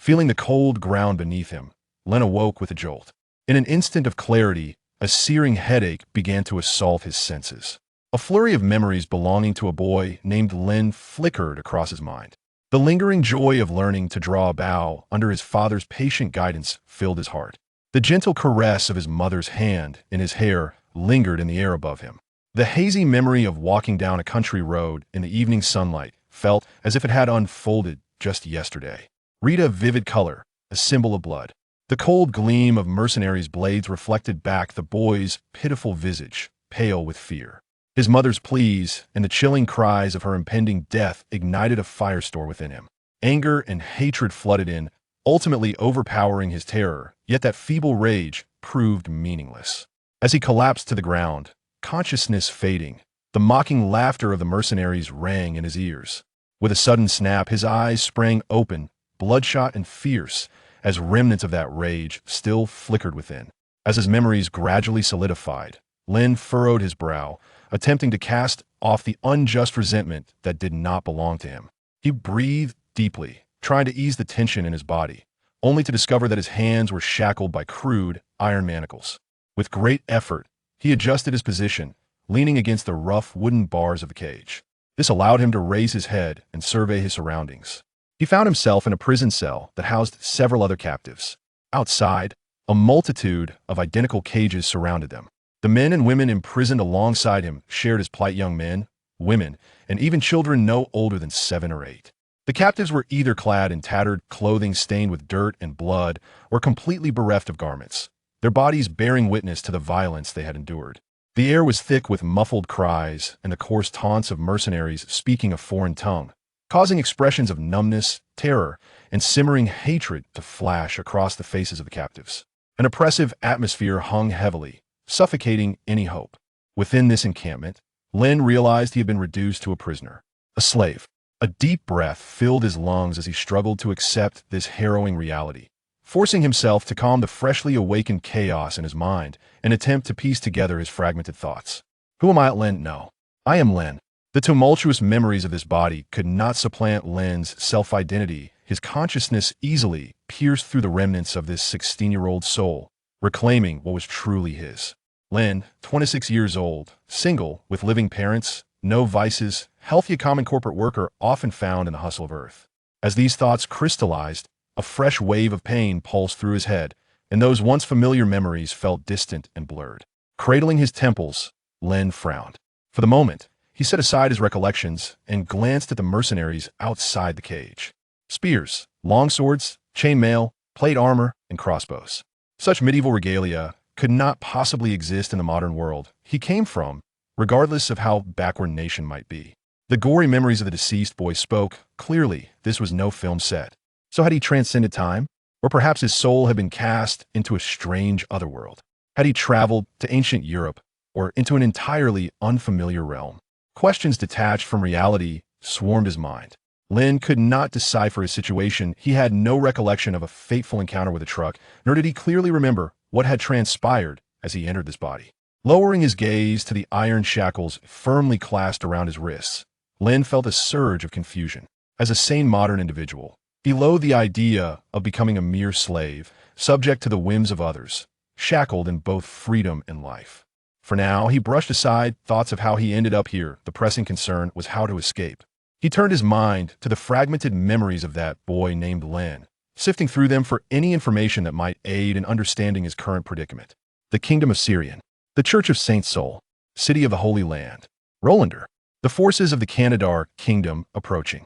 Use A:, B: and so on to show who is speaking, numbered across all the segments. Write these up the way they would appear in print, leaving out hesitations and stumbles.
A: Feeling the cold ground beneath him, Len awoke with a jolt. In an instant of clarity, a searing headache began to assault his senses. A flurry of memories belonging to a boy named Len flickered across his mind. The lingering joy of learning to draw a bow under his father's patient guidance filled his heart. The gentle caress of his mother's hand in his hair lingered in the air above him. The hazy memory of walking down a country road in the evening sunlight felt as if it had unfolded just yesterday. Read a vivid color, a symbol of blood. The cold gleam of mercenaries' blades reflected back the boy's pitiful visage, pale with fear. His mother's pleas and the chilling cries of her impending death ignited a firestorm within him. Anger and hatred flooded in, ultimately overpowering his terror, yet that feeble rage proved meaningless. As he collapsed to the ground, consciousness fading, the mocking laughter of the mercenaries rang in his ears. With a sudden snap, his eyes sprang open, bloodshot and fierce, as remnants of that rage still flickered within. As his memories gradually solidified, Len furrowed his brow, attempting to cast off the unjust resentment that did not belong to him. He breathed deeply, trying to ease the tension in his body, only to discover that his hands were shackled by crude, iron manacles. With great effort, he adjusted his position, leaning against the rough wooden bars of the cage. This allowed him to raise his head and survey his surroundings. He found himself in a prison cell that housed several other captives. Outside, a multitude of identical cages surrounded them. The men and women imprisoned alongside him shared his plight: young men, women, and even children no older than 7 or 8. The captives were either clad in tattered clothing stained with dirt and blood, or completely bereft of garments, their bodies bearing witness to the violence they had endured. The air was thick with muffled cries and the coarse taunts of mercenaries speaking a foreign tongue, causing expressions of numbness, terror, and simmering hatred to flash across the faces of the captives. An oppressive atmosphere hung heavily, suffocating any hope. Within this encampment, Len realized he had been reduced to a prisoner, a slave. A deep breath filled his lungs as he struggled to accept this harrowing reality, forcing himself to calm the freshly awakened chaos in his mind and attempt to piece together his fragmented thoughts. Who am I at Len? No. I am Len. The tumultuous memories of this body could not supplant Len's self-identity. His consciousness easily pierced through the remnants of this 16-year-old soul, reclaiming what was truly his. Len, 26 years old, single, with living parents, no vices, healthy, a common corporate worker often found in the hustle of earth. As these thoughts crystallized, a fresh wave of pain pulsed through his head, and those once familiar memories felt distant and blurred. Cradling his temples, Len frowned. For the moment, he set aside his recollections and glanced at the mercenaries outside the cage. Spears, longswords, chainmail, plate armor, and crossbows. Such medieval regalia could not possibly exist in the modern world he came from, regardless of how backward nation might be. The gory memories of the deceased boy spoke clearly. This was no film set. So had he transcended time? Or perhaps his soul had been cast into a strange otherworld? Had he traveled to ancient Europe or into an entirely unfamiliar realm? Questions detached from reality swarmed his mind. Len could not decipher his situation. He had no recollection of a fateful encounter with a truck, nor did he clearly remember what had transpired as he entered this body. Lowering his gaze to the iron shackles firmly clasped around his wrists, Len felt a surge of confusion. As a sane modern individual, he loathed the idea of becoming a mere slave, subject to the whims of others, shackled in both freedom and life. For now, he brushed aside thoughts of how he ended up here. The pressing concern was how to escape. He turned his mind to the fragmented memories of that boy named Len, sifting through them for any information that might aid in understanding his current predicament. The Kingdom of Syrian, the Church of Saint Sol, City of the Holy Land, Orlandan, the forces of the Kantadar kingdom approaching.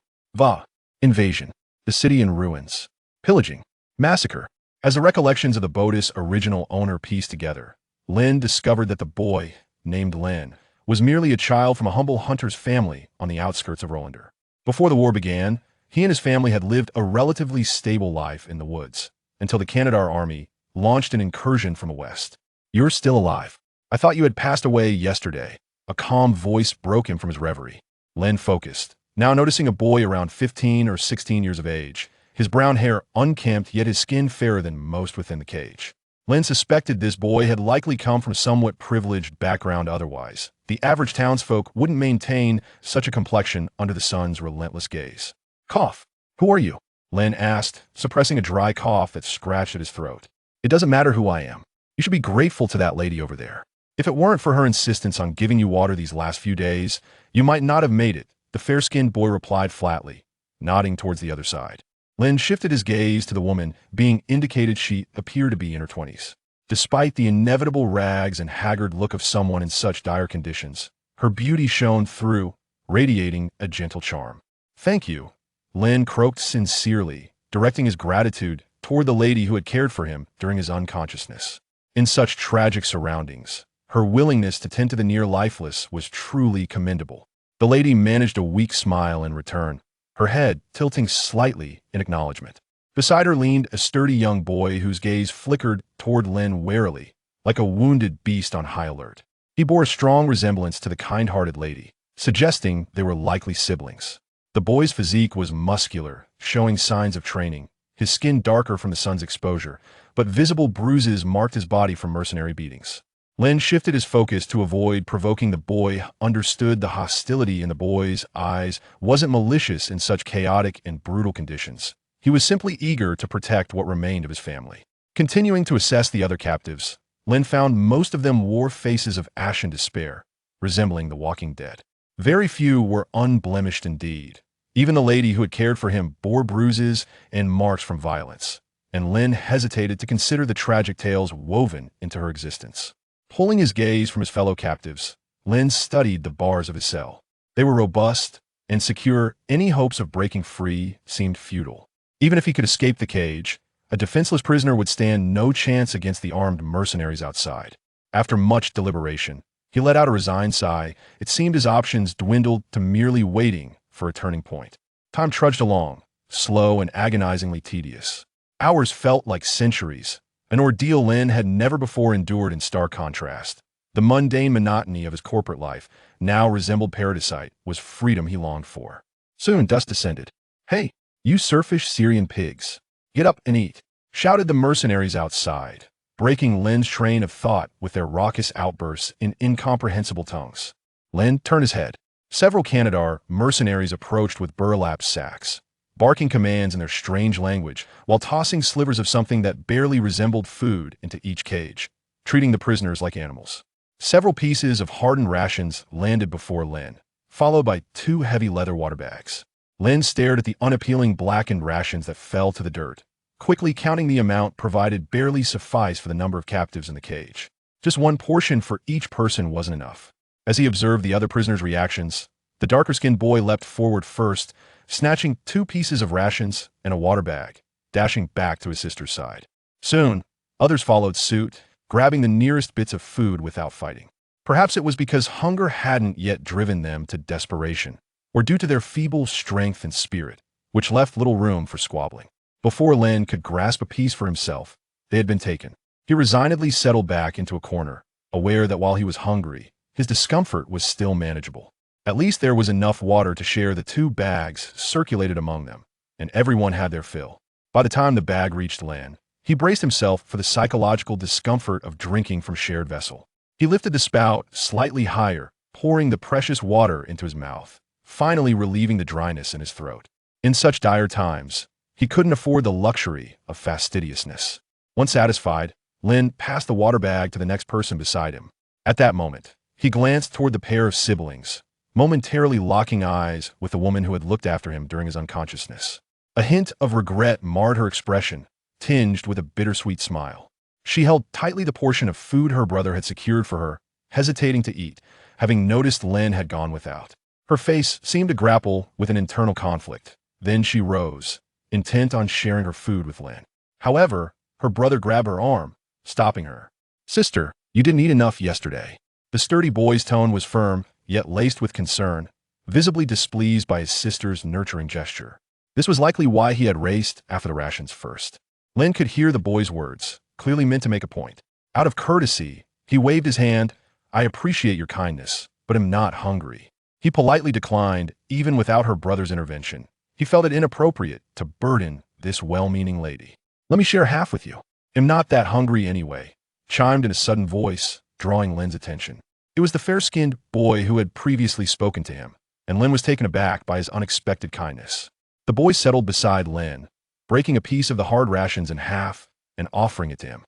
A: Invasion, the city in ruins, pillaging, massacre. As the recollections of the Boris' original owner pieced together, Len discovered that the boy, named Len, was merely a child from a humble hunter's family on the outskirts of Orlandan. Before the war began, he and his family had lived a relatively stable life in the woods, until the Kantadar army launched an incursion from the west. "You're still alive. I thought you had passed away yesterday." A calm voice broke him from his reverie. Len focused, now noticing a boy around 15 or 16 years of age, his brown hair unkempt yet his skin fairer than most within the cage. Len suspected this boy had likely come from a somewhat privileged background otherwise. The average townsfolk wouldn't maintain such a complexion under the sun's relentless gaze. "Cough. Who are you?" Lin asked, suppressing a dry cough that scratched at his throat. It doesn't matter who I am. You should be grateful to that lady over there. If it weren't for her insistence on giving you water these last few days, you might not have made it, the fair-skinned boy replied flatly, nodding towards the other side. Lin shifted his gaze to the woman, being indicated she appeared to be in her 20s. Despite the inevitable rags and haggard look of someone in such dire conditions, her beauty shone through, radiating a gentle charm. Thank you, Lin croaked sincerely, directing his gratitude toward the lady who had cared for him during his unconsciousness. In such tragic surroundings, her willingness to tend to the near lifeless was truly commendable. The lady managed a weak smile in return, her head tilting slightly in acknowledgement. Beside her leaned a sturdy young boy whose gaze flickered toward Lin warily, like a wounded beast on high alert. He bore a strong resemblance to the kind-hearted lady, suggesting they were likely siblings. The boy's physique was muscular, showing signs of training, his skin darker from the sun's exposure, but visible bruises marked his body from mercenary beatings. Lin shifted his focus to avoid provoking the boy, understood the hostility in the boy's eyes wasn't malicious in such chaotic and brutal conditions. He was simply eager to protect what remained of his family. Continuing to assess the other captives, Lin found most of them wore faces of ashen despair, resembling the walking dead. Very few were unblemished indeed. Even the lady who had cared for him bore bruises and marks from violence, and Lin hesitated to consider the tragic tales woven into her existence. Pulling his gaze from his fellow captives, Lin studied the bars of his cell. They were robust and secure. Any hopes of breaking free seemed futile. Even if he could escape the cage, a defenseless prisoner would stand no chance against the armed mercenaries outside. After much deliberation, he let out a resigned sigh. It seemed his options dwindled to merely waiting for a turning point. Time trudged along, slow and agonizingly tedious. Hours felt like centuries, an ordeal Lin had never before endured in stark contrast. The mundane monotony of his corporate life, now resembled paradisite, was freedom he longed for. Soon dusk descended. "Hey, you surfish Syrian pigs, get up and eat," shouted the mercenaries outside, breaking Lin's train of thought with their raucous outbursts in incomprehensible tongues. Lin turned his head. Several Kantadar mercenaries approached with burlap sacks, barking commands in their strange language while tossing slivers of something that barely resembled food into each cage, treating the prisoners like animals. Several pieces of hardened rations landed before Lin, followed by 2 heavy leather water bags. Lin stared at the unappealing blackened rations that fell to the dirt, quickly counting the amount provided barely sufficed for the number of captives in the cage. Just one portion for each person wasn't enough. As he observed the other prisoners' reactions, the darker-skinned boy leapt forward first, snatching 2 pieces of rations and a water bag, dashing back to his sister's side. Soon, others followed suit, grabbing the nearest bits of food without fighting. Perhaps it was because hunger hadn't yet driven them to desperation, or due to their feeble strength and spirit, which left little room for squabbling. Before Lin could grasp a piece for himself, they had been taken. He resignedly settled back into a corner, aware that while he was hungry, his discomfort was still manageable. At least there was enough water to share. The 2 bags circulated among them, and everyone had their fill. By the time the bag reached Lin, he braced himself for the psychological discomfort of drinking from shared vessel. He lifted the spout slightly higher, pouring the precious water into his mouth, finally relieving the dryness in his throat. In such dire times, he couldn't afford the luxury of fastidiousness. Once satisfied, Lin passed the water bag to the next person beside him. At that moment, he glanced toward the pair of siblings, momentarily locking eyes with the woman who had looked after him during his unconsciousness. A hint of regret marred her expression, tinged with a bittersweet smile. She held tightly the portion of food her brother had secured for her, hesitating to eat, having noticed Lin had gone without. Her face seemed to grapple with an internal conflict. Then she rose, intent on sharing her food with Lin. However, her brother grabbed her arm, stopping her. "Sister, you didn't eat enough yesterday." The sturdy boy's tone was firm, yet laced with concern, visibly displeased by his sister's nurturing gesture. This was likely why he had raced after the rations first. Lin could hear the boy's words, clearly meant to make a point. Out of courtesy, he waved his hand. "I appreciate your kindness, but am not hungry." He politely declined, even without her brother's intervention. He felt it inappropriate to burden this well-meaning lady. "Let me share half with you. Am not that hungry anyway," chimed in a sudden voice, drawing Lin's attention. It was the fair-skinned boy who had previously spoken to him, and Lin was taken aback by his unexpected kindness. The boy settled beside Lin, breaking a piece of the hard rations in half and offering it to him.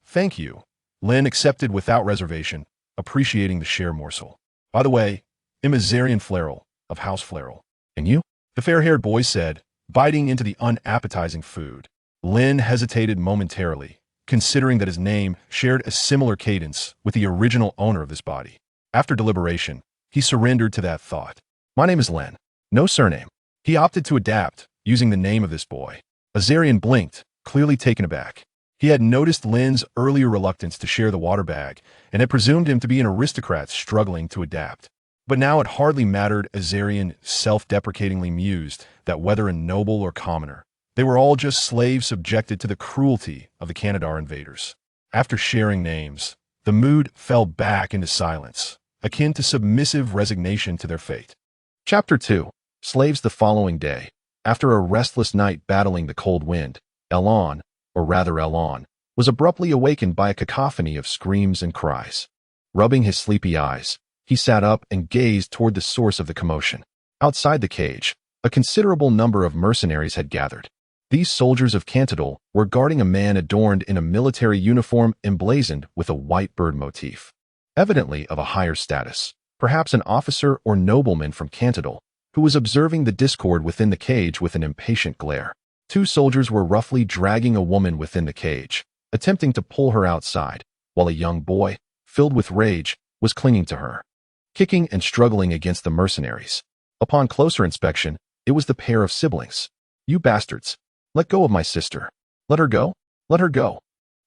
A: Thank you. Lynn accepted without reservation, appreciating the share morsel. By the way, I'm a Zarian Flairel of House Flairel. And you? The fair-haired boy said, biting into the unappetizing food. Lynn hesitated momentarily, considering that his name shared a similar cadence with the original owner of this body. After deliberation, he surrendered to that thought. My name is Len. No surname. He opted to adapt, using the name of this boy. Azarian blinked, clearly taken aback. He had noticed Lynn's earlier reluctance to share the water bag and had presumed him to be an aristocrat struggling to adapt. But now it hardly mattered. Azarian self-deprecatingly mused that whether a noble or commoner, they were all just slaves subjected to the cruelty of the Kantadar invaders. After sharing names, the mood fell back into silence, akin to submissive resignation to their fate. Chapter 2. Slaves. The following day, after a restless night battling the cold wind, Elon, was abruptly awakened by a cacophony of screams and cries. Rubbing his sleepy eyes, he sat up and gazed toward the source of the commotion. Outside the cage, a considerable number of mercenaries had gathered. These soldiers of Kantadar were guarding a man adorned in a military uniform emblazoned with a white bird motif. Evidently of a higher status, perhaps an officer or nobleman from Kantadar, who was observing the discord within the cage with an impatient glare. Two soldiers were roughly dragging a woman within the cage, attempting to pull her outside, while a young boy, filled with rage, was clinging to her, kicking and struggling against the mercenaries. Upon closer inspection, it was the pair of siblings. You bastards! Let go of my sister. Let her go. Let her go.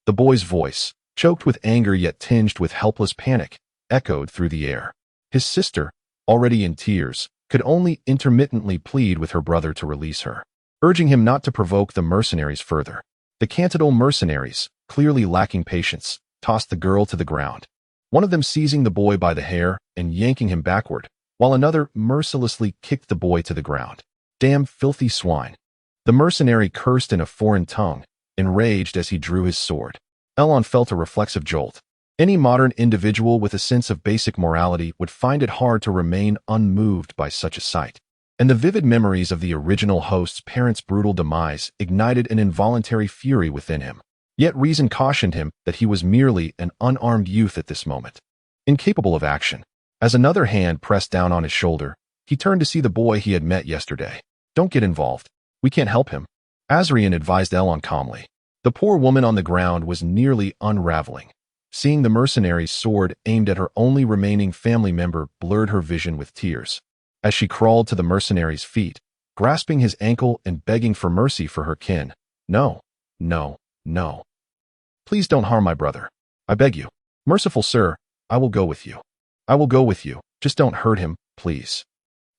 A: The boy's voice, choked with anger yet tinged with helpless panic, echoed through the air. His sister, already in tears, could only intermittently plead with her brother to release her, urging him not to provoke the mercenaries further. The Kantadar mercenaries, clearly lacking patience, tossed the girl to the ground, one of them seizing the boy by the hair and yanking him backward, while another mercilessly kicked the boy to the ground. Damn filthy swine! The mercenary cursed in a foreign tongue, enraged as he drew his sword. Elon felt a reflexive jolt. Any modern individual with a sense of basic morality would find it hard to remain unmoved by such a sight. And the vivid memories of the original host's parents' brutal demise ignited an involuntary fury within him. Yet reason cautioned him that he was merely an unarmed youth at this moment, incapable of action. As another hand pressed down on his shoulder, he turned to see the boy he had met yesterday. Don't get involved. We can't help him, Azarian advised Elon calmly. The poor woman on the ground was nearly unraveling. Seeing the mercenary's sword aimed at her only remaining family member blurred her vision with tears. As she crawled to the mercenary's feet, grasping his ankle and begging for mercy for her kin. No, no, no. Please don't harm my brother. I beg you. Merciful sir, I will go with you. I will go with you. Just don't hurt him, please.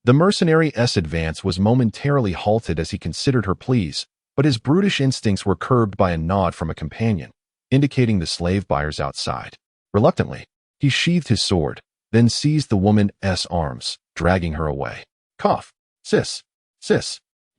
A: The mercenary's advance was momentarily halted as he considered her pleas, but his brutish instincts were curbed by a nod from a companion, indicating the slave buyers outside. Reluctantly, he sheathed his sword, then seized the woman's arms, dragging her away. Cough. Sis.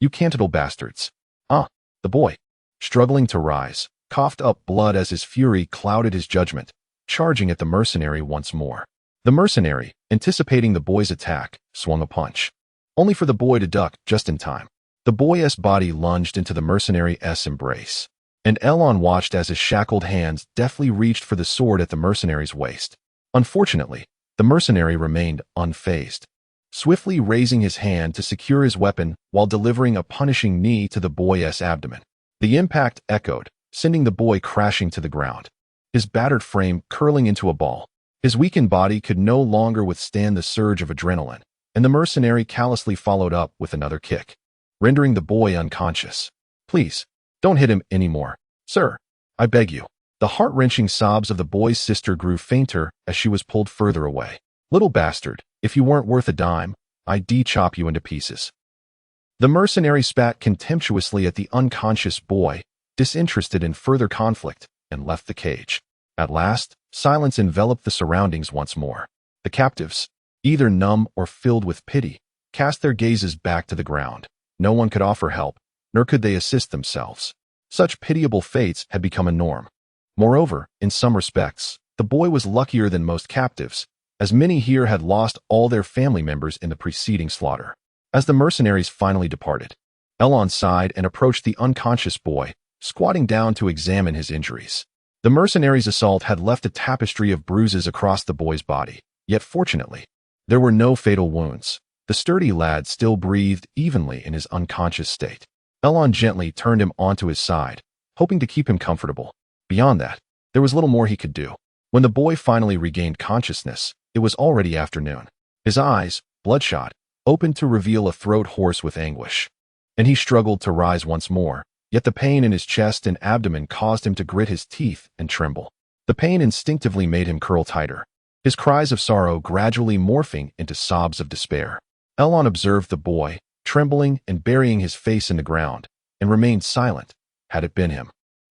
A: You Kantadar bastards. The boy, struggling to rise, coughed up blood as his fury clouded his judgment, charging at the mercenary once more. The mercenary, anticipating the boy's attack, swung a punch, only for the boy to duck just in time. The boy's body lunged into the mercenary's embrace, and Elon watched as his shackled hands deftly reached for the sword at the mercenary's waist. Unfortunately, the mercenary remained unfazed, swiftly raising his hand to secure his weapon while delivering a punishing knee to the boy's abdomen. The impact echoed, sending the boy crashing to the ground, his battered frame curling into a ball. His weakened body could no longer withstand the surge of adrenaline, and the mercenary callously followed up with another kick, rendering the boy unconscious. Please, don't hit him anymore, sir. I beg you. The heart-wrenching sobs of the boy's sister grew fainter as she was pulled further away. Little bastard, if you weren't worth a dime, I'd chop you into pieces. The mercenary spat contemptuously at the unconscious boy, disinterested in further conflict, and left the cage. At last, silence enveloped the surroundings once more. The captives, either numb or filled with pity, cast their gazes back to the ground. No one could offer help, nor could they assist themselves. Such pitiable fates had become a norm. Moreover, in some respects, the boy was luckier than most captives, as many here had lost all their family members in the preceding slaughter. As the mercenaries finally departed, Elon sighed and approached the unconscious boy, squatting down to examine his injuries. The mercenary's assault had left a tapestry of bruises across the boy's body, yet fortunately, there were no fatal wounds. The sturdy lad still breathed evenly in his unconscious state. Elon gently turned him onto his side, hoping to keep him comfortable. Beyond that, there was little more he could do. When the boy finally regained consciousness, it was already afternoon. His eyes, bloodshot, opened to reveal a throat hoarse with anguish. And he struggled to rise once more, yet the pain in his chest and abdomen caused him to grit his teeth and tremble. The pain instinctively made him curl tighter, his cries of sorrow gradually morphing into sobs of despair. Elon observed the boy, trembling and burying his face in the ground, and remained silent, had it been him.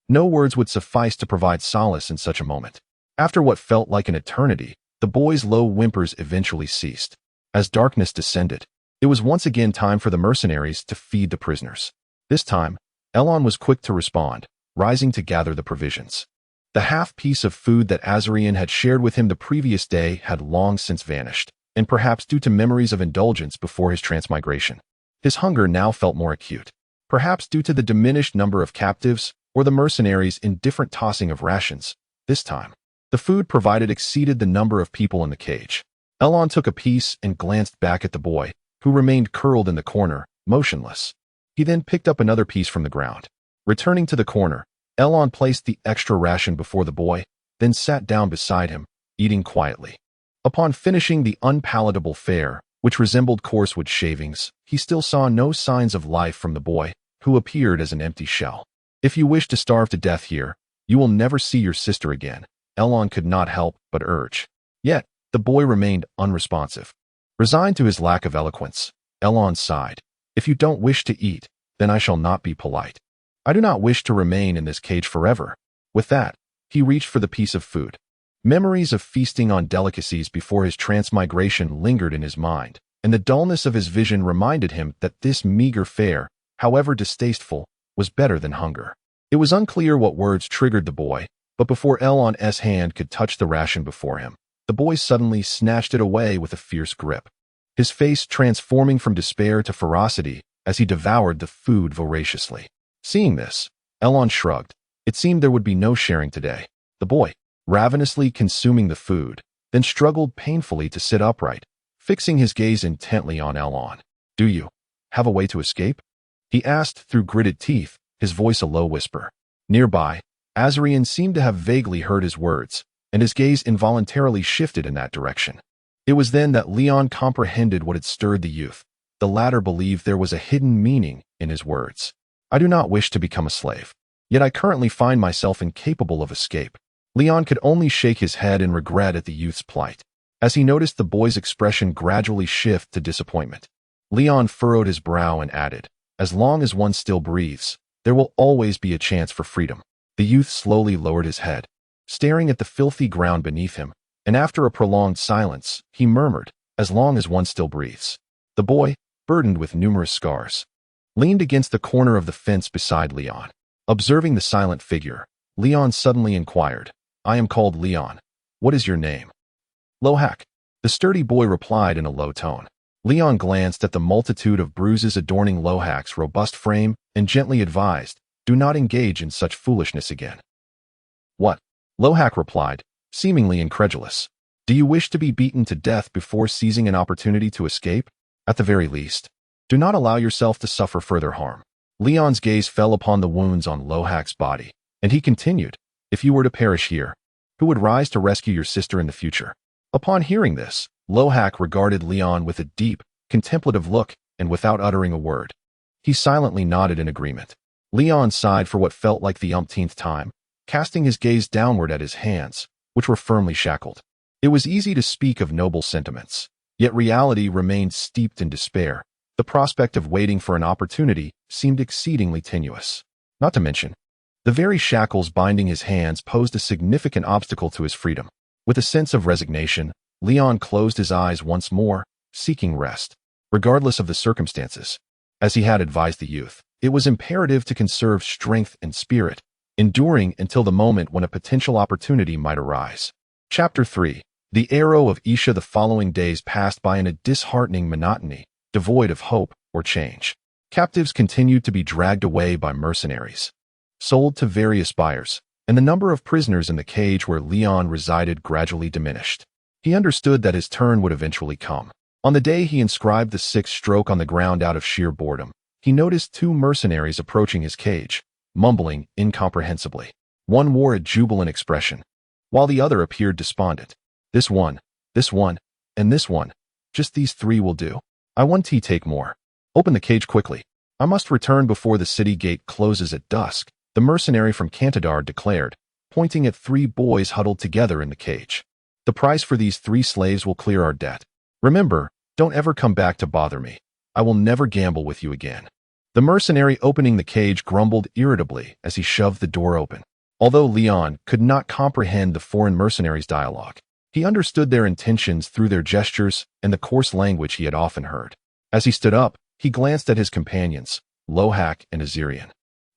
A: No words would suffice to provide solace in such a moment. After what felt like an eternity, the boy's low whimpers eventually ceased. As darkness descended, it was once again time for the mercenaries to feed the prisoners. This time, Elon was quick to respond, rising to gather the provisions. The half-piece of food that Azarian had shared with him the previous day had long since vanished, and perhaps due to memories of indulgence before his transmigration. His hunger now felt more acute, perhaps due to the diminished number of captives or the mercenaries' indifferent tossing of rations. This time, the food provided exceeded the number of people in the cage. Elon took a piece and glanced back at the boy, who remained curled in the corner, motionless. He then picked up another piece from the ground. Returning to the corner, Elon placed the extra ration before the boy, then sat down beside him, eating quietly. Upon finishing the unpalatable fare, which resembled coarsewood shavings, he still saw no signs of life from the boy, who appeared as an empty shell. If you wish to starve to death here, you will never see your sister again, Elon could not help but urge. Yet, the boy remained unresponsive. Resigned to his lack of eloquence, Elon sighed. If you don't wish to eat, then I shall not be polite. I do not wish to remain in this cage forever. With that, he reached for the piece of food. Memories of feasting on delicacies before his transmigration lingered in his mind, and the dullness of his vision reminded him that this meager fare, however distasteful, was better than hunger. It was unclear what words triggered the boy, but before Elon's hand could touch the ration before him, the boy suddenly snatched it away with a fierce grip, his face transforming from despair to ferocity as he devoured the food voraciously. Seeing this, Elon shrugged. It seemed there would be no sharing today. The boy, ravenously consuming the food, then struggled painfully to sit upright, fixing his gaze intently on Elon. Do you have a way to escape? He asked through gritted teeth, his voice a low whisper. Nearby, Azarian seemed to have vaguely heard his words, and his gaze involuntarily shifted in that direction. It was then that Leon comprehended what had stirred the youth. The latter believed there was a hidden meaning in his words. I do not wish to become a slave, yet I currently find myself incapable of escape. Leon could only shake his head in regret at the youth's plight. As he noticed the boy's expression gradually shift to disappointment, Leon furrowed his brow and added, as long as one still breathes, there will always be a chance for freedom. The youth slowly lowered his head, staring at the filthy ground beneath him, and after a prolonged silence, he murmured, as long as one still breathes. The boy, burdened with numerous scars, leaned against the corner of the fence beside Leon. Observing the silent figure, Leon suddenly inquired, I am called Leon. What is your name? Lohak. The sturdy boy replied in a low tone. Leon glanced at the multitude of bruises adorning Lohak's robust frame and gently advised, do not engage in such foolishness again. What? Lohak replied, seemingly incredulous. Do you wish to be beaten to death before seizing an opportunity to escape? At the very least, do not allow yourself to suffer further harm. Leon's gaze fell upon the wounds on Lohak's body, and he continued, if you were to perish here, who would rise to rescue your sister in the future? Upon hearing this, Lohak regarded Leon with a deep, contemplative look, and without uttering a word, he silently nodded in agreement. Leon sighed for what felt like the umpteenth time, casting his gaze downward at his hands, which were firmly shackled. It was easy to speak of noble sentiments, yet reality remained steeped in despair. The prospect of waiting for an opportunity seemed exceedingly tenuous. Not to mention, the very shackles binding his hands posed a significant obstacle to his freedom. With a sense of resignation, Leon closed his eyes once more, seeking rest. Regardless of the circumstances, as he had advised the youth, it was imperative to conserve strength and spirit, enduring until the moment when a potential opportunity might arise. Chapter 3. The arrow of Isha. The following days passed by in a disheartening monotony, devoid of hope or change. Captives continued to be dragged away by mercenaries, sold to various buyers, and the number of prisoners in the cage where Leon resided gradually diminished. He understood that his turn would eventually come. On the day he inscribed the sixth stroke on the ground out of sheer boredom, he noticed two mercenaries approaching his cage, mumbling incomprehensibly. One wore a jubilant expression, while the other appeared despondent. This one, and this one. Just these three will do. I want to take more. Open the cage quickly. I must return before the city gate closes at dusk, the mercenary from Kantadar declared, pointing at three boys huddled together in the cage. The price for these 3 slaves will clear our debt. Remember, don't ever come back to bother me. I will never gamble with you again. The mercenary opening the cage grumbled irritably as he shoved the door open. Although Leon could not comprehend the foreign mercenaries' dialogue, he understood their intentions through their gestures and the coarse language he had often heard. As he stood up, he glanced at his companions, Lohak and Azirian,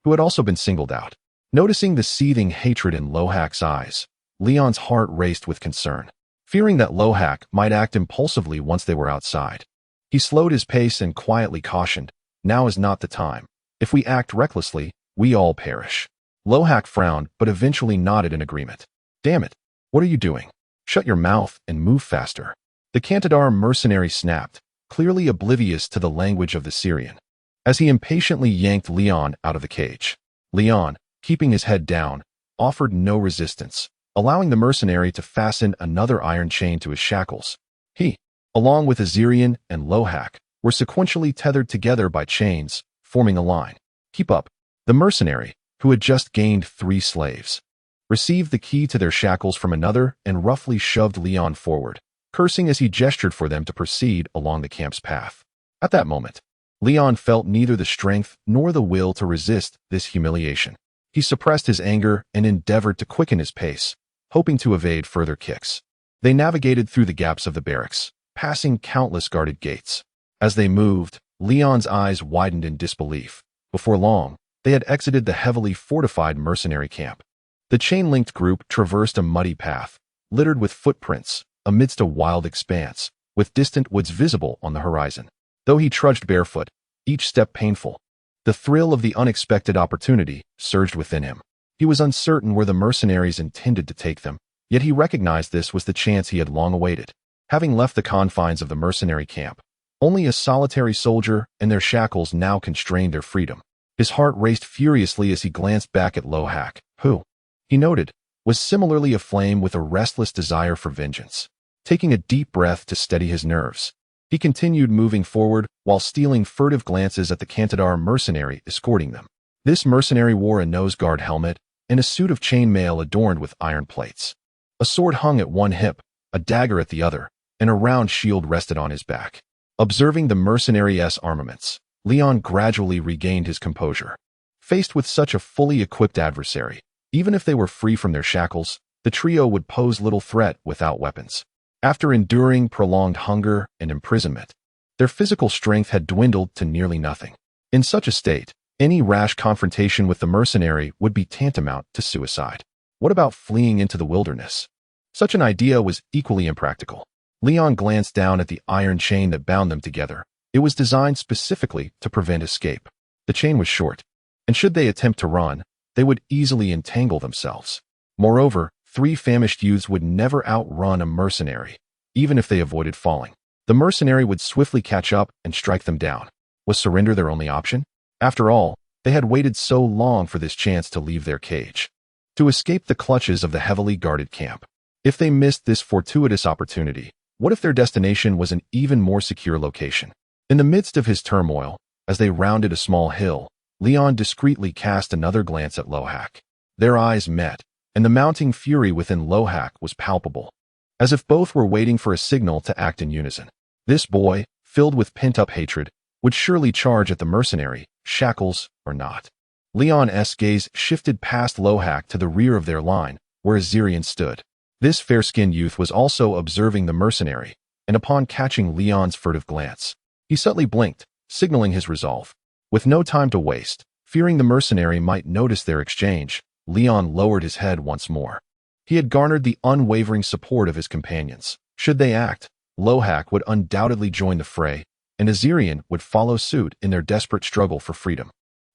A: who had also been singled out. Noticing the seething hatred in Lohak's eyes, Leon's heart raced with concern, fearing that Lohak might act impulsively once they were outside. He slowed his pace and quietly cautioned, "Now is not the time. If we act recklessly, we all perish." Lohak frowned but eventually nodded in agreement. "Damn it, what are you doing? Shut your mouth and move faster." The Kantadar mercenary snapped, clearly oblivious to the language of the Syrian, as he impatiently yanked Leon out of the cage. Leon, keeping his head down, offered no resistance, allowing the mercenary to fasten another iron chain to his shackles. He, along with Azirian and Lohak, were sequentially tethered together by chains, forming a line. "Keep up." The mercenary, who had just gained 3 slaves, received the key to their shackles from another and roughly shoved Leon forward, cursing as he gestured for them to proceed along the camp's path. At that moment, Leon felt neither the strength nor the will to resist this humiliation. He suppressed his anger and endeavored to quicken his pace, hoping to evade further kicks. They navigated through the gaps of the barracks, passing countless guarded gates. As they moved, Leon's eyes widened in disbelief. Before long, they had exited the heavily fortified mercenary camp. The chain-linked group traversed a muddy path, littered with footprints, amidst a wild expanse, with distant woods visible on the horizon. Though he trudged barefoot, each step painful, the thrill of the unexpected opportunity surged within him. He was uncertain where the mercenaries intended to take them, yet he recognized this was the chance he had long awaited. Having left the confines of the mercenary camp, only a solitary soldier and their shackles now constrained their freedom. His heart raced furiously as he glanced back at Lohak, who, he noted, was similarly aflame with a restless desire for vengeance. Taking a deep breath to steady his nerves, he continued moving forward while stealing furtive glances at the Kantadar mercenary escorting them. This mercenary wore a nose-guard helmet and a suit of chainmail adorned with iron plates. A sword hung at one hip, a dagger at the other, and a round shield rested on his back. Observing the mercenary's armaments, Leon gradually regained his composure. Faced with such a fully equipped adversary, even if they were free from their shackles, the trio would pose little threat without weapons. After enduring prolonged hunger and imprisonment, their physical strength had dwindled to nearly nothing. In such a state, any rash confrontation with the mercenary would be tantamount to suicide. What about fleeing into the wilderness? Such an idea was equally impractical. Leon glanced down at the iron chain that bound them together. It was designed specifically to prevent escape. The chain was short, and should they attempt to run, they would easily entangle themselves. Moreover, 3 famished youths would never outrun a mercenary, even if they avoided falling. The mercenary would swiftly catch up and strike them down. Was surrender their only option? After all, they had waited so long for this chance to leave their cage, to escape the clutches of the heavily guarded camp. If they missed this fortuitous opportunity, what if their destination was an even more secure location? In the midst of his turmoil, as they rounded a small hill, Leon discreetly cast another glance at Lohak. Their eyes met, and the mounting fury within Lohak was palpable, as if both were waiting for a signal to act in unison. This boy, filled with pent-up hatred, would surely charge at the mercenary, shackles or not. Leon's gaze shifted past Lohak to the rear of their line, where Azirian stood. This fair-skinned youth was also observing the mercenary, and upon catching Leon's furtive glance, he subtly blinked, signaling his resolve. With no time to waste, fearing the mercenary might notice their exchange, Leon lowered his head once more. He had garnered the unwavering support of his companions. Should they act, Lohak would undoubtedly join the fray, and Azerian would follow suit in their desperate struggle for freedom.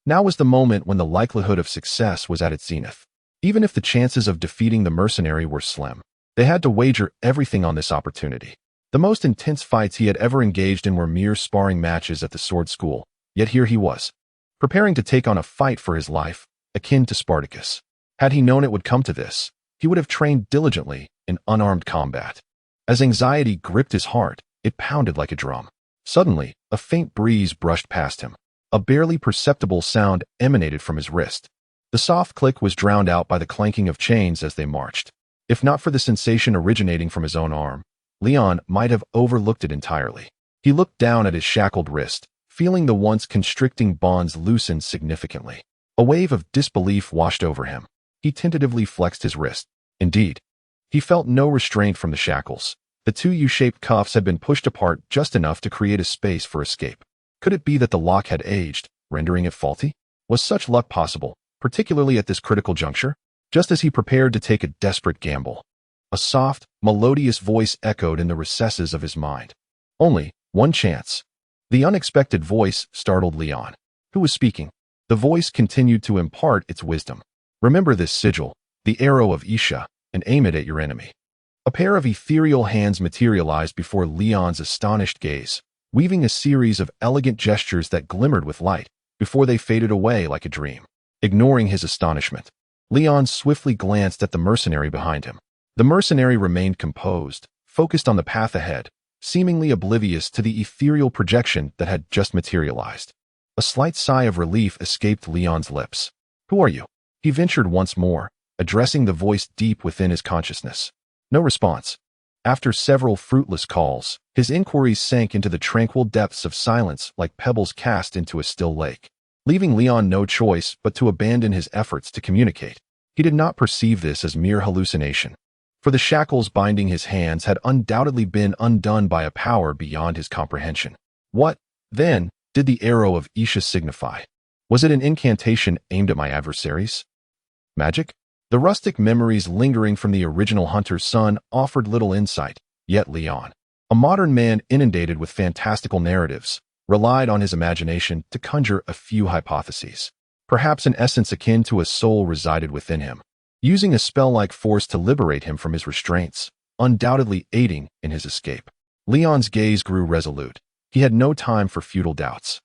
A: Now was the moment when the likelihood of success was at its zenith. Even if the chances of defeating the mercenary were slim, they had to wager everything on this opportunity. The most intense fights he had ever engaged in were mere sparring matches at the sword school, yet here he was, preparing to take on a fight for his life, akin to Spartacus. Had he known it would come to this, he would have trained diligently in unarmed combat. As anxiety gripped his heart, it pounded like a drum. Suddenly, a faint breeze brushed past him. A barely perceptible sound emanated from his wrist. The soft click was drowned out by the clanking of chains as they marched. If not for the sensation originating from his own arm, Leon might have overlooked it entirely. He looked down at his shackled wrist, feeling the once constricting bonds loosen significantly. A wave of disbelief washed over him. He tentatively flexed his wrist. Indeed, he felt no restraint from the shackles. The two U-shaped cuffs had been pushed apart just enough to create a space for escape. Could it be that the lock had aged, rendering it faulty? Was such luck possible, particularly at this critical juncture? Just as he prepared to take a desperate gamble, a soft, melodious voice echoed in the recesses of his mind. Only one chance. The unexpected voice startled Leon. Who was speaking? The voice continued to impart its wisdom. Remember this sigil, the arrow of Isha, and aim it at your enemy. A pair of ethereal hands materialized before Leon's astonished gaze, weaving a series of elegant gestures that glimmered with light before they faded away like a dream. Ignoring his astonishment, Leon swiftly glanced at the mercenary behind him. The mercenary remained composed, focused on the path ahead, seemingly oblivious to the ethereal projection that had just materialized. A slight sigh of relief escaped Leon's lips. Who are you? He ventured once more, addressing the voice deep within his consciousness. No response. After several fruitless calls, his inquiries sank into the tranquil depths of silence like pebbles cast into a still lake, leaving Leon no choice but to abandon his efforts to communicate. He did not perceive this as mere hallucination, for the shackles binding his hands had undoubtedly been undone by a power beyond his comprehension. What, then, did the arrow of Isha signify? Was it an incantation aimed at my adversaries? Magic? The rustic memories lingering from the original hunter's son offered little insight, yet Leon, a modern man inundated with fantastical narratives, relied on his imagination to conjure a few hypotheses. Perhaps an essence akin to a soul resided within him, using a spell-like force to liberate him from his restraints, undoubtedly aiding in his escape. Leon's gaze grew resolute. He had no time for futile doubts.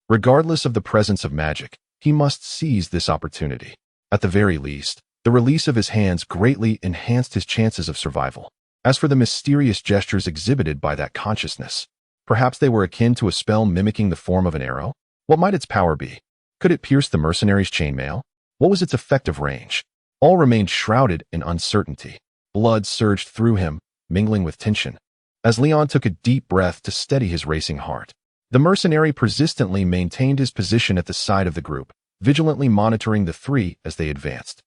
A: Regardless of the presence of magic, he must seize this opportunity. At the very least, the release of his hands greatly enhanced his chances of survival. As for the mysterious gestures exhibited by that consciousness, perhaps they were akin to a spell mimicking the form of an arrow? What might its power be? Could it pierce the mercenary's chainmail? What was its effective range? All remained shrouded in uncertainty. Blood surged through him, mingling with tension, as Leon took a deep breath to steady his racing heart. The mercenary persistently maintained his position at the side of the group, vigilantly monitoring the three as they advanced.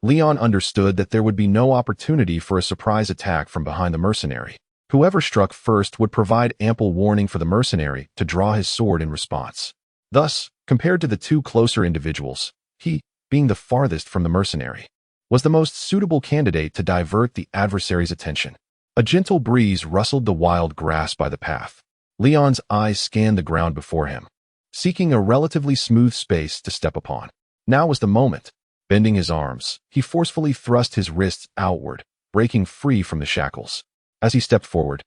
A: Leon understood that there would be no opportunity for a surprise attack from behind the mercenary. Whoever struck first would provide ample warning for the mercenary to draw his sword in response. Thus, compared to the two closer individuals, he, being the farthest from the mercenary, was the most suitable candidate to divert the adversary's attention. A gentle breeze rustled the wild grass by the path. Leon's eyes scanned the ground before him, seeking a relatively smooth space to step upon. Now was the moment. Bending his arms, he forcefully thrust his wrists outward, breaking free from the shackles. As he stepped forward,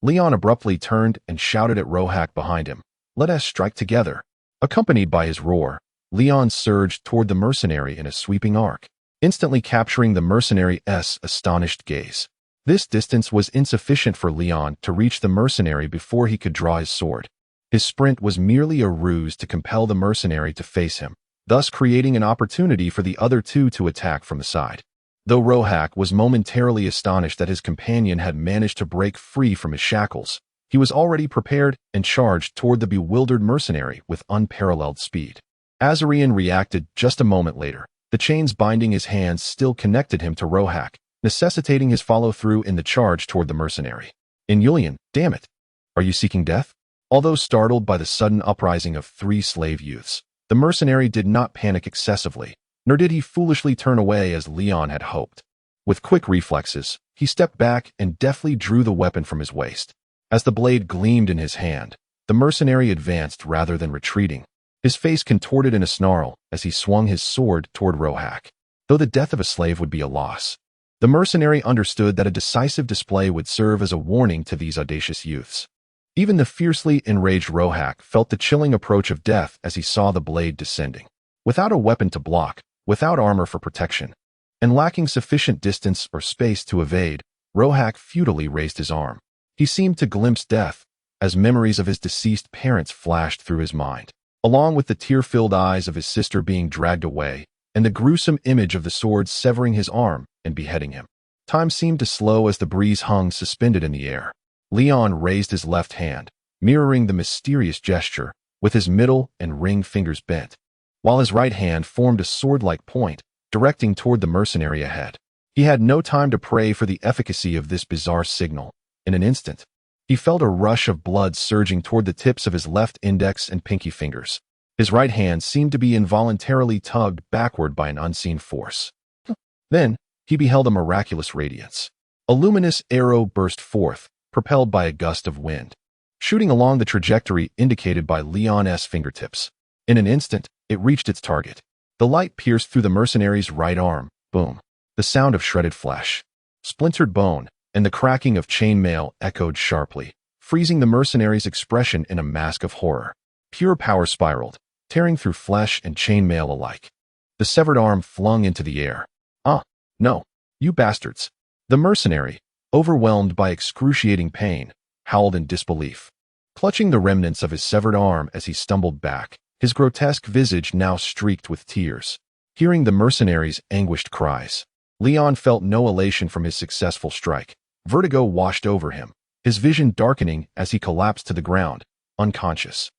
A: Leon abruptly turned and shouted at Rohak behind him, "Let us strike together." Accompanied by his roar, Leon surged toward the mercenary in a sweeping arc, instantly capturing the mercenary's astonished gaze. This distance was insufficient for Leon to reach the mercenary before he could draw his sword. His sprint was merely a ruse to compel the mercenary to face him, thus creating an opportunity for the other two to attack from the side. Though Rohak was momentarily astonished that his companion had managed to break free from his shackles, he was already prepared and charged toward the bewildered mercenary with unparalleled speed. Azerian reacted just a moment later. The chains binding his hands still connected him to Rohak, necessitating his follow-through in the charge toward the mercenary. Inulian, damn it! Are you seeking death? Although startled by the sudden uprising of three slave youths, the mercenary did not panic excessively, nor did he foolishly turn away as Leon had hoped. With quick reflexes, he stepped back and deftly drew the weapon from his waist. As the blade gleamed in his hand, The mercenary advanced rather than retreating, his face contorted in a snarl as he swung his sword toward Rohak. Though the death of a slave would be a loss, the mercenary understood that a decisive display would serve as a warning to these audacious youths. Even the fiercely enraged Rohak felt the chilling approach of death as he saw the blade descending. Without a weapon to block, without armor for protection, and lacking sufficient distance or space to evade, Rohak futilely raised his arm. He seemed to glimpse death as memories of his deceased parents flashed through his mind, along with the tear-filled eyes of his sister being dragged away and the gruesome image of the sword severing his arm and beheading him. Time seemed to slow as the breeze hung suspended in the air. Leon raised his left hand, mirroring the mysterious gesture, with his middle and ring fingers bent, while his right hand formed a sword-like point, directing toward the mercenary ahead. He had no time to pray for the efficacy of this bizarre signal. In an instant, he felt a rush of blood surging toward the tips of his left index and pinky fingers. His right hand seemed to be involuntarily tugged backward by an unseen force. Then, he beheld a miraculous radiance. A luminous arrow burst forth, propelled by a gust of wind, shooting along the trajectory indicated by Leon's fingertips. In an instant, it reached its target. The light pierced through the mercenary's right arm. Boom. The sound of shredded flesh, splintered bone, and the cracking of chainmail echoed sharply, freezing the mercenary's expression in a mask of horror. Pure power spiraled, tearing through flesh and chainmail alike. The severed arm flung into the air. "Ah, no, you bastards!" The mercenary, overwhelmed by excruciating pain, howled in disbelief, clutching the remnants of his severed arm as he stumbled back, his grotesque visage now streaked with tears. Hearing the mercenary's anguished cries, Leon felt no elation from his successful strike. Vertigo washed over him, his vision darkening as he collapsed to the ground, unconscious.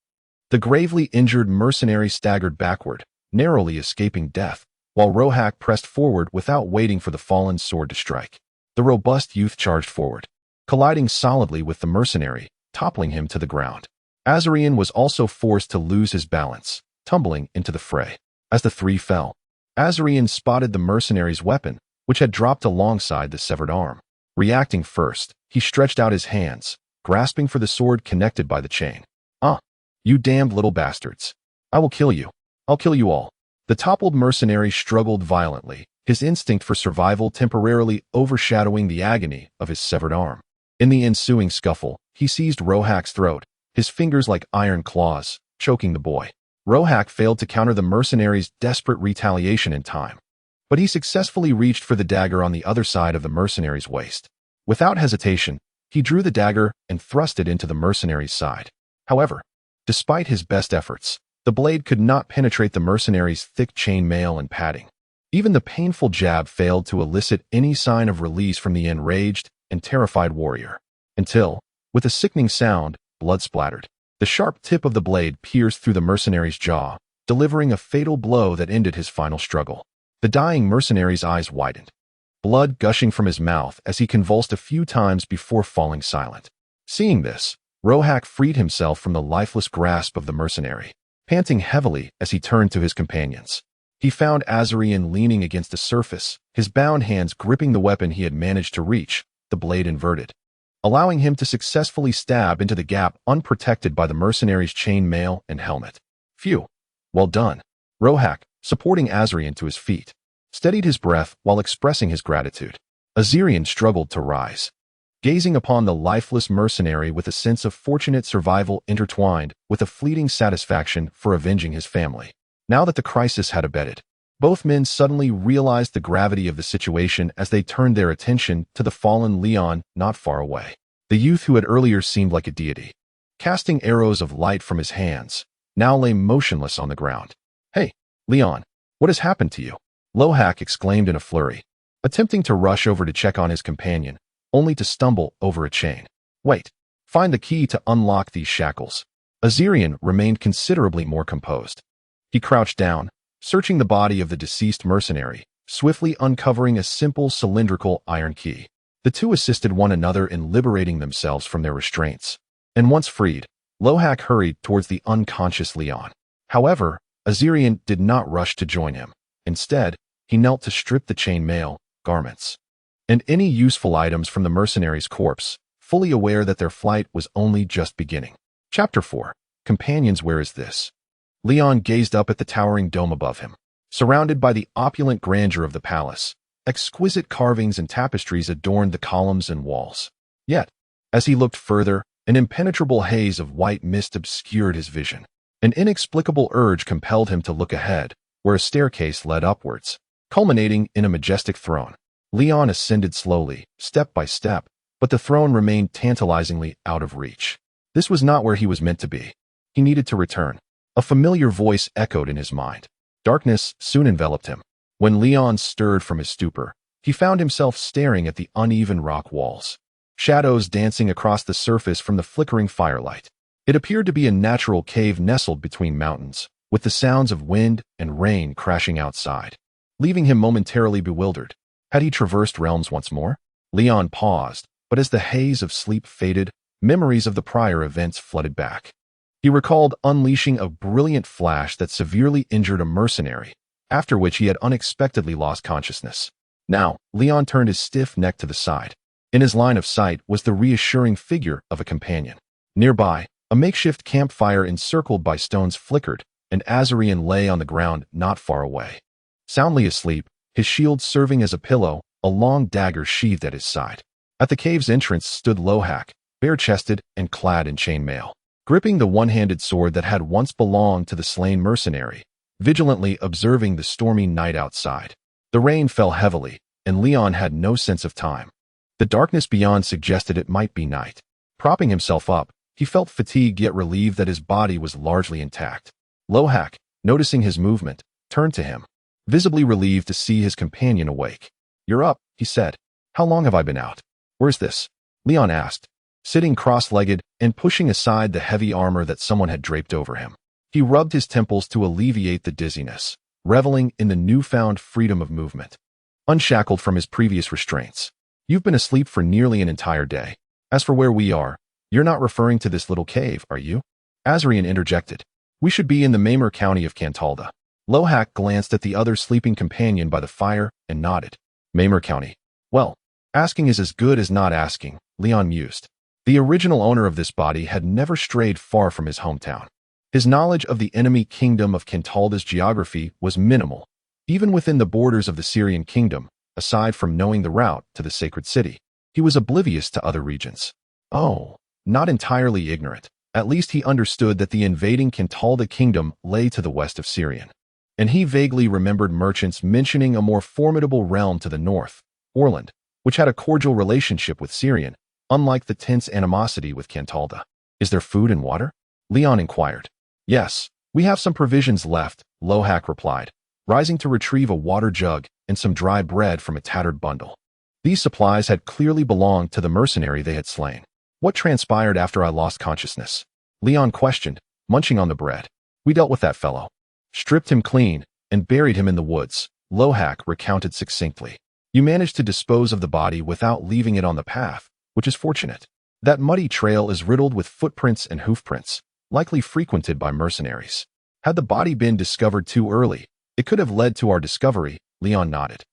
A: The gravely injured mercenary staggered backward, narrowly escaping death, while Rohak pressed forward without waiting for the fallen sword to strike. The robust youth charged forward, colliding solidly with the mercenary, toppling him to the ground. Azarian was also forced to lose his balance, tumbling into the fray. As the three fell, Azarian spotted the mercenary's weapon, which had dropped alongside the severed arm. Reacting first, he stretched out his hands, grasping for the sword connected by the chain. "Ah, you damned little bastards. I will kill you. I'll kill you all." The toppled mercenary struggled violently, his instinct for survival temporarily overshadowing the agony of his severed arm. In the ensuing scuffle, he seized Rohak's throat, his fingers like iron claws, choking the boy. Rohak failed to counter the mercenary's desperate retaliation in time, but he successfully reached for the dagger on the other side of the mercenary's waist. Without hesitation, he drew the dagger and thrust it into the mercenary's side. However, despite his best efforts, the blade could not penetrate the mercenary's thick chain mail and padding. Even the painful jab failed to elicit any sign of release from the enraged and terrified warrior, until, with a sickening sound, blood splattered. The sharp tip of the blade pierced through the mercenary's jaw, delivering a fatal blow that ended his final struggle. The dying mercenary's eyes widened, blood gushing from his mouth as he convulsed a few times before falling silent. Seeing this, Rohak freed himself from the lifeless grasp of the mercenary, panting heavily as he turned to his companions. He found Azarian leaning against a surface, his bound hands gripping the weapon he had managed to reach, the blade inverted, allowing him to successfully stab into the gap unprotected by the mercenary's chain mail and helmet. Phew. Well done. Rohak, supporting Azarian to his feet, steadied his breath while expressing his gratitude. Azarian struggled to rise, gazing upon the lifeless mercenary with a sense of fortunate survival intertwined with a fleeting satisfaction for avenging his family. Now that the crisis had abated, both men suddenly realized the gravity of the situation as they turned their attention to the fallen Leon not far away. The youth who had earlier seemed like a deity, casting arrows of light from his hands, now lay motionless on the ground. "Hey, Leon, what has happened to you?" Rohak exclaimed in a flurry, attempting to rush over to check on his companion, only to stumble over a chain. "Wait, find the key to unlock these shackles." Azarian remained considerably more composed. He crouched down, searching the body of the deceased mercenary, swiftly uncovering a simple cylindrical iron key. The two assisted one another in liberating themselves from their restraints, and once freed, Rohak hurried towards the unconscious Leon. However, Azarian did not rush to join him. Instead, he knelt to strip the chain mail, garments, and any useful items from the mercenary's corpse, fully aware that their flight was only just beginning. Chapter 4. Companions, where is this? Leon gazed up at the towering dome above him. Surrounded by the opulent grandeur of the palace, exquisite carvings and tapestries adorned the columns and walls. Yet, as he looked further, an impenetrable haze of white mist obscured his vision. An inexplicable urge compelled him to look ahead, where a staircase led upwards, culminating in a majestic throne. Leon ascended slowly, step by step, but the throne remained tantalizingly out of reach. This was not where he was meant to be. He needed to return. A familiar voice echoed in his mind. Darkness soon enveloped him. When Leon stirred from his stupor, he found himself staring at the uneven rock walls, shadows dancing across the surface from the flickering firelight. It appeared to be a natural cave nestled between mountains, with the sounds of wind and rain crashing outside, leaving him momentarily bewildered. Had he traversed realms once more? Leon paused, but as the haze of sleep faded, memories of the prior events flooded back. He recalled unleashing a brilliant flash that severely injured a mercenary, after which he had unexpectedly lost consciousness. Now, Leon turned his stiff neck to the side. In his line of sight was the reassuring figure of a companion. Nearby, a makeshift campfire encircled by stones flickered, and Azarian lay on the ground not far away. Soundly asleep, his shield serving as a pillow, a long dagger sheathed at his side. At the cave's entrance stood Lohak, bare-chested and clad in chainmail, gripping the one-handed sword that had once belonged to the slain mercenary, vigilantly observing the stormy night outside. The rain fell heavily, and Leon had no sense of time. The darkness beyond suggested it might be night. Propping himself up, he felt fatigued yet relieved that his body was largely intact. Lohak, noticing his movement, turned to him, visibly relieved to see his companion awake. "You're up," he said. "How long have I been out?" "Where's this?" Leon asked, sitting cross-legged and pushing aside the heavy armor that someone had draped over him. He rubbed his temples to alleviate the dizziness, reveling in the newfound freedom of movement, unshackled from his previous restraints. "You've been asleep for nearly an entire day. As for where we are, you're not referring to this little cave, are you?" Azarian interjected. "We should be in the Mamer county of Kantadar." Lohak glanced at the other sleeping companion by the fire and nodded. "Mamer county. Well, asking is as good as not asking," Leon mused. The original owner of this body had never strayed far from his hometown. His knowledge of the enemy kingdom of Kantadar's geography was minimal, even within the borders of the Syrian kingdom, aside from knowing the route to the sacred city. He was oblivious to other regions. Oh, not entirely ignorant. At least he understood that the invading Kantadar kingdom lay to the west of Syrian. And he vaguely remembered merchants mentioning a more formidable realm to the north, Orlandan, which had a cordial relationship with Syrian, unlike the tense animosity with Kantadar. "Is there food and water?" Leon inquired. "Yes, we have some provisions left," Lohak replied, rising to retrieve a water jug and some dry bread from a tattered bundle. These supplies had clearly belonged to the mercenary they had slain. "What transpired after I lost consciousness?" Leon questioned, munching on the bread. "We dealt with that fellow. Stripped him clean and buried him in the woods," Lohak recounted succinctly. "You managed to dispose of the body without leaving it on the path, which is fortunate. That muddy trail is riddled with footprints and hoofprints, likely frequented by mercenaries. Had the body been discovered too early, it could have led to our discovery," Leon nodded.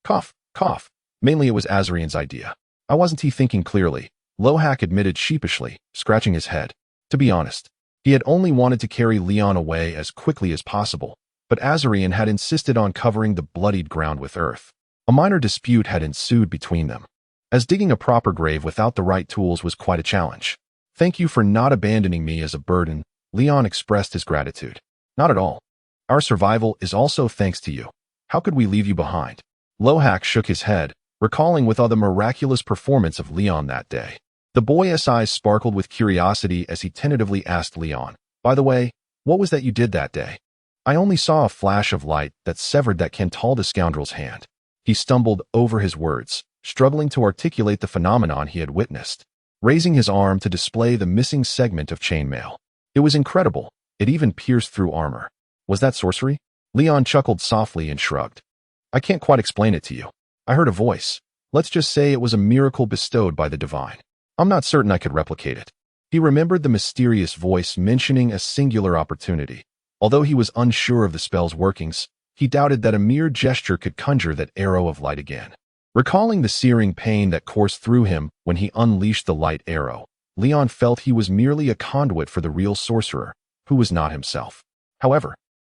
A: Cough, cough. Mainly it was Azarian's idea. I wasn't thinking clearly," Lohak admitted sheepishly, scratching his head. To be honest, he had only wanted to carry Leon away as quickly as possible, but Azarian had insisted on covering the bloodied ground with earth. A minor dispute had ensued between them, as digging a proper grave without the right tools was quite a challenge. "Thank you for not abandoning me as a burden," Leon expressed his gratitude. "Not at all. Our survival is also thanks to you. How could we leave you behind?" Lohak shook his head, recalling with awe the miraculous performance of Leon that day. The boy's eyes sparkled with curiosity as he tentatively asked Leon, "By the way, what was that you did that day?" "I only saw a flash of light that severed that Kantadar scoundrel's hand." He stumbled over his words, struggling to articulate the phenomenon he had witnessed, raising his arm to display the missing segment of chainmail. It was incredible. It even pierced through armor. "Was that sorcery?" Leon chuckled softly and shrugged. "I can't quite explain it to you. I heard a voice. Let's just say it was a miracle bestowed by the divine. I'm not certain I could replicate it." He remembered the mysterious voice mentioning a singular opportunity. Although he was unsure of the spell's workings, he doubted that a mere gesture could conjure that arrow of light again. Recalling the searing pain that coursed through him when he unleashed the light arrow, Leon felt he was merely a conduit for the real sorcerer, who was not himself. However,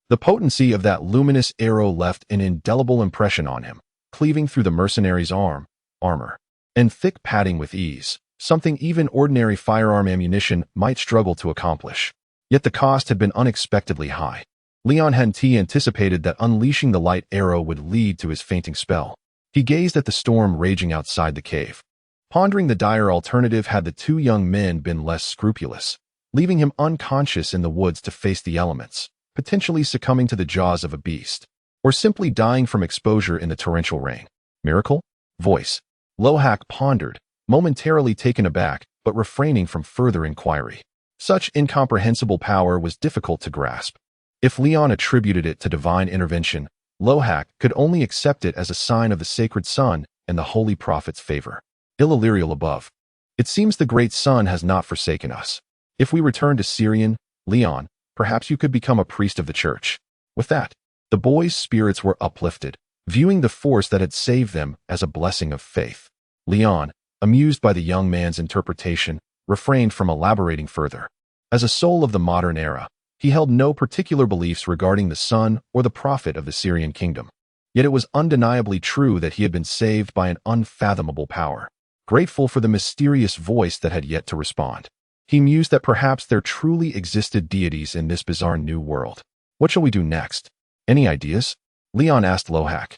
A: the potency of that luminous arrow left an indelible impression on him, cleaving through the mercenary's armor, and thick padding with ease, something even ordinary firearm ammunition might struggle to accomplish. Yet the cost had been unexpectedly high. Leon hadn't anticipated that unleashing the light arrow would lead to his fainting spell. He gazed at the storm raging outside the cave, pondering the dire alternative had the two young men been less scrupulous, leaving him unconscious in the woods to face the elements, potentially succumbing to the jaws of a beast, or simply dying from exposure in the torrential rain. Miracle? Voice. Lohak pondered, momentarily taken aback, but refraining from further inquiry. Such incomprehensible power was difficult to grasp. If Leon attributed it to divine intervention, Lohak could only accept it as a sign of the sacred sun and the holy prophet's favor. Illyrial above. It seems the great sun has not forsaken us. If we return to Syrian, Leon, perhaps you could become a priest of the church. With that, the boys' spirits were uplifted, viewing the force that had saved them as a blessing of faith. Leon, amused by the young man's interpretation, refrained from elaborating further. As a soul of the modern era, he held no particular beliefs regarding the sun or the prophet of the Syrian kingdom. Yet it was undeniably true that he had been saved by an unfathomable power. Grateful for the mysterious voice that had yet to respond, he mused that perhaps there truly existed deities in this bizarre new world. What shall we do next? Any ideas? Leon asked Lohak.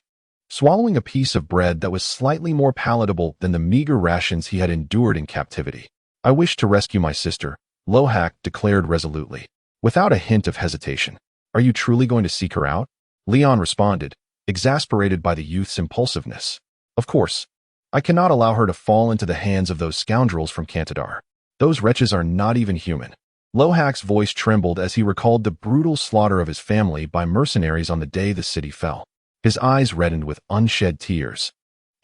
A: Swallowing a piece of bread that was slightly more palatable than the meager rations he had endured in captivity. I wish to rescue my sister, Lohak declared resolutely, without a hint of hesitation. Are you truly going to seek her out? Leon responded, exasperated by the youth's impulsiveness. Of course. I cannot allow her to fall into the hands of those scoundrels from Kantadar. Those wretches are not even human. Lohak's voice trembled as he recalled the brutal slaughter of his family by mercenaries on the day the city fell. His eyes reddened with unshed tears,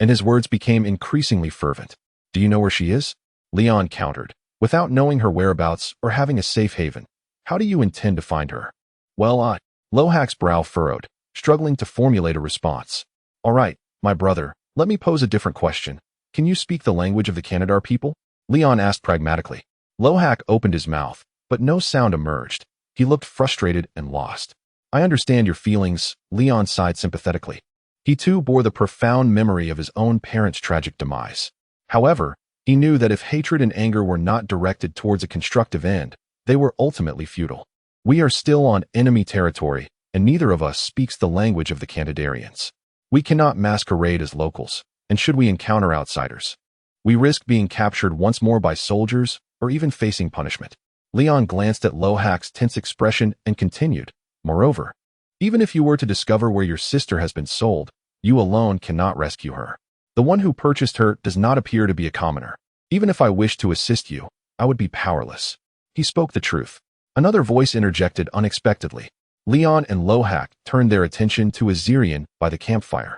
A: and his words became increasingly fervent. Do you know where she is? Leon countered. Without knowing her whereabouts or having a safe haven, how do you intend to find her? Well, Lohak's brow furrowed, struggling to formulate a response. All right, my brother, let me pose a different question. Can you speak the language of the Kantadar people? Leon asked pragmatically. Lohak opened his mouth, but no sound emerged. He looked frustrated and lost. I understand your feelings, Leon sighed sympathetically. He too bore the profound memory of his own parents' tragic demise. However, he knew that if hatred and anger were not directed towards a constructive end, they were ultimately futile. We are still on enemy territory, and neither of us speaks the language of the Kantadarians. We cannot masquerade as locals, and should we encounter outsiders, we risk being captured once more by soldiers or even facing punishment. Leon glanced at Lohak's tense expression and continued, moreover, even if you were to discover where your sister has been sold, you alone cannot rescue her. The one who purchased her does not appear to be a commoner. Even if I wished to assist you, I would be powerless. He spoke the truth. Another voice interjected unexpectedly. Leon and Lohak turned their attention to a Syrian by the campfire,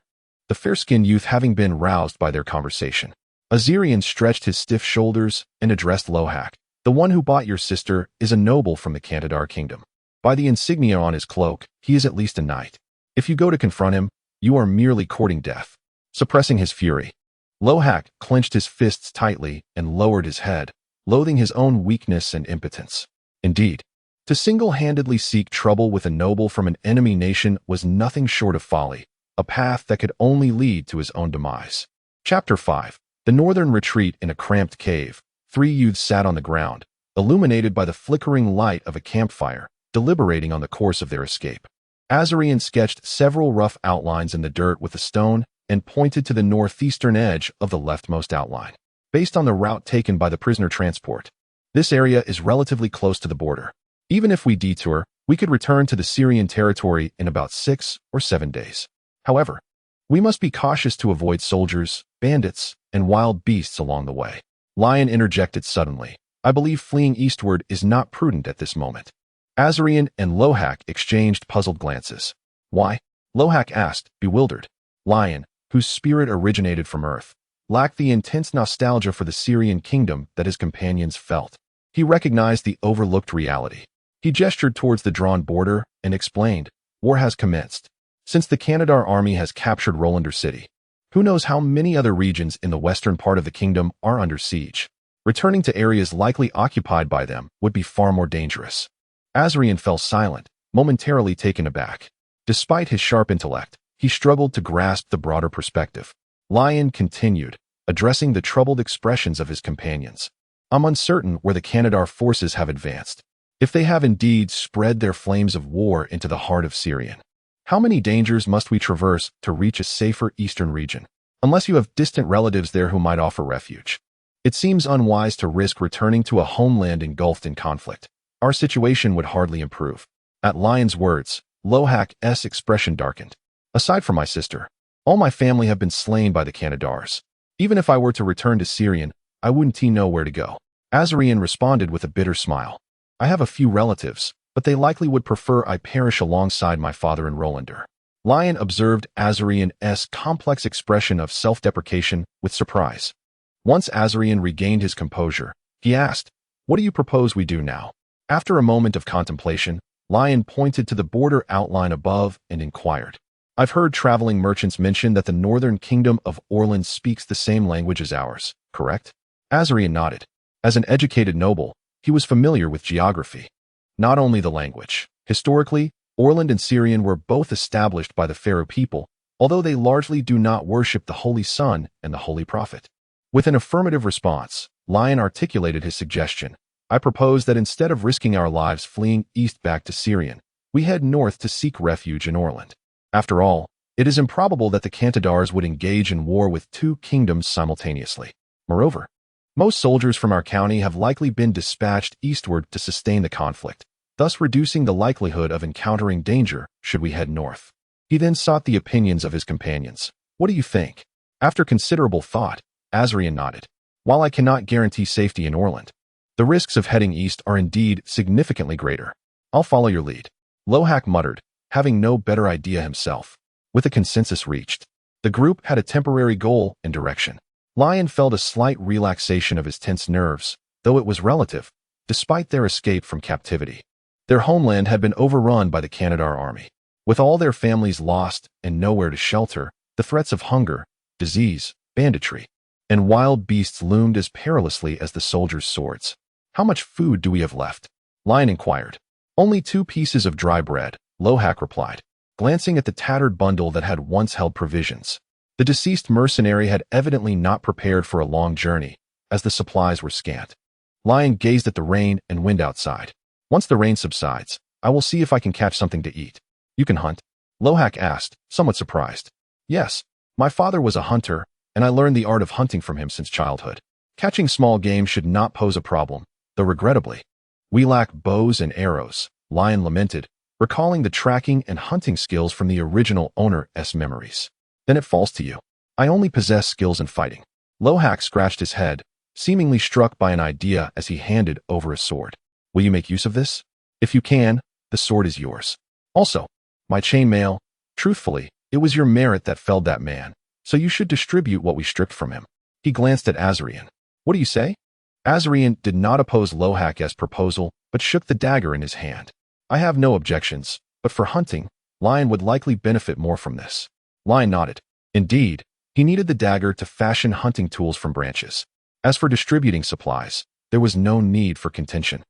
A: the fair-skinned youth having been roused by their conversation. A Syrian stretched his stiff shoulders and addressed Lohak. The one who bought your sister is a noble from the Kantadar kingdom. By the insignia on his cloak, he is at least a knight. If you go to confront him, you are merely courting death. Suppressing his fury, Lohak clenched his fists tightly and lowered his head, loathing his own weakness and impotence. Indeed, to single-handedly seek trouble with a noble from an enemy nation was nothing short of folly, a path that could only lead to his own demise. Chapter 5. The northern retreat in a cramped cave. 3 youths sat on the ground, illuminated by the flickering light of a campfire, deliberating on the course of their escape. Azarian sketched several rough outlines in the dirt with a stone and pointed to the northeastern edge of the leftmost outline. Based on the route taken by the prisoner transport, this area is relatively close to the border. Even if we detour, we could return to the Syrian territory in about 6 or 7 days. However, we must be cautious to avoid soldiers, bandits, and wild beasts along the way. Lion interjected suddenly. I believe fleeing eastward is not prudent at this moment. Azarian and Lohak exchanged puzzled glances. Why? Lohak asked, bewildered. Lion, whose spirit originated from Earth, lacked the intense nostalgia for the Syrian kingdom that his companions felt. He recognized the overlooked reality. He gestured towards the drawn border and explained, war has commenced. Since the Kantadar army has captured Orlandan city, who knows how many other regions in the western part of the kingdom are under siege. Returning to areas likely occupied by them would be far more dangerous. Azarian fell silent, momentarily taken aback. Despite his sharp intellect, he struggled to grasp the broader perspective. Lion continued, addressing the troubled expressions of his companions. I'm uncertain where the Kantadar forces have advanced. If they have indeed spread their flames of war into the heart of Syrian, how many dangers must we traverse to reach a safer eastern region? Unless you have distant relatives there who might offer refuge. It seems unwise to risk returning to a homeland engulfed in conflict. Our situation would hardly improve. At Lion's words, Lohak's expression darkened. Aside from my sister, all my family have been slain by the Kantadars. Even if I were to return to Syrian, I wouldn't know where to go. Azarian responded with a bitter smile. I have a few relatives, but they likely would prefer I perish alongside my father and Orlandan. Lion observed Azarian's complex expression of self-deprecation with surprise. Once Azarian regained his composure, he asked, "What do you propose we do now?" After a moment of contemplation, Lion pointed to the border outline above and inquired, "I've heard traveling merchants mention that the northern kingdom of Orlandan speaks the same language as ours, correct?" Azarian nodded. As an educated noble, he was familiar with geography. Not only the language. Historically, Orlandan and Syrian were both established by the Pharaoh people, although they largely do not worship the Holy Sun and the Holy Prophet. With an affirmative response, Lion articulated his suggestion. I propose that instead of risking our lives fleeing east back to Syrian, we head north to seek refuge in Orlandan. After all, it is improbable that the Kantadars would engage in war with two kingdoms simultaneously. Moreover, most soldiers from our county have likely been dispatched eastward to sustain the conflict, thus reducing the likelihood of encountering danger should we head north. He then sought the opinions of his companions. What do you think? After considerable thought, Azarian nodded. While I cannot guarantee safety in Orlandan, the risks of heading east are indeed significantly greater. I'll follow your lead. Lohak muttered, having no better idea himself. With a consensus reached, the group had a temporary goal and direction. Lion felt a slight relaxation of his tense nerves, though it was relative, despite their escape from captivity. Their homeland had been overrun by the Kantadar army. With all their families lost and nowhere to shelter, the threats of hunger, disease, banditry, and wild beasts loomed as perilously as the soldiers' swords. How much food do we have left? Lion inquired. Only 2 pieces of dry bread, Lohak replied, glancing at the tattered bundle that had once held provisions. The deceased mercenary had evidently not prepared for a long journey, as the supplies were scant. Lion gazed at the rain and wind outside. Once the rain subsides, I will see if I can catch something to eat. You can hunt? Lohak asked, somewhat surprised. Yes, my father was a hunter, and I learned the art of hunting from him since childhood. Catching small game should not pose a problem, though regrettably, we lack bows and arrows, Lion lamented, recalling the tracking and hunting skills from the original owner's memories. Then it falls to you. I only possess skills in fighting. Lohak scratched his head, seemingly struck by an idea as he handed over a sword. Will you make use of this? If you can, the sword is yours. Also, my chainmail, truthfully, it was your merit that felled that man, so you should distribute what we stripped from him. He glanced at Azarian. What do you say? Azarian did not oppose Lohak's proposal, but shook the dagger in his hand. I have no objections, but for hunting, Lion would likely benefit more from this. Lion nodded. Indeed, he needed the dagger to fashion hunting tools from branches. As for distributing supplies, there was no need for contention.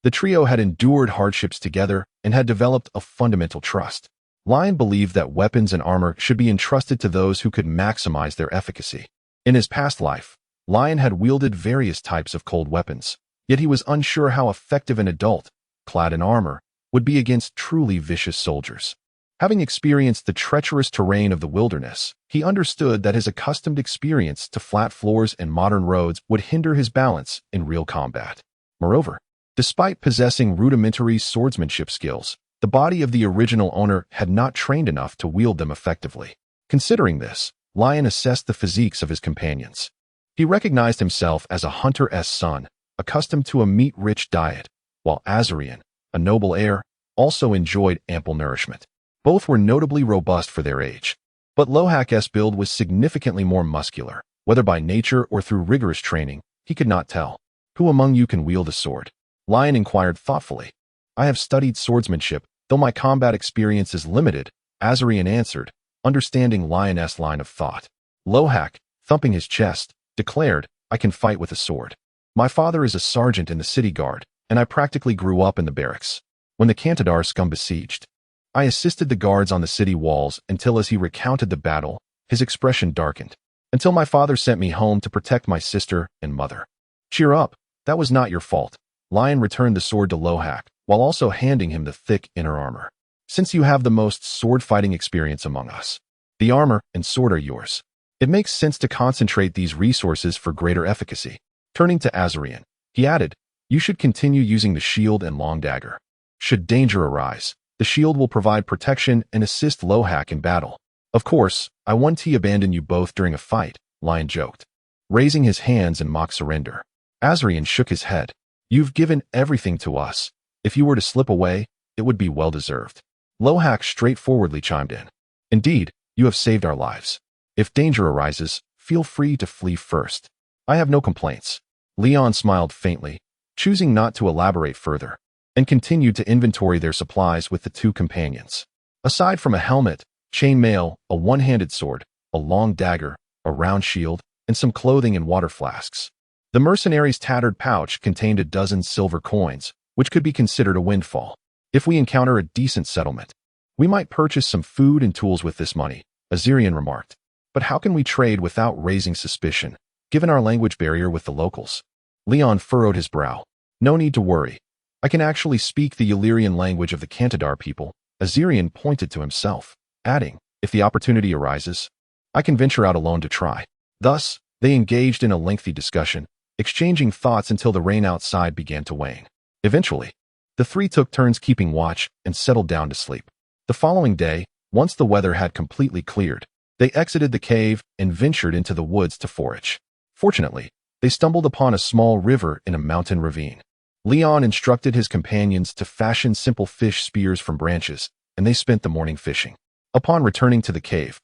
A: The trio had endured hardships together and had developed a fundamental trust. Lion believed that weapons and armor should be entrusted to those who could maximize their efficacy. In his past life, Lion had wielded various types of cold weapons, yet he was unsure how effective an adult, clad in armor, would be against truly vicious soldiers. Having experienced the treacherous terrain of the wilderness, he understood that his accustomed experience to flat floors and modern roads would hinder his balance in real combat. Moreover, despite possessing rudimentary swordsmanship skills, the body of the original owner had not trained enough to wield them effectively. Considering this, Lion assessed the physiques of his companions. He recognized himself as a hunter's son, accustomed to a meat-rich diet, while Azarian, a noble heir, also enjoyed ample nourishment. Both were notably robust for their age. But Lohak's build was significantly more muscular, whether by nature or through rigorous training, he could not tell. Who among you can wield a sword? Lion inquired thoughtfully. I have studied swordsmanship, though my combat experience is limited, Azarian answered, understanding Lion's line of thought. Lohak, thumping his chest, declared, I can fight with a sword. My father is a sergeant in the city guard, and I practically grew up in the barracks. When the Kantadar scum besieged, I assisted the guards on the city walls until, as he recounted the battle, his expression darkened. Until my father sent me home to protect my sister and mother. Cheer up, that was not your fault. Lion returned the sword to Lohak, while also handing him the thick inner armor. Since you have the most sword-fighting experience among us, the armor and sword are yours. It makes sense to concentrate these resources for greater efficacy. Turning to Azarian, he added, you should continue using the shield and long dagger. Should danger arise, the shield will provide protection and assist Lohak in battle. Of course, I won't abandon you both during a fight, Lion joked, raising his hands in mock surrender. Azarian shook his head. You've given everything to us. If you were to slip away, it would be well-deserved. Lohak straightforwardly chimed in. Indeed, you have saved our lives. If danger arises, feel free to flee first. I have no complaints. Leon smiled faintly, choosing not to elaborate further, and continued to inventory their supplies with the two companions. Aside from a helmet, chainmail, a one-handed sword, a long dagger, a round shield, and some clothing and water flasks, the mercenary's tattered pouch contained a dozen silver coins, which could be considered a windfall. If we encounter a decent settlement, we might purchase some food and tools with this money, Azarian remarked. But how can we trade without raising suspicion, given our language barrier with the locals? Leon furrowed his brow. No need to worry. I can actually speak the Illyrian language of the Kantadar people. Azarian pointed to himself, adding, if the opportunity arises, I can venture out alone to try. Thus, they engaged in a lengthy discussion, exchanging thoughts until the rain outside began to wane. Eventually, the three took turns keeping watch and settled down to sleep. The following day, once the weather had completely cleared, they exited the cave and ventured into the woods to forage. Fortunately, they stumbled upon a small river in a mountain ravine. Leon instructed his companions to fashion simple fish spears from branches, and they spent the morning fishing. Upon returning to the cave,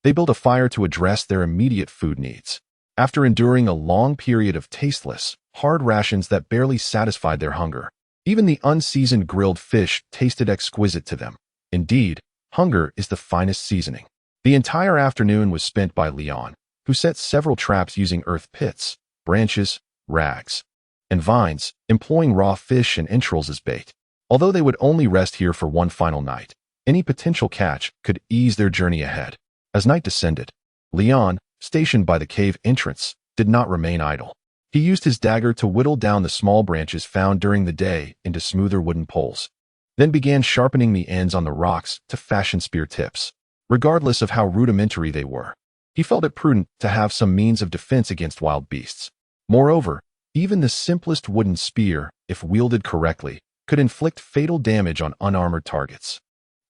A: they built a fire to address their immediate food needs. After enduring a long period of tasteless, hard rations that barely satisfied their hunger, even the unseasoned grilled fish tasted exquisite to them. Indeed, hunger is the finest seasoning. The entire afternoon was spent by Leon, who set several traps using earth pits, branches, rags, and vines, employing raw fish and entrails as bait. Although they would only rest here for one final night, any potential catch could ease their journey ahead. As night descended, Leon, stationed by the cave entrance, did not remain idle. He used his dagger to whittle down the small branches found during the day into smoother wooden poles, then began sharpening the ends on the rocks to fashion spear tips. Regardless of how rudimentary they were, he felt it prudent to have some means of defense against wild beasts. Moreover, even the simplest wooden spear, if wielded correctly, could inflict fatal damage on unarmored targets,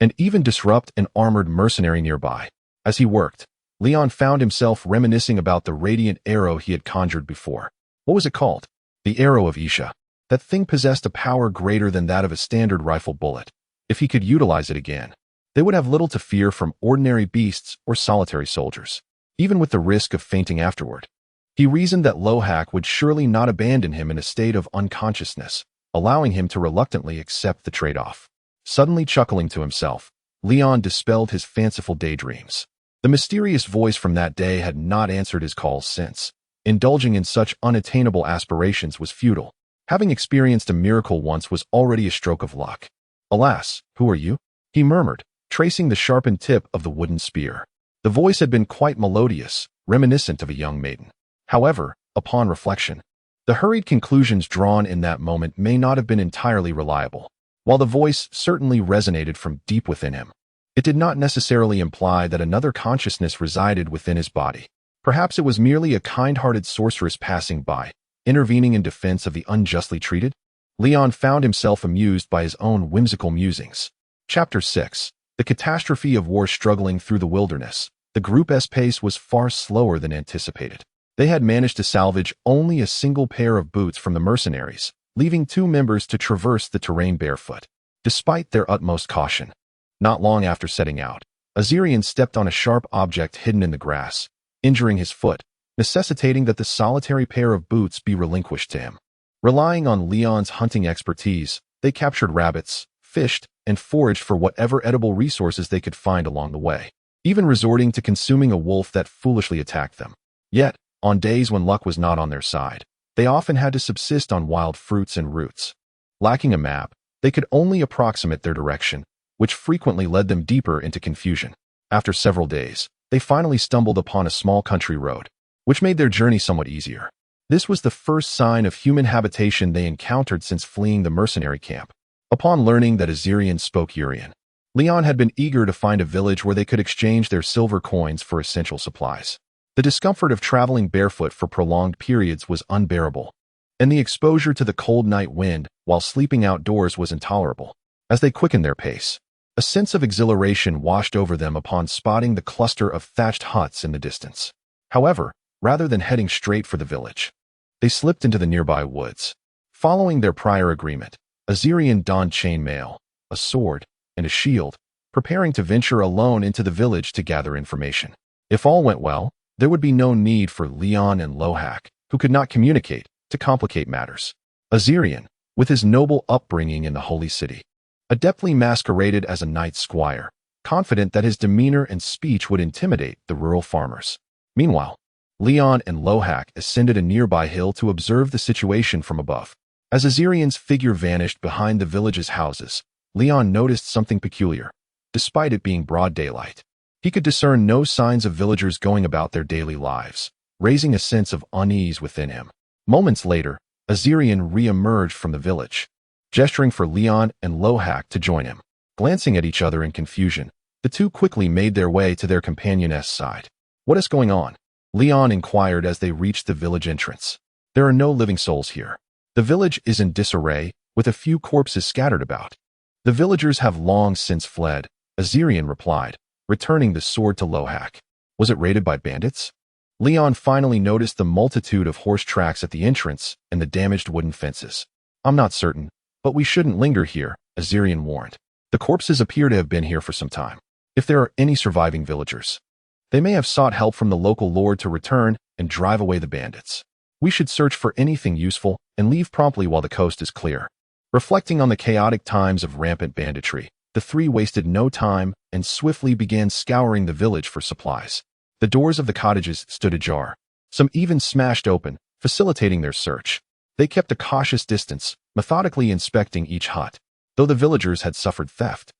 A: and even disrupt an armored mercenary nearby. As he worked, Leon found himself reminiscing about the radiant arrow he had conjured before. What was it called? The arrow of Isha. That thing possessed a power greater than that of a standard rifle bullet. If he could utilize it again, they would have little to fear from ordinary beasts or solitary soldiers, even with the risk of fainting afterward. He reasoned that Lohak would surely not abandon him in a state of unconsciousness, allowing him to reluctantly accept the trade-off. Suddenly chuckling to himself, Leon dispelled his fanciful daydreams. The mysterious voice from that day had not answered his calls since. Indulging in such unattainable aspirations was futile. Having experienced a miracle once was already a stroke of luck. Alas, who are you? He murmured, tracing the sharpened tip of the wooden spear. The voice had been quite melodious, reminiscent of a young maiden. However, upon reflection, the hurried conclusions drawn in that moment may not have been entirely reliable. While the voice certainly resonated from deep within him, it did not necessarily imply that another consciousness resided within his body. Perhaps it was merely a kind-hearted sorceress passing by, intervening in defense of the unjustly treated. Leon found himself amused by his own whimsical musings. Chapter 6. The catastrophe of war. Struggling through the wilderness, the group's pace was far slower than anticipated. They had managed to salvage only a single pair of boots from the mercenaries, leaving two members to traverse the terrain barefoot. Despite their utmost caution, not long after setting out, Azarian stepped on a sharp object hidden in the grass, injuring his foot, necessitating that the solitary pair of boots be relinquished to him. Relying on Leon's hunting expertise, they captured rabbits, fished, and foraged for whatever edible resources they could find along the way, even resorting to consuming a wolf that foolishly attacked them. Yet, on days when luck was not on their side, They often had to subsist on wild fruits and roots. Lacking a map, they could only approximate their direction, which frequently led them deeper into confusion. After several days, they finally stumbled upon a small country road, which made their journey somewhat easier. This was the first sign of human habitation they encountered since fleeing the mercenary camp. Upon learning that Azerians spoke Urian, Leon had been eager to find a village where they could exchange their silver coins for essential supplies. The discomfort of traveling barefoot for prolonged periods was unbearable, and the exposure to the cold night wind while sleeping outdoors was intolerable. As they quickened their pace, a sense of exhilaration washed over them upon spotting the cluster of thatched huts in the distance. However, rather than heading straight for the village, they slipped into the nearby woods. Following their prior agreement, Azerian donned chainmail, a sword, and a shield, preparing to venture alone into the village to gather information. If all went well, there would be no need for Leon and Lohak, who could not communicate, to complicate matters. Azerian, with his noble upbringing in the Holy City, adeptly masqueraded as a knight squire, confident that his demeanor and speech would intimidate the rural farmers. Meanwhile, Leon and Lohak ascended a nearby hill to observe the situation from above. As Azerian's figure vanished behind the village's houses, Leon noticed something peculiar. Despite it being broad daylight, he could discern no signs of villagers going about their daily lives, raising a sense of unease within him. Moments later, Azerian re-emerged from the village, gesturing for Leon and Lohak to join him. Glancing at each other in confusion, the two quickly made their way to their companion's side. "What is going on?" Leon inquired as they reached the village entrance. "There are no living souls here. The village is in disarray, with a few corpses scattered about. The villagers have long since fled," Azerian replied, returning the sword to Lohak. "Was it raided by bandits?" Leon finally noticed the multitude of horse tracks at the entrance and the damaged wooden fences. "I'm not certain, but we shouldn't linger here," Azerian warned. "The corpses appear to have been here for some time. If there are any surviving villagers, they may have sought help from the local lord to return and drive away the bandits. We should search for anything useful and leave promptly while the coast is clear." Reflecting on the chaotic times of rampant banditry, the three wasted no time and swiftly began scouring the village for supplies. The doors of the cottages stood ajar, some even smashed open, facilitating their search. They kept a cautious distance, methodically inspecting each hut. Though the villagers had suffered theft,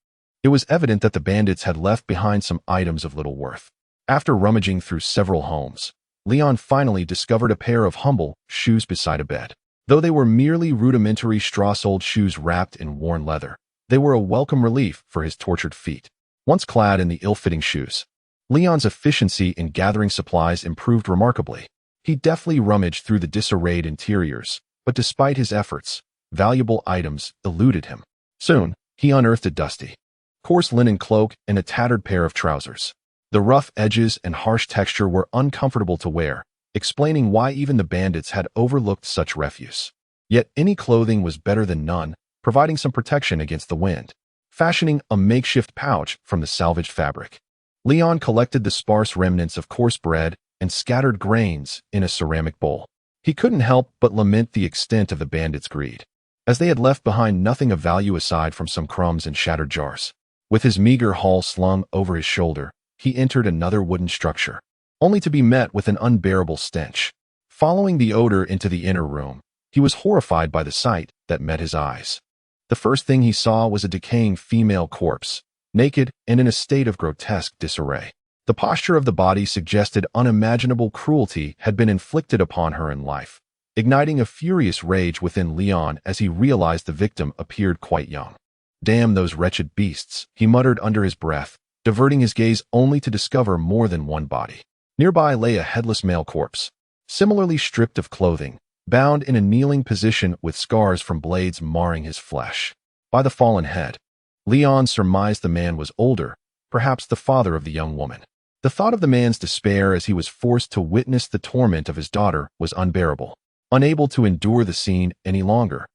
A: it was evident that the bandits had left behind some items of little worth. After rummaging through several homes, Leon finally discovered a pair of humble shoes beside a bed. Though they were merely rudimentary straw-soled shoes wrapped in worn leather, they were a welcome relief for his tortured feet. Once clad in the ill-fitting shoes, Leon's efficiency in gathering supplies improved remarkably. He deftly rummaged through the disarrayed interiors, but despite his efforts, valuable items eluded him. Soon, he unearthed a dusty, coarse linen cloak and a tattered pair of trousers. The rough edges and harsh texture were uncomfortable to wear, explaining why even the bandits had overlooked such refuse. Yet any clothing was better than none, providing some protection against the wind. Fashioning a makeshift pouch from the salvaged fabric, Leon collected the sparse remnants of coarse bread and scattered grains in a ceramic bowl. He couldn't help but lament the extent of the bandits' greed, as they had left behind nothing of value aside from some crumbs and shattered jars. With his meager haul slung over his shoulder, he entered another wooden structure, only to be met with an unbearable stench. Following the odor into the inner room, he was horrified by the sight that met his eyes. The first thing he saw was a decaying female corpse, naked and in a state of grotesque disarray. The posture of the body suggested unimaginable cruelty had been inflicted upon her in life, igniting a furious rage within Leon as he realized the victim appeared quite young. "Damn those wretched beasts," he muttered under his breath, diverting his gaze only to discover more than one body. Nearby lay a headless male corpse, similarly stripped of clothing, bound in a kneeling position with scars from blades marring his flesh. By the fallen head, Leon surmised the man was older, perhaps the father of the young woman. The thought of the man's despair as he was forced to witness the torment of his daughter was unbearable. Unable to endure the scene any longer,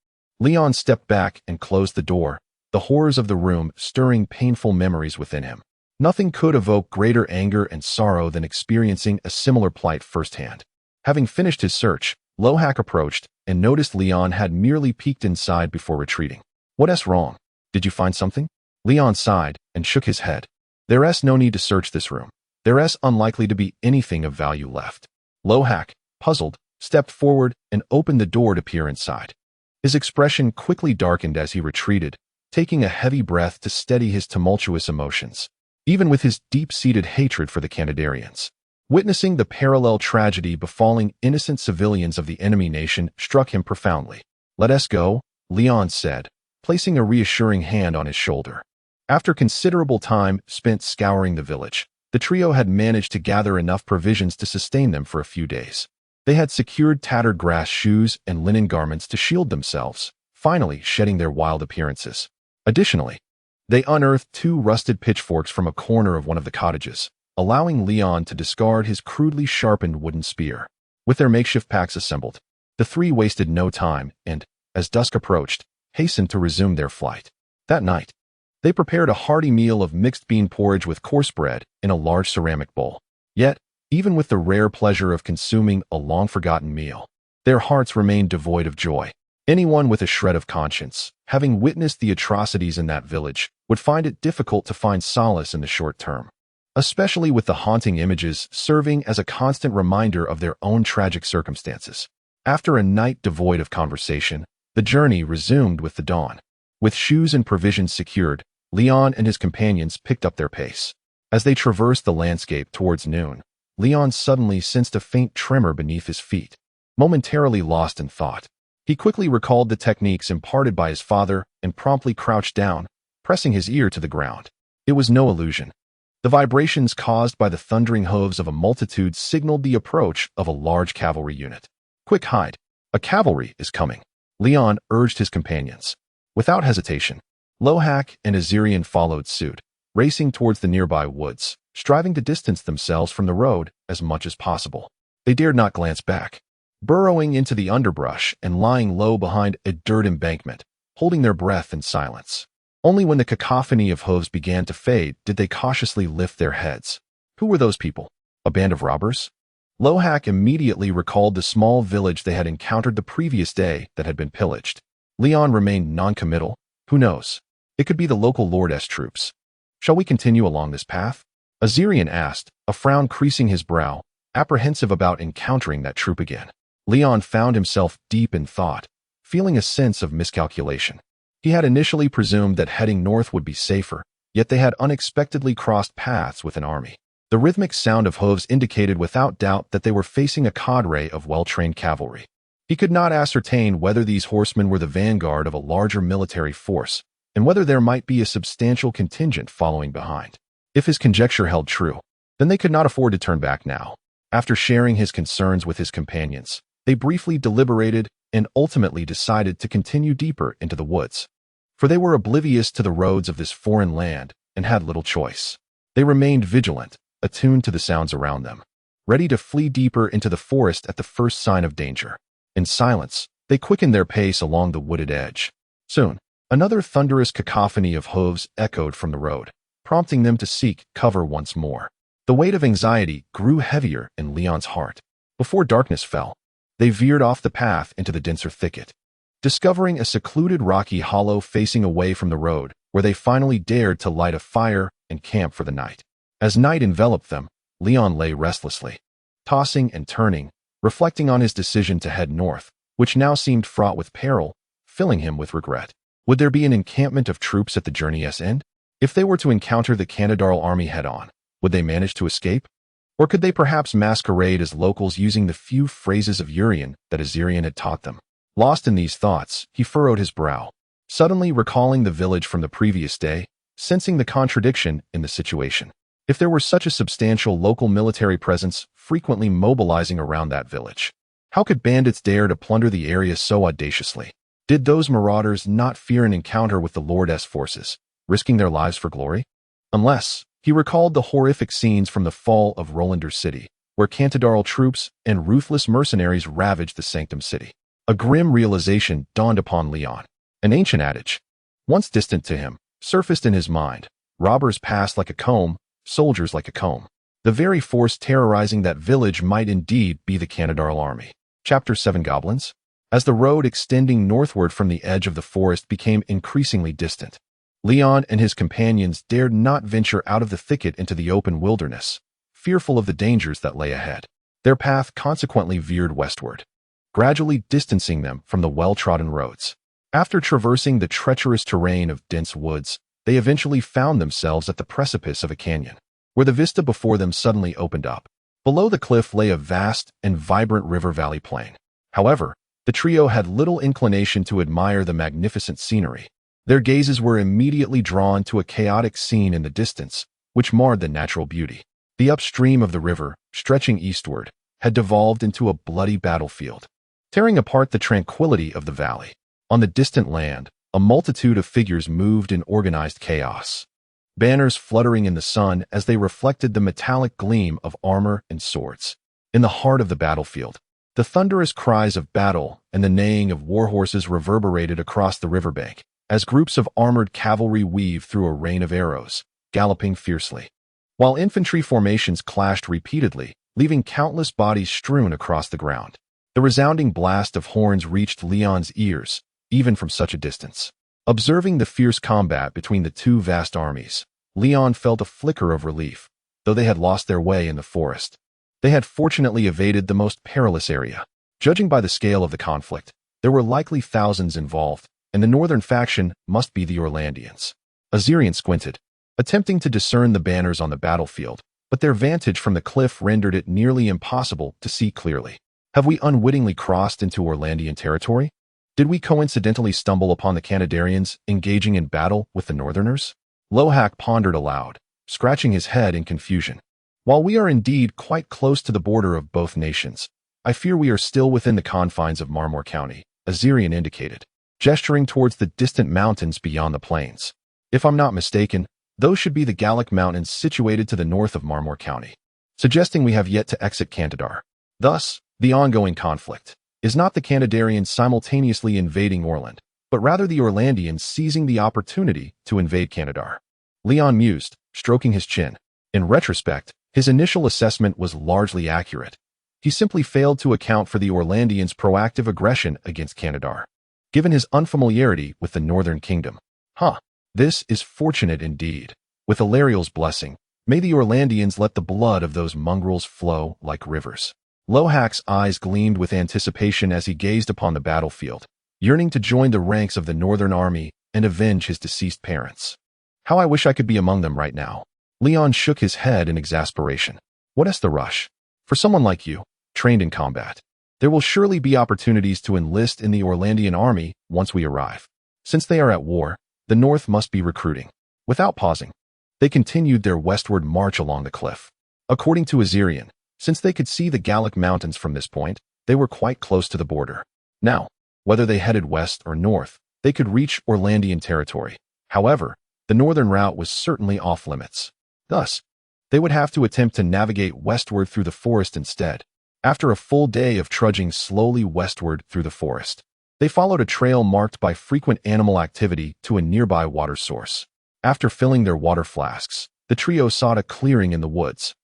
A: Leon stepped back and closed the door, the horrors of the room stirring painful memories within him. Nothing could evoke greater anger and sorrow than experiencing a similar plight firsthand. Having finished his search, Lohak approached and noticed Leon had merely peeked inside before retreating. "What's wrong? Did you find something?" Leon sighed and shook his head. "There's no need to search this room. There's unlikely to be anything of value left." Lohak, puzzled, stepped forward and opened the door to peer inside. His expression quickly darkened as he retreated, taking a heavy breath to steady his tumultuous emotions, even with his deep-seated hatred for the Kantadarians. Witnessing the parallel tragedy befalling innocent civilians of the enemy nation struck him profoundly. "Let us go," Leon said, placing a reassuring hand on his shoulder. After considerable time spent scouring the village, the trio had managed to gather enough provisions to sustain them for a few days. They had secured tattered grass shoes and linen garments to shield themselves, finally shedding their wild appearances. Additionally, they unearthed 2 rusted pitchforks from a corner of one of the cottages, allowing Leon to discard his crudely sharpened wooden spear. With their makeshift packs assembled, the 3 wasted no time and, as dusk approached, hastened to resume their flight. That night, they prepared a hearty meal of mixed bean porridge with coarse bread in a large ceramic bowl. Yet, even with the rare pleasure of consuming a long-forgotten meal, their hearts remained devoid of joy. Anyone with a shred of conscience, having witnessed the atrocities in that village, would find it difficult to find solace in the short term, especially with the haunting images serving as a constant reminder of their own tragic circumstances. After a night devoid of conversation, the journey resumed with the dawn. With shoes and provisions secured, Leon and his companions picked up their pace. As they traversed the landscape towards noon, Leon suddenly sensed a faint tremor beneath his feet. Momentarily lost in thought, he quickly recalled the techniques imparted by his father and promptly crouched down, pressing his ear to the ground. It was no illusion. The vibrations caused by the thundering hooves of a multitude signaled the approach of a large cavalry unit. "Quick, hide! A cavalry is coming," Leon urged his companions. Without hesitation, Lohak and Azirian followed suit, racing towards the nearby woods, striving to distance themselves from the road as much as possible. They dared not glance back, burrowing into the underbrush and lying low behind a dirt embankment, holding their breath in silence. Only when the cacophony of hooves began to fade did they cautiously lift their heads. Who were those people? A band of robbers? Lohak immediately recalled the small village they had encountered the previous day that had been pillaged. Leon remained non-committal. Who knows? It could be the local lordess troops. "Shall we continue along this path?" Azirian asked, a frown creasing his brow, apprehensive about encountering that troop again. Leon found himself deep in thought, feeling a sense of miscalculation. He had initially presumed that heading north would be safer, yet they had unexpectedly crossed paths with an army. The rhythmic sound of hooves indicated without doubt that they were facing a cadre of well-trained cavalry. He could not ascertain whether these horsemen were the vanguard of a larger military force, and whether there might be a substantial contingent following behind. If his conjecture held true, then they could not afford to turn back now. After sharing his concerns with his companions, they briefly deliberated and ultimately decided to continue deeper into the woods. For they were oblivious to the roads of this foreign land and had little choice. They remained vigilant, attuned to the sounds around them, ready to flee deeper into the forest at the first sign of danger. In silence, they quickened their pace along the wooded edge. Soon, another thunderous cacophony of hooves echoed from the road, prompting them to seek cover once more. The weight of anxiety grew heavier in Leon's heart. Before darkness fell, they veered off the path into the denser thicket, discovering a secluded rocky hollow facing away from the road, where they finally dared to light a fire and camp for the night. As night enveloped them, Leon lay restlessly, tossing and turning, reflecting on his decision to head north, which now seemed fraught with peril, filling him with regret. Would there be an encampment of troops at the journey's end? If they were to encounter the Kantadar army head-on, would they manage to escape? Or could they perhaps masquerade as locals using the few phrases of Urian that Azirian had taught them? Lost in these thoughts, he furrowed his brow, suddenly recalling the village from the previous day, sensing the contradiction in the situation. If there were such a substantial local military presence frequently mobilizing around that village, how could bandits dare to plunder the area so audaciously? Did those marauders not fear an encounter with the Lordess forces, risking their lives for glory? Unless, he recalled the horrific scenes from the fall of Orlandan city, where Kantadar troops and ruthless mercenaries ravaged the sanctum city. A grim realization dawned upon Leon. An ancient adage, once distant to him, surfaced in his mind. Robbers pass like a comb, soldiers like a comb. The very force terrorizing that village might indeed be the Kantadar army. Chapter 7 Goblins. As the road extending northward from the edge of the forest became increasingly distant, Leon and his companions dared not venture out of the thicket into the open wilderness, fearful of the dangers that lay ahead. Their path consequently veered westward, gradually distancing them from the well-trodden roads. After traversing the treacherous terrain of dense woods, they eventually found themselves at the precipice of a canyon, where the vista before them suddenly opened up. Below the cliff lay a vast and vibrant river valley plain. However, the trio had little inclination to admire the magnificent scenery. Their gazes were immediately drawn to a chaotic scene in the distance, which marred the natural beauty. The upstream of the river, stretching eastward, had devolved into a bloody battlefield, tearing apart the tranquility of the valley. On the distant land, a multitude of figures moved in organized chaos, banners fluttering in the sun as they reflected the metallic gleam of armor and swords. In the heart of the battlefield, the thunderous cries of battle and the neighing of war horses reverberated across the riverbank, as groups of armored cavalry weaved through a rain of arrows, galloping fiercely, while infantry formations clashed repeatedly, leaving countless bodies strewn across the ground. The resounding blast of horns reached Leon's ears, even from such a distance. Observing the fierce combat between the two vast armies, Leon felt a flicker of relief. Though they had lost their way in the forest, they had fortunately evaded the most perilous area. Judging by the scale of the conflict, there were likely thousands involved, and the northern faction must be the Orlandians. Azirian squinted, attempting to discern the banners on the battlefield, but their vantage from the cliff rendered it nearly impossible to see clearly. Have we unwittingly crossed into Orlandian territory? Did we coincidentally stumble upon the Kantadarians engaging in battle with the Northerners? Lohak pondered aloud, scratching his head in confusion. While we are indeed quite close to the border of both nations, I fear we are still within the confines of Marmor County, Azirian indicated, gesturing towards the distant mountains beyond the plains. If I'm not mistaken, those should be the Gallic Mountains situated to the north of Marmor County, suggesting we have yet to exit Kantadar. Thus, the ongoing conflict is not the Kantadarians simultaneously invading Orland, but rather the Orlandians seizing the opportunity to invade Kantadar. Leon mused, stroking his chin. In retrospect, his initial assessment was largely accurate. He simply failed to account for the Orlandians' proactive aggression against Kantadar, given his unfamiliarity with the Northern Kingdom. This is fortunate indeed. With Ilariel's blessing, may the Orlandians let the blood of those mongrels flow like rivers. Lohak's eyes gleamed with anticipation as he gazed upon the battlefield, yearning to join the ranks of the Northern Army and avenge his deceased parents. How I wish I could be among them right now. Leon shook his head in exasperation. What is the rush? For someone like you, trained in combat, there will surely be opportunities to enlist in the Orlandian army once we arrive. Since they are at war, the North must be recruiting. Without pausing, they continued their westward march along the cliff. According to Azirian, since they could see the Gallic Mountains from this point, they were quite close to the border. Now, whether they headed west or north, they could reach Orlandian territory. However, the northern route was certainly off-limits. Thus, they would have to attempt to navigate westward through the forest instead. After a full day of trudging slowly westward through the forest, they followed a trail marked by frequent animal activity to a nearby water source. After filling their water flasks, the trio sought a clearing in the woods,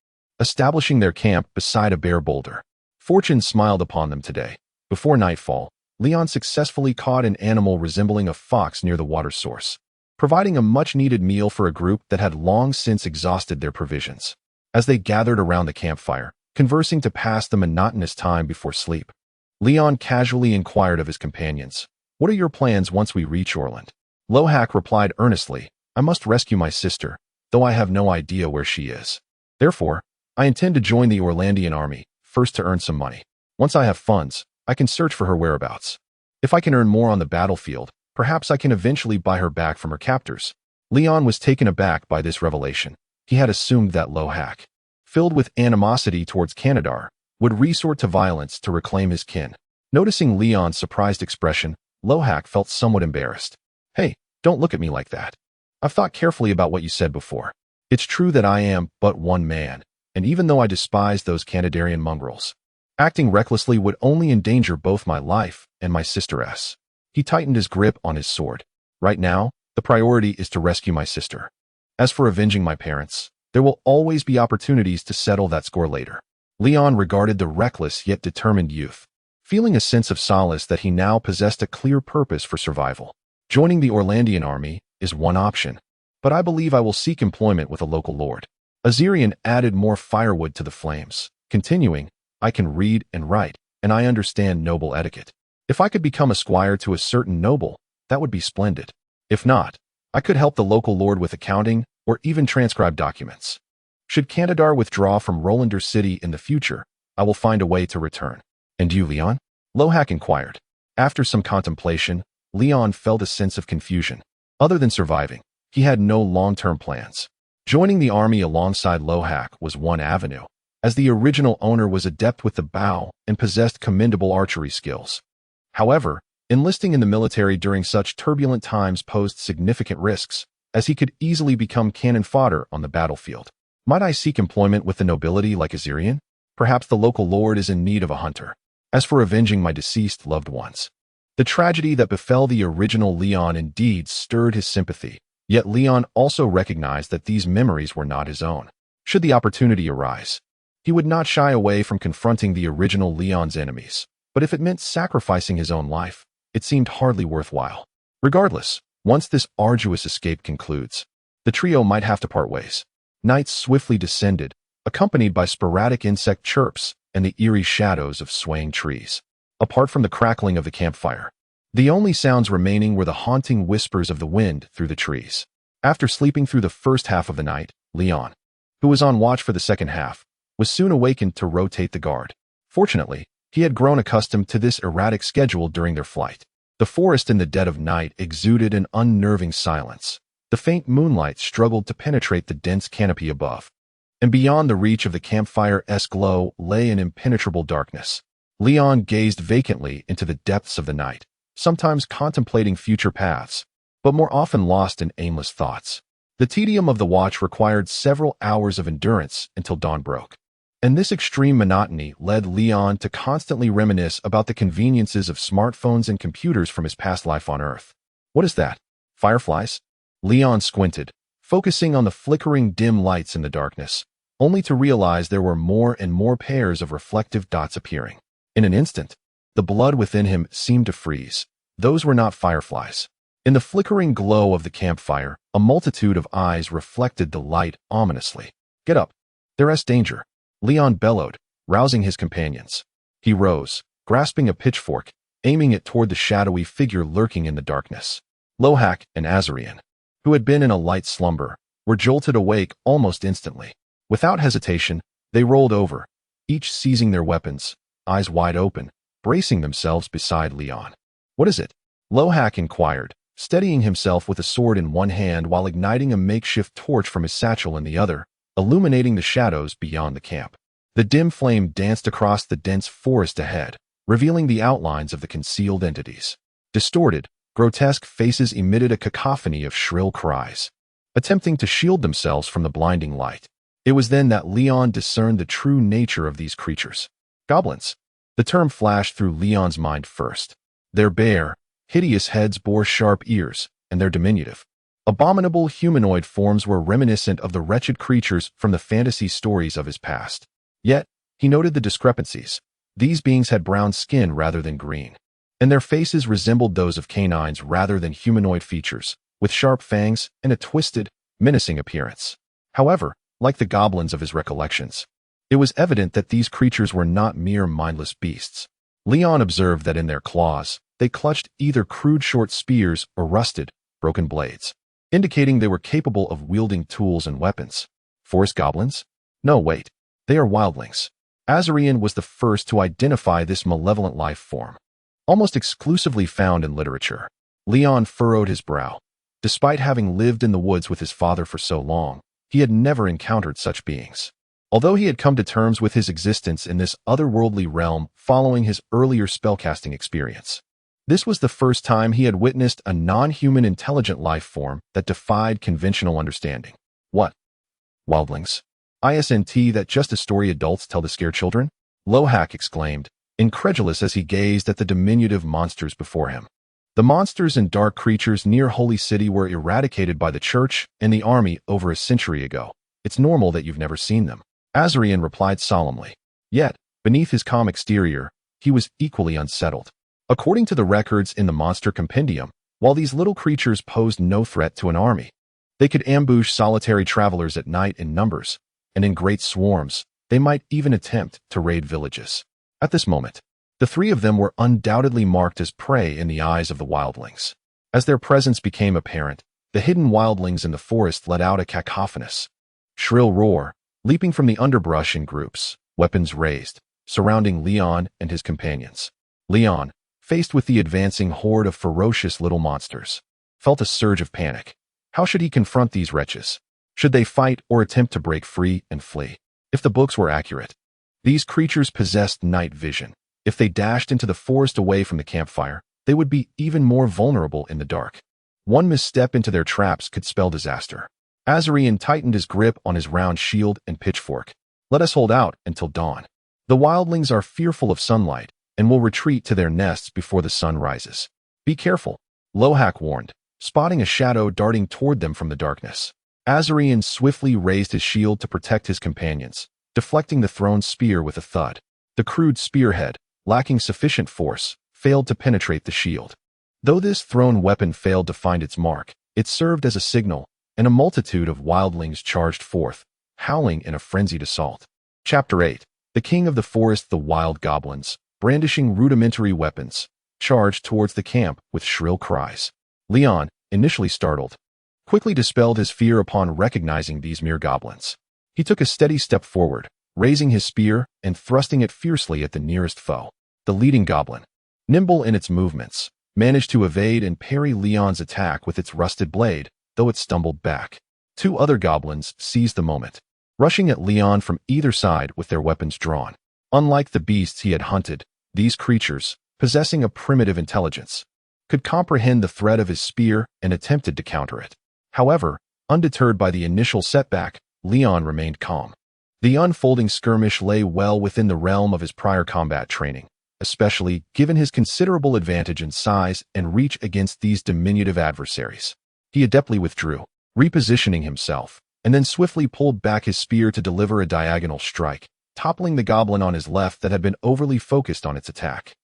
A: establishing their camp beside a bare boulder. Fortune smiled upon them today. Before nightfall, Leon successfully caught an animal resembling a fox near the water source, providing a much-needed meal for a group that had long since exhausted their provisions. As they gathered around the campfire, conversing to pass the monotonous time before sleep, Leon casually inquired of his companions, "What are your plans once we reach Orland?" Lohak replied earnestly, "I must rescue my sister, though I have no idea where she is. Therefore, I intend to join the Orlandian army, first to earn some money. Once I have funds, I can search for her whereabouts. If I can earn more on the battlefield, perhaps I can eventually buy her back from her captors." Leon was taken aback by this revelation. He had assumed that Lohak, filled with animosity towards Kantadar, would resort to violence to reclaim his kin. Noticing Leon's surprised expression, Lohak felt somewhat embarrassed. "Hey, don't look at me like that. I've thought carefully about what you said before. It's true that I am but one man, and even though I despise those Kantadarian mongrels, acting recklessly would only endanger both my life and my sister's." He tightened his grip on his sword. "Right now, the priority is to rescue my sister. As for avenging my parents, there will always be opportunities to settle that score later." Leon regarded the reckless yet determined youth, feeling a sense of solace that he now possessed a clear purpose for survival. Joining the Orlandian army is one option, but I believe I will seek employment with a local lord. Azirian added more firewood to the flames, continuing, I can read and write, and I understand noble etiquette. If I could become a squire to a certain noble, that would be splendid. If not, I could help the local lord with accounting or even transcribe documents. Should Kantadar withdraw from Rollander City in the future, I will find a way to return. And you, Leon? Lohak inquired. After some contemplation, Leon felt a sense of confusion. Other than surviving, he had no long-term plans. Joining the army alongside Lohak was one avenue, as the original owner was adept with the bow and possessed commendable archery skills. However, enlisting in the military during such turbulent times posed significant risks, as he could easily become cannon fodder on the battlefield. Might I seek employment with the nobility like Azirian? Perhaps the local lord is in need of a hunter. As for avenging my deceased loved ones, the tragedy that befell the original Leon indeed stirred his sympathy, yet Leon also recognized that these memories were not his own. Should the opportunity arise, he would not shy away from confronting the original Leon's enemies, but if it meant sacrificing his own life, it seemed hardly worthwhile. Regardless, once this arduous escape concludes, the trio might have to part ways. Night swiftly descended, accompanied by sporadic insect chirps and the eerie shadows of swaying trees. Apart from the crackling of the campfire, the only sounds remaining were the haunting whispers of the wind through the trees. After sleeping through the first half of the night, Leon, who was on watch for the second half, was soon awakened to rotate the guard. Fortunately, he had grown accustomed to this erratic schedule during their flight. The forest in the dead of night exuded an unnerving silence. The faint moonlight struggled to penetrate the dense canopy above, and beyond the reach of the campfire's glow lay an impenetrable darkness. Leon gazed vacantly into the depths of the night, sometimes contemplating future paths, but more often lost in aimless thoughts. The tedium of the watch required several hours of endurance until dawn broke, and this extreme monotony led Leon to constantly reminisce about the conveniences of smartphones and computers from his past life on Earth. What is that? Fireflies? Leon squinted, focusing on the flickering dim lights in the darkness, only to realize there were more and more pairs of reflective dots appearing. In an instant, the blood within him seemed to freeze. Those were not fireflies. In the flickering glow of the campfire, a multitude of eyes reflected the light ominously. Get up. There's danger, Leon bellowed, rousing his companions. He rose, grasping a pitchfork, aiming it toward the shadowy figure lurking in the darkness. Lohak and Azirian, who had been in a light slumber, were jolted awake almost instantly. Without hesitation, they rolled over, each seizing their weapons, eyes wide open, bracing themselves beside Leon. What is it? Lohak inquired, steadying himself with a sword in one hand while igniting a makeshift torch from his satchel in the other, illuminating the shadows beyond the camp. The dim flame danced across the dense forest ahead, revealing the outlines of the concealed entities. Distorted, grotesque faces emitted a cacophony of shrill cries, attempting to shield themselves from the blinding light. It was then that Leon discerned the true nature of these creatures. Goblins. The term flashed through Leon's mind first. Their bare, hideous heads bore sharp ears, and their diminutive, abominable humanoid forms were reminiscent of the wretched creatures from the fantasy stories of his past. Yet, he noted the discrepancies. These beings had brown skin rather than green, and their faces resembled those of canines rather than humanoid features, with sharp fangs and a twisted, menacing appearance. However, like the goblins of his recollections, it was evident that these creatures were not mere mindless beasts. Leon observed that in their claws, they clutched either crude short spears or rusted, broken blades, indicating they were capable of wielding tools and weapons. Forest goblins? No, wait. They are wildlings. Azirian was the first to identify this malevolent life form, almost exclusively found in literature. Leon furrowed his brow. Despite having lived in the woods with his father for so long, he had never encountered such beings. Although he had come to terms with his existence in this otherworldly realm following his earlier spellcasting experience, this was the first time he had witnessed a non-human intelligent life form that defied conventional understanding. What? Wildlings? Isn't that just a story adults tell to scare children? Lohak exclaimed, incredulous as he gazed at the diminutive monsters before him. The monsters and dark creatures near Holy City were eradicated by the church and the army over a century ago. It's normal that you've never seen them, Azirian replied solemnly. Yet, beneath his calm exterior, he was equally unsettled. According to the records in the monster compendium, while these little creatures posed no threat to an army, they could ambush solitary travelers at night in numbers, and in great swarms, They might even attempt to raid villages. At this moment, the three of them were undoubtedly marked as prey in the eyes of the wildlings. As their presence became apparent, the hidden wildlings in the forest let out a cacophonous, shrill roar, leaping from the underbrush in groups, weapons raised, surrounding Leon and his companions. Leon, faced with the advancing horde of ferocious little monsters, felt a surge of panic. How should he confront these wretches? Should they fight or attempt to break free and flee? If the books were accurate, these creatures possessed night vision. If they dashed into the forest away from the campfire, they would be even more vulnerable in the dark. One misstep into their traps could spell disaster. Azarian tightened his grip on his round shield and pitchfork. Let us hold out until dawn. The wildlings are fearful of sunlight and will retreat to their nests before the sun rises. Be careful, Lohak warned, spotting a shadow darting toward them from the darkness. Azarian swiftly raised his shield to protect his companions, deflecting the thrown spear with a thud. The crude spearhead, lacking sufficient force, failed to penetrate the shield. Though this thrown weapon failed to find its mark, it served as a signal, and a multitude of wildlings charged forth, howling in a frenzied assault. Chapter 8. The king of the forest, the wild goblins, brandishing rudimentary weapons, charged towards the camp with shrill cries. Leon, initially startled, quickly dispelled his fear upon recognizing these mere goblins. He took a steady step forward, raising his spear and thrusting it fiercely at the nearest foe. The leading goblin, nimble in its movements, managed to evade and parry Leon's attack with its rusted blade, though it stumbled back. Two other goblins seized the moment, rushing at Leon from either side with their weapons drawn. Unlike the beasts he had hunted, these creatures, possessing a primitive intelligence, could comprehend the threat of his spear and attempted to counter it. However, undeterred by the initial setback, Leon remained calm. The unfolding skirmish lay well within the realm of his prior combat training, especially given his considerable advantage in size and reach against these diminutive adversaries. He adeptly withdrew, repositioning himself, and then swiftly pulled back his spear to deliver a diagonal strike, toppling the goblin on his left that had been overly focused on its attack.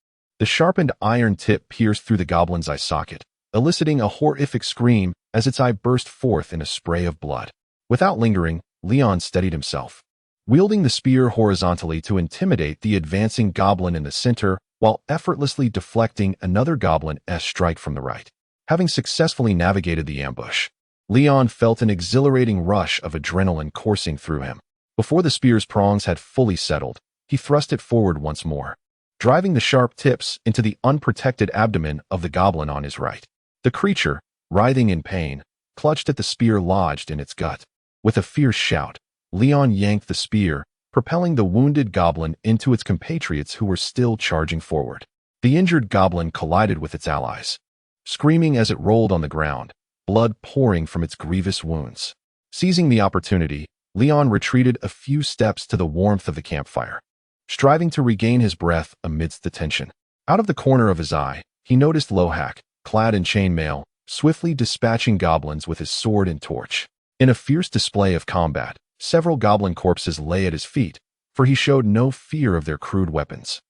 A: The sharpened iron tip pierced through the goblin's eye socket, eliciting a horrific scream as its eye burst forth in a spray of blood. Without lingering, Leon steadied himself, wielding the spear horizontally to intimidate the advancing goblin in the center while effortlessly deflecting another goblin's strike from the right. Having successfully navigated the ambush, Leon felt an exhilarating rush of adrenaline coursing through him. Before the spear's prongs had fully settled, he thrust it forward once more, driving the sharp tips into the unprotected abdomen of the goblin on his right. The creature, writhing in pain, clutched at the spear lodged in its gut. With a fierce shout, Leon yanked the spear, propelling the wounded goblin into its compatriots who were still charging forward. The injured goblin collided with its allies, screaming as it rolled on the ground, blood pouring from its grievous wounds. Seizing the opportunity, Leon retreated a few steps to the warmth of the campfire, striving to regain his breath amidst the tension. Out of the corner of his eye, he noticed Lohak, clad in chainmail, swiftly dispatching goblins with his sword and torch. In a fierce display of combat, several goblin corpses lay at his feet, for he showed no fear of their crude weapons.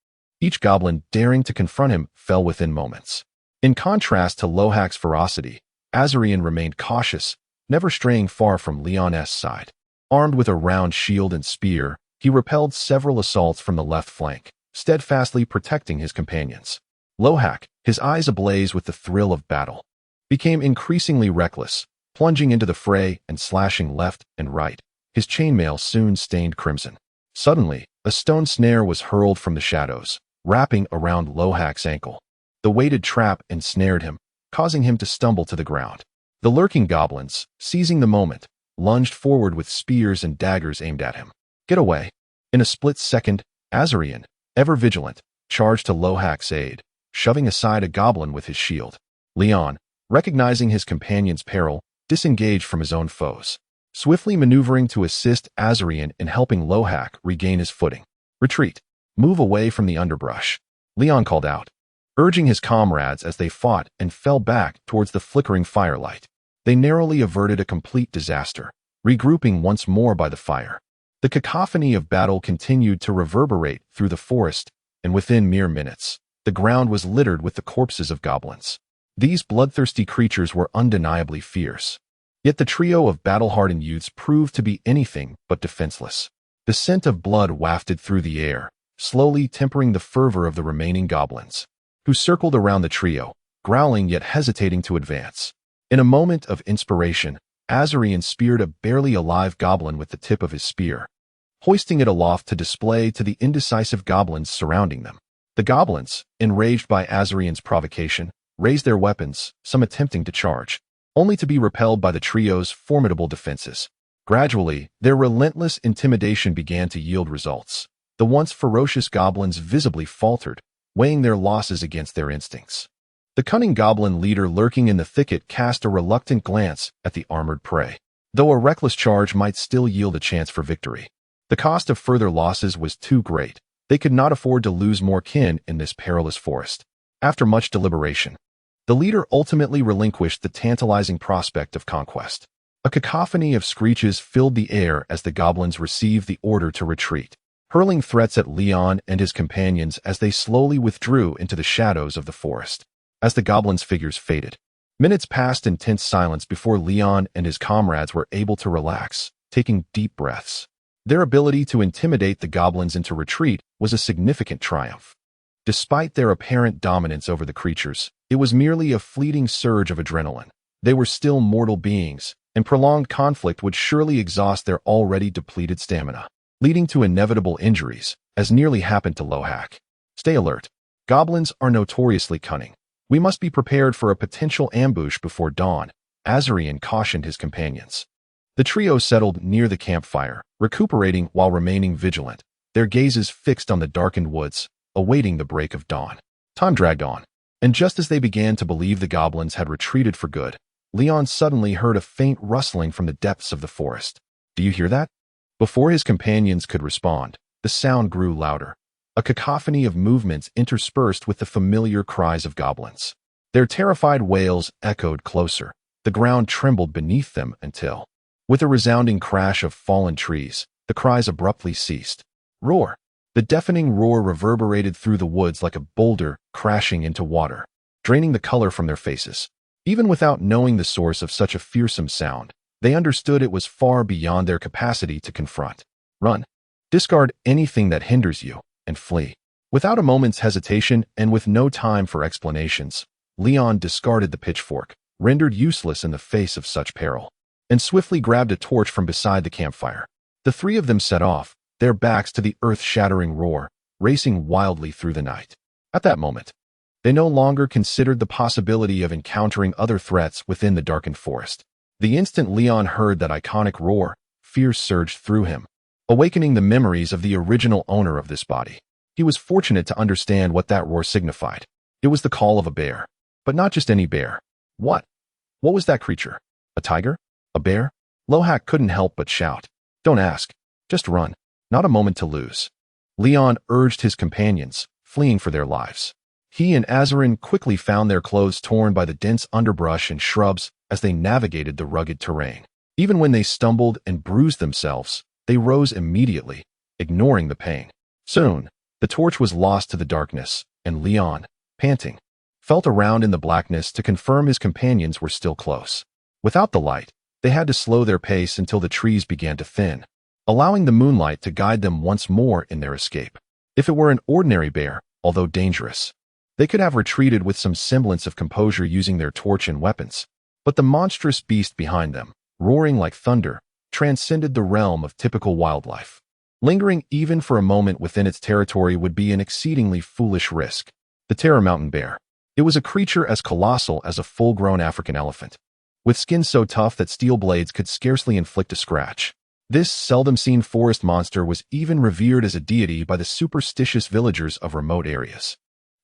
A: Each goblin daring to confront him fell within moments. In contrast to Lohak's ferocity, Azarian remained cautious, never straying far from Leon's side. Armed with a round shield and spear, he repelled several assaults from the left flank, steadfastly protecting his companions. Lohak, his eyes ablaze with the thrill of battle, became increasingly reckless, plunging into the fray and slashing left and right. His chainmail soon stained crimson. Suddenly, a stone snare was hurled from the shadows, wrapping around Lohak's ankle. The weighted trap ensnared him, causing him to stumble to the ground. The lurking goblins, seizing the moment, lunged forward with spears and daggers aimed at him. Get away! In a split second, Azarian, ever vigilant, charged to Lohak's aid, shoving aside a goblin with his shield. Leon, recognizing his companion's peril, disengaged from his own foes, swiftly maneuvering to assist Azarian in helping Lohak regain his footing. Retreat! Move away from the underbrush, Leon called out, urging his comrades as they fought and fell back towards the flickering firelight. They narrowly averted a complete disaster, regrouping once more by the fire. The cacophony of battle continued to reverberate through the forest, and within mere minutes, the ground was littered with the corpses of goblins. These bloodthirsty creatures were undeniably fierce. Yet the trio of battle-hardened youths proved to be anything but defenseless. The scent of blood wafted through the air, slowly tempering the fervor of the remaining goblins, who circled around the trio, growling yet hesitating to advance. In a moment of inspiration, Azarian speared a barely alive goblin with the tip of his spear, hoisting it aloft to display to the indecisive goblins surrounding them. The goblins, enraged by Azarian's provocation, raised their weapons, some attempting to charge, only to be repelled by the trio's formidable defenses. Gradually, their relentless intimidation began to yield results. The once ferocious goblins visibly faltered, weighing their losses against their instincts. The cunning goblin leader lurking in the thicket cast a reluctant glance at the armored prey, though a reckless charge might still yield a chance for victory. The cost of further losses was too great. They could not afford to lose more kin in this perilous forest. After much deliberation, the leader ultimately relinquished the tantalizing prospect of conquest. A cacophony of screeches filled the air as the goblins received the order to retreat, hurling threats at Leon and his companions as they slowly withdrew into the shadows of the forest. As the goblins' figures faded, minutes passed in tense silence before Leon and his comrades were able to relax, taking deep breaths. Their ability to intimidate the goblins into retreat was a significant triumph. Despite their apparent dominance over the creatures, it was merely a fleeting surge of adrenaline. They were still mortal beings, and prolonged conflict would surely exhaust their already depleted stamina, leading to inevitable injuries, as nearly happened to Lohak. Stay alert. Goblins are notoriously cunning. We must be prepared for a potential ambush before dawn, Azarian cautioned his companions. The trio settled near the campfire, recuperating while remaining vigilant, their gazes fixed on the darkened woods, awaiting the break of dawn. Time dragged on, and just as they began to believe the goblins had retreated for good, Leon suddenly heard a faint rustling from the depths of the forest. Do you hear that? Before his companions could respond, the sound grew louder, a cacophony of movements interspersed with the familiar cries of goblins. Their terrified wails echoed closer. The ground trembled beneath them until, with a resounding crash of fallen trees, the cries abruptly ceased. Roar! The deafening roar reverberated through the woods like a boulder crashing into water, draining the color from their faces. Even without knowing the source of such a fearsome sound, they understood it was far beyond their capacity to confront. Run. Discard anything that hinders you, and flee. Without a moment's hesitation and with no time for explanations, Leon discarded the pitchfork, rendered useless in the face of such peril, and swiftly grabbed a torch from beside the campfire. The three of them set off, their backs to the earth-shattering roar, racing wildly through the night. At that moment, they no longer considered the possibility of encountering other threats within the darkened forest. The instant Leon heard that iconic roar, fear surged through him, awakening the memories of the original owner of this body. He was fortunate to understand what that roar signified. It was the call of a bear. But not just any bear. What? What was that creature? A tiger? A bear? Lohak couldn't help but shout. Don't ask. Just run. Not a moment to lose. Leon urged his companions, fleeing for their lives. He and Azarian quickly found their clothes torn by the dense underbrush and shrubs as they navigated the rugged terrain. Even when they stumbled and bruised themselves, they rose immediately, ignoring the pain. Soon, the torch was lost to the darkness, and Leon, panting, felt around in the blackness to confirm his companions were still close. Without the light, they had to slow their pace until the trees began to thin, allowing the moonlight to guide them once more in their escape. If it were an ordinary bear, although dangerous, they could have retreated with some semblance of composure using their torch and weapons. But the monstrous beast behind them, roaring like thunder, transcended the realm of typical wildlife. Lingering even for a moment within its territory would be an exceedingly foolish risk. The Terror Mountain Bear. It was a creature as colossal as a full-grown African elephant, with skin so tough that steel blades could scarcely inflict a scratch. This seldom-seen forest monster was even revered as a deity by the superstitious villagers of remote areas.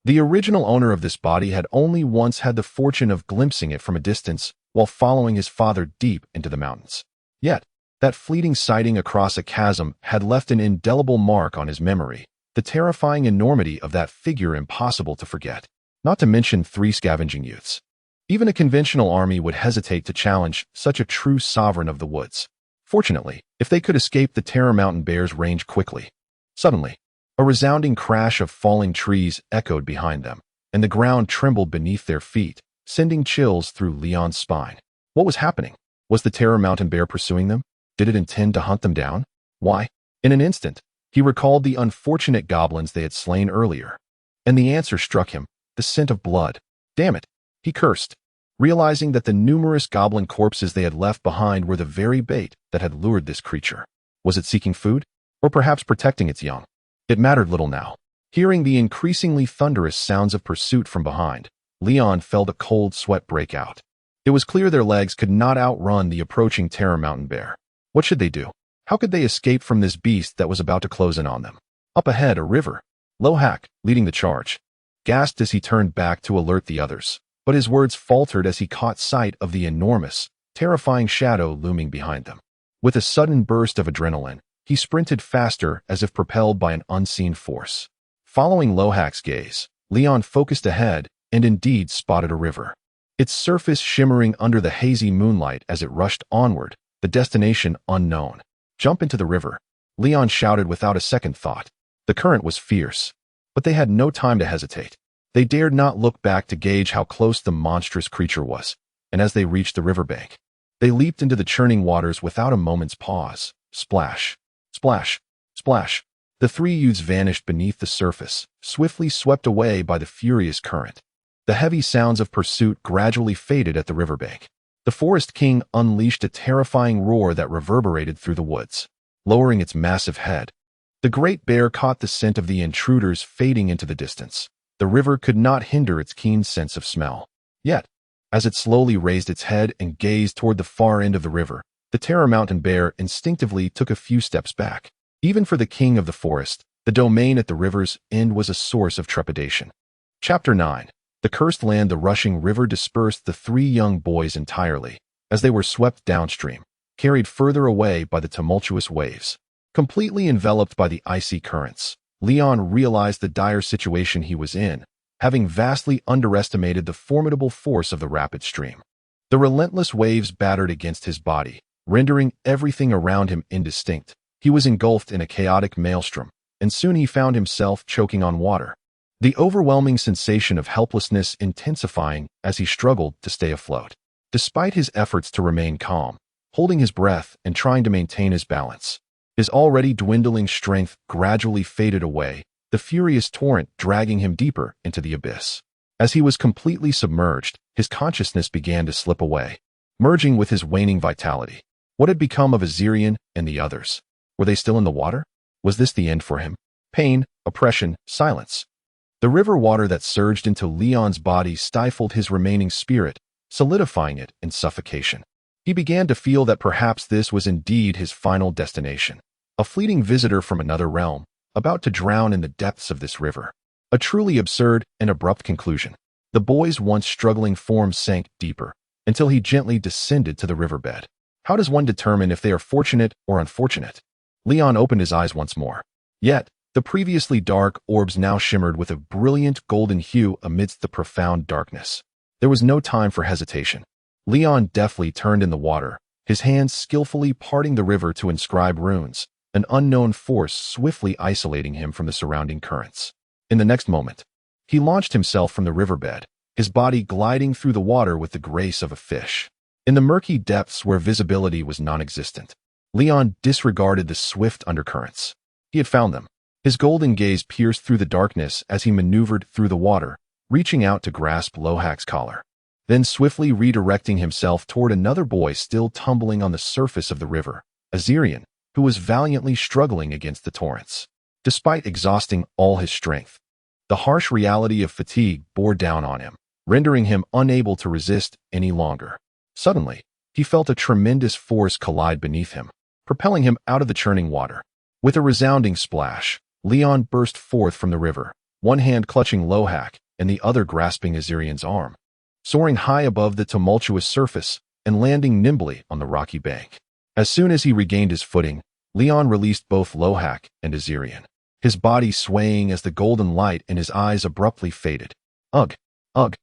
A: The original owner of this body had only once had the fortune of glimpsing it from a distance while following his father deep into the mountains. Yet, that fleeting sighting across a chasm had left an indelible mark on his memory, the terrifying enormity of that figure impossible to forget. Not to mention 3 scavenging youths. Even a conventional army would hesitate to challenge such a true sovereign of the woods. Fortunately, if they could escape the Terror Mountain Bear's range quickly. Suddenly, a resounding crash of falling trees echoed behind them, and the ground trembled beneath their feet, sending chills through Leon's spine. What was happening? Was the Terror Mountain Bear pursuing them? Did it intend to hunt them down? Why? In an instant, he recalled the unfortunate goblins they had slain earlier. And the answer struck him, the scent of blood. Damn it, he cursed, realizing that the numerous goblin corpses they had left behind were the very bait that had lured this creature. Was it seeking food? Or perhaps protecting its young? It mattered little now. Hearing the increasingly thunderous sounds of pursuit from behind, Leon felt a cold sweat break out. It was clear their legs could not outrun the approaching terror mountain bear. What should they do? How could they escape from this beast that was about to close in on them? Up ahead, a river. Lohak, leading the charge, gasped as he turned back to alert the others, but his words faltered as he caught sight of the enormous, terrifying shadow looming behind them. With a sudden burst of adrenaline, he sprinted faster as if propelled by an unseen force. Following Lohak's gaze, Leon focused ahead and indeed spotted a river. Its surface shimmering under the hazy moonlight as it rushed onward, the destination unknown. Jump into the river, Leon shouted without a second thought. The current was fierce, but they had no time to hesitate. They dared not look back to gauge how close the monstrous creature was, and as they reached the riverbank, they leaped into the churning waters without a moment's pause. Splash, splash, splash. The three youths vanished beneath the surface, swiftly swept away by the furious current. The heavy sounds of pursuit gradually faded at the riverbank. The Forest King unleashed a terrifying roar that reverberated through the woods, lowering its massive head. The great bear caught the scent of the intruders fading into the distance. The river could not hinder its keen sense of smell. Yet, as it slowly raised its head and gazed toward the far end of the river, the Terror Mountain bear instinctively took a few steps back. Even for the king of the forest, the domain at the river's end was a source of trepidation. Chapter 9. The cursed land. The rushing river dispersed the three young boys entirely, as they were swept downstream, carried further away by the tumultuous waves. Completely enveloped by the icy currents, Leon realized the dire situation he was in, having vastly underestimated the formidable force of the rapid stream. The relentless waves battered against his body, rendering everything around him indistinct. He was engulfed in a chaotic maelstrom, and soon he found himself choking on water, the overwhelming sensation of helplessness intensifying as he struggled to stay afloat. Despite his efforts to remain calm, holding his breath and trying to maintain his balance, his already dwindling strength gradually faded away, the furious torrent dragging him deeper into the abyss. As he was completely submerged, his consciousness began to slip away, merging with his waning vitality. What had become of Azirian and the others? Were they still in the water? Was this the end for him? Pain, oppression, silence. The river water that surged into Leon's body stifled his remaining spirit, solidifying it in suffocation. He began to feel that perhaps this was indeed his final destination, a fleeting visitor from another realm, about to drown in the depths of this river. A truly absurd and abrupt conclusion. The boy's once struggling form sank deeper, until he gently descended to the riverbed. How does one determine if they are fortunate or unfortunate? Leon opened his eyes once more. Yet, the previously dark orbs now shimmered with a brilliant golden hue amidst the profound darkness. There was no time for hesitation. Leon deftly turned in the water, his hands skillfully parting the river to inscribe runes, an unknown force swiftly isolating him from the surrounding currents. In the next moment, he launched himself from the riverbed, his body gliding through the water with the grace of a fish. In the murky depths where visibility was non-existent, Leon disregarded the swift undercurrents. He had found them. His golden gaze pierced through the darkness as he maneuvered through the water, reaching out to grasp Lohak's collar, then swiftly redirecting himself toward another boy still tumbling on the surface of the river, Azirian, who was valiantly struggling against the torrents. Despite exhausting all his strength, the harsh reality of fatigue bore down on him, rendering him unable to resist any longer. Suddenly, he felt a tremendous force collide beneath him, propelling him out of the churning water. With a resounding splash, Leon burst forth from the river, one hand clutching Lohak and the other grasping Azirian's arm, soaring high above the tumultuous surface and landing nimbly on the rocky bank. As soon as he regained his footing, Leon released both Lohak and Azirian, his body swaying as the golden light in his eyes abruptly faded. Ugh! Ugh!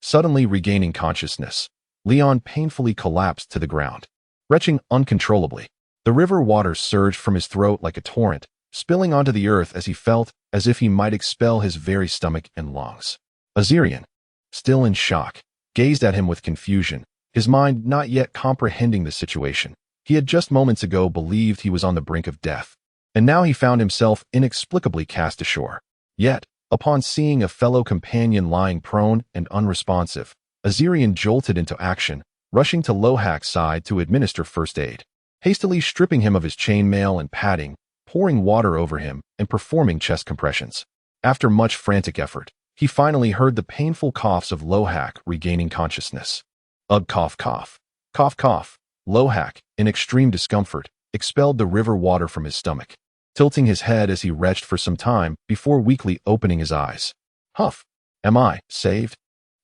A: Suddenly regaining consciousness, Leon painfully collapsed to the ground, retching uncontrollably. The river water surged from his throat like a torrent, spilling onto the earth as he felt as if he might expel his very stomach and lungs. Azirian, still in shock, gazed at him with confusion, his mind not yet comprehending the situation. He had just moments ago believed he was on the brink of death. and now he found himself inexplicably cast ashore. Yet, upon seeing a fellow companion lying prone and unresponsive, Azirian jolted into action, rushing to Lohak's side to administer first aid. Hastily stripping him of his chainmail and padding, pouring water over him, and performing chest compressions. After much frantic effort, he finally heard the painful coughs of Lohak regaining consciousness. Ugh, cough, cough. Cough, cough. Lohak, in extreme discomfort, expelled the river water from his stomach, tilting his head as he retched for some time before weakly opening his eyes. Huff! Am I saved?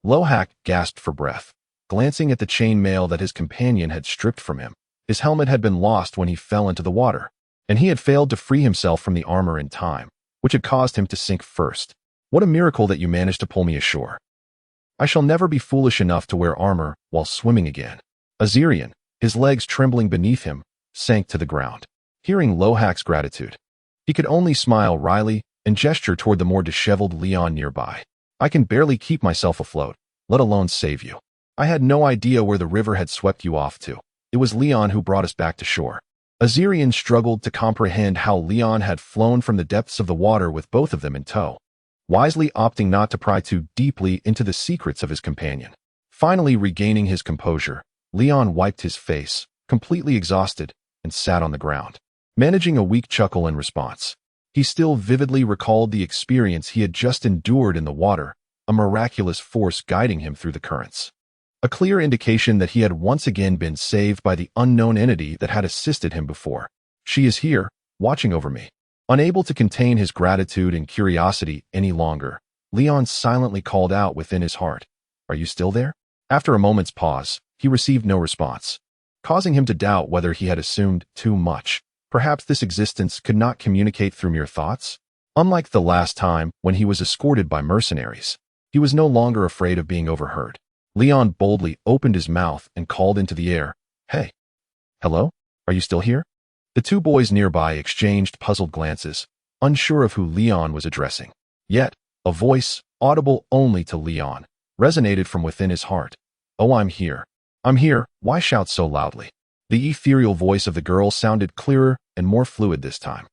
A: Lohak gasped for breath, glancing at the chainmail that his companion had stripped from him. His helmet had been lost when he fell into the water, and he had failed to free himself from the armor in time, which had caused him to sink first. What a miracle that you managed to pull me ashore. I shall never be foolish enough to wear armor while swimming again. Azirian, his legs trembling beneath him, sank to the ground. Hearing Lohak's gratitude, he could only smile wryly and gesture toward the more disheveled Leon nearby. I can barely keep myself afloat, let alone save you. I had no idea where the river had swept you off to. It was Leon who brought us back to shore. Azirian struggled to comprehend how Leon had flown from the depths of the water with both of them in tow, wisely opting not to pry too deeply into the secrets of his companion. Finally regaining his composure, Leon wiped his face, completely exhausted, and sat on the ground, managing a weak chuckle in response. He still vividly recalled the experience he had just endured in the water, a miraculous force guiding him through the currents. A clear indication that he had once again been saved by the unknown entity that had assisted him before. She is here, watching over me. Unable to contain his gratitude and curiosity any longer, Leon silently called out within his heart, "Are you still there?" After a moment's pause, he received no response, causing him to doubt whether he had assumed too much. Perhaps this existence could not communicate through mere thoughts? Unlike the last time when he was escorted by mercenaries, he was no longer afraid of being overheard. Leon boldly opened his mouth and called into the air, "Hey. Hello? Are you still here?" The two boys nearby exchanged puzzled glances, unsure of who Leon was addressing. Yet, a voice, audible only to Leon, resonated from within his heart. "Oh, I'm here. I'm here. Why shout so loudly?" The ethereal voice of the girl sounded clearer and more fluid this time.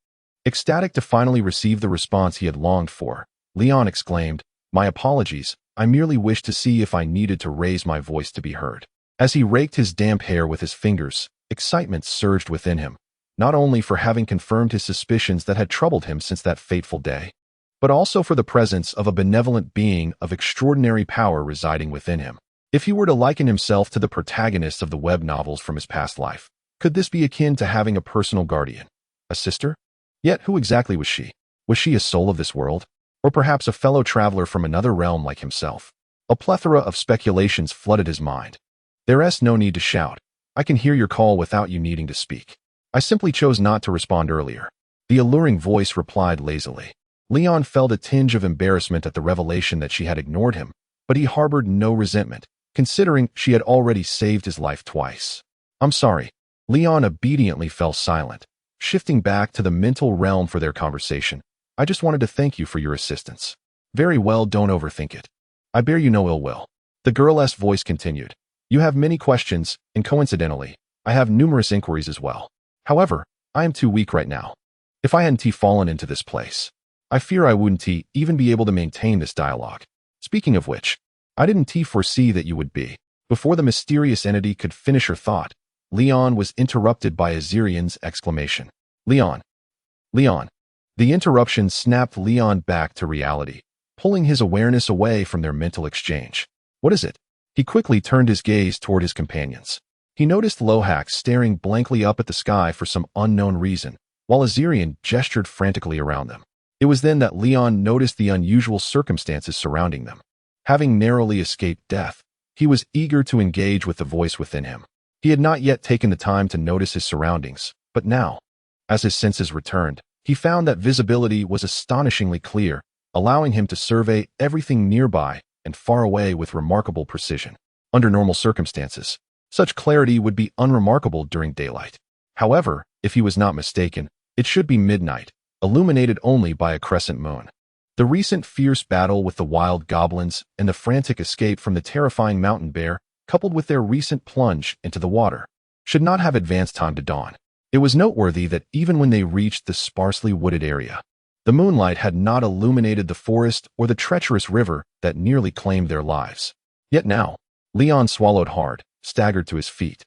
A: Ecstatic to finally receive the response he had longed for, Leon exclaimed, "My apologies. I merely wished to see if I needed to raise my voice to be heard." As he raked his damp hair with his fingers, excitement surged within him, not only for having confirmed his suspicions that had troubled him since that fateful day, but also for the presence of a benevolent being of extraordinary power residing within him. If he were to liken himself to the protagonist of the web novels from his past life, could this be akin to having a personal guardian? A sister? Yet who exactly was she? Was she a soul of this world? Or perhaps a fellow traveler from another realm like himself? A plethora of speculations flooded his mind. "There's no need to shout. I can hear your call without you needing to speak. I simply chose not to respond earlier," the alluring voice replied lazily. Leon felt a tinge of embarrassment at the revelation that she had ignored him, but he harbored no resentment, considering she had already saved his life twice. "I'm sorry." Leon obediently fell silent, shifting back to the mental realm for their conversation. "I just wanted to thank you for your assistance." "Very well, don't overthink it. I bear you no ill will." The girl's voice continued. "You have many questions, and coincidentally, I have numerous inquiries as well. However, I am too weak right now. If I hadn't fallen into this place, I fear I wouldn't even be able to maintain this dialogue. Speaking of which, I didn't foresee that you would be." Before the mysterious entity could finish her thought, Leon was interrupted by Azirian's exclamation. "Leon! Leon!" The interruption snapped Leon back to reality, pulling his awareness away from their mental exchange. "What is it?" He quickly turned his gaze toward his companions. He noticed Lohak staring blankly up at the sky for some unknown reason, while Azirian gestured frantically around them. It was then that Leon noticed the unusual circumstances surrounding them. Having narrowly escaped death, he was eager to engage with the voice within him. He had not yet taken the time to notice his surroundings, but now, as his senses returned, he found that visibility was astonishingly clear, allowing him to survey everything nearby and far away with remarkable precision. Under normal circumstances, such clarity would be unremarkable during daylight. However, if he was not mistaken, it should be midnight, illuminated only by a crescent moon. The recent fierce battle with the wild goblins and the frantic escape from the terrifying mountain bear, coupled with their recent plunge into the water, should not have advanced time to dawn. It was noteworthy that even when they reached the sparsely wooded area, the moonlight had not illuminated the forest or the treacherous river that nearly claimed their lives. Yet now, Leon swallowed hard, staggered to his feet,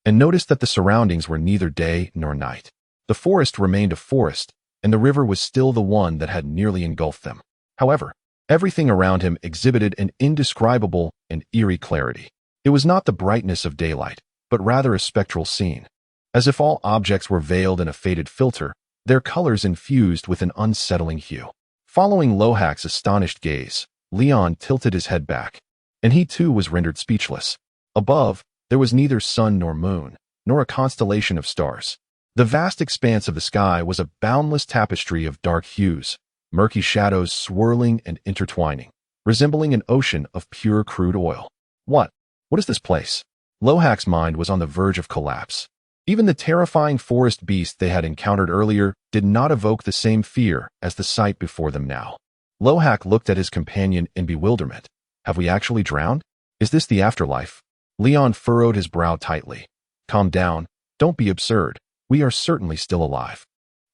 A: and noticed that the surroundings were neither day nor night. The forest remained a forest, and the river was still the one that had nearly engulfed them. However, everything around him exhibited an indescribable and eerie clarity. It was not the brightness of daylight, but rather a spectral scene. As if all objects were veiled in a faded filter, their colors infused with an unsettling hue. Following Lohak's astonished gaze, Leon tilted his head back, and he too was rendered speechless. Above, there was neither sun nor moon, nor a constellation of stars. The vast expanse of the sky was a boundless tapestry of dark hues, murky shadows swirling and intertwining, resembling an ocean of pure crude oil. What is this place? Lohak's mind was on the verge of collapse. Even the terrifying forest beast they had encountered earlier did not evoke the same fear as the sight before them now. Lohak looked at his companion in bewilderment. Have we actually drowned? Is this the afterlife? Leon furrowed his brow tightly. Calm down. Don't be absurd. We are certainly still alive.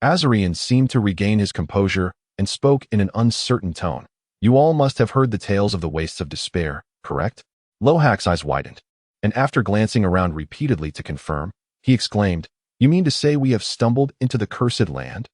A: Azarian seemed to regain his composure and spoke in an uncertain tone. You all must have heard the tales of the wastes of despair, correct? Lohak's eyes widened, and after glancing around repeatedly to confirm, he exclaimed, You mean to say we have stumbled into the cursed land?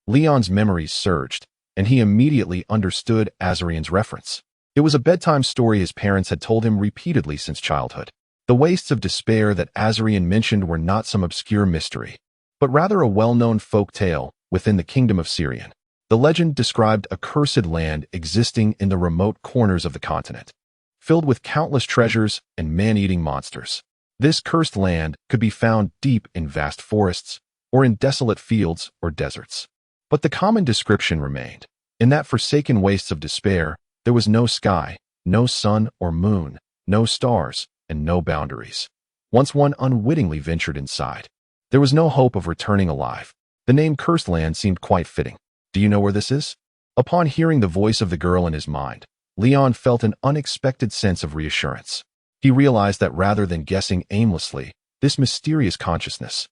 A: Leon's memories surged, and he immediately understood Azarian's reference. It was a bedtime story his parents had told him repeatedly since childhood. The wastes of despair that Azarian mentioned were not some obscure mystery, but rather a well-known folk tale within the kingdom of Syrian. The legend described a cursed land existing in the remote corners of the continent, filled with countless treasures and man-eating monsters. This cursed land could be found deep in vast forests or in desolate fields or deserts. But the common description remained. In that forsaken wastes of despair, there was no sky, no sun or moon, no stars, and no boundaries. Once one unwittingly ventured inside, there was no hope of returning alive. The name Cursed Land seemed quite fitting. Do you know where this is? Upon hearing the voice of the girl in his mind, Leon felt an unexpected sense of reassurance. He realized that rather than guessing aimlessly, this mysterious consciousness,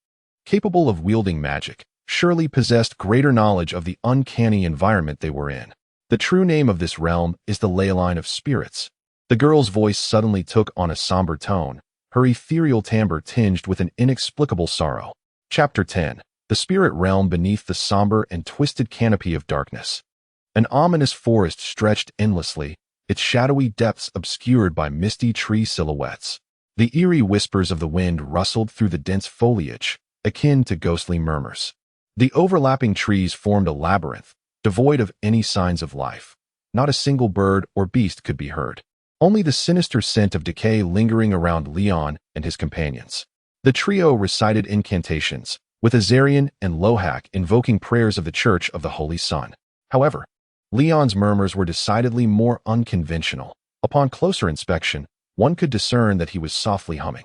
A: capable of wielding magic, surely possessed greater knowledge of the uncanny environment they were in. The true name of this realm is the ley line of spirits. The girl's voice suddenly took on a somber tone, her ethereal timbre tinged with an inexplicable sorrow. Chapter 10. The Spirit Realm Beneath the Somber and Twisted Canopy of Darkness. An ominous forest stretched endlessly, its shadowy depths obscured by misty tree silhouettes. The eerie whispers of the wind rustled through the dense foliage, akin to ghostly murmurs. The overlapping trees formed a labyrinth, devoid of any signs of life. Not a single bird or beast could be heard. Only the sinister scent of decay lingering around Leon and his companions. The trio recited incantations, with Azarian and Lohak invoking prayers of the Church of the Holy Sun. However, Leon's murmurs were decidedly more unconventional. Upon closer inspection, one could discern that he was softly humming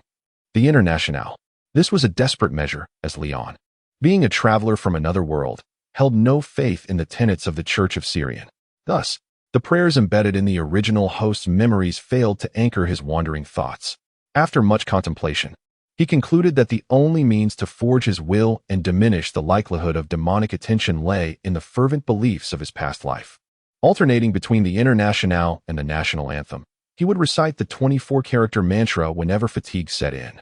A: the Internationale. This was a desperate measure, as Leon, being a traveler from another world, held no faith in the tenets of the Church of Syrian. Thus, the prayers embedded in the original host's memories failed to anchor his wandering thoughts. After much contemplation, he concluded that the only means to forge his will and diminish the likelihood of demonic attention lay in the fervent beliefs of his past life. Alternating between the Internationale and the national anthem, he would recite the 24-character mantra whenever fatigue set in.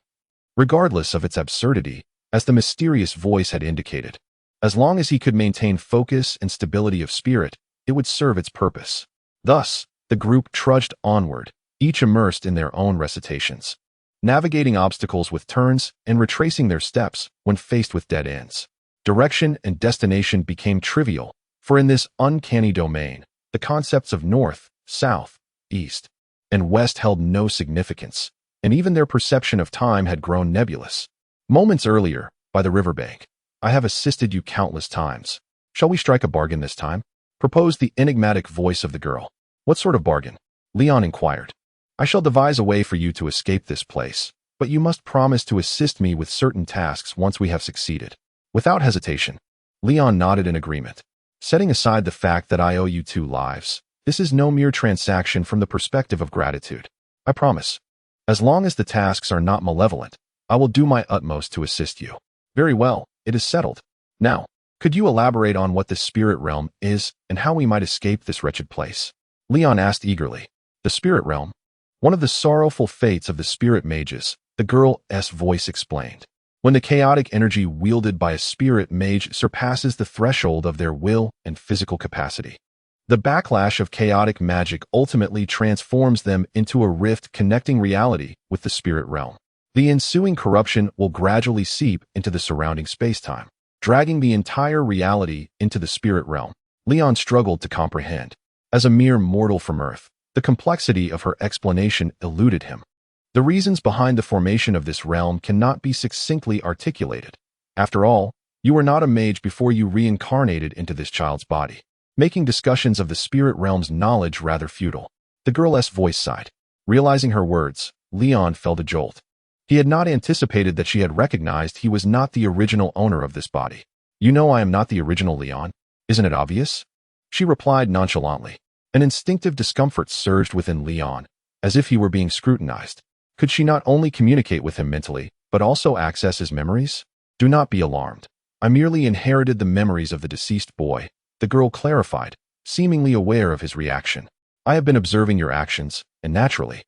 A: Regardless of its absurdity, as the mysterious voice had indicated, as long as he could maintain focus and stability of spirit, it would serve its purpose. Thus, the group trudged onward, each immersed in their own recitations, navigating obstacles with turns and retracing their steps when faced with dead ends. Direction and destination became trivial, for in this uncanny domain, the concepts of north, south, east, and west held no significance, and even their perception of time had grown nebulous. Moments earlier, by the riverbank, I have assisted you countless times. Shall we strike a bargain this time? Proposed the enigmatic voice of the girl. What sort of bargain? Leon inquired. I shall devise a way for you to escape this place, but you must promise to assist me with certain tasks once we have succeeded. Without hesitation, Leon nodded in agreement. Setting aside the fact that I owe you 2 lives, this is no mere transaction from the perspective of gratitude. I promise. As long as the tasks are not malevolent, I will do my utmost to assist you. Very well, it is settled. Now, could you elaborate on what the spirit realm is and how we might escape this wretched place? Leon asked eagerly. The spirit realm? One of the sorrowful fates of the spirit mages, the girl's voice explained. When the chaotic energy wielded by a spirit mage surpasses the threshold of their will and physical capacity, the backlash of chaotic magic ultimately transforms them into a rift connecting reality with the spirit realm. The ensuing corruption will gradually seep into the surrounding spacetime, dragging the entire reality into the spirit realm. Leon struggled to comprehend. As a mere mortal from Earth, the complexity of her explanation eluded him. The reasons behind the formation of this realm cannot be succinctly articulated. After all, you were not a mage before you reincarnated into this child's body, making discussions of the spirit realm's knowledge rather futile. The girl's voice sighed. Realizing her words, Leon felt a jolt. He had not anticipated that she had recognized he was not the original owner of this body. You know I am not the original Leon. Isn't it obvious? She replied nonchalantly. An instinctive discomfort surged within Leon, as if he were being scrutinized. Could she not only communicate with him mentally, but also access his memories? Do not be alarmed. I merely inherited the memories of the deceased boy, the girl clarified, seemingly aware of his reaction. I have been observing your actions, and naturally,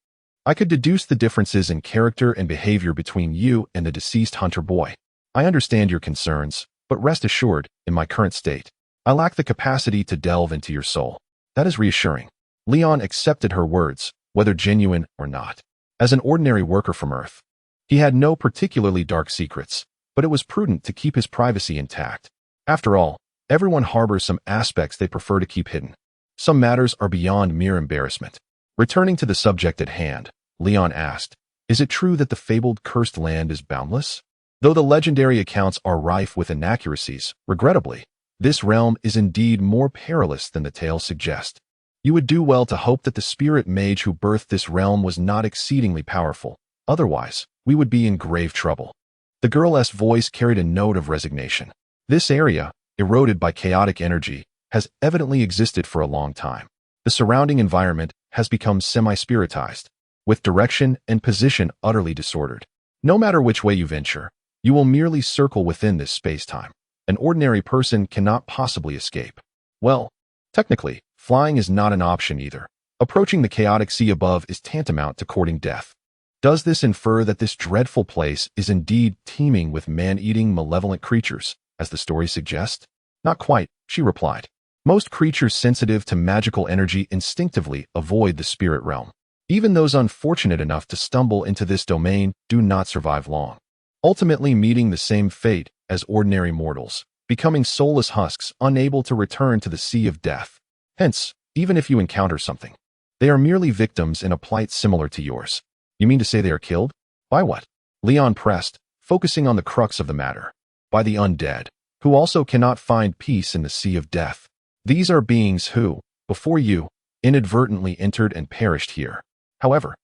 A: I could deduce the differences in character and behavior between you and the deceased hunter boy. I understand your concerns, but rest assured, in my current state, I lack the capacity to delve into your soul. That is reassuring. Leon accepted her words, whether genuine or not. As an ordinary worker from Earth, he had no particularly dark secrets, but it was prudent to keep his privacy intact. After all, everyone harbors some aspects they prefer to keep hidden. Some matters are beyond mere embarrassment. Returning to the subject at hand, Leon asked, is it true that the fabled cursed land is boundless? Though the legendary accounts are rife with inaccuracies, regrettably, this realm is indeed more perilous than the tales suggest. You would do well to hope that the spirit mage who birthed this realm was not exceedingly powerful. Otherwise, we would be in grave trouble. The girl's voice carried a note of resignation. This area, eroded by chaotic energy, has evidently existed for a long time. The surrounding environment has become semi-spiritized, with direction and position utterly disordered. No matter which way you venture, you will merely circle within this space-time. An ordinary person cannot possibly escape. Well, technically, flying is not an option either. Approaching the chaotic sea above is tantamount to courting death. Does this infer that this dreadful place is indeed teeming with man-eating malevolent creatures, as the story suggests? Not quite, she replied. Most creatures sensitive to magical energy instinctively avoid the spirit realm. Even those unfortunate enough to stumble into this domain do not survive long, ultimately meeting the same fate as ordinary mortals, becoming soulless husks unable to return to the sea of death. Hence, even if you encounter something, they are merely victims in a plight similar to yours. You mean to say they are killed? By what? Leon pressed, focusing on the crux of the matter. By the undead, who also cannot find peace in the sea of death. These are beings who, before you, inadvertently entered and perished here. However,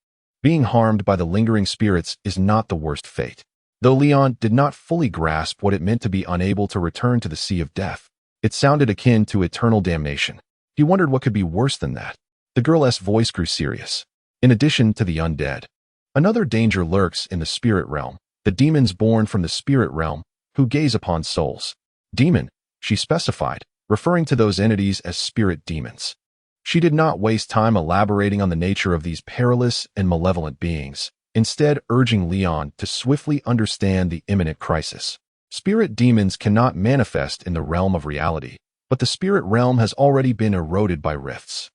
A: being harmed by the lingering spirits is not the worst fate. Though Leon did not fully grasp what it meant to be unable to return to the sea of death, it sounded akin to eternal damnation. He wondered what could be worse than that. The girl's voice grew serious. In addition to the undead, another danger lurks in the spirit realm, the demons born from the spirit realm, who gaze upon souls. Demon, she specified, referring to those entities as spirit demons. She did not waste time elaborating on the nature of these perilous and malevolent beings, instead urging Leon to swiftly understand the imminent crisis. Spirit demons cannot manifest in the realm of reality, but the spirit realm has already been eroded by rifts.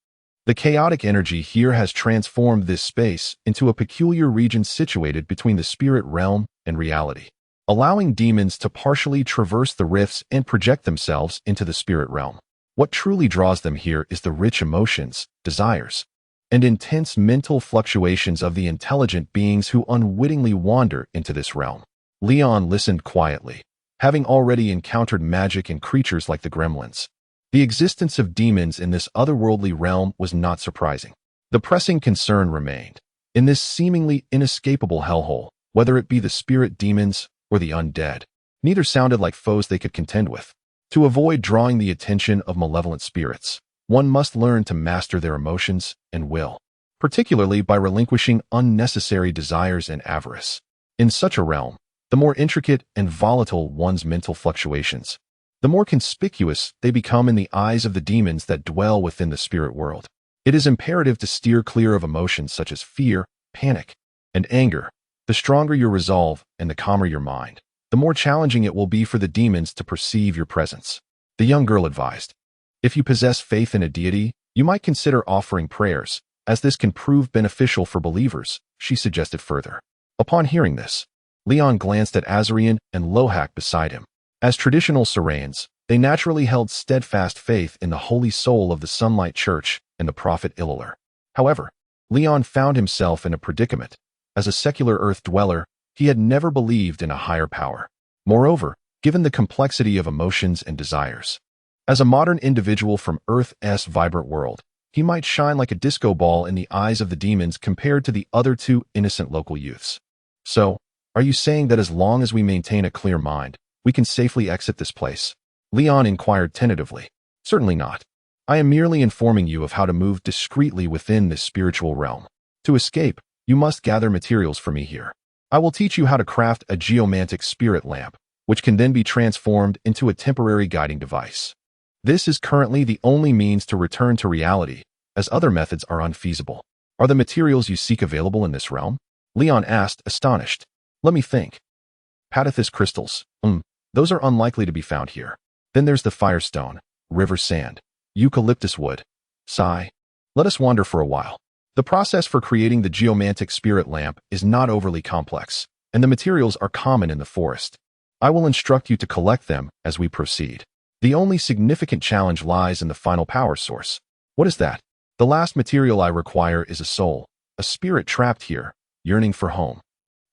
A: The chaotic energy here has transformed this space into a peculiar region situated between the spirit realm and reality, allowing demons to partially traverse the rifts and project themselves into the spirit realm. What truly draws them here is the rich emotions, desires, and intense mental fluctuations of the intelligent beings who unwittingly wander into this realm. Leon listened quietly, having already encountered magic and creatures like the gremlins. The existence of demons in this otherworldly realm was not surprising. The pressing concern remained. In this seemingly inescapable hellhole, whether it be the spirit demons or the undead, neither sounded like foes they could contend with. To avoid drawing the attention of malevolent spirits, one must learn to master their emotions and will, particularly by relinquishing unnecessary desires and avarice. In such a realm, the more intricate and volatile one's mental fluctuations, the more conspicuous they become in the eyes of the demons that dwell within the spirit world. It is imperative to steer clear of emotions such as fear, panic, and anger. The stronger your resolve and the calmer your mind, the more challenging it will be for the demons to perceive your presence. The young girl advised, if you possess faith in a deity, you might consider offering prayers, as this can prove beneficial for believers, she suggested further. Upon hearing this, Leon glanced at Azarian and Lohak beside him. As traditional Sarayans, they naturally held steadfast faith in the holy soul of the Sunlight Church and the prophet Illalar. However, Leon found himself in a predicament. As a secular earth dweller, he had never believed in a higher power. Moreover, given the complexity of emotions and desires, as a modern individual from Earth's vibrant world, he might shine like a disco ball in the eyes of the demons compared to the other two innocent local youths. So, are you saying that as long as we maintain a clear mind, we can safely exit this place? Leon inquired tentatively. Certainly not. I am merely informing you of how to move discreetly within this spiritual realm. To escape, you must gather materials for me here. I will teach you how to craft a geomantic spirit lamp, which can then be transformed into a temporary guiding device. This is currently the only means to return to reality, as other methods are unfeasible. Are the materials you seek available in this realm? Leon asked, astonished. Let me think. Patathis crystals. Those are unlikely to be found here. Then there's the firestone, river sand, eucalyptus wood. Sigh. Let us wander for a while. The process for creating the geomantic spirit lamp is not overly complex, and the materials are common in the forest. I will instruct you to collect them as we proceed. The only significant challenge lies in the final power source. What is that? The last material I require is a soul, a spirit trapped here, yearning for home.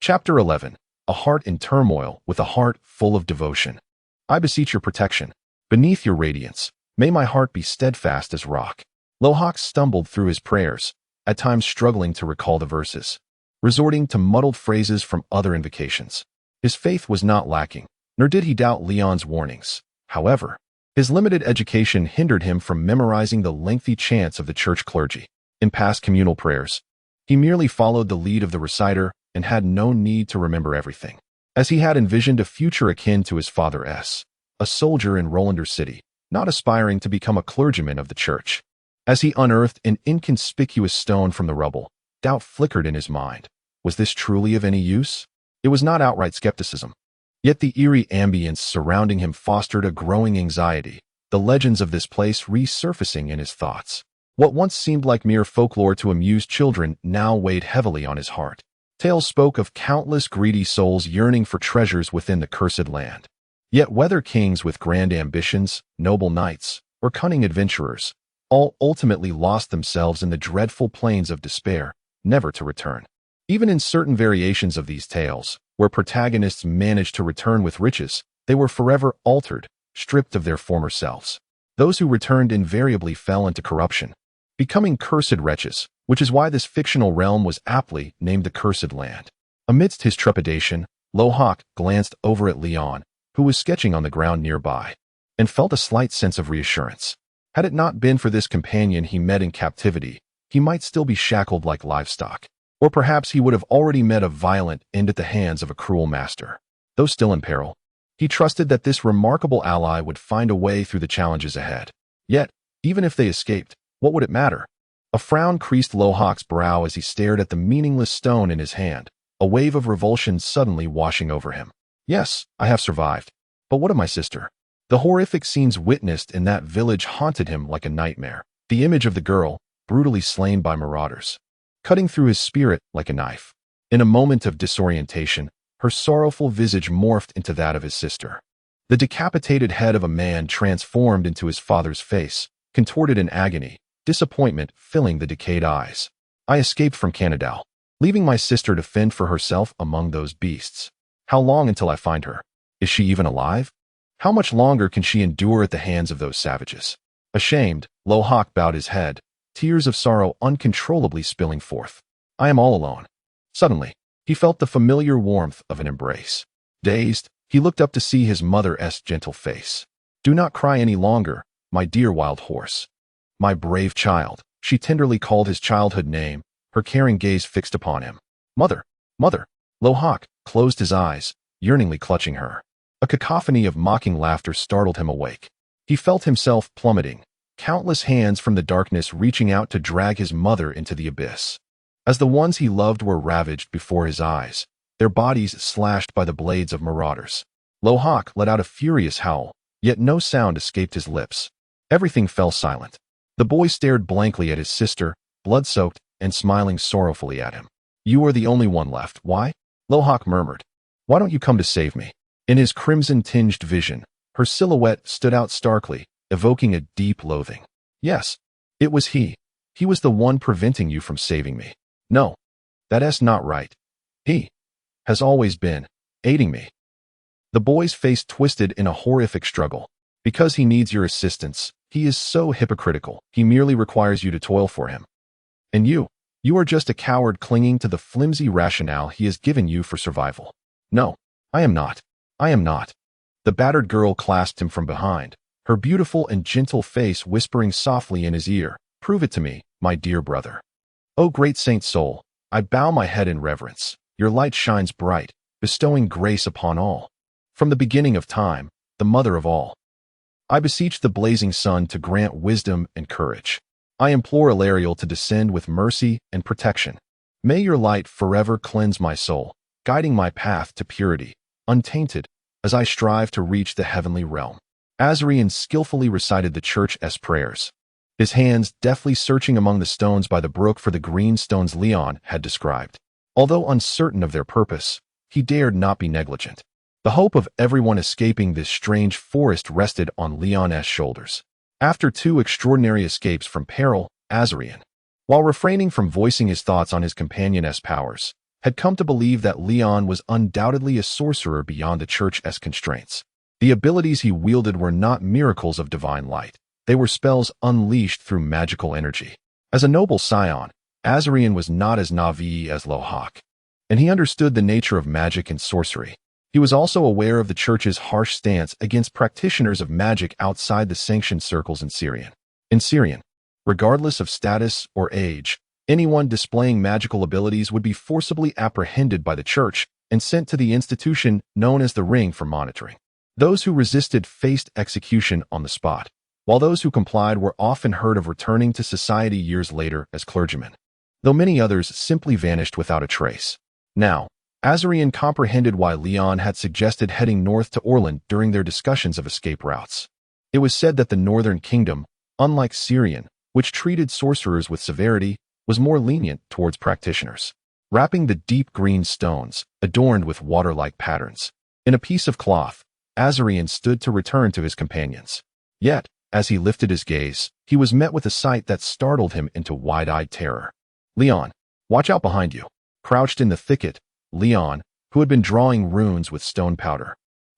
A: Chapter 11. A heart in turmoil with a heart full of devotion. I beseech your protection. Beneath your radiance, may my heart be steadfast as rock. Lohak stumbled through his prayers, at times struggling to recall the verses, resorting to muddled phrases from other invocations. His faith was not lacking, nor did he doubt Leon's warnings. However, his limited education hindered him from memorizing the lengthy chants of the church clergy. In past communal prayers, he merely followed the lead of the reciter and had no need to remember everything, as he had envisioned a future akin to his father S, a soldier in Orlandan city, not aspiring to become a clergyman of the church. As he unearthed an inconspicuous stone from the rubble, doubt flickered in his mind. Was this truly of any use? It was not outright skepticism. Yet the eerie ambience surrounding him fostered a growing anxiety, the legends of this place resurfacing in his thoughts. What once seemed like mere folklore to amuse children now weighed heavily on his heart. Tales spoke of countless greedy souls yearning for treasures within the cursed land. Yet whether kings with grand ambitions, noble knights, or cunning adventurers, all ultimately lost themselves in the dreadful plains of despair, never to return. Even in certain variations of these tales, where protagonists managed to return with riches, they were forever altered, stripped of their former selves. Those who returned invariably fell into corruption, becoming cursed wretches, which is why this fictional realm was aptly named the Cursed Land. Amidst his trepidation, Lohak glanced over at Leon, who was sketching on the ground nearby, and felt a slight sense of reassurance. Had it not been for this companion he met in captivity, he might still be shackled like livestock. Or perhaps he would have already met a violent end at the hands of a cruel master. Though still in peril, he trusted that this remarkable ally would find a way through the challenges ahead. Yet, even if they escaped, what would it matter? A frown creased Lohak's brow as he stared at the meaningless stone in his hand, a wave of revulsion suddenly washing over him. Yes, I have survived. But what of my sister? The horrific scenes witnessed in that village haunted him like a nightmare. The image of the girl, brutally slain by marauders, cutting through his spirit like a knife. In a moment of disorientation, her sorrowful visage morphed into that of his sister. The decapitated head of a man transformed into his father's face, contorted in agony, disappointment filling the decayed eyes. I escaped from Kantadar, leaving my sister to fend for herself among those beasts. How long until I find her? Is she even alive? How much longer can she endure at the hands of those savages? Ashamed, Lohak bowed his head, tears of sorrow uncontrollably spilling forth. I am all alone. Suddenly, he felt the familiar warmth of an embrace. Dazed, he looked up to see his mother's gentle face. Do not cry any longer, my dear wild horse. My brave child, she tenderly called his childhood name, her caring gaze fixed upon him. Mother, mother. Lohak closed his eyes, yearningly clutching her. A cacophony of mocking laughter startled him awake. He felt himself plummeting, countless hands from the darkness reaching out to drag his mother into the abyss. As the ones he loved were ravaged before his eyes, their bodies slashed by the blades of marauders. Lohak let out a furious howl, yet no sound escaped his lips. Everything fell silent. The boy stared blankly at his sister, blood-soaked and smiling sorrowfully at him. "You are the only one left. Why?" Lohak murmured. "Why don't you come to save me?" In his crimson-tinged vision, her silhouette stood out starkly, evoking a deep loathing. "Yes, it was he. He was the one preventing you from saving me." "No, that's not right. He has always been aiding me." The boy's face twisted in a horrific struggle. "Because he needs your assistance. He is so hypocritical. He merely requires you to toil for him. And you are just a coward clinging to the flimsy rationale he has given you for survival." "No, I am not. I am not." The battered girl clasped him from behind, her beautiful and gentle face whispering softly in his ear, "Prove it to me, my dear brother. O great saint soul, I bow my head in reverence. Your light shines bright, bestowing grace upon all. From the beginning of time, the mother of all. I beseech the blazing sun to grant wisdom and courage. I implore Ilariel to descend with mercy and protection. May your light forever cleanse my soul, guiding my path to purity, untainted, as I strive to reach the heavenly realm." Azarian skillfully recited the church's prayers, his hands deftly searching among the stones by the brook for the green stones Leon had described. Although uncertain of their purpose, he dared not be negligent. The hope of everyone escaping this strange forest rested on Leon's shoulders. After 2 extraordinary escapes from peril, Azarian, while refraining from voicing his thoughts on his companion's powers, had come to believe that Leon was undoubtedly a sorcerer beyond the church's constraints. The abilities he wielded were not miracles of divine light. They were spells unleashed through magical energy. As a noble scion, Azarian was not as naive as Lohak, and he understood the nature of magic and sorcery. He was also aware of the church's harsh stance against practitioners of magic outside the sanctioned circles in Syrian. In Syrian, regardless of status or age, anyone displaying magical abilities would be forcibly apprehended by the church and sent to the institution known as the Ring for monitoring. Those who resisted faced execution on the spot, while those who complied were often heard of returning to society years later as clergymen, though many others simply vanished without a trace. Now, Azarian comprehended why Leon had suggested heading north to Orlandan during their discussions of escape routes. It was said that the northern kingdom, unlike Syrian, which treated sorcerers with severity, was more lenient towards practitioners. Wrapping the deep green stones, adorned with water-like patterns, in a piece of cloth, Azarian stood to return to his companions. Yet, as he lifted his gaze, he was met with a sight that startled him into wide-eyed terror. "Leon, watch out behind you." Crouched in the thicket, Leon, who had been drawing runes with stone powder,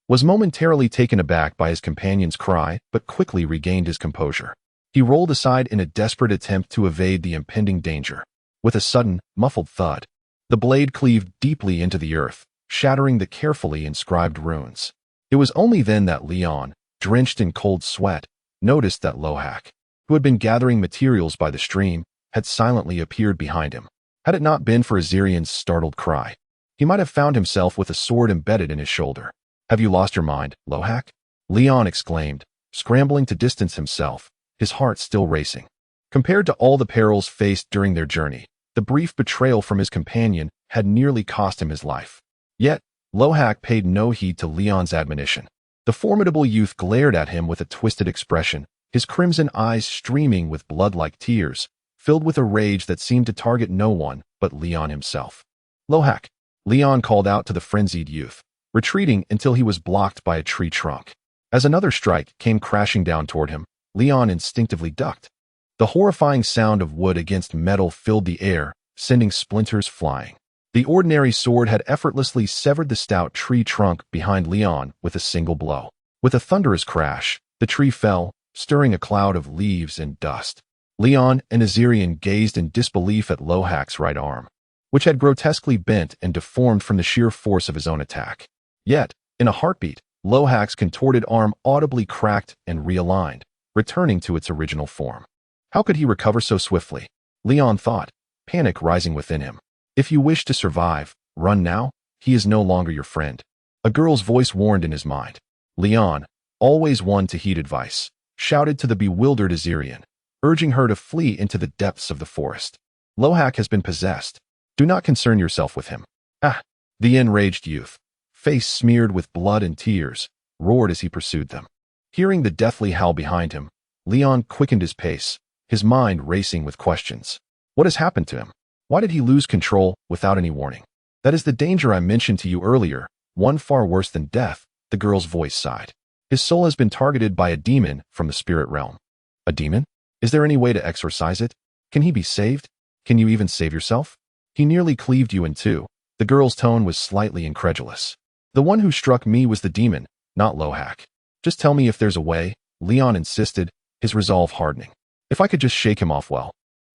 A: was momentarily taken aback by his companion's cry, but quickly regained his composure. He rolled aside in a desperate attempt to evade the impending danger. With a sudden, muffled thud, the blade cleaved deeply into the earth, shattering the carefully inscribed runes. It was only then that Leon, drenched in cold sweat, noticed that Lohak, who had been gathering materials by the stream, had silently appeared behind him. Had it not been for Azarian's startled cry, he might have found himself with a sword embedded in his shoulder. "Have you lost your mind, Lohak?" Leon exclaimed, scrambling to distance himself, his heart still racing. Compared to all the perils faced during their journey, the brief betrayal from his companion had nearly cost him his life. Yet, Lohak paid no heed to Leon's admonition. The formidable youth glared at him with a twisted expression, his crimson eyes streaming with blood-like tears, filled with a rage that seemed to target no one but Leon himself. "Lohak," Leon called out to the frenzied youth, retreating until he was blocked by a tree trunk. As another strike came crashing down toward him, Leon instinctively ducked. The horrifying sound of wood against metal filled the air, sending splinters flying. The ordinary sword had effortlessly severed the stout tree trunk behind Leon with a single blow. With a thunderous crash, the tree fell, stirring a cloud of leaves and dust. Leon and Azarian gazed in disbelief at Lohak's right arm, which had grotesquely bent and deformed from the sheer force of his own attack. Yet, in a heartbeat, Lohak's contorted arm audibly cracked and realigned, returning to its original form. How could he recover so swiftly? Leon thought, panic rising within him. If you wish to survive, run now. He is no longer your friend. A girl's voice warned in his mind. Leon, always one to heed advice, shouted to the bewildered Azerian, urging her to flee into the depths of the forest. Lohak has been possessed. Do not concern yourself with him. Ah! The enraged youth, face smeared with blood and tears, roared as he pursued them. Hearing the deathly howl behind him, Leon quickened his pace, his mind racing with questions. What has happened to him? Why did he lose control without any warning? That is the danger I mentioned to you earlier, one far worse than death, the girl's voice sighed. His soul has been targeted by a demon from the spirit realm. A demon? Is there any way to exorcise it? Can he be saved? Can you even save yourself? He nearly cleaved you in two. The girl's tone was slightly incredulous. The one who struck me was the demon, not Lohak. Just tell me if there's a way, Leon insisted, his resolve hardening. If I could just shake him off well.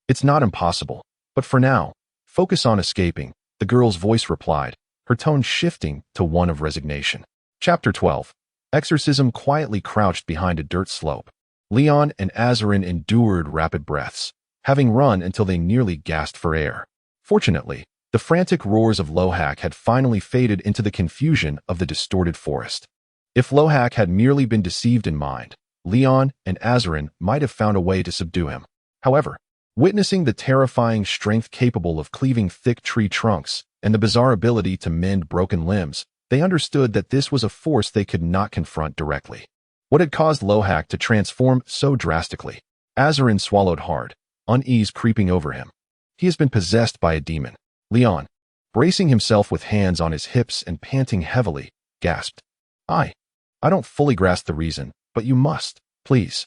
A: It's not impossible, but for now, focus on escaping, the girl's voice replied, her tone shifting to one of resignation. Chapter 12. Exorcism quietly crouched behind a dirt slope. Leon and Azarin endured rapid breaths, having run until they nearly gasped for air. Fortunately, the frantic roars of Lohak had finally faded into the confusion of the distorted forest. If Lohak had merely been deceived in mind, Leon and Azarin might have found a way to subdue him. However, witnessing the terrifying strength capable of cleaving thick tree trunks and the bizarre ability to mend broken limbs, they understood that this was a force they could not confront directly. What had caused Lohak to transform so drastically? Azarin swallowed hard, unease creeping over him. He has been possessed by a demon. Leon, bracing himself with hands on his hips and panting heavily, gasped. I don't fully grasp the reason, but you must, please.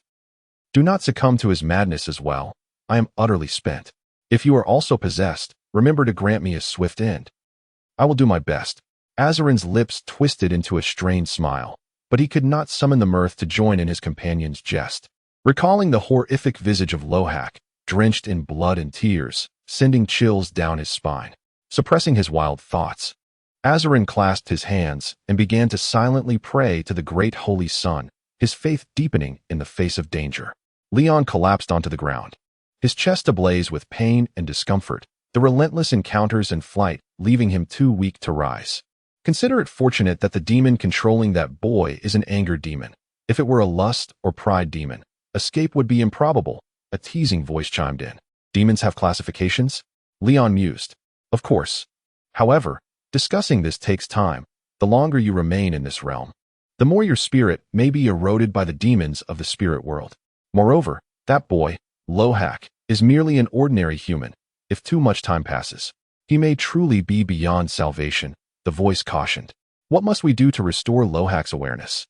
A: Do not succumb to his madness as well. I am utterly spent. If you are also possessed, remember to grant me a swift end. I will do my best. Azarin's lips twisted into a strained smile, but he could not summon the mirth to join in his companion's jest. Recalling the horrific visage of Lohak, drenched in blood and tears, sending chills down his spine. Suppressing his wild thoughts, Azarin clasped his hands and began to silently pray to the great holy sun, his faith deepening in the face of danger. Leon collapsed onto the ground, his chest ablaze with pain and discomfort, the relentless encounters and flight leaving him too weak to rise. Consider it fortunate that the demon controlling that boy is an anger demon. If it were a lust or pride demon, escape would be improbable, a teasing voice chimed in. Demons have classifications? Leon mused. Of course. However, discussing this takes time. The longer you remain in this realm, the more your spirit may be eroded by the demons of the spirit world. Moreover, that boy, Lohak, is merely an ordinary human. If too much time passes, he may truly be beyond salvation, the voice cautioned. What must we do to restore Lohak's awareness?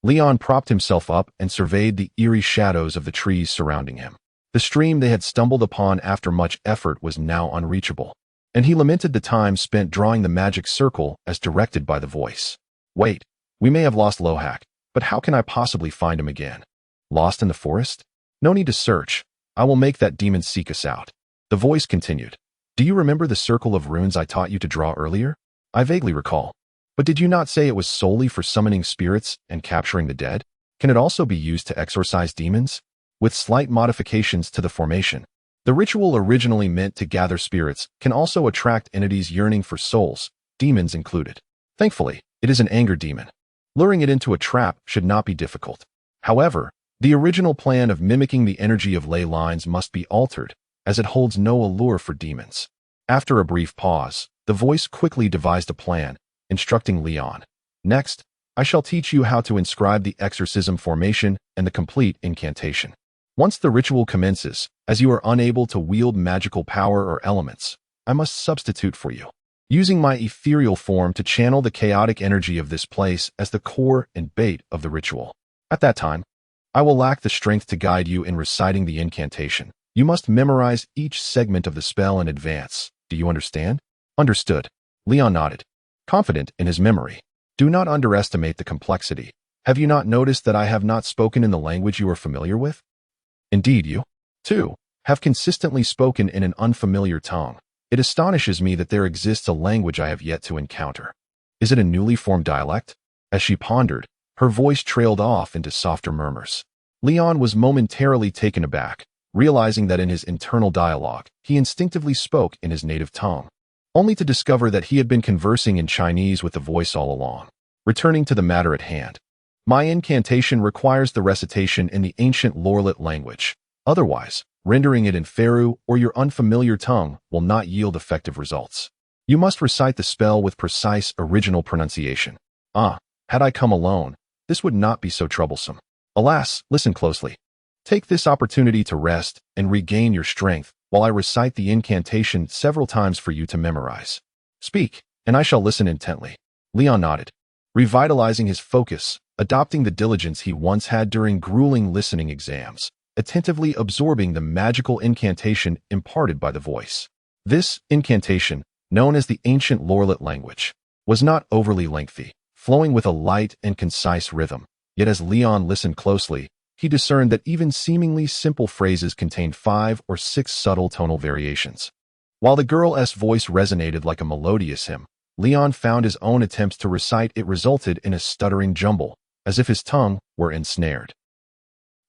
A: Leon propped himself up and surveyed the eerie shadows of the trees surrounding him. The stream they had stumbled upon after much effort was now unreachable, and he lamented the time spent drawing the magic circle as directed by the voice. Wait, we may have lost Lohak, but how can I possibly find him again? Lost in the forest? No need to search. I will make that demon seek us out. The voice continued. Do you remember the circle of runes I taught you to draw earlier? I vaguely recall. But did you not say it was solely for summoning spirits and capturing the dead? Can it also be used to exorcise demons? With slight modifications to the formation, the ritual originally meant to gather spirits can also attract entities yearning for souls, demons included. Thankfully, it is an anger demon. Luring it into a trap should not be difficult. However, the original plan of mimicking the energy of ley lines must be altered, as it holds no allure for demons. After a brief pause, the voice quickly devised a plan, instructing Leon. Next, I shall teach you how to inscribe the exorcism formation and the complete incantation. Once the ritual commences, as you are unable to wield magical power or elements, I must substitute for you, using my ethereal form to channel the chaotic energy of this place as the core and bait of the ritual. At that time, I will lack the strength to guide you in reciting the incantation. You must memorize each segment of the spell in advance. Do you understand? Understood. Leon nodded, confident in his memory. Do not underestimate the complexity. Have you not noticed that I have not spoken in the language you are familiar with? Indeed, you, too, have consistently spoken in an unfamiliar tongue. It astonishes me that there exists a language I have yet to encounter. Is it a newly formed dialect? As she pondered, her voice trailed off into softer murmurs. Leon was momentarily taken aback, realizing that in his internal dialogue, he instinctively spoke in his native tongue, only to discover that he had been conversing in Chinese with the voice all along. Returning to the matter at hand. My incantation requires the recitation in the ancient Lorlet language. Otherwise, rendering it in Faru or your unfamiliar tongue will not yield effective results. You must recite the spell with precise original pronunciation. Had I come alone, this would not be so troublesome. Alas, listen closely. Take this opportunity to rest and regain your strength while I recite the incantation several times for you to memorize. Speak, and I shall listen intently. Leon nodded, revitalizing his focus, adopting the diligence he once had during grueling listening exams, attentively absorbing the magical incantation imparted by the voice. This incantation, known as the ancient Lorlet language, was not overly lengthy, flowing with a light and concise rhythm. Yet as Leon listened closely, he discerned that even seemingly simple phrases contained 5 or 6 subtle tonal variations. While the girl's voice resonated like a melodious hymn, Leon found his own attempts to recite it resulted in a stuttering jumble, as if his tongue were ensnared.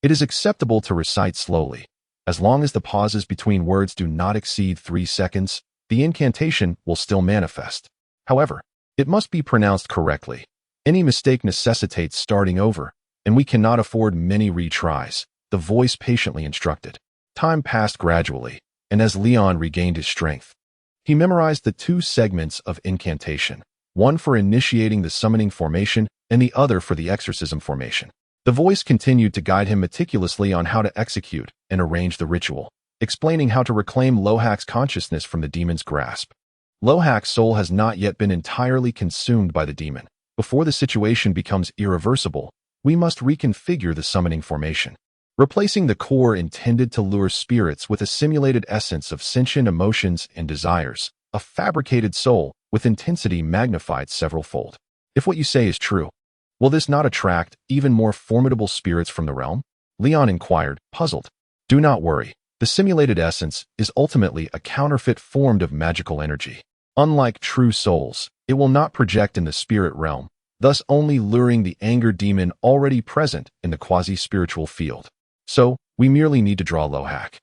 A: It is acceptable to recite slowly. As long as the pauses between words do not exceed 3 seconds, the incantation will still manifest. However, it must be pronounced correctly. Any mistake necessitates starting over, and we cannot afford many retries, the voice patiently instructed. Time passed gradually, and as Leon regained his strength, he memorized the 2 segments of incantation, one for initiating the summoning formation and the other for the exorcism formation. The voice continued to guide him meticulously on how to execute and arrange the ritual, explaining how to reclaim Lohak's consciousness from the demon's grasp. Lohak's soul has not yet been entirely consumed by the demon. Before the situation becomes irreversible, we must reconfigure the summoning formation, replacing the core intended to lure spirits with a simulated essence of sentient emotions and desires, a fabricated soul with intensity magnified several-fold. If what you say is true, will this not attract even more formidable spirits from the realm? Leon inquired, puzzled. Do not worry. The simulated essence is ultimately a counterfeit formed of magical energy. Unlike true souls, it will not project in the spirit realm, thus only luring the anger demon already present in the quasi-spiritual field. So, we merely need to draw Lohak,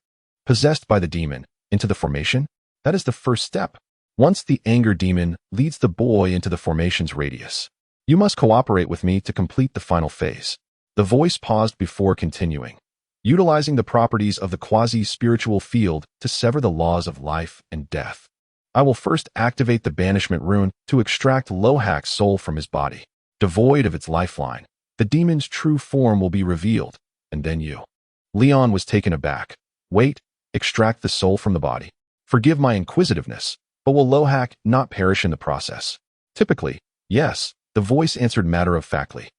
A: possessed by the demon, into the formation. That is the first step. Once the anger demon leads the boy into the formation's radius, you must cooperate with me to complete the final phase. The voice paused before continuing, utilizing the properties of the quasi-spiritual field to sever the laws of life and death. I will first activate the banishment rune to extract Lohak's soul from his body. Devoid of its lifeline, the demon's true form will be revealed, and then you. Leon was taken aback. Wait, extract the soul from the body? Forgive my inquisitiveness, but will Lohak not perish in the process? Typically, yes, the voice answered matter-of-factly.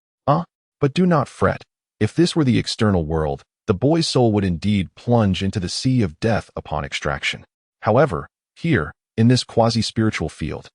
A: But do not fret. If this were the external world, the boy's soul would indeed plunge into the sea of death upon extraction. However, here, in this quasi-spiritual field,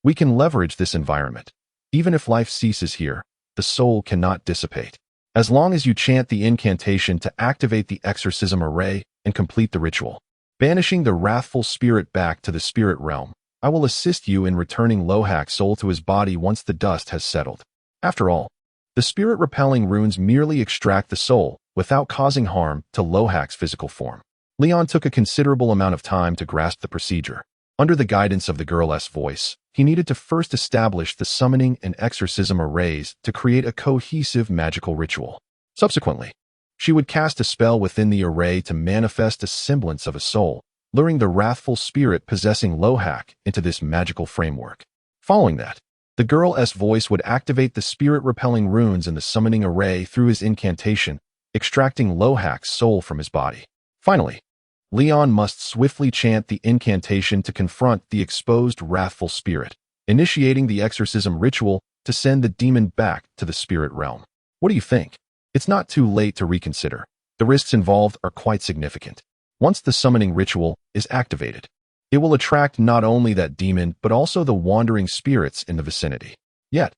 A: we can leverage this environment. Even if life ceases here, the soul cannot dissipate. As long as you chant the incantation to activate the exorcism array and complete the ritual, banishing the wrathful spirit back to the spirit realm, I will assist you in returning Lohak's soul to his body once the dust has settled. After all, the spirit-repelling runes merely extract the soul without causing harm to Lohak's physical form. Leon took a considerable amount of time to grasp the procedure. Under the guidance of the girl's voice, he needed to first establish the summoning and exorcism arrays to create a cohesive magical ritual. Subsequently, she would cast a spell within the array to manifest a semblance of a soul, luring the wrathful spirit possessing Lohak into this magical framework. Following that, the girl's voice would activate the spirit-repelling runes in the summoning array through his incantation, extracting Lohak's soul from his body. Finally, Leon must swiftly chant the incantation to confront the exposed wrathful spirit, initiating the exorcism ritual to send the demon back to the spirit realm. What do you think? It's not too late to reconsider. The risks involved are quite significant. Once the summoning ritual is activated, it will attract not only that demon but also the wandering spirits in the vicinity. Yet,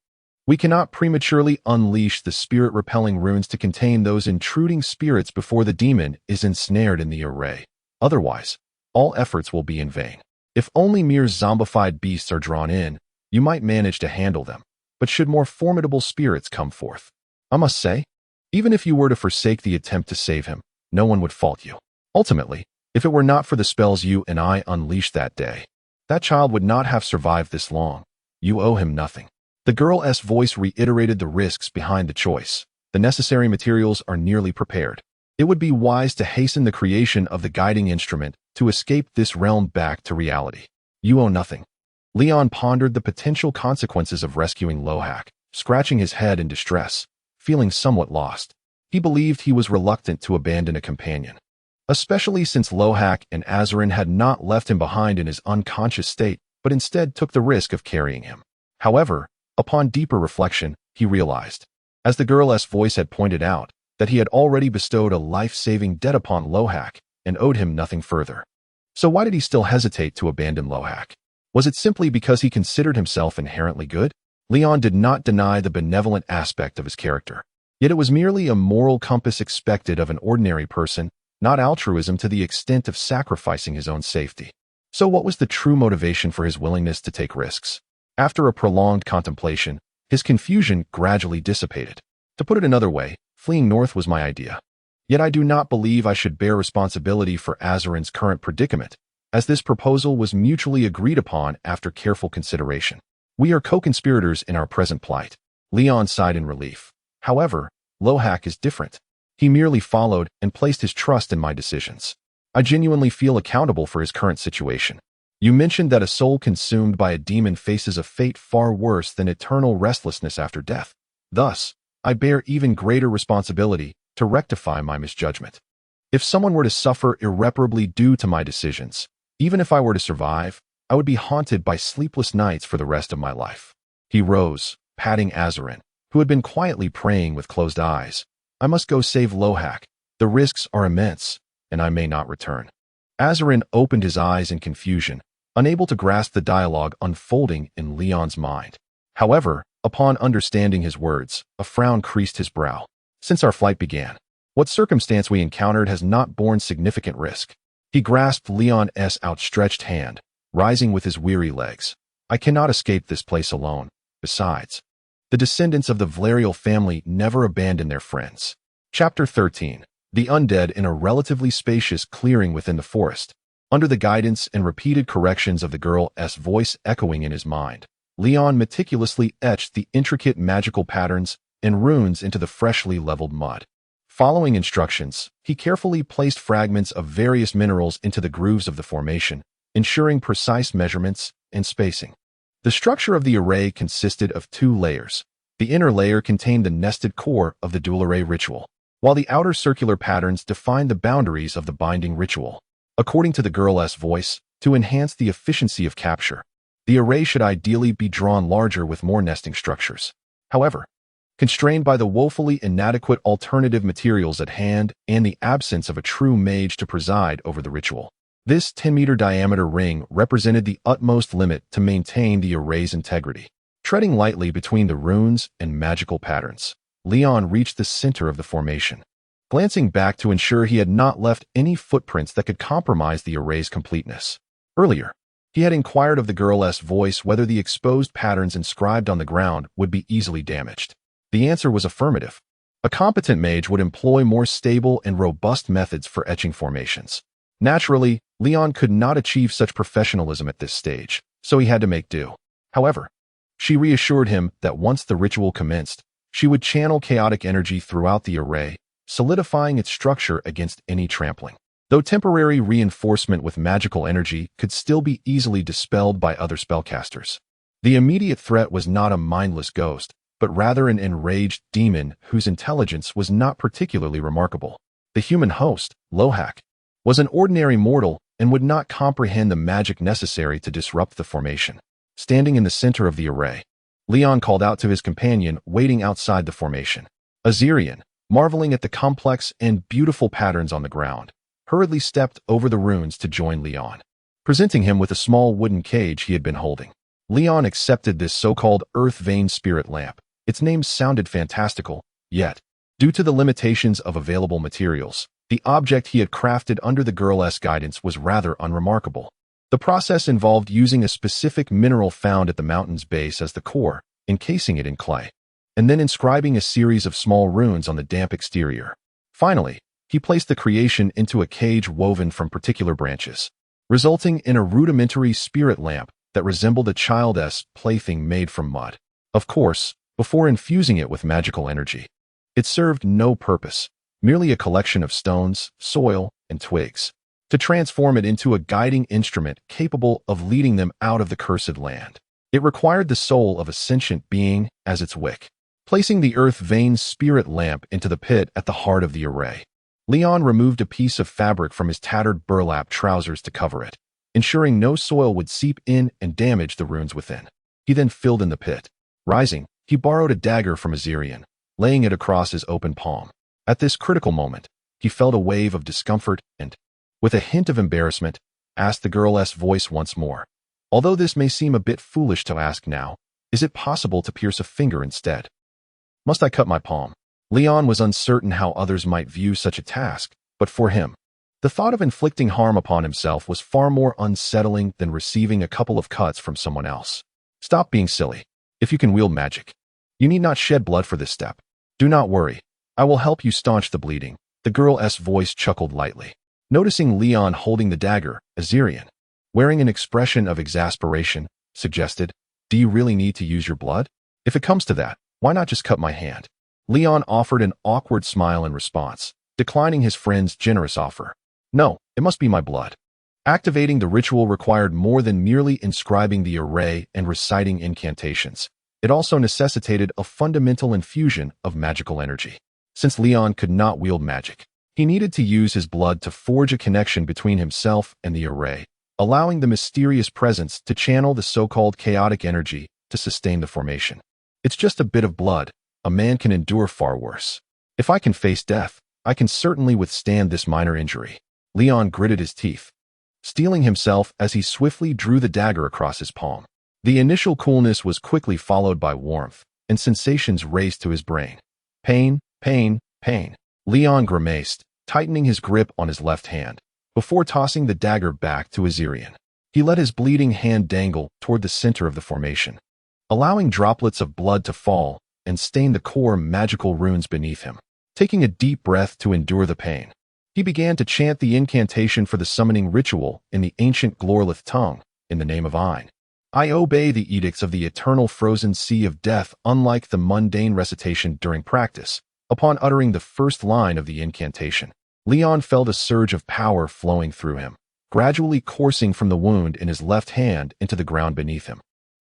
A: we cannot prematurely unleash the spirit-repelling runes to contain those intruding spirits before the demon is ensnared in the array. Otherwise, all efforts will be in vain. If only mere zombified beasts are drawn in, you might manage to handle them. But should more formidable spirits come forth, I must say, even if you were to forsake the attempt to save him, no one would fault you. Ultimately, if it were not for the spells you and I unleashed that day, that child would not have survived this long. You owe him nothing. The girl's voice reiterated the risks behind the choice. The necessary materials are nearly prepared. It would be wise to hasten the creation of the guiding instrument to escape this realm back to reality. You owe nothing. Leon pondered the potential consequences of rescuing Lohak, scratching his head in distress, feeling somewhat lost. He believed he was reluctant to abandon a companion, especially since Lohak and Azarin had not left him behind in his unconscious state, but instead took the risk of carrying him. However, upon deeper reflection, he realized, as the girl's voice had pointed out, that he had already bestowed a life-saving debt upon Lohak and owed him nothing further. So why did he still hesitate to abandon Lohak? Was it simply because he considered himself inherently good? Leon did not deny the benevolent aspect of his character. Yet it was merely a moral compass expected of an ordinary person, not altruism to the extent of sacrificing his own safety. So what was the true motivation for his willingness to take risks? After a prolonged contemplation, his confusion gradually dissipated. To put it another way, fleeing north was my idea. Yet I do not believe I should bear responsibility for Azarin's current predicament, as this proposal was mutually agreed upon after careful consideration. We are co-conspirators in our present plight. Leon sighed in relief. However, Lohak is different. He merely followed and placed his trust in my decisions. I genuinely feel accountable for his current situation. You mentioned that a soul consumed by a demon faces a fate far worse than eternal restlessness after death. Thus, I bear even greater responsibility to rectify my misjudgment. If someone were to suffer irreparably due to my decisions, even if I were to survive, I would be haunted by sleepless nights for the rest of my life. He rose, patting Azarin, who had been quietly praying with closed eyes. I must go save Lohak. The risks are immense, and I may not return. Azarin opened his eyes in confusion, unable to grasp the dialogue unfolding in Leon's mind. However, upon understanding his words, a frown creased his brow. Since our flight began, what circumstance we encountered has not borne significant risk. He grasped Leon's outstretched hand, rising with his weary legs. I cannot escape this place alone. Besides, the descendants of the Valerial family never abandon their friends. Chapter 13. The Undead in a relatively spacious clearing within the forest. Under the guidance and repeated corrections of the girl's voice echoing in his mind, Leon meticulously etched the intricate magical patterns and runes into the freshly leveled mud. Following instructions, he carefully placed fragments of various minerals into the grooves of the formation, ensuring precise measurements and spacing. The structure of the array consisted of 2 layers. The inner layer contained the nested core of the dual array ritual, while the outer circular patterns defined the boundaries of the binding ritual. According to the girl's voice, to enhance the efficiency of capture, the array should ideally be drawn larger with more nesting structures. However, constrained by the woefully inadequate alternative materials at hand and the absence of a true mage to preside over the ritual, this 10-meter diameter ring represented the utmost limit to maintain the array's integrity. Treading lightly between the runes and magical patterns, Leon reached the center of the formation. Glancing back to ensure he had not left any footprints that could compromise the array's completeness. Earlier, he had inquired of the girl's voice whether the exposed patterns inscribed on the ground would be easily damaged. The answer was affirmative. A competent mage would employ more stable and robust methods for etching formations. Naturally, Leon could not achieve such professionalism at this stage, so he had to make do. However, she reassured him that once the ritual commenced, she would channel chaotic energy throughout the array, solidifying its structure against any trampling. Though temporary reinforcement with magical energy could still be easily dispelled by other spellcasters. The immediate threat was not a mindless ghost, but rather an enraged demon whose intelligence was not particularly remarkable. The human host, Lohak, was an ordinary mortal and would not comprehend the magic necessary to disrupt the formation. Standing in the center of the array, Leon called out to his companion waiting outside the formation. Azirian, marveling at the complex and beautiful patterns on the ground, hurriedly stepped over the runes to join Leon, presenting him with a small wooden cage he had been holding. Leon accepted this so-called earth-vein spirit lamp. Its name sounded fantastical, yet, due to the limitations of available materials, the object he had crafted under the girl's guidance was rather unremarkable. The process involved using a specific mineral found at the mountain's base as the core, encasing it in clay, and then inscribing a series of small runes on the damp exterior. Finally, he placed the creation into a cage woven from particular branches, resulting in a rudimentary spirit lamp that resembled a child's plaything made from mud. Of course, before infusing it with magical energy. It served no purpose, merely a collection of stones, soil, and twigs, to transform it into a guiding instrument capable of leading them out of the cursed land. It required the soul of a sentient being as its wick, placing the earth-veined spirit lamp into the pit at the heart of the array. Leon removed a piece of fabric from his tattered burlap trousers to cover it, ensuring no soil would seep in and damage the runes within. He then filled in the pit. Rising, he borrowed a dagger from Azirian, laying it across his open palm. At this critical moment, he felt a wave of discomfort and, with a hint of embarrassment, asked the girl's voice once more. Although this may seem a bit foolish to ask now, is it possible to pierce a finger instead? Must I cut my palm? Leon was uncertain how others might view such a task, but for him, the thought of inflicting harm upon himself was far more unsettling than receiving a couple of cuts from someone else. Stop being silly. If you can wield magic, you need not shed blood for this step. Do not worry. I will help you staunch the bleeding. The girl's voice chuckled lightly. Noticing Leon holding the dagger, Azirian, wearing an expression of exasperation, suggested, "Do you really need to use your blood? If it comes to that, why not just cut my hand?" Leon offered an awkward smile in response, declining his friend's generous offer. "No, it must be my blood." Activating the ritual required more than merely inscribing the array and reciting incantations. It also necessitated a fundamental infusion of magical energy. Since Leon could not wield magic, he needed to use his blood to forge a connection between himself and the array, allowing the mysterious presence to channel the so-called chaotic energy to sustain the formation. It's just a bit of blood. A man can endure far worse. If I can face death, I can certainly withstand this minor injury. Leon gritted his teeth, steeling himself as he swiftly drew the dagger across his palm. The initial coolness was quickly followed by warmth, and sensations raced to his brain. Pain, pain, pain. Leon grimaced, tightening his grip on his left hand, before tossing the dagger back to Azirian. He let his bleeding hand dangle toward the center of the formation, allowing droplets of blood to fall and stain the core magical runes beneath him. Taking a deep breath to endure the pain, he began to chant the incantation for the summoning ritual in the ancient Glorlith tongue, in the name of Ein. I obey the edicts of the eternal frozen sea of death. Unlike the mundane recitation during practice, upon uttering the first line of the incantation, Leon felt a surge of power flowing through him, gradually coursing from the wound in his left hand into the ground beneath him.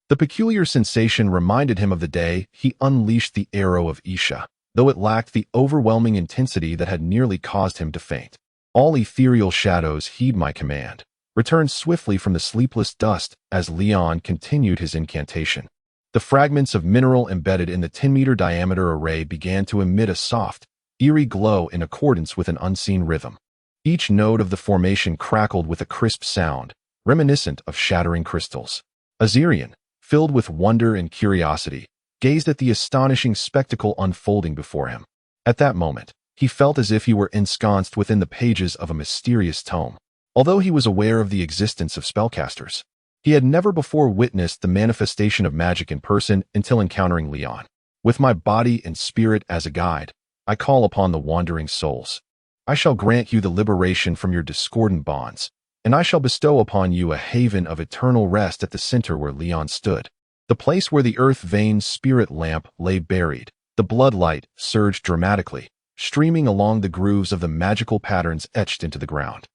A: The peculiar sensation reminded him of the day he unleashed the arrow of Isha, though it lacked the overwhelming intensity that had nearly caused him to faint. All ethereal shadows heed my command. Returned swiftly from the sleepless dust as Leon continued his incantation. The fragments of mineral embedded in the 10-meter diameter array began to emit a soft, eerie glow in accordance with an unseen rhythm. Each node of the formation crackled with a crisp sound, reminiscent of shattering crystals. Azirian, filled with wonder and curiosity, gazed at the astonishing spectacle unfolding before him. At that moment, he felt as if he were ensconced within the pages of a mysterious tome. Although he was aware of the existence of spellcasters, he had never before witnessed the manifestation of magic in person until encountering Leon. With my body and spirit as a guide, I call upon the wandering souls. I shall grant you the liberation from your discordant bonds, and I shall bestow upon you a haven of eternal rest at the center where Leon stood, the place where the earth-veined spirit lamp lay buried. The blood light surged dramatically, streaming along the grooves of the magical patterns etched into the ground.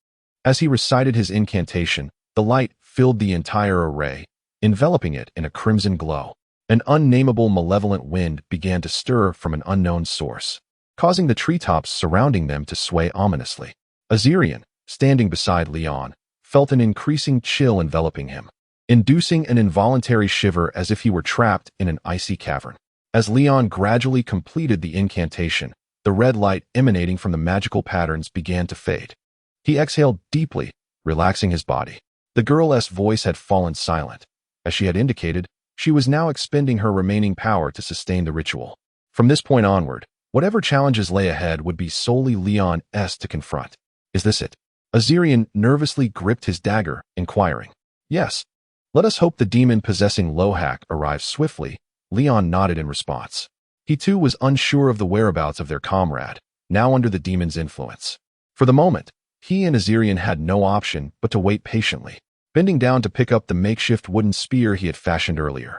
A: As he recited his incantation, the light filled the entire array, enveloping it in a crimson glow. An unnameable malevolent wind began to stir from an unknown source, causing the treetops surrounding them to sway ominously. Azirian, standing beside Leon, felt an increasing chill enveloping him, inducing an involuntary shiver as if he were trapped in an icy cavern. As Leon gradually completed the incantation, the red light emanating from the magical patterns began to fade. He exhaled deeply, relaxing his body. The girl's voice had fallen silent. As she had indicated, she was now expending her remaining power to sustain the ritual. From this point onward, whatever challenges lay ahead would be solely Leon's to confront. Is this it? Azirian nervously gripped his dagger, inquiring. Yes. Let us hope the demon possessing Lohak arrives swiftly. Leon nodded in response. He too was unsure of the whereabouts of their comrade, now under the demon's influence. For the moment, he and Azirian had no option but to wait patiently, bending down to pick up the makeshift wooden spear he had fashioned earlier.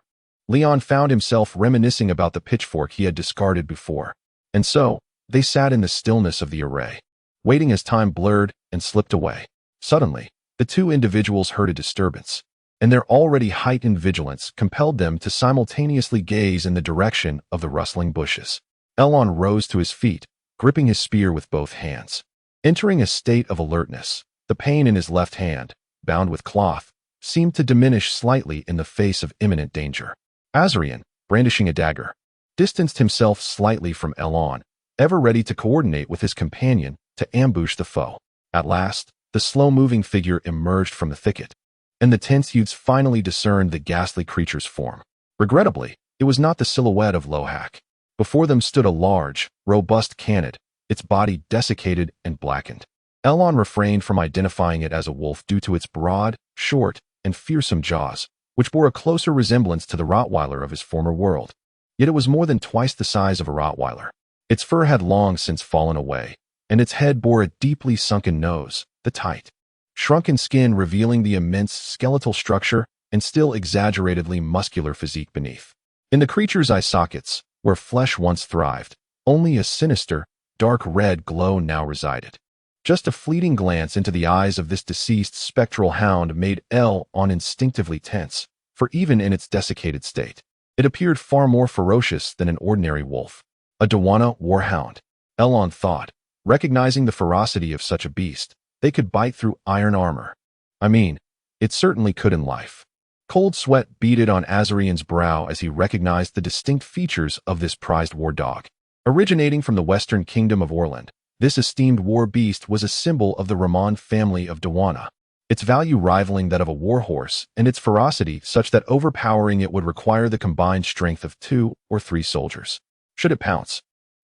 A: Leon found himself reminiscing about the pitchfork he had discarded before. And so, they sat in the stillness of the array, waiting as time blurred and slipped away. Suddenly, the two individuals heard a disturbance, and their already heightened vigilance compelled them to simultaneously gaze in the direction of the rustling bushes. Elon rose to his feet, gripping his spear with both hands. Entering a state of alertness, the pain in his left hand, bound with cloth, seemed to diminish slightly in the face of imminent danger. Azarian, brandishing a dagger, distanced himself slightly from Elon, ever ready to coordinate with his companion to ambush the foe. At last, the slow-moving figure emerged from the thicket, and the tense youths finally discerned the ghastly creature's form. Regrettably, it was not the silhouette of Lohak. Before them stood a large, robust Kantadar, its body desiccated and blackened. Elon refrained from identifying it as a wolf due to its broad, short, and fearsome jaws, which bore a closer resemblance to the Rottweiler of his former world. Yet it was more than twice the size of a Rottweiler. Its fur had long since fallen away, and its head bore a deeply sunken nose, the tight, shrunken skin revealing the immense skeletal structure and still exaggeratedly muscular physique beneath. In the creature's eye sockets, where flesh once thrived, only a sinister, dark red glow now resided. Just a fleeting glance into the eyes of this deceased spectral hound made Elon instinctively tense, for even in its desiccated state, it appeared far more ferocious than an ordinary wolf. A Dawana warhound, Elon thought, recognizing the ferocity of such a beast. They could bite through iron armor. I mean, it certainly could in life. Cold sweat beaded on Azarian's brow as he recognized the distinct features of this prized war dog. Originating from the western kingdom of Orlandan, this esteemed war beast was a symbol of the Ramon family of Dawana, its value rivaling that of a war horse and its ferocity such that overpowering it would require the combined strength of 2 or 3 soldiers. Should it pounce,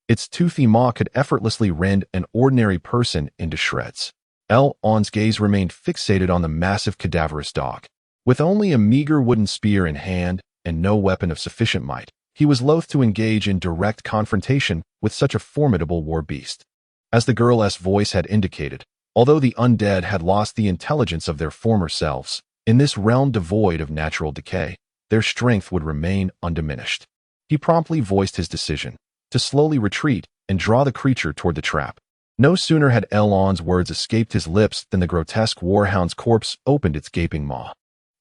A: its toothy maw could effortlessly rend an ordinary person into shreds. Elon's gaze remained fixated on the massive cadaverous dog. With only a meager wooden spear in hand and no weapon of sufficient might, he was loath to engage in direct confrontation with such a formidable war beast. As the girl's voice had indicated, although the undead had lost the intelligence of their former selves, in this realm devoid of natural decay, their strength would remain undiminished. He promptly voiced his decision to slowly retreat and draw the creature toward the trap. No sooner had Elon's words escaped his lips than the grotesque warhound's corpse opened its gaping maw.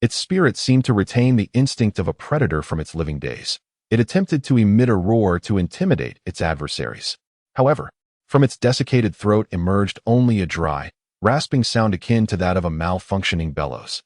A: Its spirit seemed to retain the instinct of a predator from its living days. It attempted to emit a roar to intimidate its adversaries. However, from its desiccated throat emerged only a dry, rasping sound akin to that of a malfunctioning bellows.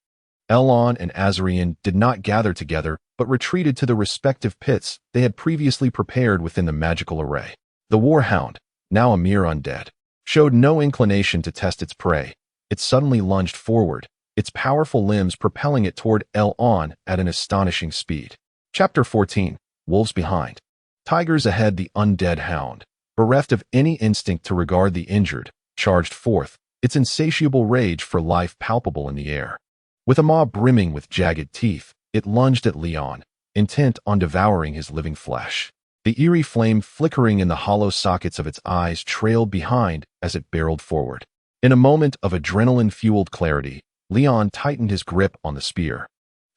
A: Elon and Azarian did not gather together, but retreated to the respective pits they had previously prepared within the magical array. The warhound, now a mere undead, showed no inclination to test its prey. It suddenly lunged forward, its powerful limbs propelling it toward Elon at an astonishing speed. Chapter 14. Wolves Behind. Tigers ahead. The undead hound, bereft of any instinct to regard the injured, charged forth, its insatiable rage for life palpable in the air. With a maw brimming with jagged teeth, it lunged at Leon, intent on devouring his living flesh. The eerie flame flickering in the hollow sockets of its eyes trailed behind as it barreled forward. In a moment of adrenaline-fueled clarity, Leon tightened his grip on the spear,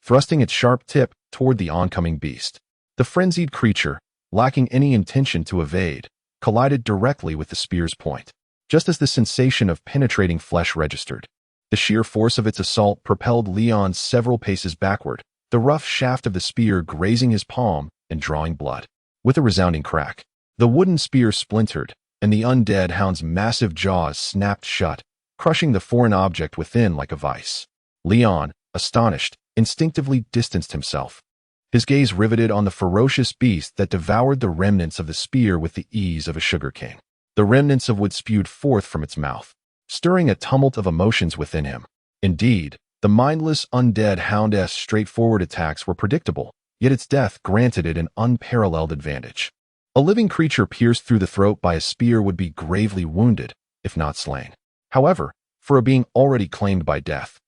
A: thrusting its sharp tip toward the oncoming beast. The frenzied creature, lacking any intention to evade, collided directly with the spear's point. Just as the sensation of penetrating flesh registered, the sheer force of its assault propelled Leon several paces backward, the rough shaft of the spear grazing his palm and drawing blood. With a resounding crack, the wooden spear splintered, and the undead hound's massive jaws snapped shut, crushing the foreign object within like a vice. Leon, astonished, instinctively distanced himself, his gaze riveted on the ferocious beast that devoured the remnants of the spear with the ease of a sugarcane. The remnants of wood spewed forth from its mouth, stirring a tumult of emotions within him. Indeed, the mindless undead hound's straightforward attacks were predictable, yet its death granted it an unparalleled advantage. A living creature pierced through the throat by a spear would be gravely wounded, if not slain. However, for a being already claimed by death,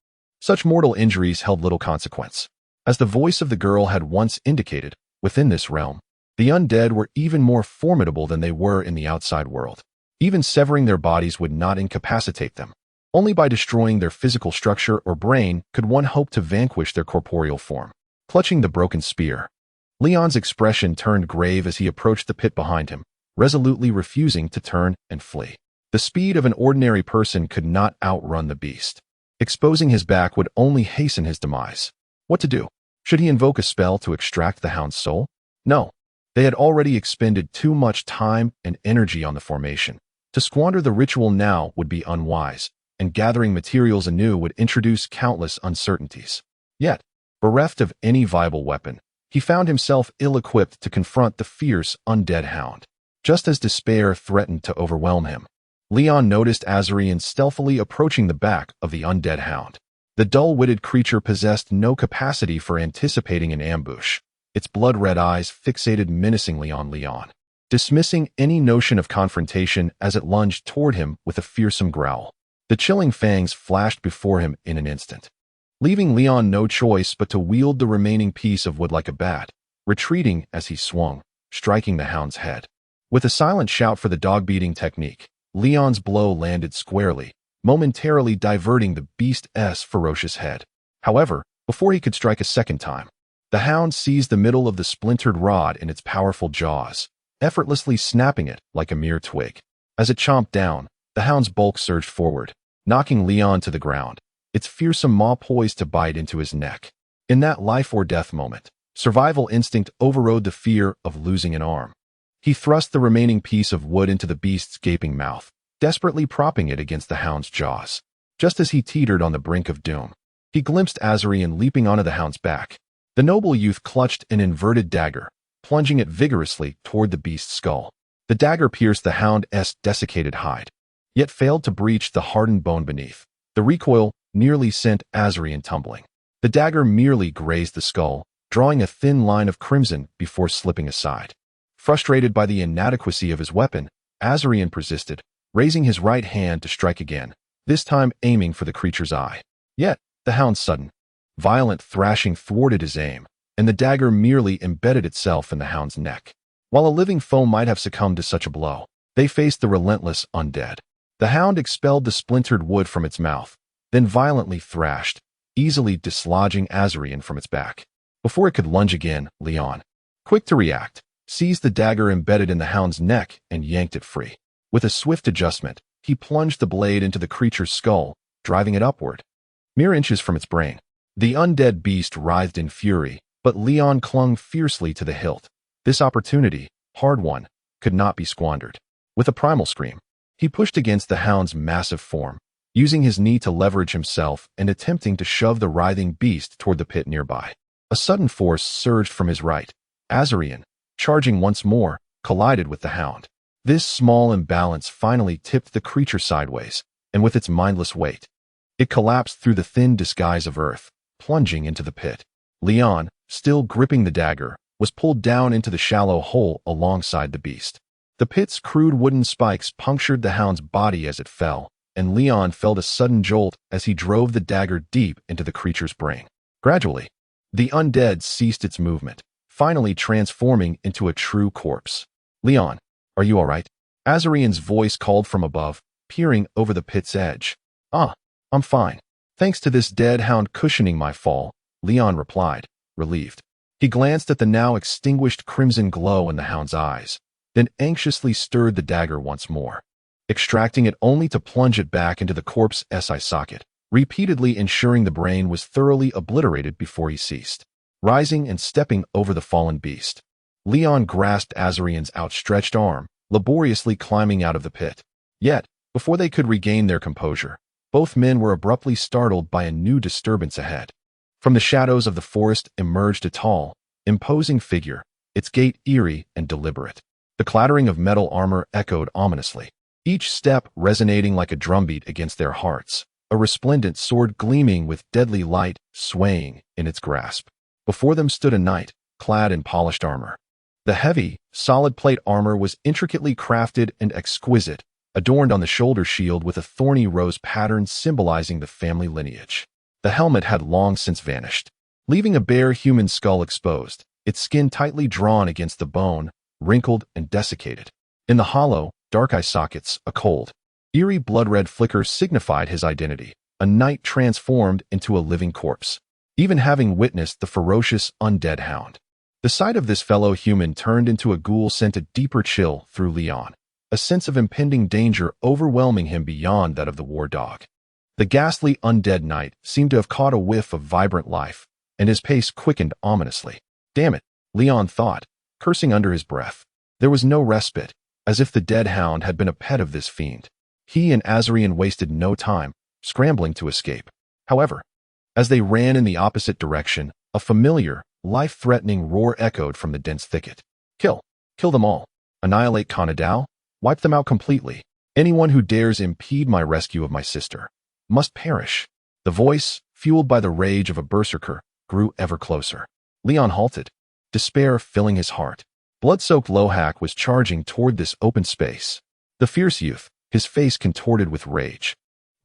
A: such mortal injuries held little consequence. As the voice of the girl had once indicated, within this realm, the undead were even more formidable than they were in the outside world. Even severing their bodies would not incapacitate them. Only by destroying their physical structure or brain could one hope to vanquish their corporeal form. Clutching the broken spear, Leon's expression turned grave as he approached the pit behind him, resolutely refusing to turn and flee. The speed of an ordinary person could not outrun the beast. Exposing his back would only hasten his demise. What to do? Should he invoke a spell to extract the hound's soul? No. They had already expended too much time and energy on the formation. To squander the ritual now would be unwise, and gathering materials anew would introduce countless uncertainties. Yet, bereft of any viable weapon, he found himself ill-equipped to confront the fierce, undead hound. Just as despair threatened to overwhelm him, Leon noticed Azarian stealthily approaching the back of the undead hound. The dull-witted creature possessed no capacity for anticipating an ambush, its blood-red eyes fixated menacingly on Leon, dismissing any notion of confrontation as it lunged toward him with a fearsome growl. The chilling fangs flashed before him in an instant, leaving Leon no choice but to wield the remaining piece of wood like a bat, retreating as he swung, striking the hound's head. With a silent shout for the dog-beating technique, Leon's blow landed squarely, momentarily diverting the beast's ferocious head. However, before he could strike a second time, the hound seized the middle of the splintered rod in its powerful jaws, effortlessly snapping it like a mere twig. As it chomped down, the hound's bulk surged forward, knocking Leon to the ground, its fearsome maw poised to bite into his neck. In that life-or-death moment, survival instinct overrode the fear of losing an arm. He thrust the remaining piece of wood into the beast's gaping mouth, desperately propping it against the hound's jaws. Just as he teetered on the brink of doom, he glimpsed Azarian leaping onto the hound's back. The noble youth clutched an inverted dagger, plunging it vigorously toward the beast's skull. The dagger pierced the hound's desiccated hide, yet failed to breach the hardened bone beneath. The recoil nearly sent Azarian tumbling. The dagger merely grazed the skull, drawing a thin line of crimson before slipping aside. Frustrated by the inadequacy of his weapon, Azarian persisted, raising his right hand to strike again, this time aiming for the creature's eye. Yet, the hound's sudden, violent thrashing thwarted his aim, and the dagger merely embedded itself in the hound's neck. While a living foe might have succumbed to such a blow, they faced the relentless undead. The hound expelled the splintered wood from its mouth, then violently thrashed, easily dislodging Azarian from its back. Before it could lunge again, Leon, quick to react, seized the dagger embedded in the hound's neck and yanked it free. With a swift adjustment, he plunged the blade into the creature's skull, driving it upward, mere inches from its brain. The undead beast writhed in fury, but Leon clung fiercely to the hilt. This opportunity, hard won, could not be squandered. With a primal scream, he pushed against the hound's massive form, using his knee to leverage himself and attempting to shove the writhing beast toward the pit nearby. A sudden force surged from his right. Azarian, charging once more, collided with the hound. This small imbalance finally tipped the creature sideways, and with its mindless weight, it collapsed through the thin disguise of earth, plunging into the pit. Leon, still gripping the dagger, was pulled down into the shallow hole alongside the beast. The pit's crude wooden spikes punctured the hound's body as it fell, and Leon felt a sudden jolt as he drove the dagger deep into the creature's brain. Gradually, the undead ceased its movement, finally transforming into a true corpse. Leon, are you all right? Azarian's voice called from above, peering over the pit's edge. I'm fine. Thanks to this dead hound cushioning my fall, Leon replied, relieved. He glanced at the now extinguished crimson glow in the hound's eyes, then anxiously stirred the dagger once more, extracting it only to plunge it back into the corpse's eye socket, repeatedly ensuring the brain was thoroughly obliterated before he ceased. Rising and stepping over the fallen beast, Leon grasped Azarian's outstretched arm, laboriously climbing out of the pit. Yet, before they could regain their composure, both men were abruptly startled by a new disturbance ahead. From the shadows of the forest emerged a tall, imposing figure, its gait eerie and deliberate. The clattering of metal armor echoed ominously, each step resonating like a drumbeat against their hearts, a resplendent sword gleaming with deadly light swaying in its grasp. Before them stood a knight, clad in polished armor. The heavy, solid plate armor was intricately crafted and exquisite, adorned on the shoulder shield with a thorny rose pattern symbolizing the family lineage. The helmet had long since vanished, leaving a bare human skull exposed, its skin tightly drawn against the bone, wrinkled and desiccated. In the hollow, dark eye sockets, a cold, eerie blood-red flicker signified his identity, a knight transformed into a living corpse. Even having witnessed the ferocious undead hound, The sight of this fellow human turned into a ghoul sent a deeper chill through Leon, a sense of impending danger overwhelming him beyond that of the war dog. The ghastly undead knight seemed to have caught a whiff of vibrant life, and his pace quickened ominously. Damn it, Leon thought, cursing under his breath. There was no respite, as if the dead hound had been a pet of this fiend. He and Azarian wasted no time, scrambling to escape. However, as they ran in the opposite direction, a familiar, life-threatening roar echoed from the dense thicket. Kill them all. Annihilate Kantadar. Wipe them out completely. Anyone who dares impede my rescue of my sister must perish. The voice, fueled by the rage of a berserker, grew ever closer. Leon halted, despair filling his heart. Blood-soaked Lohak was charging toward this open space. The fierce youth, his face contorted with rage,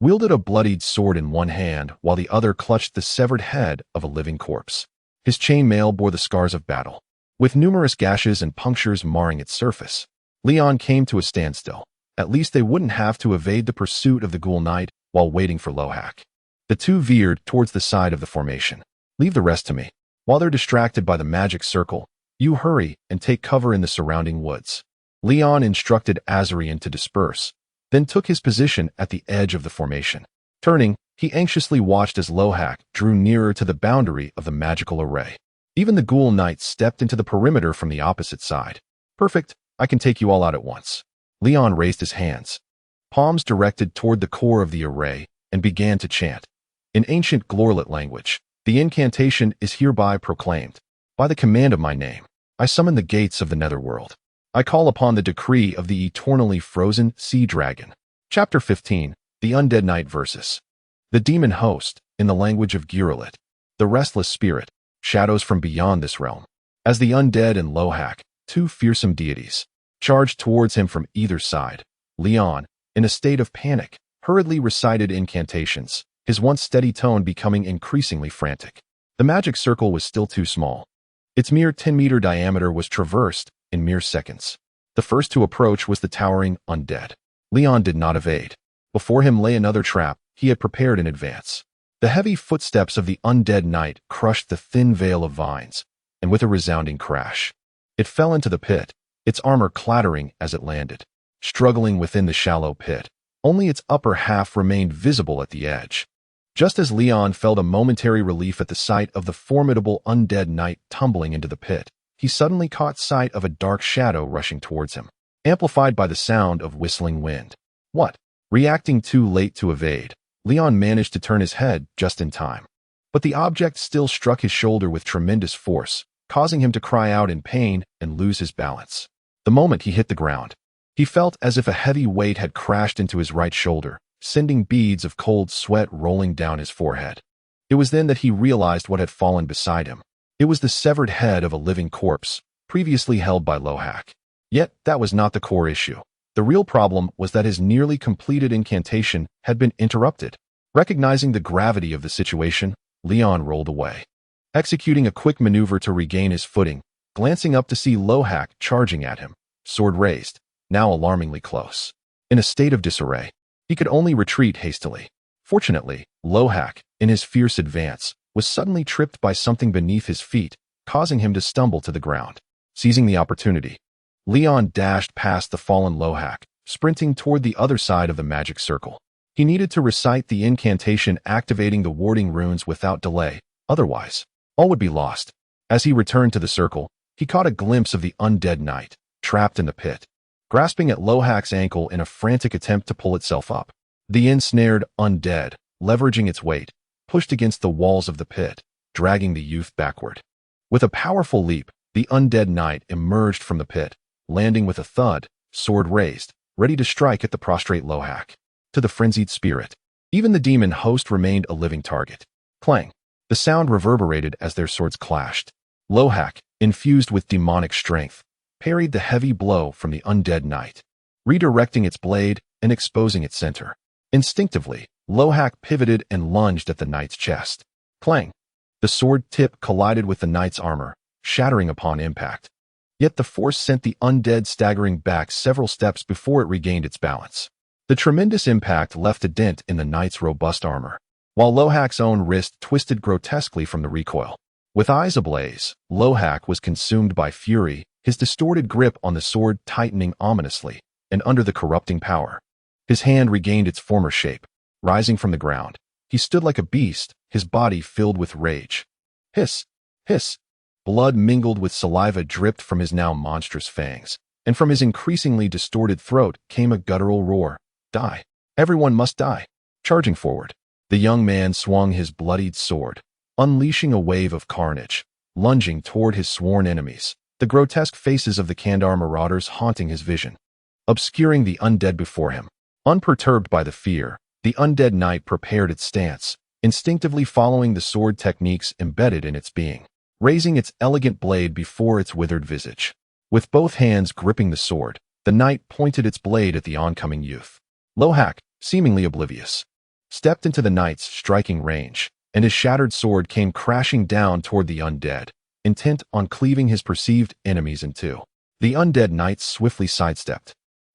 A: wielded a bloodied sword in one hand while the other clutched the severed head of a living corpse. His chainmail bore the scars of battle, with numerous gashes and punctures marring its surface. Leon came to a standstill. At least they wouldn't have to evade the pursuit of the ghoul knight while waiting for Lohak. The two veered towards the side of the formation. Leave the rest to me. While they're distracted by the magic circle, you hurry and take cover in the surrounding woods. Leon instructed Azarian to disperse, then took his position at the edge of the formation. Turning, he anxiously watched as Lohak drew nearer to the boundary of the magical array. Even the ghoul knight stepped into the perimeter from the opposite side. Perfect, I can take you all out at once. Leon raised his hands, palms directed toward the core of the array, and began to chant. In ancient Glorlit language, the incantation is hereby proclaimed. By the command of my name, I summon the gates of the netherworld. I call upon the decree of the eternally frozen sea dragon. Chapter 15, The Undead Knight versus the Demon Host, in the language of Glorlit. The restless spirit, shadows from beyond this realm. As the undead and Lohak, two fearsome deities, charged towards him from either side, Leon, in a state of panic, hurriedly recited incantations, his once steady tone becoming increasingly frantic. The magic circle was still too small. Its mere 10-meter diameter was traversed in mere seconds. The first to approach was the towering undead. Leon did not evade. Before him lay another trap he had prepared in advance. The heavy footsteps of the undead knight crushed the thin veil of vines, and with a resounding crash, it fell into the pit, its armor clattering as it landed. Struggling within the shallow pit, only its upper half remained visible at the edge. Just as Leon felt a momentary relief at the sight of the formidable undead knight tumbling into the pit, he suddenly caught sight of a dark shadow rushing towards him, amplified by the sound of whistling wind. What? Reacting too late to evade, Leon managed to turn his head just in time. But the object still struck his shoulder with tremendous force, causing him to cry out in pain and lose his balance. The moment he hit the ground, he felt as if a heavy weight had crashed into his right shoulder, sending beads of cold sweat rolling down his forehead. It was then that he realized what had fallen beside him. It was the severed head of a living corpse, previously held by Lohak. Yet that was not the core issue. The real problem was that his nearly completed incantation had been interrupted. Recognizing the gravity of the situation, Leon rolled away, executing a quick maneuver to regain his footing, glancing up to see Lohak charging at him, sword raised, now alarmingly close. In a state of disarray, he could only retreat hastily. Fortunately, Lohak, in his fierce advance, was suddenly tripped by something beneath his feet, causing him to stumble to the ground. Seizing the opportunity, Leon dashed past the fallen Lohak, sprinting toward the other side of the magic circle. He needed to recite the incantation activating the warding runes without delay, otherwise, all would be lost. As he returned to the circle, he caught a glimpse of the undead knight, trapped in the pit, grasping at Lohak's ankle in a frantic attempt to pull itself up. The ensnared undead, leveraging its weight, pushed against the walls of the pit, dragging the youth backward. With a powerful leap, the undead knight emerged from the pit, landing with a thud, sword raised, ready to strike at the prostrate Lohak. To the frenzied spirit, even the demon host remained a living target. Clang! The sound reverberated as their swords clashed. Lohak, infused with demonic strength, parried the heavy blow from the undead knight, redirecting its blade and exposing its center. Instinctively, Lohak pivoted and lunged at the knight's chest. Clang! The sword tip collided with the knight's armor, shattering upon impact. Yet the force sent the undead staggering back several steps before it regained its balance. The tremendous impact left a dent in the knight's robust armor, while Lohak's own wrist twisted grotesquely from the recoil. With eyes ablaze, Lohak was consumed by fury, his distorted grip on the sword tightening ominously, and under the corrupting power. His hand regained its former shape. Rising from the ground, he stood like a beast, his body filled with rage. Hiss! Hiss! Blood mingled with saliva dripped from his now monstrous fangs, and from his increasingly distorted throat came a guttural roar. Die! Everyone must die! Charging forward, the young man swung his bloodied sword, unleashing a wave of carnage, lunging toward his sworn enemies, the grotesque faces of the Kantadar marauders haunting his vision, obscuring the undead before him. Unperturbed by the fear, the undead knight prepared its stance, instinctively following the sword techniques embedded in its being, raising its elegant blade before its withered visage. With both hands gripping the sword, the knight pointed its blade at the oncoming youth. Lohak, seemingly oblivious, stepped into the knight's striking range, and his shattered sword came crashing down toward the undead, intent on cleaving his perceived enemies in two. The undead knight swiftly sidestepped,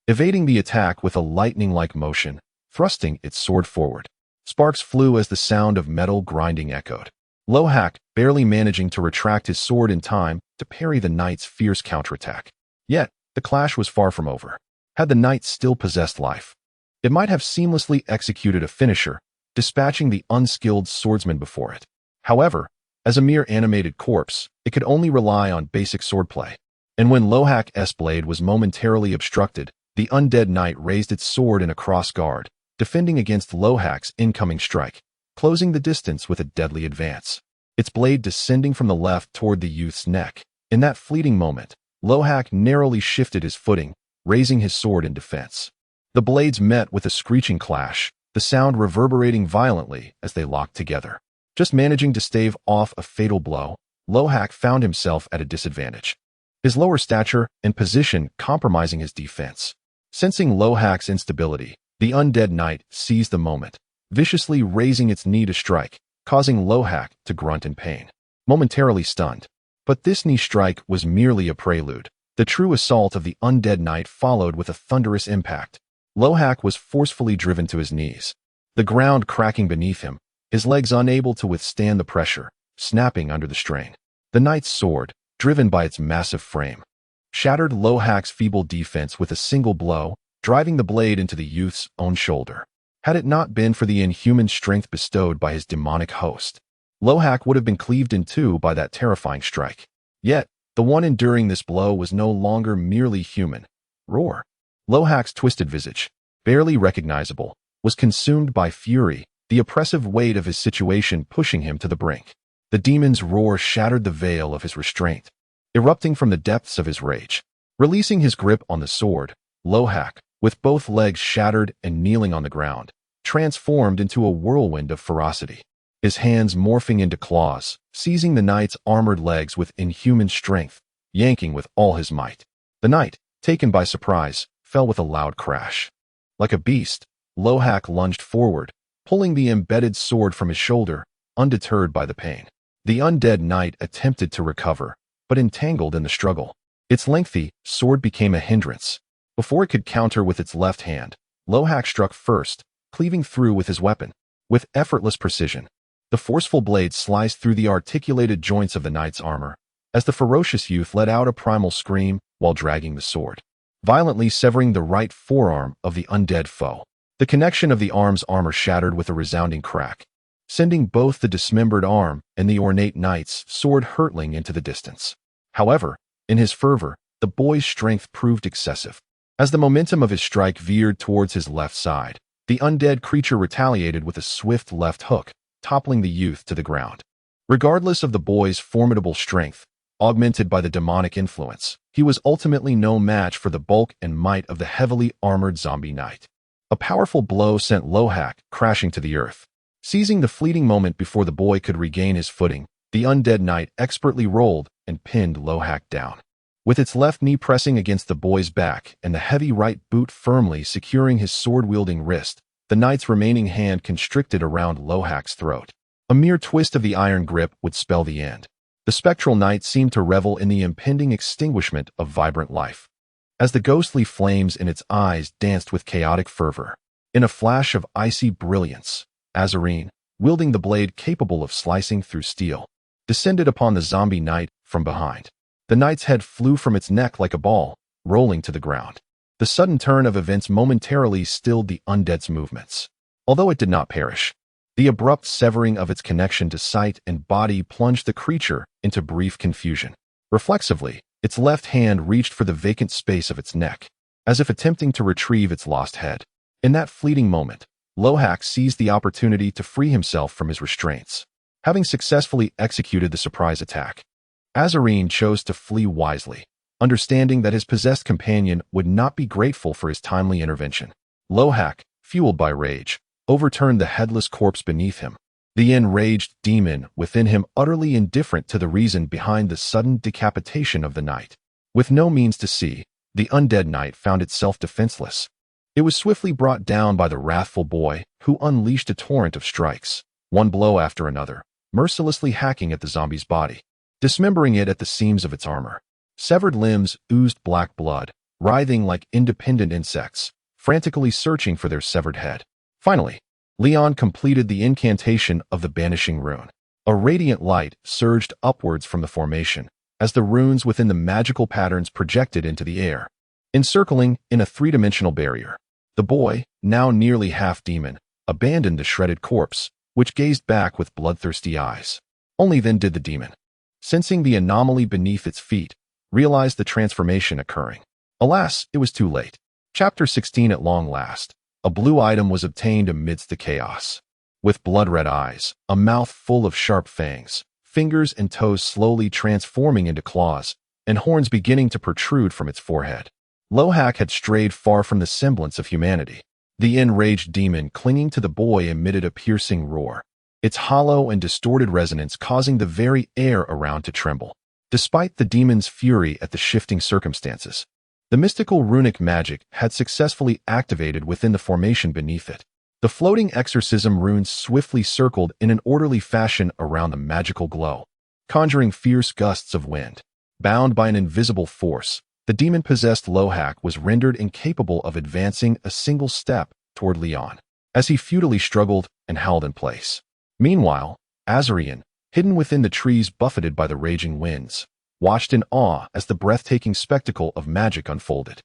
A: evading the attack with a lightning-like motion, thrusting its sword forward. Sparks flew as the sound of metal grinding echoed. Lohak barely managing to retract his sword in time to parry the knight's fierce counterattack. Yet, the clash was far from over. Had the knight still possessed life, it might have seamlessly executed a finisher, dispatching the unskilled swordsman before it. However, as a mere animated corpse, it could only rely on basic swordplay. And when Lohak's blade was momentarily obstructed, the undead knight raised its sword in a cross guard, defending against Lohak's incoming strike, closing the distance with a deadly advance. Its blade descending from the left toward the youth's neck. In that fleeting moment, Lohak narrowly shifted his footing, raising his sword in defense. The blades met with a screeching clash, the sound reverberating violently as they locked together. Just managing to stave off a fatal blow, Lohak found himself at a disadvantage, his lower stature and position compromising his defense. Sensing Lohak's instability, the undead knight seized the moment, viciously raising its knee to strike, causing Lohak to grunt in pain. Momentarily stunned. But this knee strike was merely a prelude. The true assault of the undead knight followed with a thunderous impact. Lohak was forcefully driven to his knees, the ground cracking beneath him, his legs unable to withstand the pressure, snapping under the strain. The knight's sword, driven by its massive frame, shattered Lohak's feeble defense with a single blow, driving the blade into the youth's own shoulder. Had it not been for the inhuman strength bestowed by his demonic host, Lohak would have been cleaved in two by that terrifying strike. Yet, the one enduring this blow was no longer merely human. Roar! Lohak's twisted visage, barely recognizable, was consumed by fury, the oppressive weight of his situation pushing him to the brink. The demon's roar shattered the veil of his restraint, erupting from the depths of his rage. Releasing his grip on the sword, Lohak, with both legs shattered and kneeling on the ground, transformed into a whirlwind of ferocity, his hands morphing into claws, seizing the knight's armored legs with inhuman strength, yanking with all his might. The knight, taken by surprise, fell with a loud crash. Like a beast, Lohak lunged forward, pulling the embedded sword from his shoulder, undeterred by the pain. The undead knight attempted to recover, but entangled in the struggle. Its lengthy sword became a hindrance. Before it could counter with its left hand, Lohak struck first, cleaving through with his weapon. With effortless precision, the forceful blade sliced through the articulated joints of the knight's armor, as the ferocious youth let out a primal scream while dragging the sword, violently severing the right forearm of the undead foe. The connection of the arm's armor shattered with a resounding crack, sending both the dismembered arm and the ornate knight's sword hurtling into the distance. However, in his fervor, the boy's strength proved excessive. As the momentum of his strike veered towards his left side, the undead creature retaliated with a swift left hook, toppling the youth to the ground. Regardless of the boy's formidable strength, augmented by the demonic influence, he was ultimately no match for the bulk and might of the heavily armored zombie knight. A powerful blow sent Lohak crashing to the earth. Seizing the fleeting moment before the boy could regain his footing, the undead knight expertly rolled and pinned Lohak down. With its left knee pressing against the boy's back and the heavy right boot firmly securing his sword-wielding wrist, the knight's remaining hand constricted around Lohak's throat. A mere twist of the iron grip would spell the end. The spectral knight seemed to revel in the impending extinguishment of vibrant life, as the ghostly flames in its eyes danced with chaotic fervor. In a flash of icy brilliance, Azarine, wielding the blade capable of slicing through steel, descended upon the zombie knight from behind. The knight's head flew from its neck like a ball, rolling to the ground. The sudden turn of events momentarily stilled the undead's movements. Although it did not perish, the abrupt severing of its connection to sight and body plunged the creature into brief confusion. Reflexively, its left hand reached for the vacant space of its neck, as if attempting to retrieve its lost head. In that fleeting moment, Lohak seized the opportunity to free himself from his restraints. Having successfully executed the surprise attack, Azarine chose to flee wisely, understanding that his possessed companion would not be grateful for his timely intervention. Lohak, fueled by rage, overturned the headless corpse beneath him, the enraged demon within him utterly indifferent to the reason behind the sudden decapitation of the knight. With no means to see, the undead knight found itself defenseless. It was swiftly brought down by the wrathful boy, who unleashed a torrent of strikes, one blow after another, mercilessly hacking at the zombie's body, dismembering it at the seams of its armor. Severed limbs oozed black blood, writhing like independent insects, frantically searching for their severed head. Finally, Leon completed the incantation of the banishing rune. A radiant light surged upwards from the formation, as the runes within the magical patterns projected into the air, encircling in a three-dimensional barrier. The boy, now nearly half demon, abandoned the shredded corpse, which gazed back with bloodthirsty eyes. Only then did the demon, sensing the anomaly beneath its feet, realize the transformation occurring. Alas, it was too late. Chapter 16. At long last, a blue item was obtained amidst the chaos. With blood-red eyes, a mouth full of sharp fangs, fingers and toes slowly transforming into claws, and horns beginning to protrude from its forehead. Lohak had strayed far from the semblance of humanity. The enraged demon clinging to the boy emitted a piercing roar, its hollow and distorted resonance causing the very air around to tremble. Despite the demon's fury at the shifting circumstances, the mystical runic magic had successfully activated within the formation beneath it. The floating exorcism runes swiftly circled in an orderly fashion around the magical glow, conjuring fierce gusts of wind. Bound by an invisible force, the demon-possessed Lohak was rendered incapable of advancing a single step toward Leon, as he futilely struggled and held in place. Meanwhile, Azarian, hidden within the trees buffeted by the raging winds, watched in awe as the breathtaking spectacle of magic unfolded.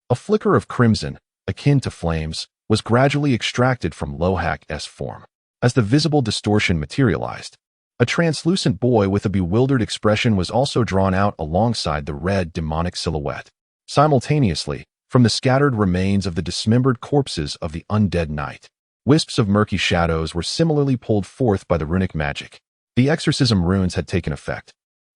A: A flicker of crimson, akin to flames, was gradually extracted from Lohak's form. As the visible distortion materialized, a translucent boy with a bewildered expression was also drawn out alongside the red demonic silhouette. Simultaneously, from the scattered remains of the dismembered corpses of the undead knight, wisps of murky shadows were similarly pulled forth by the runic magic. The exorcism runes had taken effect.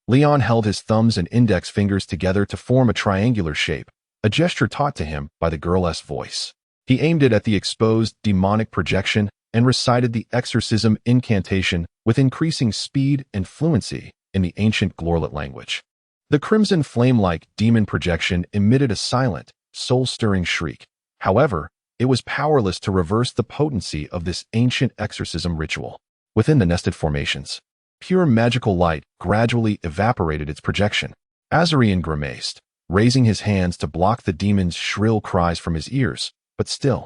A: Leon held his thumbs and index fingers together to form a triangular shape, a gesture taught to him by the girl's voice. He aimed it at the exposed demonic projection and recited the exorcism incantation with increasing speed and fluency in the ancient Glorlet language. The crimson flame-like demon projection emitted a silent, soul-stirring shriek. However, it was powerless to reverse the potency of this ancient exorcism ritual. Within the nested formations, pure magical light gradually evaporated its projection. Azarian grimaced, raising his hands to block the demon's shrill cries from his ears, but still,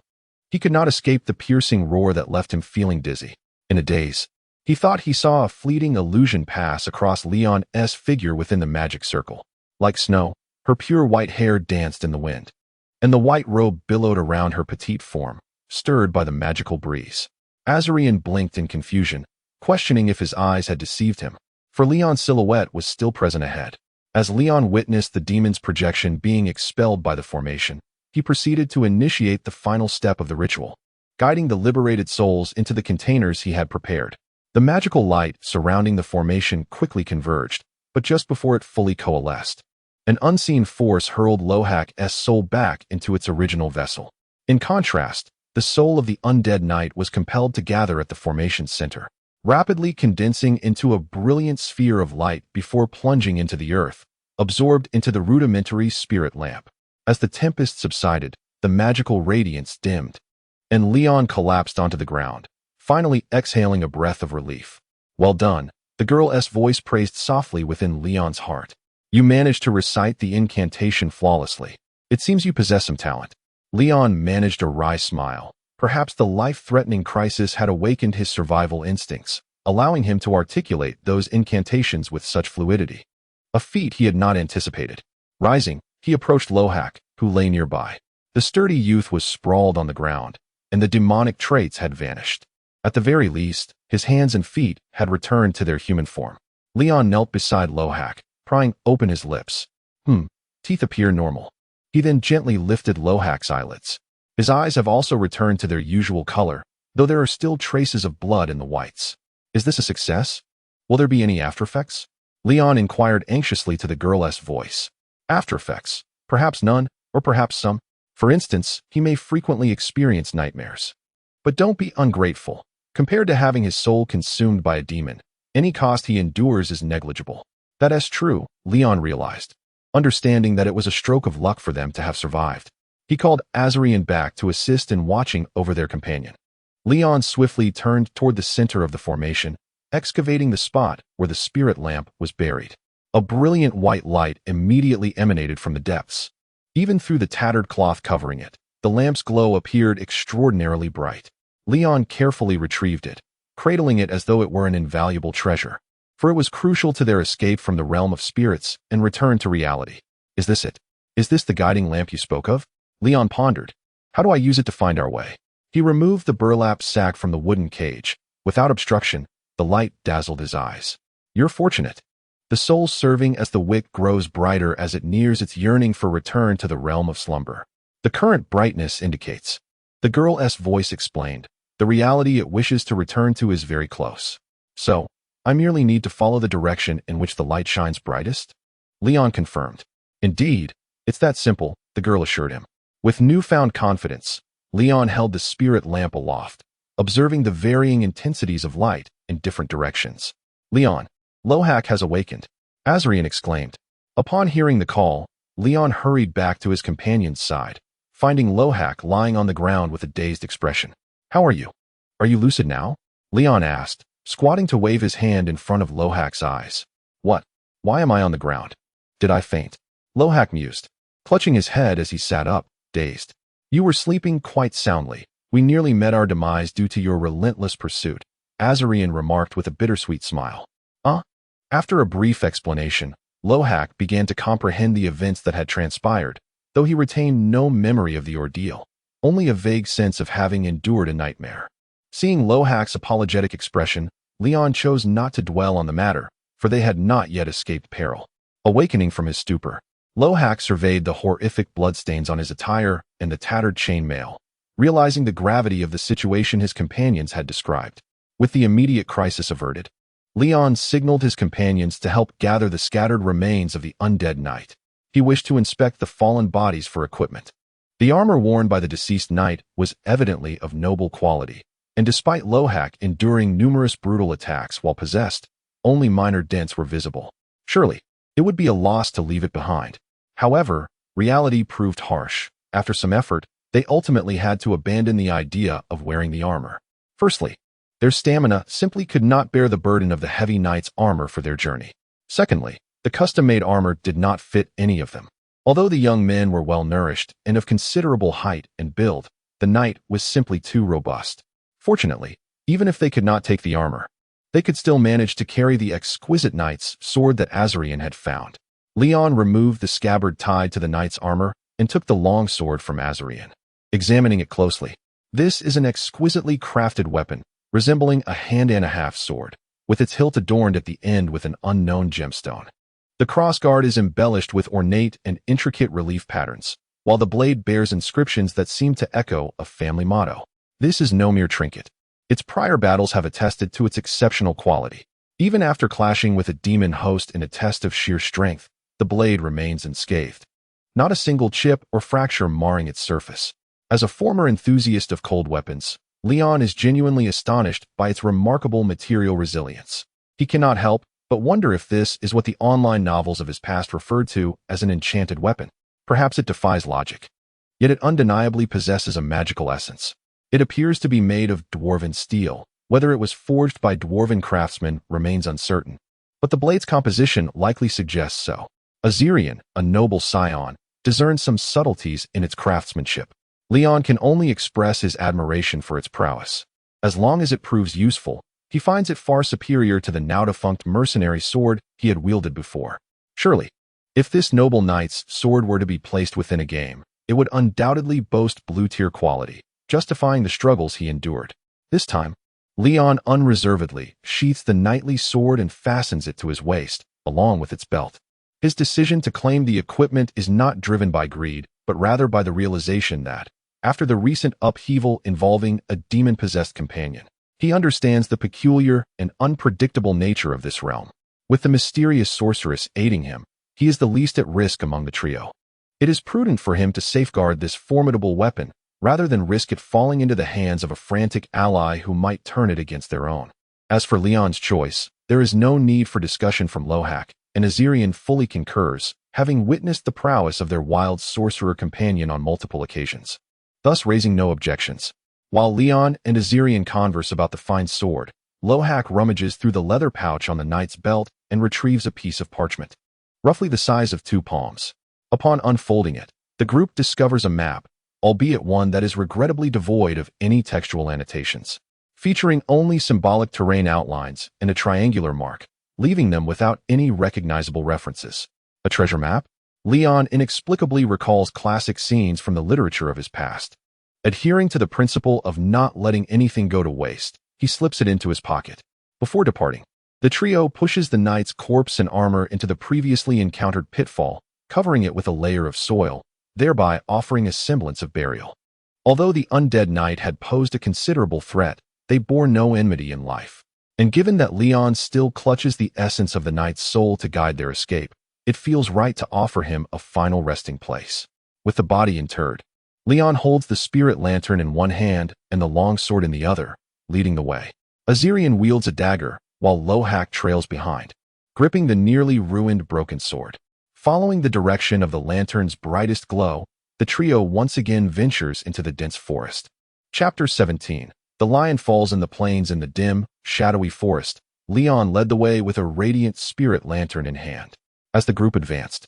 A: he could not escape the piercing roar that left him feeling dizzy. In a daze, he thought he saw a fleeting illusion pass across Leon's figure within the magic circle. Like snow, her pure white hair danced in the wind, and the white robe billowed around her petite form, stirred by the magical breeze. Azarian blinked in confusion, questioning if his eyes had deceived him, for Leon's silhouette was still present ahead. As Leon witnessed the demon's projection being expelled by the formation, he proceeded to initiate the final step of the ritual, guiding the liberated souls into the containers he had prepared. The magical light surrounding the formation quickly converged, but just before it fully coalesced, an unseen force hurled Lohak's soul back into its original vessel. In contrast, the soul of the undead knight was compelled to gather at the formation's center, rapidly condensing into a brilliant sphere of light before plunging into the earth, absorbed into the rudimentary spirit lamp. As the tempest subsided, the magical radiance dimmed, and Leon collapsed onto the ground, finally exhaling a breath of relief. Well done, the girl's voice praised softly within Leon's heart. You managed to recite the incantation flawlessly. It seems you possess some talent. Leon managed a wry smile. Perhaps the life-threatening crisis had awakened his survival instincts, allowing him to articulate those incantations with such fluidity. A feat he had not anticipated. Rising, he approached Lohak, who lay nearby. The sturdy youth was sprawled on the ground, and the demonic traits had vanished. At the very least, his hands and feet had returned to their human form. Leon knelt beside Lohak, prying open his lips. Teeth appear normal. He then gently lifted Lohak's eyelids. His eyes have also returned to their usual color, though there are still traces of blood in the whites. Is this a success? Will there be any aftereffects? Leon inquired anxiously to the girl's voice. Aftereffects? Perhaps none, or perhaps some. For instance, he may frequently experience nightmares. But don't be ungrateful. Compared to having his soul consumed by a demon, any cost he endures is negligible. That is true, Leon realized, understanding that it was a stroke of luck for them to have survived. He called Azarian back to assist in watching over their companion. Leon swiftly turned toward the center of the formation, excavating the spot where the spirit lamp was buried. A brilliant white light immediately emanated from the depths. Even through the tattered cloth covering it, the lamp's glow appeared extraordinarily bright. Leon carefully retrieved it, cradling it as though it were an invaluable treasure, for it was crucial to their escape from the realm of spirits and return to reality. Is this it? Is this the guiding lamp you spoke of? Leon pondered. How do I use it to find our way? He removed the burlap sack from the wooden cage. Without obstruction, the light dazzled his eyes. You're fortunate. The soul serving as the wick grows brighter as it nears its yearning for return to the realm of slumber. The current brightness indicates. The girl's voice explained. The reality it wishes to return to is very close. So, I merely need to follow the direction in which the light shines brightest? Leon confirmed. Indeed, it's that simple, the girl assured him. With newfound confidence, Leon held the spirit lamp aloft, observing the varying intensities of light in different directions. Leon, Lohak has awakened, Azarian exclaimed. Upon hearing the call, Leon hurried back to his companion's side, finding Lohak lying on the ground with a dazed expression. How are you? Are you lucid now? Leon asked, squatting to wave his hand in front of Lohak's eyes. What? Why am I on the ground? Did I faint? Lohak mused, clutching his head as he sat up, dazed. You were sleeping quite soundly. We nearly met our demise due to your relentless pursuit, Azarian remarked with a bittersweet smile. After a brief explanation, Lohak began to comprehend the events that had transpired, though he retained no memory of the ordeal, only a vague sense of having endured a nightmare. Seeing Lohak's apologetic expression, Leon chose not to dwell on the matter, for they had not yet escaped peril. Awakening from his stupor, Lohak surveyed the horrific bloodstains on his attire and the tattered chainmail, realizing the gravity of the situation his companions had described. With the immediate crisis averted, Leon signaled his companions to help gather the scattered remains of the undead knight. He wished to inspect the fallen bodies for equipment. The armor worn by the deceased knight was evidently of noble quality, and despite Lohak enduring numerous brutal attacks while possessed, only minor dents were visible. Surely, it would be a loss to leave it behind. However, reality proved harsh. After some effort, they ultimately had to abandon the idea of wearing the armor. Firstly, their stamina simply could not bear the burden of the heavy knight's armor for their journey. Secondly, the custom-made armor did not fit any of them. Although the young men were well-nourished and of considerable height and build, the knight was simply too robust. Fortunately, even if they could not take the armor, they could still manage to carry the exquisite knight's sword that Azarian had found. Leon removed the scabbard tied to the knight's armor and took the long sword from Azarian. Examining it closely, this is an exquisitely crafted weapon, resembling a hand-and-a-half sword, with its hilt adorned at the end with an unknown gemstone. The crossguard is embellished with ornate and intricate relief patterns, while the blade bears inscriptions that seem to echo a family motto. This is no mere trinket. Its prior battles have attested to its exceptional quality. Even after clashing with a demon host in a test of sheer strength, the blade remains unscathed. Not a single chip or fracture marring its surface. As a former enthusiast of cold weapons, Leon is genuinely astonished by its remarkable material resilience. He cannot help but wonder if this is what the online novels of his past referred to as an enchanted weapon. Perhaps it defies logic. Yet it undeniably possesses a magical essence. It appears to be made of dwarven steel. Whether it was forged by dwarven craftsmen remains uncertain, but the blade's composition likely suggests so. Azarian, a noble scion, discerns some subtleties in its craftsmanship. Leon can only express his admiration for its prowess. As long as it proves useful, He finds it far superior to the now-defunct mercenary sword he had wielded before. Surely, if this noble knight's sword were to be placed within a game, it would undoubtedly boast blue-tier quality, justifying the struggles he endured. This time, Leon unreservedly sheaths the knightly sword and fastens it to his waist, along with its belt. His decision to claim the equipment is not driven by greed, but rather by the realization that, after the recent upheaval involving a demon-possessed companion, he understands the peculiar and unpredictable nature of this realm. With the mysterious sorceress aiding him, he is the least at risk among the trio. It is prudent for him to safeguard this formidable weapon, rather than risk it falling into the hands of a frantic ally who might turn it against their own. As for Leon's choice, there is no need for discussion from Lohak, and Azirian fully concurs, having witnessed the prowess of their wild sorcerer companion on multiple occasions, thus raising no objections. While Leon and Azirian converse about the fine sword, Lohak rummages through the leather pouch on the knight's belt and retrieves a piece of parchment, roughly the size of 2 palms. Upon unfolding it, the group discovers a map, albeit one that is regrettably devoid of any textual annotations, featuring only symbolic terrain outlines and a triangular mark, leaving them without any recognizable references. A treasure map? Leon inexplicably recalls classic scenes from the literature of his past. Adhering to the principle of not letting anything go to waste, he slips it into his pocket. Before departing, the trio pushes the knight's corpse and armor into the previously encountered pitfall, covering it with a layer of soil, thereby offering a semblance of burial. Although the undead knight had posed a considerable threat, they bore no enmity in life. And given that Leon still clutches the essence of the knight's soul to guide their escape, it feels right to offer him a final resting place. With the body interred, Leon holds the spirit lantern in one hand and the long sword in the other, leading the way. Azirian wields a dagger, while Lohak trails behind, gripping the nearly ruined broken sword. Following the direction of the lantern's brightest glow, the trio once again ventures into the dense forest. Chapter 17. The lion falls in the plains in the dim, shadowy forest. Leon led the way with a radiant spirit lantern in hand. As the group advanced,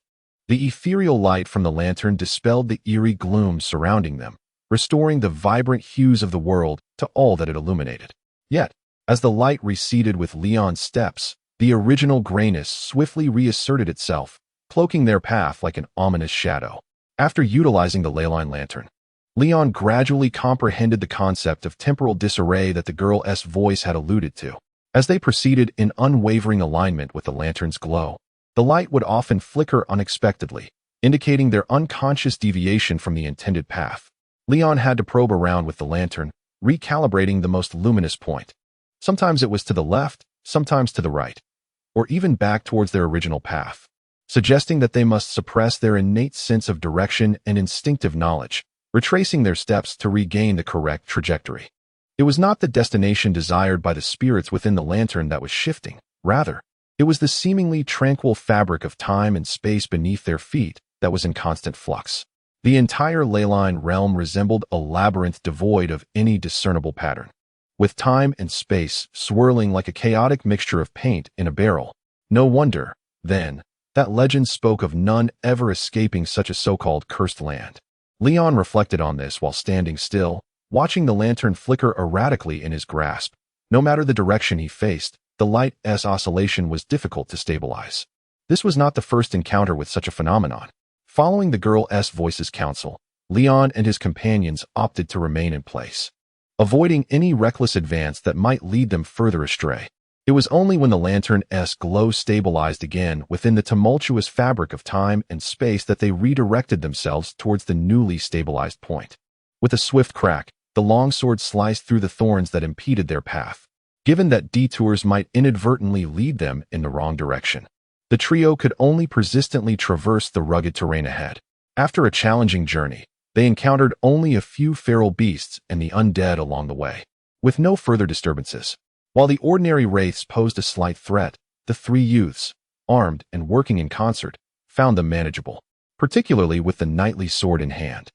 A: the ethereal light from the lantern dispelled the eerie gloom surrounding them, restoring the vibrant hues of the world to all that it illuminated. Yet, as the light receded with Leon's steps, the original grayness swiftly reasserted itself, cloaking their path like an ominous shadow. After utilizing the leyline lantern, Leon gradually comprehended the concept of temporal disarray that the girl's voice had alluded to. As they proceeded in unwavering alignment with the lantern's glow, the light would often flicker unexpectedly, indicating their unconscious deviation from the intended path. Leon had to probe around with the lantern, recalibrating the most luminous point. Sometimes it was to the left, sometimes to the right, or even back towards their original path, suggesting that they must suppress their innate sense of direction and instinctive knowledge, retracing their steps to regain the correct trajectory. It was not the destination desired by the spirits within the lantern that was shifting. Rather, it was the seemingly tranquil fabric of time and space beneath their feet that was in constant flux. The entire leyline realm resembled a labyrinth devoid of any discernible pattern, with time and space swirling like a chaotic mixture of paint in a barrel. No wonder, then, that legend spoke of none ever escaping such a so-called cursed land. Leon reflected on this while standing still, watching the lantern flicker erratically in his grasp. No matter the direction he faced, the light's oscillation was difficult to stabilize. This was not the first encounter with such a phenomenon. Following the girl's voice's counsel, Leon and his companions opted to remain in place, avoiding any reckless advance that might lead them further astray. It was only when the lantern's glow stabilized again within the tumultuous fabric of time and space that they redirected themselves towards the newly stabilized point. With a swift crack, the longsword sliced through the thorns that impeded their path, given that detours might inadvertently lead them in the wrong direction. The trio could only persistently traverse the rugged terrain ahead. After a challenging journey, they encountered only a few feral beasts and the undead along the way, with no further disturbances. While the ordinary wraiths posed a slight threat, the 3 youths, armed and working in concert, found them manageable, particularly with the knightly sword in hand.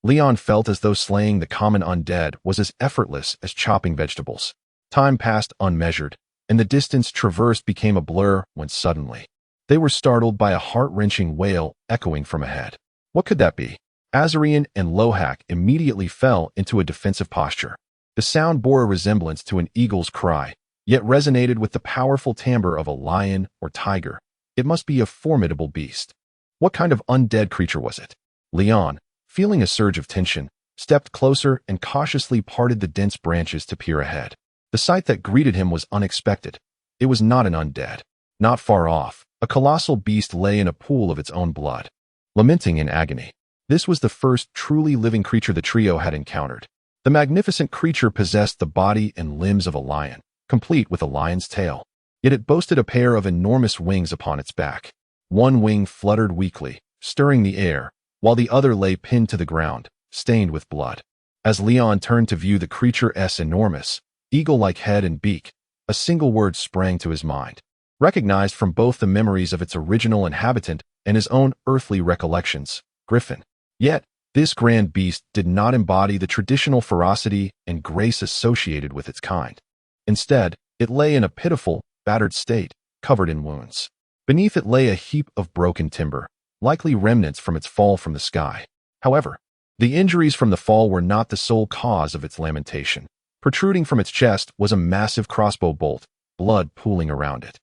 A: Leon felt as though slaying the common undead was as effortless as chopping vegetables. Time passed unmeasured, and the distance traversed became a blur when suddenly, they were startled by a heart-wrenching wail echoing from ahead. What could that be? Azirian and Lohak immediately fell into a defensive posture. The sound bore a resemblance to an eagle's cry, yet resonated with the powerful timbre of a lion or tiger. It must be a formidable beast. What kind of undead creature was it? Leon, feeling a surge of tension, stepped closer and cautiously parted the dense branches to peer ahead. The sight that greeted him was unexpected. It was not an undead. Not far off, a colossal beast lay in a pool of its own blood, lamenting in agony. This was the first truly living creature the trio had encountered. The magnificent creature possessed the body and limbs of a lion, complete with a lion's tail. Yet it boasted a pair of enormous wings upon its back. One wing fluttered weakly, stirring the air, while the other lay pinned to the ground, stained with blood. As Leon turned to view the creature's enormous, eagle-like head and beak, a single word sprang to his mind, recognized from both the memories of its original inhabitant and his own earthly recollections: griffin. Yet, this grand beast did not embody the traditional ferocity and grace associated with its kind. Instead, it lay in a pitiful, battered state, covered in wounds. Beneath it lay a heap of broken timber, likely remnants from its fall from the sky. However, the injuries from the fall were not the sole cause of its lamentation. Protruding from its chest was a massive crossbow bolt, blood pooling around it.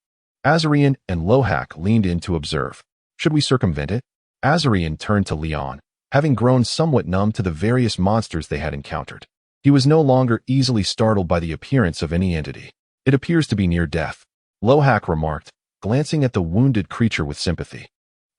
A: Azarian and Lohak leaned in to observe. Should we circumvent it? Azarian turned to Leon, having grown somewhat numb to the various monsters they had encountered. He was no longer easily startled by the appearance of any entity. It appears to be near death, Lohak remarked, glancing at the wounded creature with sympathy.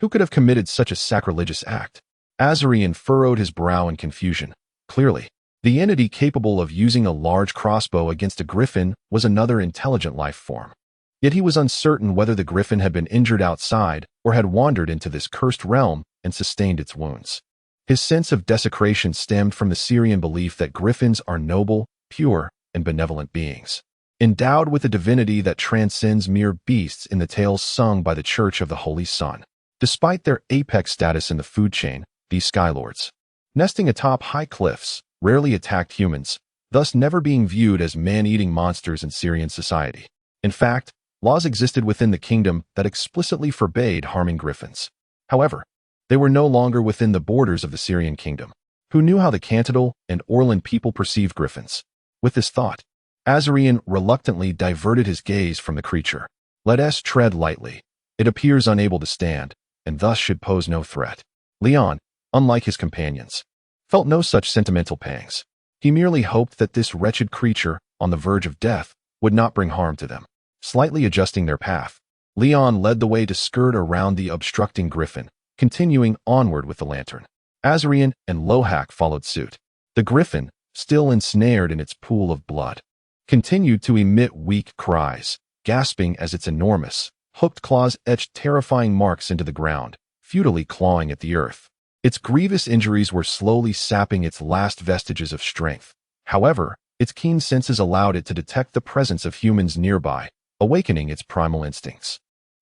A: Who could have committed such a sacrilegious act? Azarian furrowed his brow in confusion. Clearly, the entity capable of using a large crossbow against a griffin was another intelligent life form. Yet he was uncertain whether the griffin had been injured outside or had wandered into this cursed realm and sustained its wounds. His sense of desecration stemmed from the Syrian belief that griffins are noble, pure, and benevolent beings, endowed with a divinity that transcends mere beasts in the tales sung by the Church of the Holy Sun. Despite their apex status in the food chain, these skylords, nesting atop high cliffs, rarely attacked humans, thus never being viewed as man-eating monsters in Syrian society. In fact, laws existed within the kingdom that explicitly forbade harming griffins. However, they were no longer within the borders of the Syrian kingdom. Who knew how the Kantadar and Orlandan people perceived griffins? With this thought, Azarian reluctantly diverted his gaze from the creature. Let us tread lightly. It appears unable to stand, and thus should pose no threat. Leon, unlike his companions, felt no such sentimental pangs. He merely hoped that this wretched creature, on the verge of death, would not bring harm to them. Slightly adjusting their path, Leon led the way to skirt around the obstructing griffin, continuing onward with the lantern. Azarian and Lohak followed suit. The griffin, still ensnared in its pool of blood, continued to emit weak cries, gasping as its enormous, hooked claws etched terrifying marks into the ground, futilely clawing at the earth. Its grievous injuries were slowly sapping its last vestiges of strength. However, its keen senses allowed it to detect the presence of humans nearby, awakening its primal instincts.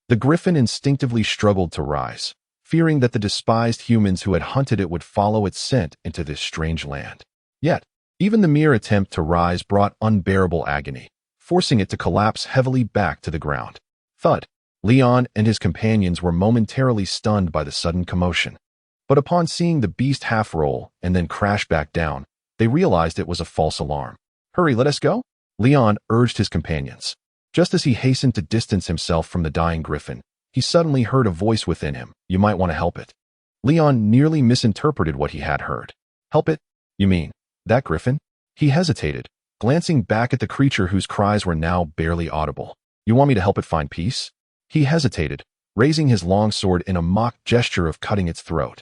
A: The griffin instinctively struggled to rise, fearing that the despised humans who had hunted it would follow its scent into this strange land. Yet, even the mere attempt to rise brought unbearable agony, forcing it to collapse heavily back to the ground. Thud! Leon and his companions were momentarily stunned by the sudden commotion. But upon seeing the beast half roll and then crash back down, they realized it was a false alarm. Hurry, let us go? Leon urged his companions. Just as he hastened to distance himself from the dying griffin, he suddenly heard a voice within him. You might want to help it. Leon nearly misinterpreted what he had heard. Help it? You mean that griffin? He hesitated, glancing back at the creature whose cries were now barely audible. You want me to help it find peace? He hesitated, raising his long sword in a mock gesture of cutting its throat.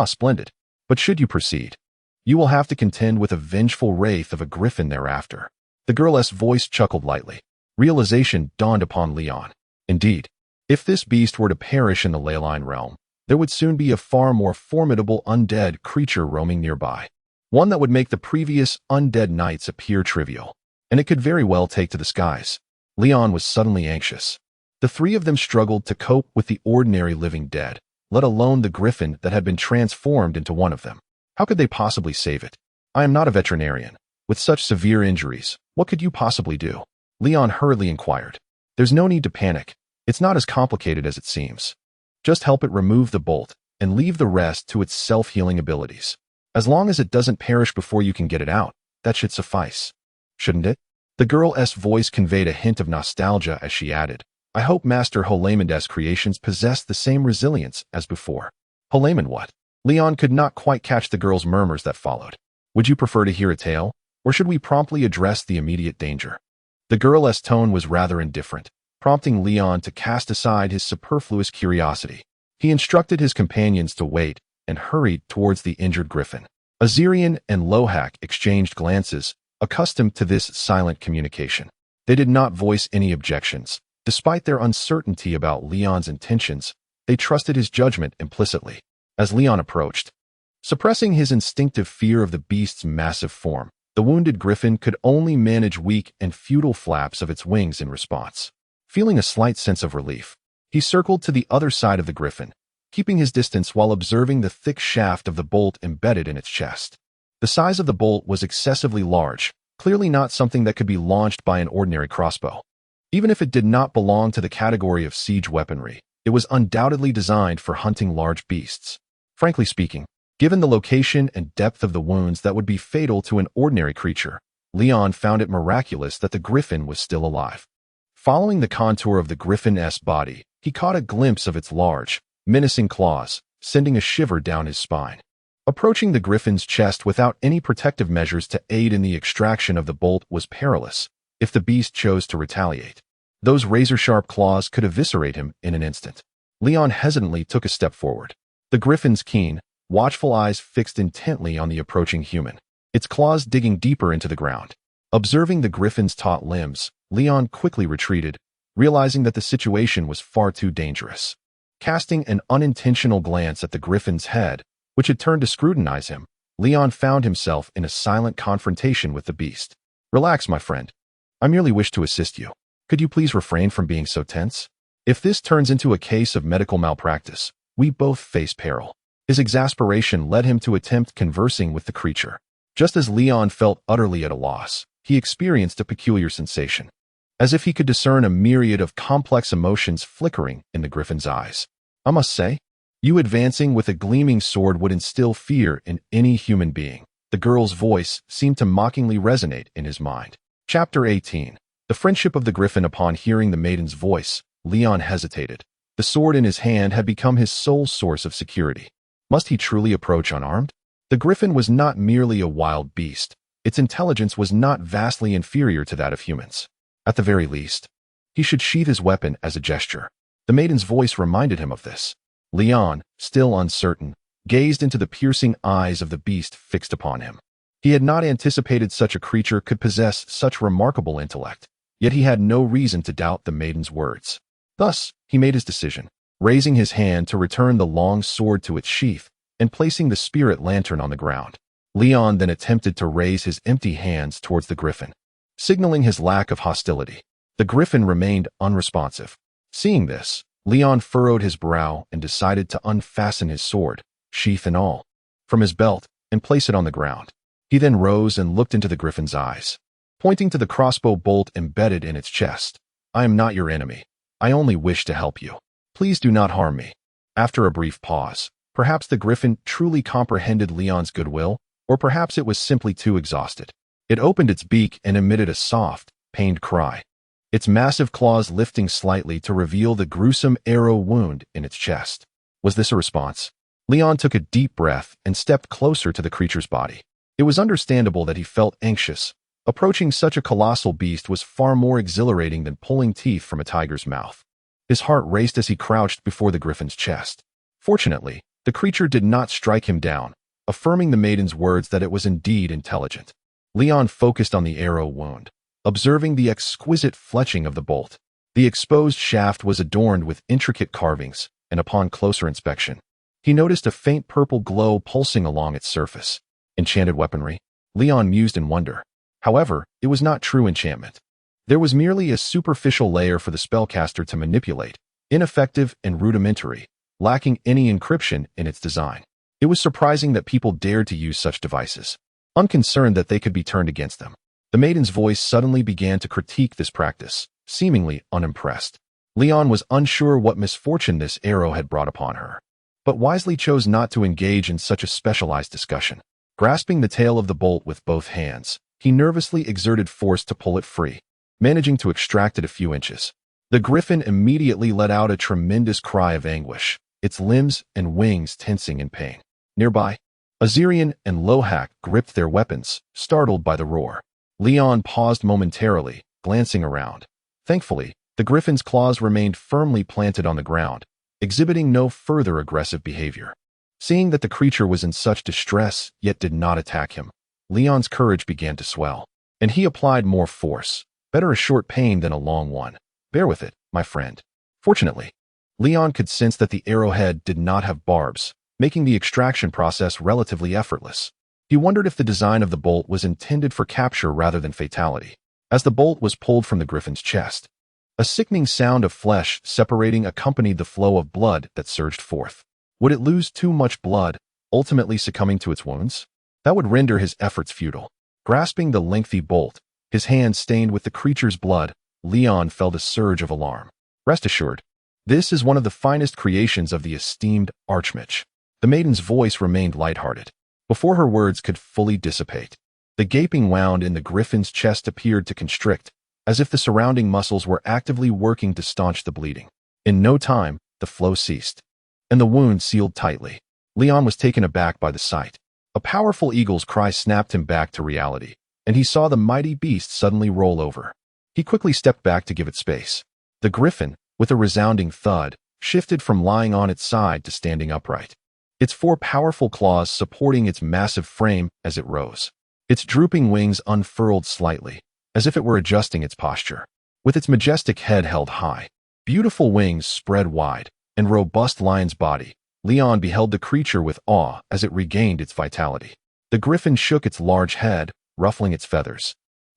A: Splendid. But should you proceed, you will have to contend with a vengeful wraith of a griffin thereafter. The girl's voice chuckled lightly. Realization dawned upon Leon. Indeed, if this beast were to perish in the Leyline realm, there would soon be a far more formidable undead creature roaming nearby. One that would make the previous undead knights appear trivial, and it could very well take to the skies. Leon was suddenly anxious. The three of them struggled to cope with the ordinary living dead, let alone the griffin that had been transformed into one of them. How could they possibly save it? I am not a veterinarian. With such severe injuries, what could you possibly do? Leon hurriedly inquired. There's no need to panic. It's not as complicated as it seems. Just help it remove the bolt and leave the rest to its self-healing abilities. As long as it doesn't perish before you can get it out, that should suffice. Shouldn't it? The girl's voice conveyed a hint of nostalgia as she added, I hope Master Holayman's creations possess the same resilience as before. Holayman what? Leon could not quite catch the girl's murmurs that followed. Would you prefer to hear a tale, or should we promptly address the immediate danger? The girl's tone was rather indifferent, prompting Leon to cast aside his superfluous curiosity. He instructed his companions to wait and hurried towards the injured griffin. Azirian and Lohak exchanged glances, accustomed to this silent communication. They did not voice any objections. Despite their uncertainty about Leon's intentions, they trusted his judgment implicitly. As Leon approached, suppressing his instinctive fear of the beast's massive form, the wounded griffin could only manage weak and futile flaps of its wings in response. Feeling a slight sense of relief, he circled to the other side of the griffin, keeping his distance while observing the thick shaft of the bolt embedded in its chest. The size of the bolt was excessively large, clearly not something that could be launched by an ordinary crossbow. Even if it did not belong to the category of siege weaponry, it was undoubtedly designed for hunting large beasts. Frankly speaking, given the location and depth of the wounds that would be fatal to an ordinary creature, Leon found it miraculous that the griffin was still alive. Following the contour of the griffin's body, he caught a glimpse of its large, menacing claws, sending a shiver down his spine. Approaching the griffin's chest without any protective measures to aid in the extraction of the bolt was perilous, if the beast chose to retaliate. Those razor-sharp claws could eviscerate him in an instant. Leon hesitantly took a step forward. The griffin's keen, watchful eyes fixed intently on the approaching human, its claws digging deeper into the ground. Observing the griffin's taut limbs, Leon quickly retreated, realizing that the situation was far too dangerous. Casting an unintentional glance at the griffin's head, which had turned to scrutinize him, Leon found himself in a silent confrontation with the beast. Relax, my friend. I merely wish to assist you. Could you please refrain from being so tense? If this turns into a case of medical malpractice, we both face peril. His exasperation led him to attempt conversing with the creature. Just as Leon felt utterly at a loss, he experienced a peculiar sensation, as if he could discern a myriad of complex emotions flickering in the griffin's eyes. I must say, you advancing with a gleaming sword would instill fear in any human being. The girl's voice seemed to mockingly resonate in his mind. Chapter 18. The friendship of the griffin. Upon hearing the maiden's voice, Leon hesitated. The sword in his hand had become his sole source of security. Must he truly approach unarmed? The griffin was not merely a wild beast. Its intelligence was not vastly inferior to that of humans. At the very least, he should sheath his weapon as a gesture. The maiden's voice reminded him of this. Leon, still uncertain, gazed into the piercing eyes of the beast fixed upon him. He had not anticipated such a creature could possess such remarkable intellect, yet he had no reason to doubt the maiden's words. Thus, he made his decision, raising his hand to return the long sword to its sheath and placing the spirit lantern on the ground. Leon then attempted to raise his empty hands towards the griffin, signaling his lack of hostility. The griffin remained unresponsive. Seeing this, Leon furrowed his brow and decided to unfasten his sword, sheath and all, from his belt and place it on the ground. He then rose and looked into the griffin's eyes, pointing to the crossbow bolt embedded in its chest. I am not your enemy. I only wish to help you. Please do not harm me. After a brief pause, perhaps the griffin truly comprehended Leon's goodwill, or perhaps it was simply too exhausted. It opened its beak and emitted a soft, pained cry, its massive claws lifting slightly to reveal the gruesome arrow wound in its chest. Was this a response? Leon took a deep breath and stepped closer to the creature's body. It was understandable that he felt anxious. Approaching such a colossal beast was far more exhilarating than pulling teeth from a tiger's mouth. His heart raced as he crouched before the griffin's chest. Fortunately, the creature did not strike him down, affirming the maiden's words that it was indeed intelligent. Leon focused on the arrow wound, observing the exquisite fletching of the bolt. The exposed shaft was adorned with intricate carvings, and upon closer inspection, he noticed a faint purple glow pulsing along its surface. Enchanted weaponry? Leon mused in wonder. However, it was not true enchantment. There was merely a superficial layer for the spellcaster to manipulate, ineffective and rudimentary, lacking any encryption in its design. It was surprising that people dared to use such devices, unconcerned that they could be turned against them. The maiden's voice suddenly began to critique this practice, seemingly unimpressed. Leon was unsure what misfortune this arrow had brought upon her, but wisely chose not to engage in such a specialized discussion. Grasping the tail of the bolt with both hands, He nervously exerted force to pull it free, managing to extract it a few inches. The griffin immediately let out a tremendous cry of anguish, its limbs and wings tensing in pain. Nearby, Azirian and Lohak gripped their weapons, startled by the roar. Leon paused momentarily, glancing around. Thankfully, the griffin's claws remained firmly planted on the ground, exhibiting no further aggressive behavior. Seeing that the creature was in such distress yet did not attack him, Leon's courage began to swell, and he applied more force. Better a short pain than a long one. Bear with it, my friend. Fortunately, Leon could sense that the arrowhead did not have barbs, making the extraction process relatively effortless. He wondered if the design of the bolt was intended for capture rather than fatality. As the bolt was pulled from the griffin's chest, a sickening sound of flesh separating accompanied the flow of blood that surged forth. Would it lose too much blood, ultimately succumbing to its wounds? That would render his efforts futile. Grasping the lengthy bolt, his hand stained with the creature's blood, Leon felt a surge of alarm. Rest assured, this is one of the finest creations of the esteemed Archmage. The maiden's voice remained lighthearted. Before her words could fully dissipate, the gaping wound in the griffin's chest appeared to constrict, as if the surrounding muscles were actively working to staunch the bleeding. In no time, the flow ceased, and the wound sealed tightly. Leon was taken aback by the sight. A powerful eagle's cry snapped him back to reality, and he saw the mighty beast suddenly roll over. He quickly stepped back to give it space. The griffin, with a resounding thud, shifted from lying on its side to standing upright, its four powerful claws supporting its massive frame as it rose. Its drooping wings unfurled slightly, as if it were adjusting its posture. With its majestic head held high, beautiful wings spread wide, and robust lion's body, Leon beheld the creature with awe as it regained its vitality. The griffin shook its large head, ruffling its feathers,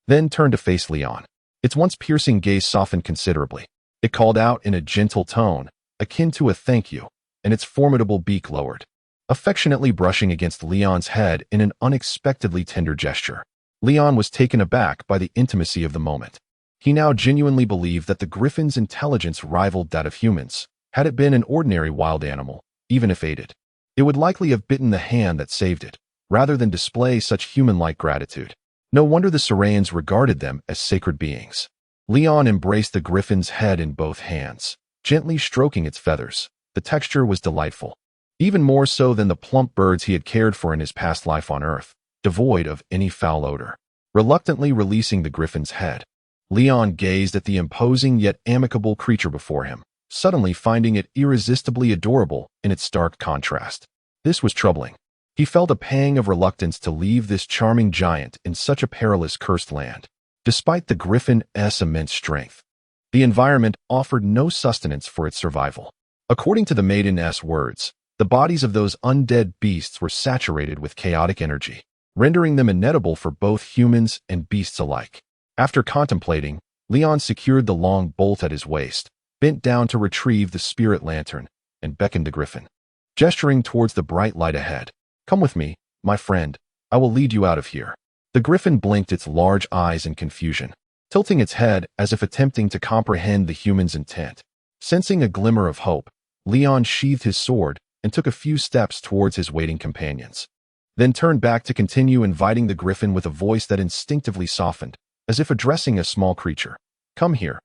A: then turned to face Leon. Its once piercing gaze softened considerably. It called out in a gentle tone, akin to a thank you, and its formidable beak lowered, affectionately brushing against Leon's head in an unexpectedly tender gesture. Leon was taken aback by the intimacy of the moment. He now genuinely believed that the griffin's intelligence rivaled that of humans. Had it been an ordinary wild animal, even if aided, it would likely have bitten the hand that saved it, rather than display such human-like gratitude. No wonder the Sarayans regarded them as sacred beings. Leon embraced the griffin's head in both hands, gently stroking its feathers. The texture was delightful, even more so than the plump birds he had cared for in his past life on Earth, devoid of any foul odor. Reluctantly releasing the griffin's head, Leon gazed at the imposing yet amicable creature before him, suddenly finding it irresistibly adorable in its stark contrast. This was troubling. He felt a pang of reluctance to leave this charming giant in such a perilous cursed land. Despite the griffin's immense strength, the environment offered no sustenance for its survival. According to the maiden's words, the bodies of those undead beasts were saturated with chaotic energy, rendering them inedible for both humans and beasts alike. After contemplating, Leon secured the long bolt at his waist, bent down to retrieve the spirit lantern, and beckoned the griffin, gesturing towards the bright light ahead. "Come with me, my friend. I will lead you out of here." The griffin blinked its large eyes in confusion, tilting its head as if attempting to comprehend the human's intent. Sensing a glimmer of hope, Leon sheathed his sword and took a few steps towards his waiting companions, then turned back to continue inviting the griffin with a voice that instinctively softened, as if addressing a small creature. Come here,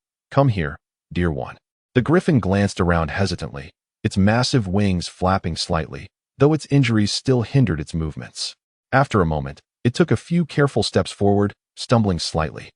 A: dear one." The griffin glanced around hesitantly, its massive wings flapping slightly, though its injuries still hindered its movements. After a moment, it took a few careful steps forward, stumbling slightly,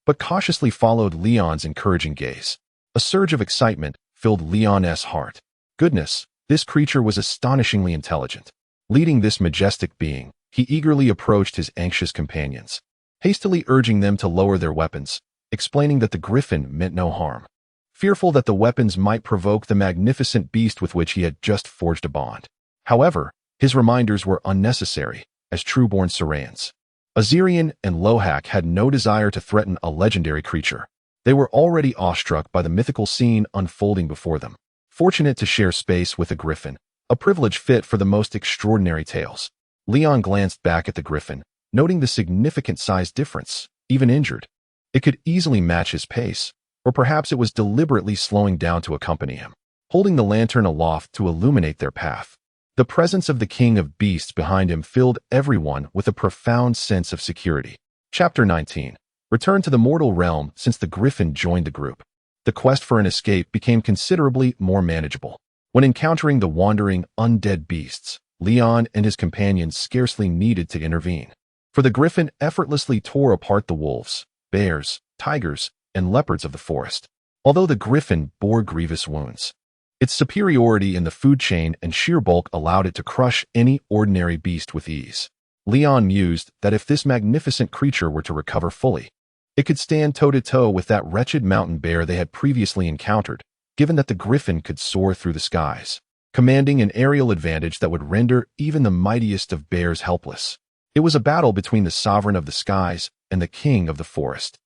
A: but cautiously followed Leon's encouraging gaze. A surge of excitement filled Leon's heart. Goodness, this creature was astonishingly intelligent. Leading this majestic being, he eagerly approached his anxious companions, hastily urging them to lower their weapons, explaining that the griffin meant no harm, fearful that the weapons might provoke the magnificent beast with which he had just forged a bond. However, his reminders were unnecessary, as true-born Sarayans. Azirian and Lohak had no desire to threaten a legendary creature. They were already awestruck by the mythical scene unfolding before them, fortunate to share space with a griffin, a privilege fit for the most extraordinary tales. Leon glanced back at the griffin, noting the significant size difference. Even injured, it could easily match his pace, or perhaps it was deliberately slowing down to accompany him, holding the lantern aloft to illuminate their path. The presence of the king of beasts behind him filled everyone with a profound sense of security. Chapter 19. Return to the mortal realm since the griffin joined the group. The quest for an escape became considerably more manageable. When encountering the wandering, undead beasts, Leon and his companions scarcely needed to intervene. For the griffin effortlessly tore apart the wolves, bears, tigers, and leopards of the forest. Although the griffin bore grievous wounds, its superiority in the food chain and sheer bulk allowed it to crush any ordinary beast with ease. Leon mused that if this magnificent creature were to recover fully, it could stand toe-to-toe with that wretched mountain bear they had previously encountered, given that the griffin could soar through the skies, commanding an aerial advantage that would render even the mightiest of bears helpless. It was a battle between the sovereign of the skies and the king of the forest.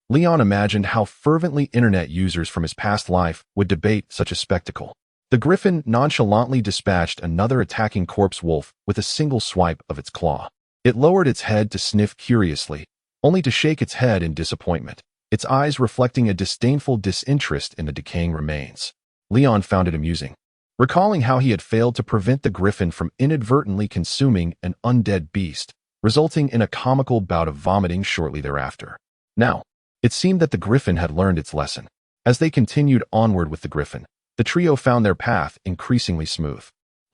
A: Leon imagined how fervently internet users from his past life would debate such a spectacle. The griffin nonchalantly dispatched another attacking corpse wolf with a single swipe of its claw. It lowered its head to sniff curiously, only to shake its head in disappointment, its eyes reflecting a disdainful disinterest in the decaying remains. Leon found it amusing, recalling how he had failed to prevent the griffin from inadvertently consuming an undead beast, resulting in a comical bout of vomiting shortly thereafter. Now, it seemed that the griffin had learned its lesson. As they continued onward with the griffin, the trio found their path increasingly smooth.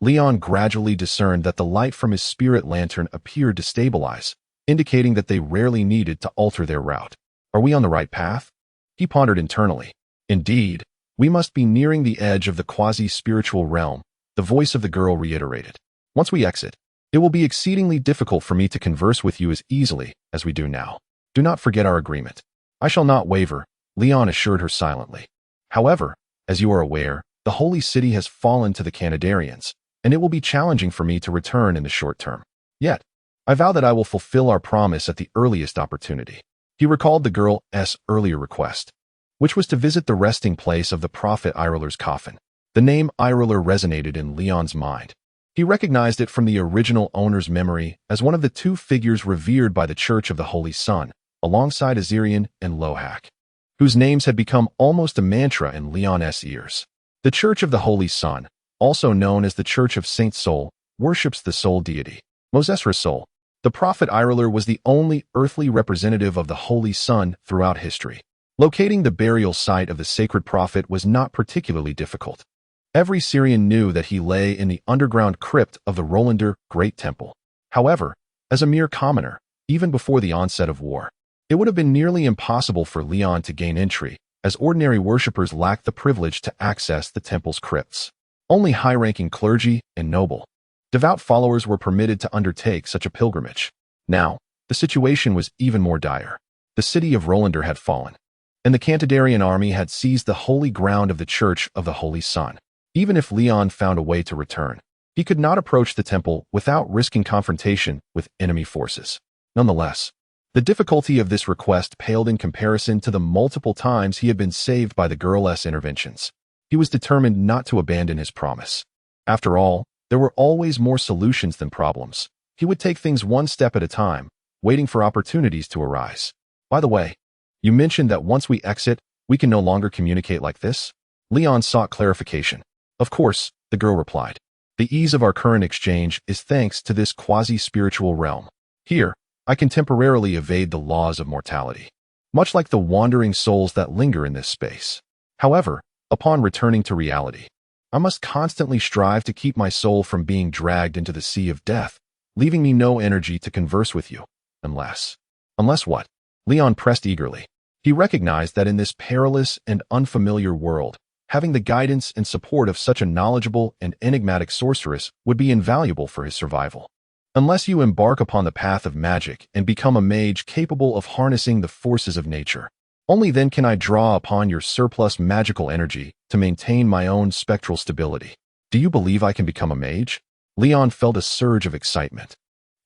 A: Leon gradually discerned that the light from his spirit lantern appeared to stabilize, indicating that they rarely needed to alter their route. Are we on the right path? He pondered internally. Indeed, we must be nearing the edge of the quasi-spiritual realm, the voice of the girl reiterated. Once we exit, it will be exceedingly difficult for me to converse with you as easily as we do now. Do not forget our agreement. I shall not waver, Leon assured her silently. However, as you are aware, the holy city has fallen to the Kantadarians, and it will be challenging for me to return in the short term. Yet, I vow that I will fulfill our promise at the earliest opportunity. He recalled the girl's earlier request, which was to visit the resting place of the prophet Iruler's coffin. The name Iruler resonated in Leon's mind. He recognized it from the original owner's memory as one of the two figures revered by the Church of the Holy Sun, alongside Azirian and Lohak, whose names had become almost a mantra in Leon's ears. The Church of the Holy Sun, also known as the Church of Saint Sol, worships the Sol deity, Mosesra Sol. The prophet Iruler was the only earthly representative of the Holy Sun throughout history. Locating the burial site of the sacred prophet was not particularly difficult. Every Syrian knew that he lay in the underground crypt of the Orlandan Great Temple. However, as a mere commoner, even before the onset of war, it would have been nearly impossible for Leon to gain entry, as ordinary worshippers lacked the privilege to access the temple's crypts. Only high-ranking clergy and devout followers were permitted to undertake such a pilgrimage. Now, the situation was even more dire. The city of Orlandan had fallen, and the Kantadarian army had seized the holy ground of the Church of the Holy Sun. Even if Leon found a way to return, he could not approach the temple without risking confrontation with enemy forces. Nonetheless, the difficulty of this request paled in comparison to the multiple times he had been saved by the girl's interventions. He was determined not to abandon his promise. After all, there were always more solutions than problems. He would take things one step at a time, waiting for opportunities to arise. By the way, you mentioned that once we exit, we can no longer communicate like this? Leon sought clarification. Of course, the girl replied. The ease of our current exchange is thanks to this quasi-spiritual realm. Here, I can temporarily evade the laws of mortality, much like the wandering souls that linger in this space. However, upon returning to reality, I must constantly strive to keep my soul from being dragged into the sea of death, leaving me no energy to converse with you, unless what? Leon pressed eagerly. He recognized that in this perilous and unfamiliar world, having the guidance and support of such a knowledgeable and enigmatic sorceress would be invaluable for his survival. Unless you embark upon the path of magic and become a mage capable of harnessing the forces of nature, only then can I draw upon your surplus magical energy to maintain my own spectral stability. Do you believe I can become a mage? Leon felt a surge of excitement.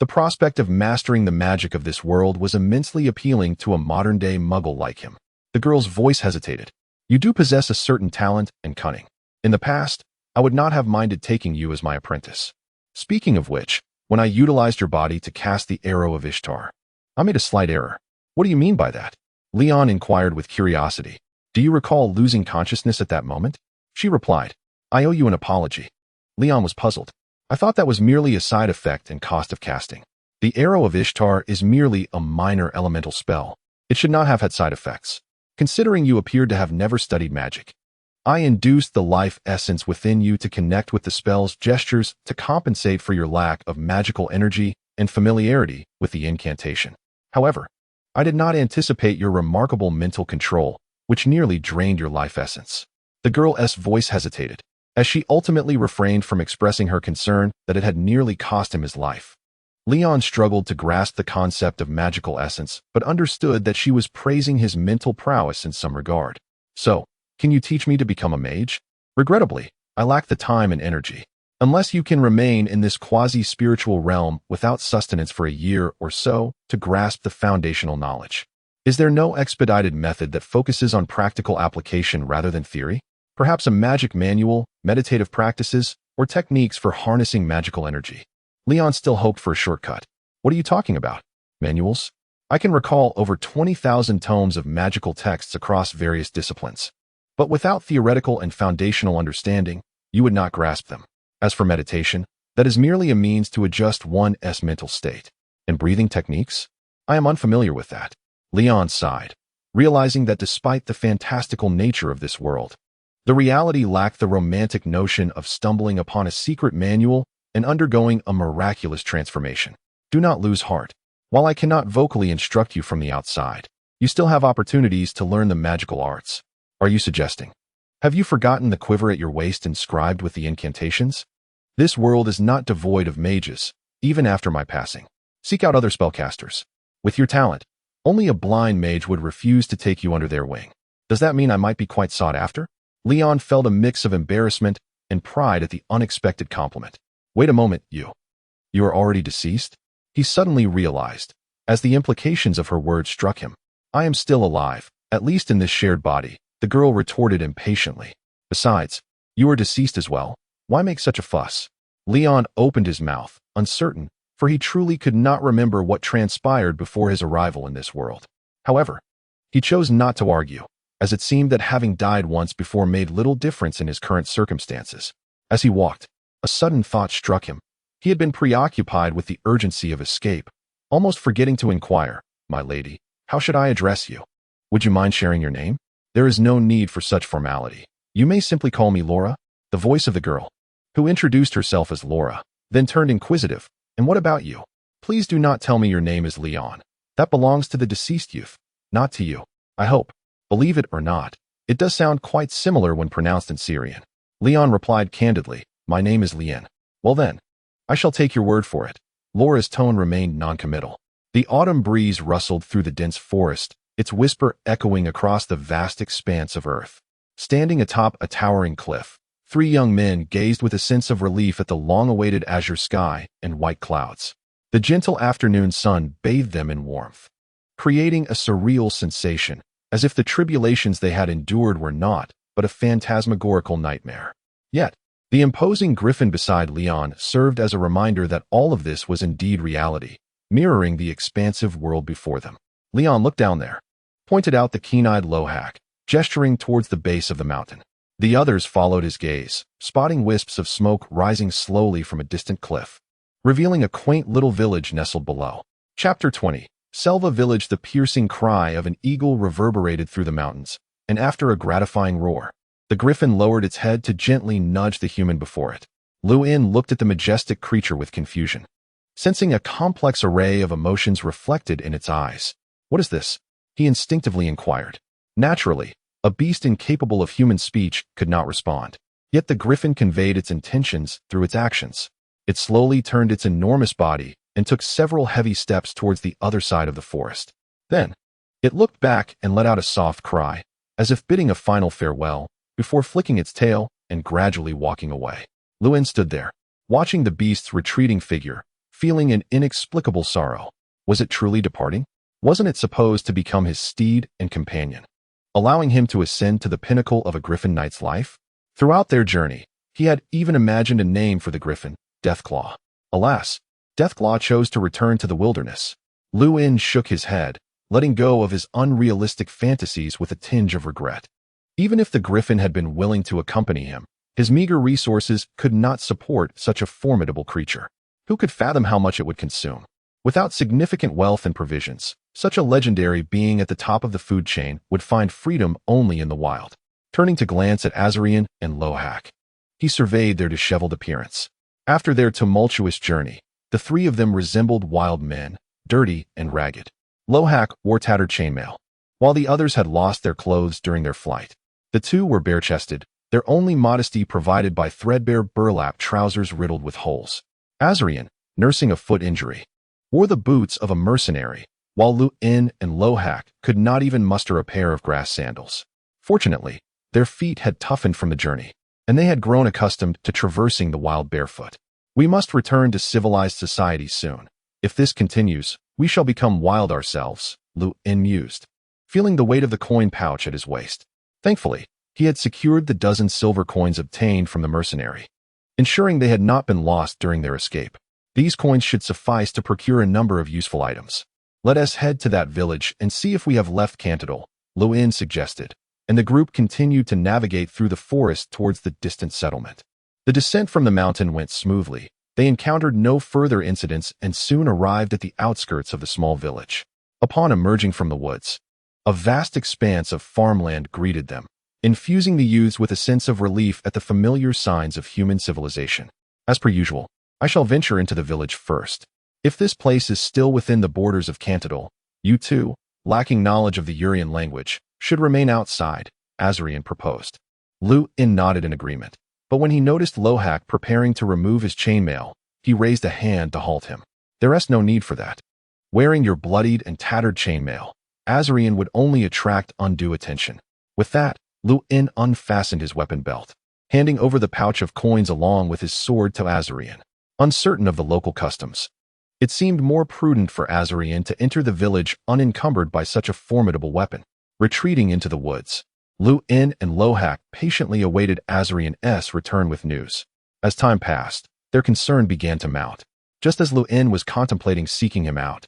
A: The prospect of mastering the magic of this world was immensely appealing to a modern-day muggle like him. The girl's voice hesitated. You do possess a certain talent and cunning. In the past, I would not have minded taking you as my apprentice. Speaking of which, when I utilized your body to cast the arrow of Ishtar, I made a slight error. What do you mean by that? Leon inquired with curiosity. Do you recall losing consciousness at that moment? She replied, I owe you an apology. Leon was puzzled. I thought that was merely a side effect and cost of casting. The arrow of Ishtar is merely a minor elemental spell. It should not have had side effects. Considering you appeared to have never studied magic, I induced the life essence within you to connect with the spell's gestures to compensate for your lack of magical energy and familiarity with the incantation. However, I did not anticipate your remarkable mental control, which nearly drained your life essence. The girl's voice hesitated, as she ultimately refrained from expressing her concern that it had nearly cost him his life. Leon struggled to grasp the concept of magical essence, but understood that she was praising his mental prowess in some regard. So, can you teach me to become a mage? Regrettably, I lack the time and energy. Unless you can remain in this quasi-spiritual realm without sustenance for a year or so to grasp the foundational knowledge. Is there no expedited method that focuses on practical application rather than theory? Perhaps a magic manual, meditative practices, or techniques for harnessing magical energy? Leon still hoped for a shortcut. What are you talking about? Manuals? I can recall over 20,000 tomes of magical texts across various disciplines. But without theoretical and foundational understanding, you would not grasp them. As for meditation, that is merely a means to adjust one's mental state. And breathing techniques? I am unfamiliar with that. Leon sighed, realizing that despite the fantastical nature of this world, the reality lacked the romantic notion of stumbling upon a secret manual and undergoing a miraculous transformation. Do not lose heart. While I cannot vocally instruct you from the outside, you still have opportunities to learn the magical arts. Are you suggesting? Have you forgotten the quiver at your waist inscribed with the incantations? This world is not devoid of mages, even after my passing. Seek out other spellcasters. With your talent, only a blind mage would refuse to take you under their wing. Does that mean I might be quite sought after? Leon felt a mix of embarrassment and pride at the unexpected compliment. Wait a moment, you are already deceased? He suddenly realized, as the implications of her words struck him. I am still alive, at least in this shared body, the girl retorted impatiently. Besides, you are deceased as well. Why make such a fuss? Leon opened his mouth, uncertain, for he truly could not remember what transpired before his arrival in this world. However, he chose not to argue, as it seemed that having died once before made little difference in his current circumstances. As he walked, a sudden thought struck him. He had been preoccupied with the urgency of escape, almost forgetting to inquire, "My lady, how should I address you? Would you mind sharing your name?" "There is no need for such formality. You may simply call me Laura." The voice of the girl, who introduced herself as Laura, then turned inquisitive. "And what about you? Please do not tell me your name is Leon. That belongs to the deceased youth, not to you. I hope. Believe it or not, it does sound quite similar when pronounced in Syrian." Leon replied candidly, "My name is Lien." "Well then, I shall take your word for it." Laura's tone remained noncommittal. The autumn breeze rustled through the dense forest, its whisper echoing across the vast expanse of earth. Standing atop a towering cliff, three young men gazed with a sense of relief at the long-awaited azure sky and white clouds. The gentle afternoon sun bathed them in warmth, creating a surreal sensation, as if the tribulations they had endured were naught but a phantasmagorical nightmare. Yet, the imposing griffin beside Leon served as a reminder that all of this was indeed reality, mirroring the expansive world before them. Leon looked down there, pointed out the keen-eyed Lohak, gesturing towards the base of the mountain. The others followed his gaze, spotting wisps of smoke rising slowly from a distant cliff, revealing a quaint little village nestled below. Chapter 20. Selva Village. The piercing cry of an eagle reverberated through the mountains, and after a gratifying roar, the griffin lowered its head to gently nudge the human before it. Luin looked at the majestic creature with confusion, sensing a complex array of emotions reflected in its eyes. "What is this?" he instinctively inquired. Naturally, a beast incapable of human speech could not respond. Yet the griffin conveyed its intentions through its actions. It slowly turned its enormous body and took several heavy steps towards the other side of the forest. Then, it looked back and let out a soft cry, as if bidding a final farewell, before flicking its tail and gradually walking away. Luin stood there, watching the beast's retreating figure, feeling an inexplicable sorrow. Was it truly departing? Wasn't it supposed to become his steed and companion, allowing him to ascend to the pinnacle of a griffin knight's life? Throughout their journey, he had even imagined a name for the griffin, Deathclaw. Alas, Deathclaw chose to return to the wilderness. Luin shook his head, letting go of his unrealistic fantasies with a tinge of regret. Even if the griffin had been willing to accompany him, his meager resources could not support such a formidable creature. Who could fathom how much it would consume? Without significant wealth and provisions, such a legendary being at the top of the food chain would find freedom only in the wild. Turning to glance at Azarian and Lohak, he surveyed their disheveled appearance. After their tumultuous journey, the three of them resembled wild men, dirty and ragged. Lohak wore tattered chainmail, while the others had lost their clothes during their flight. The two were bare-chested, their only modesty provided by threadbare burlap trousers riddled with holes. Azarian, nursing a foot injury, wore the boots of a mercenary, while Lu-In and Lohak could not even muster a pair of grass sandals. Fortunately, their feet had toughened from the journey, and they had grown accustomed to traversing the wild barefoot. We must return to civilized society soon. If this continues, we shall become wild ourselves, Lu-In mused, feeling the weight of the coin pouch at his waist. Thankfully, he had secured the dozen silver coins obtained from the mercenary, ensuring they had not been lost during their escape. These coins should suffice to procure a number of useful items. Let us head to that village and see if we have left Kantadar, Lu-In suggested, and the group continued to navigate through the forest towards the distant settlement. The descent from the mountain went smoothly. They encountered no further incidents and soon arrived at the outskirts of the small village. Upon emerging from the woods, a vast expanse of farmland greeted them, infusing the youths with a sense of relief at the familiar signs of human civilization. As per usual, I shall venture into the village first. If this place is still within the borders of Kantadar, you two, lacking knowledge of the Urian language, should remain outside, Azarian proposed. Lu-In nodded in agreement, but when he noticed Lohak preparing to remove his chainmail, he raised a hand to halt him. There is no need for that. Wearing your bloodied and tattered chainmail, Azarian would only attract undue attention. With that, Lu-In unfastened his weapon belt, handing over the pouch of coins along with his sword to Azarian. Uncertain of the local customs, it seemed more prudent for Azarian to enter the village unencumbered by such a formidable weapon. Retreating into the woods, Lu-In and Lohak patiently awaited Azarian's return with news. As time passed, their concern began to mount. Just as Lu-In was contemplating seeking him out,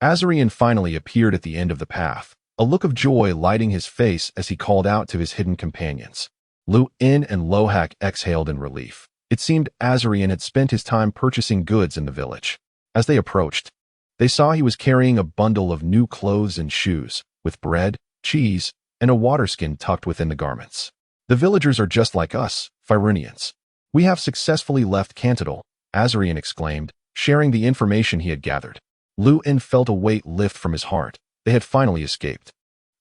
A: Azarian finally appeared at the end of the path, a look of joy lighting his face as he called out to his hidden companions. Lu-In and Lohak exhaled in relief. It seemed Azarian had spent his time purchasing goods in the village. As they approached, they saw he was carrying a bundle of new clothes and shoes, with bread, cheese, and a waterskin tucked within the garments. The villagers are just like us, Firunians. We have successfully left Kantadar, Azarian exclaimed, sharing the information he had gathered. Lu-In felt a weight lift from his heart. They had finally escaped.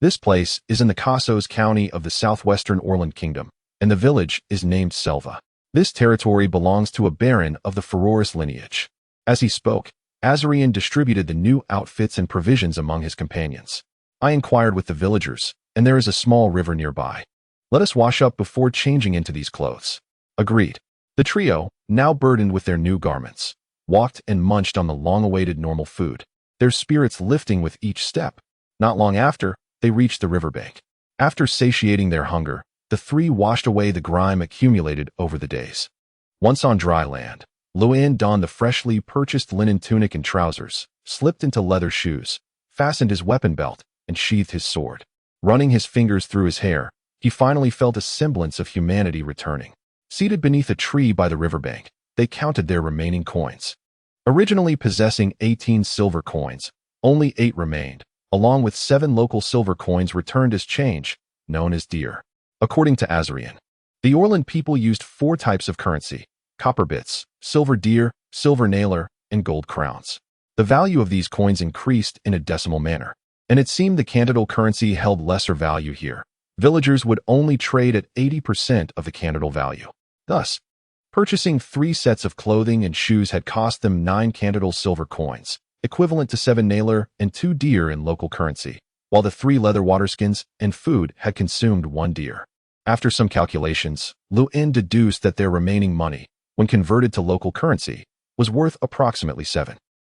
A: This place is in the Kasos County of the southwestern Orlandan Kingdom, and the village is named Selva. This territory belongs to a baron of the Feroris lineage. As he spoke, Azarian distributed the new outfits and provisions among his companions. I inquired with the villagers, and there is a small river nearby. Let us wash up before changing into these clothes. Agreed. The trio, now burdened with their new garments, walked and munched on the long-awaited normal food, their spirits lifting with each step. Not long after, they reached the riverbank. After satiating their hunger, the three washed away the grime accumulated over the days. Once on dry land, Lu-In donned the freshly purchased linen tunic and trousers, slipped into leather shoes, fastened his weapon belt, and sheathed his sword. Running his fingers through his hair, he finally felt a semblance of humanity returning. Seated beneath a tree by the riverbank, they counted their remaining coins. Originally possessing 18 silver coins, only 8 remained, along with 7 local silver coins returned as change, known as deer. According to Azarian, the Orlandan people used 4 types of currency: copper bits, silver deer, silver nailer, and gold crowns. The value of these coins increased in a decimal manner, and it seemed the Kantadar currency held lesser value here. Villagers would only trade at 80% of the Kantadar value. Thus, purchasing 3 sets of clothing and shoes had cost them 9 Kantadar silver coins, equivalent to 7 nailer and 2 deer in local currency, while the 3 leather waterskins and food had consumed 1 deer. After some calculations, Lu-In deduced that their remaining money, when converted to local currency, was worth approximately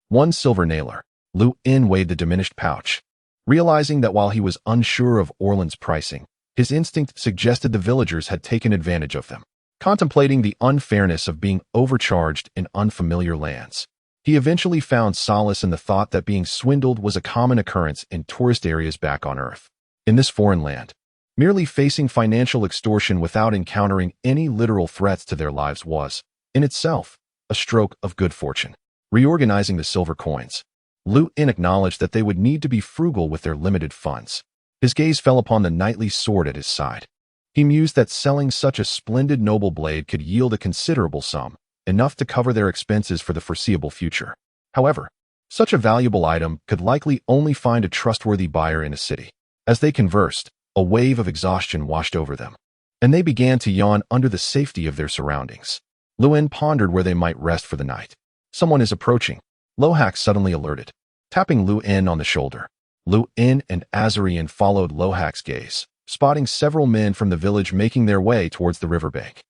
A: 1 silver nailer. Lu-In weighed the diminished pouch, realizing that while he was unsure of Orlandan's pricing, his instinct suggested the villagers had taken advantage of them. Contemplating the unfairness of being overcharged in unfamiliar lands, he eventually found solace in the thought that being swindled was a common occurrence in tourist areas back on Earth. In this foreign land, merely facing financial extortion without encountering any literal threats to their lives was, in itself, a stroke of good fortune. Reorganizing the silver coins, Lu'in acknowledged that they would need to be frugal with their limited funds. His gaze fell upon the knightly sword at his side. He mused that selling such a splendid noble blade could yield a considerable sum, enough to cover their expenses for the foreseeable future. However, such a valuable item could likely only find a trustworthy buyer in a city. As they conversed, a wave of exhaustion washed over them, and they began to yawn under the safety of their surroundings. Lu'in pondered where they might rest for the night. Someone is approaching, Lohak suddenly alerted, tapping Lu'in on the shoulder. Lu'in and Azarian followed Lohak's gaze, spotting several men from the village making their way towards the riverbank.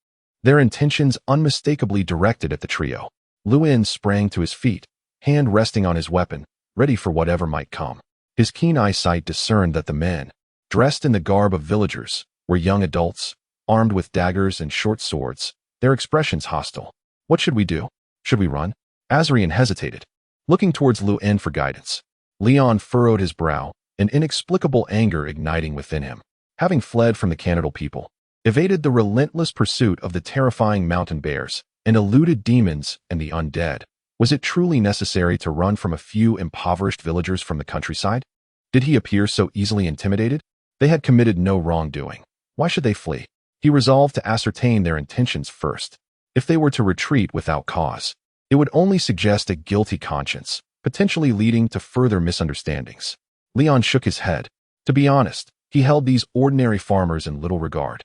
A: Their intentions unmistakably directed at the trio. Lu'in sprang to his feet, hand resting on his weapon, ready for whatever might come. His keen eyesight discerned that the men, dressed in the garb of villagers, were young adults, armed with daggers and short swords, their expressions hostile. What should we do? Should we run? Azarian hesitated, looking towards Lu'in for guidance. Leon furrowed his brow, an inexplicable anger igniting within him. Having fled from the Kantadar people, evaded the relentless pursuit of the terrifying mountain bears, and eluded demons and the undead, was it truly necessary to run from a few impoverished villagers from the countryside? Did he appear so easily intimidated? They had committed no wrongdoing. Why should they flee? He resolved to ascertain their intentions first. If they were to retreat without cause, it would only suggest a guilty conscience, potentially leading to further misunderstandings. Leon shook his head. To be honest, he held these ordinary farmers in little regard.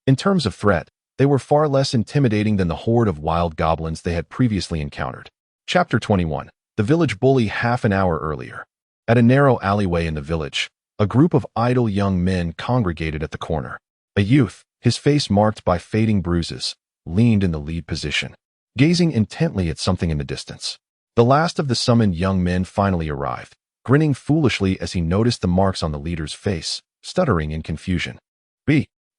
A: In terms of threat, they were far less intimidating than the horde of wild goblins they had previously encountered. Chapter 21. The village bully. Half an hour earlier, at a narrow alleyway in the village, a group of idle young men congregated at the corner. A youth, his face marked by fading bruises, leaned in the lead position, gazing intently at something in the distance. The last of the summoned young men finally arrived, grinning foolishly as he noticed the marks on the leader's face, stuttering in confusion.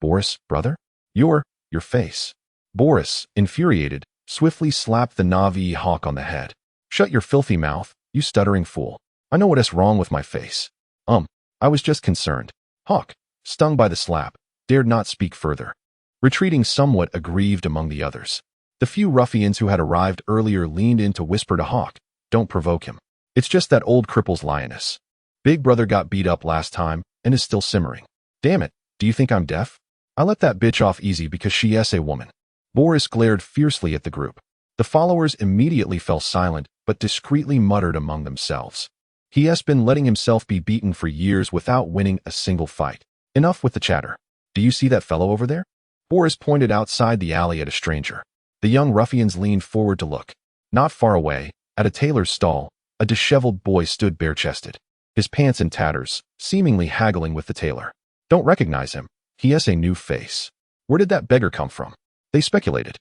A: Boris, brother? Your face. Boris, infuriated, swiftly slapped the Navi hawk on the head. Shut your filthy mouth, you stuttering fool. I know what is wrong with my face. I was just concerned. Hawk, stung by the slap, dared not speak further, retreating somewhat aggrieved among the others. The few ruffians who had arrived earlier leaned in to whisper to Hawk, "Don't provoke him. It's just that old cripple's lioness. Big brother got beat up last time and is still simmering. Damn it, do you think I'm deaf? I let that bitch off easy because she is a woman." Boris glared fiercely at the group. The followers immediately fell silent but discreetly muttered among themselves. He has been letting himself be beaten for years without winning a single fight. Enough with the chatter. Do you see that fellow over there? Boris pointed outside the alley at a stranger. The young ruffians leaned forward to look. Not far away, at a tailor's stall, a disheveled boy stood bare-chested, his pants in tatters, seemingly haggling with the tailor. Don't recognize him. He has a new face. Where did that beggar come from? They speculated.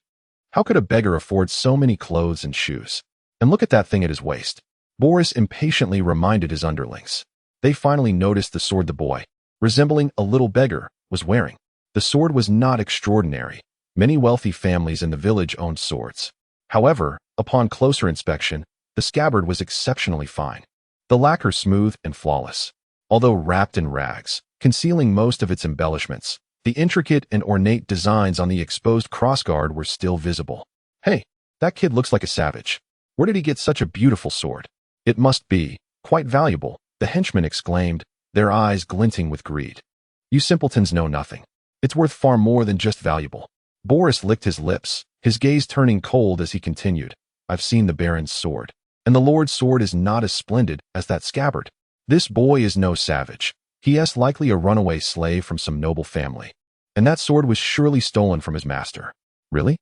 A: How could a beggar afford so many clothes and shoes? And look at that thing at his waist. Boris impatiently reminded his underlings. They finally noticed the sword the boy, resembling a little beggar, was wearing. The sword was not extraordinary. Many wealthy families in the village owned swords. However, upon closer inspection, the scabbard was exceptionally fine. The lacquer smooth and flawless. Although wrapped in rags, concealing most of its embellishments, the intricate and ornate designs on the exposed crossguard were still visible. Hey, that kid looks like a savage. Where did he get such a beautiful sword? It must be quite valuable, the henchman exclaimed, their eyes glinting with greed. You simpletons know nothing. It's worth far more than just valuable. Boris licked his lips, his gaze turning cold as he continued. I've seen the Baron's sword, and the Lord's sword is not as splendid as that scabbard. This boy is no savage. He is likely a runaway slave from some noble family. And that sword was surely stolen from his master. Really?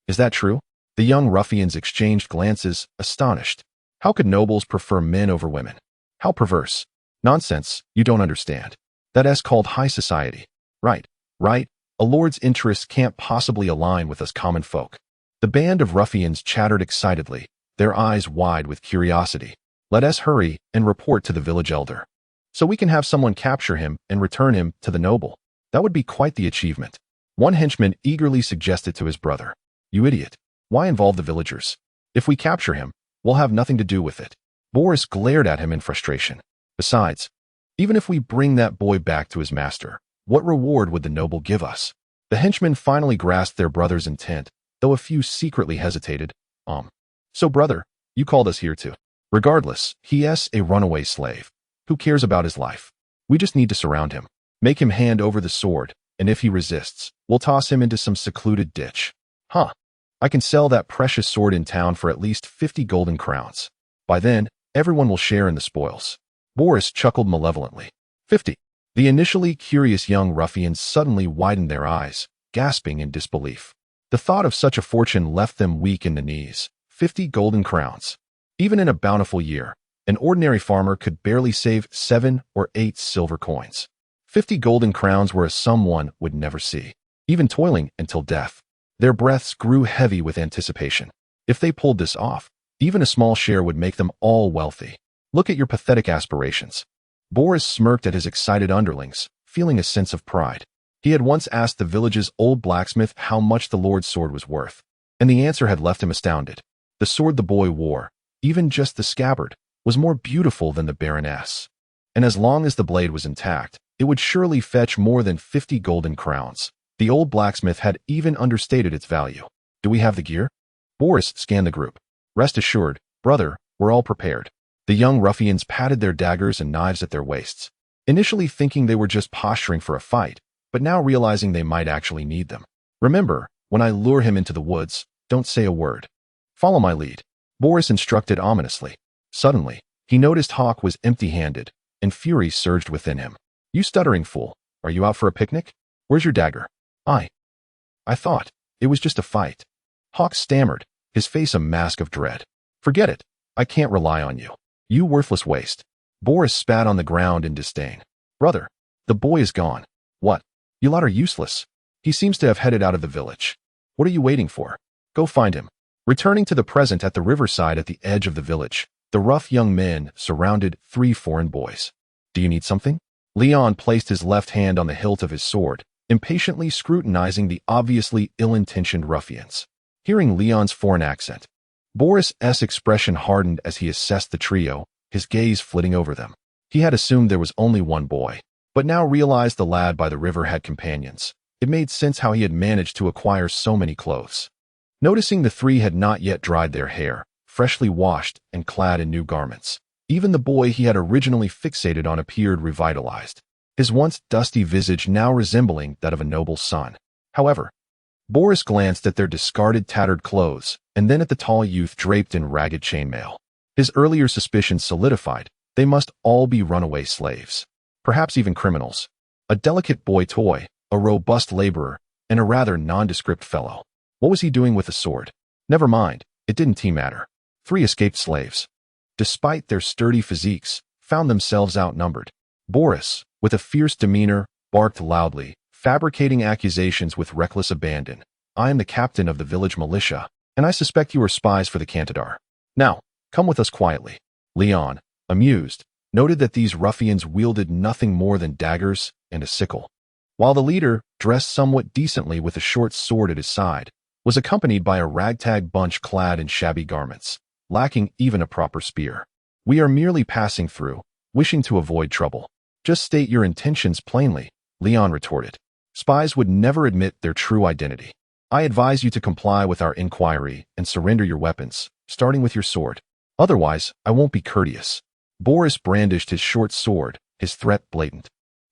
A: Is that true? The young ruffians exchanged glances, astonished. How could nobles prefer men over women? How perverse. Nonsense, you don't understand. That is called high society. Right. A lord's interests can't possibly align with us common folk. The band of ruffians chattered excitedly, their eyes wide with curiosity. Let us hurry and report to the village elder, so we can have someone capture him and return him to the noble. That would be quite the achievement. One henchman eagerly suggested to his brother. You idiot. Why involve the villagers? If we capture him, we'll have nothing to do with it. Boris glared at him in frustration. Besides, even if we bring that boy back to his master, what reward would the noble give us? The henchmen finally grasped their brother's intent, though a few secretly hesitated. So brother, you called us here to Regardless, he's a runaway slave. Who cares about his life? We just need to surround him. Make him hand over the sword, and if he resists, we'll toss him into some secluded ditch. Huh. I can sell that precious sword in town for at least 50 golden crowns. By then, everyone will share in the spoils. Boris chuckled malevolently. 50. The initially curious young ruffians suddenly widened their eyes, gasping in disbelief. The thought of such a fortune left them weak in the knees. 50 golden crowns. Even in a bountiful year, an ordinary farmer could barely save 7 or 8 silver coins. 50 golden crowns were a sum one would never see, even toiling until death. Their breaths grew heavy with anticipation. If they pulled this off, even a small share would make them all wealthy. Look at your pathetic aspirations. Boris smirked at his excited underlings, feeling a sense of pride. He had once asked the village's old blacksmith how much the Lord's sword was worth, and the answer had left him astounded. The sword the boy wore, even just the scabbard, was more beautiful than the Baroness. And as long as the blade was intact, it would surely fetch more than 50 golden crowns. The old blacksmith had even understated its value. Do we have the gear? Boris scanned the group. Rest assured, brother, we're all prepared. The young ruffians patted their daggers and knives at their waists, initially thinking they were just posturing for a fight, but now realizing they might actually need them. Remember, when I lure him into the woods, don't say a word. Follow my lead, Boris instructed ominously. Suddenly, he noticed Hawk was empty-handed, and fury surged within him. You stuttering fool, are you out for a picnic? Where's your dagger? I thought it was just a fight. Hawk stammered, his face a mask of dread. Forget it. I can't rely on you. You worthless waste. Boris spat on the ground in disdain. Brother, the boy is gone. What? You lot are useless. He seems to have headed out of the village. What are you waiting for? Go find him. Returning to the present at the riverside at the edge of the village, the rough young men surrounded 3 foreign boys. Do you need something? Leon placed his left hand on the hilt of his sword, impatiently scrutinizing the obviously ill-intentioned ruffians. Hearing Leon's foreign accent, Boris's expression hardened as he assessed the trio, his gaze flitting over them. He had assumed there was only one boy, but now realized the lad by the river had companions. It made sense how he had managed to acquire so many clothes. Noticing the 3 had not yet dried their hair, freshly washed and clad in new garments, even the boy he had originally fixated on appeared revitalized, his once dusty visage now resembling that of a noble son. However, Boris glanced at their discarded tattered clothes, and then at the tall youth draped in ragged chainmail. His earlier suspicions solidified. They must all be runaway slaves, perhaps even criminals. A delicate boy toy, a robust laborer, and a rather nondescript fellow. What was he doing with a sword? Never mind, it didn't matter. 3 escaped slaves, despite their sturdy physiques, found themselves outnumbered. Boris, with a fierce demeanor, barked loudly, fabricating accusations with reckless abandon. I am the captain of the village militia, and I suspect you are spies for the Kantadar. Now, come with us quietly. Leon, amused, noted that these ruffians wielded nothing more than daggers and a sickle, while the leader, dressed somewhat decently with a short sword at his side, was accompanied by a ragtag bunch clad in shabby garments, lacking even a proper spear. We are merely passing through, wishing to avoid trouble. Just state your intentions plainly, Leon retorted. Spies would never admit their true identity. I advise you to comply with our inquiry and surrender your weapons, starting with your sword. Otherwise, I won't be courteous. Boris brandished his short sword, his threat blatant.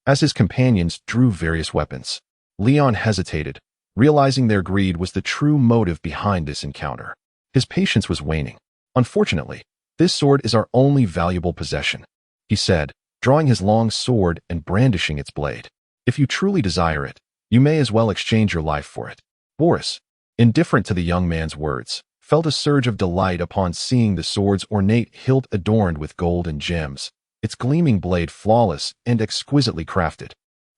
A: As his companions drew various weapons, Leon hesitated, realizing their greed was the true motive behind this encounter. His patience was waning. Unfortunately, this sword is our only valuable possession, he said, drawing his long sword and brandishing its blade. If you truly desire it, you may as well exchange your life for it. Boris, indifferent to the young man's words, felt a surge of delight upon seeing the sword's ornate hilt adorned with gold and gems, its gleaming blade flawless and exquisitely crafted,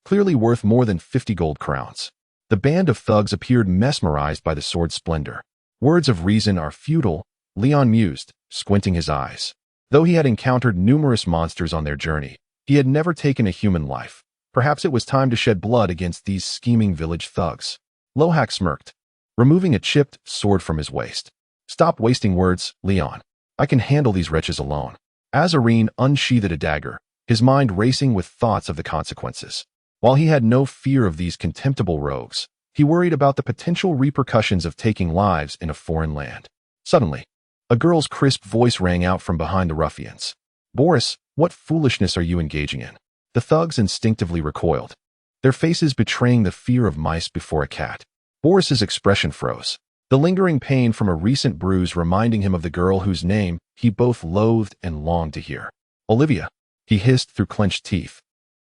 A: clearly worth more than 50 gold crowns. The band of thugs appeared mesmerized by the sword's splendor. Words of reason are futile, Leon mused, squinting his eyes. Though he had encountered numerous monsters on their journey, he had never taken a human life. Perhaps it was time to shed blood against these scheming village thugs. Lohak smirked, removing a chipped sword from his waist. Stop wasting words, Leon. I can handle these wretches alone. Azarine unsheathed a dagger, his mind racing with thoughts of the consequences. While he had no fear of these contemptible rogues, he worried about the potential repercussions of taking lives in a foreign land. Suddenly, A girl's crisp voice rang out from behind the ruffians. Boris, what foolishness are you engaging in? The thugs instinctively recoiled, their faces betraying the fear of mice before a cat. Boris's expression froze, the lingering pain from a recent bruise reminding him of the girl whose name he both loathed and longed to hear. Olivia, he hissed through clenched teeth,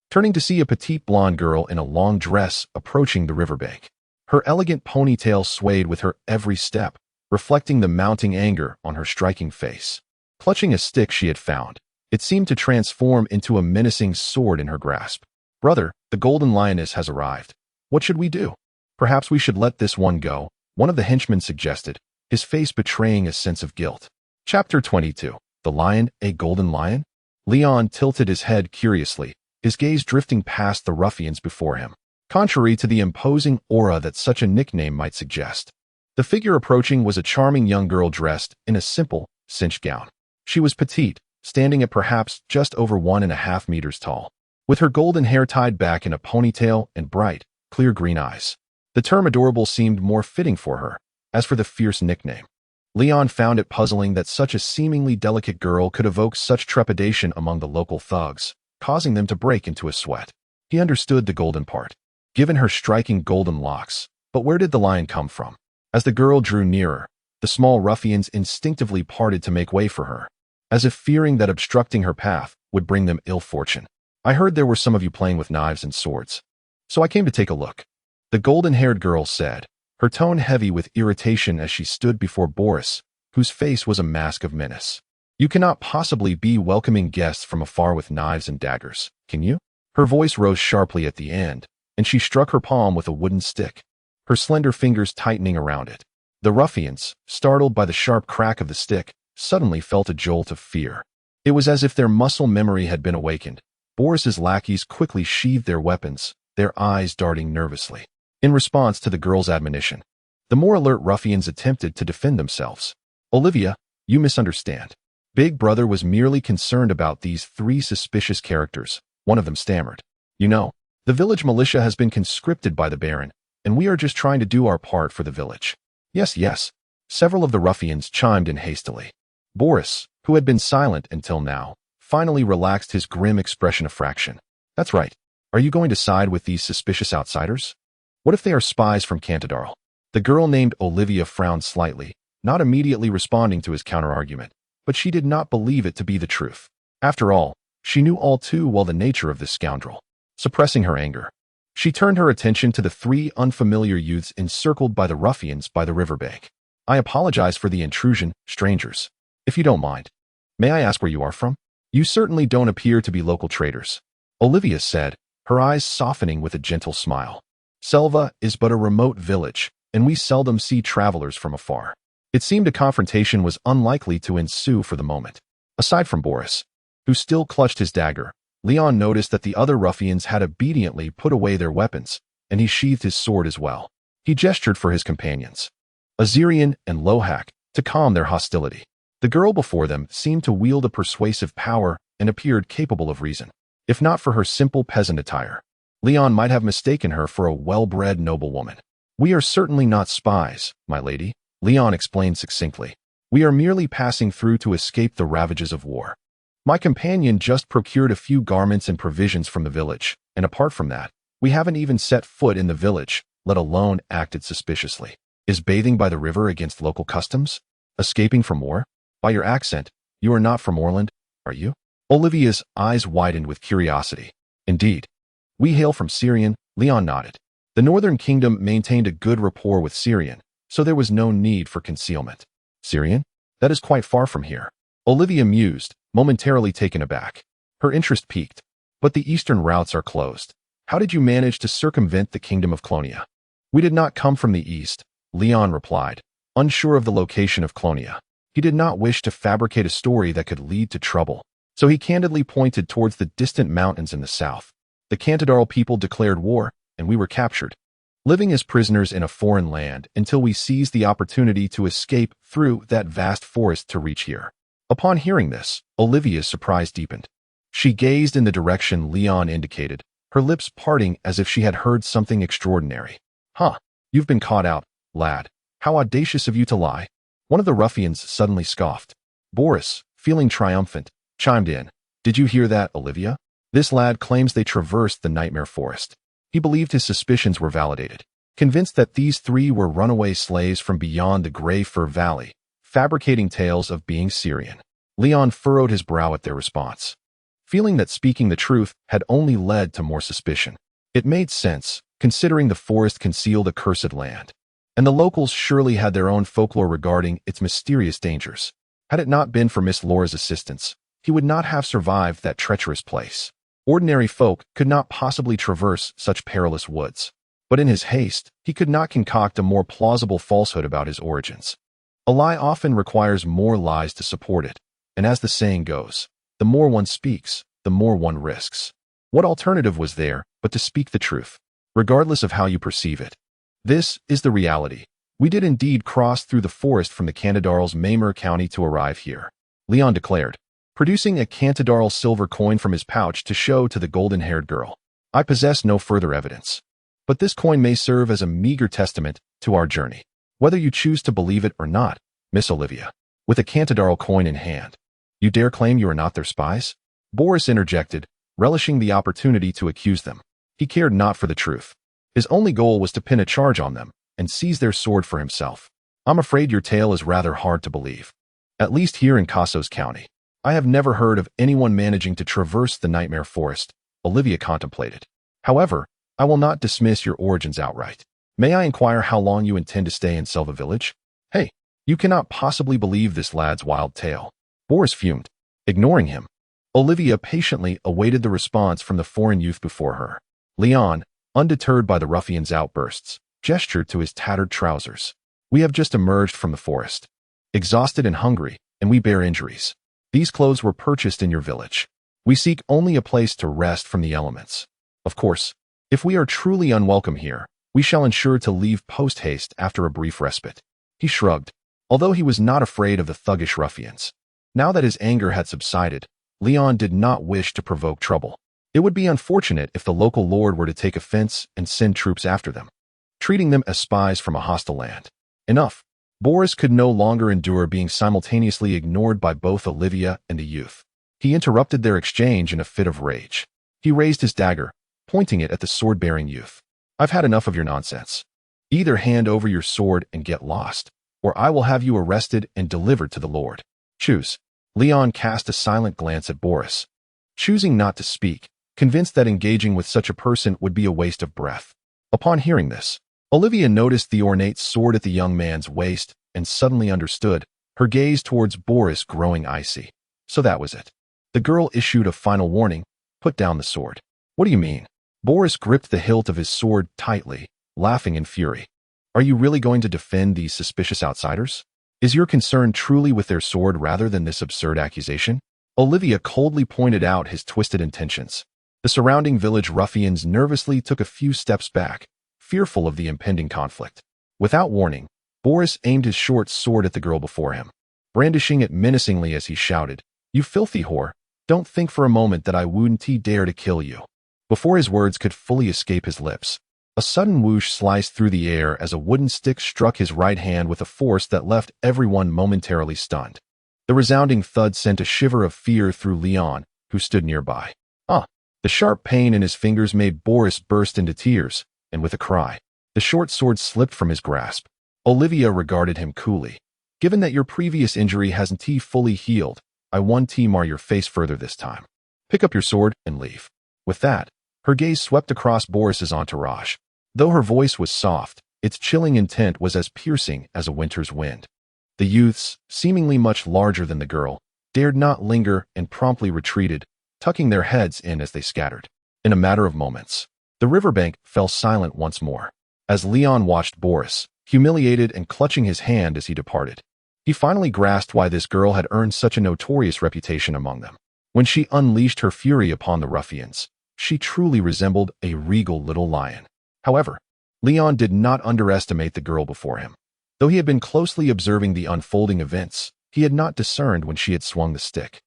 A: turning to see a petite blonde girl in a long dress approaching the riverbank. Her elegant ponytail swayed with her every step, reflecting the mounting anger on her striking face. Clutching a stick she had found, it seemed to transform into a menacing sword in her grasp. Brother, the golden lioness has arrived. What should we do? Perhaps we should let this one go, one of the henchmen suggested, his face betraying a sense of guilt. Chapter 22. The Lion, a Golden Lion? Leon tilted his head curiously, his gaze drifting past the ruffians before him, contrary to the imposing aura that such a nickname might suggest. The figure approaching was a charming young girl dressed in a simple, cinched gown. She was petite, standing at perhaps just over 1.5 meters tall, with her golden hair tied back in a ponytail and bright, clear green eyes. The term adorable seemed more fitting for her. As for the fierce nickname, Leon found it puzzling that such a seemingly delicate girl could evoke such trepidation among the local thugs, causing them to break into a sweat. He understood the golden part, given her striking golden locks, but where did the lion come from? As the girl drew nearer, the small ruffians instinctively parted to make way for her, as if fearing that obstructing her path would bring them ill fortune. I heard there were some of you playing with knives and swords, so I came to take a look, the golden-haired girl said, her tone heavy with irritation as she stood before Boris, whose face was a mask of menace. You cannot possibly be welcoming guests from afar with knives and daggers, can you? Her voice rose sharply at the end, and she struck her palm with a wooden stick, her slender fingers tightening around it. The ruffians, startled by the sharp crack of the stick, suddenly felt a jolt of fear. It was as if their muscle memory had been awakened. Boris's lackeys quickly sheathed their weapons, their eyes darting nervously. In response to the girl's admonition, the more alert ruffians attempted to defend themselves. Olivia, you misunderstand. Big Brother was merely concerned about these 3 suspicious characters, one of them stammered. You know, the village militia has been conscripted by the Baron, and we are just trying to do our part for the village. Yes, yes. Several of the ruffians chimed in hastily. Boris, who had been silent until now, finally relaxed his grim expression a fraction. That's right. Are you going to side with these suspicious outsiders? What if they are spies from Kantadar? The girl named Olivia frowned slightly, not immediately responding to his counter-argument, but she did not believe it to be the truth. After all, she knew all too well the nature of this scoundrel. Suppressing her anger, she turned her attention to the 3 unfamiliar youths encircled by the ruffians by the riverbank. I apologize for the intrusion, strangers. If you don't mind, may I ask where you are from? You certainly don't appear to be local traders, Olivia said, her eyes softening with a gentle smile. Selva is but a remote village, and we seldom see travelers from afar. It seemed a confrontation was unlikely to ensue for the moment. Aside from Boris, who still clutched his dagger, Leon noticed that the other ruffians had obediently put away their weapons, and he sheathed his sword as well. He gestured for his companions, Azirian and Lohak, to calm their hostility. The girl before them seemed to wield a persuasive power and appeared capable of reason. If not for her simple peasant attire, Leon might have mistaken her for a well-bred noblewoman. We are certainly not spies, my lady, Leon explained succinctly. We are merely passing through to escape the ravages of war. My companion just procured a few garments and provisions from the village, and apart from that, we haven't even set foot in the village, let alone acted suspiciously. Is bathing by the river against local customs? Escaping from war? By your accent, you are not from Orlandan, are you? Olivia's eyes widened with curiosity. Indeed. We hail from Syrian, Leon nodded. The northern kingdom maintained a good rapport with Syrian, so there was no need for concealment. Syrian? That is quite far from here. Olivia mused, momentarily taken aback. Her interest piqued. But the eastern routes are closed. How did you manage to circumvent the kingdom of Clonia? We did not come from the east, Leon replied, unsure of the location of Clonia. He did not wish to fabricate a story that could lead to trouble, so he candidly pointed towards the distant mountains in the south. The Kantadar people declared war, and we were captured, living as prisoners in a foreign land until we seized the opportunity to escape through that vast forest to reach here. Upon hearing this, Olivia's surprise deepened. She gazed in the direction Leon indicated, her lips parting as if she had heard something extraordinary. Huh, you've been caught out, lad. How audacious of you to lie. One of the ruffians suddenly scoffed. Boris, feeling triumphant, chimed in. Did you hear that, Olivia? This lad claims they traversed the nightmare forest. He believed his suspicions were validated, convinced that these three were runaway slaves from beyond the Grey Fir Valley, fabricating tales of being Syrian. Leon furrowed his brow at their response, feeling that speaking the truth had only led to more suspicion. It made sense, considering the forest concealed a cursed land, and the locals surely had their own folklore regarding its mysterious dangers. Had it not been for Miss Laura's assistance, he would not have survived that treacherous place. Ordinary folk could not possibly traverse such perilous woods. But in his haste, he could not concoct a more plausible falsehood about his origins. A lie often requires more lies to support it, and as the saying goes, the more one speaks, the more one risks. What alternative was there but to speak the truth, regardless of how you perceive it? This is the reality. We did indeed cross through the forest from the Kantadar's Mamer County to arrive here, Leon declared, producing a Kantadar silver coin from his pouch to show to the golden-haired girl. I possess no further evidence, but this coin may serve as a meager testament to our journey, whether you choose to believe it or not, Miss Olivia. With a Kantadar coin in hand, you dare claim you are not their spies? Boris interjected, relishing the opportunity to accuse them. He cared not for the truth. His only goal was to pin a charge on them and seize their sword for himself. I'm afraid your tale is rather hard to believe. At least here in Cassos County, I have never heard of anyone managing to traverse the nightmare forest, Olivia contemplated. However, I will not dismiss your origins outright. May I inquire how long you intend to stay in Selva Village? Hey, you cannot possibly believe this lad's wild tale. Boris fumed, ignoring him. Olivia patiently awaited the response from the foreign youth before her. Leon, undeterred by the ruffian's outbursts, gestured to his tattered trousers. We have just emerged from the forest, exhausted and hungry, and we bear injuries. These clothes were purchased in your village. We seek only a place to rest from the elements. Of course, if we are truly unwelcome here, we shall ensure to leave post-haste after a brief respite. He shrugged, although he was not afraid of the thuggish ruffians. Now that his anger had subsided, Leon did not wish to provoke trouble. It would be unfortunate if the local lord were to take offense and send troops after them, treating them as spies from a hostile land. Enough. Boris could no longer endure being simultaneously ignored by both Olivia and the youth. He interrupted their exchange in a fit of rage. He raised his dagger, pointing it at the sword-bearing youth. I've had enough of your nonsense. Either hand over your sword and get lost, or I will have you arrested and delivered to the lord. Choose. Leon cast a silent glance at Boris, choosing not to speak, convinced that engaging with such a person would be a waste of breath. Upon hearing this, Olivia noticed the ornate sword at the young man's waist and suddenly understood, her gaze towards Boris growing icy. So that was it. The girl issued a final warning, put down the sword. What do you mean? Boris gripped the hilt of his sword tightly, laughing in fury. Are you really going to defend these suspicious outsiders? Is your concern truly with their sword rather than this absurd accusation? Olivia coldly pointed out his twisted intentions. The surrounding village ruffians nervously took a few steps back, fearful of the impending conflict. Without warning, Boris aimed his short sword at the girl before him, brandishing it menacingly as he shouted, You filthy whore, don't think for a moment that I wouldn't dare to kill you. Before his words could fully escape his lips, a sudden whoosh sliced through the air as a wooden stick struck his right hand with a force that left everyone momentarily stunned. The resounding thud sent a shiver of fear through Leon, who stood nearby. The sharp pain in his fingers made Boris burst into tears, and with a cry, the short sword slipped from his grasp. Olivia regarded him coolly. Given that your previous injury hasn't fully healed, I won't mar your face further this time. Pick up your sword and leave. With that, her gaze swept across Boris's entourage. Though her voice was soft, its chilling intent was as piercing as a winter's wind. The youths, seemingly much larger than the girl, dared not linger and promptly retreated, tucking their heads in as they scattered. In a matter of moments, the riverbank fell silent once more, as Leon watched Boris, humiliated and clutching his hand as he departed. He finally grasped why this girl had earned such a notorious reputation among them. When she unleashed her fury upon the ruffians, she truly resembled a regal little lion. However, Leon did not underestimate the girl before him. Though he had been closely observing the unfolding events, he had not discerned when she had swung the stick.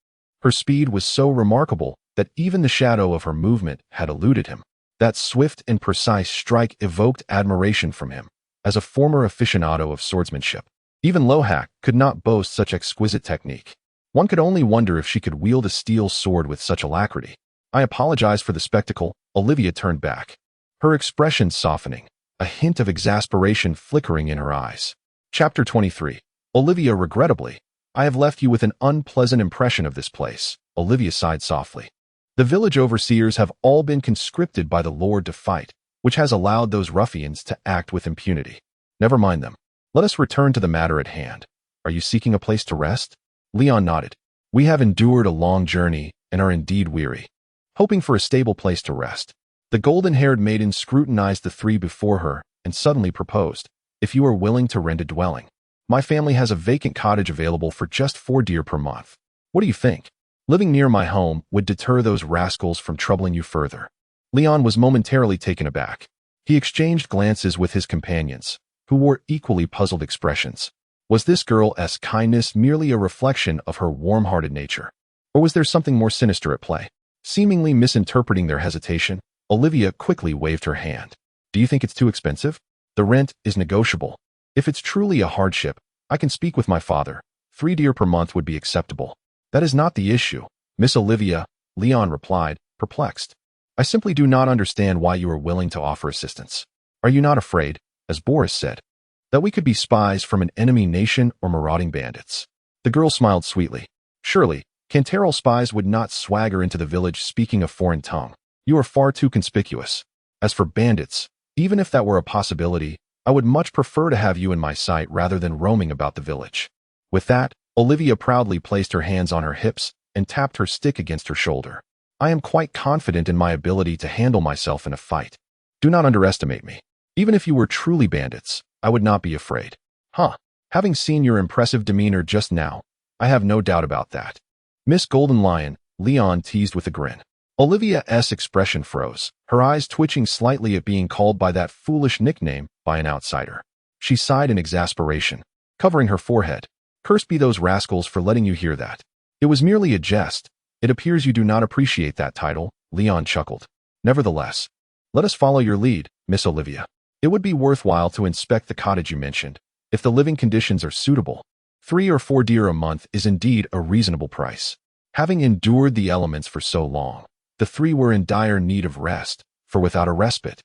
A: Her speed was so remarkable that even the shadow of her movement had eluded him. That swift and precise strike evoked admiration from him, as a former aficionado of swordsmanship. Even Lohak could not boast such exquisite technique. One could only wonder if she could wield a steel sword with such alacrity. I apologize for the spectacle. Olivia turned back, her expression softening, a hint of exasperation flickering in her eyes. Chapter 23. Olivia, regrettably, I have left you with an unpleasant impression of this place. Olivia sighed softly. The village overseers have all been conscripted by the Lord to fight, which has allowed those ruffians to act with impunity. Never mind them. Let us return to the matter at hand. Are you seeking a place to rest? Leon nodded. We have endured a long journey and are indeed weary. Hoping for a stable place to rest, the golden-haired maiden scrutinized the three before her and suddenly proposed, if you are willing to rent a dwelling. My family has a vacant cottage available for just 4 deer per month. What do you think? Living near my home would deter those rascals from troubling you further. Leon was momentarily taken aback. He exchanged glances with his companions, who wore equally puzzled expressions. Was this girl's kindness merely a reflection of her warm-hearted nature? Or was there something more sinister at play? Seemingly misinterpreting their hesitation, Olivia quickly waved her hand. Do you think it's too expensive? The rent is negotiable. If it's truly a hardship, I can speak with my father. 3 deer per month would be acceptable. That is not the issue, Miss Olivia, Leon replied, perplexed. I simply do not understand why you are willing to offer assistance. Are you not afraid, as Boris said, that we could be spies from an enemy nation or marauding bandits? The girl smiled sweetly. Surely, Kantadar spies would not swagger into the village speaking a foreign tongue. You are far too conspicuous. As for bandits, even if that were a possibility, I would much prefer to have you in my sight rather than roaming about the village. With that, Olivia proudly placed her hands on her hips and tapped her stick against her shoulder. I am quite confident in my ability to handle myself in a fight. Do not underestimate me. Even if you were truly bandits, I would not be afraid. Having seen your impressive demeanor just now, I have no doubt about that. Miss Golden Lion, Leon teased with a grin. Olivia's expression froze, her eyes twitching slightly at being called by that foolish nickname by an outsider. She sighed in exasperation, covering her forehead. Cursed be those rascals for letting you hear that. It was merely a jest. It appears you do not appreciate that title, Leon chuckled. Nevertheless, let us follow your lead, Miss Olivia. It would be worthwhile to inspect the cottage you mentioned, if the living conditions are suitable. 3 or 4 deer a month is indeed a reasonable price. Having endured the elements for so long, the three were in dire need of rest, for without a respite,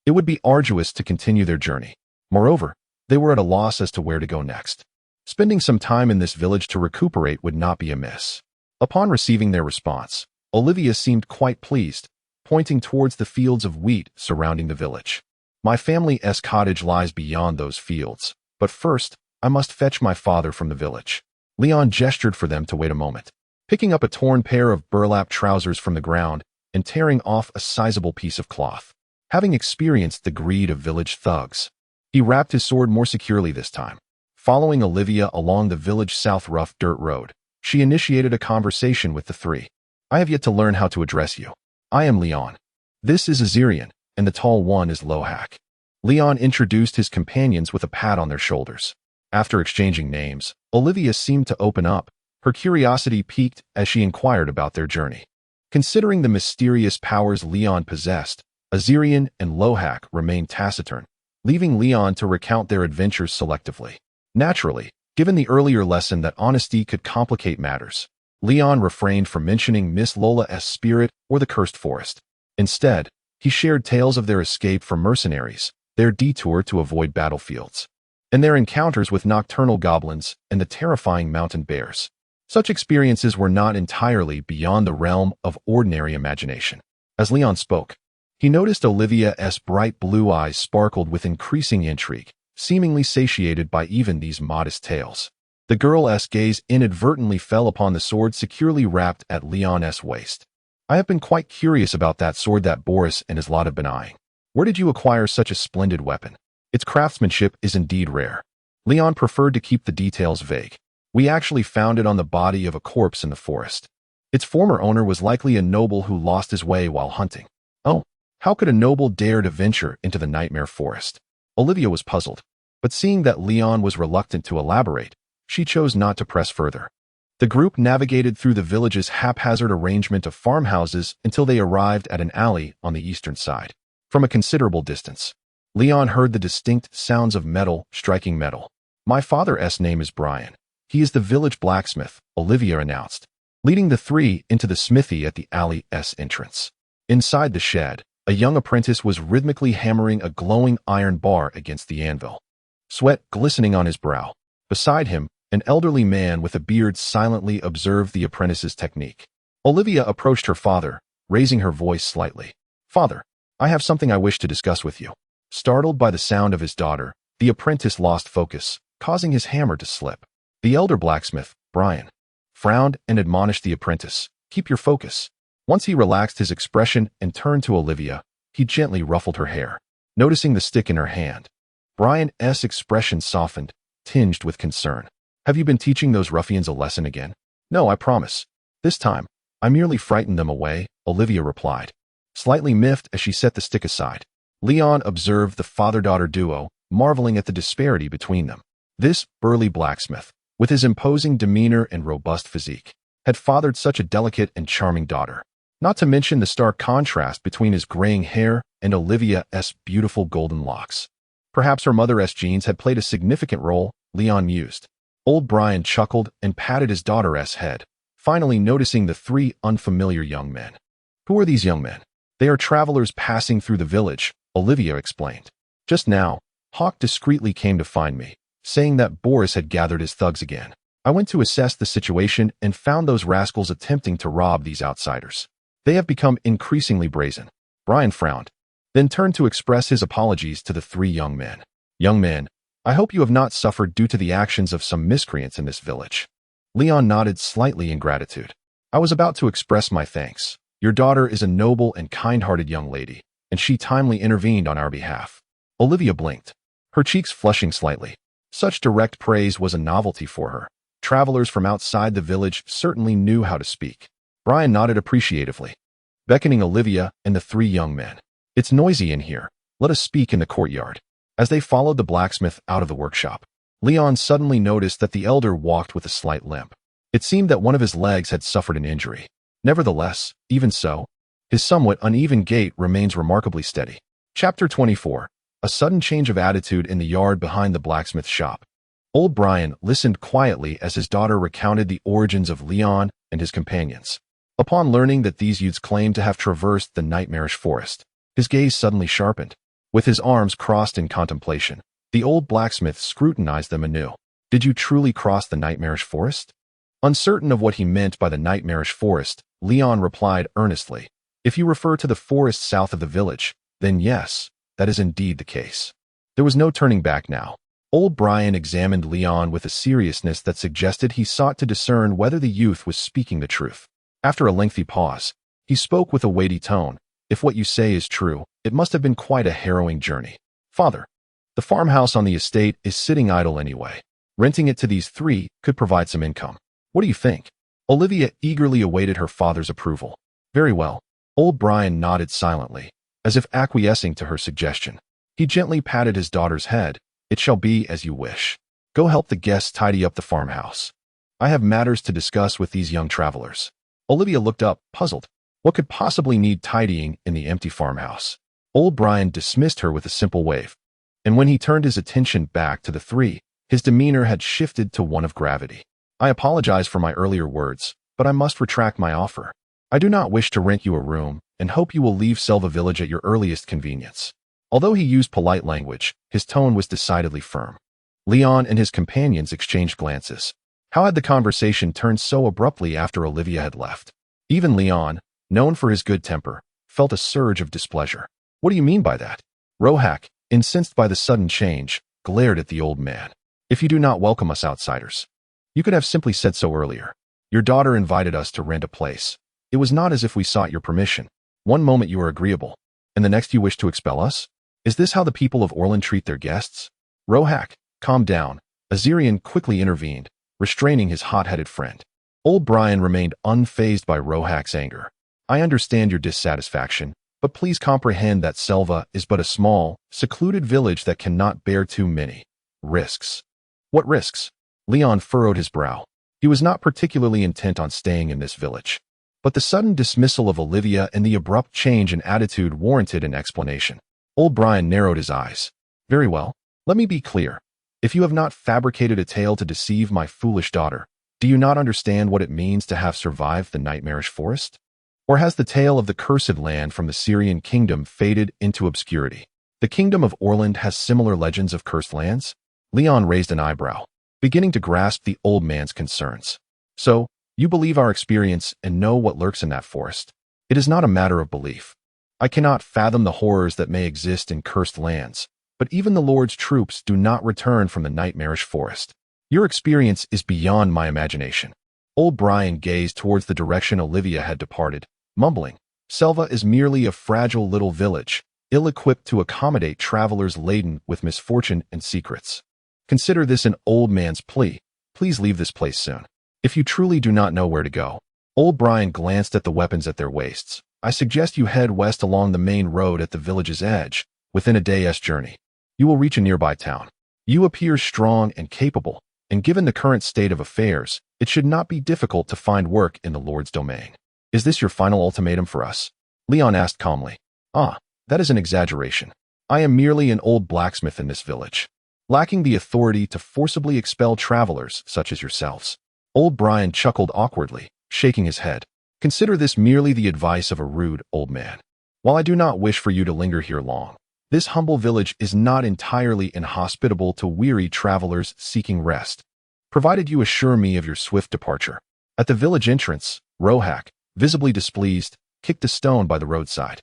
A: it would be arduous to continue their journey. Moreover, they were at a loss as to where to go next. Spending some time in this village to recuperate would not be amiss. Upon receiving their response, Olivia seemed quite pleased, pointing towards the fields of wheat surrounding the village. My family's cottage lies beyond those fields, but first, I must fetch my father from the village. Leon gestured for them to wait a moment, picking up a torn pair of burlap trousers from the ground and tearing off a sizable piece of cloth. Having experienced the greed of village thugs, he wrapped his sword more securely this time. Following Olivia along the village south rough dirt road, she initiated a conversation with the three. I have yet to learn how to address you. I am Leon. This is Azirian, and the tall one is Lohak. Leon introduced his companions with a pat on their shoulders. After exchanging names, Olivia seemed to open up, her curiosity piqued as she inquired about their journey. Considering the mysterious powers Leon possessed, Azirian and Lohak remained taciturn, leaving Leon to recount their adventures selectively. Naturally, given the earlier lesson that honesty could complicate matters, Leon refrained from mentioning Miss Lola's spirit or the cursed forest. Instead, he shared tales of their escape from mercenaries, their detour to avoid battlefields, and their encounters with nocturnal goblins and the terrifying mountain bears. Such experiences were not entirely beyond the realm of ordinary imagination. As Leon spoke, he noticed Olivia's bright blue eyes sparkled with increasing intrigue, seemingly satiated by even these modest tales. The girl's gaze inadvertently fell upon the sword securely wrapped at Leon's waist. I have been quite curious about that sword that Boris and his lot have been eyeing. Where did you acquire such a splendid weapon? Its craftsmanship is indeed rare. Leon preferred to keep the details vague. We actually found it on the body of a corpse in the forest. Its former owner was likely a noble who lost his way while hunting. Oh, how could a noble dare to venture into the nightmare forest? Olivia was puzzled, but seeing that Leon was reluctant to elaborate, she chose not to press further. The group navigated through the village's haphazard arrangement of farmhouses until they arrived at an alley on the eastern side. From a considerable distance, Leon heard the distinct sounds of metal striking metal. My father's name is Brian. He is the village blacksmith, Olivia announced, leading the three into the smithy at the alley's entrance. Inside the shed, a young apprentice was rhythmically hammering a glowing iron bar against the anvil, sweat glistening on his brow. Beside him, an elderly man with a beard silently observed the apprentice's technique. Olivia approached her father, raising her voice slightly. "Father, I have something I wish to discuss with you." Startled by the sound of his daughter, the apprentice lost focus, causing his hammer to slip. The elder blacksmith, Brian, frowned and admonished the apprentice, "Keep your focus." Once he relaxed his expression and turned to Olivia, he gently ruffled her hair. Noticing the stick in her hand, Brian's expression softened, tinged with concern. "Have you been teaching those ruffians a lesson again?" "No, I promise. This time, I merely frightened them away," Olivia replied, slightly miffed as she set the stick aside. Leon observed the father-daughter duo, marveling at the disparity between them. This burly blacksmith, with his imposing demeanor and robust physique, had fathered such a delicate and charming daughter. Not to mention the stark contrast between his graying hair and Olivia's beautiful golden locks. Perhaps her mother's genes had played a significant role, Leon mused. Old Brian chuckled and patted his daughter's head, finally noticing the three unfamiliar young men. "Who are these young men?" "They are travelers passing through the village," Olivia explained. "Just now, Hawk discreetly came to find me, saying that Boris had gathered his thugs again. I went to assess the situation and found those rascals attempting to rob these outsiders. They have become increasingly brazen." Brian frowned, then turned to express his apologies to the three young men. "Young men, I hope you have not suffered due to the actions of some miscreants in this village." Leon nodded slightly in gratitude. "I was about to express my thanks. Your daughter is a noble and kind-hearted young lady, and she timely intervened on our behalf." Olivia blinked, her cheeks flushing slightly. Such direct praise was a novelty for her. Travelers from outside the village certainly knew how to speak. Brian nodded appreciatively, beckoning Olivia and the three young men. "It's noisy in here. Let us speak in the courtyard." As they followed the blacksmith out of the workshop, Leon suddenly noticed that the elder walked with a slight limp. It seemed that one of his legs had suffered an injury. Nevertheless, even so, his somewhat uneven gait remains remarkably steady. Chapter 24. A sudden change of attitude in the yard behind the blacksmith shop. Old Brian listened quietly as his daughter recounted the origins of Leon and his companions. Upon learning that these youths claimed to have traversed the nightmarish forest, his gaze suddenly sharpened. With his arms crossed in contemplation, the old blacksmith scrutinized them anew. "Did you truly cross the nightmarish forest?" Uncertain of what he meant by the nightmarish forest, Leon replied earnestly, "If you refer to the forest south of the village, then yes, that is indeed the case." There was no turning back now. Old Brian examined Leon with a seriousness that suggested he sought to discern whether the youth was speaking the truth. After a lengthy pause, he spoke with a weighty tone. "If what you say is true, it must have been quite a harrowing journey. Father, the farmhouse on the estate is sitting idle anyway. Renting it to these three could provide some income. What do you think?" Olivia eagerly awaited her father's approval. "Very well." Old Brian nodded silently, as if acquiescing to her suggestion. He gently patted his daughter's head. "It shall be as you wish. Go help the guests tidy up the farmhouse. I have matters to discuss with these young travelers." Olivia looked up, puzzled. What could possibly need tidying in the empty farmhouse? Old Brian dismissed her with a simple wave, and when he turned his attention back to the three, his demeanor had shifted to one of gravity. "I apologize for my earlier words, but I must retract my offer. I do not wish to rent you a room, and hope you will leave Selva Village at your earliest convenience." Although he used polite language, his tone was decidedly firm. Leon and his companions exchanged glances. How had the conversation turned so abruptly after Olivia had left? Even Leon, known for his good temper, felt a surge of displeasure. "What do you mean by that?" Rohak, incensed by the sudden change, glared at the old man. "If you do not welcome us outsiders, you could have simply said so earlier. Your daughter invited us to rent a place. It was not as if we sought your permission. One moment you are agreeable, and the next you wish to expel us? Is this how the people of Orlandan treat their guests?" "Rohak, calm down," Azirian quickly intervened, restraining his hot-headed friend. Old Brian remained unfazed by Rohak's anger. "I understand your dissatisfaction, but please comprehend that Selva is but a small, secluded village that cannot bear too many risks." "What risks?" Leon furrowed his brow. He was not particularly intent on staying in this village, but the sudden dismissal of Olivia and the abrupt change in attitude warranted an explanation. Old Brian narrowed his eyes. "Very well. Let me be clear. If you have not fabricated a tale to deceive my foolish daughter, do you not understand what it means to have survived the nightmarish forest? Or has the tale of the cursed land from the Syrian kingdom faded into obscurity? The kingdom of Orland has similar legends of cursed lands? Leon raised an eyebrow, beginning to grasp the old man's concerns. So, you believe our experience and know what lurks in that forest? It is not a matter of belief. I cannot fathom the horrors that may exist in cursed lands, but even the Lord's troops do not return from the nightmarish forest. Your experience is beyond my imagination. Old Brian gazed towards the direction Olivia had departed, mumbling, Selva is merely a fragile little village, ill-equipped to accommodate travelers laden with misfortune and secrets. Consider this an old man's plea. Please leave this place soon. If you truly do not know where to go. Old Brian glanced at the weapons at their waists. I suggest you head west along the main road at the village's edge. Within a day's journey, you will reach a nearby town. You appear strong and capable, and given the current state of affairs, it should not be difficult to find work in the Lord's domain. Is this your final ultimatum for us? Leon asked calmly. That is an exaggeration. I am merely an old blacksmith in this village, lacking the authority to forcibly expel travelers such as yourselves. Old Brian chuckled awkwardly, shaking his head. Consider this merely the advice of a rude old man. While I do not wish for you to linger here long, this humble village is not entirely inhospitable to weary travelers seeking rest, provided you assure me of your swift departure. At the village entrance, Rohak, visibly displeased, kicked a stone by the roadside.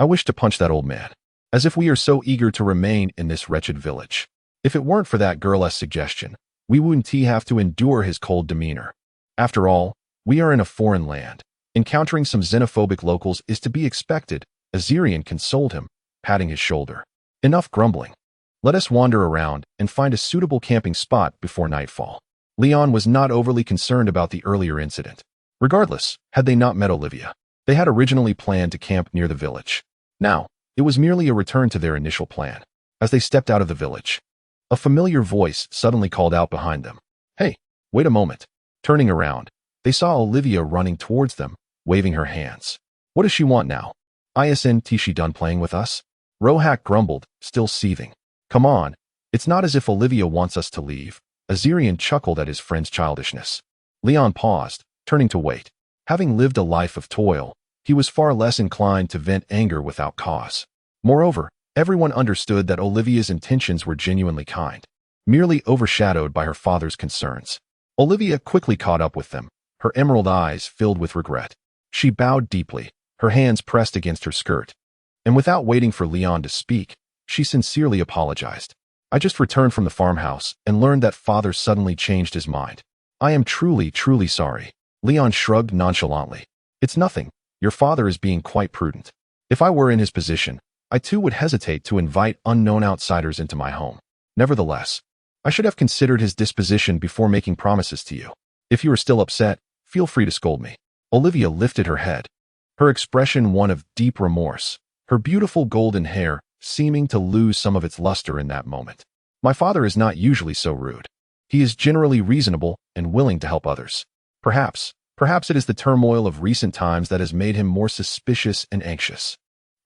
A: I wish to punch that old man. As if we are so eager to remain in this wretched village. If it weren't for that girl's suggestion, we wouldn't have to endure his cold demeanor. After all, we are in a foreign land. Encountering some xenophobic locals is to be expected, Azirian consoled him, patting his shoulder. Enough grumbling. Let us wander around and find a suitable camping spot before nightfall. Leon was not overly concerned about the earlier incident. Regardless, had they not met Olivia, they had originally planned to camp near the village. Now, it was merely a return to their initial plan. As they stepped out of the village, a familiar voice suddenly called out behind them. Hey, wait a moment. Turning around, they saw Olivia running towards them, waving her hands. What does she want now? Isn't she done playing with us? Rohak grumbled, still seething. Come on, it's not as if Olivia wants us to leave. Azirian chuckled at his friend's childishness. Leon paused, turning to wait. Having lived a life of toil, he was far less inclined to vent anger without cause. Moreover, everyone understood that Olivia's intentions were genuinely kind, merely overshadowed by her father's concerns. Olivia quickly caught up with them, her emerald eyes filled with regret. She bowed deeply, her hands pressed against her skirt, and without waiting for Leon to speak, she sincerely apologized. I just returned from the farmhouse and learned that father suddenly changed his mind. I am truly sorry. Leon shrugged nonchalantly. It's nothing. Your father is being quite prudent. If I were in his position, I too would hesitate to invite unknown outsiders into my home. Nevertheless, I should have considered his disposition before making promises to you. If you are still upset, feel free to scold me. Olivia lifted her head, her expression one of deep remorse, her beautiful golden hair seeming to lose some of its luster in that moment. My father is not usually so rude. He is generally reasonable and willing to help others. Perhaps it is the turmoil of recent times that has made him more suspicious and anxious.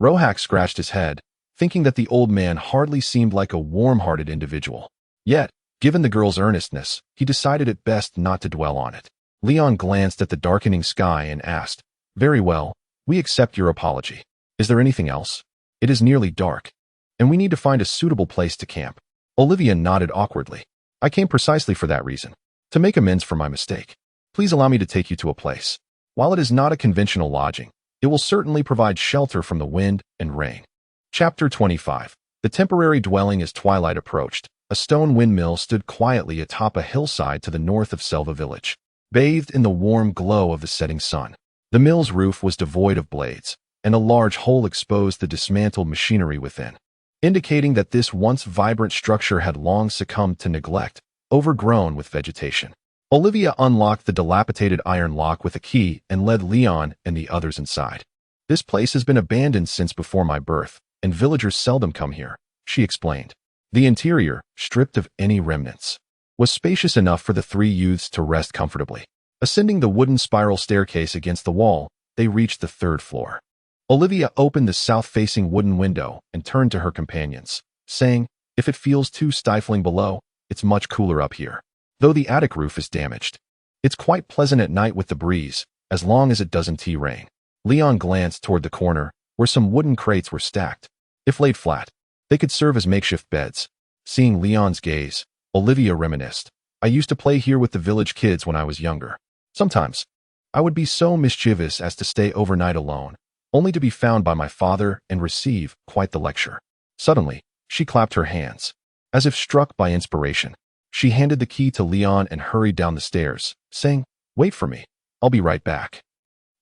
A: Rohak scratched his head, thinking that the old man hardly seemed like a warm-hearted individual. Yet, given the girl's earnestness, he decided it best not to dwell on it. Leon glanced at the darkening sky and asked, Very well, we accept your apology. Is there anything else? It is nearly dark, and we need to find a suitable place to camp. Olivia nodded awkwardly. I came precisely for that reason, to make amends for my mistake. Please allow me to take you to a place. While it is not a conventional lodging, it will certainly provide shelter from the wind and rain. Chapter 25. The temporary dwelling. As twilight approached, a stone windmill stood quietly atop a hillside to the north of Selva Village, bathed in the warm glow of the setting sun. The mill's roof was devoid of blades, and a large hole exposed the dismantled machinery within, indicating that this once vibrant structure had long succumbed to neglect, overgrown with vegetation. Olivia unlocked the dilapidated iron lock with a key and led Leon and the others inside. This place has been abandoned since before my birth, and villagers seldom come here, she explained. The interior, stripped of any remnants, was spacious enough for the three youths to rest comfortably. Ascending the wooden spiral staircase against the wall, they reached the third floor. Olivia opened the south-facing wooden window and turned to her companions, saying, If it feels too stifling below, it's much cooler up here. Though the attic roof is damaged. It's quite pleasant at night with the breeze, as long as it doesn't rain. Leon glanced toward the corner, where some wooden crates were stacked. If laid flat, they could serve as makeshift beds. Seeing Leon's gaze, Olivia reminisced. I used to play here with the village kids when I was younger. Sometimes, I would be so mischievous as to stay overnight alone, only to be found by my father and receive quite the lecture. Suddenly, she clapped her hands. As if struck by inspiration, she handed the key to Leon and hurried down the stairs, saying, "Wait for me. I'll be right back."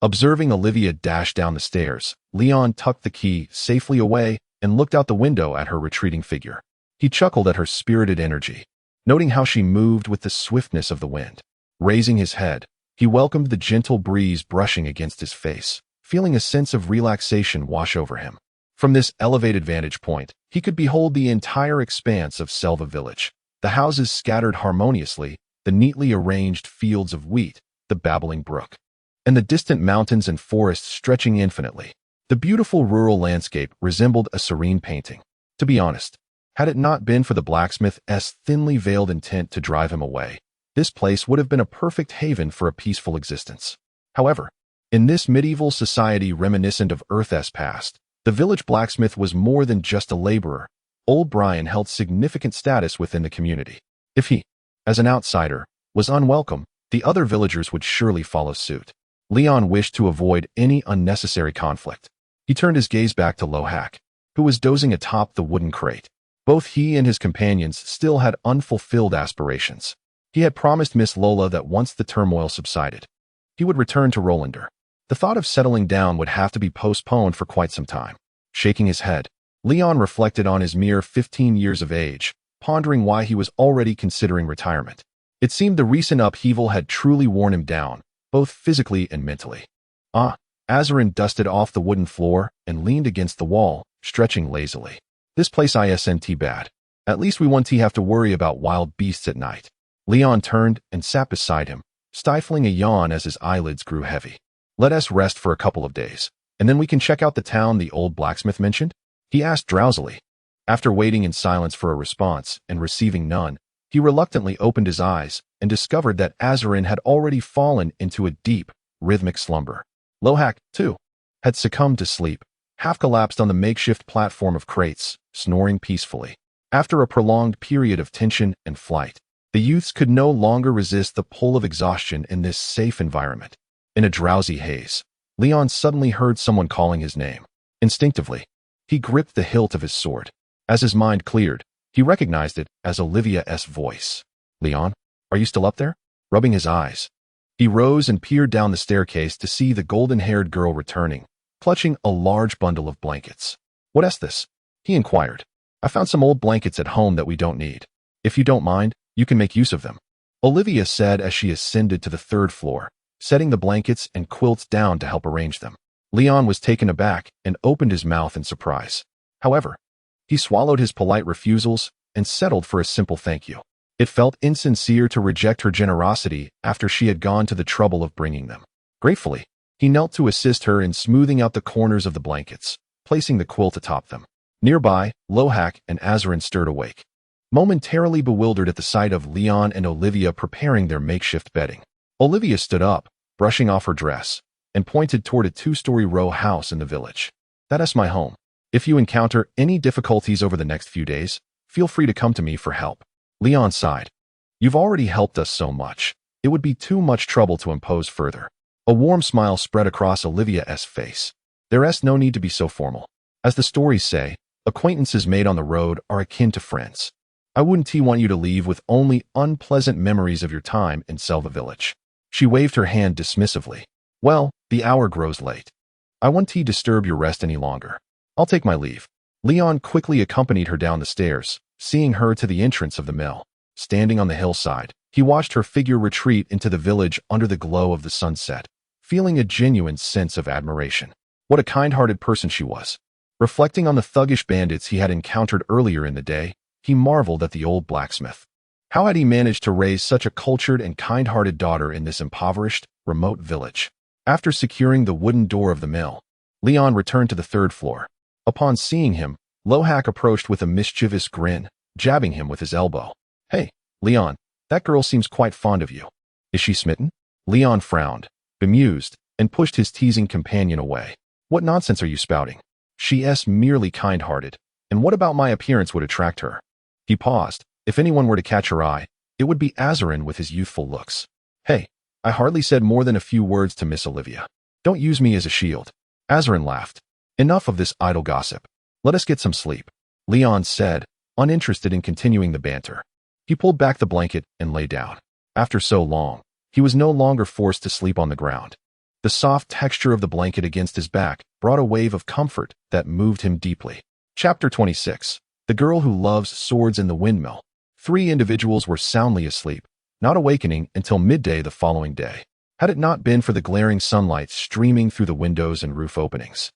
A: Observing Olivia dash down the stairs, Leon tucked the key safely away and looked out the window at her retreating figure. He chuckled at her spirited energy, noting how she moved with the swiftness of the wind. Raising his head, he welcomed the gentle breeze brushing against his face, feeling a sense of relaxation wash over him. From this elevated vantage point, he could behold the entire expanse of Selva Village, the houses scattered harmoniously, the neatly arranged fields of wheat, the babbling brook, and the distant mountains and forests stretching infinitely. The beautiful rural landscape resembled a serene painting. To be honest, had it not been for the blacksmith's thinly veiled intent to drive him away, this place would have been a perfect haven for a peaceful existence. However, in this medieval society reminiscent of Earth's past, the village blacksmith was more than just a laborer. Old Brian held significant status within the community. If he, as an outsider, was unwelcome, the other villagers would surely follow suit. Leon wished to avoid any unnecessary conflict. He turned his gaze back to Lohak, who was dozing atop the wooden crate. Both he and his companions still had unfulfilled aspirations. He had promised Miss Lola that once the turmoil subsided, he would return to Orlandan. The thought of settling down would have to be postponed for quite some time. Shaking his head, Leon reflected on his mere 15 years of age, pondering why he was already considering retirement. It seemed the recent upheaval had truly worn him down, both physically and mentally. Azarin dusted off the wooden floor and leaned against the wall, stretching lazily. This place isn't bad. At least we won't have to worry about wild beasts at night. Leon turned and sat beside him, stifling a yawn as his eyelids grew heavy. Let us rest for a couple of days, and then we can check out the town the old blacksmith mentioned? He asked drowsily. After waiting in silence for a response and receiving none, he reluctantly opened his eyes and discovered that Azarin had already fallen into a deep, rhythmic slumber. Lohak, too, had succumbed to sleep, half collapsed on the makeshift platform of crates, snoring peacefully. After a prolonged period of tension and flight, the youths could no longer resist the pull of exhaustion in this safe environment. In a drowsy haze, Leon suddenly heard someone calling his name. Instinctively, he gripped the hilt of his sword. As his mind cleared, he recognized it as Olivia's voice. "Leon, are you still up there?" Rubbing his eyes, he rose and peered down the staircase to see the golden-haired girl returning, clutching a large bundle of blankets. "What's this?" he inquired. "I found some old blankets at home that we don't need. If you don't mind, you can make use of them," Olivia said as she ascended to the third floor, setting the blankets and quilts down to help arrange them. Leon was taken aback and opened his mouth in surprise. However, he swallowed his polite refusals and settled for a simple thank you. It felt insincere to reject her generosity after she had gone to the trouble of bringing them. Gratefully, he knelt to assist her in smoothing out the corners of the blankets, placing the quilt atop them. Nearby, Lohak and Azarin stirred awake, momentarily bewildered at the sight of Leon and Olivia preparing their makeshift bedding. Olivia stood up, brushing off her dress, and pointed toward a 2-story row house in the village. "That's my home. If you encounter any difficulties over the next few days, feel free to come to me for help." Leon sighed. "You've already helped us so much. It would be too much trouble to impose further." A warm smile spread across Olivia's face. "There's no need to be so formal. As the stories say, acquaintances made on the road are akin to friends. I wouldn't want you to leave with only unpleasant memories of your time in Selva Village." She waved her hand dismissively. "Well, the hour grows late. I won't disturb your rest any longer. I'll take my leave." Leon quickly accompanied her down the stairs, seeing her to the entrance of the mill. Standing on the hillside, he watched her figure retreat into the village under the glow of the sunset, feeling a genuine sense of admiration. What a kind-hearted person she was. Reflecting on the thuggish bandits he had encountered earlier in the day, he marveled at the old blacksmith. How had he managed to raise such a cultured and kind-hearted daughter in this impoverished, remote village? After securing the wooden door of the mill, Leon returned to the third floor. Upon seeing him, Lohak approached with a mischievous grin, jabbing him with his elbow. "Hey, Leon, that girl seems quite fond of you. Is she smitten?" Leon frowned, bemused, and pushed his teasing companion away. "What nonsense are you spouting? She's merely kind-hearted, and what about my appearance would attract her?" He paused. If anyone were to catch her eye, it would be Azarin with his youthful looks. "Hey, I hardly said more than a few words to Miss Olivia. Don't use me as a shield." Azarin laughed. "Enough of this idle gossip. Let us get some sleep," Leon said, uninterested in continuing the banter. He pulled back the blanket and lay down. After so long, he was no longer forced to sleep on the ground. The soft texture of the blanket against his back brought a wave of comfort that moved him deeply. Chapter 26. The Girl Who Loves Swords in the Windmill. 3 individuals were soundly asleep, not awakening until midday the following day. Had it not been for the glaring sunlight streaming through the windows and roof openings,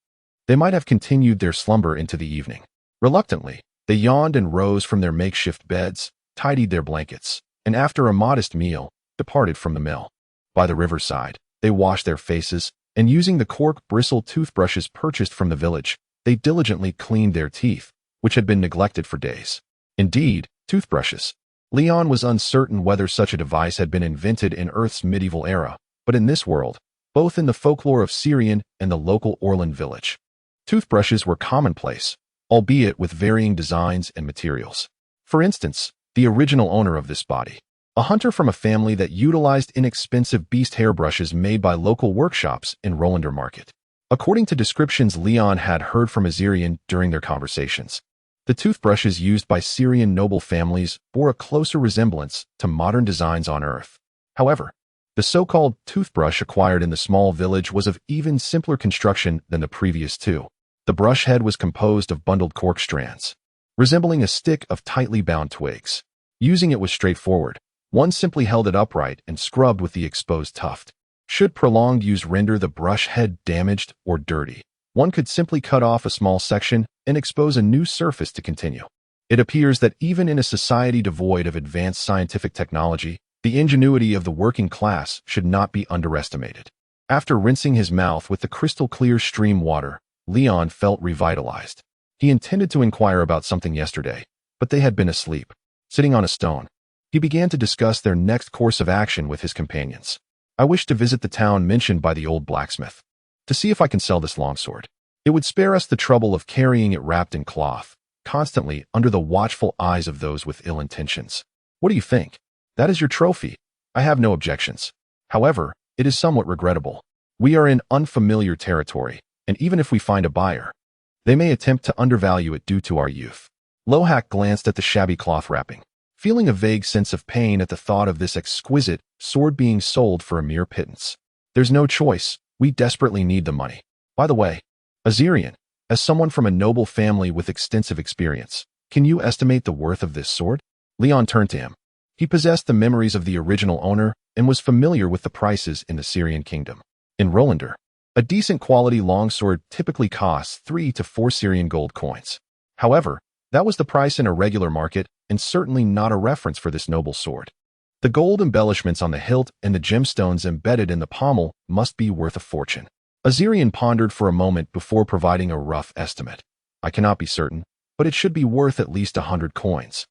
A: they might have continued their slumber into the evening. Reluctantly, they yawned and rose from their makeshift beds, tidied their blankets, and after a modest meal, departed from the mill. By the riverside, they washed their faces, and using the cork-bristle toothbrushes purchased from the village, they diligently cleaned their teeth, which had been neglected for days. Indeed, toothbrushes. Leon was uncertain whether such a device had been invented in Earth's medieval era, but in this world, both in the folklore of Syrian and the local Orlandan village, toothbrushes were commonplace, albeit with varying designs and materials. For instance, the original owner of this body, a hunter from a family that utilized inexpensive beast hairbrushes made by local workshops in Orlandan market. According to descriptions Leon had heard from Azerian during their conversations, the toothbrushes used by Syrian noble families bore a closer resemblance to modern designs on Earth. However, the so-called toothbrush acquired in the small village was of even simpler construction than the previous 2. The brush head was composed of bundled cork strands, resembling a stick of tightly bound twigs. Using it was straightforward. One simply held it upright and scrubbed with the exposed tuft. Should prolonged use render the brush head damaged or dirty, one could simply cut off a small section and expose a new surface to continue. It appears that even in a society devoid of advanced scientific technology, the ingenuity of the working class should not be underestimated. After rinsing his mouth with the crystal-clear stream water, Leon felt revitalized. He intended to inquire about something yesterday, but they had been asleep. Sitting on a stone, he began to discuss their next course of action with his companions. "I wish to visit the town mentioned by the old blacksmith, to see if I can sell this longsword. It would spare us the trouble of carrying it wrapped in cloth, constantly under the watchful eyes of those with ill intentions. What do you think? That is your trophy. I have no objections. However, it is somewhat regrettable. We are in unfamiliar territory, and even if we find a buyer, they may attempt to undervalue it due to our youth." Lohak glanced at the shabby cloth wrapping, feeling a vague sense of pain at the thought of this exquisite sword being sold for a mere pittance. "There's no choice. We desperately need the money. By the way, Azerian, as someone from a noble family with extensive experience, can you estimate the worth of this sword?" Leon turned to him. He possessed the memories of the original owner and was familiar with the prices in the Syrian kingdom. In Orlandan, a decent quality longsword typically costs 3 to 4 Syrian gold coins. However, that was the price in a regular market and certainly not a reference for this noble sword. The gold embellishments on the hilt and the gemstones embedded in the pommel must be worth a fortune. Azerian pondered for a moment before providing a rough estimate. "I cannot be certain, but it should be worth at least 100 coins.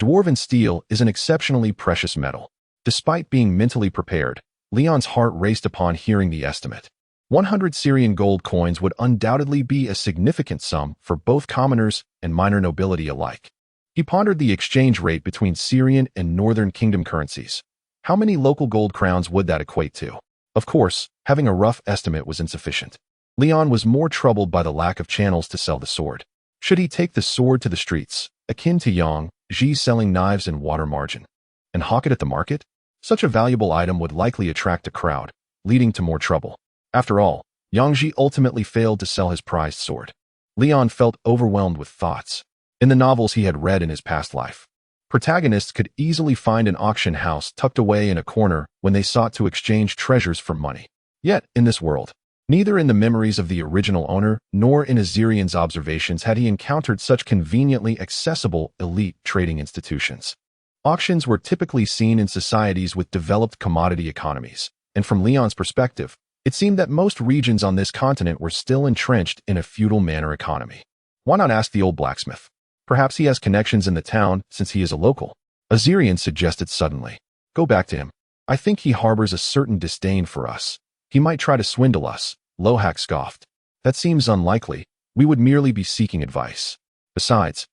A: Dwarven steel is an exceptionally precious metal." Despite being mentally prepared, Leon's heart raced upon hearing the estimate. 100 Syrian gold coins would undoubtedly be a significant sum for both commoners and minor nobility alike. He pondered the exchange rate between Syrian and Northern Kingdom currencies. How many local gold crowns would that equate to? Of course, having a rough estimate was insufficient. Leon was more troubled by the lack of channels to sell the sword. Should he take the sword to the streets, akin to Yang Ji selling knives in water margin, and hawk it at the market? Such a valuable item would likely attract a crowd, leading to more trouble. After all, Yang Ji ultimately failed to sell his prized sword. Leon felt overwhelmed with thoughts. In the novels he had read in his past life, protagonists could easily find an auction house tucked away in a corner when they sought to exchange treasures for money. Yet, in this world, neither in the memories of the original owner nor in Azerian's observations had he encountered such conveniently accessible elite trading institutions. Auctions were typically seen in societies with developed commodity economies, and from Leon's perspective, it seemed that most regions on this continent were still entrenched in a feudal manor economy. Why not ask the old blacksmith? Perhaps he has connections in the town since he is a local. Azirian suggested suddenly. Go back to him. I think he harbors a certain disdain for us. He might try to swindle us. Lohak scoffed. That seems unlikely. We would merely be seeking advice. Besides,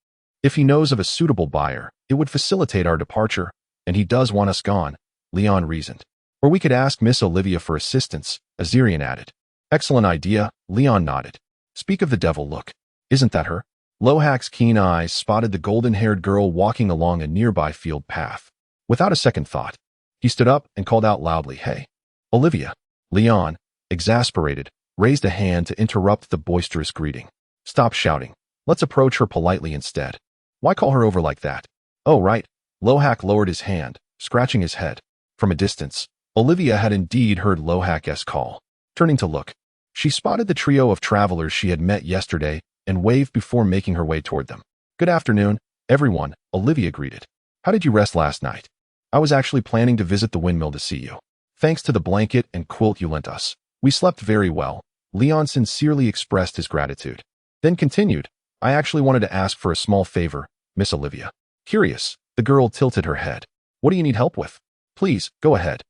A: if he knows of a suitable buyer, it would facilitate our departure, and he does want us gone, Leon reasoned. Or we could ask Miss Olivia for assistance, Azirian added. Excellent idea, Leon nodded. Speak of the devil, look. Isn't that her? Lohak's keen eyes spotted the golden-haired girl walking along a nearby field path. Without a second thought, he stood up and called out loudly, Hey, Olivia. Leon, exasperated, raised a hand to interrupt the boisterous greeting. Stop shouting. Let's approach her politely instead. Why call her over like that? Oh, right. Lohak lowered his hand, scratching his head. From a distance, Olivia had indeed heard Lohak's call. Turning to look, she spotted the trio of travelers she had met yesterday and waved before making her way toward them. Good afternoon, everyone, Olivia greeted. How did you rest last night? I was actually planning to visit the windmill to see you. Thanks to the blanket and quilt you lent us, we slept very well. Leon sincerely expressed his gratitude. Then continued, I actually wanted to ask for a small favor, Miss Olivia. Curious, the girl tilted her head. What do you need help with? Please, go ahead.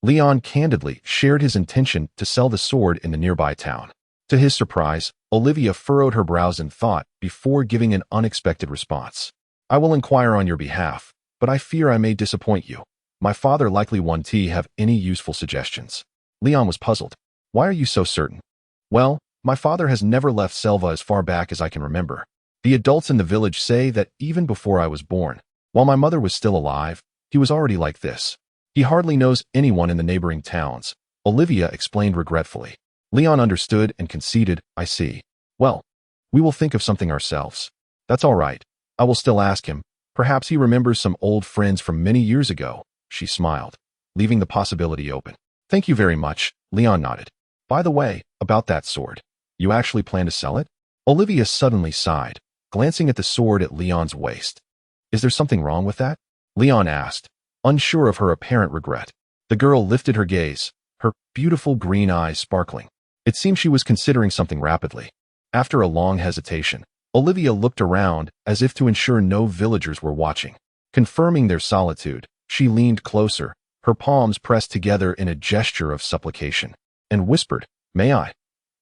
A: Leon candidly shared his intention to sell the sword in the nearby town. To his surprise, Olivia furrowed her brows in thought before giving an unexpected response. I will inquire on your behalf, but I fear I may disappoint you. My father likely won't have any useful suggestions. Leon was puzzled. Why are you so certain? Well, my father has never left Selva as far back as I can remember. The adults in the village say that even before I was born, while my mother was still alive, he was already like this. He hardly knows anyone in the neighboring towns, Olivia explained regretfully. Leon understood and conceded, I see. Well, we will think of something ourselves. That's all right. I will still ask him. Perhaps he remembers some old friends from many years ago. She smiled, leaving the possibility open. Thank you very much, Leon nodded. By the way, about that sword. You actually plan to sell it? Olivia suddenly sighed, glancing at the sword at Leon's waist. Is there something wrong with that? Leon asked, unsure of her apparent regret. The girl lifted her gaze, her beautiful green eyes sparkling. It seemed she was considering something rapidly. After a long hesitation, Olivia looked around as if to ensure no villagers were watching. Confirming their solitude, she leaned closer, her palms pressed together in a gesture of supplication, and whispered, May I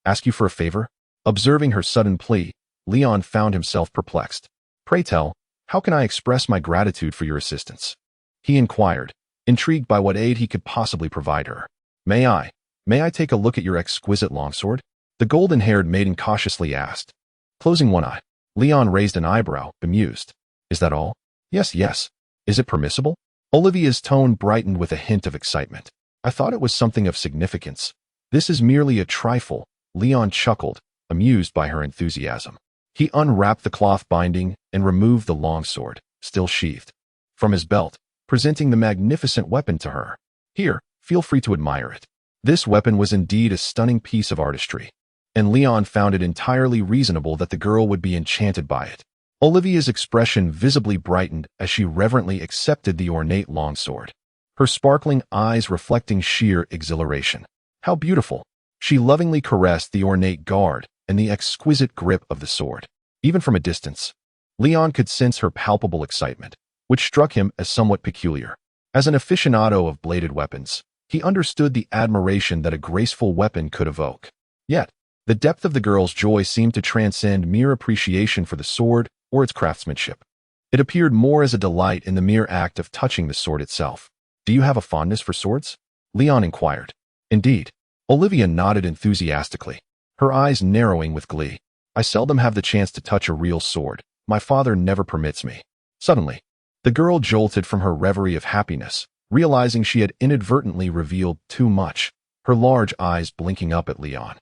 A: ask you for a favor? Observing her sudden plea, Leon found himself perplexed. Pray tell, how can I express my gratitude for your assistance? He inquired, intrigued by what aid he could possibly provide her. May I take a look at your exquisite longsword? The golden-haired maiden cautiously asked. Closing one eye, Leon raised an eyebrow, bemused. Is that all? Yes. Is it permissible? Olivia's tone brightened with a hint of excitement. I thought it was something of significance. This is merely a trifle, Leon chuckled, amused by her enthusiasm. He unwrapped the cloth binding and removed the longsword, still sheathed, from his belt, presenting the magnificent weapon to her. Here, feel free to admire it. This weapon was indeed a stunning piece of artistry, and Leon found it entirely reasonable that the girl would be enchanted by it. Olivia's expression visibly brightened as she reverently accepted the ornate longsword, her sparkling eyes reflecting sheer exhilaration. How beautiful! She lovingly caressed the ornate guard and the exquisite grip of the sword. Even from a distance, Leon could sense her palpable excitement, which struck him as somewhat peculiar. As an aficionado of bladed weapons, he understood the admiration that a graceful weapon could evoke. Yet, the depth of the girl's joy seemed to transcend mere appreciation for the sword or its craftsmanship. It appeared more as a delight in the mere act of touching the sword itself. Do you have a fondness for swords? Leon inquired. Indeed. Olivia nodded enthusiastically, her eyes narrowing with glee. I seldom have the chance to touch a real sword. My father never permits me. Suddenly, the girl jolted from her reverie of happiness, realizing she had inadvertently revealed too much, her large eyes blinking up at Leon.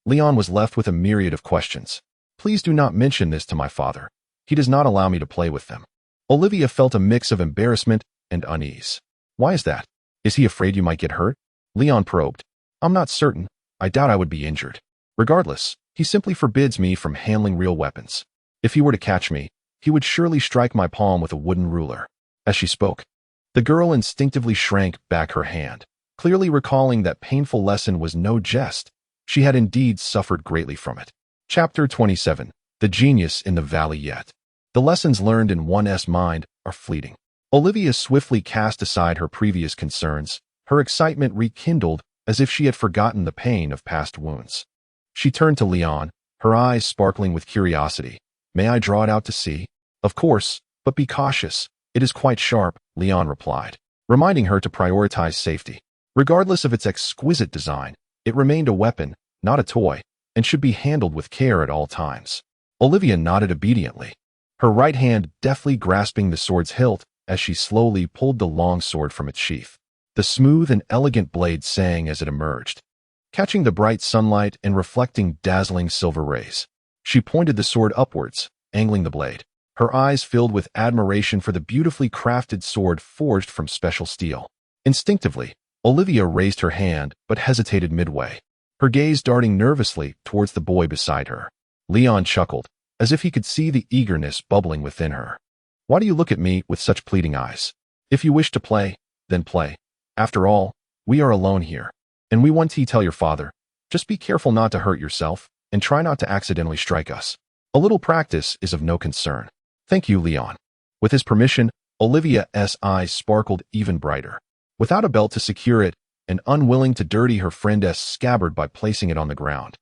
A: Leon was left with a myriad of questions. Please do not mention this to my father. He does not allow me to play with them. Olivia felt a mix of embarrassment and unease. Why is that? Is he afraid you might get hurt? Leon probed. I'm not certain. I doubt I would be injured. Regardless, he simply forbids me from handling real weapons. If he were to catch me, he would surely strike my palm with a wooden ruler. As she spoke, the girl instinctively shrank back her hand, clearly recalling that painful lesson was no jest. She had indeed suffered greatly from it. Chapter 27. The Genius in the Valley Yet. The lessons learned in one's mind are fleeting. Olivia swiftly cast aside her previous concerns, her excitement rekindled as if she had forgotten the pain of past wounds. She turned to Leon, her eyes sparkling with curiosity. "May I draw it out to sea?" "Of course, but be cautious. It is quite sharp," Leon replied, reminding her to prioritize safety. Regardless of its exquisite design, it remained a weapon, not a toy, and should be handled with care at all times. Olivia nodded obediently, her right hand deftly grasping the sword's hilt as she slowly pulled the long sword from its sheath. The smooth and elegant blade sang as it emerged, catching the bright sunlight and reflecting dazzling silver rays. She pointed the sword upwards, angling the blade, her eyes filled with admiration for the beautifully crafted sword forged from special steel. Instinctively, Olivia raised her hand but hesitated midway, her gaze darting nervously towards the boy beside her. Leon chuckled, as if he could see the eagerness bubbling within her. "Why do you look at me with such pleading eyes? If you wish to play, then play. After all, we are alone here, and we want to tell your father. Just be careful not to hurt yourself, and try not to accidentally strike us. A little practice is of no concern." "Thank you, Leon." With his permission, Olivia's eyes sparkled even brighter. Without a belt to secure it, and unwilling to dirty her friend's scabbard by placing it on the ground,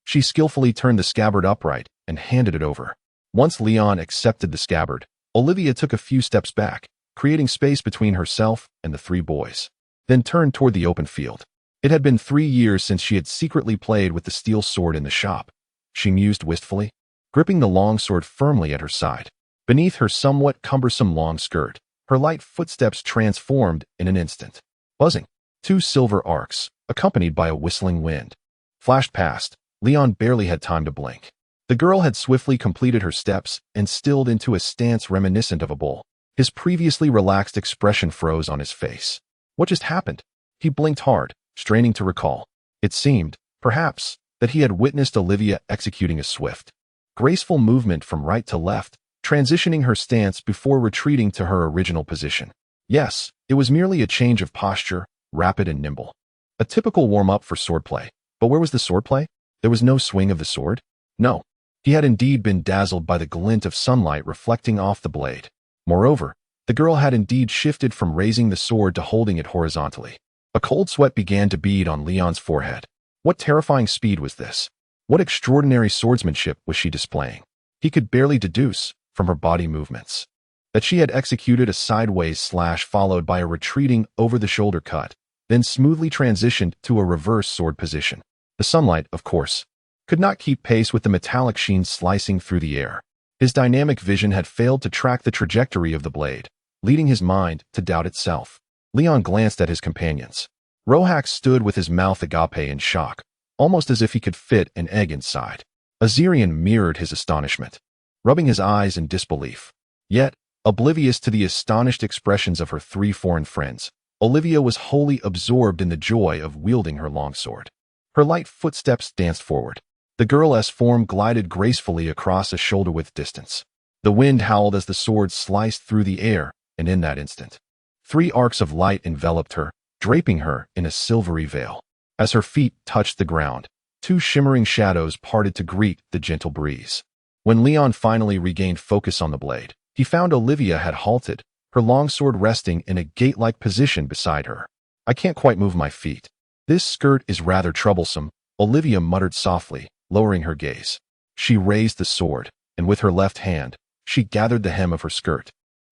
A: she skillfully turned the scabbard upright and handed it over. Once Leon accepted the scabbard, Olivia took a few steps back, creating space between herself and the three boys, then turned toward the open field. It had been 3 years since she had secretly played with the steel sword in the shop, she mused wistfully, gripping the long sword firmly at her side. Beneath her somewhat cumbersome long skirt, her light footsteps transformed in an instant. Buzzing, 2 silver arcs, accompanied by a whistling wind, flashed past. Leon barely had time to blink. The girl had swiftly completed her steps and stilled into a stance reminiscent of a bull. His previously relaxed expression froze on his face. What just happened? He blinked hard, straining to recall. It seemed, perhaps, that he had witnessed Olivia executing a swift, graceful movement from right to left, transitioning her stance before retreating to her original position. Yes, it was merely a change of posture, rapid and nimble. A typical warm-up for swordplay. But where was the swordplay? There was no swing of the sword? No. He had indeed been dazzled by the glint of sunlight reflecting off the blade. Moreover, the girl had indeed shifted from raising the sword to holding it horizontally. A cold sweat began to bead on Leon's forehead. What terrifying speed was this? What extraordinary swordsmanship was she displaying? He could barely deduce, from her body movements, that she had executed a sideways slash followed by a retreating over-the-shoulder cut, then smoothly transitioned to a reverse sword position. The sunlight, of course, could not keep pace with the metallic sheen slicing through the air. His dynamic vision had failed to track the trajectory of the blade, leading his mind to doubt itself. Leon glanced at his companions. Rohax stood with his mouth agape in shock, almost as if he could fit an egg inside. Azirian mirrored his astonishment, rubbing his eyes in disbelief. Yet, oblivious to the astonished expressions of her 3 foreign friends, Olivia was wholly absorbed in the joy of wielding her longsword. Her light footsteps danced forward. The girl's form glided gracefully across a shoulder-width distance. The wind howled as the sword sliced through the air, and in that instant, 3 arcs of light enveloped her, draping her in a silvery veil. As her feet touched the ground, 2 shimmering shadows parted to greet the gentle breeze. When Leon finally regained focus on the blade, he found Olivia had halted, her longsword resting in a gate-like position beside her. "I can't quite move my feet. This skirt is rather troublesome," Olivia muttered softly, lowering her gaze. She raised the sword, and with her left hand, she gathered the hem of her skirt,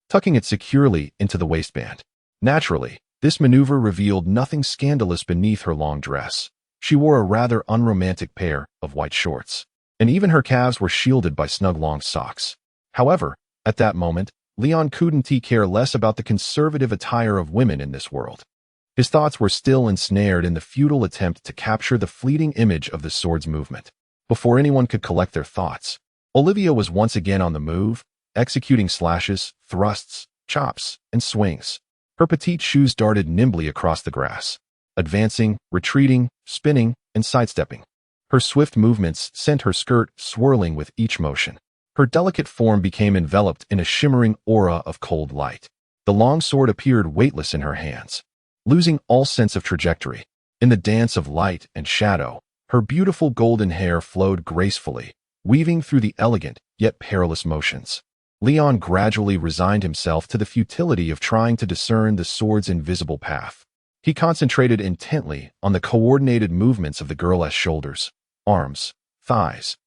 A: tucking it securely into the waistband. Naturally, this maneuver revealed nothing scandalous beneath her long dress. She wore a rather unromantic pair of white shorts, and even her calves were shielded by snug long socks. However, at that moment, Leon couldn't care less about the conservative attire of women in this world. His thoughts were still ensnared in the futile attempt to capture the fleeting image of the sword's movement. Before anyone could collect their thoughts, Olivia was once again on the move, executing slashes, thrusts, chops, and swings. Her petite shoes darted nimbly across the grass, advancing, retreating, spinning, and sidestepping. Her swift movements sent her skirt swirling with each motion. Her delicate form became enveloped in a shimmering aura of cold light. The long sword appeared weightless in her hands, losing all sense of trajectory. In the dance of light and shadow, her beautiful golden hair flowed gracefully, weaving through the elegant yet perilous motions. Leon gradually resigned himself to the futility of trying to discern the sword's invisible path. He concentrated intently on the coordinated movements of the girl's shoulders, arms, thighs,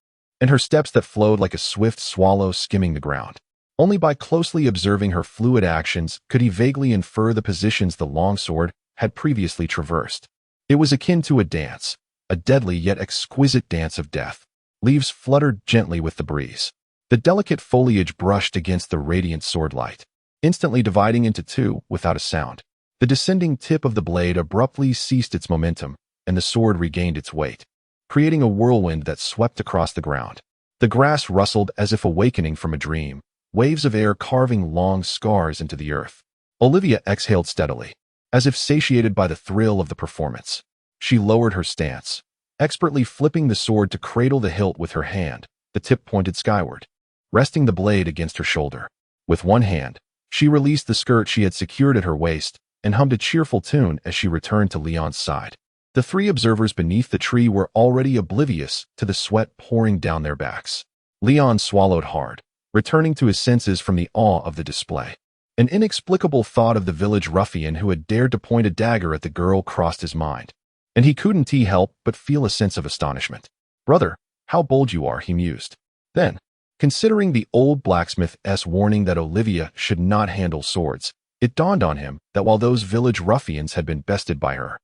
A: and her steps that flowed like a swift swallow skimming the ground. Only by closely observing her fluid actions could he vaguely infer the positions the longsword had previously traversed. It was akin to a dance, a deadly yet exquisite dance of death. Leaves fluttered gently with the breeze. The delicate foliage brushed against the radiant sword light, instantly dividing into two without a sound. The descending tip of the blade abruptly ceased its momentum, and the sword regained its weight, creating a whirlwind that swept across the ground. The grass rustled as if awakening from a dream, waves of air carving long scars into the earth. Olivia exhaled steadily, as if satiated by the thrill of the performance. She lowered her stance, expertly flipping the sword to cradle the hilt with her hand, the tip pointed skyward, resting the blade against her shoulder. With one hand, she released the skirt she had secured at her waist and hummed a cheerful tune as she returned to Leon's side. The three observers beneath the tree were already oblivious to the sweat pouring down their backs. Leon swallowed hard, returning to his senses from the awe of the display. An inexplicable thought of the village ruffian who had dared to point a dagger at the girl crossed his mind, and he couldn't help but feel a sense of astonishment. "Brother, how bold you are," he mused. Then, considering the old blacksmith's warning that Olivia should not handle swords, it dawned on him that while those village ruffians had been bested by her,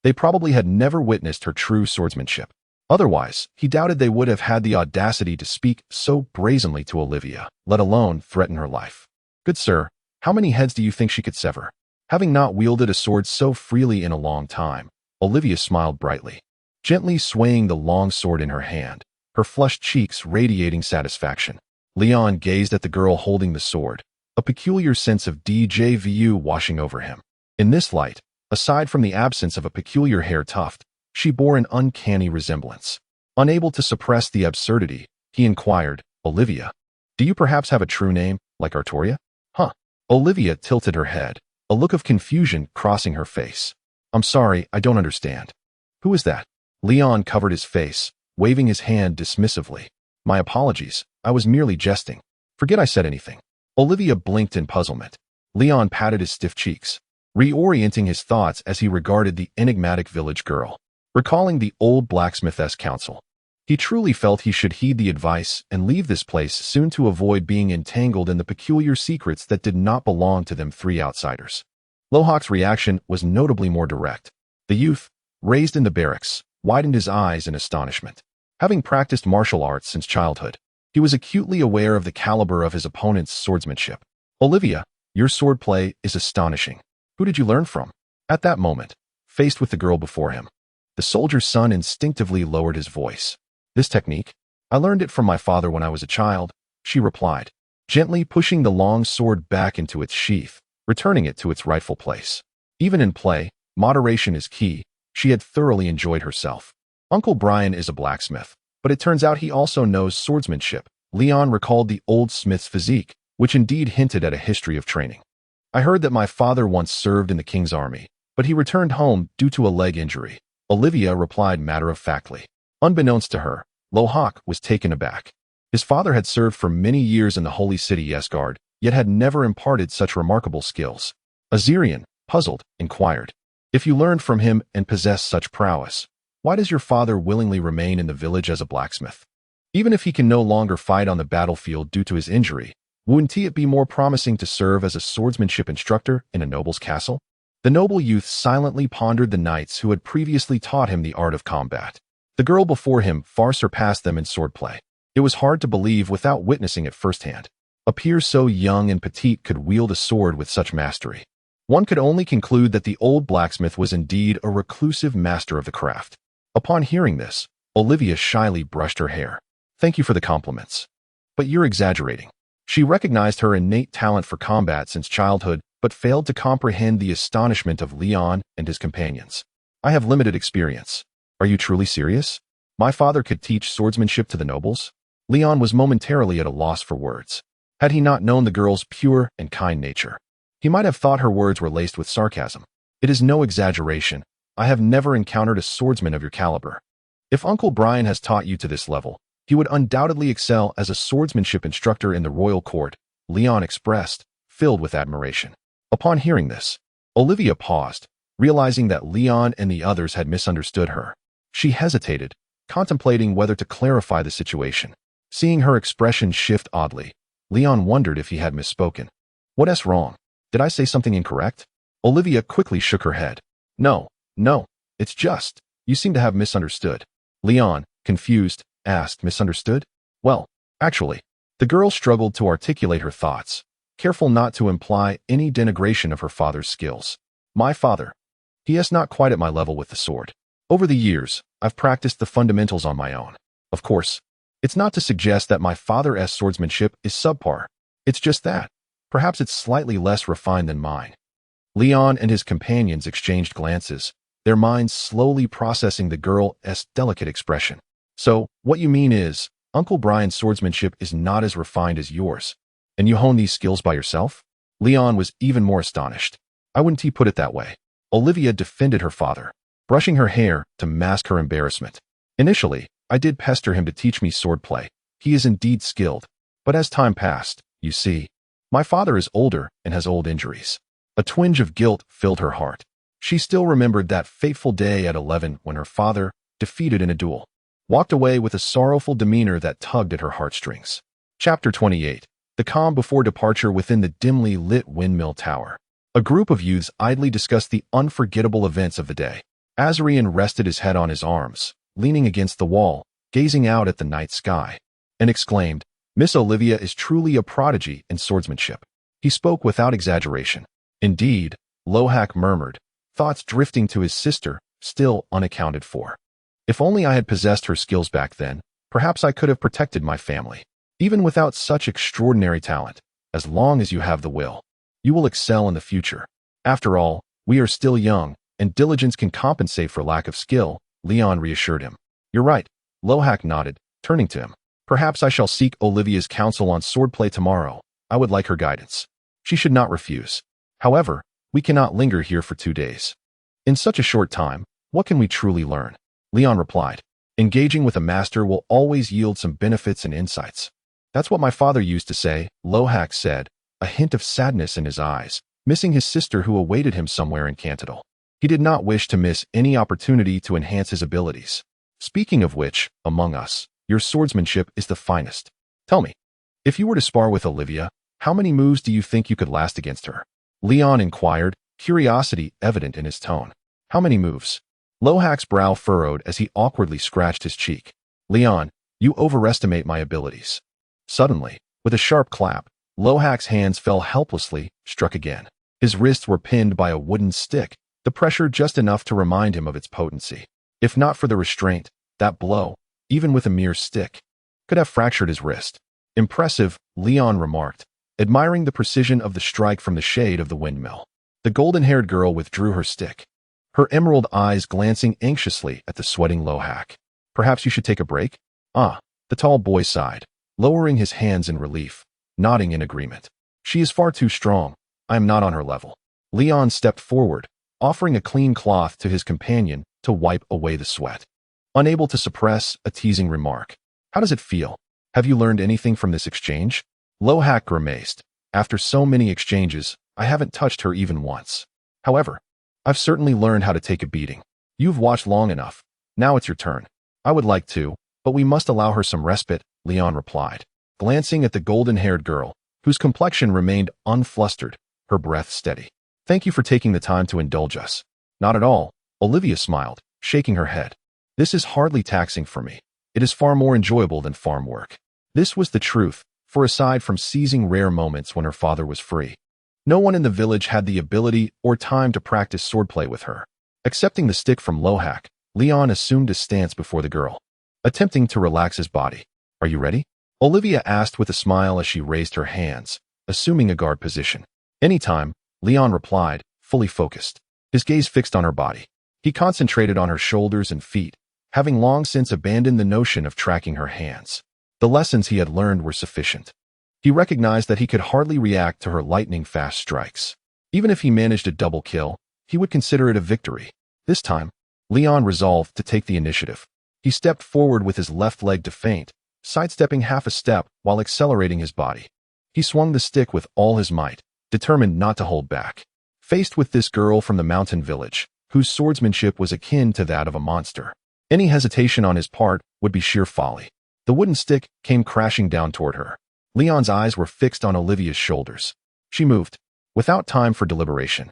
A: they probably had never witnessed her true swordsmanship. Otherwise, he doubted they would have had the audacity to speak so brazenly to Olivia, let alone threaten her life. "Good sir, how many heads do you think she could sever?" Having not wielded a sword so freely in a long time, Olivia smiled brightly, gently swaying the long sword in her hand, her flushed cheeks radiating satisfaction. Leon gazed at the girl holding the sword, a peculiar sense of déjà vu washing over him. In this light, aside from the absence of a peculiar hair tuft, she bore an uncanny resemblance. Unable to suppress the absurdity, he inquired, "Olivia, do you perhaps have a true name, like Artoria?" "Huh." Olivia tilted her head, a look of confusion crossing her face. "I'm sorry, I don't understand." "Who is that?" Leon covered his face, waving his hand dismissively. "My apologies, I was merely jesting. Forget I said anything." Olivia blinked in puzzlement. Leon patted his stiff cheeks, reorienting his thoughts as he regarded the enigmatic village girl. Recalling the old blacksmith's counsel, he truly felt he should heed the advice and leave this place soon to avoid being entangled in the peculiar secrets that did not belong to them three outsiders. Lohawk's reaction was notably more direct. The youth, raised in the barracks, widened his eyes in astonishment. Having practiced martial arts since childhood, he was acutely aware of the caliber of his opponent's swordsmanship. "Olivia, your swordplay is astonishing. Who did you learn from?" At that moment, faced with the girl before him, the soldier's son instinctively lowered his voice. "This technique? I learned it from my father when I was a child," she replied, gently pushing the long sword back into its sheath, returning it to its rightful place. Even in play, moderation is key. She had thoroughly enjoyed herself. "Uncle Brian is a blacksmith, but it turns out he also knows swordsmanship." Leon recalled the old smith's physique, which indeed hinted at a history of training. "I heard that my father once served in the king's army, but he returned home due to a leg injury." Olivia replied matter-of-factly. Unbeknownst to her, Lohawk was taken aback. His father had served for many years in the Holy City Guard, yet had never imparted such remarkable skills. Azirian, puzzled, inquired, "If you learned from him and possess such prowess, why does your father willingly remain in the village as a blacksmith? Even if he can no longer fight on the battlefield due to his injury, wouldn't it be more promising to serve as a swordsmanship instructor in a noble's castle?" The noble youth silently pondered the knights who had previously taught him the art of combat. The girl before him far surpassed them in swordplay. It was hard to believe without witnessing it firsthand. A peer so young and petite could wield a sword with such mastery. One could only conclude that the old blacksmith was indeed a reclusive master of the craft. Upon hearing this, Olivia shyly brushed her hair. "Thank you for the compliments. But you're exaggerating." She recognized her innate talent for combat since childhood, but failed to comprehend the astonishment of Leon and his companions. "I have limited experience." "Are you truly serious? My father could teach swordsmanship to the nobles?" Leon was momentarily at a loss for words. Had he not known the girl's pure and kind nature, he might have thought her words were laced with sarcasm. "It is no exaggeration. I have never encountered a swordsman of your caliber. If Uncle Brian has taught you to this level, he would undoubtedly excel as a swordsmanship instructor in the royal court." Leon expressed, filled with admiration. Upon hearing this, Olivia paused, realizing that Leon and the others had misunderstood her. She hesitated, contemplating whether to clarify the situation. Seeing her expression shift oddly, Leon wondered if he had misspoken. What's wrong? Did I say something incorrect? Olivia quickly shook her head. No, it's just, you seem to have misunderstood. Leon, confused, asked, misunderstood? Well, actually, the girl struggled to articulate her thoughts, careful not to imply any denigration of her father's skills. My father. He is not quite at my level with the sword. Over the years, I've practiced the fundamentals on my own. Of course, it's not to suggest that my father's swordsmanship is subpar. It's just that, perhaps it's slightly less refined than mine. Leon and his companions exchanged glances, their minds slowly processing the girl's delicate expression. So, what you mean is, Uncle Brian's swordsmanship is not as refined as yours, and you hone these skills by yourself? Leon was even more astonished. I wouldn't put it that way. Olivia defended her father, brushing her hair to mask her embarrassment. Initially, I did pester him to teach me swordplay. He is indeed skilled. But as time passed, you see, my father is older and has old injuries. A twinge of guilt filled her heart. She still remembered that fateful day at 11 when her father, defeated in a duel, walked away with a sorrowful demeanor that tugged at her heartstrings. Chapter 28. The calm before departure within the dimly lit windmill tower. A group of youths idly discussed the unforgettable events of the day. Azarian rested his head on his arms, leaning against the wall, gazing out at the night sky, and exclaimed, Miss Olivia is truly a prodigy in swordsmanship. He spoke without exaggeration. Indeed, Lohak murmured, thoughts drifting to his sister, still unaccounted for. If only I had possessed her skills back then, perhaps I could have protected my family. Even without such extraordinary talent, as long as you have the will, you will excel in the future. After all, we are still young, and diligence can compensate for lack of skill, Leon reassured him. You're right, Lohak nodded, turning to him. Perhaps I shall seek Olivia's counsel on swordplay tomorrow. I would like her guidance. She should not refuse. However, we cannot linger here for 2 days. In such a short time, what can we truly learn? Leon replied. Engaging with a master will always yield some benefits and insights. That's what my father used to say, Lohak said, a hint of sadness in his eyes, missing his sister who awaited him somewhere in Kantadar. He did not wish to miss any opportunity to enhance his abilities. Speaking of which, among us, your swordsmanship is the finest. Tell me, if you were to spar with Olivia, how many moves do you think you could last against her? Leon inquired, curiosity evident in his tone. How many moves? Lohak's brow furrowed as he awkwardly scratched his cheek. Leon, you overestimate my abilities. Suddenly, with a sharp clap, Lohak's hands fell helplessly, struck again. His wrists were pinned by a wooden stick, the pressure just enough to remind him of its potency. If not for the restraint, that blow, even with a mere stick, could have fractured his wrist. Impressive, Leon remarked, admiring the precision of the strike from the shade of the windmill. The golden-haired girl withdrew her stick, her emerald eyes glancing anxiously at the sweating Lohak. Perhaps you should take a break? The tall boy sighed, lowering his hands in relief, nodding in agreement. She is far too strong. I am not on her level. Leon stepped forward, offering a clean cloth to his companion to wipe away the sweat. Unable to suppress a teasing remark. How does it feel? Have you learned anything from this exchange? Lohak grimaced. After so many exchanges, I haven't touched her even once. However, I've certainly learned how to take a beating. You've watched long enough. Now it's your turn. I would like to, but we must allow her some respite, Leon replied, glancing at the golden-haired girl, whose complexion remained unflustered, her breath steady. Thank you for taking the time to indulge us. Not at all, Olivia smiled, shaking her head. This is hardly taxing for me. It is far more enjoyable than farm work. This was the truth, for aside from seizing rare moments when her father was free, no one in the village had the ability or time to practice swordplay with her. Accepting the stick from Lohak, Leon assumed a stance before the girl, attempting to relax his body. Are you ready? Olivia asked with a smile as she raised her hands, assuming a guard position. Anytime, Leon replied, fully focused, his gaze fixed on her body. He concentrated on her shoulders and feet, having long since abandoned the notion of tracking her hands. The lessons he had learned were sufficient. He recognized that he could hardly react to her lightning-fast strikes. Even if he managed a double kill, he would consider it a victory. This time, Leon resolved to take the initiative. He stepped forward with his left leg to feint, sidestepping half a step while accelerating his body. He swung the stick with all his might, determined not to hold back. Faced with this girl from the mountain village, whose swordsmanship was akin to that of a monster, any hesitation on his part would be sheer folly. The wooden stick came crashing down toward her. Leon's eyes were fixed on Olivia's shoulders. She moved. Without time for deliberation,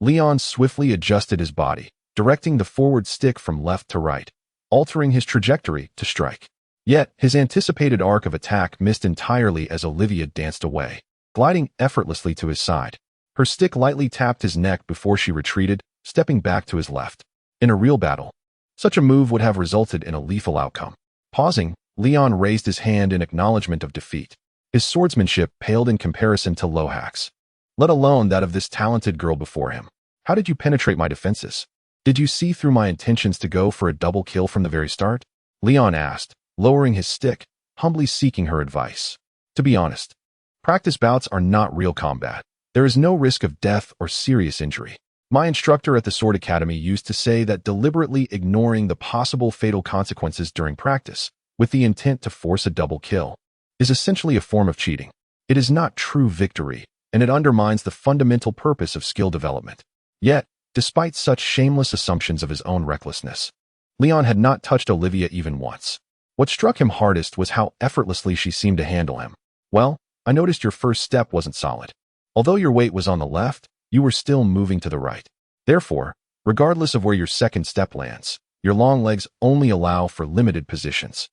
A: Leon swiftly adjusted his body, directing the forward stick from left to right, altering his trajectory to strike. Yet, his anticipated arc of attack missed entirely as Olivia danced away, gliding effortlessly to his side. Her stick lightly tapped his neck before she retreated, stepping back to his left. In a real battle, such a move would have resulted in a lethal outcome. Pausing, Leon raised his hand in acknowledgement of defeat. His swordsmanship paled in comparison to Lohak's, let alone that of this talented girl before him. How did you penetrate my defenses? Did you see through my intentions to go for a double kill from the very start? Leon asked, lowering his stick, humbly seeking her advice. To be honest, practice bouts are not real combat. There is no risk of death or serious injury. My instructor at the Sword Academy used to say that deliberately ignoring the possible fatal consequences during practice, with the intent to force a double kill, is essentially a form of cheating. It is not true victory, and it undermines the fundamental purpose of skill development. Yet, despite such shameless assumptions of his own recklessness, Leon had not touched Olivia even once. What struck him hardest was how effortlessly she seemed to handle him. Well, I noticed your first step wasn't solid. Although your weight was on the left, you were still moving to the right. Therefore, regardless of where your second step lands, your long legs only allow for limited positions.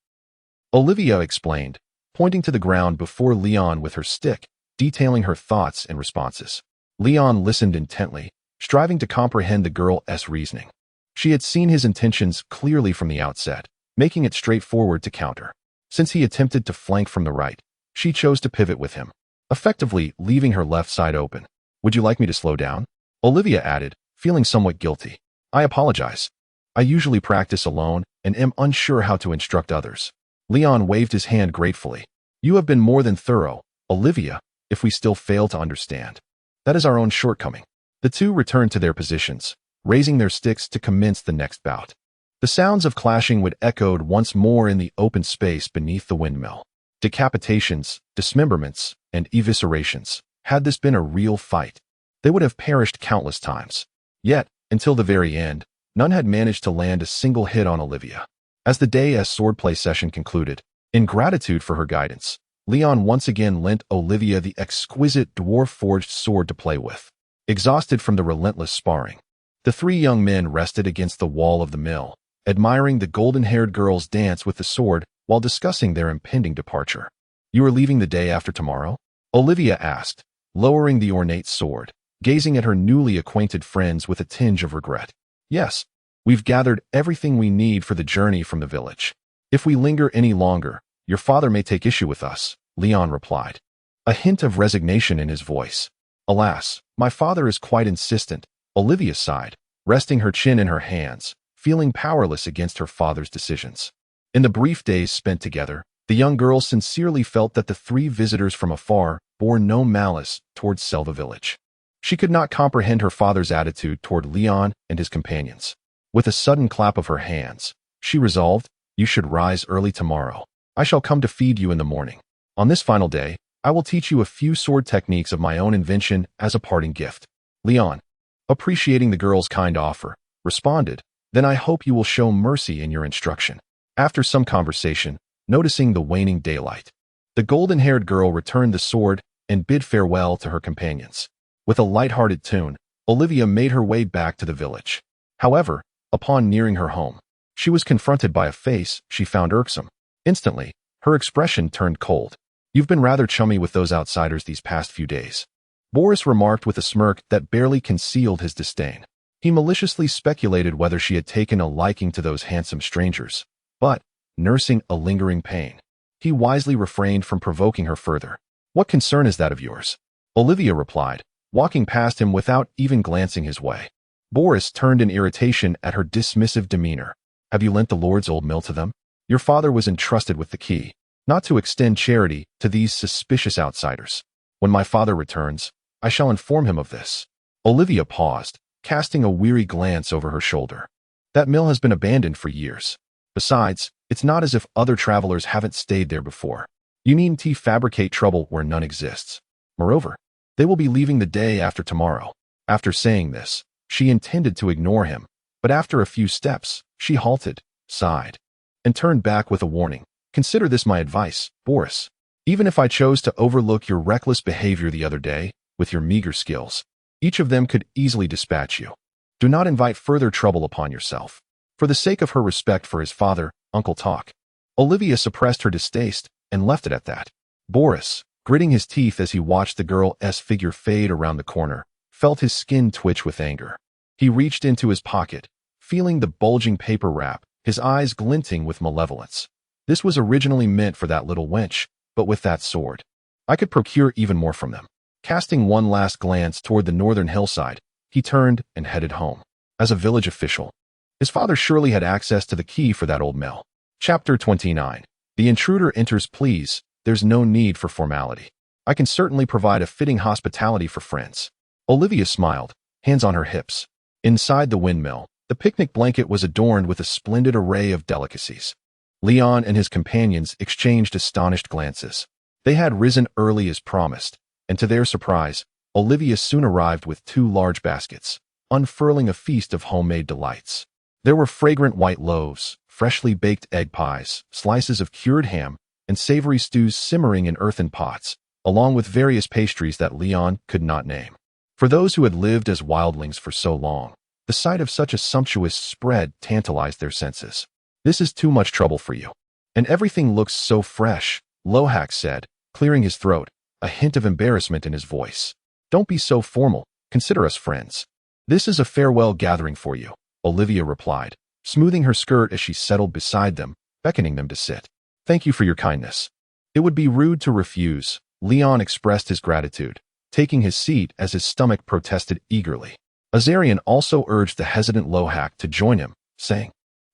A: Olivia explained, pointing to the ground before Leon with her stick, detailing her thoughts and responses. Leon listened intently, striving to comprehend the girl's reasoning. She had seen his intentions clearly from the outset, making it straightforward to counter. Since he attempted to flank from the right, she chose to pivot with him, effectively leaving her left side open. Would you like me to slow down? Olivia added, feeling somewhat guilty. I apologize. I usually practice alone and am unsure how to instruct others. Leon waved his hand gratefully. You have been more than thorough, Olivia, if we still fail to understand. That is our own shortcoming. The two returned to their positions, raising their sticks to commence the next bout. The sounds of clashing would echoed once more in the open space beneath the windmill. Decapitations, dismemberments, and eviscerations. Had this been a real fight, they would have perished countless times. Yet, until the very end, none had managed to land a single hit on Olivia. As the day's swordplay session concluded, in gratitude for her guidance, Leon once again lent Olivia the exquisite dwarf-forged sword to play with. Exhausted from the relentless sparring, the three young men rested against the wall of the mill, admiring the golden-haired girl's dance with the sword while discussing their impending departure. You are leaving the day after tomorrow? Olivia asked, lowering the ornate sword, gazing at her newly acquainted friends with a tinge of regret. Yes, we've gathered everything we need for the journey from the village. If we linger any longer, your father may take issue with us, Leon replied, a hint of resignation in his voice. Alas, my father is quite insistent, Olivia sighed, resting her chin in her hands, feeling powerless against her father's decisions. In the brief days spent together, the young girl sincerely felt that the three visitors from afar bore no malice towards Selva Village. She could not comprehend her father's attitude toward Leon and his companions. With a sudden clap of her hands, she resolved, you should rise early tomorrow. I shall come to feed you in the morning. On this final day, I will teach you a few sword techniques of my own invention as a parting gift. Leon, appreciating the girl's kind offer, responded, then I hope you will show mercy in your instruction. After some conversation, noticing the waning daylight, the golden-haired girl returned the sword and bid farewell to her companions. With a light-hearted tune, Olivia made her way back to the village. However, upon nearing her home, she was confronted by a face she found irksome. Instantly, her expression turned cold. You've been rather chummy with those outsiders these past few days, Boris remarked with a smirk that barely concealed his disdain. He maliciously speculated whether she had taken a liking to those handsome strangers, but, nursing a lingering pain, he wisely refrained from provoking her further. What concern is that of yours? Olivia replied, walking past him without even glancing his way. Boris turned in irritation at her dismissive demeanor. Have you lent the Lord's old mill to them? Your father was entrusted with the key, not to extend charity to these suspicious outsiders. When my father returns, I shall inform him of this. Olivia paused, casting a weary glance over her shoulder. That mill has been abandoned for years. Besides, it's not as if other travelers haven't stayed there before. You needn't fabricate trouble where none exists. Moreover, they will be leaving the day after tomorrow. After saying this, she intended to ignore him, but after a few steps, she halted, sighed, and turned back with a warning. Consider this my advice, Boris. Even if I chose to overlook your reckless behavior the other day, with your meager skills, each of them could easily dispatch you. Do not invite further trouble upon yourself. For the sake of her respect for his father, Uncle Talk. Olivia suppressed her distaste and left it at that. Boris, gritting his teeth as he watched the girl's figure fade around the corner, felt his skin twitch with anger. He reached into his pocket, feeling the bulging paper wrap, his eyes glinting with malevolence. This was originally meant for that little wench, but with that sword, I could procure even more from them. Casting one last glance toward the northern hillside, he turned and headed home. As a village official, his father surely had access to the key for that old mill. Chapter 29. The intruder enters. Please, there's no need for formality. I can certainly provide a fitting hospitality for friends. Olivia smiled, hands on her hips. Inside the windmill, the picnic blanket was adorned with a splendid array of delicacies. Leon and his companions exchanged astonished glances. They had risen early as promised, and to their surprise, Olivia soon arrived with 2 large baskets, unfurling a feast of homemade delights. There were fragrant white loaves, freshly baked egg pies, slices of cured ham, and savory stews simmering in earthen pots, along with various pastries that Leon could not name. For those who had lived as wildlings for so long, the sight of such a sumptuous spread tantalized their senses. This is too much trouble for you. And everything looks so fresh, Lohak said, clearing his throat, a hint of embarrassment in his voice. Don't be so formal, consider us friends. This is a farewell gathering for you, Olivia replied, smoothing her skirt as she settled beside them, beckoning them to sit. Thank you for your kindness. It would be rude to refuse. Leon expressed his gratitude, taking his seat as his stomach protested eagerly. Azarian also urged the hesitant Lohak to join him, saying,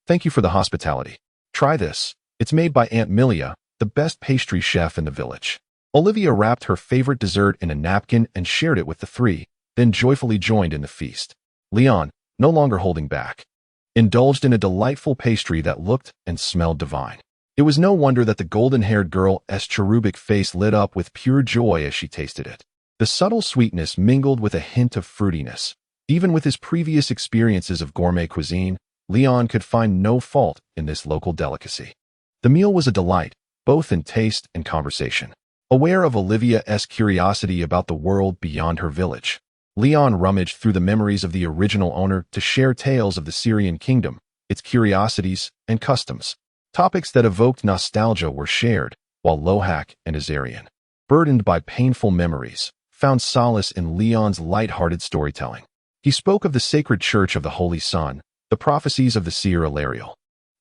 A: Thank you for the hospitality. Try this. It's made by Aunt Milia, the best pastry chef in the village. Olivia wrapped her favorite dessert in a napkin and shared it with the 3, then joyfully joined in the feast. Leon, no longer holding back, indulged in a delightful pastry that looked and smelled divine. It was no wonder that the golden-haired girl's cherubic face lit up with pure joy as she tasted it. The subtle sweetness mingled with a hint of fruitiness. Even with his previous experiences of gourmet cuisine, Leon could find no fault in this local delicacy. The meal was a delight, both in taste and conversation. Aware of Olivia's curiosity about the world beyond her village, Leon rummaged through the memories of the original owner to share tales of the Syrian kingdom, its curiosities and customs. Topics that evoked nostalgia were shared, while Lohak and Azarian, burdened by painful memories, found solace in Leon's light-hearted storytelling. He spoke of the sacred church of the Holy Sun, the prophecies of the seer Ilariel,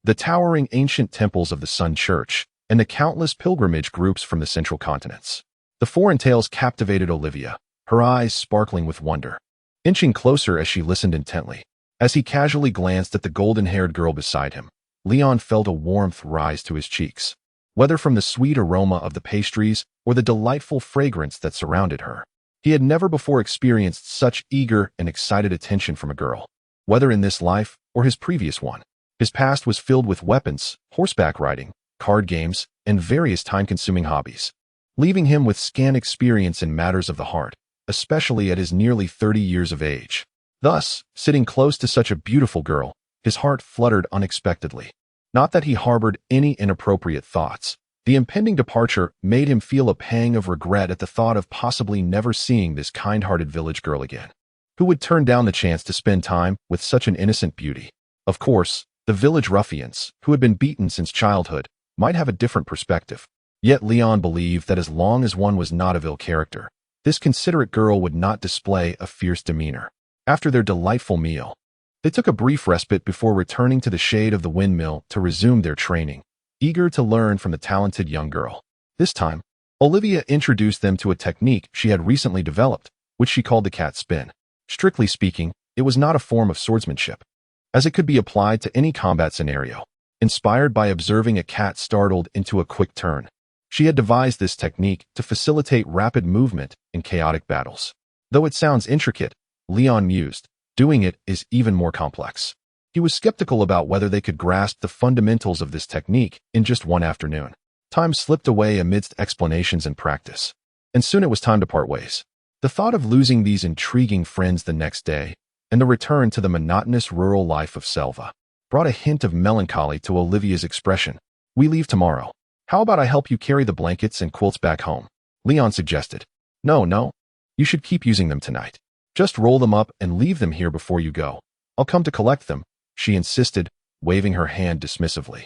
A: the towering ancient temples of the Sun Church, and the countless pilgrimage groups from the central continents. The foreign tales captivated Olivia, her eyes sparkling with wonder. Inching closer as she listened intently, as he casually glanced at the golden-haired girl beside him, Leon felt a warmth rise to his cheeks, whether from the sweet aroma of the pastries or the delightful fragrance that surrounded her. He had never before experienced such eager and excited attention from a girl, whether in this life or his previous one. His past was filled with weapons, horseback riding, card games, and various time-consuming hobbies, leaving him with scant experience in matters of the heart, especially at his nearly 30 years of age. Thus, sitting close to such a beautiful girl, his heart fluttered unexpectedly. Not that he harbored any inappropriate thoughts. The impending departure made him feel a pang of regret at the thought of possibly never seeing this kind-hearted village girl again. Who would turn down the chance to spend time with such an innocent beauty? Of course, the village ruffians, who had been beaten since childhood, might have a different perspective. Yet Leon believed that as long as one was not of ill character, this considerate girl would not display a fierce demeanor. After their delightful meal, they took a brief respite before returning to the shade of the windmill to resume their training, eager to learn from the talented young girl. This time, Olivia introduced them to a technique she had recently developed, which she called the cat spin. Strictly speaking, it was not a form of swordsmanship, as it could be applied to any combat scenario. Inspired by observing a cat startled into a quick turn, she had devised this technique to facilitate rapid movement in chaotic battles. Though it sounds intricate, Leon mused, doing it is even more complex. He was skeptical about whether they could grasp the fundamentals of this technique in just one afternoon. Time slipped away amidst explanations and practice, and soon it was time to part ways. The thought of losing these intriguing friends the next day, and the return to the monotonous rural life of Selva, brought a hint of melancholy to Olivia's expression. "We leave tomorrow. How about I help you carry the blankets and quilts back home?" Leon suggested. No. You should keep using them tonight. Just roll them up and leave them here before you go. I'll come to collect them," she insisted, waving her hand dismissively.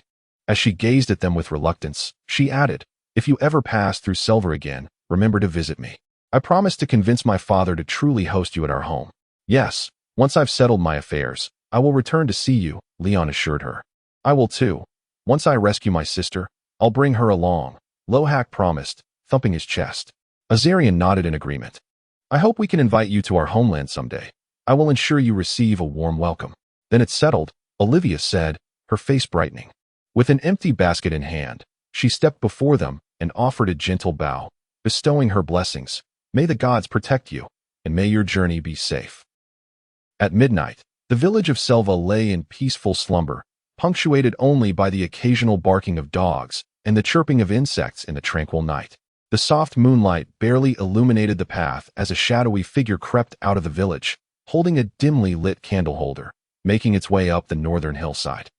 A: As she gazed at them with reluctance, she added, "If you ever pass through Selva again, remember to visit me. I promise to convince my father to truly host you at our home." "Yes, once I've settled my affairs, I will return to see you," Leon assured her. "I will too. Once I rescue my sister, I'll bring her along," Lohak promised, thumping his chest. Azarian nodded in agreement. "I hope we can invite you to our homeland someday. I will ensure you receive a warm welcome." "Then it's settled," Olivia said, her face brightening. With an empty basket in hand, she stepped before them and offered a gentle bow, bestowing her blessings. "May the gods protect you, and may your journey be safe." At midnight, the village of Selva lay in peaceful slumber, punctuated only by the occasional barking of dogs and the chirping of insects in the tranquil night. The soft moonlight barely illuminated the path as a shadowy figure crept out of the village, holding a dimly lit candle holder, making its way up the northern hillside.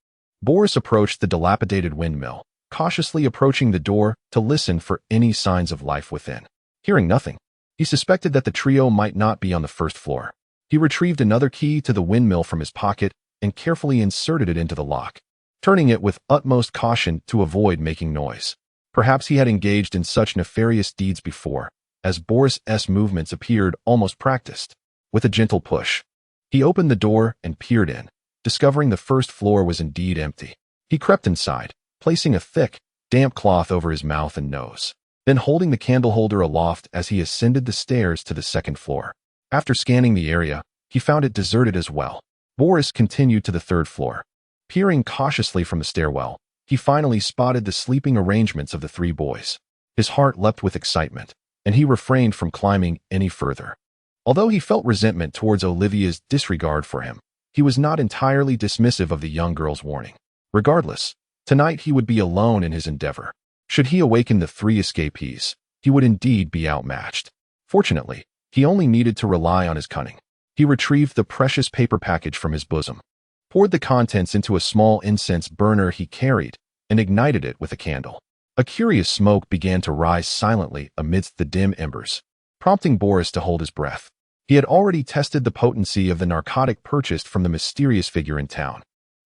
A: Boris approached the dilapidated windmill, cautiously approaching the door to listen for any signs of life within. Hearing nothing, he suspected that the trio might not be on the first floor. He retrieved another key to the windmill from his pocket and carefully inserted it into the lock, turning it with utmost caution to avoid making noise. Perhaps he had engaged in such nefarious deeds before, as Boris's movements appeared almost practiced. With a gentle push, he opened the door and peered in, discovering the first floor was indeed empty. He crept inside, placing a thick, damp cloth over his mouth and nose, then holding the candle holder aloft as he ascended the stairs to the second floor. After scanning the area, he found it deserted as well. Boris continued to the third floor. Peering cautiously from the stairwell, he finally spotted the sleeping arrangements of the three boys. His heart leapt with excitement, and he refrained from climbing any further. Although he felt resentment towards Olivia's disregard for him, he was not entirely dismissive of the young girl's warning. Regardless, tonight he would be alone in his endeavor. Should he awaken the three escapees, he would indeed be outmatched. Fortunately, he only needed to rely on his cunning. He retrieved the precious paper package from his bosom, poured the contents into a small incense burner he carried, and ignited it with a candle. A curious smoke began to rise silently amidst the dim embers, prompting Boris to hold his breath. He had already tested the potency of the narcotic purchased from the mysterious figure in town.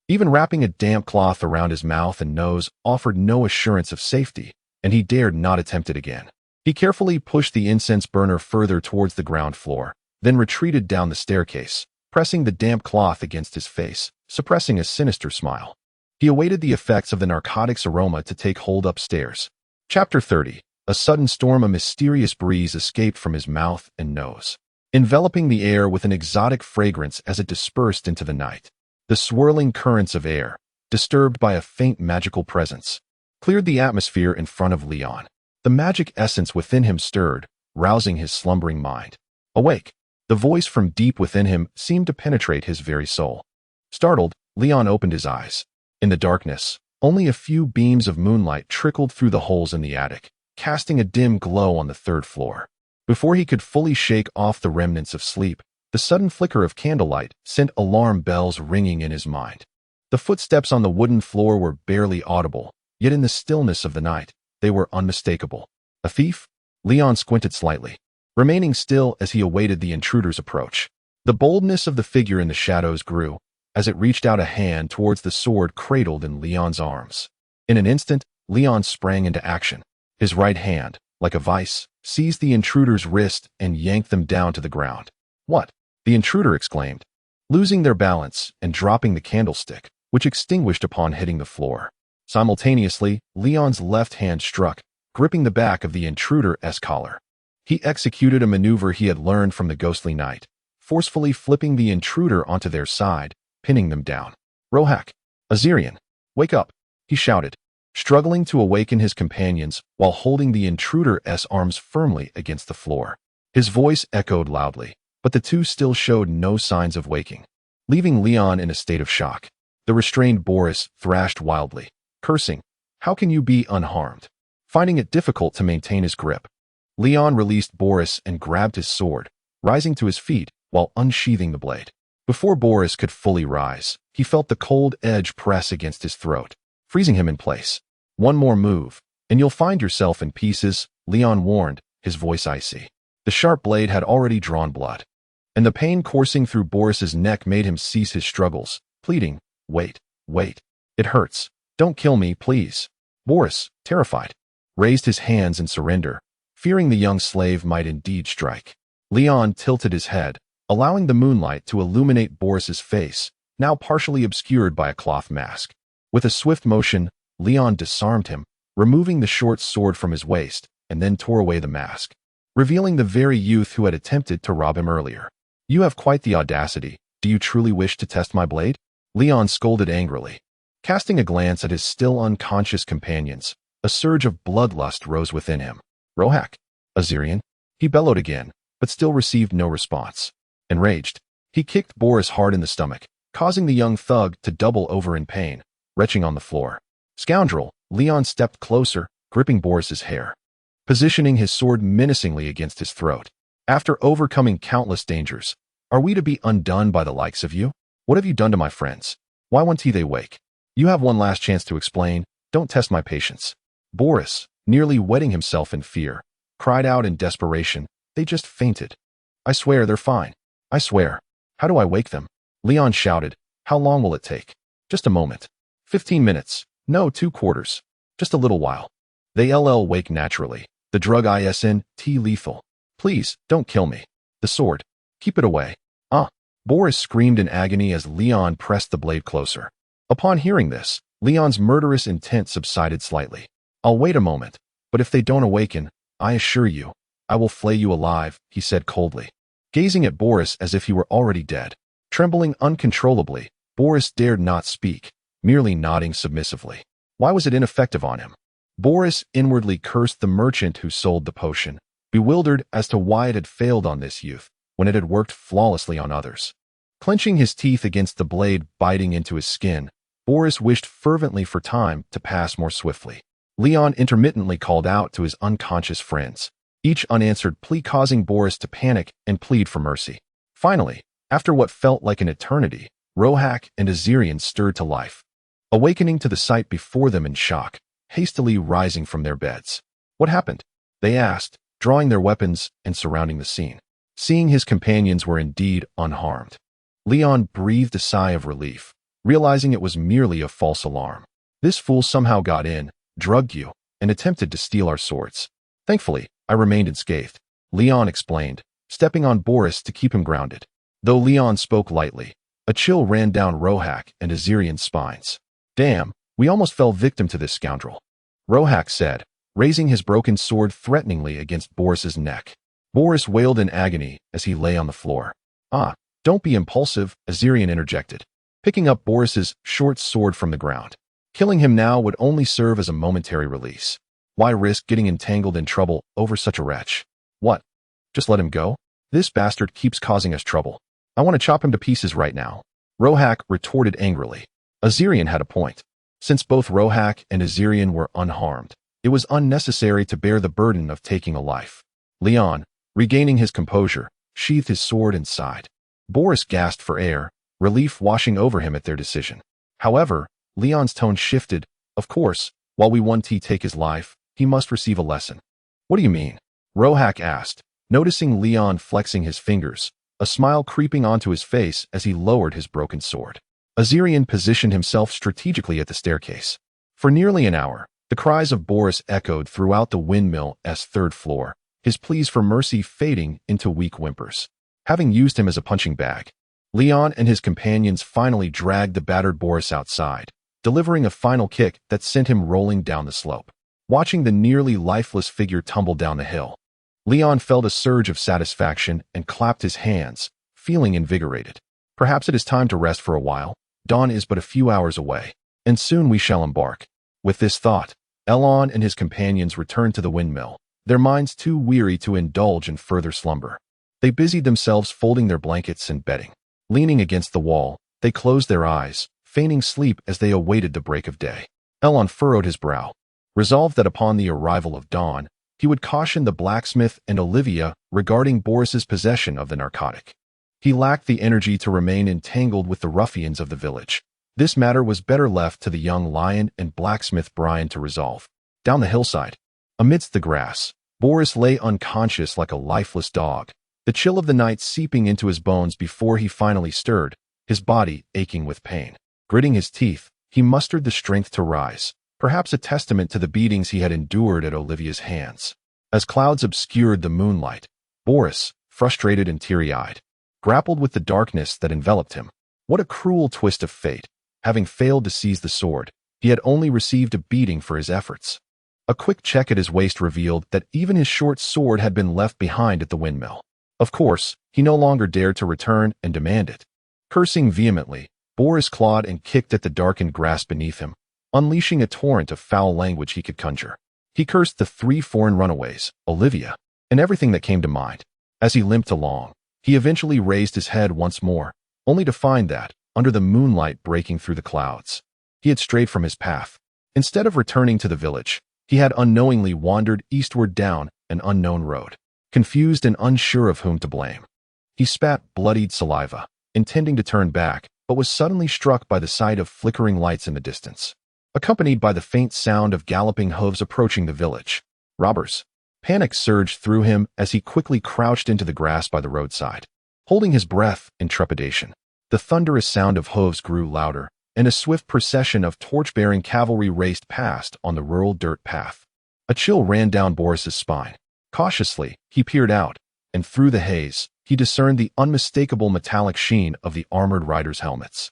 A: Even wrapping a damp cloth around his mouth and nose offered no assurance of safety, and he dared not attempt it again. He carefully pushed the incense burner further towards the ground floor, then retreated down the staircase, pressing the damp cloth against his face, suppressing a sinister smile. He awaited the effects of the narcotic's aroma to take hold upstairs. Chapter 30. A sudden storm, a mysterious breeze escaped from his mouth and nose, enveloping the air with an exotic fragrance as it dispersed into the night. The swirling currents of air, disturbed by a faint magical presence, cleared the atmosphere in front of Leon. The magic essence within him stirred, rousing his slumbering mind. Awake! The voice from deep within him seemed to penetrate his very soul. Startled, Leon opened his eyes. In the darkness, only a few beams of moonlight trickled through the holes in the attic, casting a dim glow on the third floor. Before he could fully shake off the remnants of sleep, the sudden flicker of candlelight sent alarm bells ringing in his mind. The footsteps on the wooden floor were barely audible, yet in the stillness of the night, they were unmistakable. A thief? Leon squinted slightly, remaining still as he awaited the intruder's approach. The boldness of the figure in the shadows grew as it reached out a hand towards the sword cradled in Leon's arms. In an instant, Leon sprang into action. His right hand, like a vice, seized the intruder's wrist and yanked them down to the ground. "What?" the intruder exclaimed, losing their balance and dropping the candlestick, which extinguished upon hitting the floor. Simultaneously, Leon's left hand struck, gripping the back of the intruder's collar. He executed a maneuver he had learned from the ghostly knight, forcefully flipping the intruder onto their side, pinning them down. "Rohak! Azarian! Wake up!" he shouted, struggling to awaken his companions while holding the intruder's arms firmly against the floor. His voice echoed loudly, but the two still showed no signs of waking, leaving Leon in a state of shock. The restrained Boris thrashed wildly, cursing, "How can you be unharmed? finding it difficult to maintain his grip. Leon released Boris and grabbed his sword, rising to his feet while unsheathing the blade. Before Boris could fully rise, he felt the cold edge press against his throat, freezing him in place. "One more move, and you'll find yourself in pieces," Leon warned, his voice icy. The sharp blade had already drawn blood, and the pain coursing through Boris's neck made him cease his struggles, pleading, "Wait, wait. It hurts. Don't kill me, please." Boris, terrified, raised his hands in surrender, fearing the young slave might indeed strike. Leon tilted his head, allowing the moonlight to illuminate Boris's face, now partially obscured by a cloth mask. With a swift motion, Leon disarmed him, removing the short sword from his waist, and then tore away the mask, revealing the very youth who had attempted to rob him earlier. "You have quite the audacity. Do you truly wish to test my blade?" Leon scolded angrily. Casting a glance at his still unconscious companions, a surge of bloodlust rose within him. "Rohak? Azirian?" He bellowed again, but still received no response. Enraged, he kicked Boris hard in the stomach, causing the young thug to double over in pain, retching on the floor. "Scoundrel!" Leon stepped closer, gripping Boris's hair, positioning his sword menacingly against his throat. "After overcoming countless dangers, are we to be undone by the likes of you? What have you done to my friends? Why won't they wake? You have one last chance to explain. Don't test my patience." Boris, nearly wetting himself in fear, cried out in desperation, "They just fainted. I swear they're fine. I swear." "How do I wake them?" Leon shouted. "How long will it take?" "Just a moment. 15 minutes. No, 2 quarters. Just a little while. They'll wake naturally. The drug isn't lethal. Please, don't kill me. The sword. Keep it away." "Ah!" Boris screamed in agony as Leon pressed the blade closer. Upon hearing this, Leon's murderous intent subsided slightly. "I'll wait a moment, but if they don't awaken, I assure you, I will flay you alive," he said coldly, gazing at Boris as if he were already dead. Trembling uncontrollably, Boris dared not speak, merely nodding submissively. Why was it ineffective on him? Boris inwardly cursed the merchant who sold the potion, bewildered as to why it had failed on this youth when it had worked flawlessly on others. Clenching his teeth against the blade biting into his skin, Boris wished fervently for time to pass more swiftly. Leon intermittently called out to his unconscious friends, each unanswered plea causing Boris to panic and plead for mercy. Finally, after what felt like an eternity, Rohak and Azirian stirred to life, awakening to the sight before them in shock, hastily rising from their beds. "What happened?" they asked, drawing their weapons and surrounding the scene. Seeing his companions were indeed unharmed, Leon breathed a sigh of relief, realizing it was merely a false alarm. "This fool somehow got in, drugged you, and attempted to steal our swords. Thankfully, I remained unscathed," Leon explained, stepping on Boris to keep him grounded. Though Leon spoke lightly, a chill ran down Rohak and Azirian's spines. "Damn, we almost fell victim to this scoundrel," Rohak said, raising his broken sword threateningly against Boris's neck. Boris wailed in agony as he lay on the floor. "Ah, don't be impulsive," Azirian interjected, picking up Boris's short sword from the ground. Killing him now would only serve as a momentary release. Why risk getting entangled in trouble over such a wretch? "What? Just let him go? This bastard keeps causing us trouble. I want to chop him to pieces right now," Rohak retorted angrily. Azirian had a point. Since both Rohak and Azirian were unharmed, it was unnecessary to bear the burden of taking a life. Leon, regaining his composure, sheathed his sword and sighed. Boris gasped for air, relief washing over him at their decision. However, Leon's tone shifted. "Of course, while we want to take his life, he must receive a lesson." "What do you mean?" Rohak asked, noticing Leon flexing his fingers, a smile creeping onto his face as he lowered his broken sword. Azirian positioned himself strategically at the staircase. For nearly an hour, the cries of Boris echoed throughout the windmill's 3rd floor, his pleas for mercy fading into weak whimpers. Having used him as a punching bag, Leon and his companions finally dragged the battered Boris outside, delivering a final kick that sent him rolling down the slope. Watching the nearly lifeless figure tumble down the hill, Leon felt a surge of satisfaction and clapped his hands, feeling invigorated. Perhaps it is time to rest for a while. Dawn is but a few hours away, and soon we shall embark. With this thought, Elon and his companions returned to the windmill, their minds too weary to indulge in further slumber. They busied themselves folding their blankets and bedding. Leaning against the wall, they closed their eyes, feigning sleep as they awaited the break of day. Elon furrowed his brow, resolved that upon the arrival of dawn, he would caution the blacksmith and Olivia regarding Boris's possession of the narcotic. He lacked the energy to remain entangled with the ruffians of the village. This matter was better left to the young lion and blacksmith Brian to resolve. Down the hillside, amidst the grass, Boris lay unconscious like a lifeless dog, the chill of the night seeping into his bones before he finally stirred, his body aching with pain. Gritting his teeth, he mustered the strength to rise, perhaps a testament to the beatings he had endured at Olivia's hands. As clouds obscured the moonlight, Boris, frustrated and teary-eyed, grappled with the darkness that enveloped him. What a cruel twist of fate. Having failed to seize the sword, he had only received a beating for his efforts. A quick check at his waist revealed that even his short sword had been left behind at the windmill. Of course, he no longer dared to return and demand it. Cursing vehemently, Boris clawed and kicked at the darkened grass beneath him, unleashing a torrent of foul language he could conjure. He cursed the 3 foreign runaways, Olivia, and everything that came to mind. As he limped along, he eventually raised his head once more, only to find that, under the moonlight breaking through the clouds, he had strayed from his path. Instead of returning to the village, he had unknowingly wandered eastward down an unknown road, confused and unsure of whom to blame. He spat bloodied saliva, intending to turn back, but was suddenly struck by the sight of flickering lights in the distance, accompanied by the faint sound of galloping hooves approaching the village. Robbers! Panic surged through him as he quickly crouched into the grass by the roadside, holding his breath in trepidation. The thunderous sound of hooves grew louder, and a swift procession of torch-bearing cavalry raced past on the rural dirt path. A chill ran down Boris's spine. Cautiously, he peered out, and through the haze, he discerned the unmistakable metallic sheen of the armored riders' helmets.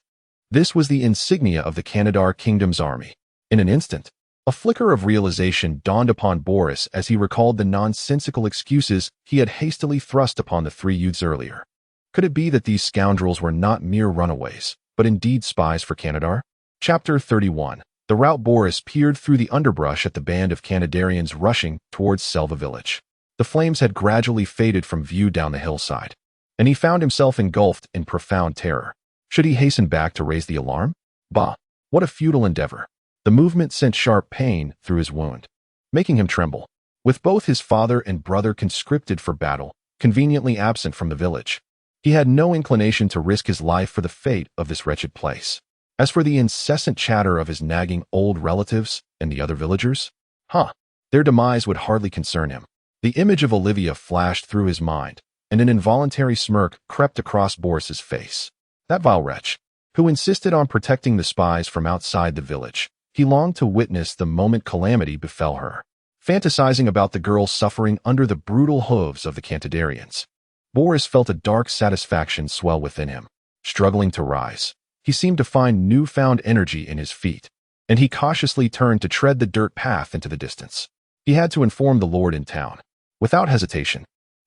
A: This was the insignia of the Kantadar kingdom's army. In an instant, a flicker of realization dawned upon Boris as he recalled the nonsensical excuses he had hastily thrust upon the 3 youths earlier. Could it be that these scoundrels were not mere runaways, but indeed spies for Kantadar? Chapter 31. The route. Boris peered through the underbrush at the band of Kantadarians rushing towards Selva Village. The flames had gradually faded from view down the hillside, and he found himself engulfed in profound terror. Should he hasten back to raise the alarm? Bah! What a futile endeavor. The movement sent sharp pain through his wound, making him tremble. With both his father and brother conscripted for battle, conveniently absent from the village, he had no inclination to risk his life for the fate of this wretched place. As for the incessant chatter of his nagging old relatives and the other villagers, their demise would hardly concern him. The image of Olivia flashed through his mind, and an involuntary smirk crept across Boris's face. That vile wretch, who insisted on protecting the spies from outside the village. He longed to witness the moment calamity befell her, fantasizing about the girl suffering under the brutal hooves of the Kantadarians. Boris felt a dark satisfaction swell within him. Struggling to rise, he seemed to find newfound energy in his feet, and he cautiously turned to tread the dirt path into the distance. He had to inform the lord in town. Without hesitation,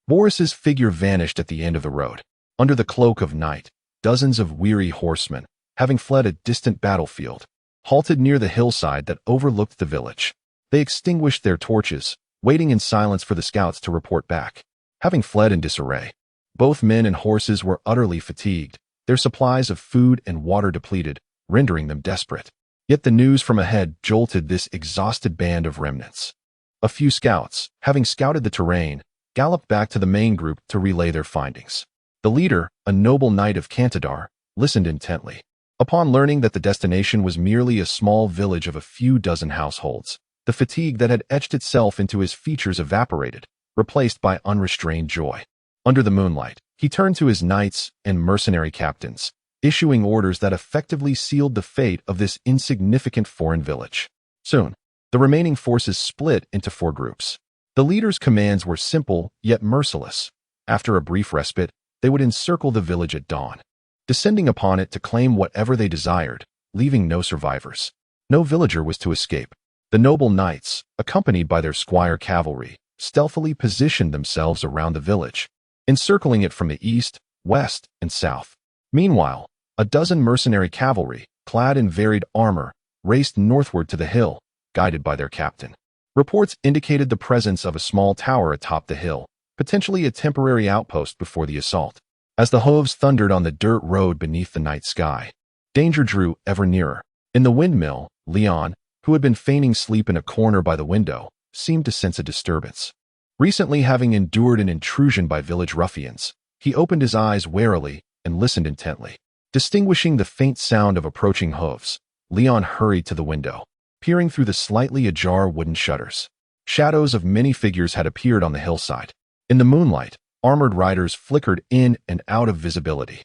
A: Boris's figure vanished at the end of the road. Under the cloak of night, dozens of weary horsemen, having fled a distant battlefield, halted near the hillside that overlooked the village. They extinguished their torches, waiting in silence for the scouts to report back. Having fled in disarray, both men and horses were utterly fatigued, their supplies of food and water depleted, rendering them desperate. Yet the news from ahead jolted this exhausted band of remnants. A few scouts, having scouted the terrain, galloped back to the main group to relay their findings. The leader, a noble knight of Kantadar, listened intently. Upon learning that the destination was merely a small village of a few dozen households, the fatigue that had etched itself into his features evaporated, replaced by unrestrained joy. Under the moonlight, he turned to his knights and mercenary captains, issuing orders that effectively sealed the fate of this insignificant foreign village. Soon, the remaining forces split into 4 groups. The leader's commands were simple yet merciless. After a brief respite, they would encircle the village at dawn, descending upon it to claim whatever they desired, leaving no survivors. No villager was to escape. The noble knights, accompanied by their squire cavalry, stealthily positioned themselves around the village, encircling it from the east, west, and south. Meanwhile, a dozen mercenary cavalry, clad in varied armor, raced northward to the hill, guided by their captain. Reports indicated the presence of a small tower atop the hill, potentially a temporary outpost before the assault. As the hooves thundered on the dirt road beneath the night sky, danger drew ever nearer. In the windmill, Leon, who had been feigning sleep in a corner by the window, seemed to sense a disturbance. Recently having endured an intrusion by village ruffians, he opened his eyes warily and listened intently. Distinguishing the faint sound of approaching hooves, Leon hurried to the window, peering through the slightly ajar wooden shutters. Shadows of many figures had appeared on the hillside. In the moonlight, armored riders flickered in and out of visibility.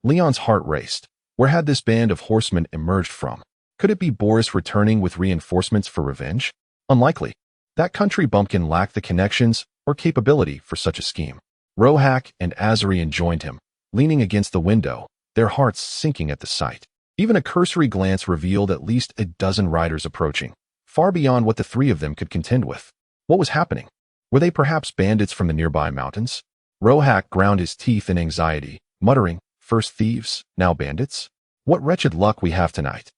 A: Leon's heart raced. Where had this band of horsemen emerged from? Could it be Boris returning with reinforcements for revenge? Unlikely. That country bumpkin lacked the connections or capability for such a scheme. Rohak and Azarian joined him, leaning against the window, their hearts sinking at the sight. Even a cursory glance revealed at least a dozen riders approaching, far beyond what the three of them could contend with. What was happening? Were they perhaps bandits from the nearby mountains? Rohak ground his teeth in anxiety, muttering, "First thieves, now bandits? What wretched luck we have tonight."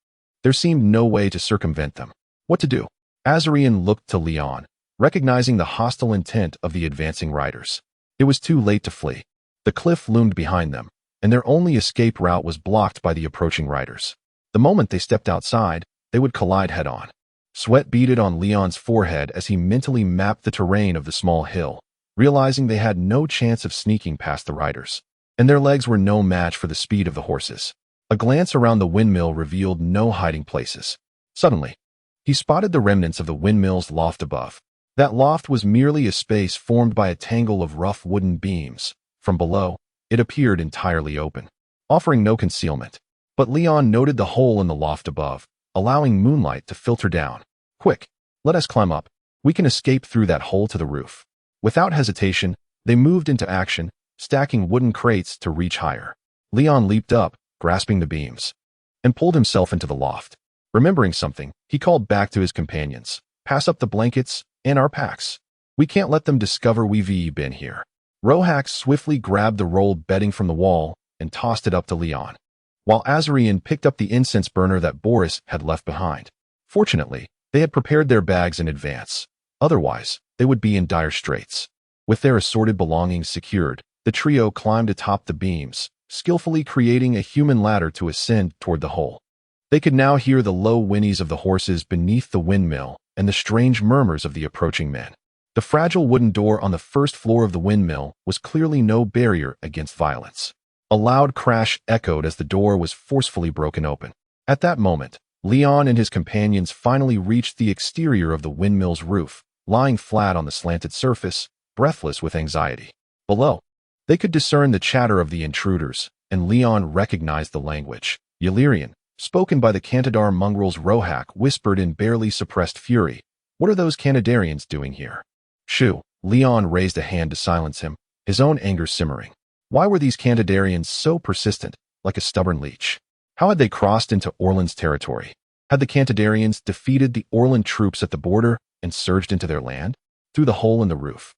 A: There seemed no way to circumvent them. What to do? Azarian looked to Leon, recognizing the hostile intent of the advancing riders. It was too late to flee. The cliff loomed behind them, and their only escape route was blocked by the approaching riders. The moment they stepped outside, they would collide head-on. Sweat beaded on Leon's forehead as he mentally mapped the terrain of the small hill, realizing they had no chance of sneaking past the riders, and their legs were no match for the speed of the horses. A glance around the windmill revealed no hiding places. Suddenly, he spotted the remnants of the windmill's loft above. That loft was merely a space formed by a tangle of rough wooden beams. From below, it appeared entirely open, offering no concealment. But Leon noted the hole in the loft above, allowing moonlight to filter down. "Quick, let us climb up. We can escape through that hole to the roof." Without hesitation, they moved into action, stacking wooden crates to reach higher. Leon leaped up, grasping the beams, and pulled himself into the loft. Remembering something, he called back to his companions. "Pass up the blankets and our packs. We can't let them discover we've been here." Rohak swiftly grabbed the rolled bedding from the wall and tossed it up to Leon, while Azarian picked up the incense burner that Boris had left behind. Fortunately, they had prepared their bags in advance. Otherwise, they would be in dire straits. With their assorted belongings secured, the trio climbed atop the beams, skillfully creating a human ladder to ascend toward the hole. They could now hear the low whinnies of the horses beneath the windmill and the strange murmurs of the approaching men. The fragile wooden door on the first floor of the windmill was clearly no barrier against violence. A loud crash echoed as the door was forcefully broken open. At that moment, Leon and his companions finally reached the exterior of the windmill's roof, lying flat on the slanted surface, breathless with anxiety. Below, they could discern the chatter of the intruders, and Leon recognized the language. Illyrian, spoken by the Kantadar mongrels. Rohak whispered in barely suppressed fury, "What are those Kantadarians doing here?" "Shoo!" Leon raised a hand to silence him, his own anger simmering. Why were these Kantadarians so persistent, like a stubborn leech? How had they crossed into Orlan's territory? Had the Kantadarians defeated the Orlan troops at the border and surged into their land? Through the hole in the roof,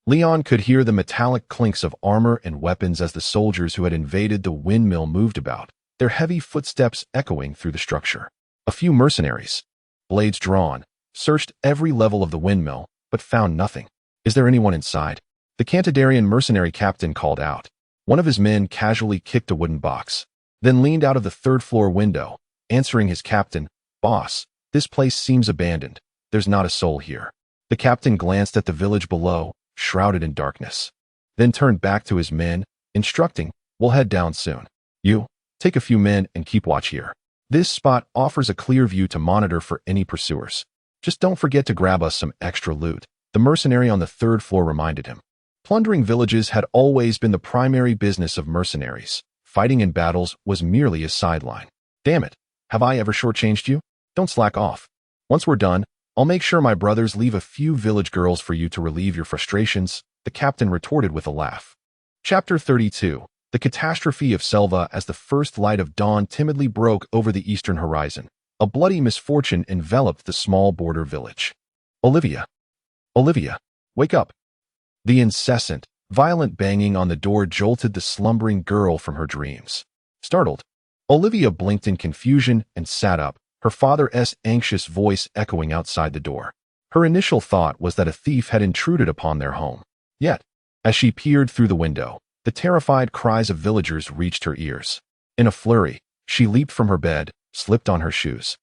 A: Leon could hear the metallic clinks of armor and weapons as the soldiers who had invaded the windmill moved about, their heavy footsteps echoing through the structure. A few mercenaries, blades drawn, searched every level of the windmill, but found nothing. "Is there anyone inside?" The Kantadarian mercenary captain called out. One of his men casually kicked a wooden box, then leaned out of the third-floor window, answering his captain, "Boss, this place seems abandoned. There's not a soul here." The captain glanced at the village below, shrouded in darkness, then turned back to his men, instructing, "We'll head down soon. You, take a few men and keep watch here. This spot offers a clear view to monitor for any pursuers. Just don't forget to grab us some extra loot," the mercenary on the third floor reminded him. Plundering villages had always been the primary business of mercenaries. Fighting in battles was merely a sideline. "Damn it, have I ever shortchanged you? Don't slack off. Once we're done, I'll make sure my brothers leave a few village girls for you to relieve your frustrations," the captain retorted with a laugh. Chapter 32. The catastrophe of Selva. As the first light of dawn timidly broke over the eastern horizon, a bloody misfortune enveloped the small border village. "Olivia! Olivia! Wake up!" The incessant, violent banging on the door jolted the slumbering girl from her dreams. Startled, Olivia blinked in confusion and sat up, her father's anxious voice echoing outside the door. Her initial thought was that a thief had intruded upon their home. Yet, as she peered through the window, the terrified cries of villagers reached her ears. In a flurry, she leaped from her bed, slipped on her shoes,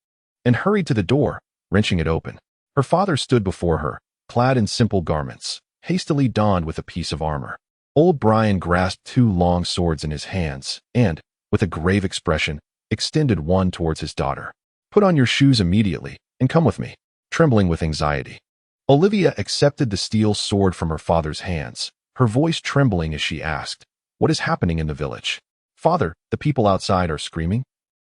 A: and hurried to the door, wrenching it open. Her father stood before her, clad in simple garments, hastily donned with a piece of armor. Old Brian grasped 2 long swords in his hands and, with a grave expression, extended one towards his daughter. "Put on your shoes immediately and come with me," trembling with anxiety. Olivia accepted the steel sword from her father's hands, her voice trembling as she asked, "What is happening in the village?" "Father, the people outside are screaming.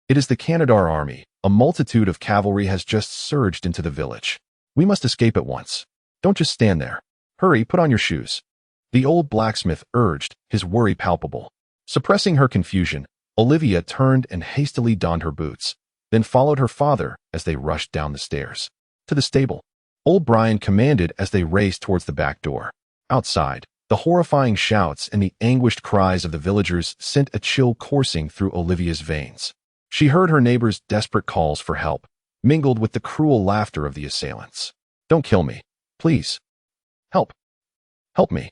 A: It is the Kantadar army. A multitude of cavalry has just surged into the village. We must escape at once. Don't just stand there. Hurry, put on your shoes," the old blacksmith urged, his worry palpable. Suppressing her confusion, Olivia turned and hastily donned her boots, then followed her father as they rushed down the stairs. "To the stable," old Brian commanded as they raced towards the back door. Outside, the horrifying shouts and the anguished cries of the villagers sent a chill coursing through Olivia's veins. She heard her neighbors' desperate calls for help, mingled with the cruel laughter of the assailants. "Don't kill me, please. Help. Help me.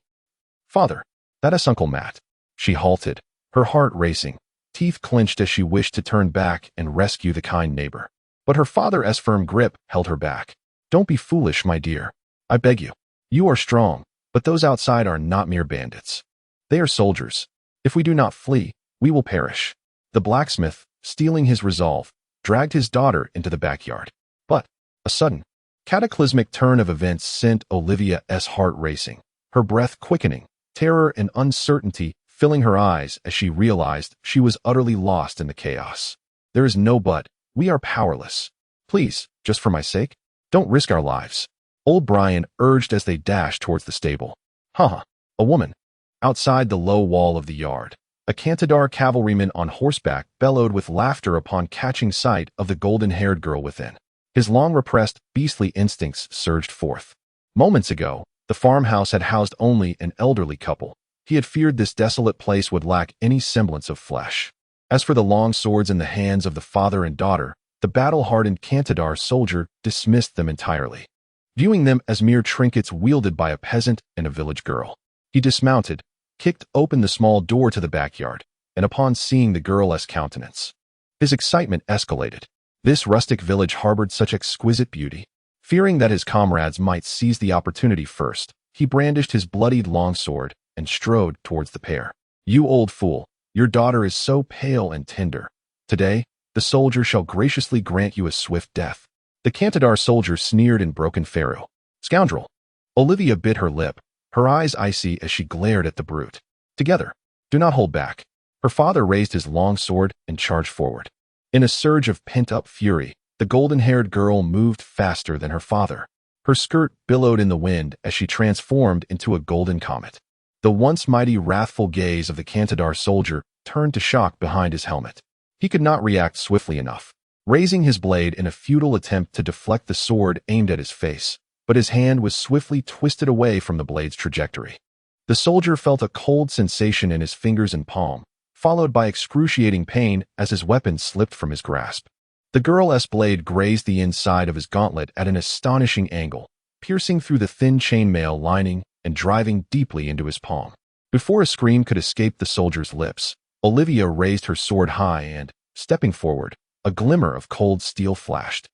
A: Father, that is Uncle Matt." She halted, her heart racing, teeth clenched as she wished to turn back and rescue the kind neighbor. But her father's firm grip held her back. "Don't be foolish, my dear. I beg you. You are strong, but those outside are not mere bandits. They are soldiers. If we do not flee, we will perish." The blacksmith, steeling his resolve, dragged his daughter into the backyard. But a sudden, cataclysmic turn of events sent Olivia's heart racing, her breath quickening, terror and uncertainty filling her eyes as she realized she was utterly lost in the chaos. "There is no but. We are powerless. Please, just for my sake, don't risk our lives," old Brian urged as they dashed towards the stable. "Huh, a woman." Outside the low wall of the yard, a Kantadar cavalryman on horseback bellowed with laughter upon catching sight of the golden-haired girl within. His long-repressed, beastly instincts surged forth. Moments ago, the farmhouse had housed only an elderly couple. He had feared this desolate place would lack any semblance of flesh. As for the long swords in the hands of the father and daughter, the battle-hardened Kantadar soldier dismissed them entirely, viewing them as mere trinkets wielded by a peasant and a village girl. He dismounted, kicked open the small door to the backyard, and upon seeing the girl's countenance, his excitement escalated. This rustic village harbored such exquisite beauty. Fearing that his comrades might seize the opportunity first, he brandished his bloodied longsword and strode towards the pair. "You old fool, your daughter is so pale and tender. Today, the soldier shall graciously grant you a swift death." The Kantadar soldier sneered in broken Pharaoh. "Scoundrel!" Olivia bit her lip, her eyes icy as she glared at the brute. "Together. Do not hold back." Her father raised his long sword and charged forward. In a surge of pent-up fury, the golden-haired girl moved faster than her father. Her skirt billowed in the wind as she transformed into a golden comet. The once mighty wrathful gaze of the Kantadar soldier turned to shock behind his helmet. He could not react swiftly enough, raising his blade in a futile attempt to deflect the sword aimed at his face, but his hand was swiftly twisted away from the blade's trajectory. The soldier felt a cold sensation in his fingers and palm, followed by excruciating pain as his weapon slipped from his grasp. The girl's blade grazed the inside of his gauntlet at an astonishing angle, piercing through the thin chainmail lining and driving deeply into his palm. Before a scream could escape the soldier's lips, Olivia raised her sword high and, stepping forward, a glimmer of cold steel flashed.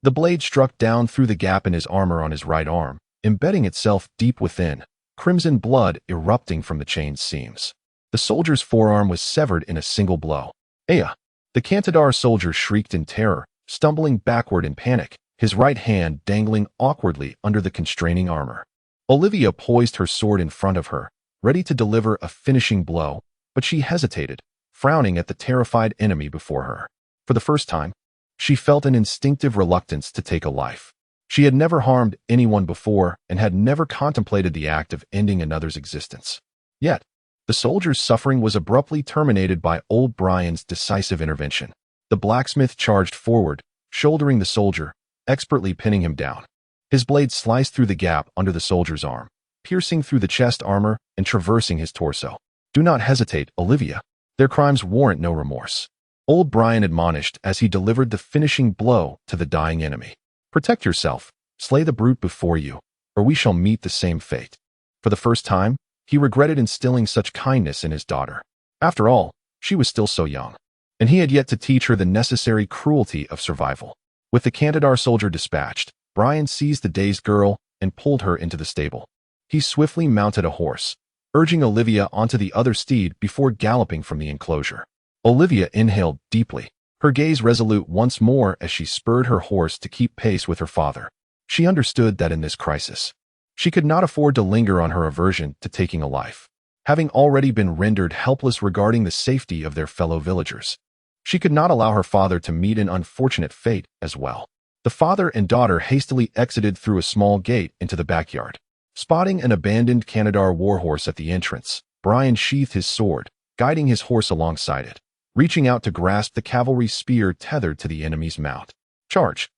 A: The blade struck down through the gap in his armor on his right arm, embedding itself deep within, crimson blood erupting from the chain's seams. The soldier's forearm was severed in a single blow. "Aya!" The Kantadar soldier shrieked in terror, stumbling backward in panic, his right hand dangling awkwardly under the constraining armor. Olivia poised her sword in front of her, ready to deliver a finishing blow, but she hesitated, frowning at the terrified enemy before her. For the first time, she felt an instinctive reluctance to take a life. She had never harmed anyone before and had never contemplated the act of ending another's existence. Yet, the soldier's suffering was abruptly terminated by old Brian's decisive intervention. The blacksmith charged forward, shouldering the soldier, expertly pinning him down. His blade sliced through the gap under the soldier's arm, piercing through the chest armor and traversing his torso. "Do not hesitate, Olivia. Their crimes warrant no remorse," old Brian admonished as he delivered the finishing blow to the dying enemy. "Protect yourself, slay the brute before you, or we shall meet the same fate." For the first time, he regretted instilling such kindness in his daughter. After all, she was still so young, and he had yet to teach her the necessary cruelty of survival. With the Kantadar soldier dispatched, Brian seized the dazed girl and pulled her into the stable. He swiftly mounted a horse, urging Olivia onto the other steed before galloping from the enclosure. Olivia inhaled deeply, her gaze resolute once more as she spurred her horse to keep pace with her father. She understood that in this crisis, she could not afford to linger on her aversion to taking a life, having already been rendered helpless regarding the safety of their fellow villagers. She could not allow her father to meet an unfortunate fate as well. The father and daughter hastily exited through a small gate into the backyard. Spotting an abandoned Kantadar warhorse at the entrance, Brian sheathed his sword, guiding his horse alongside it, reaching out to grasp the cavalry spear tethered to the enemy's mount. "Charge!"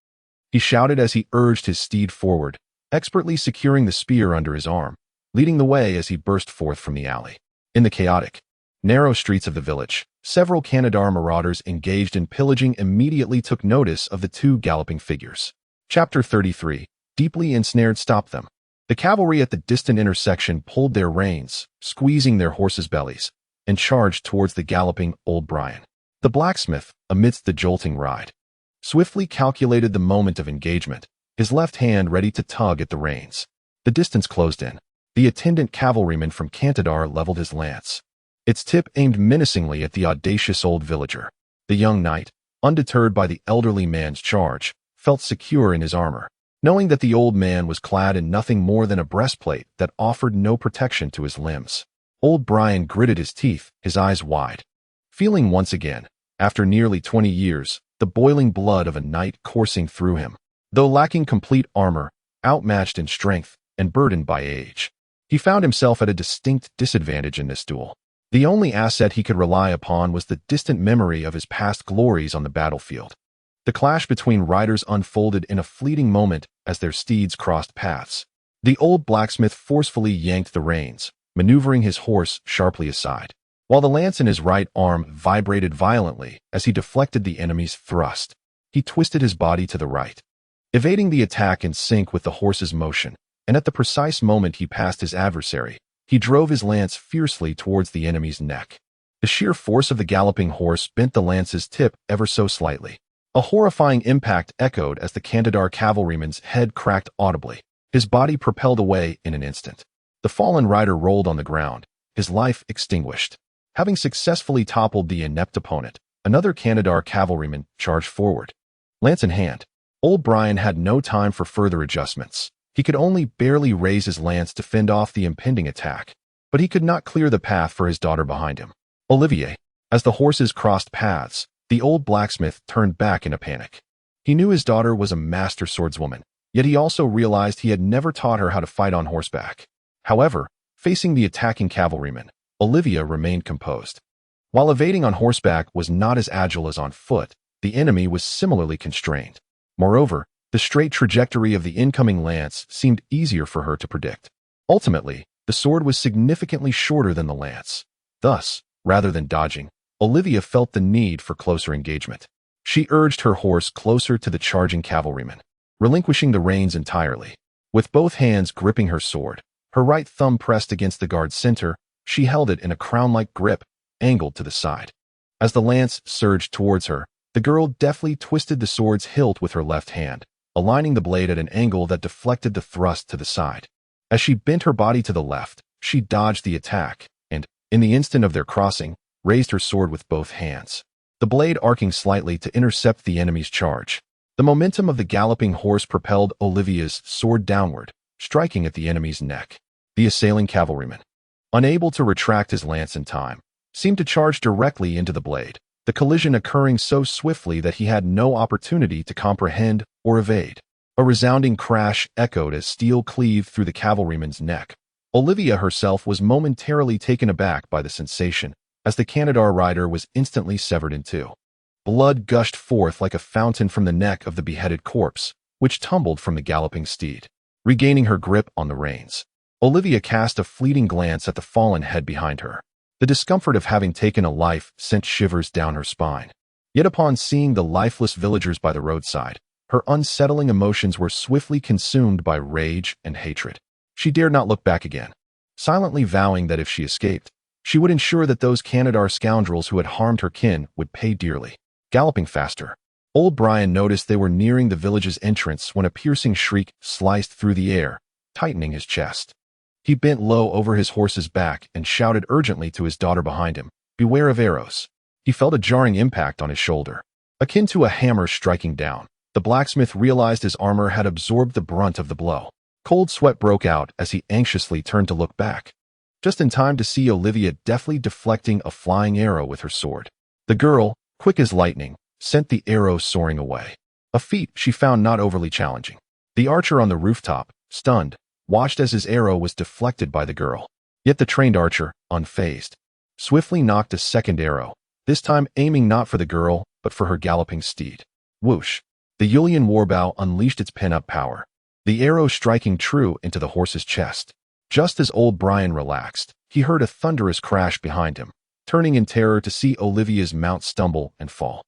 A: he shouted as he urged his steed forward, expertly securing the spear under his arm, leading the way as he burst forth from the alley. In the chaotic, narrow streets of the village, several Kantadar marauders engaged in pillaging immediately took notice of the two galloping figures. Chapter 33. Deeply ensnared stopped them. The cavalry at the distant intersection pulled their reins, squeezing their horses' bellies, and charged towards the galloping old Brian. The blacksmith, amidst the jolting ride, swiftly calculated the moment of engagement, his left hand ready to tug at the reins. The distance closed in. The attendant cavalryman from Kantadar leveled his lance, its tip aimed menacingly at the audacious old villager. The young knight, undeterred by the elderly man's charge, felt secure in his armor, knowing that the old man was clad in nothing more than a breastplate that offered no protection to his limbs. Old Brian gritted his teeth, his eyes wide, feeling once again, after nearly 20 years, the boiling blood of a knight coursing through him. Though lacking complete armor, outmatched in strength, and burdened by age, he found himself at a distinct disadvantage in this duel. The only asset he could rely upon was the distant memory of his past glories on the battlefield. The clash between riders unfolded in a fleeting moment as their steeds crossed paths. The old blacksmith forcefully yanked the reins, maneuvering his horse sharply aside, while the lance in his right arm vibrated violently as he deflected the enemy's thrust. He twisted his body to the right, evading the attack in sync with the horse's motion, and at the precise moment he passed his adversary, he drove his lance fiercely towards the enemy's neck. The sheer force of the galloping horse bent the lance's tip ever so slightly. A horrifying impact echoed as the Kantadar cavalryman's head cracked audibly. His body propelled away in an instant. The fallen rider rolled on the ground, his life extinguished. Having successfully toppled the inept opponent, another Kantadar cavalryman charged forward. Lance in hand, old Brian had no time for further adjustments. He could only barely raise his lance to fend off the impending attack, but he could not clear the path for his daughter behind him. Olivia, as the horses crossed paths, the old blacksmith turned back in a panic. He knew his daughter was a master swordswoman, yet he also realized he had never taught her how to fight on horseback. However, facing the attacking cavalryman, Olivia remained composed. While evading on horseback was not as agile as on foot, the enemy was similarly constrained. Moreover, the straight trajectory of the incoming lance seemed easier for her to predict. Ultimately, the sword was significantly shorter than the lance. Thus, rather than dodging, Olivia felt the need for closer engagement. She urged her horse closer to the charging cavalryman, relinquishing the reins entirely. With both hands gripping her sword, her right thumb pressed against the guard's center, she held it in a crown-like grip, angled to the side. As the lance surged towards her, the girl deftly twisted the sword's hilt with her left hand, aligning the blade at an angle that deflected the thrust to the side. As she bent her body to the left, she dodged the attack, and, in the instant of their crossing, raised her sword with both hands, the blade arcing slightly to intercept the enemy's charge. The momentum of the galloping horse propelled Olivia's sword downward, striking at the enemy's neck. The assailing cavalryman, unable to retract his lance in time, seemed to charge directly into the blade, the collision occurring so swiftly that he had no opportunity to comprehend or evade. A resounding crash echoed as steel cleaved through the cavalryman's neck. Olivia herself was momentarily taken aback by the sensation, as the Kantadar rider was instantly severed in two. Blood gushed forth like a fountain from the neck of the beheaded corpse, which tumbled from the galloping steed. Regaining her grip on the reins, Olivia cast a fleeting glance at the fallen head behind her. The discomfort of having taken a life sent shivers down her spine. Yet upon seeing the lifeless villagers by the roadside, her unsettling emotions were swiftly consumed by rage and hatred. She dared not look back again, silently vowing that if she escaped, she would ensure that those Kantadar scoundrels who had harmed her kin would pay dearly. Galloping faster, Old Brian noticed they were nearing the village's entrance when a piercing shriek sliced through the air, tightening his chest. He bent low over his horse's back and shouted urgently to his daughter behind him, "Beware of arrows." He felt a jarring impact on his shoulder, akin to a hammer striking down. The blacksmith realized his armor had absorbed the brunt of the blow. Cold sweat broke out as he anxiously turned to look back, just in time to see Olivia deftly deflecting a flying arrow with her sword. The girl, quick as lightning, sent the arrow soaring away, a feat she found not overly challenging. The archer on the rooftop, stunned, watched as his arrow was deflected by the girl. Yet the trained archer, unfazed, swiftly nocked a second arrow, this time aiming not for the girl, but for her galloping steed. Whoosh! The Yulian warbow unleashed its pent-up power, the arrow striking true into the horse's chest. Just as old Brian relaxed, he heard a thunderous crash behind him, turning in terror to see Olivia's mount stumble and fall.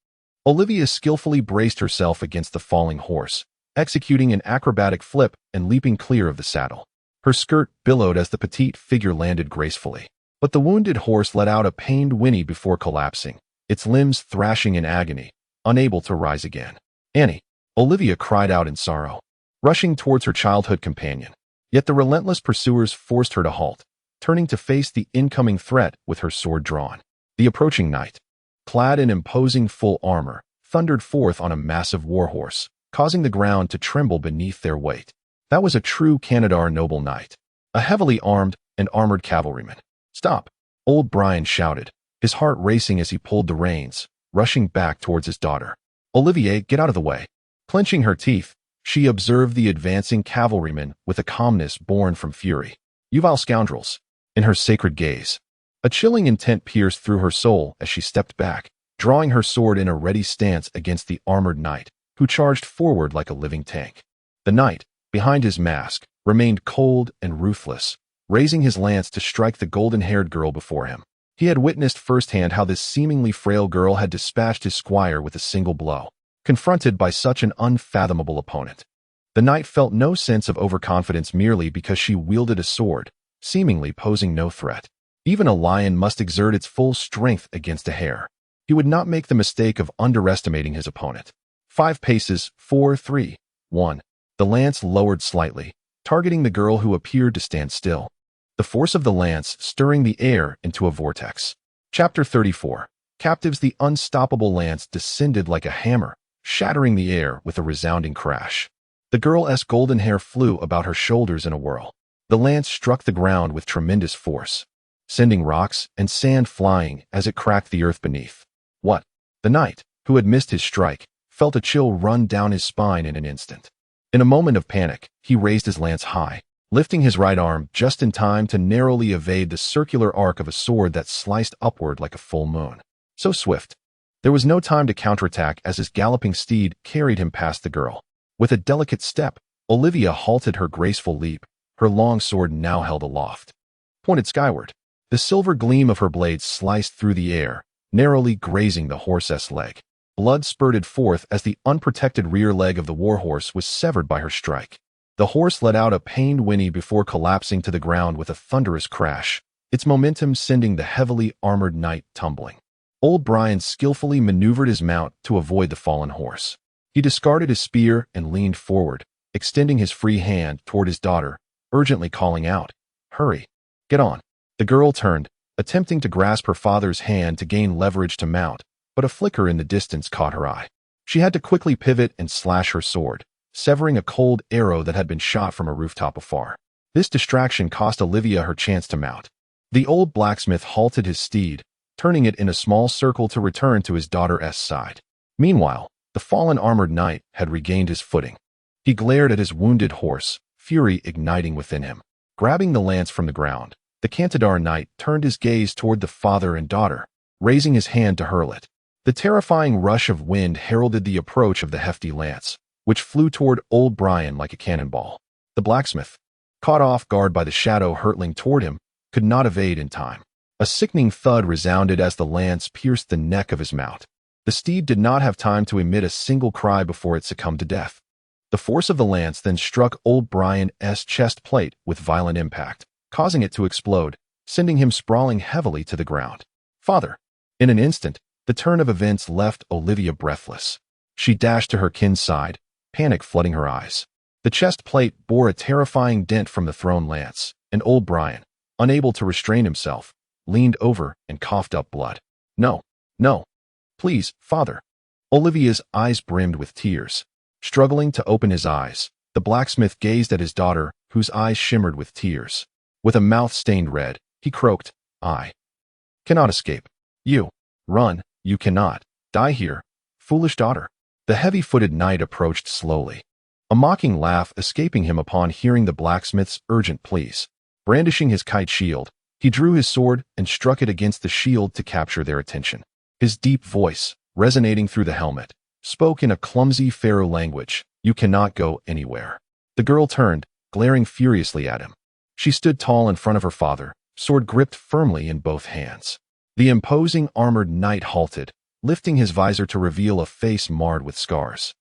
A: Olivia skillfully braced herself against the falling horse, executing an acrobatic flip and leaping clear of the saddle. Her skirt billowed as the petite figure landed gracefully. But the wounded horse let out a pained whinny before collapsing, its limbs thrashing in agony, unable to rise again. "Annie!" Olivia cried out in sorrow, rushing towards her childhood companion. Yet the relentless pursuers forced her to halt, turning to face the incoming threat with her sword drawn. The approaching knight, clad in imposing full armor, thundered forth on a massive warhorse, causing the ground to tremble beneath their weight. That was a true Kantadar noble knight, a heavily armed and armored cavalryman. "Stop!" Old Brian shouted, his heart racing as he pulled the reins, rushing back towards his daughter. "Olivia, get out of the way." Clenching her teeth, she observed the advancing cavalryman with a calmness born from fury. "You vile scoundrels!" In her sacred gaze, a chilling intent pierced through her soul as she stepped back, drawing her sword in a ready stance against the armored knight, who charged forward like a living tank. The knight, behind his mask, remained cold and ruthless, raising his lance to strike the golden-haired girl before him. He had witnessed firsthand how this seemingly frail girl had dispatched his squire with a single blow. Confronted by such an unfathomable opponent, the knight felt no sense of overconfidence merely because she wielded a sword, seemingly posing no threat. Even a lion must exert its full strength against a hare. He would not make the mistake of underestimating his opponent. 5 paces, 4, 3, 1. The lance lowered slightly, targeting the girl who appeared to stand still, the force of the lance stirring the air into a vortex. Chapter 34. Captives. The unstoppable lance descended like a hammer, shattering the air with a resounding crash. The girl's golden hair flew about her shoulders in a whirl. The lance struck the ground with tremendous force, sending rocks and sand flying as it cracked the earth beneath. What? The knight, who had missed his strike, felt a chill run down his spine in an instant. In a moment of panic, he raised his lance high, lifting his right arm just in time to narrowly evade the circular arc of a sword that sliced upward like a full moon. So swift, there was no time to counterattack as his galloping steed carried him past the girl. With a delicate step, Olivia halted her graceful leap, her long sword now held aloft, pointed skyward. The silver gleam of her blade sliced through the air, narrowly grazing the horse's leg. Blood spurted forth as the unprotected rear leg of the warhorse was severed by her strike. The horse let out a pained whinny before collapsing to the ground with a thunderous crash, its momentum sending the heavily armored knight tumbling. Old Brian skillfully maneuvered his mount to avoid the fallen horse. He discarded his spear and leaned forward, extending his free hand toward his daughter, urgently calling out, "Hurry! Get on!" The girl turned, attempting to grasp her father's hand to gain leverage to mount, but a flicker in the distance caught her eye. She had to quickly pivot and slash her sword, severing a cold arrow that had been shot from a rooftop afar. This distraction cost Olivia her chance to mount. The old blacksmith halted his steed, turning it in a small circle to return to his daughter's side. Meanwhile, the fallen armored knight had regained his footing. He glared at his wounded horse, fury igniting within him. Grabbing the lance from the ground, the Kantadar knight turned his gaze toward the father and daughter, raising his hand to hurl it. The terrifying rush of wind heralded the approach of the hefty lance, which flew toward old Brian like a cannonball. The blacksmith, caught off guard by the shadow hurtling toward him, could not evade in time. A sickening thud resounded as the lance pierced the neck of his mount. The steed did not have time to emit a single cry before it succumbed to death. The force of the lance then struck old Brian's chest plate with violent impact, causing it to explode, sending him sprawling heavily to the ground. "Father!" In an instant, the turn of events left Olivia breathless. She dashed to her kin's side, panic flooding her eyes. The chest plate bore a terrifying dent from the thrown lance, and old Brian, unable to restrain himself, leaned over and coughed up blood. No, no. Please, father. Olivia's eyes brimmed with tears. Struggling to open his eyes, the blacksmith gazed at his daughter, whose eyes shimmered with tears. With a mouth stained red, he croaked, I cannot escape. You, run, you cannot, die here, foolish daughter. The heavy-footed knight approached slowly, a mocking laugh escaping him upon hearing the blacksmith's urgent pleas. Brandishing his kite shield, he drew his sword and struck it against the shield to capture their attention. His deep voice, resonating through the helmet, spoke in a clumsy Pharaoh language, You cannot go anywhere. The girl turned, glaring furiously at him. She stood tall in front of her father, sword gripped firmly in both hands. The imposing armored knight halted, lifting his visor to reveal a face marred with scars.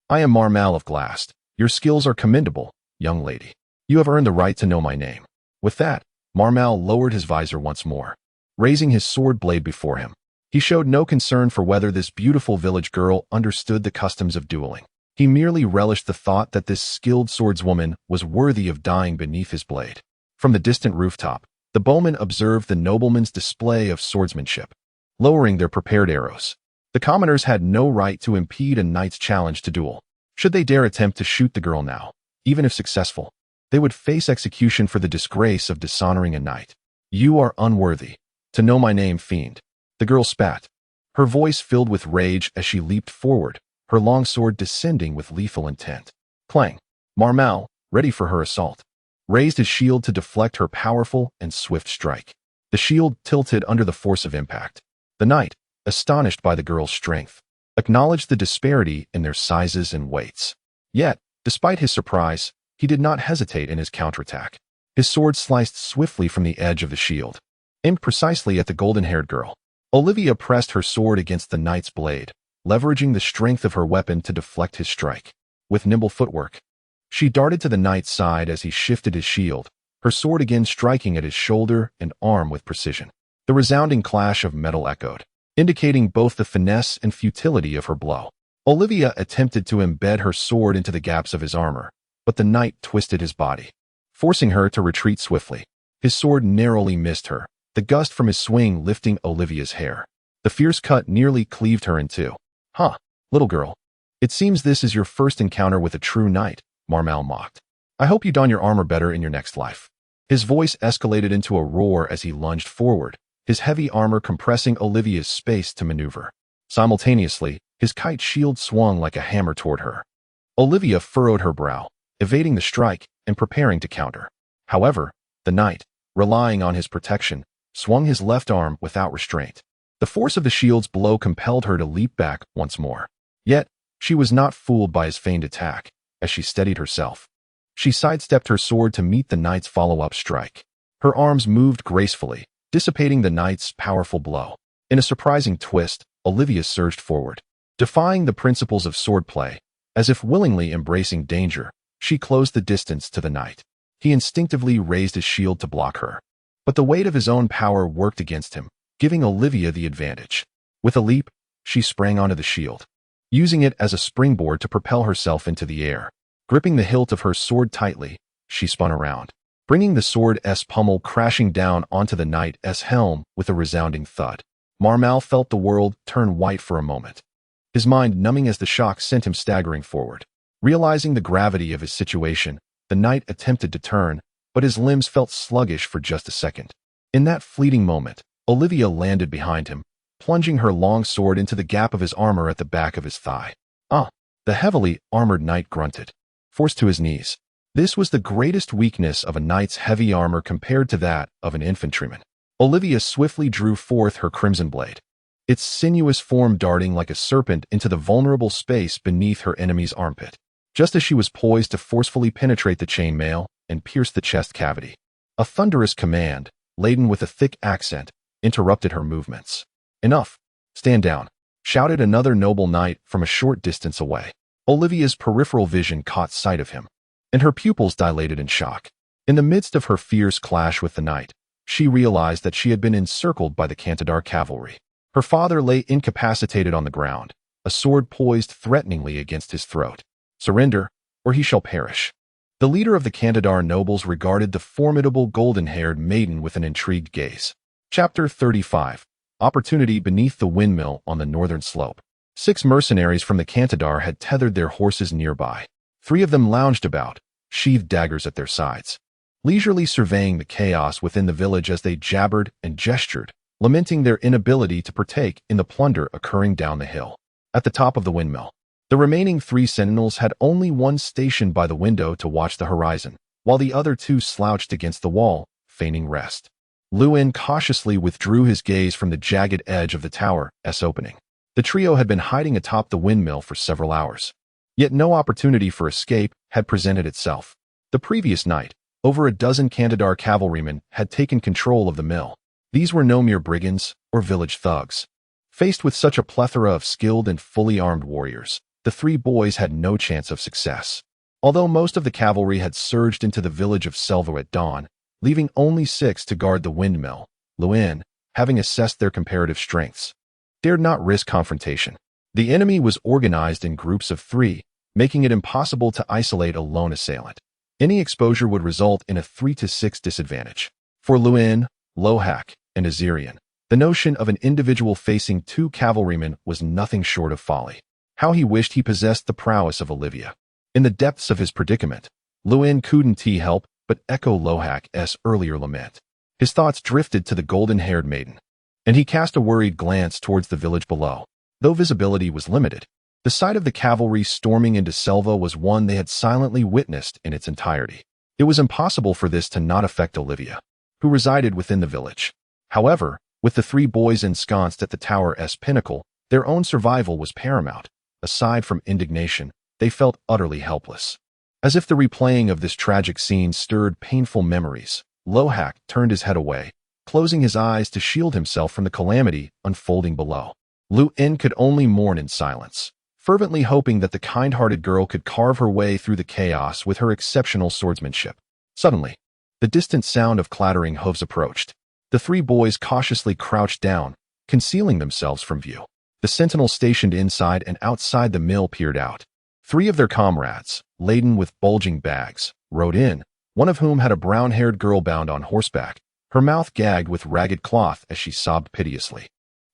A: I am Marmal of Glast. Your skills are commendable, young lady. You have earned the right to know my name. With that, Marmal lowered his visor once more, raising his sword blade before him. He showed no concern for whether this beautiful village girl understood the customs of dueling. He merely relished the thought that this skilled swordswoman was worthy of dying beneath his blade. From the distant rooftop, the bowmen observed the nobleman's display of swordsmanship, lowering their prepared arrows. The commoners had no right to impede a knight's challenge to duel. Should they dare attempt to shoot the girl now, even if successful, they would face execution for the disgrace of dishonoring a knight. You are unworthy to know my name, fiend. The girl spat, her voice filled with rage as she leaped forward, her long sword descending with lethal intent. Clang. Marmal, ready for her assault, raised his shield to deflect her powerful and swift strike. The shield tilted under the force of impact. The knight, astonished by the girl's strength, acknowledged the disparity in their sizes and weights. Yet, despite his surprise, he did not hesitate in his counterattack. His sword sliced swiftly from the edge of the shield, aimed precisely at the golden-haired girl. Olivia pressed her sword against the knight's blade, leveraging the strength of her weapon to deflect his strike. With nimble footwork, she darted to the knight's side as he shifted his shield, her sword again striking at his shoulder and arm with precision. The resounding clash of metal echoed, indicating both the finesse and futility of her blow. Olivia attempted to embed her sword into the gaps of his armor, but the knight twisted his body, forcing her to retreat swiftly. His sword narrowly missed her, the gust from his swing lifting Olivia's hair. The fierce cut nearly cleaved her in two. Huh, little girl. It seems this is your first encounter with a true knight, Marmal mocked. I hope you don your armor better in your next life. His voice escalated into a roar as he lunged forward, his heavy armor compressing Olivia's space to maneuver. Simultaneously, his kite shield swung like a hammer toward her. Olivia furrowed her brow, evading the strike and preparing to counter. However, the knight, relying on his protection, swung his left arm without restraint. The force of the shield's blow compelled her to leap back once more. Yet, she was not fooled by his feigned attack. As she steadied herself, she sidestepped her sword to meet the knight's follow-up strike. Her arms moved gracefully, dissipating the knight's powerful blow. In a surprising twist, Olivia surged forward. Defying the principles of swordplay, as if willingly embracing danger, she closed the distance to the knight. He instinctively raised his shield to block her. But the weight of his own power worked against him, giving Olivia the advantage. With a leap, she sprang onto the shield, using it as a springboard to propel herself into the air. Gripping the hilt of her sword tightly, she spun around, bringing the sword's pommel crashing down onto the knight's helm with a resounding thud. Marmal felt the world turn white for a moment, his mind numbing as the shock sent him staggering forward. Realizing the gravity of his situation, the knight attempted to turn, but his limbs felt sluggish for just a second. In that fleeting moment, Olivia landed behind him, plunging her long sword into the gap of his armor at the back of his thigh. Ah! The heavily armored knight grunted, forced to his knees. This was the greatest weakness of a knight's heavy armor compared to that of an infantryman. Olivia swiftly drew forth her crimson blade, its sinuous form darting like a serpent into the vulnerable space beneath her enemy's armpit. Just as she was poised to forcefully penetrate the chainmail and pierce the chest cavity, a thunderous command, laden with a thick accent, interrupted her movements. Enough! Stand down! Shouted another noble knight from a short distance away. Olivia's peripheral vision caught sight of him, and her pupils dilated in shock. In the midst of her fierce clash with the knight, she realized that she had been encircled by the Kantadar cavalry. Her father lay incapacitated on the ground, a sword poised threateningly against his throat. Surrender, or he shall perish. The leader of the Kantadar nobles regarded the formidable golden-haired maiden with an intrigued gaze. Chapter 35. Opportunity beneath the windmill on the northern slope. 6 mercenaries from the Kantadar had tethered their horses nearby. 3 of them lounged about, sheathed daggers at their sides, leisurely surveying the chaos within the village as they jabbered and gestured, lamenting their inability to partake in the plunder occurring down the hill. At the top of the windmill, the remaining 3 sentinels had only one stationed by the window to watch the horizon, while the other 2 slouched against the wall, feigning rest. Luin cautiously withdrew his gaze from the jagged edge of the tower's opening. The trio had been hiding atop the windmill for several hours. Yet no opportunity for escape had presented itself. The previous night, over a dozen Kantadar cavalrymen had taken control of the mill. These were no mere brigands or village thugs. Faced with such a plethora of skilled and fully armed warriors, the 3 boys had no chance of success. Although most of the cavalry had surged into the village of Selva at dawn, leaving only 6 to guard the windmill, Luin, having assessed their comparative strengths, dared not risk confrontation. The enemy was organized in groups of 3, making it impossible to isolate a lone assailant. Any exposure would result in a 3-6 disadvantage. For Luin, Lohak, and Azirian, the notion of an individual facing 2 cavalrymen was nothing short of folly. How he wished he possessed the prowess of Olivia. In the depths of his predicament, Luin couldn't help but echo Lohak's earlier lament. His thoughts drifted to the golden-haired maiden, and he cast a worried glance towards the village below. Though visibility was limited, the sight of the cavalry storming into Selva was one they had silently witnessed in its entirety. It was impossible for this to not affect Olivia, who resided within the village. However, with the 3 boys ensconced at the tower's pinnacle, their own survival was paramount. Aside from indignation, they felt utterly helpless. As if the replaying of this tragic scene stirred painful memories, Lohak turned his head away, closing his eyes to shield himself from the calamity unfolding below. Luin could only mourn in silence, fervently hoping that the kind-hearted girl could carve her way through the chaos with her exceptional swordsmanship. Suddenly, the distant sound of clattering hooves approached. The 3 boys cautiously crouched down, concealing themselves from view. The sentinels stationed inside and outside the mill peered out. 3 of their comrades, laden with bulging bags, rode in, one of whom had a brown-haired girl bound on horseback, her mouth gagged with ragged cloth as she sobbed piteously.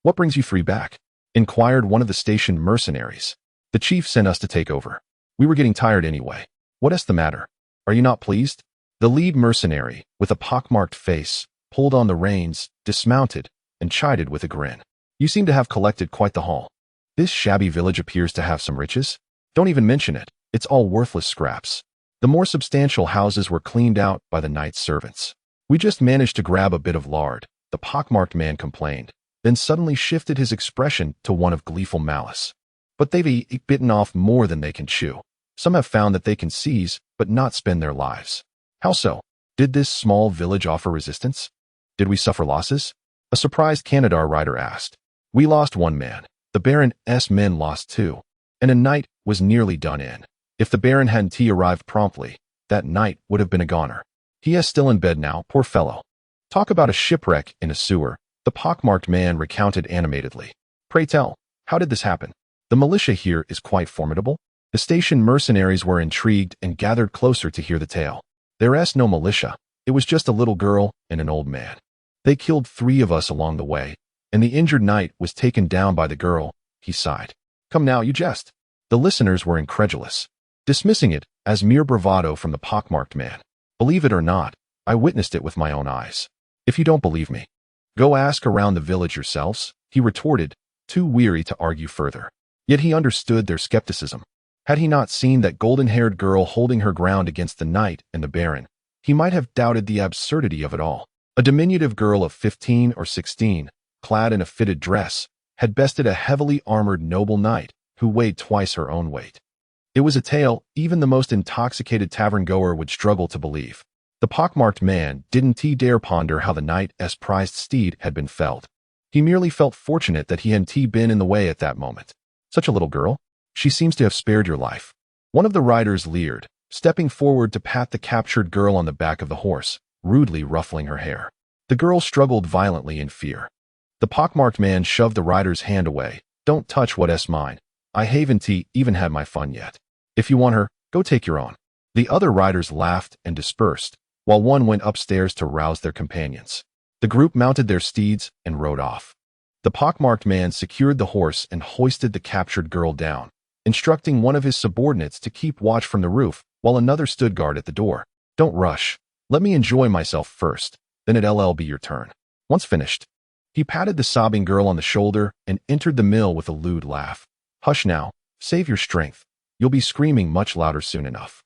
A: "What brings you 3 back?" inquired one of the stationed mercenaries. "The chief sent us to take over. We were getting tired anyway. What's the matter? Are you not pleased?" The lead mercenary, with a pockmarked face, pulled on the reins, dismounted, and chided with a grin. "You seem to have collected quite the haul. This shabby village appears to have some riches. Don't even mention it. It's all worthless scraps." The more substantial houses were cleaned out by the knight's servants. "We just managed to grab a bit of lard," the pockmarked man complained, then suddenly shifted his expression to one of gleeful malice. "But they've bitten off more than they can chew. Some have found that they can seize, but not spend their lives." "How so? Did this small village offer resistance? Did we suffer losses?" a surprised Kantadar rider asked. "We lost 1 man. The Baron's men lost 2, and a knight was nearly done in. If the Baron hadn't arrived promptly, that knight would have been a goner. He is still in bed now, poor fellow." "Talk about a shipwreck in a sewer," the pockmarked man recounted animatedly. "Pray tell, how did this happen? The militia here is quite formidable." The station mercenaries were intrigued and gathered closer to hear the tale. "There's no militia. It was just a little girl and an old man. They killed 3 of us along the way, and the injured knight was taken down by the girl," he sighed. "Come now, you jest." The listeners were incredulous, dismissing it as mere bravado from the pockmarked man. "Believe it or not, I witnessed it with my own eyes. If you don't believe me, go ask around the village yourselves," he retorted, too weary to argue further. Yet he understood their skepticism. Had he not seen that golden-haired girl holding her ground against the knight and the baron, he might have doubted the absurdity of it all. A diminutive girl of 15 or 16, clad in a fitted dress, had bested a heavily armored noble knight who weighed twice her own weight. It was a tale even the most intoxicated tavern-goer would struggle to believe. The pockmarked man didn't dare ponder how the knight's prized steed had been felled. He merely felt fortunate that he hadn't been in the way at that moment. "Such a little girl? She seems to have spared your life." One of the riders leered, stepping forward to pat the captured girl on the back of the horse, rudely ruffling her hair. The girl struggled violently in fear. The pockmarked man shoved the rider's hand away. "Don't touch what's mine," I haven't even had my fun yet. If you want her, go take your own." The other riders laughed and dispersed, while one went upstairs to rouse their companions. The group mounted their steeds and rode off. The pockmarked man secured the horse and hoisted the captured girl down, instructing one of his subordinates to keep watch from the roof while another stood guard at the door. "Don't rush. Let me enjoy myself first, then it'll be your turn." Once finished, he patted the sobbing girl on the shoulder and entered the mill with a lewd laugh. "Hush now. Save your strength. You'll be screaming much louder soon enough."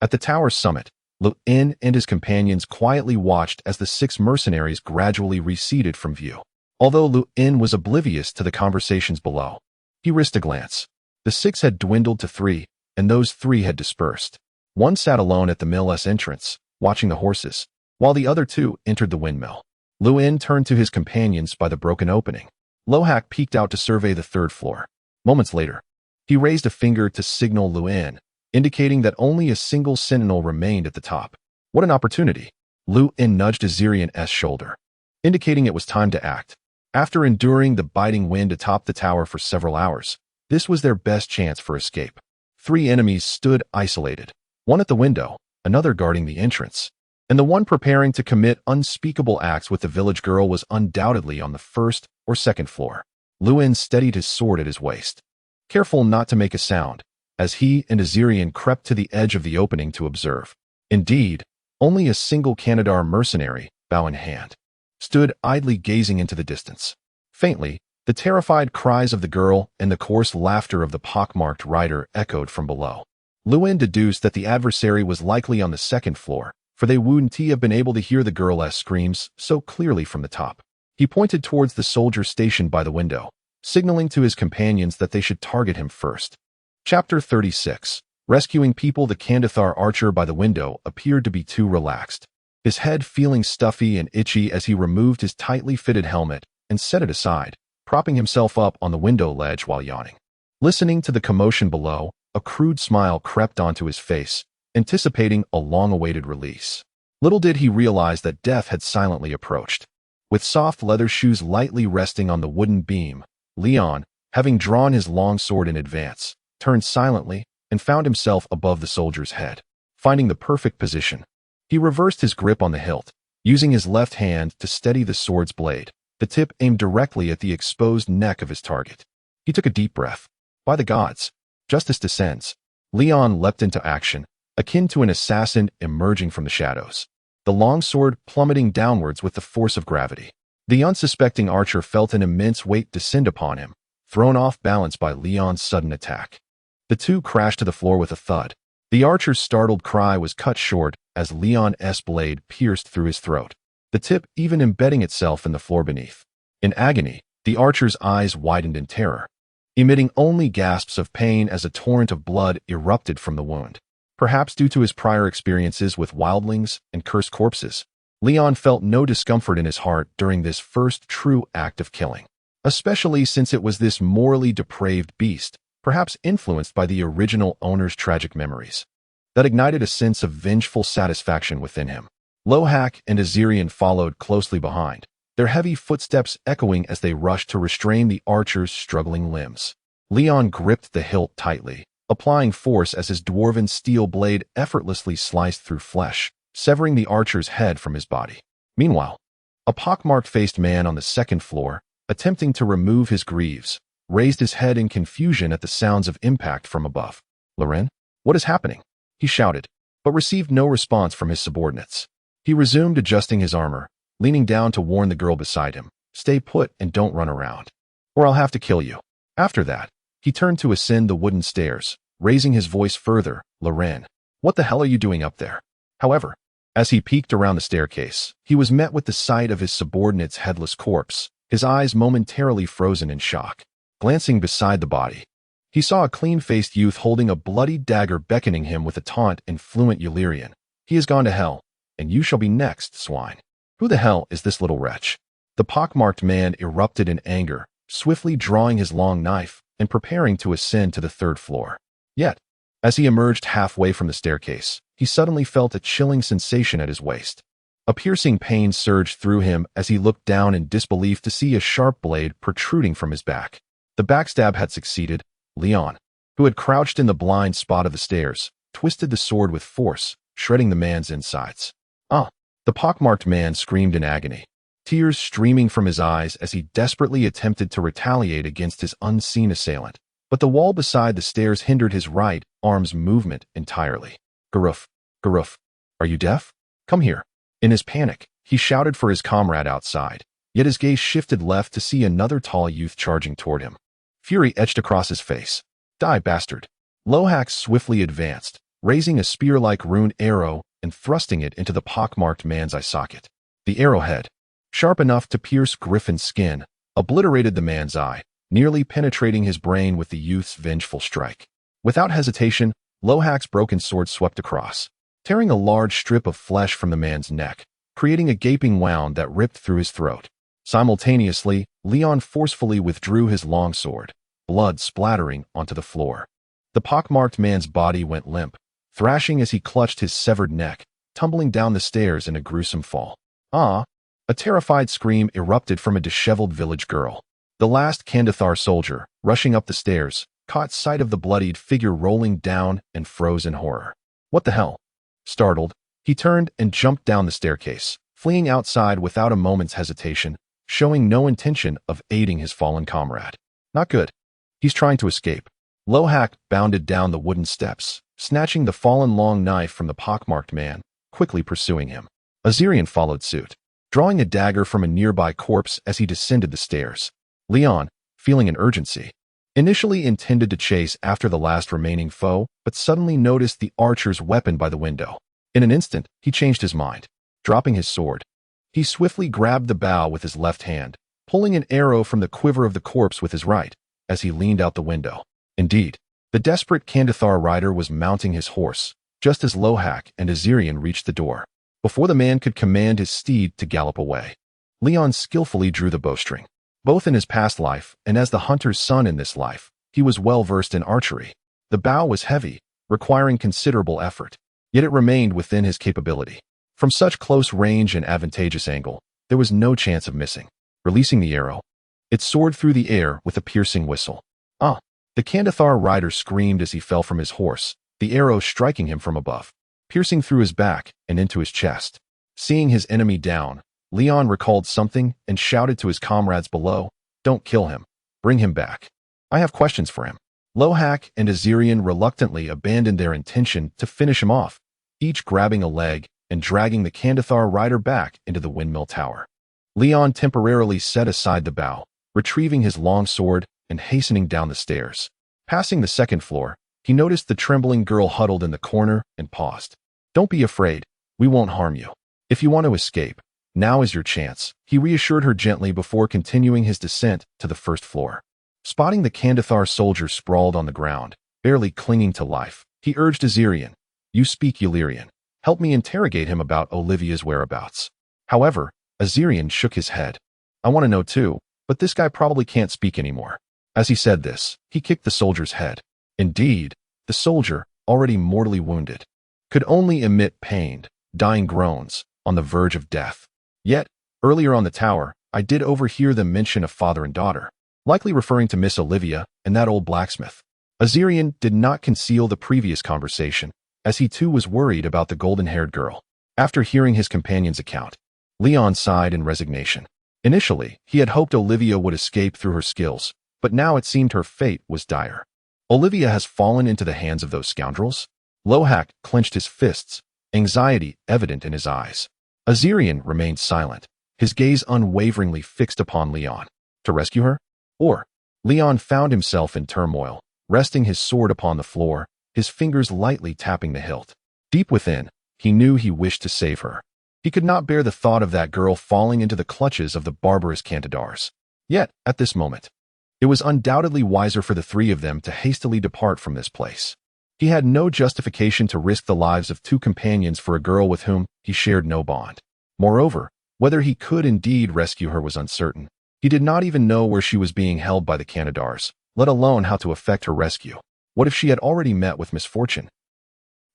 A: At the tower's summit, Luin and his companions quietly watched as the 6 mercenaries gradually receded from view. Although Luin was oblivious to the conversations below, he risked a glance. The 6 had dwindled to 3, and those 3 had dispersed. One sat alone at the mill's entrance, watching the horses, while the other 2 entered the windmill. Luin turned to his companions by the broken opening. Lohak peeked out to survey the 3rd floor. Moments later, he raised a finger to signal Luin, indicating that only a single sentinel remained at the top. What an opportunity! Luin nudged Azirian's shoulder, indicating it was time to act. After enduring the biting wind atop the tower for several hours, this was their best chance for escape. 3 enemies stood isolated, one at the window, another guarding the entrance, and the one preparing to commit unspeakable acts with the village girl was undoubtedly on the 1st or 2nd floor. Luin steadied his sword at his waist, careful not to make a sound, as he and Azirian crept to the edge of the opening to observe. Indeed, only a single Kantadar mercenary, bow in hand, stood idly gazing into the distance. Faintly, the terrified cries of the girl and the coarse laughter of the pockmarked rider echoed from below. Luin deduced that the adversary was likely on the 2nd floor, for they wouldn't have been able to hear the girl's screams so clearly from the top. He pointed towards the soldier stationed by the window, signaling to his companions that they should target him first. Chapter 36. Rescuing people. The Kantadar archer by the window appeared to be too relaxed, his head feeling stuffy and itchy as he removed his tightly fitted helmet and set it aside, propping himself up on the window ledge while yawning. Listening to the commotion below, a crude smile crept onto his face, anticipating a long-awaited release. Little did he realize that death had silently approached. With soft leather shoes lightly resting on the wooden beam, Leon, having drawn his long sword in advance, turned silently and found himself above the soldier's head. Finding the perfect position, he reversed his grip on the hilt, using his left hand to steady the sword's blade, the tip aimed directly at the exposed neck of his target. He took a deep breath. By the gods, justice descends. Leon leapt into action, akin to an assassin emerging from the shadows, the long sword plummeting downwards with the force of gravity. The unsuspecting archer felt an immense weight descend upon him, thrown off balance by Leon's sudden attack. The 2 crashed to the floor with a thud. The archer's startled cry was cut short as Leon's blade pierced through his throat, the tip even embedding itself in the floor beneath. In agony, the archer's eyes widened in terror, emitting only gasps of pain as a torrent of blood erupted from the wound. Perhaps due to his prior experiences with wildlings and cursed corpses, Leon felt no discomfort in his heart during this first true act of killing, especially since it was this morally depraved beast, perhaps influenced by the original owner's tragic memories, that ignited a sense of vengeful satisfaction within him. Lohak and Azirian followed closely behind, their heavy footsteps echoing as they rushed to restrain the archer's struggling limbs. Leon gripped the hilt tightly, applying force as his dwarven steel blade effortlessly sliced through flesh, severing the archer's head from his body. Meanwhile, a pockmarked-faced man on the 2nd floor, attempting to remove his greaves, raised his head in confusion at the sounds of impact from above. "Loren, what is happening?" he shouted, but received no response from his subordinates. He resumed adjusting his armor, leaning down to warn the girl beside him, "Stay put and don't run around, or I'll have to kill you." After that, he turned to ascend the wooden stairs, raising his voice further, "Loren, what the hell are you doing up there?" However, as he peeked around the staircase, he was met with the sight of his subordinate's headless corpse, his eyes momentarily frozen in shock. Glancing beside the body, he saw a clean-faced youth holding a bloody dagger beckoning him with a taunt in fluent Illyrian. "He has gone to hell, and you shall be next, swine." "Who the hell is this little wretch?" The pockmarked man erupted in anger, swiftly drawing his long knife and preparing to ascend to the 3rd floor. Yet, as he emerged halfway from the staircase, he suddenly felt a chilling sensation at his waist. A piercing pain surged through him as he looked down in disbelief to see a sharp blade protruding from his back. The backstab had succeeded. Leon, who had crouched in the blind spot of the stairs, twisted the sword with force, shredding the man's insides. "Ah!" The pockmarked man screamed in agony, tears streaming from his eyes as he desperately attempted to retaliate against his unseen assailant. But the wall beside the stairs hindered his right arm's movement entirely. "Garuf, Garuf, are you deaf? Come here." In his panic, he shouted for his comrade outside, yet his gaze shifted left to see another tall youth charging toward him. Fury etched across his face. "Die, bastard." Lohak swiftly advanced, raising a spear-like runed arrow and thrusting it into the pockmarked man's eye socket. The arrowhead, sharp enough to pierce Griffin's skin, obliterated the man's eye, nearly penetrating his brain with the youth's vengeful strike. Without hesitation, Lohak's broken sword swept across, tearing a large strip of flesh from the man's neck, creating a gaping wound that ripped through his throat. Simultaneously, Leon forcefully withdrew his long sword, blood splattering onto the floor. The pockmarked man's body went limp, thrashing as he clutched his severed neck, tumbling down the stairs in a gruesome fall. "Ah!" A terrified scream erupted from a disheveled village girl. The last Kantadar soldier, rushing up the stairs, caught sight of the bloodied figure rolling down and froze in horror. "What the hell?" Startled, he turned and jumped down the staircase, fleeing outside without a moment's hesitation, showing no intention of aiding his fallen comrade. "Not good. He's trying to escape." Lohak bounded down the wooden steps, snatching the fallen long knife from the pockmarked man, quickly pursuing him. Azirian followed suit, drawing a dagger from a nearby corpse as he descended the stairs. Leon, feeling an urgency, initially intended to chase after the last remaining foe, but suddenly noticed the archer's weapon by the window. In an instant, he changed his mind. Dropping his sword, he swiftly grabbed the bow with his left hand, pulling an arrow from the quiver of the corpse with his right, as he leaned out the window. Indeed, the desperate Kantadar rider was mounting his horse, just as Lohak and Azirian reached the door. Before the man could command his steed to gallop away, Leon skillfully drew the bowstring. Both in his past life and as the hunter's son in this life, he was well versed in archery. The bow was heavy, requiring considerable effort, yet it remained within his capability. From such close range and advantageous angle, there was no chance of missing. Releasing the arrow, it soared through the air with a piercing whistle. "Ah!" The Kantadar rider screamed as he fell from his horse, the arrow striking him from above, piercing through his back and into his chest. Seeing his enemy down, Leon recalled something and shouted to his comrades below, "Don't kill him. Bring him back. I have questions for him." Lohak and Azirian reluctantly abandoned their intention to finish him off, each grabbing a leg and dragging the Kantadar rider back into the windmill tower. Leon temporarily set aside the bow, retrieving his long sword and hastening down the stairs. Passing the second floor, he noticed the trembling girl huddled in the corner and paused. "Don't be afraid. We won't harm you. If you want to escape, now is your chance," he reassured her gently before continuing his descent to the first floor. Spotting the Kantadar soldier sprawled on the ground, barely clinging to life, he urged Azirian, "You speak Illyrian. Help me interrogate him about Olivia's whereabouts." However, Azirian shook his head. "I want to know too, but this guy probably can't speak anymore." As he said this, he kicked the soldier's head. Indeed, the soldier, already mortally wounded, could only emit pained, dying groans, on the verge of death. Yet, earlier on the tower, I did overhear them mention a father and daughter, likely referring to Miss Olivia and that old blacksmith. Azirian did not conceal the previous conversation, as he too was worried about the golden-haired girl. After hearing his companion's account, Leon sighed in resignation. Initially, he had hoped Olivia would escape through her skills, but now it seemed her fate was dire. Olivia has fallen into the hands of those scoundrels? Lohak clenched his fists, anxiety evident in his eyes. Azirian remained silent, his gaze unwaveringly fixed upon Leon. To rescue her? Or? Leon found himself in turmoil, resting his sword upon the floor, his fingers lightly tapping the hilt. Deep within, he knew he wished to save her. He could not bear the thought of that girl falling into the clutches of the barbarous Kantadars. Yet, at this moment, it was undoubtedly wiser for the three of them to hastily depart from this place. He had no justification to risk the lives of two companions for a girl with whom he shared no bond. Moreover, whether he could indeed rescue her was uncertain. He did not even know where she was being held by the Kantadars, let alone how to effect her rescue. What if she had already met with misfortune?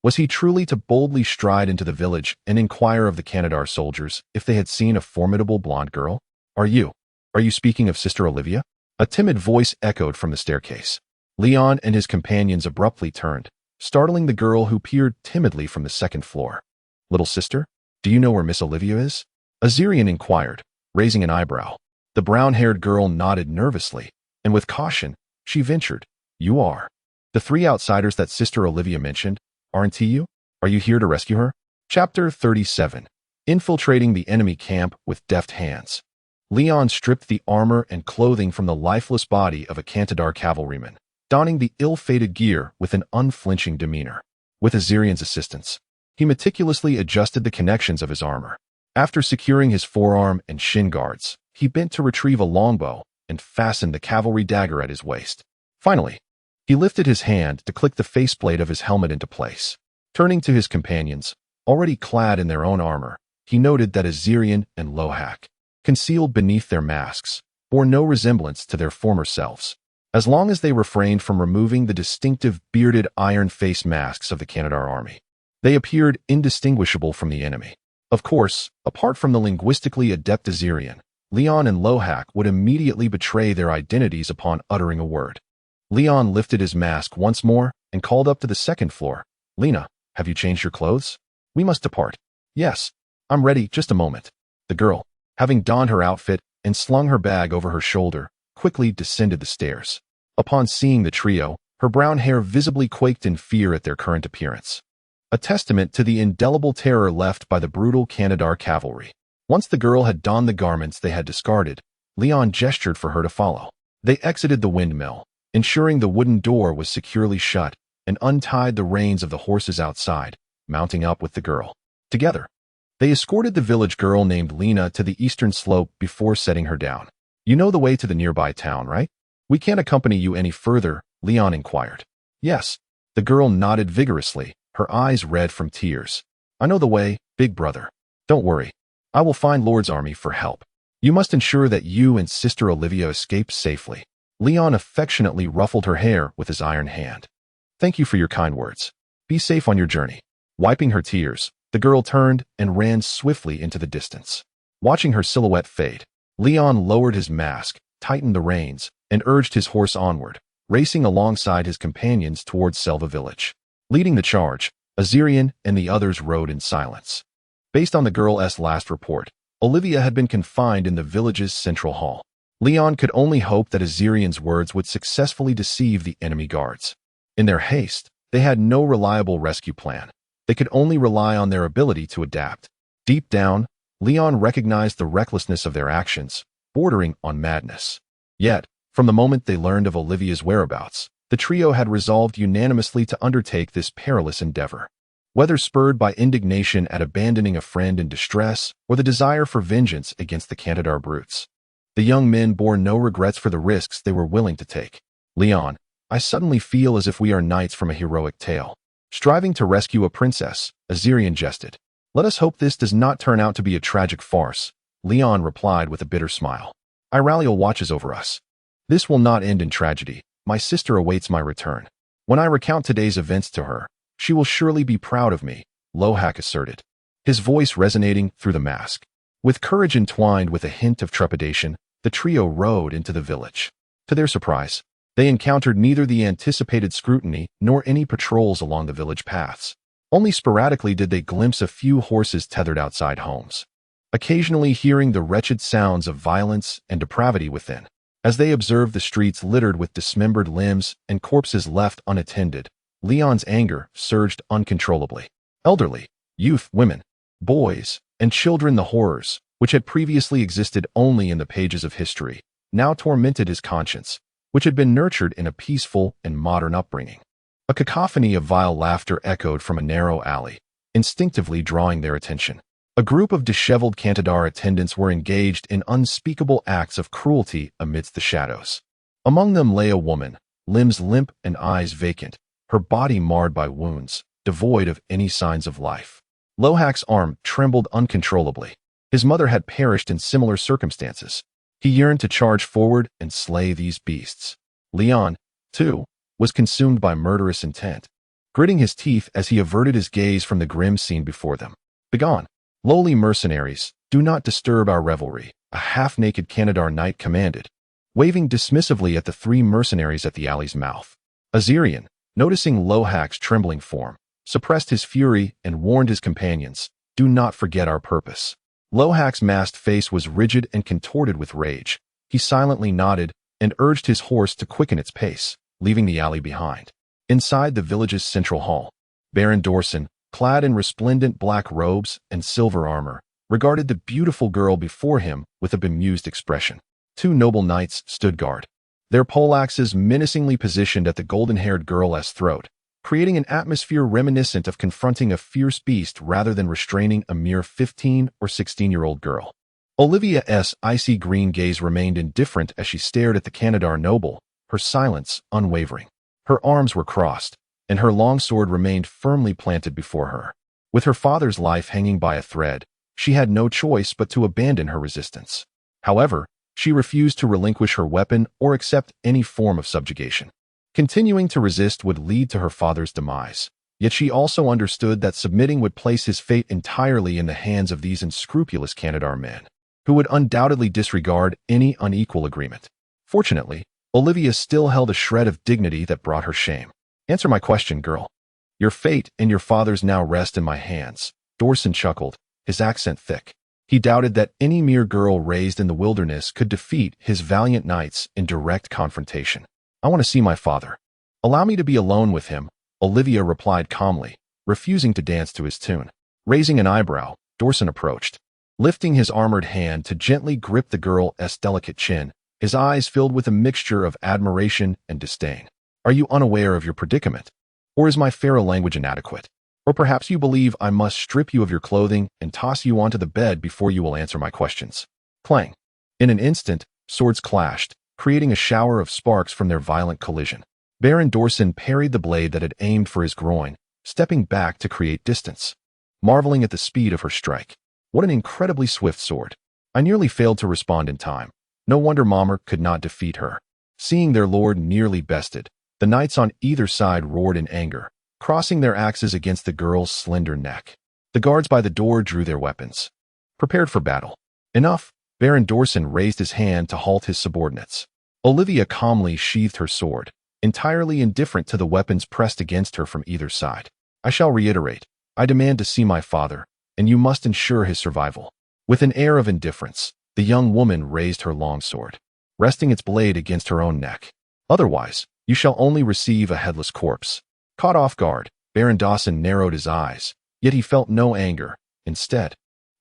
A: Was he truly to boldly stride into the village and inquire of the Kantadar soldiers if they had seen a formidable blonde girl? Are you speaking of Sister Olivia?" A timid voice echoed from the staircase. Leon and his companions abruptly turned, startling the girl who peered timidly from the second floor. "Little sister, do you know where Miss Olivia is?" Azirian inquired, raising an eyebrow. The brown-haired girl nodded nervously, and with caution, she ventured, "You are. The three outsiders that Sister Olivia mentioned, aren't you? Are you here to rescue her?" Chapter 37. Infiltrating the enemy camp with deft hands. Leon stripped the armor and clothing from the lifeless body of a Kantadar cavalryman, donning the ill-fated gear with an unflinching demeanor. With Azirian's assistance, he meticulously adjusted the connections of his armor. After securing his forearm and shin guards, he bent to retrieve a longbow and fastened the cavalry dagger at his waist. Finally, he lifted his hand to click the faceplate of his helmet into place. Turning to his companions, already clad in their own armor, he noted that Azirian and Lohak, concealed beneath their masks, bore no resemblance to their former selves, as long as they refrained from removing the distinctive bearded iron face masks of the Kantadar army. They appeared indistinguishable from the enemy. Of course, apart from the linguistically adept Azirian, Leon and Lohak would immediately betray their identities upon uttering a word. Leon lifted his mask once more and called up to the second floor. "Lena, have you changed your clothes? We must depart." "Yes, I'm ready, just a moment." The girl, having donned her outfit and slung her bag over her shoulder, quickly descended the stairs. Upon seeing the trio, her brown hair visibly quaked in fear at their current appearance, a testament to the indelible terror left by the brutal Kantadar cavalry. Once the girl had donned the garments they had discarded, Leon gestured for her to follow. They exited the windmill, ensuring the wooden door was securely shut, and untied the reins of the horses outside, mounting up with the girl. Together, they escorted the village girl named Lena to the eastern slope before setting her down. "You know the way to the nearby town, right? We can't accompany you any further," Leon inquired. "Yes." The girl nodded vigorously, her eyes red from tears. "I know the way, big brother. Don't worry. I will find Lord's army for help. You must ensure that you and Sister Olivia escape safely." Leon affectionately ruffled her hair with his iron hand. "Thank you for your kind words. Be safe on your journey." Wiping her tears, the girl turned and ran swiftly into the distance. Watching her silhouette fade, Leon lowered his mask, tightened the reins, and urged his horse onward, racing alongside his companions towards Selva Village. Leading the charge, Azirian and the others rode in silence. Based on the girl's last report, Olivia had been confined in the village's central hall. Leon could only hope that Azirian's words would successfully deceive the enemy guards. In their haste, they had no reliable rescue plan. They could only rely on their ability to adapt. Deep down, Leon recognized the recklessness of their actions, bordering on madness. Yet, from the moment they learned of Olivia's whereabouts, the trio had resolved unanimously to undertake this perilous endeavor. Whether spurred by indignation at abandoning a friend in distress or the desire for vengeance against the Kantadar brutes, the young men bore no regrets for the risks they were willing to take. "Leon, I suddenly feel as if we are knights from a heroic tale, striving to rescue a princess," Azirian jested. "Let us hope this does not turn out to be a tragic farce," Leon replied with a bitter smile. "Iraliel watches over us. This will not end in tragedy. My sister awaits my return. When I recount today's events to her, she will surely be proud of me," Lohak asserted, his voice resonating through the mask. With courage entwined with a hint of trepidation, the trio rode into the village. To their surprise, they encountered neither the anticipated scrutiny nor any patrols along the village paths. Only sporadically did they glimpse a few horses tethered outside homes, occasionally hearing the wretched sounds of violence and depravity within. As they observed the streets littered with dismembered limbs and corpses left unattended, Leon's anger surged uncontrollably. Elderly, youth, women, boys, and children, the horrors, which had previously existed only in the pages of history, now tormented his conscience, which had been nurtured in a peaceful and modern upbringing. A cacophony of vile laughter echoed from a narrow alley, instinctively drawing their attention. A group of disheveled Kantadar attendants were engaged in unspeakable acts of cruelty amidst the shadows. Among them lay a woman, limbs limp and eyes vacant, her body marred by wounds, devoid of any signs of life. Lohak's arm trembled uncontrollably. His mother had perished in similar circumstances. He yearned to charge forward and slay these beasts. Leon, too, was consumed by murderous intent, gritting his teeth as he averted his gaze from the grim scene before them. "Begone, lowly mercenaries, do not disturb our revelry," a half-naked Kantadar knight commanded, waving dismissively at the three mercenaries at the alley's mouth. Azerion, noticing Lohak's trembling form, suppressed his fury and warned his companions, "Do not forget our purpose." Lohak's masked face was rigid and contorted with rage. He silently nodded and urged his horse to quicken its pace, leaving the alley behind. Inside the village's central hall, Baron Dorsen, clad in resplendent black robes and silver armor, regarded the beautiful girl before him with a bemused expression. Two noble knights stood guard, their poleaxes menacingly positioned at the golden-haired girl's throat, creating an atmosphere reminiscent of confronting a fierce beast rather than restraining a mere 15 or 16-year-old girl. Olivia's icy green gaze remained indifferent as she stared at the Kantadar noble, her silence unwavering. Her arms were crossed, and her long sword remained firmly planted before her. With her father's life hanging by a thread, she had no choice but to abandon her resistance. However, she refused to relinquish her weapon or accept any form of subjugation. Continuing to resist would lead to her father's demise, yet she also understood that submitting would place his fate entirely in the hands of these unscrupulous Kantadar men, who would undoubtedly disregard any unequal agreement. Fortunately, Olivia still held a shred of dignity that brought her shame. "Answer my question, girl. Your fate and your father's now rest in my hands." Dorsen chuckled, his accent thick. He doubted that any mere girl raised in the wilderness could defeat his valiant knights in direct confrontation. "I want to see my father." "Allow me to be alone with him," Olivia replied calmly, refusing to dance to his tune. Raising an eyebrow, Dorsen approached, lifting his armored hand to gently grip the girl's delicate chin, his eyes filled with a mixture of admiration and disdain. "Are you unaware of your predicament? Or is my feral language inadequate? Or perhaps you believe I must strip you of your clothing and toss you onto the bed before you will answer my questions?" Clang! In an instant, swords clashed, creating a shower of sparks from their violent collision. Baron Dorsen parried the blade that had aimed for his groin, stepping back to create distance, marveling at the speed of her strike. What an incredibly swift sword. I nearly failed to respond in time. No wonder Mommer could not defeat her. Seeing their lord nearly bested, the knights on either side roared in anger, crossing their axes against the girl's slender neck. The guards by the door drew their weapons, prepared for battle. "Enough!" Baron Dorsen raised his hand to halt his subordinates. Olivia calmly sheathed her sword, entirely indifferent to the weapons pressed against her from either side. "I shall reiterate, I demand to see my father, and you must ensure his survival." With an air of indifference, the young woman raised her long sword, resting its blade against her own neck. "Otherwise, you shall only receive a headless corpse." Caught off guard, Baron Dorsen narrowed his eyes, yet he felt no anger. Instead,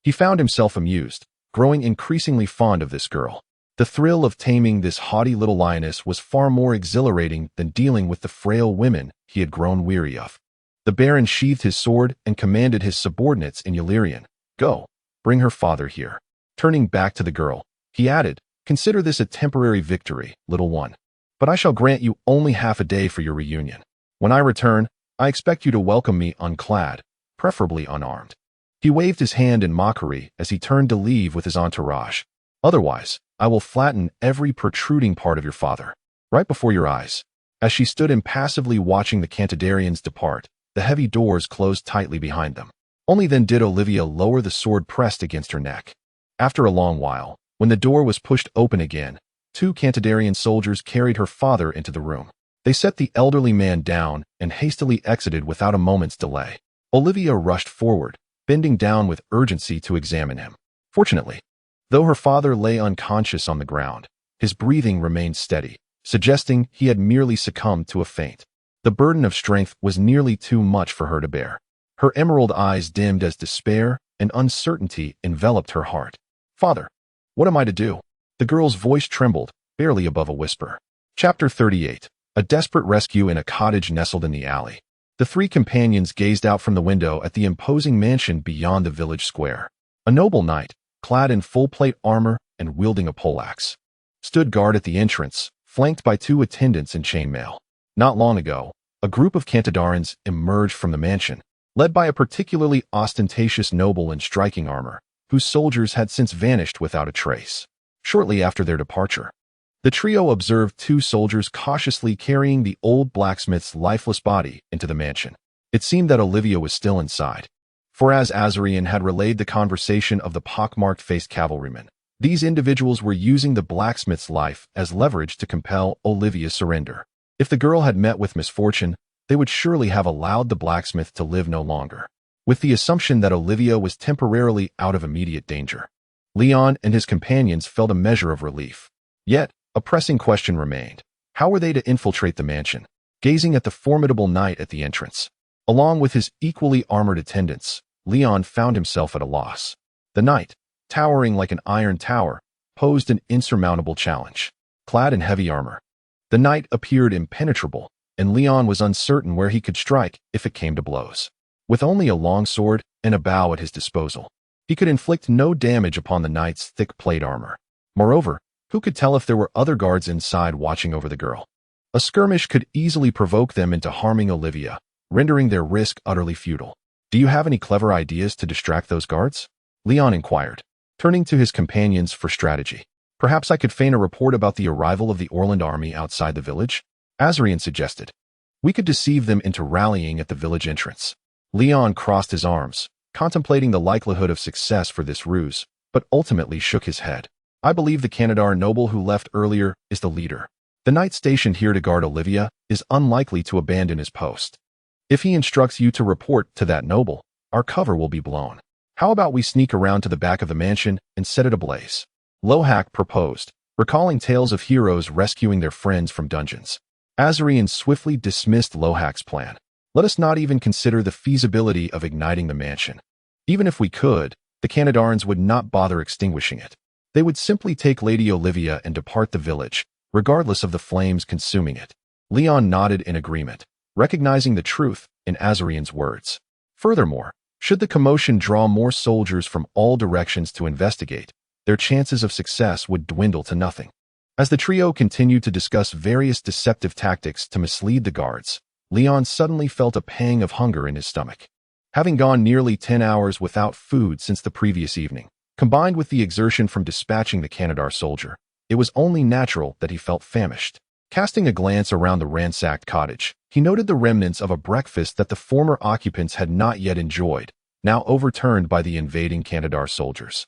A: he found himself amused, growing increasingly fond of this girl. The thrill of taming this haughty little lioness was far more exhilarating than dealing with the frail women he had grown weary of. The Baron sheathed his sword and commanded his subordinates in Illyrian, "Go, bring her father here." Turning back to the girl, he added, "Consider this a temporary victory, little one. But I shall grant you only half a day for your reunion. When I return, I expect you to welcome me unclad, preferably unarmed." He waved his hand in mockery as he turned to leave with his entourage. "Otherwise, I will flatten every protruding part of your father, right before your eyes." As she stood impassively watching the Kantadarians depart, the heavy doors closed tightly behind them. Only then did Olivia lower the sword pressed against her neck. After a long while, when the door was pushed open again, two Kantadarian soldiers carried her father into the room. They set the elderly man down and hastily exited without a moment's delay. Olivia rushed forward, bending down with urgency to examine him. Fortunately, though her father lay unconscious on the ground, his breathing remained steady, suggesting he had merely succumbed to a faint. The burden of strength was nearly too much for her to bear. Her emerald eyes dimmed as despair and uncertainty enveloped her heart. "Father, what am I to do?" The girl's voice trembled, barely above a whisper. Chapter 38. A desperate rescue in a cottage nestled in the alley. The three companions gazed out from the window at the imposing mansion beyond the village square. A noble knight, clad in full plate armor and wielding a poleaxe, stood guard at the entrance, flanked by two attendants in chainmail. Not long ago, a group of Kantadarans emerged from the mansion, led by a particularly ostentatious noble in striking armor, whose soldiers had since vanished without a trace. Shortly after their departure, the trio observed two soldiers cautiously carrying the old blacksmith's lifeless body into the mansion. It seemed that Olivia was still inside, for as Azerion had relayed the conversation of the pockmarked-faced cavalrymen, these individuals were using the blacksmith's life as leverage to compel Olivia's surrender. If the girl had met with misfortune, they would surely have allowed the blacksmith to live no longer. With the assumption that Olivia was temporarily out of immediate danger, Leon and his companions felt a measure of relief. Yet, a pressing question remained. How were they to infiltrate the mansion? Gazing at the formidable knight at the entrance, along with his equally armored attendants, Leon found himself at a loss. The knight, towering like an iron tower, posed an insurmountable challenge. Clad in heavy armor, the knight appeared impenetrable, and Leon was uncertain where he could strike if it came to blows. With only a long sword and a bow at his disposal, he could inflict no damage upon the knight's thick plate armor. Moreover, who could tell if there were other guards inside watching over the girl? A skirmish could easily provoke them into harming Olivia, rendering their risk utterly futile. Do you have any clever ideas to distract those guards? Leon inquired, turning to his companions for strategy. Perhaps I could feign a report about the arrival of the Orlandan army outside the village? Azarian suggested. We could deceive them into rallying at the village entrance. Leon crossed his arms, contemplating the likelihood of success for this ruse, but ultimately shook his head. I believe the Kantadar noble who left earlier is the leader. The knight stationed here to guard Olivia is unlikely to abandon his post. If he instructs you to report to that noble, our cover will be blown. How about we sneak around to the back of the mansion and set it ablaze? Lohak proposed, recalling tales of heroes rescuing their friends from dungeons. Azarian swiftly dismissed Lohak's plan. Let us not even consider the feasibility of igniting the mansion. Even if we could, the Kantadarans would not bother extinguishing it. They would simply take Lady Olivia and depart the village, regardless of the flames consuming it. Leon nodded in agreement, recognizing the truth in Azarian's words. Furthermore, should the commotion draw more soldiers from all directions to investigate, their chances of success would dwindle to nothing. As the trio continued to discuss various deceptive tactics to mislead the guards, Leon suddenly felt a pang of hunger in his stomach. Having gone nearly 10 hours without food since the previous evening, combined with the exertion from dispatching the Kantadar soldier, it was only natural that he felt famished. Casting a glance around the ransacked cottage, he noted the remnants of a breakfast that the former occupants had not yet enjoyed, now overturned by the invading Kantadar soldiers.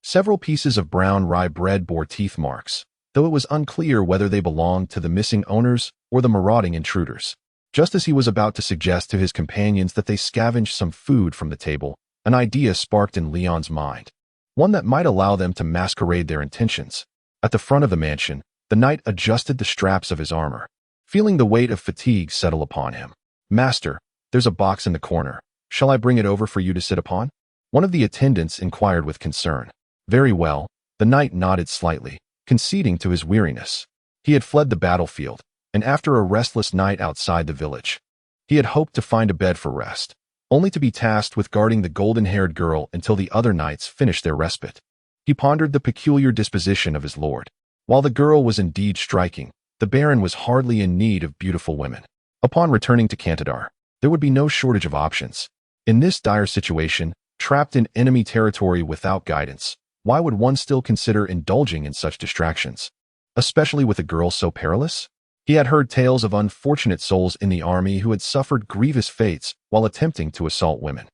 A: Several pieces of brown rye bread bore teeth marks, though it was unclear whether they belonged to the missing owners or the marauding intruders. Just as he was about to suggest to his companions that they scavenge some food from the table, an idea sparked in Leon's mind, one that might allow them to masquerade their intentions. At the front of the mansion, the knight adjusted the straps of his armor, feeling the weight of fatigue settle upon him. Master, there's a box in the corner. Shall I bring it over for you to sit upon? One of the attendants inquired with concern. Very well, the knight nodded slightly, conceding to his weariness. He had fled the battlefield, and after a restless night outside the village, he had hoped to find a bed for rest, only to be tasked with guarding the golden-haired girl until the other knights finished their respite. He pondered the peculiar disposition of his lord. While the girl was indeed striking, the Baron was hardly in need of beautiful women. Upon returning to Kantadar, there would be no shortage of options. In this dire situation, trapped in enemy territory without guidance, why would one still consider indulging in such distractions? Especially with a girl so perilous? He had heard tales of unfortunate souls in the army who had suffered grievous fates while attempting to assault women.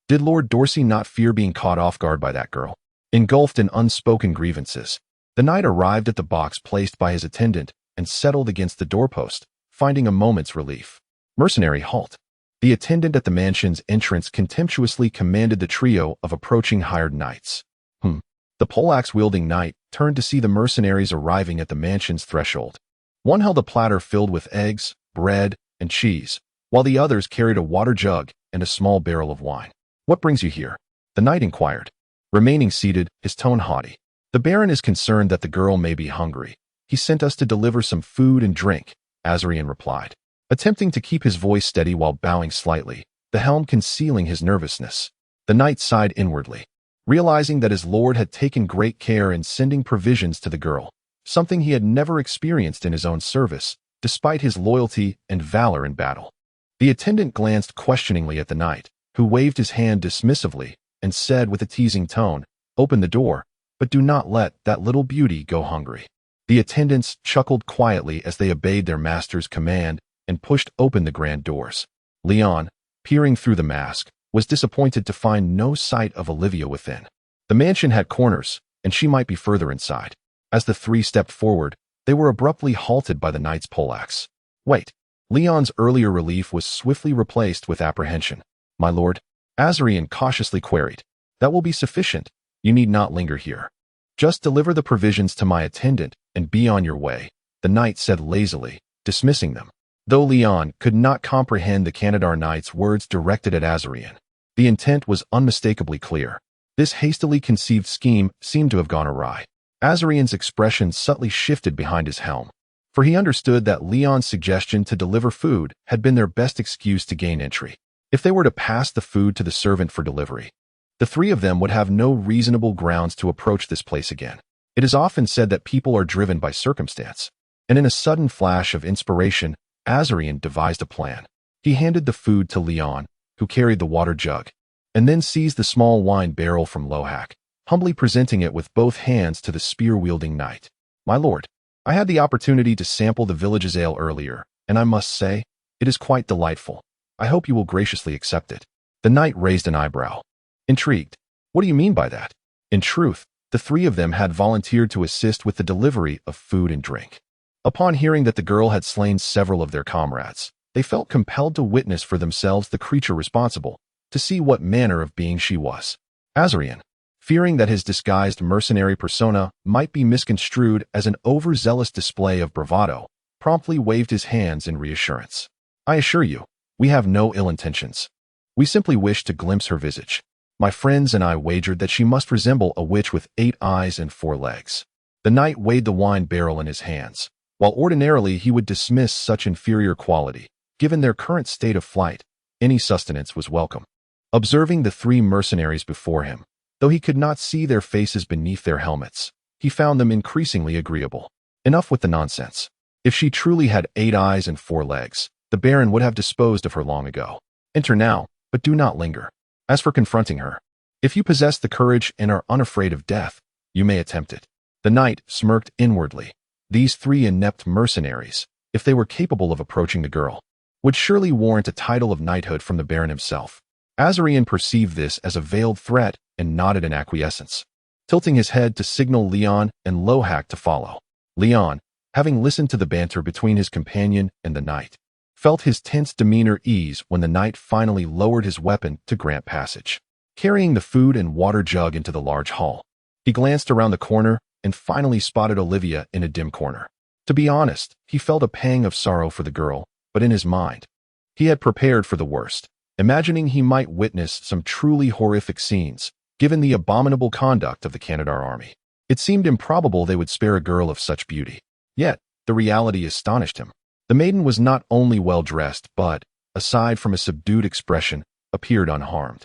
A: Did Lord Dorsen not fear being caught off guard by that girl? Engulfed in unspoken grievances, the knight arrived at the box placed by his attendant and settled against the doorpost, finding a moment's relief. Mercenary, halt. The attendant at the mansion's entrance contemptuously commanded the trio of approaching hired knights. The poleaxe-wielding knight turned to see the mercenaries arriving at the mansion's threshold. One held a platter filled with eggs, bread, and cheese, while the others carried a water jug and a small barrel of wine. What brings you here? The knight inquired, remaining seated, his tone haughty. The Baron is concerned that the girl may be hungry. He sent us to deliver some food and drink, Azarian replied, attempting to keep his voice steady while bowing slightly, the helm concealing his nervousness. The knight sighed inwardly, realizing that his lord had taken great care in sending provisions to the girl, something he had never experienced in his own service, despite his loyalty and valor in battle. The attendant glanced questioningly at the knight, who waved his hand dismissively and said with a teasing tone, "Open the door, but do not let that little beauty go hungry." The attendants chuckled quietly as they obeyed their master's command and pushed open the grand doors. Leon, peering through the mask, was disappointed to find no sight of Olivia within. The mansion had corners, and she might be further inside. As the three stepped forward, they were abruptly halted by the knight's poleaxe. Wait. Leon's earlier relief was swiftly replaced with apprehension. My lord, Azarian cautiously queried. That will be sufficient. You need not linger here. Just deliver the provisions to my attendant and be on your way, the knight said lazily, dismissing them. Though Leon could not comprehend the Kantadar knight's words directed at Azarian, the intent was unmistakably clear. This hastily conceived scheme seemed to have gone awry. Azarian's expression subtly shifted behind his helm, for he understood that Leon's suggestion to deliver food had been their best excuse to gain entry. If they were to pass the food to the servant for delivery, the three of them would have no reasonable grounds to approach this place again. It is often said that people are driven by circumstance, and in a sudden flash of inspiration, Azarian devised a plan. He handed the food to Leon, who carried the water jug, and then seized the small wine barrel from Lohak, humbly presenting it with both hands to the spear-wielding knight. My lord, I had the opportunity to sample the village's ale earlier, and I must say, it is quite delightful. I hope you will graciously accept it. The knight raised an eyebrow. Intrigued. What do you mean by that? In truth, the three of them had volunteered to assist with the delivery of food and drink. Upon hearing that the girl had slain several of their comrades, they felt compelled to witness for themselves the creature responsible, to see what manner of being she was. Azarian, fearing that his disguised mercenary persona might be misconstrued as an overzealous display of bravado, promptly waved his hands in reassurance. I assure you, we have no ill intentions. We simply wish to glimpse her visage. My friends and I wagered that she must resemble a witch with 8 eyes and 4 legs. The knight weighed the wine barrel in his hands. While ordinarily he would dismiss such inferior quality, given their current state of flight, any sustenance was welcome. Observing the 3 mercenaries before him, though he could not see their faces beneath their helmets, he found them increasingly agreeable. Enough with the nonsense. If she truly had 8 eyes and 4 legs, the Baron would have disposed of her long ago. Enter now, but do not linger. As for confronting her, if you possess the courage and are unafraid of death, you may attempt it. The knight smirked inwardly. These 3 inept mercenaries, if they were capable of approaching the girl, would surely warrant a title of knighthood from the Baron himself. Azarian perceived this as a veiled threat and nodded in acquiescence, tilting his head to signal Leon and Lohak to follow. Leon, having listened to the banter between his companion and the knight, felt his tense demeanor ease when the knight finally lowered his weapon to grant passage. Carrying the food and water jug into the large hall, he glanced around the corner and finally spotted Olivia in a dim corner. To be honest, he felt a pang of sorrow for the girl, but in his mind, he had prepared for the worst, imagining he might witness some truly horrific scenes, given the abominable conduct of the Kantadar army. It seemed improbable they would spare a girl of such beauty. Yet, the reality astonished him. The maiden was not only well-dressed, but, aside from a subdued expression, appeared unharmed,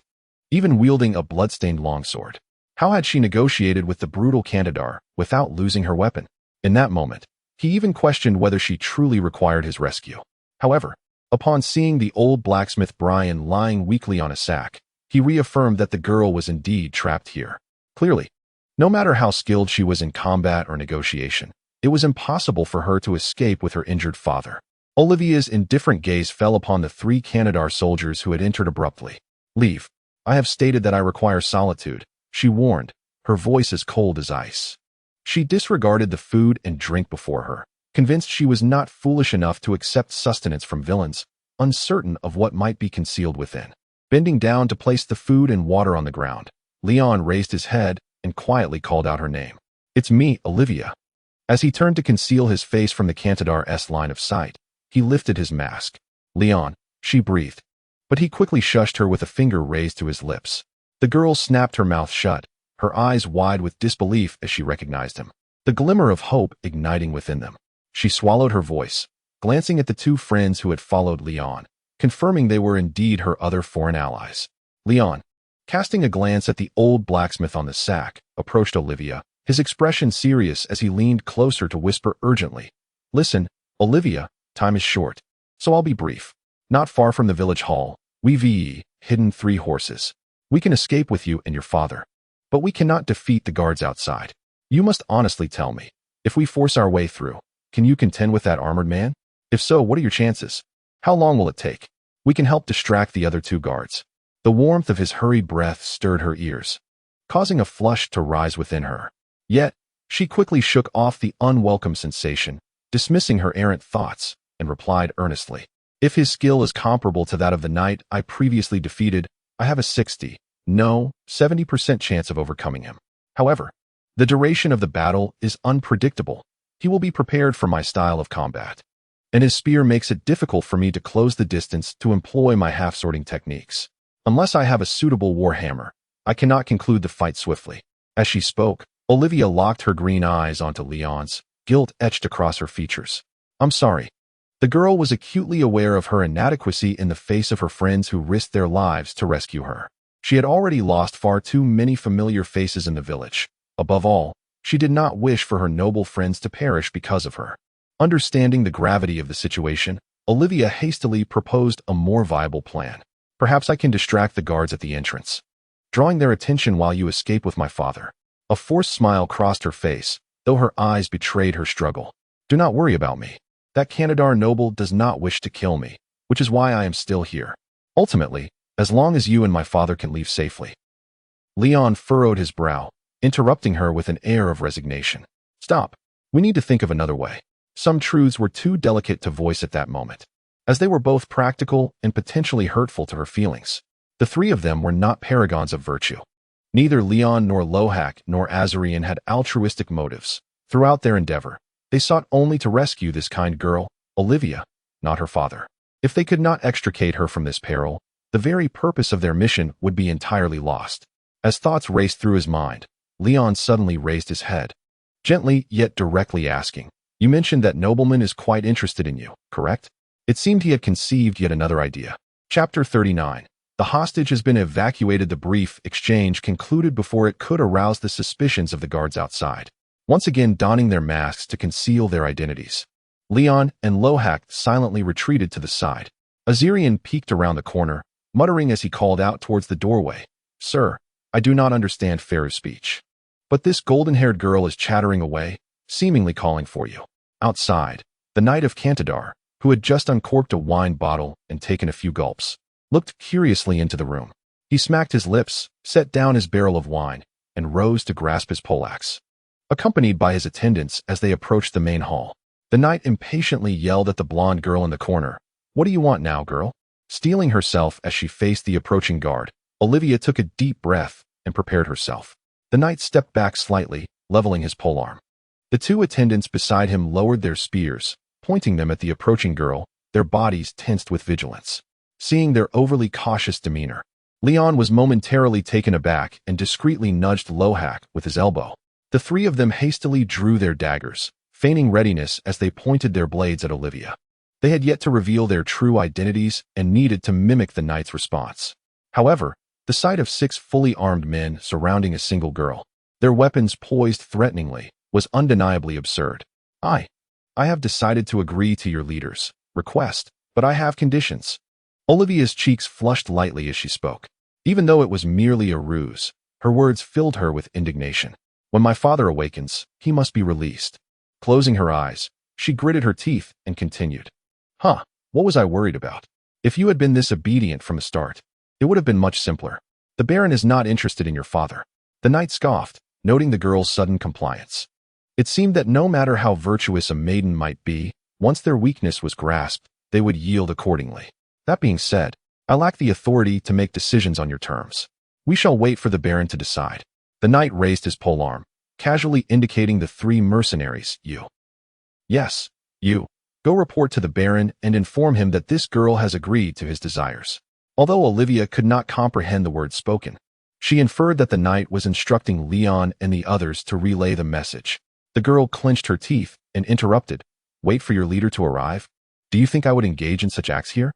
A: even wielding a blood-stained longsword. How had she negotiated with the brutal Kantadar without losing her weapon? In that moment, he even questioned whether she truly required his rescue. However, upon seeing the old blacksmith Brian lying weakly on a sack, he reaffirmed that the girl was indeed trapped here. Clearly, no matter how skilled she was in combat or negotiation, it was impossible for her to escape with her injured father. Olivia's indifferent gaze fell upon the 3 Kantadar soldiers who had entered abruptly. Leave. I have stated that I require solitude, she warned, her voice as cold as ice. She disregarded the food and drink before her, convinced she was not foolish enough to accept sustenance from villains, uncertain of what might be concealed within. Bending down to place the food and water on the ground, Leon raised his head and quietly called out her name. It's me, Olivia. As he turned to conceal his face from the Kantadar's line of sight, he lifted his mask. Leon, she breathed, but he quickly shushed her with a finger raised to his lips. The girl snapped her mouth shut, her eyes wide with disbelief as she recognized him, the glimmer of hope igniting within them. She swallowed her voice, glancing at the 2 friends who had followed Leon, confirming they were indeed her other foreign allies. Leon, casting a glance at the old blacksmith on the sack, approached Olivia, his expression serious as he leaned closer to whisper urgently, Listen, Olivia, time is short, so I'll be brief. Not far from the village hall, we've hidden 3 horses. We can escape with you and your father, but we cannot defeat the guards outside. You must honestly tell me, if we force our way through, can you contend with that armored man? If so, what are your chances? How long will it take? We can help distract the other 2 guards. The warmth of his hurried breath stirred her ears, causing a flush to rise within her. Yet, she quickly shook off the unwelcome sensation, dismissing her errant thoughts. and replied earnestly. If his skill is comparable to that of the knight I previously defeated, I have a 60, no, 70% chance of overcoming him. However, the duration of the battle is unpredictable. He will be prepared for my style of combat, and his spear makes it difficult for me to close the distance to employ my half-sorting techniques. Unless I have a suitable war hammer, I cannot conclude the fight swiftly. As she spoke, Olivia locked her green eyes onto Leon's, guilt etched across her features. I'm sorry. The girl was acutely aware of her inadequacy in the face of her friends who risked their lives to rescue her. She had already lost far too many familiar faces in the village. Above all, she did not wish for her noble friends to perish because of her. Understanding the gravity of the situation, Olivia hastily proposed a more viable plan. Perhaps I can distract the guards at the entrance, drawing their attention while you escape with my father. A forced smile crossed her face, though her eyes betrayed her struggle. Do not worry about me. That Kantadar noble does not wish to kill me, which is why I am still here. Ultimately, as long as you and my father can leave safely. Leon furrowed his brow, interrupting her with an air of resignation. Stop. We need to think of another way. Some truths were too delicate to voice at that moment, as they were both practical and potentially hurtful to her feelings. The three of them were not paragons of virtue. Neither Leon nor Lohak nor Azarian had altruistic motives. Throughout their endeavor, they sought only to rescue this kind girl, Olivia, not her father. If they could not extricate her from this peril, the very purpose of their mission would be entirely lost. As thoughts raced through his mind, Leon suddenly raised his head, gently yet directly asking, You mentioned that nobleman is quite interested in you, correct? It seemed he had conceived yet another idea. Chapter 39. The hostage has been evacuated. The brief exchange concluded before it could arouse the suspicions of the guards outside, once again donning their masks to conceal their identities. Leon and Lohak silently retreated to the side. Azarian peeked around the corner, muttering as he called out towards the doorway, Sir, I do not understand fair speech, but this golden-haired girl is chattering away, seemingly calling for you. Outside, the Knight of Kantadar, who had just uncorked a wine bottle and taken a few gulps, looked curiously into the room. He smacked his lips, set down his barrel of wine, and rose to grasp his poleaxe. Accompanied by his attendants as they approached the main hall, the knight impatiently yelled at the blonde girl in the corner, What do you want now, girl? Steeling herself as she faced the approaching guard, Olivia took a deep breath and prepared herself. The knight stepped back slightly, leveling his polearm. The two attendants beside him lowered their spears, pointing them at the approaching girl, their bodies tensed with vigilance. Seeing their overly cautious demeanor, Leon was momentarily taken aback and discreetly nudged Lohak with his elbow. The three of them hastily drew their daggers, feigning readiness as they pointed their blades at Olivia. They had yet to reveal their true identities and needed to mimic the knight's response. However, the sight of 6 fully armed men surrounding a single girl, their weapons poised threateningly, was undeniably absurd. I have decided to agree to your leader's request, but I have conditions. Olivia's cheeks flushed lightly as she spoke. Even though it was merely a ruse, her words filled her with indignation. When my father awakens, he must be released. Closing her eyes, she gritted her teeth and continued. What was I worried about? If you had been this obedient from the start, it would have been much simpler. The Baron is not interested in your father. The knight scoffed, noting the girl's sudden compliance. It seemed that no matter how virtuous a maiden might be, once their weakness was grasped, they would yield accordingly. That being said, I lack the authority to make decisions on your terms. We shall wait for the Baron to decide. The knight raised his polearm, casually indicating the 3 mercenaries. You. Yes, you. Go report to the Baron and inform him that this girl has agreed to his desires. Although Olivia could not comprehend the words spoken, she inferred that the knight was instructing Leon and the others to relay the message. The girl clenched her teeth and interrupted. Wait for your leader to arrive? Do you think I would engage in such acts here?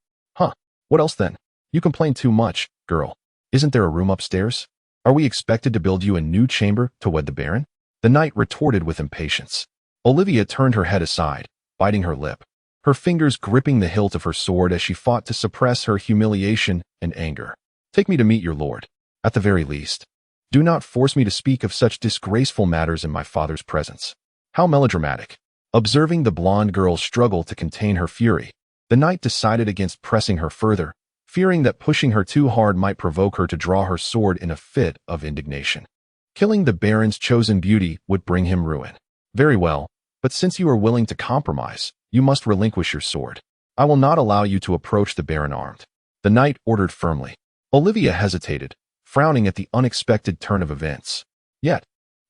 A: What else then? You complain too much, girl. Isn't there a room upstairs? Are we expected to build you a new chamber to wed the Baron? The knight retorted with impatience. Olivia turned her head aside, biting her lip, her fingers gripping the hilt of her sword as she fought to suppress her humiliation and anger. Take me to meet your lord, at the very least. Do not force me to speak of such disgraceful matters in my father's presence. How melodramatic. Observing the blonde girl's struggle to contain her fury, the knight decided against pressing her further, fearing that pushing her too hard might provoke her to draw her sword in a fit of indignation. Killing the Baron's chosen beauty would bring him ruin. Very well, but since you are willing to compromise, You must relinquish your sword. I will not allow you to approach the Baron armed. The knight ordered firmly. Olivia hesitated, frowning at the unexpected turn of events. Yet,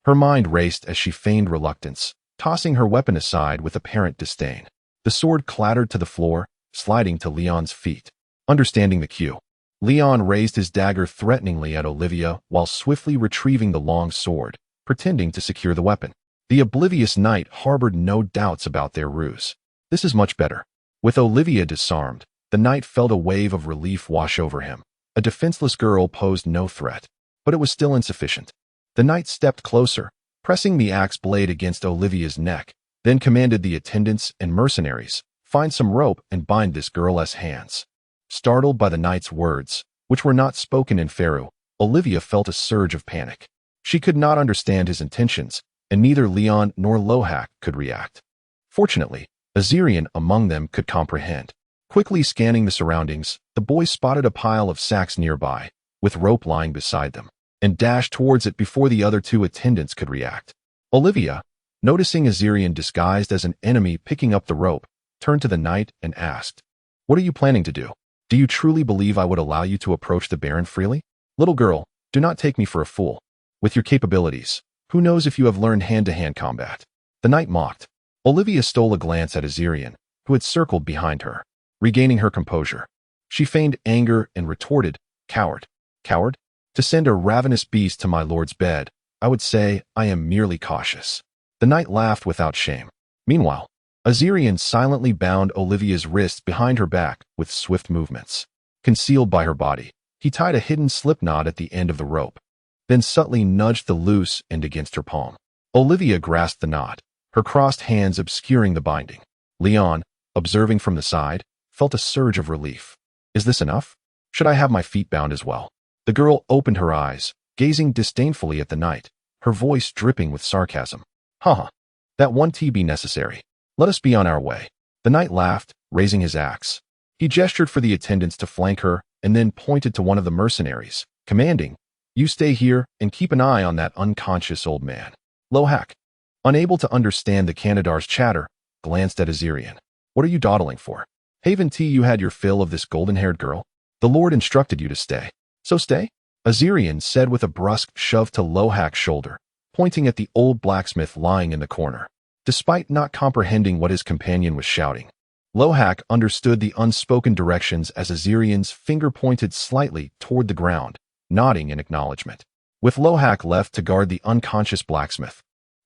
A: her mind raced as she feigned reluctance, tossing her weapon aside with apparent disdain. The sword clattered to the floor, sliding to Leon's feet. Understanding the cue, Leon raised his dagger threateningly at Olivia while swiftly retrieving the long sword, pretending to secure the weapon. The oblivious knight harbored no doubts about their ruse. This is much better. With Olivia disarmed, the knight felt a wave of relief wash over him. A defenseless girl posed no threat, but it was still insufficient. The knight stepped closer, pressing the axe blade against Olivia's neck, then commanded the attendants and mercenaries, "Find some rope and bind this girl's hands." Startled by the knight's words, which were not spoken in Faroe, Olivia felt a surge of panic. She could not understand his intentions, and neither Leon nor Lohak could react. Fortunately, Azirian among them could comprehend. Quickly scanning the surroundings, the boy spotted a pile of sacks nearby, with rope lying beside them, and dashed towards it before the other two attendants could react. Olivia, noticing Azirian disguised as an enemy picking up the rope, turned to the knight and asked, "What are you planning to do? Do you truly believe I would allow you to approach the Baron freely? Little girl, do not take me for a fool. With your capabilities, who knows if you have learned hand-to-hand combat?" The knight mocked. Olivia stole a glance at Azirian, who had circled behind her. Regaining her composure, she feigned anger and retorted, "Coward. Coward? To send a ravenous beast to my lord's bed, I would say I am merely cautious." The knight laughed without shame. Meanwhile, Azirian silently bound Olivia's wrists behind her back with swift movements. Concealed by her body, he tied a hidden slipknot at the end of the rope, then subtly nudged the loose end against her palm. Olivia grasped the knot, her crossed hands obscuring the binding. Leon, observing from the side, felt a surge of relief. Is this enough? Should I have my feet bound as well? The girl opened her eyes, gazing disdainfully at the knight, her voice dripping with sarcasm. "Ha! That won't be necessary. Let us be on our way." The knight laughed, raising his axe. He gestured for the attendants to flank her and then pointed to one of the mercenaries, commanding, "You stay here and keep an eye on that unconscious old man." Lohak, unable to understand the Kantadar's chatter, glanced at Azirian. "What are you dawdling for? Haven't you had your fill of this golden-haired girl? The Lord instructed you to stay. So stay?" Azirian said with a brusque shove to Lohak's shoulder, pointing at the old blacksmith lying in the corner. Despite not comprehending what his companion was shouting, Lohak understood the unspoken directions as Azirian's finger pointed slightly toward the ground, nodding in acknowledgement. With Lohak left to guard the unconscious blacksmith,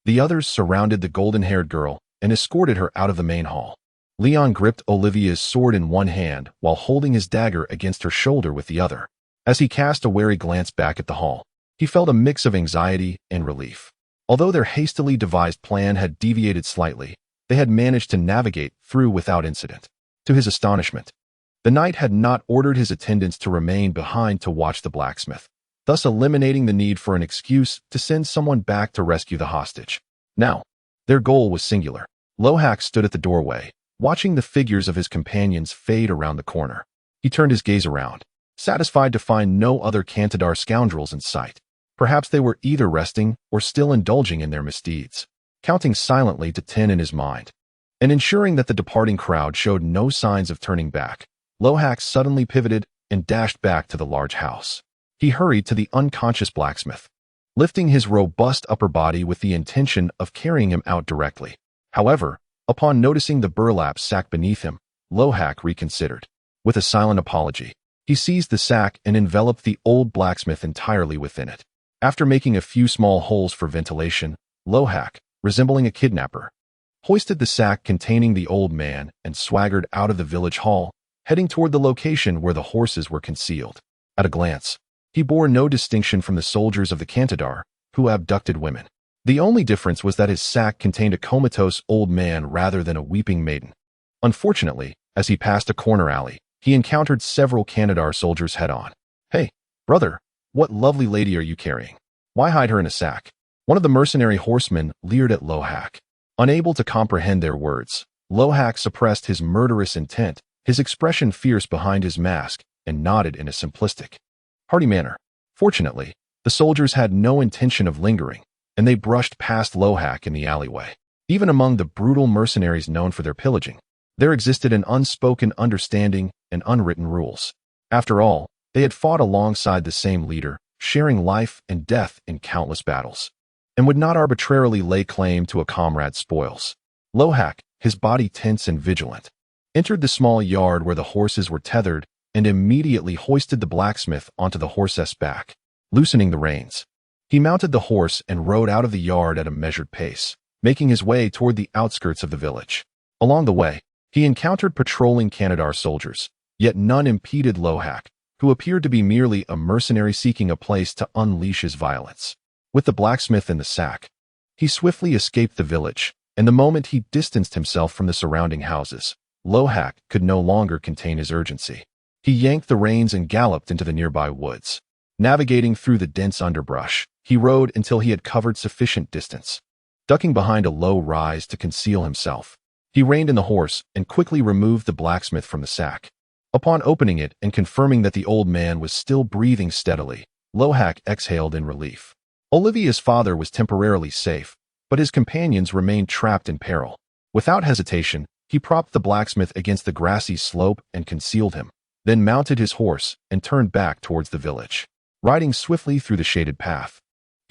A: the others surrounded the golden-haired girl and escorted her out of the main hall. Leon gripped Olivia's sword in one hand while holding his dagger against her shoulder with the other. As he cast a wary glance back at the hall, he felt a mix of anxiety and relief. Although their hastily devised plan had deviated slightly, they had managed to navigate through without incident. To his astonishment, the knight had not ordered his attendants to remain behind to watch the blacksmith, thus eliminating the need for an excuse to send someone back to rescue the hostage. Now, their goal was singular. Lohak stood at the doorway, watching the figures of his companions fade around the corner. He turned his gaze around, satisfied to find no other Kantadar scoundrels in sight. Perhaps they were either resting or still indulging in their misdeeds. Counting silently to 10 in his mind, and ensuring that the departing crowd showed no signs of turning back, Lohak suddenly pivoted and dashed back to the large house. He hurried to the unconscious blacksmith, lifting his robust upper body with the intention of carrying him out directly. However, upon noticing the burlap sack beneath him, Lohak reconsidered. With a silent apology, he seized the sack and enveloped the old blacksmith entirely within it. After making a few small holes for ventilation, Lohak, resembling a kidnapper, hoisted the sack containing the old man and swaggered out of the village hall, heading toward the location where the horses were concealed. At a glance, he bore no distinction from the soldiers of the Kantadar who abducted women. The only difference was that his sack contained a comatose old man rather than a weeping maiden. Unfortunately, as he passed a corner alley, he encountered several Kantadar soldiers head-on. "Hey, brother, what lovely lady are you carrying? Why hide her in a sack?" One of the mercenary horsemen leered at Lohak. Unable to comprehend their words, Lohak suppressed his murderous intent, his expression fierce behind his mask, and nodded in a simplistic, hearty manner. Fortunately, the soldiers had no intention of lingering, and they brushed past Lohak in the alleyway. Even among the brutal mercenaries known for their pillaging, there existed an unspoken understanding and unwritten rules. After all, they had fought alongside the same leader, sharing life and death in countless battles, and would not arbitrarily lay claim to a comrade's spoils. Lohak, his body tense and vigilant, entered the small yard where the horses were tethered and immediately hoisted the blacksmith onto the horse's back, loosening the reins. He mounted the horse and rode out of the yard at a measured pace, making his way toward the outskirts of the village. Along the way, he encountered patrolling Kantadar soldiers, yet none impeded Lohak, who appeared to be merely a mercenary seeking a place to unleash his violence. With the blacksmith in the sack, he swiftly escaped the village, and the moment he distanced himself from the surrounding houses, Lohak could no longer contain his urgency. He yanked the reins and galloped into the nearby woods. Navigating through the dense underbrush, he rode until he had covered sufficient distance. Ducking behind a low rise to conceal himself, he reined in the horse and quickly removed the blacksmith from the sack. Upon opening it and confirming that the old man was still breathing steadily, Lohak exhaled in relief. Olivia's father was temporarily safe, but his companions remained trapped in peril. Without hesitation, he propped the blacksmith against the grassy slope and concealed him, then mounted his horse and turned back towards the village. Riding swiftly through the shaded path,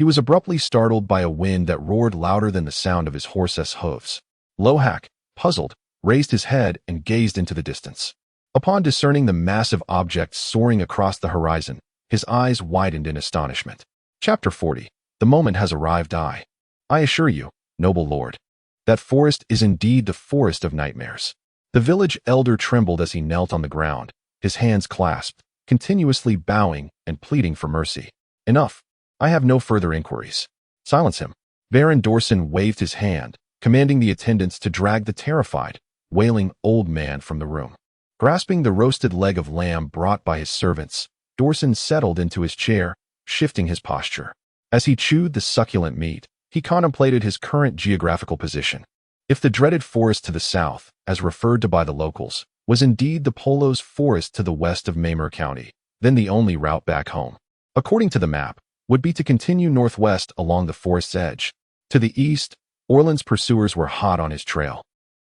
A: he was abruptly startled by a wind that roared louder than the sound of his horse's hooves. Lohak, puzzled, raised his head and gazed into the distance. Upon discerning the massive object soaring across the horizon, his eyes widened in astonishment. Chapter 40. The moment has arrived. I assure you, noble lord, that forest is indeed the forest of nightmares. The village elder trembled as he knelt on the ground, his hands clasped, continuously bowing and pleading for mercy. Enough. I have no further inquiries. Silence him. Baron Dorsen waved his hand, commanding the attendants to drag the terrified, wailing old man from the room. Grasping the roasted leg of lamb brought by his servants, Dorsen settled into his chair, shifting his posture. As he chewed the succulent meat, he contemplated his current geographical position. If the dreaded forest to the south, as referred to by the locals, was indeed the Polos forest to the west of Mamer County, then the only route back home, according to the map, would be to continue northwest along the forest's edge. To the east, Orlandan's pursuers were hot on his trail,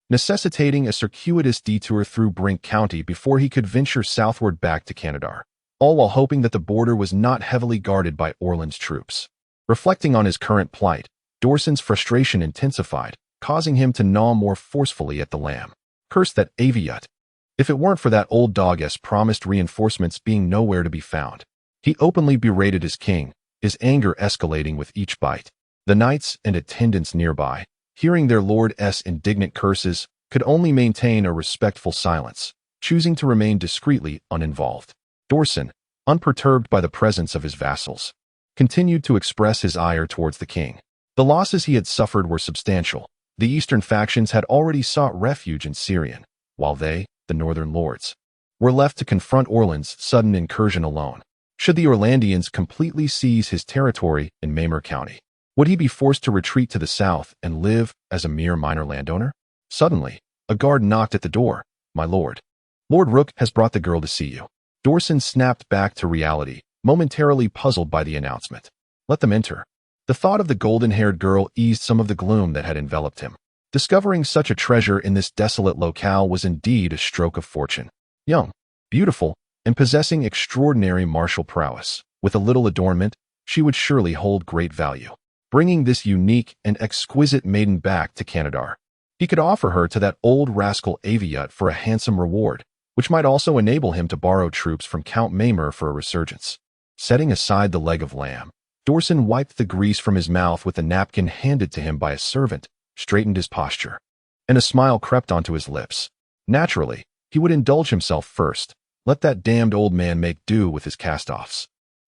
A: necessitating a circuitous detour through Brink County before he could venture southward back to Kantadar, all while hoping that the border was not heavily guarded by Orlandan's troops. Reflecting on his current plight, Dorsen's frustration intensified, causing him to gnaw more forcefully at the lamb. Curse that Aviut. If it weren't for that old dog's promised reinforcements being nowhere to be found. He openly berated his king, his anger escalating with each bite. The knights and attendants nearby, hearing their lord's indignant curses, could only maintain a respectful silence, choosing to remain discreetly uninvolved. Dorsen, unperturbed by the presence of his vassals, continued to express his ire towards the king. The losses he had suffered were substantial. The eastern factions had already sought refuge in Syrian, while they, the northern lords, were left to confront Orlandan's sudden incursion alone. Should the Orlandians completely seize his territory in Mamer County, would he be forced to retreat to the south and live as a mere minor landowner? Suddenly, a guard knocked at the door. My lord. Lord Rook has brought the girl to see you. Dorsen snapped back to reality, momentarily puzzled by the announcement. Let them enter. The thought of the golden-haired girl eased some of the gloom that had enveloped him. Discovering such a treasure in this desolate locale was indeed a stroke of fortune. Young, beautiful, and possessing extraordinary martial prowess, with a little adornment, she would surely hold great value. Bringing this unique and exquisite maiden back to Kantadar, he could offer her to that old rascal Aviut for a handsome reward, which might also enable him to borrow troops from Count Mamer for a resurgence. Setting aside the leg of lamb, Dorsen wiped the grease from his mouth with a napkin handed to him by a servant, straightened his posture, and a smile crept onto his lips. Naturally, he would indulge himself first, let that damned old man make do with his cast-offs.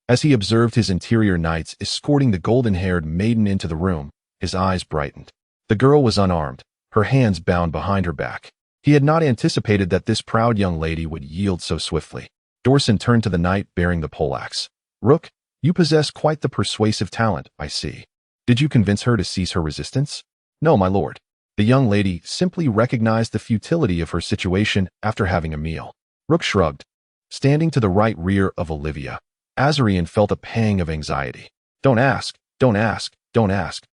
A: As he observed his interior knights escorting the golden-haired maiden into the room, his eyes brightened. The girl was unarmed, her hands bound behind her back. He had not anticipated that this proud young lady would yield so swiftly. Dorsen turned to the knight bearing the poleaxe. Rook, you possess quite the persuasive talent, I see. Did you convince her to cease her resistance? No, my lord. The young lady simply recognized the futility of her situation after having a meal. Rook shrugged. Standing to the right rear of Olivia, Azarian felt a pang of anxiety. Don't ask, don't ask, don't ask.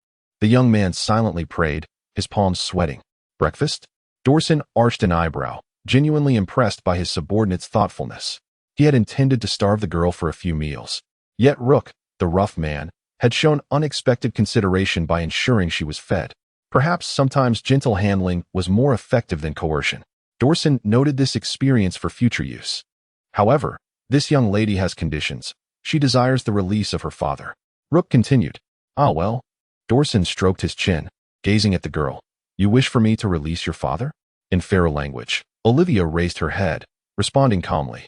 A: The young man silently prayed, his palms sweating. Breakfast? Dorsen arched an eyebrow, genuinely impressed by his subordinate's thoughtfulness. He had intended to starve the girl for a few meals. Yet Rook, the rough man, had shown unexpected consideration by ensuring she was fed. Perhaps sometimes gentle handling was more effective than coercion. Dorsen noted this experience for future use. However, this young lady has conditions. She desires the release of her father. Rook continued. Ah well. Dorsen stroked his chin, gazing at the girl. You wish for me to release your father? In pharaoh language, Olivia raised her head, responding calmly.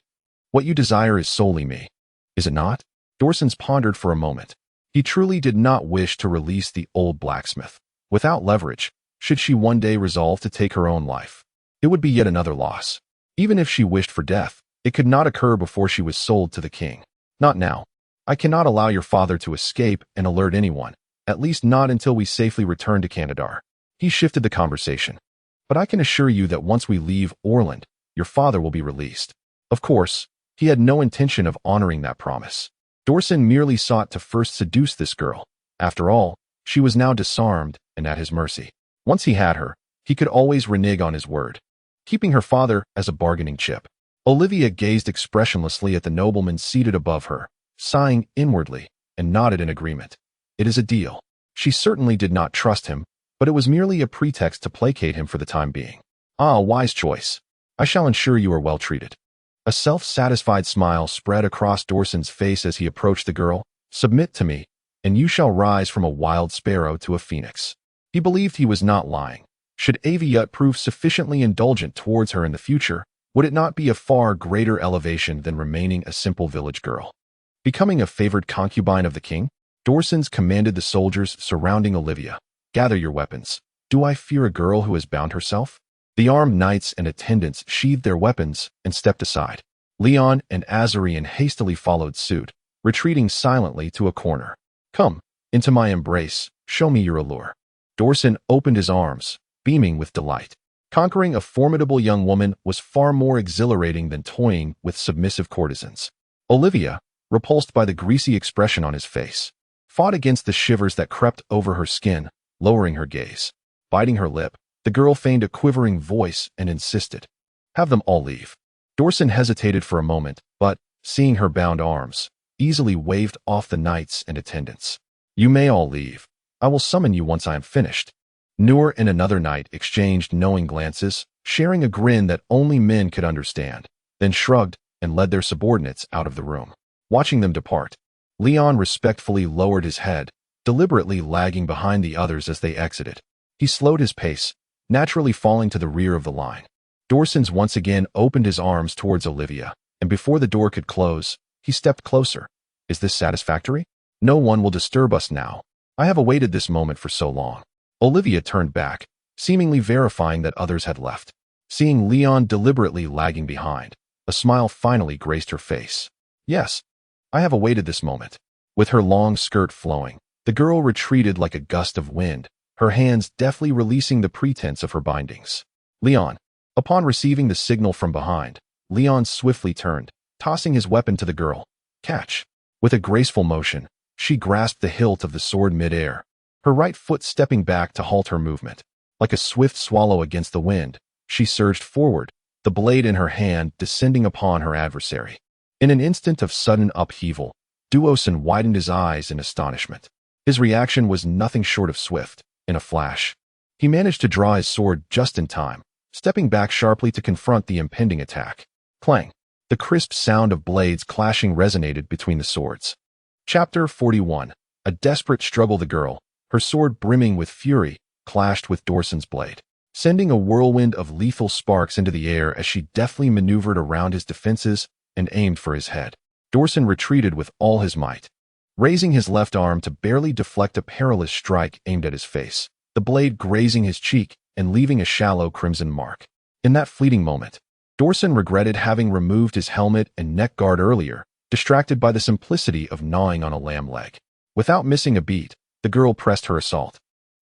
A: What you desire is solely me. Is it not? Dorsen pondered for a moment. He truly did not wish to release the old blacksmith. Without leverage, should she one day resolve to take her own life, it would be yet another loss. Even if she wished for death, it could not occur before she was sold to the king. Not now. I cannot allow your father to escape and alert anyone, at least not until we safely return to Kantadar. He shifted the conversation. But I can assure you that once we leave Orlandan, your father will be released. Of course, he had no intention of honoring that promise. Dorsen merely sought to first seduce this girl. After all, she was now disarmed and at his mercy. Once he had her, he could always renege on his word, keeping her father as a bargaining chip. Olivia gazed expressionlessly at the nobleman seated above her, sighing inwardly, and nodded in agreement. It is a deal. She certainly did not trust him, but it was merely a pretext to placate him for the time being. Ah, wise choice. I shall ensure you are well treated. A self-satisfied smile spread across Dorsen's face as he approached the girl. Submit to me, and you shall rise from a wild sparrow to a phoenix. He believed he was not lying. Should Aviut prove sufficiently indulgent towards her in the future, would it not be a far greater elevation than remaining a simple village girl? Becoming a favored concubine of the king, Dorsen commanded the soldiers surrounding Olivia. Gather your weapons. Do I fear a girl who has bound herself? The armed knights and attendants sheathed their weapons and stepped aside. Leon and Azarian hastily followed suit, retreating silently to a corner. Come, into my embrace, show me your allure. Dorsen opened his arms, beaming with delight. Conquering a formidable young woman was far more exhilarating than toying with submissive courtesans. Olivia, repulsed by the greasy expression on his face, fought against the shivers that crept over her skin, lowering her gaze. Biting her lip, the girl feigned a quivering voice and insisted. Have them all leave. Dorsen hesitated for a moment, but, seeing her bound arms, easily waved off the knights and attendants. You may all leave. I will summon you once I am finished. Noor and another knight exchanged knowing glances, sharing a grin that only men could understand, then shrugged and led their subordinates out of the room. Watching them depart, Leon respectfully lowered his head, deliberately lagging behind the others as they exited. He slowed his pace, naturally falling to the rear of the line. Dorsen once again opened his arms towards Olivia, and before the door could close, he stepped closer. Is this satisfactory? No one will disturb us now. I have awaited this moment for so long. Olivia turned back, seemingly verifying that others had left. Seeing Leon deliberately lagging behind, a smile finally graced her face. Yes, I have awaited this moment. With her long skirt flowing, the girl retreated like a gust of wind, her hands deftly releasing the pretense of her bindings. Leon. Upon receiving the signal from behind, Leon swiftly turned, tossing his weapon to the girl. Catch. With a graceful motion, she grasped the hilt of the sword mid-air, her right foot stepping back to halt her movement. Like a swift swallow against the wind, she surged forward, the blade in her hand descending upon her adversary. In an instant of sudden upheaval, Dorsen widened his eyes in astonishment. His reaction was nothing short of swift. In a flash, he managed to draw his sword just in time, stepping back sharply to confront the impending attack. Clang! The crisp sound of blades clashing resonated between the swords. Chapter 41. A desperate struggle. The girl, her sword brimming with fury, clashed with Dorsen's blade, sending a whirlwind of lethal sparks into the air as she deftly maneuvered around his defenses and aimed for his head. Dorsen retreated with all his might, raising his left arm to barely deflect a perilous strike aimed at his face, the blade grazing his cheek and leaving a shallow crimson mark. In that fleeting moment, Dorsen regretted having removed his helmet and neck guard earlier, distracted by the simplicity of gnawing on a lamb leg. Without missing a beat, the girl pressed her assault,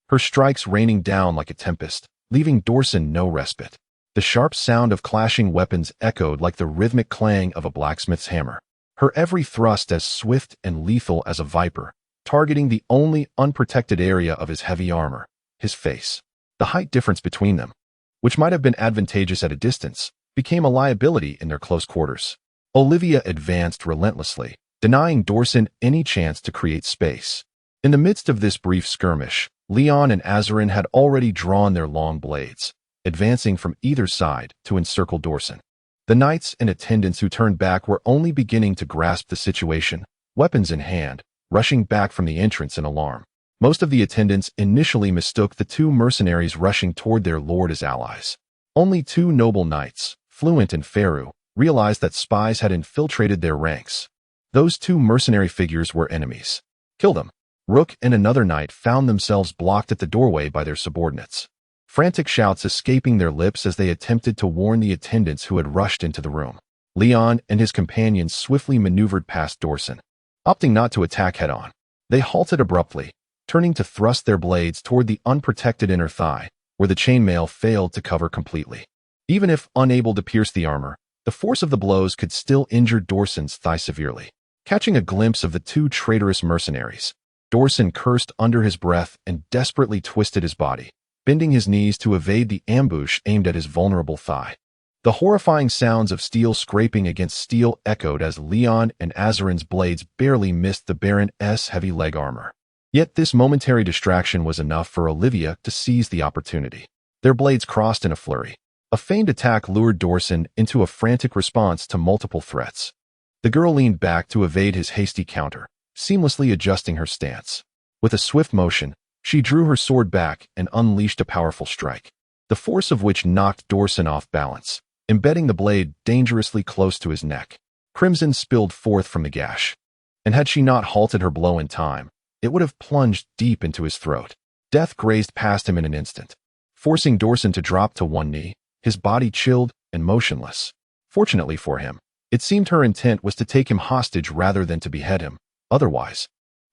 A: her strikes raining down like a tempest, leaving Dorsen no respite. The sharp sound of clashing weapons echoed like the rhythmic clang of a blacksmith's hammer, her every thrust as swift and lethal as a viper, targeting the only unprotected area of his heavy armor, his face. The height difference between them, which might have been advantageous at a distance, became a liability in their close quarters. Olivia advanced relentlessly, denying Dorsen any chance to create space. In the midst of this brief skirmish, Leon and Azarin had already drawn their long blades, advancing from either side to encircle Dorsen. The knights and attendants who turned back were only beginning to grasp the situation, weapons in hand, rushing back from the entrance in alarm. Most of the attendants initially mistook the two mercenaries rushing toward their lord as allies. Only two noble knights, Fluent and Faru, realized that spies had infiltrated their ranks. Those two mercenary figures were enemies. Kill them. Rook and another knight found themselves blocked at the doorway by their subordinates, frantic shouts escaping their lips as they attempted to warn the attendants who had rushed into the room. Leon and his companions swiftly maneuvered past Dorsen. Opting not to attack head-on, they halted abruptly, turning to thrust their blades toward the unprotected inner thigh, where the chainmail failed to cover completely. Even if unable to pierce the armor, the force of the blows could still injure Dorsen's thigh severely. Catching a glimpse of the two traitorous mercenaries, Dorsen cursed under his breath and desperately twisted his body, bending his knees to evade the ambush aimed at his vulnerable thigh. The horrifying sounds of steel scraping against steel echoed as Leon and Azarin's blades barely missed the Baron's heavy leg armor. Yet this momentary distraction was enough for Olivia to seize the opportunity. Their blades crossed in a flurry. A feigned attack lured Dorsen into a frantic response to multiple threats. The girl leaned back to evade his hasty counter, seamlessly adjusting her stance. With a swift motion, she drew her sword back and unleashed a powerful strike, the force of which knocked Dorsen off balance, embedding the blade dangerously close to his neck. Crimson spilled forth from the gash, and had she not halted her blow in time, it would have plunged deep into his throat. Death grazed past him in an instant, forcing Dorsen to drop to one knee, his body chilled and motionless. Fortunately for him, it seemed her intent was to take him hostage rather than to behead him. Otherwise,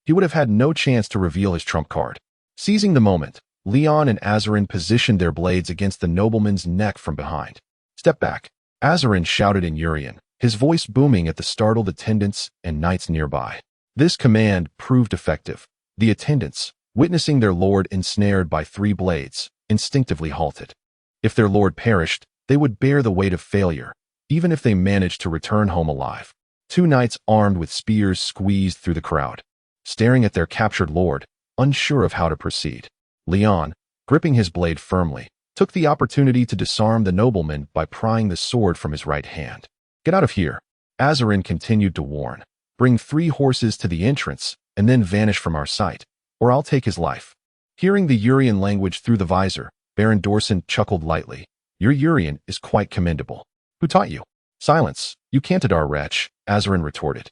A: he would have had no chance to reveal his trump card. Seizing the moment, Leon and Azarin positioned their blades against the nobleman's neck from behind. Step back, Azarin shouted in Urian, his voice booming at the startled attendants and knights nearby. This command proved effective. The attendants, witnessing their lord ensnared by 3 blades, instinctively halted. If their lord perished, they would bear the weight of failure, even if they managed to return home alive. 2 knights armed with spears squeezed through the crowd, staring at their captured lord, unsure of how to proceed. Leon, gripping his blade firmly, took the opportunity to disarm the nobleman by prying the sword from his right hand. Get out of here, Azarin continued to warn. Bring 3 horses to the entrance, and then vanish from our sight, or I'll take his life. Hearing the Urian language through the visor, Baron Dorsen chuckled lightly. Your Urian is quite commendable. Who taught you? Silence, you Kantadar wretch, Azarin retorted,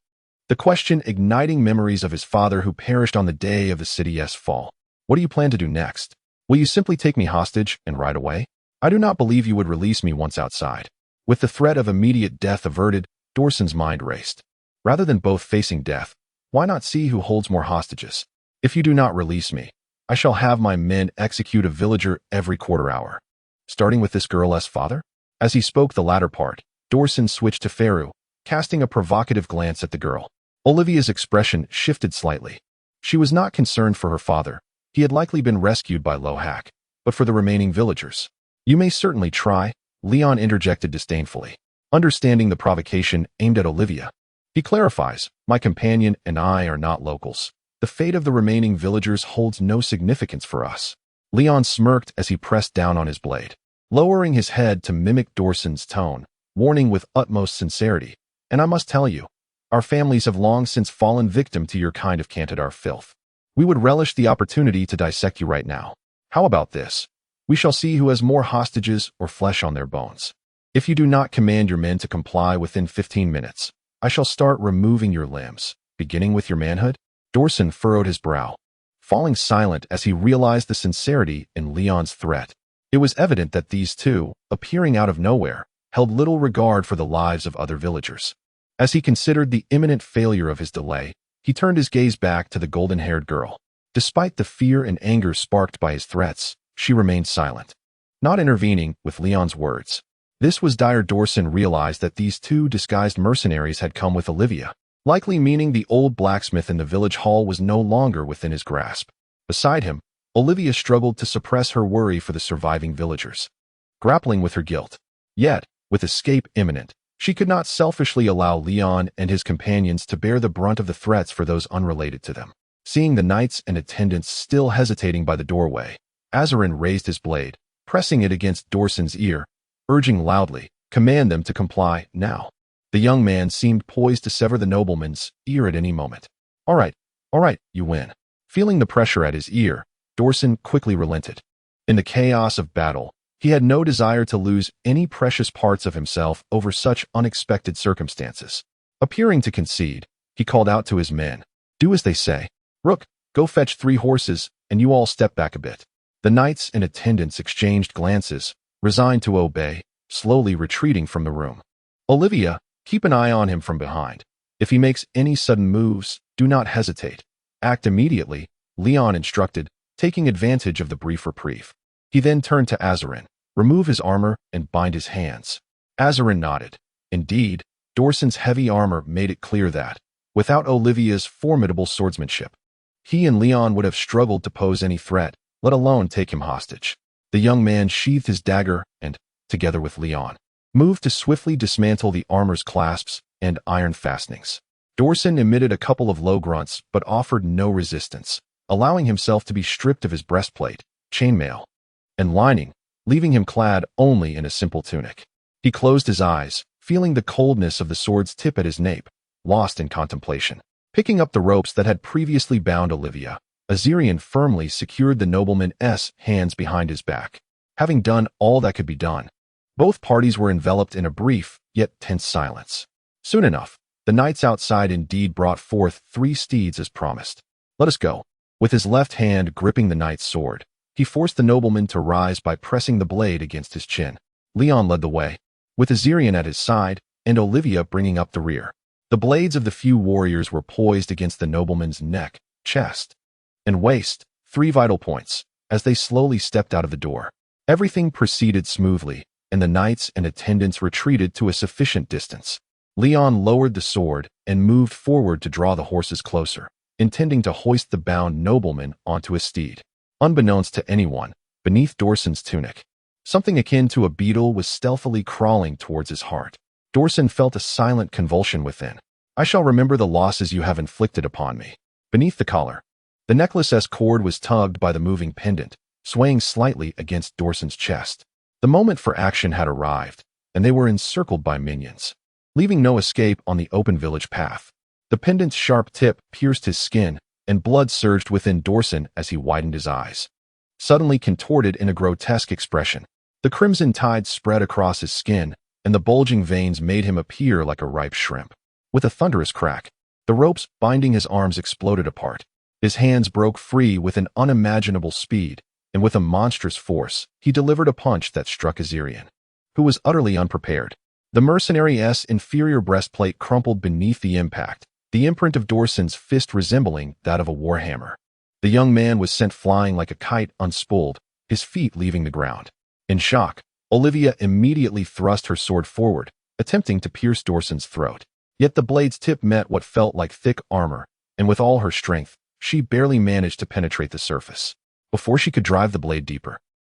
A: the question igniting memories of his father who perished on the day of the city's fall. What do you plan to do next? Will you simply take me hostage and ride away? I do not believe you would release me once outside. With the threat of immediate death averted, Dorsen's mind raced. Rather than both facing death, why not see who holds more hostages? If you do not release me, I shall have my men execute a villager every quarter hour. Starting with this girl's father? As he spoke the latter part, Dorsen switched to Faru, casting a provocative glance at the girl. Olivia's expression shifted slightly. She was not concerned for her father. He had likely been rescued by Lohak, but for the remaining villagers. You may certainly try, Leon interjected disdainfully, understanding the provocation aimed at Olivia. He clarifies, my companion and I are not locals. The fate of the remaining villagers holds no significance for us. Leon smirked as he pressed down on his blade, lowering his head to mimic Dorsen's tone, warning with utmost sincerity, and I must tell you, our families have long since fallen victim to your kind of Kantadar filth. We would relish the opportunity to dissect you right now. How about this? We shall see who has more hostages or flesh on their bones. If you do not command your men to comply within 15 minutes, I shall start removing your limbs, beginning with your manhood. Dorsen furrowed his brow, falling silent as he realized the sincerity in Leon's threat. It was evident that these two, appearing out of nowhere, held little regard for the lives of other villagers. As he considered the imminent failure of his delay, he turned his gaze back to the golden-haired girl. Despite the fear and anger sparked by his threats, she remained silent, not intervening with Leon's words. This was dire. Dorsen realized that these 2 disguised mercenaries had come with Olivia, likely meaning the old blacksmith in the village hall was no longer within his grasp. Beside him, Olivia struggled to suppress her worry for the surviving villagers, grappling with her guilt. Yet, with escape imminent, she could not selfishly allow Leon and his companions to bear the brunt of the threats for those unrelated to them. Seeing the knights and attendants still hesitating by the doorway, Azarin raised his blade, pressing it against Dorsen's ear, urging loudly, "Command them to comply, now." The young man seemed poised to sever the nobleman's ear at any moment. All right, you win." Feeling the pressure at his ear, Dorsen quickly relented. In the chaos of battle, he had no desire to lose any precious parts of himself over such unexpected circumstances. Appearing to concede, he called out to his men, "Do as they say. Rook, go fetch 3 horses, and you all step back a bit." The knights and attendants exchanged glances, resigned to obey, slowly retreating from the room. "Olivia, keep an eye on him from behind. If he makes any sudden moves, do not hesitate. Act immediately," Leon instructed, taking advantage of the brief reprieve. He then turned to Azarin. "Remove his armor and bind his hands." Azarin nodded. Indeed, Dorsen's heavy armor made it clear that, without Olivia's formidable swordsmanship, he and Leon would have struggled to pose any threat, let alone take him hostage. The young man sheathed his dagger and, together with Leon, moved to swiftly dismantle the armor's clasps and iron fastenings. Dorsen emitted a couple of low grunts but offered no resistance, allowing himself to be stripped of his breastplate, chainmail, and lining, leaving him clad only in a simple tunic. He closed his eyes, feeling the coldness of the sword's tip at his nape, lost in contemplation. Picking up the ropes that had previously bound Olivia, Azirian firmly secured the nobleman's hands behind his back. Having done all that could be done, both parties were enveloped in a brief, yet tense silence. Soon enough, the knights outside indeed brought forth 3 steeds as promised. "Let us go." With his left hand gripping the knight's sword, he forced the nobleman to rise by pressing the blade against his chin. Leon led the way, with Azirian at his side and Olivia bringing up the rear. The blades of the few warriors were poised against the nobleman's neck, chest, and waist, 3 vital points, as they slowly stepped out of the door. Everything proceeded smoothly, and the knights and attendants retreated to a sufficient distance. Leon lowered the sword and moved forward to draw the horses closer, intending to hoist the bound nobleman onto a steed. Unbeknownst to anyone, beneath Dorsen's tunic, something akin to a beetle was stealthily crawling towards his heart. Dorsen felt a silent convulsion within. "I shall remember the losses you have inflicted upon me." Beneath the collar, the necklace's cord was tugged by the moving pendant, swaying slightly against Dorsen's chest. The moment for action had arrived, and they were encircled by minions, leaving no escape on the open village path. The pendant's sharp tip pierced his skin, and blood surged within Dorsen as he widened his eyes, suddenly contorted in a grotesque expression. The crimson tide spread across his skin, and the bulging veins made him appear like a ripe shrimp. With a thunderous crack, the ropes binding his arms exploded apart. His hands broke free with an unimaginable speed, and with a monstrous force, he delivered a punch that struck Azirian, who was utterly unprepared. The mercenary's inferior breastplate crumpled beneath the impact, the imprint of Dorsen's fist resembling that of a warhammer. The young man was sent flying like a kite unspooled, his feet leaving the ground. In shock, Olivia immediately thrust her sword forward, attempting to pierce Dorsen's throat. Yet the blade's tip met what felt like thick armor, and with all her strength, she barely managed to penetrate the surface. Before she could drive the blade deeper,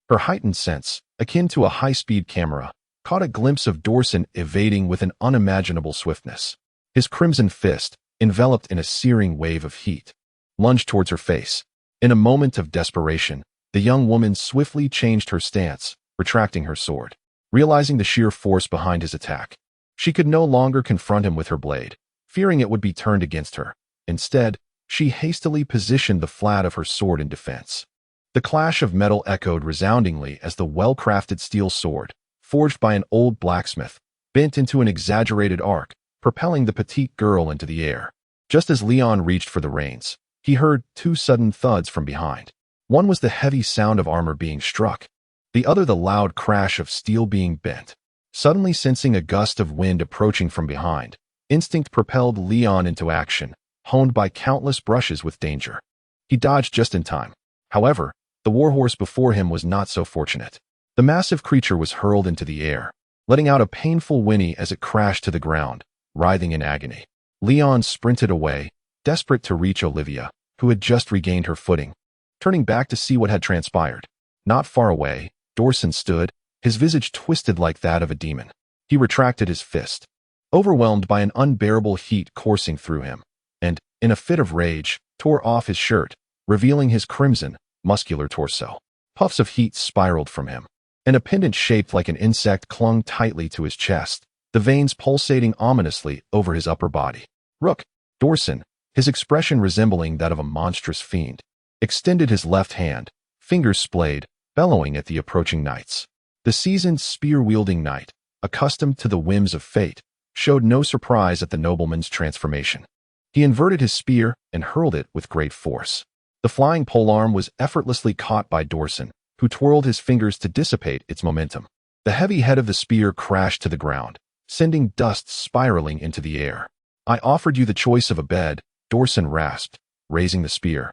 A: her heightened sense, akin to a high-speed camera, caught a glimpse of Dorsen evading with an unimaginable swiftness. His crimson fist, enveloped in a searing wave of heat, lunged towards her face. In a moment of desperation, the young woman swiftly changed her stance, retracting her sword. Realizing the sheer force behind his attack, she could no longer confront him with her blade, fearing it would be turned against her. Instead, she hastily positioned the flat of her sword in defense. The clash of metal echoed resoundingly as the well-crafted steel sword, forged by an old blacksmith, bent into an exaggerated arc, propelling the petite girl into the air. Just as Leon reached for the reins, he heard 2 sudden thuds from behind. One was the heavy sound of armor being struck, the other the loud crash of steel being bent. Suddenly sensing a gust of wind approaching from behind, instinct propelled Leon into action, honed by countless brushes with danger. He dodged just in time. However, the warhorse before him was not so fortunate. The massive creature was hurled into the air, letting out a painful whinny as it crashed to the ground, writhing in agony. Leon sprinted away, desperate to reach Olivia, who had just regained her footing. turning back to see what had transpired. Not far away, Dorsen stood, his visage twisted like that of a demon. He retracted his fist, overwhelmed by an unbearable heat coursing through him, and, in a fit of rage, tore off his shirt, revealing his crimson, muscular torso. Puffs of heat spiraled from him, and a pendant shaped like an insect clung tightly to his chest, the veins pulsating ominously over his upper body. Rook, Dorsen, his expression resembling that of a monstrous fiend, extended his left hand, fingers splayed, bellowing at the approaching knights. The seasoned spear-wielding knight, accustomed to the whims of fate, showed no surprise at the nobleman's transformation. He inverted his spear and hurled it with great force. The flying polearm was effortlessly caught by Dorsen, who twirled his fingers to dissipate its momentum. The heavy head of the spear crashed to the ground, sending dust spiraling into the air. I offered you the choice of a bed, Dorsen rasped, raising the spear.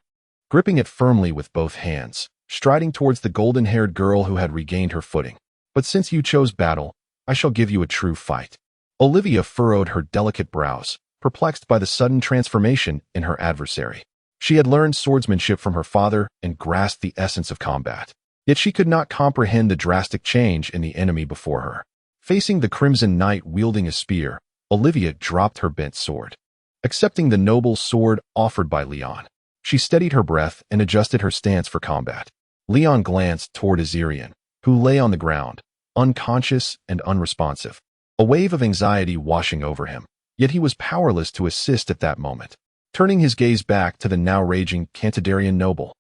A: Gripping it firmly with both hands, striding towards the golden-haired girl who had regained her footing. But since you chose battle, I shall give you a true fight. Olivia furrowed her delicate brows, perplexed by the sudden transformation in her adversary. She had learned swordsmanship from her father and grasped the essence of combat. Yet she could not comprehend the drastic change in the enemy before her. Facing the Crimson Knight wielding a spear, Olivia dropped her bent sword. Accepting the noble sword offered by Leon, she steadied her breath and adjusted her stance for combat. Leon glanced toward Azirian, who lay on the ground, unconscious and unresponsive, a wave of anxiety washing over him, yet he was powerless to assist at that moment. Turning his gaze back to the now raging Kantadarian noble,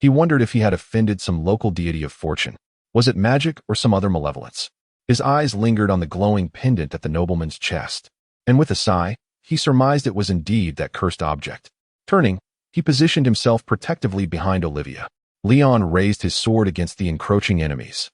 A: he wondered if he had offended some local deity of fortune. Was it magic or some other malevolence? His eyes lingered on the glowing pendant at the nobleman's chest, and with a sigh, he surmised it was indeed that cursed object. Turning, he positioned himself protectively behind Olivia. Leon raised his sword against the encroaching enemies,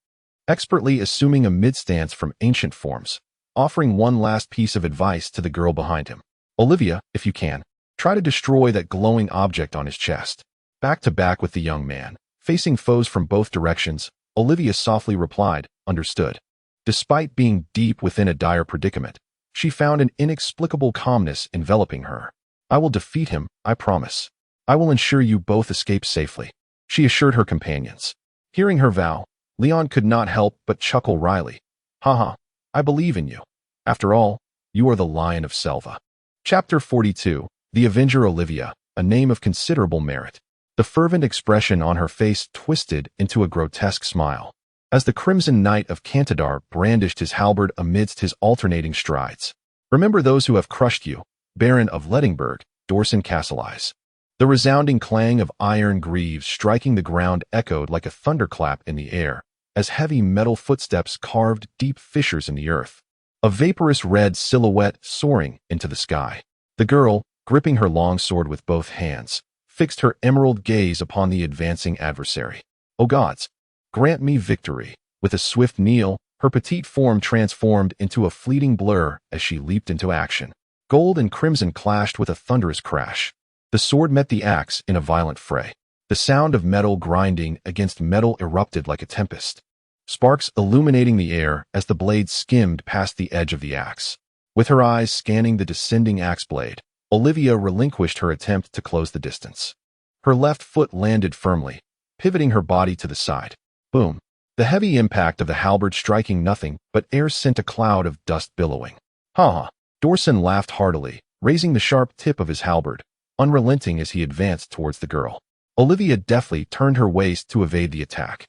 A: expertly assuming a mid-stance from ancient forms, offering one last piece of advice to the girl behind him. Olivia, if you can, try to destroy that glowing object on his chest. Back to back with the young man, facing foes from both directions, Olivia softly replied, understood. Despite being deep within a dire predicament, she found an inexplicable calmness enveloping her. I will defeat him, I promise. I will ensure you both escape safely, she assured her companions. Hearing her vow, Leon could not help but chuckle wryly. Haha, I believe in you. After all, you are the Lion of Selva. Chapter 42, The Avenger Olivia, a name of considerable merit. The fervent expression on her face twisted into a grotesque smile, as the Crimson Knight of Kantadar brandished his halberd amidst his alternating strides. Remember those who have crushed you, Baron of Lettingberg, Dorsen Castle-eyes. The resounding clang of iron greaves striking the ground echoed like a thunderclap in the air, as heavy metal footsteps carved deep fissures in the earth. A vaporous red silhouette soaring into the sky. The girl, gripping her long sword with both hands, fixed her emerald gaze upon the advancing adversary. O gods, grant me victory. With a swift kneel, her petite form transformed into a fleeting blur as she leaped into action. Gold and crimson clashed with a thunderous crash. The sword met the axe in a violent fray. The sound of metal grinding against metal erupted like a tempest, sparks illuminating the air as the blade skimmed past the edge of the axe. With her eyes scanning the descending axe blade, Olivia relinquished her attempt to close the distance. Her left foot landed firmly, pivoting her body to the side. Boom! The heavy impact of the halberd striking nothing but air sent a cloud of dust billowing. Ha ha! Dorsen laughed heartily, raising the sharp tip of his halberd, unrelenting as he advanced towards the girl. Olivia deftly turned her waist to evade the attack,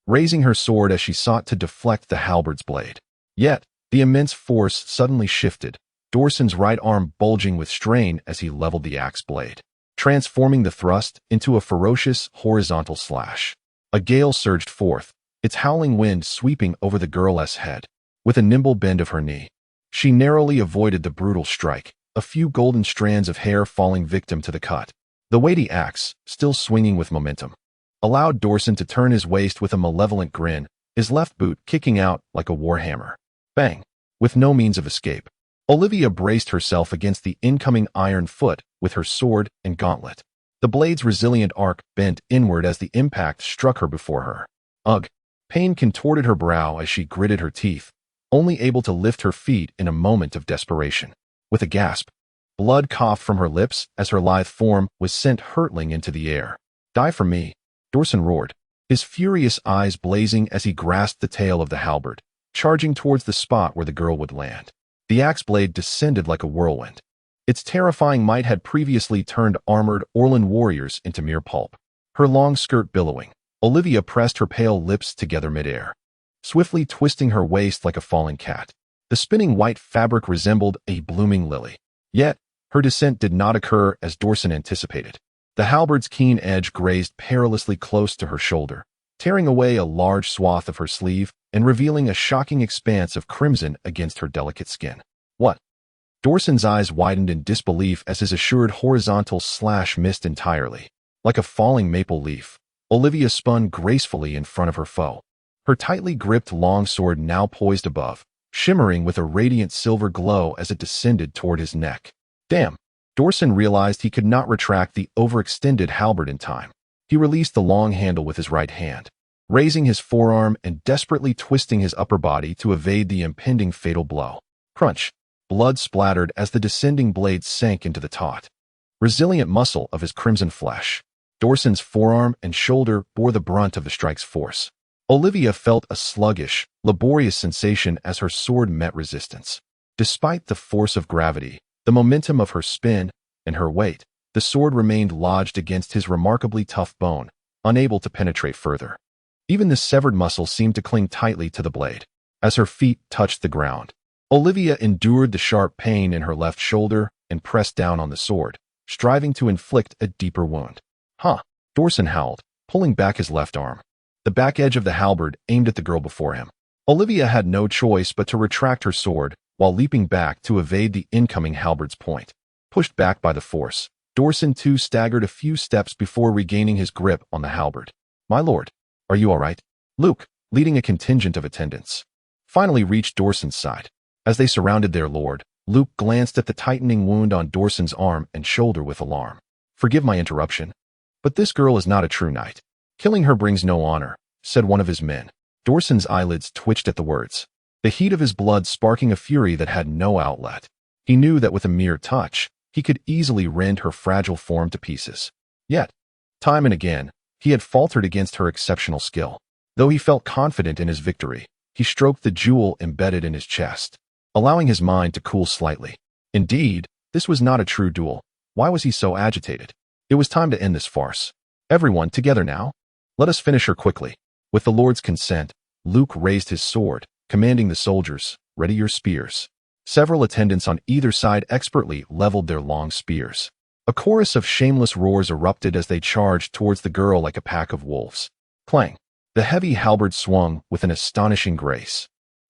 A: raising her sword as she sought to deflect the halberd's blade. Yet, the immense force suddenly shifted, Dorsen's right arm bulging with strain as he leveled the axe blade, transforming the thrust into a ferocious horizontal slash. A gale surged forth, its howling wind sweeping over the girl's head. With a nimble bend of her knee, she narrowly avoided the brutal strike, a few golden strands of hair falling victim to the cut. The weighty axe, still swinging with momentum, allowed Dorsen to turn his waist with a malevolent grin, his left boot kicking out like a warhammer. Bang! With no means of escape, Olivia braced herself against the incoming iron foot with her sword and gauntlet. The blade's resilient arc bent inward as the impact struck her before her. Ugh! Pain contorted her brow as she gritted her teeth, only able to lift her feet in a moment of desperation. With a gasp, blood coughed from her lips as her lithe form was sent hurtling into the air. Die for me, Dorsen roared, his furious eyes blazing as he grasped the tail of the halberd, charging towards the spot where the girl would land. The axe blade descended like a whirlwind. Its terrifying might had previously turned armored Orlan warriors into mere pulp. Her long skirt billowing, Olivia pressed her pale lips together midair, swiftly twisting her waist like a fallen cat. The spinning white fabric resembled a blooming lily. Yet, her descent did not occur as Dorsen anticipated. The halberd's keen edge grazed perilously close to her shoulder, tearing away a large swath of her sleeve and revealing a shocking expanse of crimson against her delicate skin. What? Dorsen's eyes widened in disbelief as his assured horizontal slash missed entirely. Like a falling maple leaf, Olivia spun gracefully in front of her foe. Her tightly gripped long sword now poised above, shimmering with a radiant silver glow as it descended toward his neck. Damn! Dorsen realized he could not retract the overextended halberd in time. He released the long handle with his right hand, raising his forearm and desperately twisting his upper body to evade the impending fatal blow. Crunch! Blood splattered as the descending blade sank into the taut, resilient muscle of his crimson flesh. Dorsen's forearm and shoulder bore the brunt of the strike's force. Olivia felt a sluggish, laborious sensation as her sword met resistance. Despite the force of gravity, the momentum of her spin, and her weight, the sword remained lodged against his remarkably tough bone, unable to penetrate further. Even the severed muscle seemed to cling tightly to the blade. As her feet touched the ground, Olivia endured the sharp pain in her left shoulder and pressed down on the sword, striving to inflict a deeper wound. Huh! Dorsen howled, pulling back his left arm. The back edge of the halberd aimed at the girl before him. Olivia had no choice but to retract her sword while leaping back to evade the incoming halberd's point. Pushed back by the force, Dorsen too staggered a few steps before regaining his grip on the halberd. My lord, are you all right? Luke, leading a contingent of attendants, finally reached Dorsen's side. As they surrounded their lord, Luke glanced at the tightening wound on Dorsen's arm and shoulder with alarm. Forgive my interruption, but this girl is not a true knight. Killing her brings no honor, said one of his men. Dorsen's eyelids twitched at the words, the heat of his blood sparking a fury that had no outlet. He knew that with a mere touch, he could easily rend her fragile form to pieces. Yet, time and again, he had faltered against her exceptional skill. Though he felt confident in his victory, he stroked the jewel embedded in his chest, allowing his mind to cool slightly. Indeed, this was not a true duel. Why was he so agitated? It was time to end this farce. Everyone, together now. Let us finish her quickly. With the Lord's consent, Luke raised his sword, commanding the soldiers, ready your spears. Several attendants on either side expertly leveled their long spears. A chorus of shameless roars erupted as they charged towards the girl like a pack of wolves. Clang! The heavy halberd swung with an astonishing grace.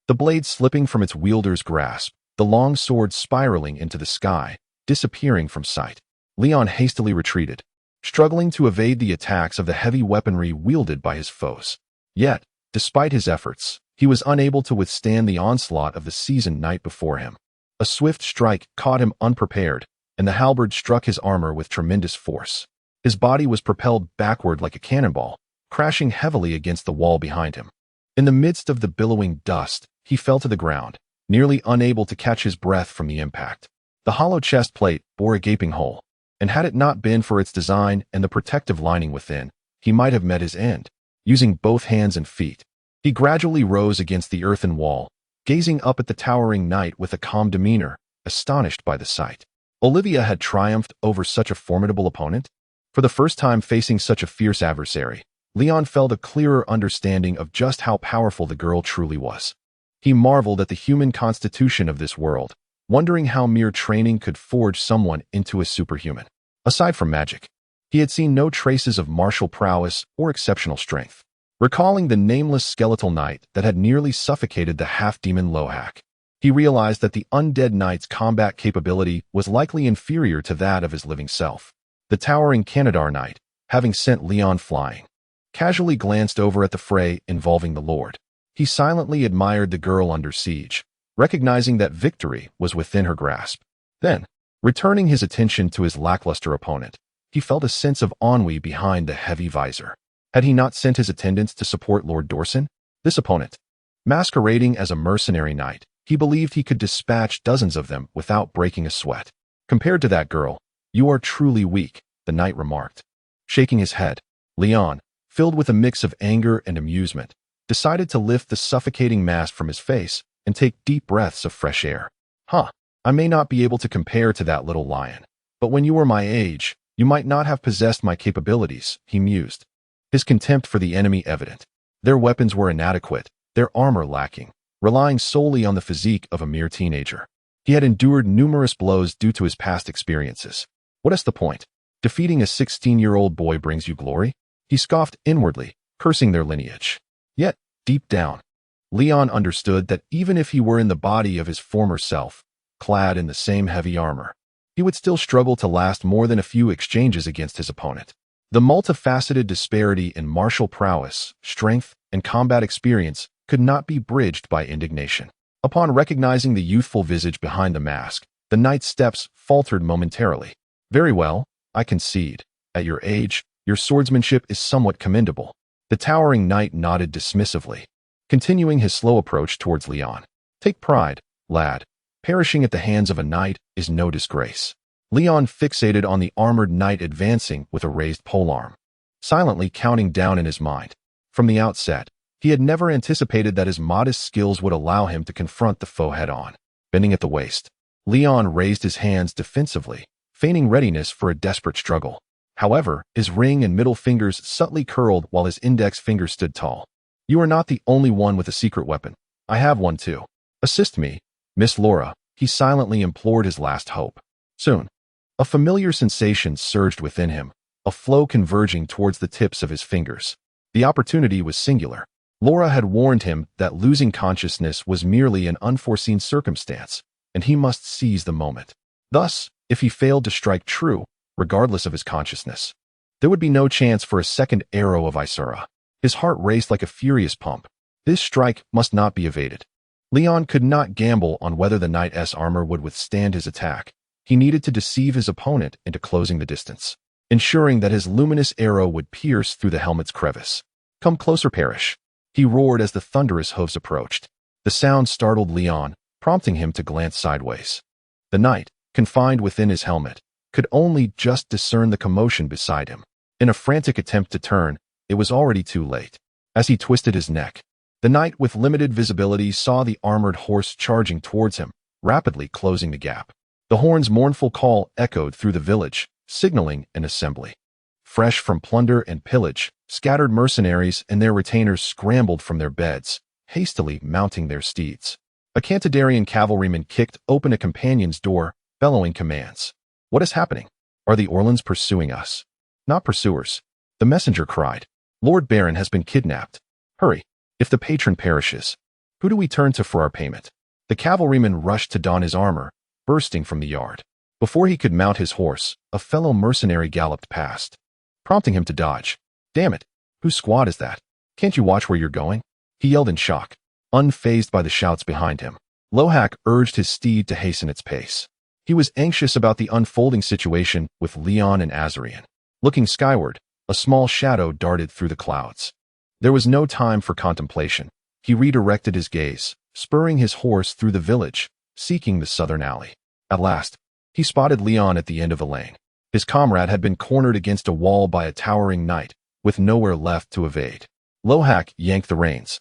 A: The blade slipping from its wielder's grasp, the long sword spiraling into the sky, disappearing from sight. Leon hastily retreated, struggling to evade the attacks of the heavy weaponry wielded by his foes. Yet, despite his efforts, he was unable to withstand the onslaught of the seasoned knight before him. A swift strike caught him unprepared, and the halberd struck his armor with tremendous force. His body was propelled backward like a cannonball, crashing heavily against the wall behind him. In the midst of the billowing dust, he fell to the ground, nearly unable to catch his breath from the impact. The hollow chest plate bore a gaping hole, and had it not been for its design and the protective lining within, he might have met his end. Using both hands and feet, he gradually rose against the earthen wall, gazing up at the towering knight with a calm demeanor, astonished by the sight. Olivia had triumphed over such a formidable opponent. For the first time facing such a fierce adversary, Leon felt a clearer understanding of just how powerful the girl truly was. He marveled at the human constitution of this world, wondering how mere training could forge someone into a superhuman. Aside from magic, he had seen no traces of martial prowess or exceptional strength. Recalling the nameless skeletal knight that had nearly suffocated the half-demon Lohak, he realized that the undead knight's combat capability was likely inferior to that of his living self. The towering Kantadar knight, having sent Leon flying, casually glanced over at the fray involving the Lord. He silently admired the girl under siege, recognizing that victory was within her grasp. Then, returning his attention to his lackluster opponent, he felt a sense of ennui behind the heavy visor. Had he not sent his attendants to support Lord Dorsen? This opponent, masquerading as a mercenary knight, he believed he could dispatch dozens of them without breaking a sweat. Compared to that girl, you are truly weak, the knight remarked. Shaking his head, Leon, filled with a mix of anger and amusement, decided to lift the suffocating mask from his face and take deep breaths of fresh air. I may not be able to compare to that little lion, but when you were my age, you might not have possessed my capabilities, he mused, his contempt for the enemy evident. Their weapons were inadequate, their armor lacking, relying solely on the physique of a mere teenager. He had endured numerous blows due to his past experiences. What is the point? Defeating a 16-year-old boy brings you glory? He scoffed inwardly, cursing their lineage. Yet, deep down, Leon understood that even if he were in the body of his former self, clad in the same heavy armor, he would still struggle to last more than a few exchanges against his opponent. The multifaceted disparity in martial prowess, strength, and combat experience could not be bridged by indignation. Upon recognizing the youthful visage behind the mask, the knight's steps faltered momentarily. Very well, I concede. At your age, your swordsmanship is somewhat commendable. The towering knight nodded dismissively, continuing his slow approach towards Leon. Take pride, lad. Perishing at the hands of a knight is no disgrace. Leon fixated on the armored knight advancing with a raised polearm, silently counting down in his mind. From the outset, he had never anticipated that his modest skills would allow him to confront the foe head-on. Bending at the waist, Leon raised his hands defensively, feigning readiness for a desperate struggle. However, his ring and middle fingers subtly curled while his index finger stood tall. You are not the only one with a secret weapon. I have one too. Assist me, Miss Laura, he silently implored his last hope. Soon, a familiar sensation surged within him, a flow converging towards the tips of his fingers. The opportunity was singular. Laura had warned him that losing consciousness was merely an unforeseen circumstance, and he must seize the moment. Thus, if he failed to strike true, regardless of his consciousness, there would be no chance for a second arrow of Isura. His heart raced like a furious pump. This strike must not be evaded. Leon could not gamble on whether the knight's armor would withstand his attack. He needed to deceive his opponent into closing the distance, ensuring that his luminous arrow would pierce through the helmet's crevice. Come closer, perish, he roared as the thunderous hooves approached. The sound startled Leon, prompting him to glance sideways. The knight, confined within his helmet, could only just discern the commotion beside him. In a frantic attempt to turn, it was already too late. As he twisted his neck, the knight with limited visibility saw the armored horse charging towards him, rapidly closing the gap. The horn's mournful call echoed through the village, signaling an assembly. Fresh from plunder and pillage, scattered mercenaries and their retainers scrambled from their beds, hastily mounting their steeds. A Kantadarian cavalryman kicked open a companion's door, bellowing commands. What is happening? Are the Orlans pursuing us? Not pursuers. The messenger cried. Lord Baron has been kidnapped. Hurry. If the patron perishes, who do we turn to for our payment? The cavalryman rushed to don his armor, bursting from the yard. Before he could mount his horse, a fellow mercenary galloped past, prompting him to dodge. Damn it! Whose squad is that? Can't you watch where you're going? He yelled in shock, unfazed by the shouts behind him. Lohak urged his steed to hasten its pace. He was anxious about the unfolding situation with Leon and Azarian. Looking skyward, a small shadow darted through the clouds. There was no time for contemplation. He redirected his gaze, spurring his horse through the village, seeking the southern alley. At last, he spotted Leon at the end of a lane. His comrade had been cornered against a wall by a towering knight, with nowhere left to evade. Lohak yanked the reins,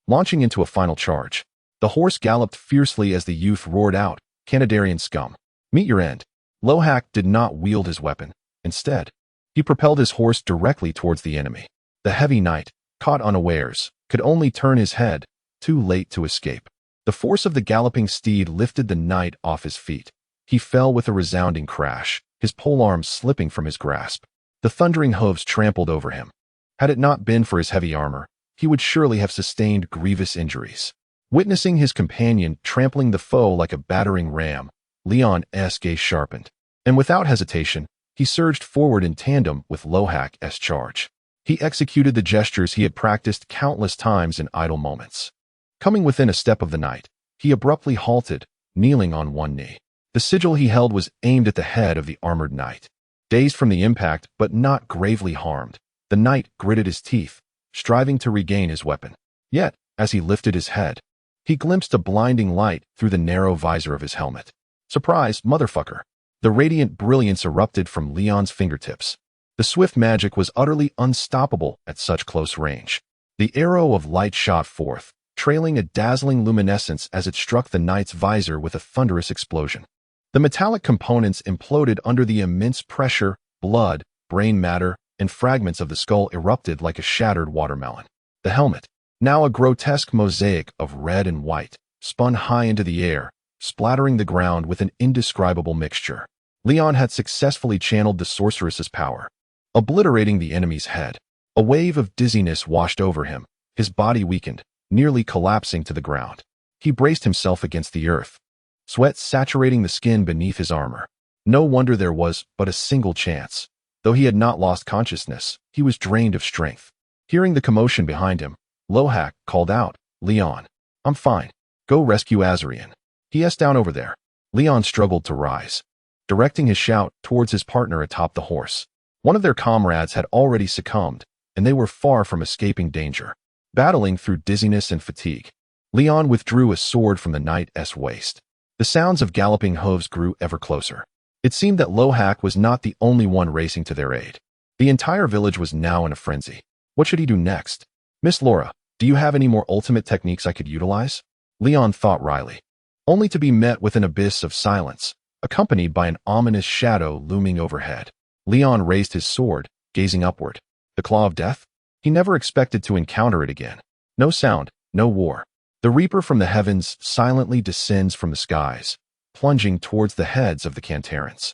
A: launching into a final charge. The horse galloped fiercely as the youth roared out, Kantadarian scum, meet your end. Lohak did not wield his weapon. Instead, he propelled his horse directly towards the enemy. The heavy knight, caught unawares, could only turn his head, too late to escape. The force of the galloping steed lifted the knight off his feet. He fell with a resounding crash, his polearm slipping from his grasp. The thundering hooves trampled over him. Had it not been for his heavy armor, he would surely have sustained grievous injuries. Witnessing his companion trampling the foe like a battering ram, Leon's gaze sharpened, and without hesitation, he surged forward in tandem with Lohak's charge. He executed the gestures he had practiced countless times in idle moments. Coming within a step of the knight, he abruptly halted, kneeling on one knee. The sigil he held was aimed at the head of the armored knight. Dazed from the impact, but not gravely harmed, the knight gritted his teeth, striving to regain his weapon. Yet, as he lifted his head, he glimpsed a blinding light through the narrow visor of his helmet. Surprise, motherfucker! The radiant brilliance erupted from Leon's fingertips. The swift magic was utterly unstoppable at such close range. The arrow of light shot forth, trailing a dazzling luminescence as it struck the knight's visor with a thunderous explosion. The metallic components imploded under the immense pressure, blood, brain matter, and fragments of the skull erupted like a shattered watermelon. The helmet, now a grotesque mosaic of red and white, spun high into the air, splattering the ground with an indescribable mixture. Leon had successfully channeled the sorceress's power, obliterating the enemy's head. A wave of dizziness washed over him, his body weakened, nearly collapsing to the ground. He braced himself against the earth, sweat saturating the skin beneath his armor. No wonder there was but a single chance. Though he had not lost consciousness, he was drained of strength. Hearing the commotion behind him, Lohak called out, "Leon, I'm fine. Go rescue Azarian. He down over there." Leon struggled to rise, directing his shout towards his partner atop the horse. One of their comrades had already succumbed, and they were far from escaping danger. Battling through dizziness and fatigue, Leon withdrew a sword from the knight's waist. The sounds of galloping hooves grew ever closer. It seemed that Lohak was not the only one racing to their aid. The entire village was now in a frenzy. What should he do next? "Miss Laura, do you have any more ultimate techniques I could utilize?" Leon thought wryly, only to be met with an abyss of silence, accompanied by an ominous shadow looming overhead. Leon raised his sword, gazing upward. The claw of death? He never expected to encounter it again. No sound, no war. The Reaper from the heavens silently descends from the skies, plunging towards the heads of the Cantarans.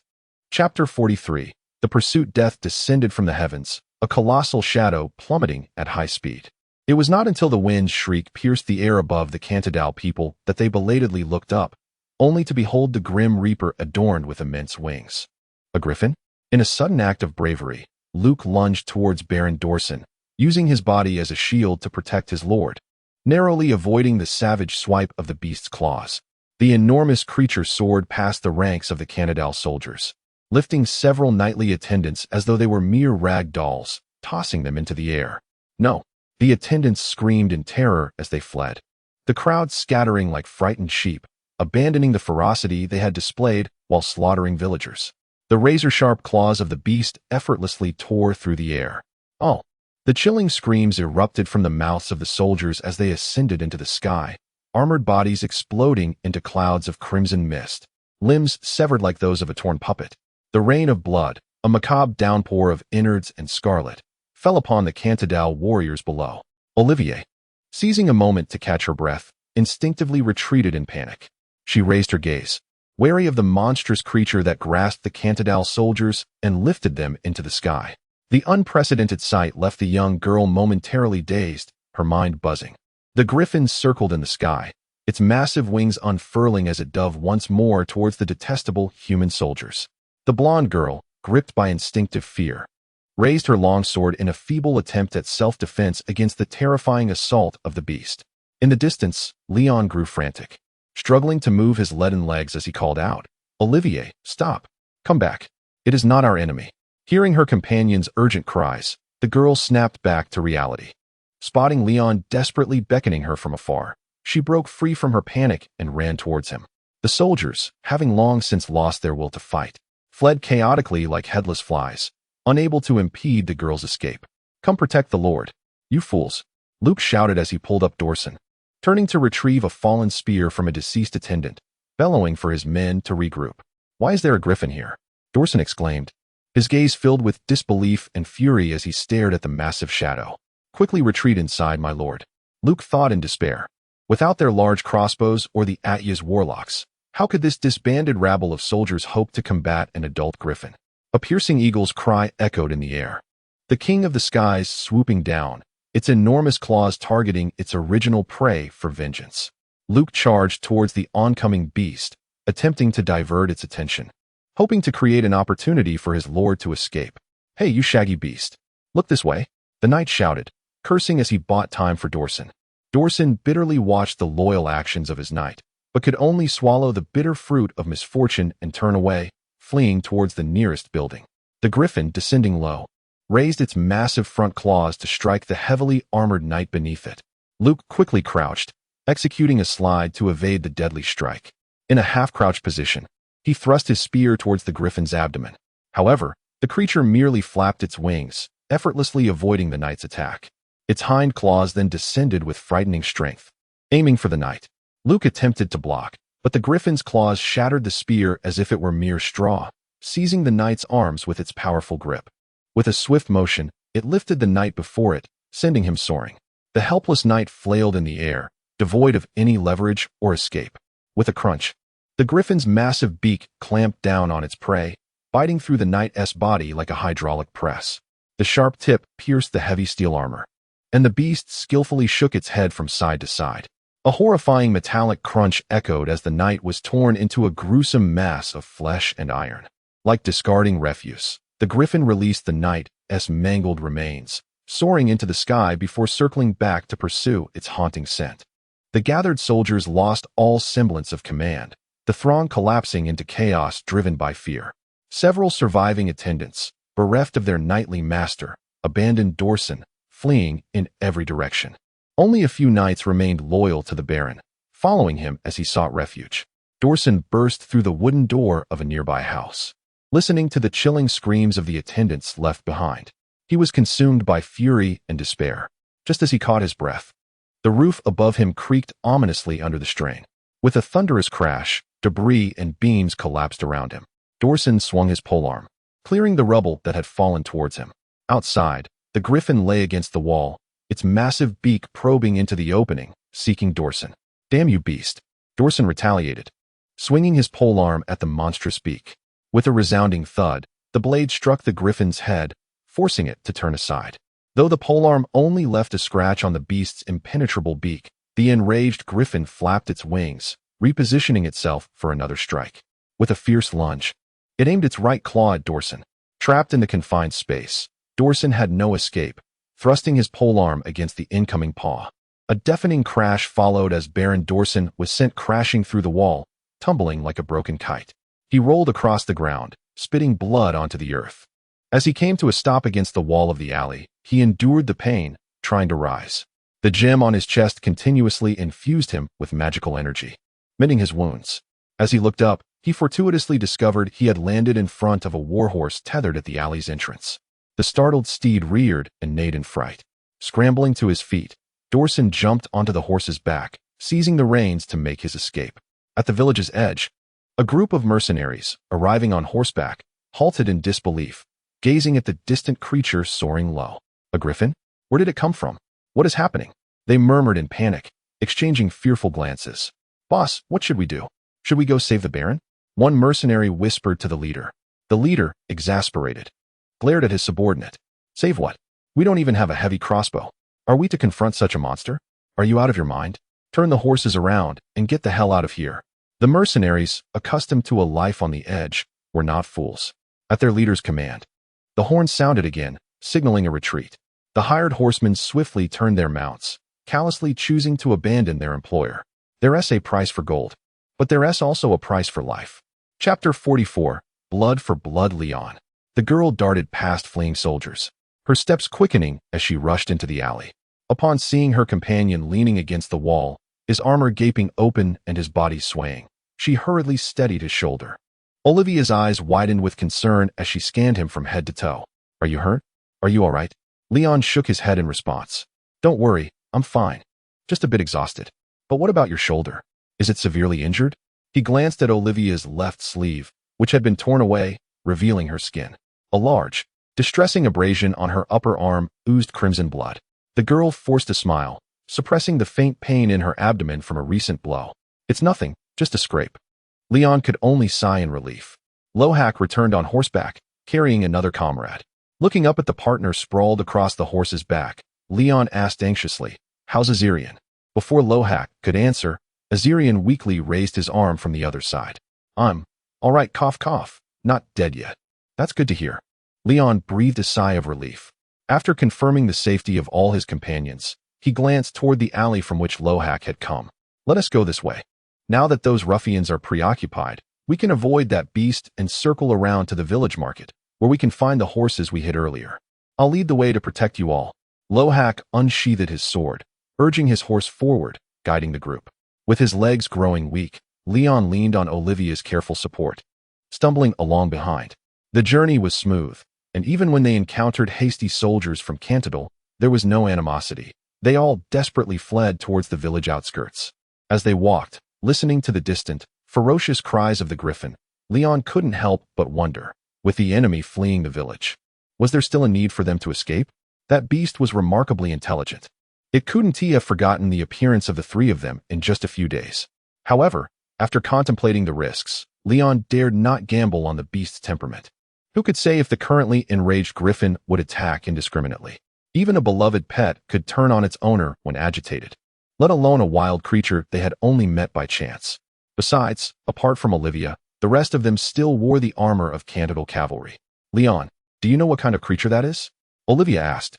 A: Chapter 43. The pursuit. Death descended from the heavens, a colossal shadow plummeting at high speed. It was not until the wind's shriek pierced the air above the Kantadar people that they belatedly looked up, only to behold the grim Reaper adorned with immense wings. A griffin? In a sudden act of bravery, Luke lunged towards Baron Dorsen, using his body as a shield to protect his lord, narrowly avoiding the savage swipe of the beast's claws. The enormous creature soared past the ranks of the Kantadar soldiers, lifting several knightly attendants as though they were mere rag dolls, tossing them into the air. No, the attendants screamed in terror as they fled, the crowd scattering like frightened sheep, abandoning the ferocity they had displayed while slaughtering villagers. The razor-sharp claws of the beast effortlessly tore through the air. Oh! The chilling screams erupted from the mouths of the soldiers as they ascended into the sky, armored bodies exploding into clouds of crimson mist, limbs severed like those of a torn puppet. The rain of blood, a macabre downpour of innards and scarlet, fell upon the Kantadar warriors below. Olivia, seizing a moment to catch her breath, instinctively retreated in panic. She raised her gaze, wary of the monstrous creature that grasped the Kantadar soldiers and lifted them into the sky. The unprecedented sight left the young girl momentarily dazed, her mind buzzing. The griffin circled in the sky, its massive wings unfurling as it dove once more towards the detestable human soldiers. The blonde girl, gripped by instinctive fear, raised her long sword in a feeble attempt at self-defense against the terrifying assault of the beast. In the distance, Leon grew frantic, struggling to move his leaden legs as he called out, "Olivia, stop! Come back! It is not our enemy." Hearing her companion's urgent cries, the girl snapped back to reality. Spotting Leon desperately beckoning her from afar, she broke free from her panic and ran towards him. The soldiers, having long since lost their will to fight, fled chaotically like headless flies, unable to impede the girl's escape. "Come protect the Lord, you fools," Luke shouted as he pulled up Dorsen, turning to retrieve a fallen spear from a deceased attendant, bellowing for his men to regroup. "Why is there a griffin here?" Dorsen exclaimed, his gaze filled with disbelief and fury as he stared at the massive shadow. "Quickly retreat inside, my lord," Luke thought in despair. Without their large crossbows or the Atya's warlocks, how could this disbanded rabble of soldiers hope to combat an adult griffin? A piercing eagle's cry echoed in the air. The king of the skies swooping down, its enormous claws targeting its original prey for vengeance. Luke charged towards the oncoming beast, attempting to divert its attention, hoping to create an opportunity for his lord to escape. "Hey, you shaggy beast! Look this way!" the knight shouted, cursing as he bought time for Dorsen. Dorsen bitterly watched the loyal actions of his knight, but could only swallow the bitter fruit of misfortune and turn away, fleeing towards the nearest building. The griffin, descending low, raised its massive front claws to strike the heavily armored knight beneath it. Luke quickly crouched, executing a slide to evade the deadly strike. In a half-crouched position, he thrust his spear towards the griffin's abdomen. However, The creature merely flapped its wings, effortlessly avoiding the knight's attack. Its hind claws then descended with frightening strength, aiming for the knight. Luke attempted to block, but the griffin's claws shattered the spear as if it were mere straw, seizing the knight's arms with its powerful grip. With a swift motion, it lifted the knight before it, sending him soaring. The helpless knight flailed in the air, devoid of any leverage or escape. With a crunch, the griffin's massive beak clamped down on its prey, biting through the knight's body like a hydraulic press. The sharp tip pierced the heavy steel armor, and the beast skillfully shook its head from side to side. A horrifying metallic crunch echoed as the knight was torn into a gruesome mass of flesh and iron. Like discarding refuse, the griffin released the knight's mangled remains, soaring into the sky before circling back to pursue its haunting scent. The gathered soldiers lost all semblance of command, the throng collapsing into chaos driven by fear. Several surviving attendants, bereft of their knightly master, abandoned Dorsen, fleeing in every direction. Only a few knights remained loyal to the Baron, following him as he sought refuge. Dorsen burst through the wooden door of a nearby house. Listening to the chilling screams of the attendants left behind, he was consumed by fury and despair. Just as he caught his breath, the roof above him creaked ominously under the strain. With a thunderous crash, debris and beams collapsed around him. Dorsen swung his polearm, clearing the rubble that had fallen towards him. Outside, the griffin lay against the wall, its massive beak probing into the opening, seeking Dorsen. "Damn you, beast!" Dorsen retaliated, swinging his polearm at the monstrous beak. With a resounding thud, the blade struck the griffin's head, forcing it to turn aside. Though the polearm only left a scratch on the beast's impenetrable beak, the enraged griffin flapped its wings, repositioning itself for another strike. With a fierce lunge, it aimed its right claw at Dorsen. Trapped in the confined space, Dorsen had no escape, thrusting his polearm against the incoming paw. A deafening crash followed as Baron Dorsen was sent crashing through the wall, tumbling like a broken kite. He rolled across the ground, spitting blood onto the earth. As he came to a stop against the wall of the alley, he endured the pain, trying to rise. The gem on his chest continuously infused him with magical energy, mending his wounds. As he looked up, he fortuitously discovered he had landed in front of a warhorse tethered at the alley's entrance. The startled steed reared and neighed in fright. Scrambling to his feet, Dorsen jumped onto the horse's back, seizing the reins to make his escape. At the village's edge, a group of mercenaries, arriving on horseback, halted in disbelief, gazing at the distant creature soaring low. A griffin? Where did it come from? What is happening? They murmured in panic, exchanging fearful glances. "Boss, what should we do? Should we go save the Baron?" One mercenary whispered to the leader. The leader, exasperated, glared at his subordinate. "Save what? We don't even have a heavy crossbow. Are we to confront such a monster? Are you out of your mind? Turn the horses around and get the hell out of here." The mercenaries, accustomed to a life on the edge, were not fools. At their leader's command, the horn sounded again, signaling a retreat. The hired horsemen swiftly turned their mounts, callously choosing to abandon their employer. There's a price for gold, but there's also a price for life. Chapter 44, Blood for Blood. Leon. The girl darted past fleeing soldiers, her steps quickening as she rushed into the alley. Upon seeing her companion leaning against the wall, his armor gaping open and his body swaying, she hurriedly steadied his shoulder. Olivia's eyes widened with concern as she scanned him from head to toe. "Are you hurt? Are you all right?" Leon shook his head in response. "Don't worry, I'm fine. Just a bit exhausted. But what about your shoulder? Is it severely injured?" He glanced at Olivia's left sleeve, which had been torn away, revealing her skin. A large, distressing abrasion on her upper arm oozed crimson blood. The girl forced a smile, suppressing the faint pain in her abdomen from a recent blow. "It's nothing, just a scrape." Leon could only sigh in relief. Lohak returned on horseback, carrying another comrade. Looking up at the partner sprawled across the horse's back, Leon asked anxiously, "How's Azirian?" Before Lohak could answer, Azirian weakly raised his arm from the other side. "I'm all right, cough cough, not dead yet." "That's good to hear." Leon breathed a sigh of relief. After confirming the safety of all his companions, he glanced toward the alley from which Lohak had come. "Let us go this way. Now that those ruffians are preoccupied, we can avoid that beast and circle around to the village market, where we can find the horses we hid earlier. I'll lead the way to protect you all." Lohak unsheathed his sword, urging his horse forward, guiding the group. With his legs growing weak, Leon leaned on Olivia's careful support, stumbling along behind. The journey was smooth, and even when they encountered hasty soldiers from Kantadar, there was no animosity. They all desperately fled towards the village outskirts. As they walked, listening to the distant, ferocious cries of the griffin, Leon couldn't help but wonder, with the enemy fleeing the village, was there still a need for them to escape? That beast was remarkably intelligent. It couldn't have forgotten the appearance of the three of them in just a few days. However, after contemplating the risks, Leon dared not gamble on the beast's temperament. Who could say if the currently enraged griffin would attack indiscriminately? Even a beloved pet could turn on its owner when agitated, let alone a wild creature they had only met by chance. Besides, apart from Olivia, the rest of them still wore the armor of Kantadar cavalry. Leon, do you know what kind of creature that is? Olivia asked,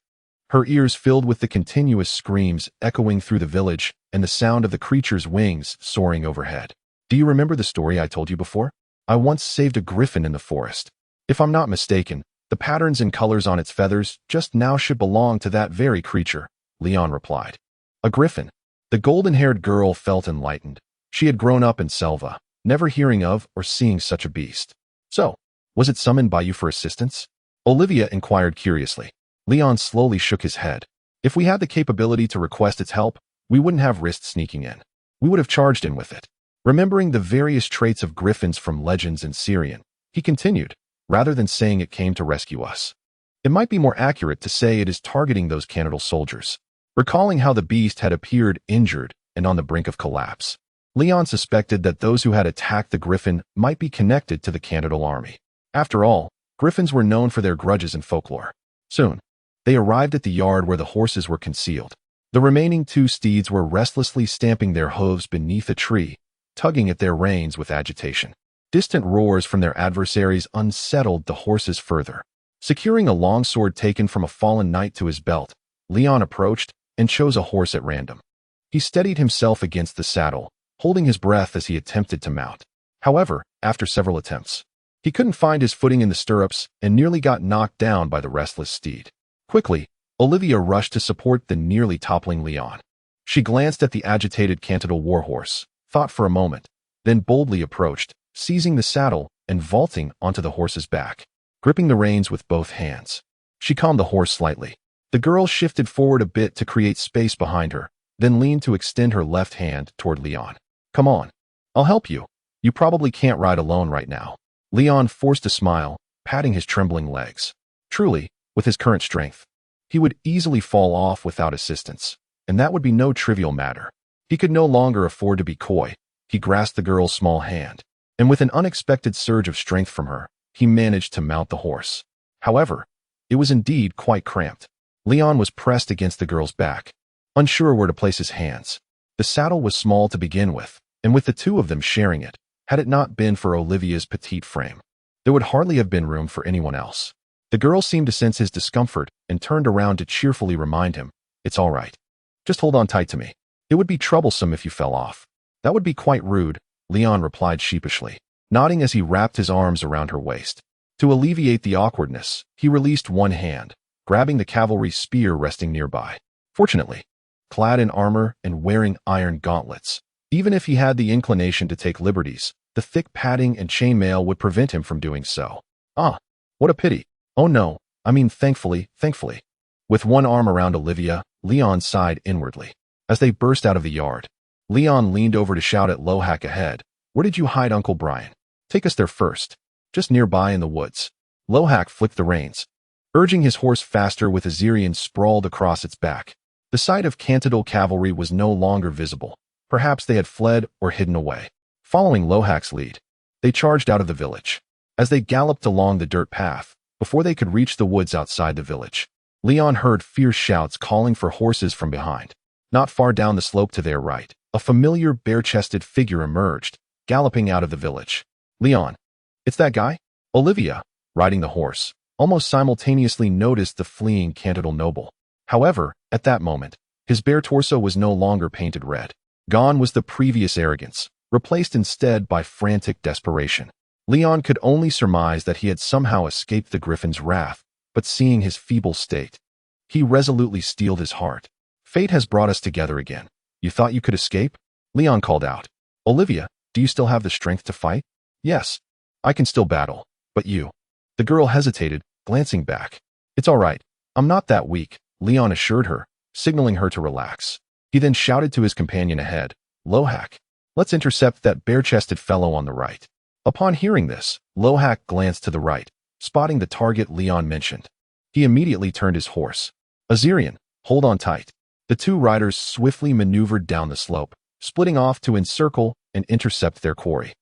A: her ears filled with the continuous screams echoing through the village and the sound of the creature's wings soaring overhead. Do you remember the story I told you before? I once saved a griffin in the forest. If I'm not mistaken, the patterns and colors on its feathers just now should belong to that very creature, Leon replied. A griffin. The golden-haired girl felt enlightened. She had grown up in Selva, never hearing of or seeing such a beast. So, was it summoned by you for assistance? Olivia inquired curiously. Leon slowly shook his head. If we had the capability to request its help, we wouldn't have risked sneaking in. We would have charged in with it. Remembering the various traits of griffins from legends in Syrian, he continued, rather than saying it came to rescue us. It might be more accurate to say it is targeting those Kantadar soldiers. Recalling how the beast had appeared injured and on the brink of collapse, Leon suspected that those who had attacked the griffin might be connected to the Kantadar army. After all, griffins were known for their grudges in folklore. Soon, they arrived at the yard where the horses were concealed. The remaining two steeds were restlessly stamping their hooves beneath a tree, tugging at their reins with agitation. Distant roars from their adversaries unsettled the horses further. Securing a longsword taken from a fallen knight to his belt, Leon approached and chose a horse at random. He steadied himself against the saddle, holding his breath as he attempted to mount. However, after several attempts, he couldn't find his footing in the stirrups and nearly got knocked down by the restless steed. Quickly, Olivia rushed to support the nearly toppling Leon. She glanced at the agitated Kantadar warhorse, thought for a moment, then boldly approached, seizing the saddle and vaulting onto the horse's back. Gripping the reins with both hands, she calmed the horse slightly. The girl shifted forward a bit to create space behind her, then leaned to extend her left hand toward Leon. Come on, I'll help you. You probably can't ride alone right now. Leon forced a smile, patting his trembling legs. Truly, with his current strength, he would easily fall off without assistance, and that would be no trivial matter. He could no longer afford to be coy. He grasped the girl's small hand, and with an unexpected surge of strength from her, he managed to mount the horse. However, it was indeed quite cramped. Leon was pressed against the girl's back, unsure where to place his hands. The saddle was small to begin with, and with the two of them sharing it, had it not been for Olivia's petite frame, there would hardly have been room for anyone else. The girl seemed to sense his discomfort and turned around to cheerfully remind him, "It's all right. Just hold on tight to me. It would be troublesome if you fell off." "That would be quite rude," Leon replied sheepishly, nodding as he wrapped his arms around her waist. To alleviate the awkwardness, he released one hand, grabbing the cavalry spear resting nearby. Fortunately, clad in armor and wearing iron gauntlets, even if he had the inclination to take liberties, the thick padding and chainmail would prevent him from doing so. Ah, what a pity. Oh no, I mean thankfully. With one arm around Olivia, Leon sighed inwardly. As they burst out of the yard, Leon leaned over to shout at Lohak ahead, "Where did you hide Uncle Brian? Take us there first." "Just nearby in the woods." Lohak flicked the reins, urging his horse faster with Azerian sprawled across its back. The sight of Kantadar cavalry was no longer visible. Perhaps they had fled or hidden away. Following Lohak's lead, they charged out of the village. As they galloped along the dirt path, before they could reach the woods outside the village, Leon heard fierce shouts calling for horses from behind. Not far down the slope to their right, a familiar bare-chested figure emerged, galloping out of the village. "Leon, it's that guy?" Olivia, riding the horse, almost simultaneously noticed the fleeing Kantadar noble. However, at that moment, his bare torso was no longer painted red. Gone was the previous arrogance, replaced instead by frantic desperation. Leon could only surmise that he had somehow escaped the griffin's wrath, but seeing his feeble state, he resolutely steeled his heart. "Fate has brought us together again. You thought you could escape?" Leon called out. "Olivia, do you still have the strength to fight?" "Yes, I can still battle, but you." The girl hesitated, glancing back. "It's all right. I'm not that weak," Leon assured her, signaling her to relax. He then shouted to his companion ahead, "Lohak, let's intercept that bare-chested fellow on the right." Upon hearing this, Lohak glanced to the right, spotting the target Leon mentioned. He immediately turned his horse. "Azerian, hold on tight." The two riders swiftly maneuvered down the slope, splitting off to encircle and intercept their quarry.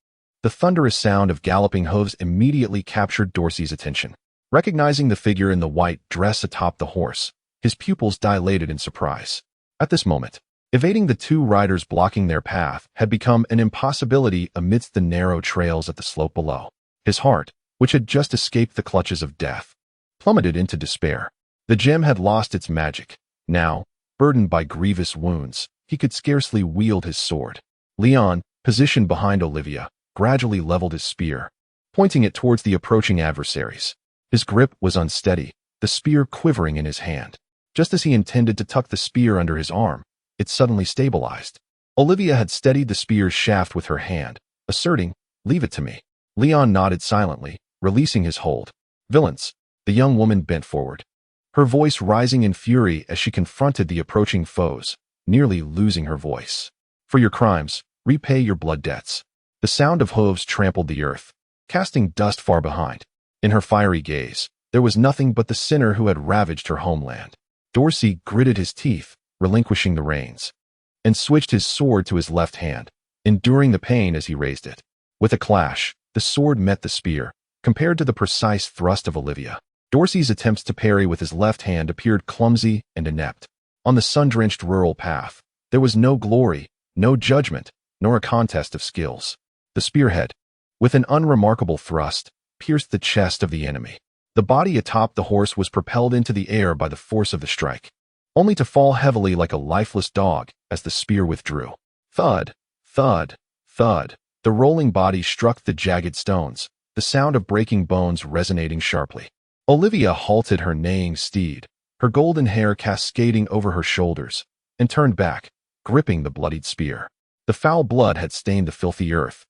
A: The thunderous sound of galloping hooves immediately captured Dorsey's attention. Recognizing the figure in the white dress atop the horse, his pupils dilated in surprise. At this moment, evading the two riders blocking their path had become an impossibility amidst the narrow trails at the slope below. His heart, which had just escaped the clutches of death, plummeted into despair. The gem had lost its magic. Now, burdened by grievous wounds, he could scarcely wield his sword. Leon, positioned behind Olivia, gradually leveled his spear, pointing it towards the approaching adversaries. His grip was unsteady, the spear quivering in his hand. Just as he intended to tuck the spear under his arm, it suddenly stabilized. Olivia had steadied the spear's shaft with her hand, asserting, "Leave it to me." Leon nodded silently, releasing his hold. "Villains!" The young woman bent forward, her voice rising in fury as she confronted the approaching foes, nearly losing her voice. "For your crimes, repay your blood debts." The sound of hooves trampled the earth, casting dust far behind. In her fiery gaze, there was nothing but the sinner who had ravaged her homeland. Dorsey gritted his teeth, relinquishing the reins, and switched his sword to his left hand, enduring the pain as he raised it. With a clash, the sword met the spear, compared to the precise thrust of Olivia. Dorsey's attempts to parry with his left hand appeared clumsy and inept. On the sun-drenched rural path, there was no glory, no judgment, nor a contest of skills. The spearhead, with an unremarkable thrust, pierced the chest of the enemy. The body atop the horse was propelled into the air by the force of the strike, only to fall heavily like a lifeless dog as the spear withdrew. Thud, thud, thud. The rolling body struck the jagged stones, the sound of breaking bones resonating sharply. Olivia halted her neighing steed, her golden hair cascading over her shoulders, and turned back, gripping the bloodied spear. The foul blood had stained the filthy earth,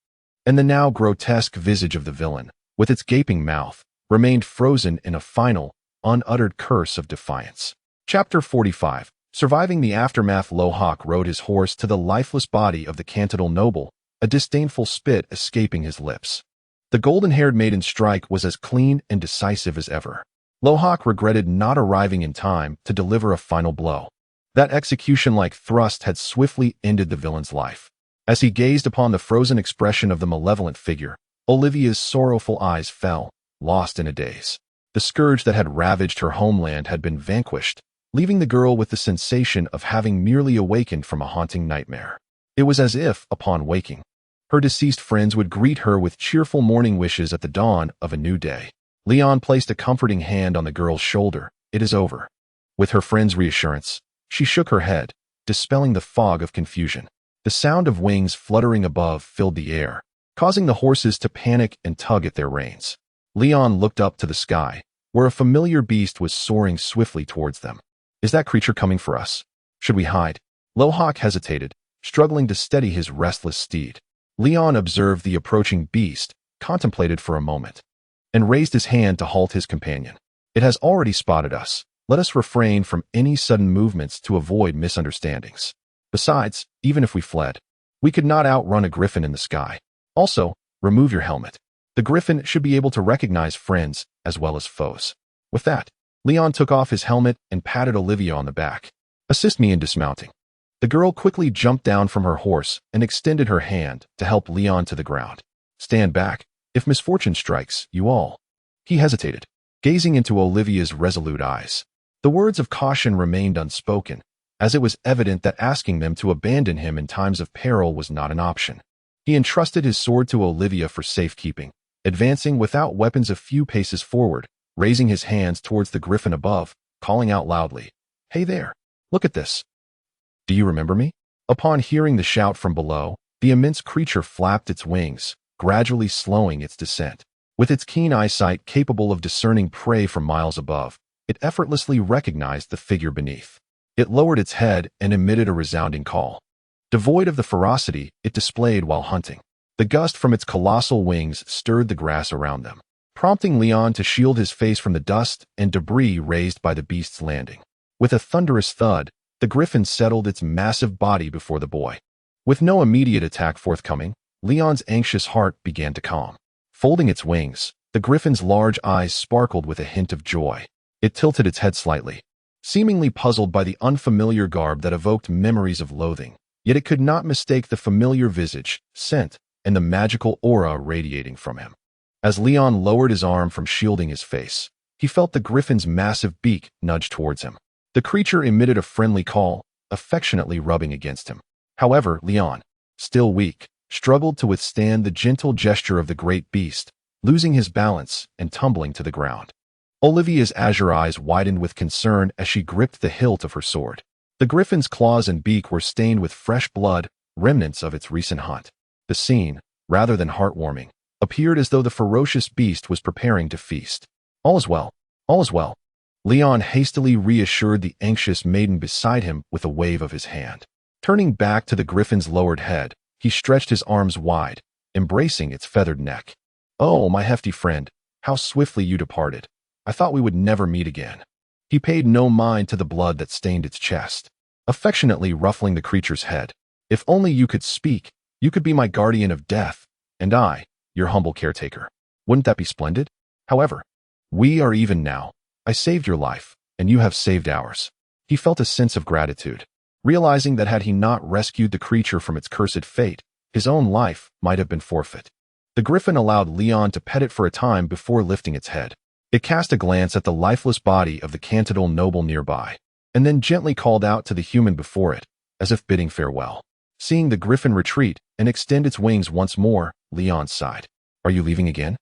A: and the now grotesque visage of the villain, with its gaping mouth, remained frozen in a final, unuttered curse of defiance. Chapter 45. Surviving the aftermath. Lohak rode his horse to the lifeless body of the Kantadar noble, a disdainful spit escaping his lips. The golden-haired maiden's strike was as clean and decisive as ever. Lohak regretted not arriving in time to deliver a final blow. That execution-like thrust had swiftly ended the villain's life. As he gazed upon the frozen expression of the malevolent figure, Olivia's sorrowful eyes fell, lost in a daze. The scourge that had ravaged her homeland had been vanquished, leaving the girl with the sensation of having merely awakened from a haunting nightmare. It was as if, upon waking, her deceased friends would greet her with cheerful morning wishes at the dawn of a new day. Leon placed a comforting hand on the girl's shoulder. "It is over." With her friend's reassurance, she shook her head, dispelling the fog of confusion. The sound of wings fluttering above filled the air, causing the horses to panic and tug at their reins. Leon looked up to the sky, where a familiar beast was soaring swiftly towards them. "Is that creature coming for us? Should we hide?" Lohak hesitated, struggling to steady his restless steed. Leon observed the approaching beast, contemplated for a moment, and raised his hand to halt his companion. "It has already spotted us. Let us refrain from any sudden movements to avoid misunderstandings. Besides, even if we fled, we could not outrun a griffin in the sky. Also, remove your helmet. The griffin should be able to recognize friends as well as foes." With that, Leon took off his helmet and patted Olivia on the back. "Assist me in dismounting." The girl quickly jumped down from her horse and extended her hand to help Leon to the ground. "Stand back. If misfortune strikes you all." He hesitated, gazing into Olivia's resolute eyes. The words of caution remained unspoken, as it was evident that asking them to abandon him in times of peril was not an option. He entrusted his sword to Olivia for safekeeping, advancing without weapons a few paces forward, raising his hands towards the griffin above, calling out loudly, "Hey there, look at this. Do you remember me?" Upon hearing the shout from below, the immense creature flapped its wings, gradually slowing its descent. With its keen eyesight capable of discerning prey from miles above, it effortlessly recognized the figure beneath. It lowered its head and emitted a resounding call, devoid of the ferocity it displayed while hunting. The gust from its colossal wings stirred the grass around them. prompting Leon to shield his face from the dust and debris raised by the beast's landing. With a thunderous thud, the griffin settled its massive body before the boy. With no immediate attack forthcoming, Leon's anxious heart began to calm. Folding its wings, the griffin's large eyes sparkled with a hint of joy. It tilted its head slightly, seemingly puzzled by the unfamiliar garb that evoked memories of loathing. Yet it could not mistake the familiar visage, scent, and the magical aura radiating from him. As Leon lowered his arm from shielding his face, he felt the griffin's massive beak nudge towards him. The creature emitted a friendly call, affectionately rubbing against him. However, Leon, still weak, struggled to withstand the gentle gesture of the great beast, losing his balance and tumbling to the ground. Olivia's azure eyes widened with concern as she gripped the hilt of her sword. The griffin's claws and beak were stained with fresh blood, remnants of its recent hunt. The scene, rather than heartwarming, appeared as though the ferocious beast was preparing to feast. All is well. All is well. Leon hastily reassured the anxious maiden beside him with a wave of his hand. Turning back to the griffin's lowered head, he stretched his arms wide, embracing its feathered neck. "Oh, my hefty friend, how swiftly you departed. I thought we would never meet again." He paid no mind to the blood that stained its chest, affectionately ruffling the creature's head. "If only you could speak, you could be my guardian of death, and I, your humble caretaker. Wouldn't that be splendid? However, we are even now. I saved your life, and you have saved ours." He felt a sense of gratitude, realizing that had he not rescued the creature from its cursed fate, his own life might have been forfeit. The griffin allowed Leon to pet it for a time before lifting its head. It cast a glance at the lifeless body of the Kantadar noble nearby, and then gently called out to the human before it, as if bidding farewell. Seeing the griffin retreat and extend its wings once more, Leon sighed. "Are you leaving again?"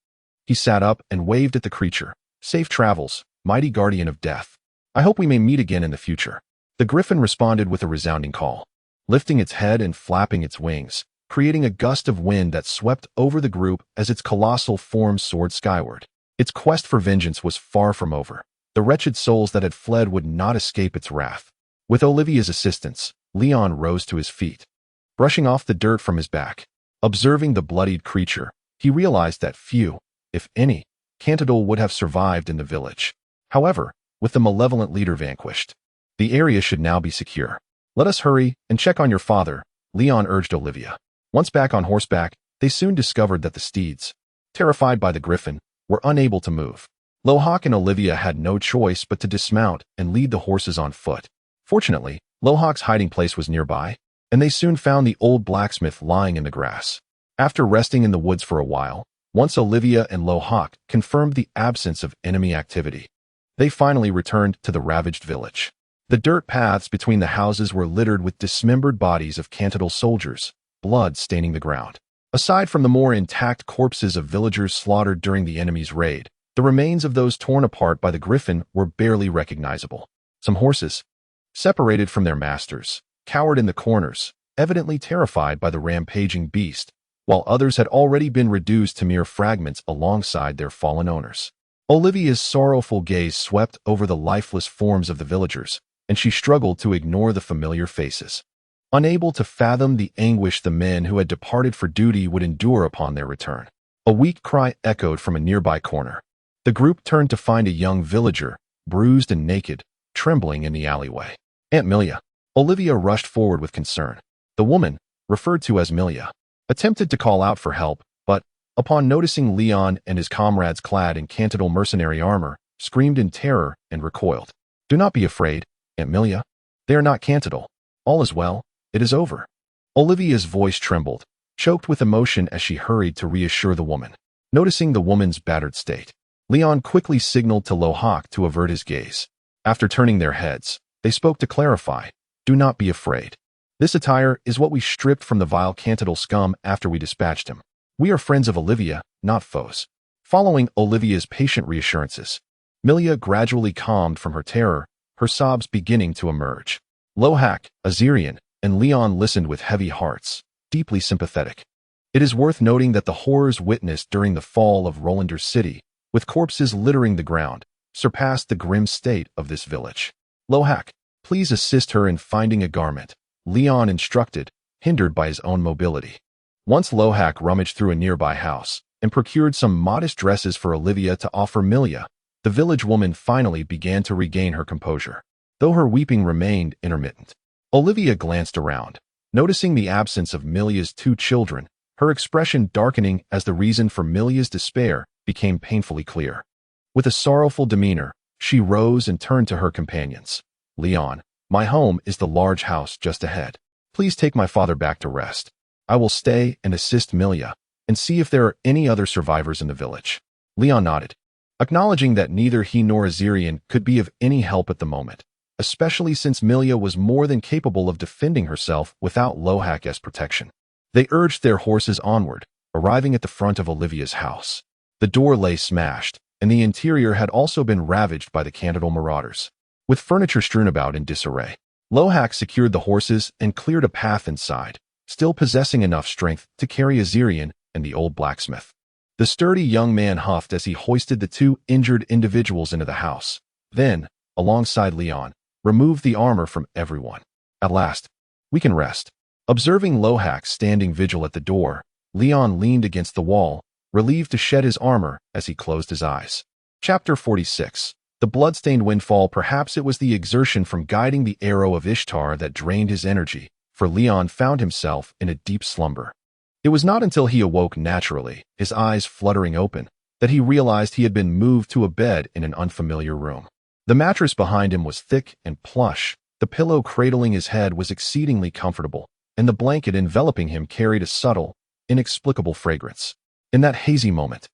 A: He sat up and waved at the creature. "Safe travels, mighty guardian of death. I hope we may meet again in the future." The griffin responded with a resounding call, lifting its head and flapping its wings, creating a gust of wind that swept over the group as its colossal form soared skyward. Its quest for vengeance was far from over. The wretched souls that had fled would not escape its wrath. With Olivia's assistance, Leon rose to his feet, brushing off the dirt from his back. Observing the bloodied creature, he realized that few, if any, Kantadar would have survived in the village. However, with the malevolent leader vanquished, the area should now be secure. "Let us hurry and check on your father," Leon urged Olivia. Once back on horseback, they soon discovered that the steeds, terrified by the griffin, were unable to move. Lohawk and Olivia had no choice but to dismount and lead the horses on foot. Fortunately, Lohawk's hiding place was nearby, and they soon found the old blacksmith lying in the grass. After resting in the woods for a while, once Olivia and Lohawk confirmed the absence of enemy activity, they finally returned to the ravaged village. The dirt paths between the houses were littered with dismembered bodies of Kantadar soldiers, blood staining the ground. Aside from the more intact corpses of villagers slaughtered during the enemy's raid, the remains of those torn apart by the griffin were barely recognizable. Some horses, separated from their masters, cowered in the corners, evidently terrified by the rampaging beast, while others had already been reduced to mere fragments alongside their fallen owners. Olivia's sorrowful gaze swept over the lifeless forms of the villagers, and she struggled to ignore the familiar faces. Unable to fathom the anguish the men who had departed for duty would endure upon their return, a weak cry echoed from a nearby corner. The group turned to find a young villager, bruised and naked, trembling in the alleyway. "Aunt Milia." Olivia rushed forward with concern. The woman, referred to as Milia, attempted to call out for help, but, upon noticing Leon and his comrades clad in Kantadar mercenary armor, screamed in terror and recoiled. "Do not be afraid, Aunt Milia. They are not Kantadar. All is well. It is over." Olivia's voice trembled, choked with emotion as she hurried to reassure the woman. Noticing the woman's battered state, Leon quickly signaled to Lohawk to avert his gaze. After turning their heads, they spoke to clarify, "Do not be afraid. This attire is what we stripped from the vile Kantadar scum after we dispatched him. We are friends of Olivia, not foes." Following Olivia's patient reassurances, Milia gradually calmed from her terror, her sobs beginning to emerge. Lohawk, Azerian, and Leon listened with heavy hearts, deeply sympathetic. It is worth noting that the horrors witnessed during the fall of Orlandan city, with corpses littering the ground, surpassed the grim state of this village. "Lohawk, please assist her in finding a garment," Leon instructed, hindered by his own mobility. Once Lohawk rummaged through a nearby house, and procured some modest dresses for Olivia to offer Milia. The village woman finally began to regain her composure, though her weeping remained intermittent. Olivia glanced around, noticing the absence of Milia's 2 children, her expression darkening as the reason for Milia's despair became painfully clear. With a sorrowful demeanor, she rose and turned to her companions. "Leon, my home is the large house just ahead. Please take my father back to rest. I will stay and assist Milia, and see if there are any other survivors in the village." Leon nodded, acknowledging that neither he nor Azirian could be of any help at the moment, especially since Milia was more than capable of defending herself without Lohak's protection. They urged their horses onward, arriving at the front of Olivia's house. The door lay smashed, and the interior had also been ravaged by the Kantadar marauders. With furniture strewn about in disarray, Lohak secured the horses and cleared a path inside, still possessing enough strength to carry Azirian and the old blacksmith. The sturdy young man huffed as he hoisted the 2 injured individuals into the house, then, alongside Leon, removed the armor from everyone. "At last, we can rest." Observing Lohak standing vigil at the door, Leon leaned against the wall, relieved to shed his armor as he closed his eyes. Chapter 46. The bloodstained windfall. Perhaps it was the exertion from guiding the arrow of Ishtar that drained his energy, for Leon found himself in a deep slumber. It was not until he awoke naturally, his eyes fluttering open, that he realized he had been moved to a bed in an unfamiliar room. The mattress behind him was thick and plush, the pillow cradling his head was exceedingly comfortable, and the blanket enveloping him carried a subtle, inexplicable fragrance. In that hazy moment,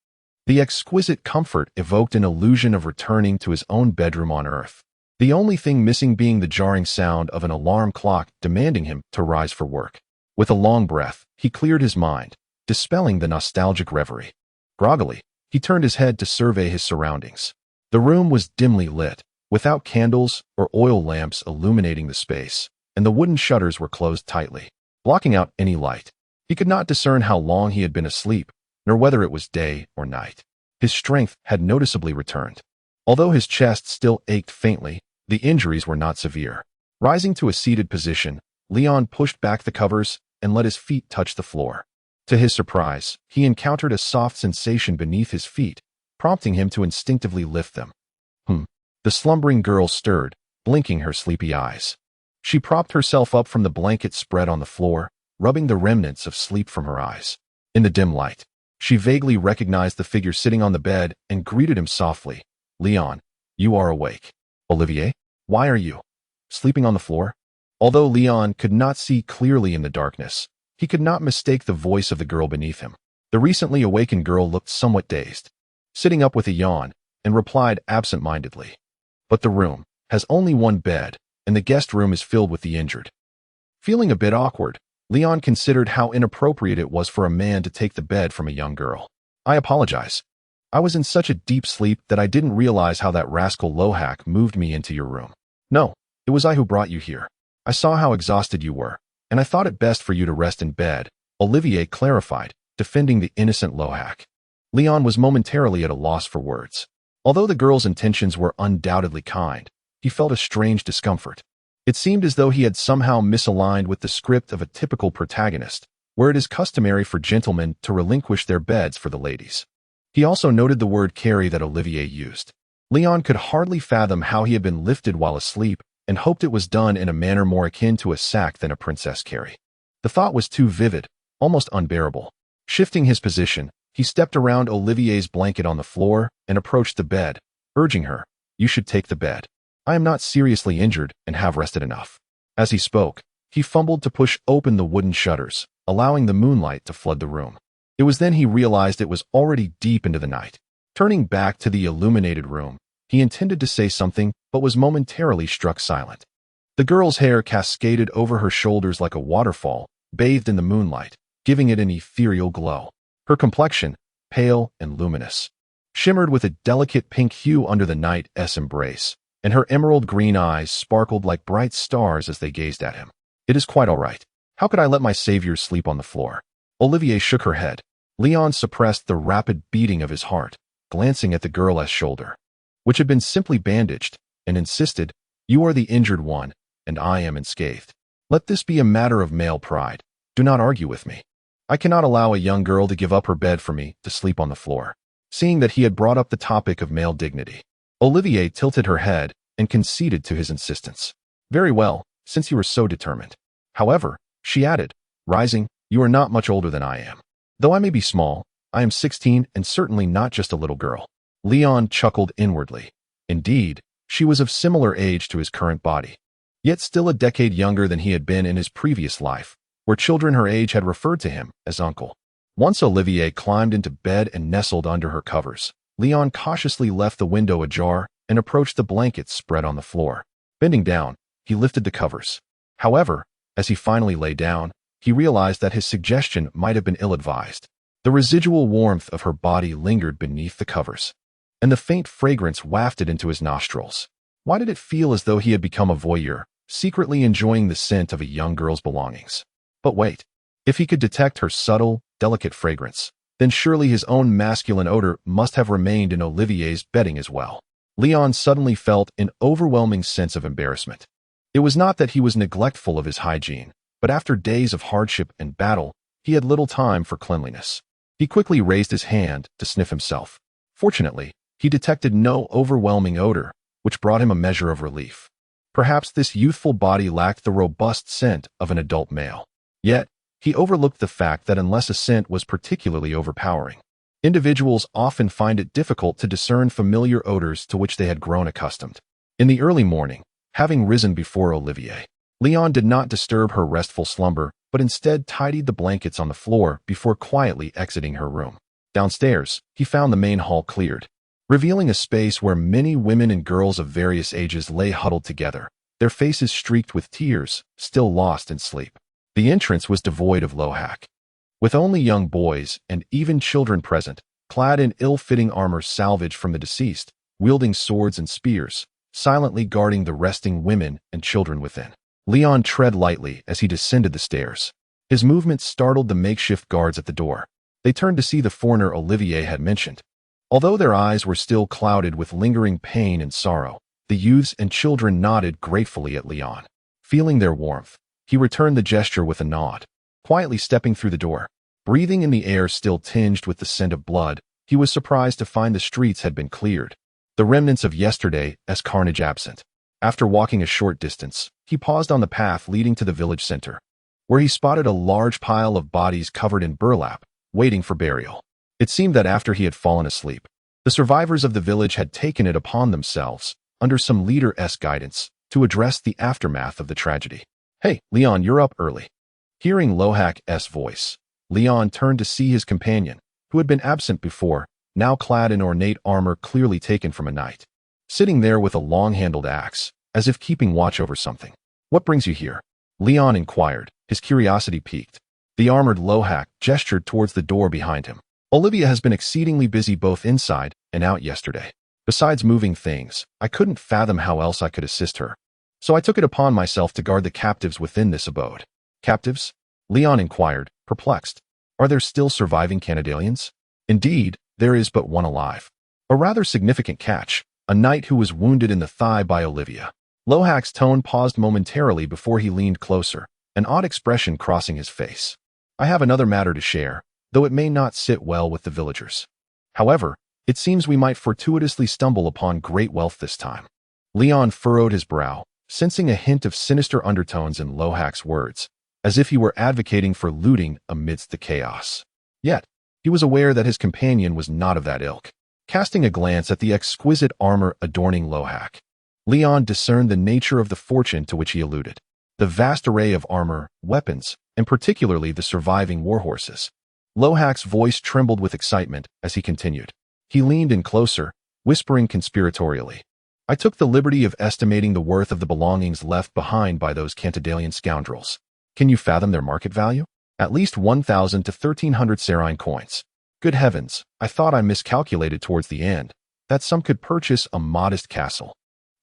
A: the exquisite comfort evoked an illusion of returning to his own bedroom on Earth, the only thing missing being the jarring sound of an alarm clock demanding him to rise for work. With a long breath, he cleared his mind, dispelling the nostalgic reverie. Groggily, he turned his head to survey his surroundings. The room was dimly lit, without candles or oil lamps illuminating the space, and the wooden shutters were closed tightly, blocking out any light. He could not discern how long he had been asleep, nor whether it was day or night. His strength had noticeably returned. Although his chest still ached faintly, the injuries were not severe. Rising to a seated position, Leon pushed back the covers and let his feet touch the floor. To his surprise, he encountered a soft sensation beneath his feet, prompting him to instinctively lift them. The slumbering girl stirred, blinking her sleepy eyes. She propped herself up from the blanket spread on the floor, rubbing the remnants of sleep from her eyes. In the dim light, she vaguely recognized the figure sitting on the bed and greeted him softly. "Leon, you are awake." "Olivier, why are you sleeping on the floor?" Although Leon could not see clearly in the darkness, he could not mistake the voice of the girl beneath him. The recently awakened girl looked somewhat dazed, sitting up with a yawn, and replied absent-mindedly, "But the room has only one bed, and the guest room is filled with the injured." Feeling a bit awkward, Leon considered how inappropriate it was for a man to take the bed from a young girl. "I apologize. I was in such a deep sleep that I didn't realize how that rascal Lohak moved me into your room. No, it was I who brought you here. I saw how exhausted you were, and I thought it best for you to rest in bed," Olivier clarified, defending the innocent Lohak. Leon was momentarily at a loss for words. Although the girl's intentions were undoubtedly kind, he felt a strange discomfort. It seemed as though he had somehow misaligned with the script of a typical protagonist, where it is customary for gentlemen to relinquish their beds for the ladies. He also noted the word carry that Olivier used. Leon could hardly fathom how he had been lifted while asleep, and hoped it was done in a manner more akin to a sack than a princess carry. The thought was too vivid, almost unbearable. Shifting his position, he stepped around Olivier's blanket on the floor and approached the bed, urging her, "You should take the bed. I am not seriously injured and have rested enough." As he spoke, he fumbled to push open the wooden shutters, allowing the moonlight to flood the room. It was then he realized it was already deep into the night. Turning back to the illuminated room, he intended to say something but was momentarily struck silent. The girl's hair cascaded over her shoulders like a waterfall, bathed in the moonlight, giving it an ethereal glow. Her complexion, pale and luminous, shimmered with a delicate pink hue under the night's embrace, and her emerald green eyes sparkled like bright stars as they gazed at him. "It is quite all right. How could I let my savior sleep on the floor?" Olivier shook her head. Leon suppressed the rapid beating of his heart, glancing at the girl's shoulder, which had been simply bandaged, and insisted, "You are the injured one, and I am unscathed. Let this be a matter of male pride. Do not argue with me." I cannot allow a young girl to give up her bed for me to sleep on the floor. Seeing that he had brought up the topic of male dignity, Olivia tilted her head and conceded to his insistence. Very well, since you are so determined. However, she added, rising, you are not much older than I am. Though I may be small, I am 16 and certainly not just a little girl. Leon chuckled inwardly. Indeed, she was of similar age to his current body, yet still a decade younger than he had been in his previous life, where children her age had referred to him as uncle. Once Olivier climbed into bed and nestled under her covers, Leon cautiously left the window ajar and approached the blankets spread on the floor. Bending down, he lifted the covers. However, as he finally lay down, he realized that his suggestion might have been ill-advised. The residual warmth of her body lingered beneath the covers, and the faint fragrance wafted into his nostrils. Why did it feel as though he had become a voyeur, secretly enjoying the scent of a young girl's belongings? But wait, if he could detect her subtle, delicate fragrance, then surely his own masculine odor must have remained in Olivier's bedding as well. Leon suddenly felt an overwhelming sense of embarrassment. It was not that he was neglectful of his hygiene, but after days of hardship and battle, he had little time for cleanliness. He quickly raised his hand to sniff himself. Fortunately, he detected no overwhelming odor, which brought him a measure of relief. Perhaps this youthful body lacked the robust scent of an adult male. Yet, he overlooked the fact that unless a scent was particularly overpowering, individuals often find it difficult to discern familiar odors to which they had grown accustomed. In the early morning, having risen before Olivier, Leon did not disturb her restful slumber, but instead tidied the blankets on the floor before quietly exiting her room. Downstairs, he found the main hall cleared, revealing a space where many women and girls of various ages lay huddled together, their faces streaked with tears, still lost in sleep. The entrance was devoid of Lohak, with only young boys and even children present, clad in ill-fitting armor salvaged from the deceased, wielding swords and spears, silently guarding the resting women and children within. Leon tread lightly as he descended the stairs. His movements startled the makeshift guards at the door. They turned to see the foreigner Olivier had mentioned. Although their eyes were still clouded with lingering pain and sorrow, the youths and children nodded gratefully at Leon. Feeling their warmth, he returned the gesture with a nod. Quietly stepping through the door, breathing in the air still tinged with the scent of blood, he was surprised to find the streets had been cleared, the remnants of yesterday's carnage absent. After walking a short distance, he paused on the path leading to the village center, where he spotted a large pile of bodies covered in burlap, waiting for burial. It seemed that after he had fallen asleep, the survivors of the village had taken it upon themselves, under some leader-esque guidance, to address the aftermath of the tragedy. Hey, Leon, you're up early. Hearing Lohak's voice, Leon turned to see his companion, who had been absent before, now clad in ornate armor clearly taken from a knight, sitting there with a long-handled axe, as if keeping watch over something. What brings you here? Leon inquired, his curiosity piqued. The armored Lohak gestured towards the door behind him. Olivia has been exceedingly busy both inside and out yesterday. Besides moving things, I couldn't fathom how else I could assist her. So I took it upon myself to guard the captives within this abode. Captives? Leon inquired, perplexed. Are there still surviving Kantadarians? Indeed, there is but one alive. A rather significant catch, a knight who was wounded in the thigh by Olivia. Lohak's tone paused momentarily before he leaned closer, an odd expression crossing his face. I have another matter to share, though it may not sit well with the villagers. However, it seems we might fortuitously stumble upon great wealth this time. Leon furrowed his brow, sensing a hint of sinister undertones in Lohak's words, as if he were advocating for looting amidst the chaos. Yet, he was aware that his companion was not of that ilk. Casting a glance at the exquisite armor adorning Lohak, Leon discerned the nature of the fortune to which he alluded. The vast array of armor, weapons, and particularly the surviving warhorses. Lohak's voice trembled with excitement as he continued. He leaned in closer, whispering conspiratorially. I took the liberty of estimating the worth of the belongings left behind by those Kantadarian scoundrels. Can you fathom their market value? At least 1,000 to 1,300 Sarine coins. Good heavens, I thought I miscalculated towards the end, that some could purchase a modest castle.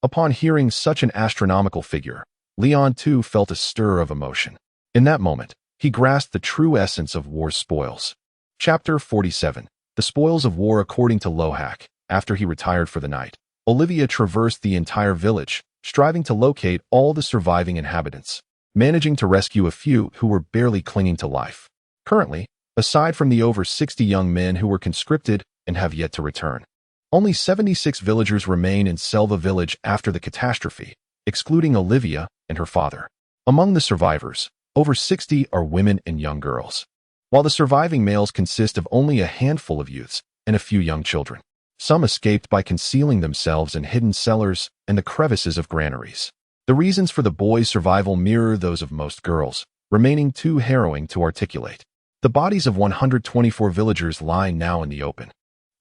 A: Upon hearing such an astronomical figure, Leon too felt a stir of emotion. In that moment, he grasped the true essence of war's spoils. Chapter 47. The spoils of war according to Lohak. After he retired for the night, Olivia traversed the entire village, striving to locate all the surviving inhabitants, managing to rescue a few who were barely clinging to life. Currently, Aside from the over 60 young men who were conscripted and have yet to return, only 76 villagers remain in Selva Village after the catastrophe, excluding Olivia and her father. Among the survivors, over 60 are women and young girls, while the surviving males consist of only a handful of youths and a few young children. Some escaped by concealing themselves in hidden cellars and the crevices of granaries. The reasons for the boys' survival mirror those of most girls, remaining too harrowing to articulate. The bodies of 124 villagers lie now in the open.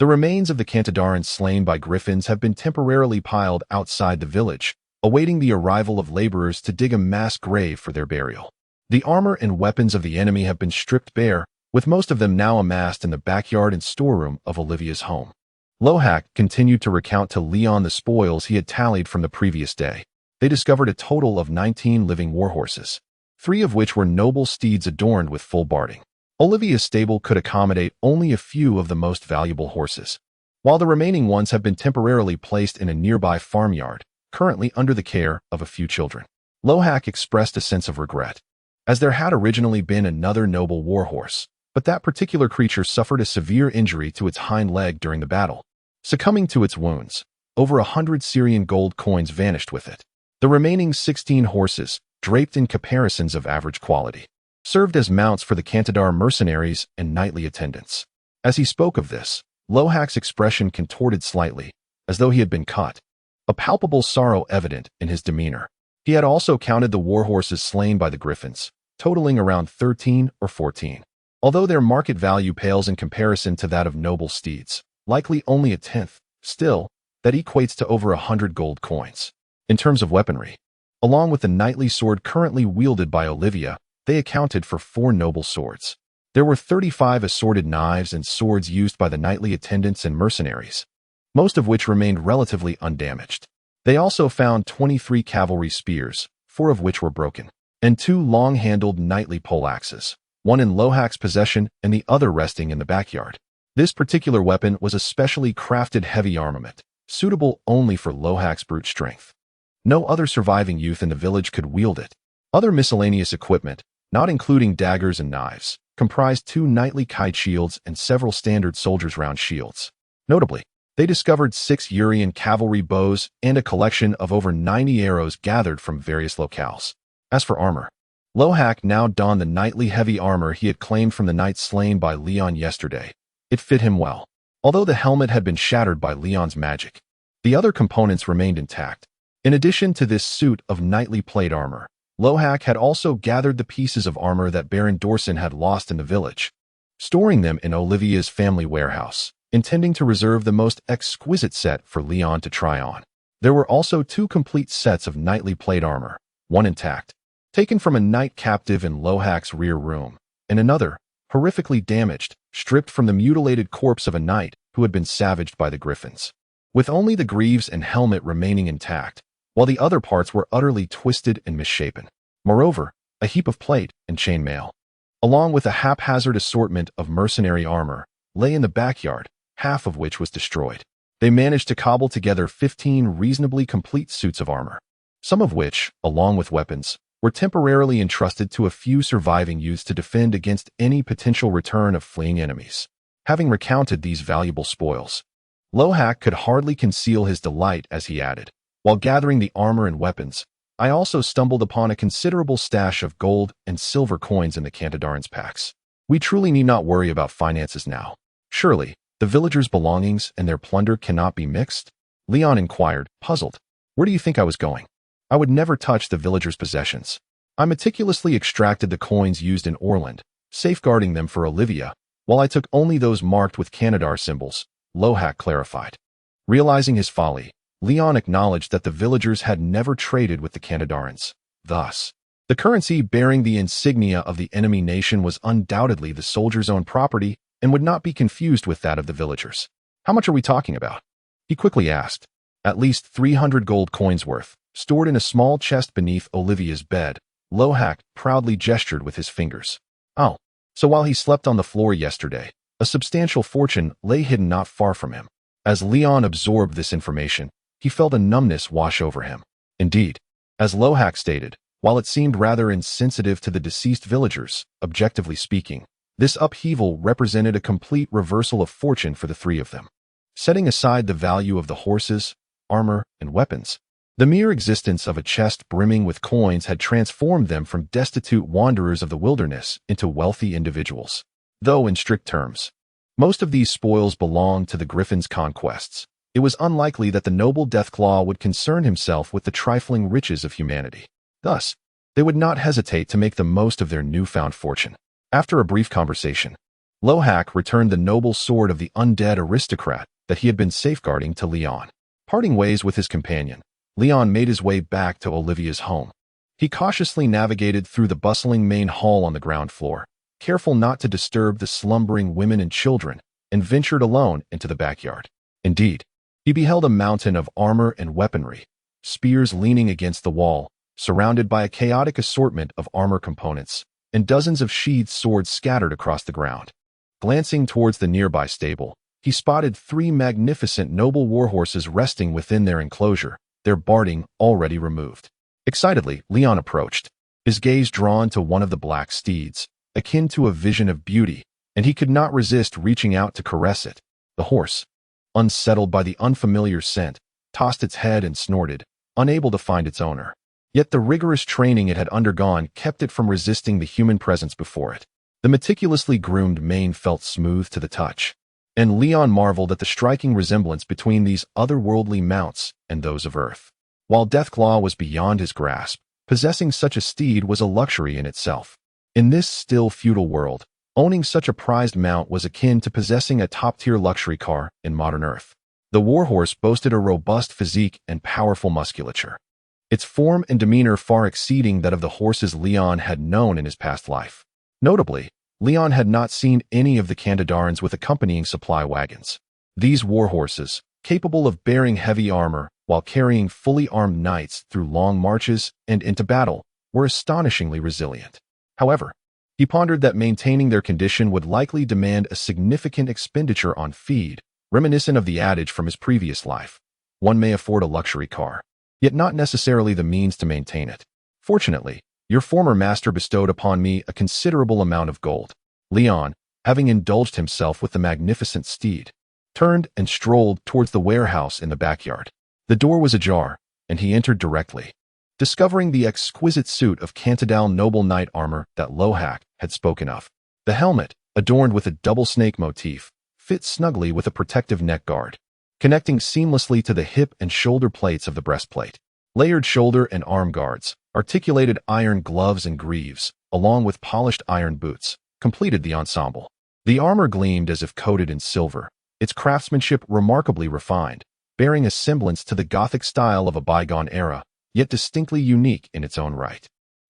A: The remains of the Kantadarans slain by griffins have been temporarily piled outside the village, awaiting the arrival of laborers to dig a mass grave for their burial. The armor and weapons of the enemy have been stripped bare, with most of them now amassed in the backyard and storeroom of Olivia's home. Lohak continued to recount to Leon the spoils he had tallied from the previous day. They discovered a total of 19 living warhorses, 3 of which were noble steeds adorned with full barding. Olivia's stable could accommodate only a few of the most valuable horses, while the remaining ones have been temporarily placed in a nearby farmyard, currently under the care of a few children. Lohak expressed a sense of regret, as there had originally been another noble warhorse, but that particular creature suffered a severe injury to its hind leg during the battle. Succumbing to its wounds, over 100 Syrian gold coins vanished with it. The remaining 16 horses, draped in caparisons of average quality, served as mounts for the Kantadar mercenaries and knightly attendants. As he spoke of this, Lohak's expression contorted slightly, as though he had been cut, a palpable sorrow evident in his demeanor. He had also counted the warhorses slain by the griffins, totaling around 13 or 14. Although their market value pales in comparison to that of noble steeds, likely only a tenth, still, that equates to over 100 gold coins. In terms of weaponry, along with the knightly sword currently wielded by Olivia, they accounted for 4 noble swords. There were 35 assorted knives and swords used by the knightly attendants and mercenaries, most of which remained relatively undamaged. They also found 23 cavalry spears, 4 of which were broken, and 2 long-handled knightly poleaxes, one in Lohak's possession and the other resting in the backyard. This particular weapon was a specially crafted heavy armament, suitable only for Lohak's brute strength. No other surviving youth in the village could wield it. Other miscellaneous equipment, not including daggers and knives, comprised 2 knightly kite shields and several standard soldiers' round shields. Notably, they discovered 6 Urian cavalry bows and a collection of over 90 arrows gathered from various locales. As for armor, Lohak now donned the knightly heavy armor he had claimed from the knights slain by Leon yesterday. It fit him well. Although the helmet had been shattered by Leon's magic, the other components remained intact. In addition to this suit of knightly plate armor, Lohak had also gathered the pieces of armor that Baron Dorsen had lost in the village, storing them in Olivia's family warehouse, intending to reserve the most exquisite set for Leon to try on. There were also 2 complete sets of knightly plate armor, one intact, taken from a knight captive in Lohak's rear room, and another, horrifically damaged, stripped from the mutilated corpse of a knight who had been savaged by the griffins, with only the greaves and helmet remaining intact, while the other parts were utterly twisted and misshapen. Moreover, a heap of plate and chainmail, along with a haphazard assortment of mercenary armor, lay in the backyard, half of which was destroyed. They managed to cobble together 15 reasonably complete suits of armor, some of which, along with weapons, were temporarily entrusted to a few surviving youths to defend against any potential return of fleeing enemies. Having recounted these valuable spoils, Lohak could hardly conceal his delight as he added, "While gathering the armor and weapons, I also stumbled upon a considerable stash of gold and silver coins in the Kantadarans' packs. We truly need not worry about finances now. Surely, the villagers' belongings and their plunder cannot be mixed?" Leon inquired, puzzled. "Where do you think I was going? I would never touch the villagers' possessions. I meticulously extracted the coins used in Orlandan, safeguarding them for Olivia, while I took only those marked with Kantadar symbols," Lohak clarified. Realizing his folly, Leon acknowledged that the villagers had never traded with the Kantadarans. Thus, the currency bearing the insignia of the enemy nation was undoubtedly the soldiers' own property and would not be confused with that of the villagers. "How much are we talking about?" he quickly asked. "At least 300 gold coins worth, stored in a small chest beneath Olivia's bed," Lohak proudly gestured with his fingers. "Oh, so while he slept on the floor yesterday, a substantial fortune lay hidden not far from him." As Leon absorbed this information, he felt a numbness wash over him. Indeed, as Lohak stated, while it seemed rather insensitive to the deceased villagers, objectively speaking, This upheaval represented a complete reversal of fortune for the three of them. Setting aside the value of the horses, armor, and weapons, the mere existence of a chest brimming with coins had transformed them from destitute wanderers of the wilderness into wealthy individuals. Though in strict terms, most of these spoils belonged to the Griffin's conquests, it was unlikely that the noble Deathclaw would concern himself with the trifling riches of humanity. Thus, they would not hesitate to make the most of their newfound fortune. After a brief conversation, Lohak returned the noble sword of the undead aristocrat that he had been safeguarding to Leon. Parting ways with his companion, Leon made his way back to Olivia's home. He cautiously navigated through the bustling main hall on the ground floor, careful not to disturb the slumbering women and children, and ventured alone into the backyard. Indeed, he beheld a mountain of armor and weaponry, spears leaning against the wall, surrounded by a chaotic assortment of armor components, and dozens of sheathed swords scattered across the ground. Glancing towards the nearby stable, he spotted 3 magnificent noble warhorses resting within their enclosure, their barding already removed. Excitedly, Leon approached, his gaze drawn to one of the black steeds, akin to a vision of beauty, and he could not resist reaching out to caress it. The horse, unsettled by the unfamiliar scent, tossed its head and snorted, unable to find its owner. Yet the rigorous training it had undergone kept it from resisting the human presence before it. The meticulously groomed mane felt smooth to the touch, and Leon marveled at the striking resemblance between these otherworldly mounts and those of Earth. While Deathclaw was beyond his grasp, possessing such a steed was a luxury in itself. In this still feudal world, owning such a prized mount was akin to possessing a top-tier luxury car in modern Earth. The warhorse boasted a robust physique and powerful musculature, its form and demeanor far exceeding that of the horses Leon had known in his past life. Notably, Leon had not seen any of the Kantadarans with accompanying supply wagons. These warhorses, capable of bearing heavy armor while carrying fully armed knights through long marches and into battle, were astonishingly resilient. However, he pondered that maintaining their condition would likely demand a significant expenditure on feed, reminiscent of the adage from his previous life: one may afford a luxury car, yet not necessarily the means to maintain it. Fortunately, your former master bestowed upon me a considerable amount of gold. Leon, having indulged himself with the magnificent steed, turned and strolled towards the warehouse in the backyard. The door was ajar, and he entered directly, discovering the exquisite suit of Kantadar noble knight armor that Lohak had spoken of. The helmet, adorned with a double snake motif, fit snugly with a protective neck guard, connecting seamlessly to the hip and shoulder plates of the breastplate. Layered shoulder and arm guards, articulated iron gloves and greaves, along with polished iron boots, completed the ensemble. The armor gleamed as if coated in silver, its craftsmanship remarkably refined, bearing a semblance to the Gothic style of a bygone era, yet distinctly unique in its own right.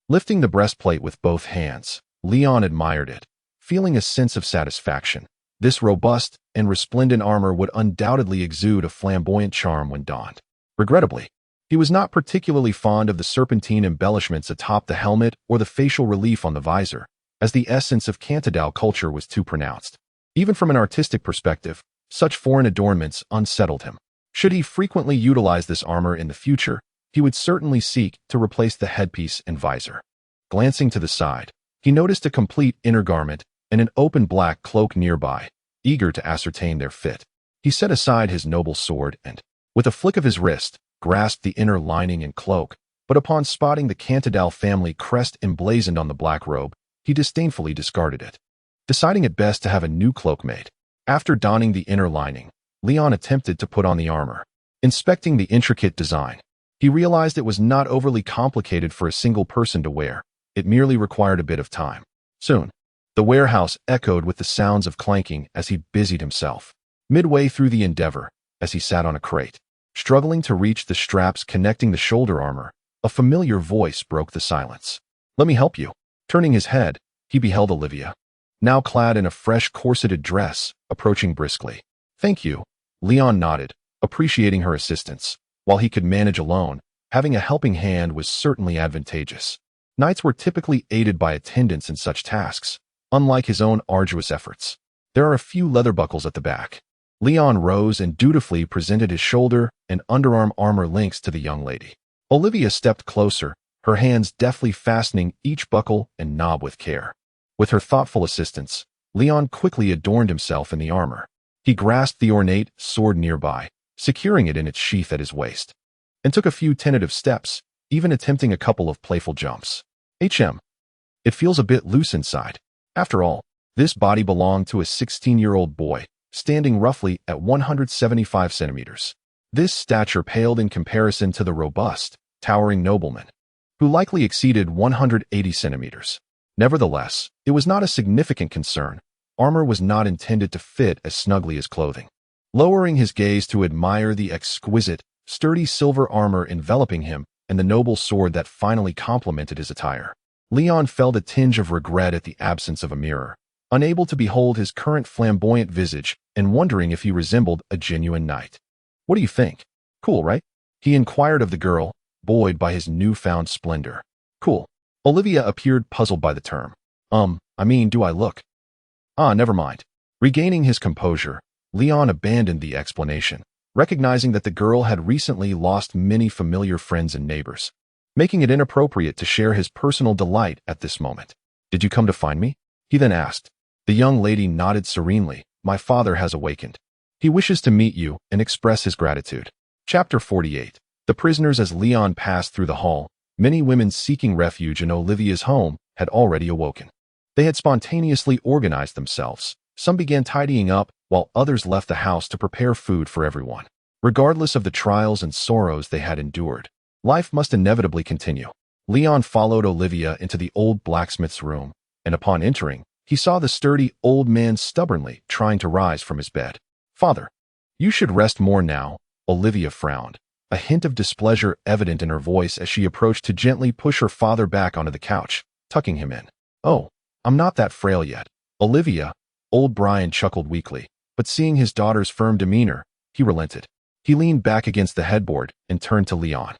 A: Lifting the breastplate with both hands, Leon admired it, feeling a sense of satisfaction. This robust and resplendent armor would undoubtedly exude a flamboyant charm when donned. Regrettably, he was not particularly fond of the serpentine embellishments atop the helmet or the facial relief on the visor, as the essence of Kantadar culture was too pronounced. Even from an artistic perspective, such foreign adornments unsettled him. Should he frequently utilize this armor in the future, he would certainly seek to replace the headpiece and visor. Glancing to the side, he noticed a complete inner garment and an open black cloak nearby, eager to ascertain their fit. He set aside his noble sword and, with a flick of his wrist, grasped the inner lining and cloak, but upon spotting the Kantadar family crest emblazoned on the black robe, he disdainfully discarded it, deciding it best to have a new cloak made. After donning the inner lining, Leon attempted to put on the armor. Inspecting the intricate design, he realized it was not overly complicated for a single person to wear. It merely required a bit of time. Soon, the warehouse echoed with the sounds of clanking as he busied himself. Midway through the endeavor, as he sat on a crate, struggling to reach the straps connecting the shoulder armor, a familiar voice broke the silence. "Let me help you." Turning his head, he beheld Olivia, now clad in a fresh corseted dress, approaching briskly. "Thank you." Leon nodded, appreciating her assistance. While he could manage alone, having a helping hand was certainly advantageous. Knights were typically aided by attendants in such tasks, unlike his own arduous efforts. There are a few leather buckles at the back. Leon rose and dutifully presented his shoulder and underarm armor links to the young lady. Olivia stepped closer, her hands deftly fastening each buckle and knob with care. With her thoughtful assistance, Leon quickly adorned himself in the armor. He grasped the ornate sword nearby, securing it in its sheath at his waist, and took a few tentative steps, even attempting a couple of playful jumps. It feels a bit loose inside. After all, this body belonged to a 16-year-old boy, standing roughly at 175 centimeters. This stature paled in comparison to the robust, towering nobleman, who likely exceeded 180 centimeters. Nevertheless, it was not a significant concern. Armor was not intended to fit as snugly as clothing. Lowering his gaze to admire the exquisite, sturdy silver armor enveloping him and the noble sword that finally complemented his attire, Leon felt a tinge of regret at the absence of a mirror, unable to behold his current flamboyant visage and wondering if he resembled a genuine knight. "What do you think? Cool, right?" he inquired of the girl, buoyed by his newfound splendor. "Cool." Olivia appeared puzzled by the term. Do I look? Never mind." Regaining his composure, Leon abandoned the explanation, recognizing that the girl had recently lost many familiar friends and neighbors, making it inappropriate to share his personal delight at this moment. "Did you come to find me?" he then asked. The young lady nodded serenely. "My father has awakened. He wishes to meet you and express his gratitude." Chapter 48. The prisoners. As Leon passed through the hall, many women seeking refuge in Olivia's home had already awoken. They had spontaneously organized themselves. Some began tidying up, while others left the house to prepare food for everyone. Regardless of the trials and sorrows they had endured, life must inevitably continue. Leon followed Olivia into the old blacksmith's room, and upon entering, he saw the sturdy old man stubbornly trying to rise from his bed. "Father, you should rest more now." Olivia frowned, a hint of displeasure evident in her voice as she approached to gently push her father back onto the couch, tucking him in. "Oh, I'm not that frail yet, Olivia." Old Brian chuckled weakly, but seeing his daughter's firm demeanor, he relented. He leaned back against the headboard and turned to Leon.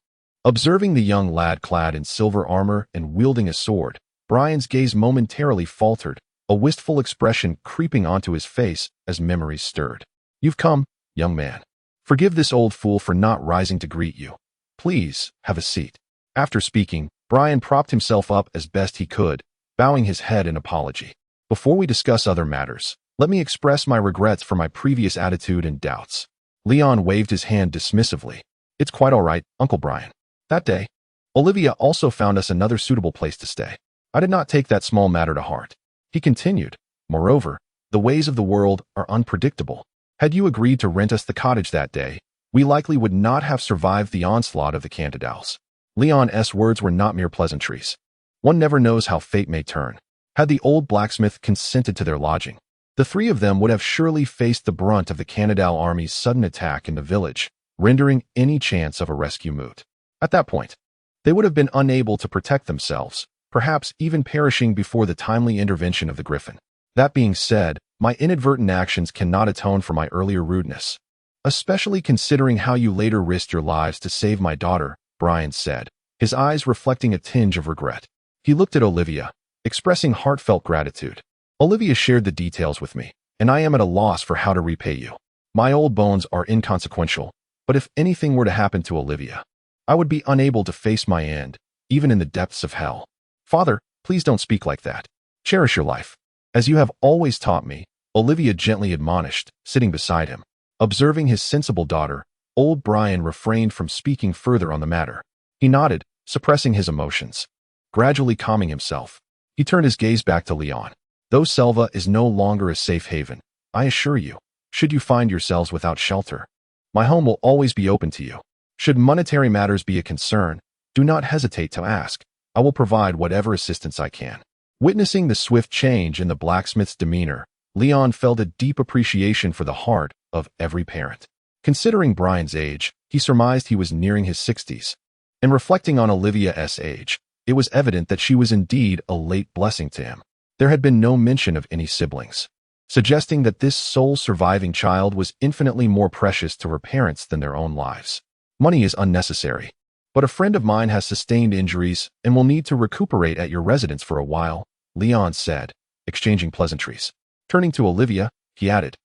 A: Observing the young lad clad in silver armor and wielding a sword, Brian's gaze momentarily faltered, a wistful expression creeping onto his face as memories stirred. "You've come, young man. Forgive this old fool for not rising to greet you. Please, have a seat." After speaking, Brian propped himself up as best he could, bowing his head in apology. "Before we discuss other matters, let me express my regrets for my previous attitude and doubts." Leon waved his hand dismissively. "It's quite all right, Uncle Brian. That day, Olivia also found us another suitable place to stay. I did not take that small matter to heart." He continued, "Moreover, the ways of the world are unpredictable. Had you agreed to rent us the cottage that day, we likely would not have survived the onslaught of the Kantadars." Leon's words were not mere pleasantries. One never knows how fate may turn. Had the old blacksmith consented to their lodging, the three of them would have surely faced the brunt of the Kantadar army's sudden attack in the village, rendering any chance of a rescue moot. At that point, they would have been unable to protect themselves, perhaps even perishing before the timely intervention of the Griffin. That being said, my inadvertent actions cannot atone for my earlier rudeness, especially considering how you later risked your lives to save my daughter," Brian said, his eyes reflecting a tinge of regret. He looked at Olivia, expressing heartfelt gratitude. "Olivia shared the details with me, and I am at a loss for how to repay you. My old bones are inconsequential, but if anything were to happen to Olivia, I would be unable to face my end, even in the depths of hell." "Father, please don't speak like that. Cherish your life, as you have always taught me," Olivia gently admonished, sitting beside him. Observing his sensible daughter, old Brian refrained from speaking further on the matter. He nodded, suppressing his emotions. Gradually calming himself, he turned his gaze back to Leon. "Though Selva is no longer a safe haven, I assure you, should you find yourselves without shelter, my home will always be open to you. Should monetary matters be a concern, do not hesitate to ask. I will provide whatever assistance I can." Witnessing the swift change in the blacksmith's demeanor, Leon felt a deep appreciation for the heart of every parent. Considering Brian's age, he surmised he was nearing his 60s. And reflecting on Olivia's age, it was evident that she was indeed a late blessing to him. There had been no mention of any siblings, suggesting that this sole surviving child was infinitely more precious to her parents than their own lives. "Money is unnecessary, but a friend of mine has sustained injuries and will need to recuperate at your residence for a while," Leon said, exchanging pleasantries. Turning to Olivia, he added,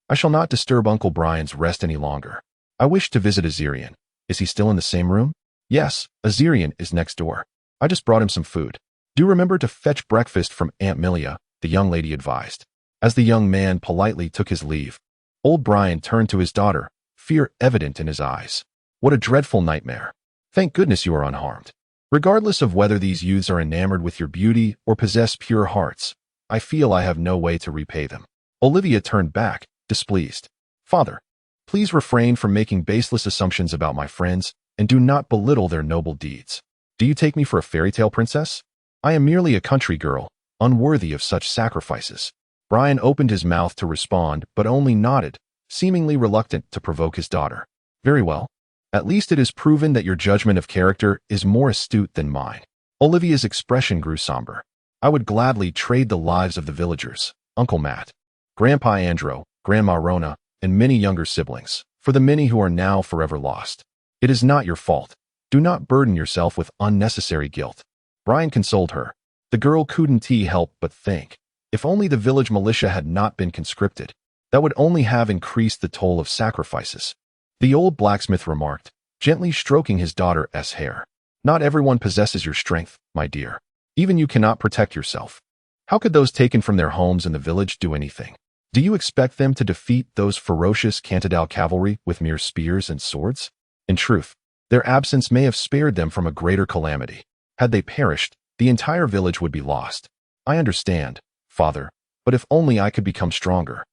A: "I shall not disturb Uncle Brian's rest any longer. I wish to visit Azirian. Is he still in the same room?" "Yes, Azirian is next door. I just brought him some food. Do remember to fetch breakfast from Aunt Milia," the young lady advised. As the young man politely took his leave, old Brian turned to his daughter, fear evident in his eyes. What a dreadful nightmare. Thank goodness you are unharmed. Regardless of whether these youths are enamored with your beauty or possess pure hearts, I feel I have no way to repay them. Olivia turned back, displeased. Father, please refrain from making baseless assumptions about my friends and do not belittle their noble deeds. Do you take me for a fairy tale princess? I am merely a country girl, unworthy of such sacrifices. Brian opened his mouth to respond but only nodded, seemingly reluctant to provoke his daughter. Very well. At least it is proven that your judgment of character is more astute than mine. Olivia's expression grew somber. I would gladly trade the lives of the villagers, Uncle Matt, Grandpa Andro, Grandma Rona, and many younger siblings, for the many who are now forever lost. It is not your fault. Do not burden yourself with unnecessary guilt. Brian consoled her. The girl couldn't help but think, if only the village militia had not been conscripted, that would only have increased the toll of sacrifices. The old blacksmith remarked, gently stroking his daughter's hair. Not everyone possesses your strength, my dear. Even you cannot protect yourself. How could those taken from their homes in the village do anything? Do you expect them to defeat those ferocious Kantadar cavalry with mere spears and swords? In truth, their absence may have spared them from a greater calamity. Had they perished, the entire village would be lost. I understand, Father, but if only I could become stronger.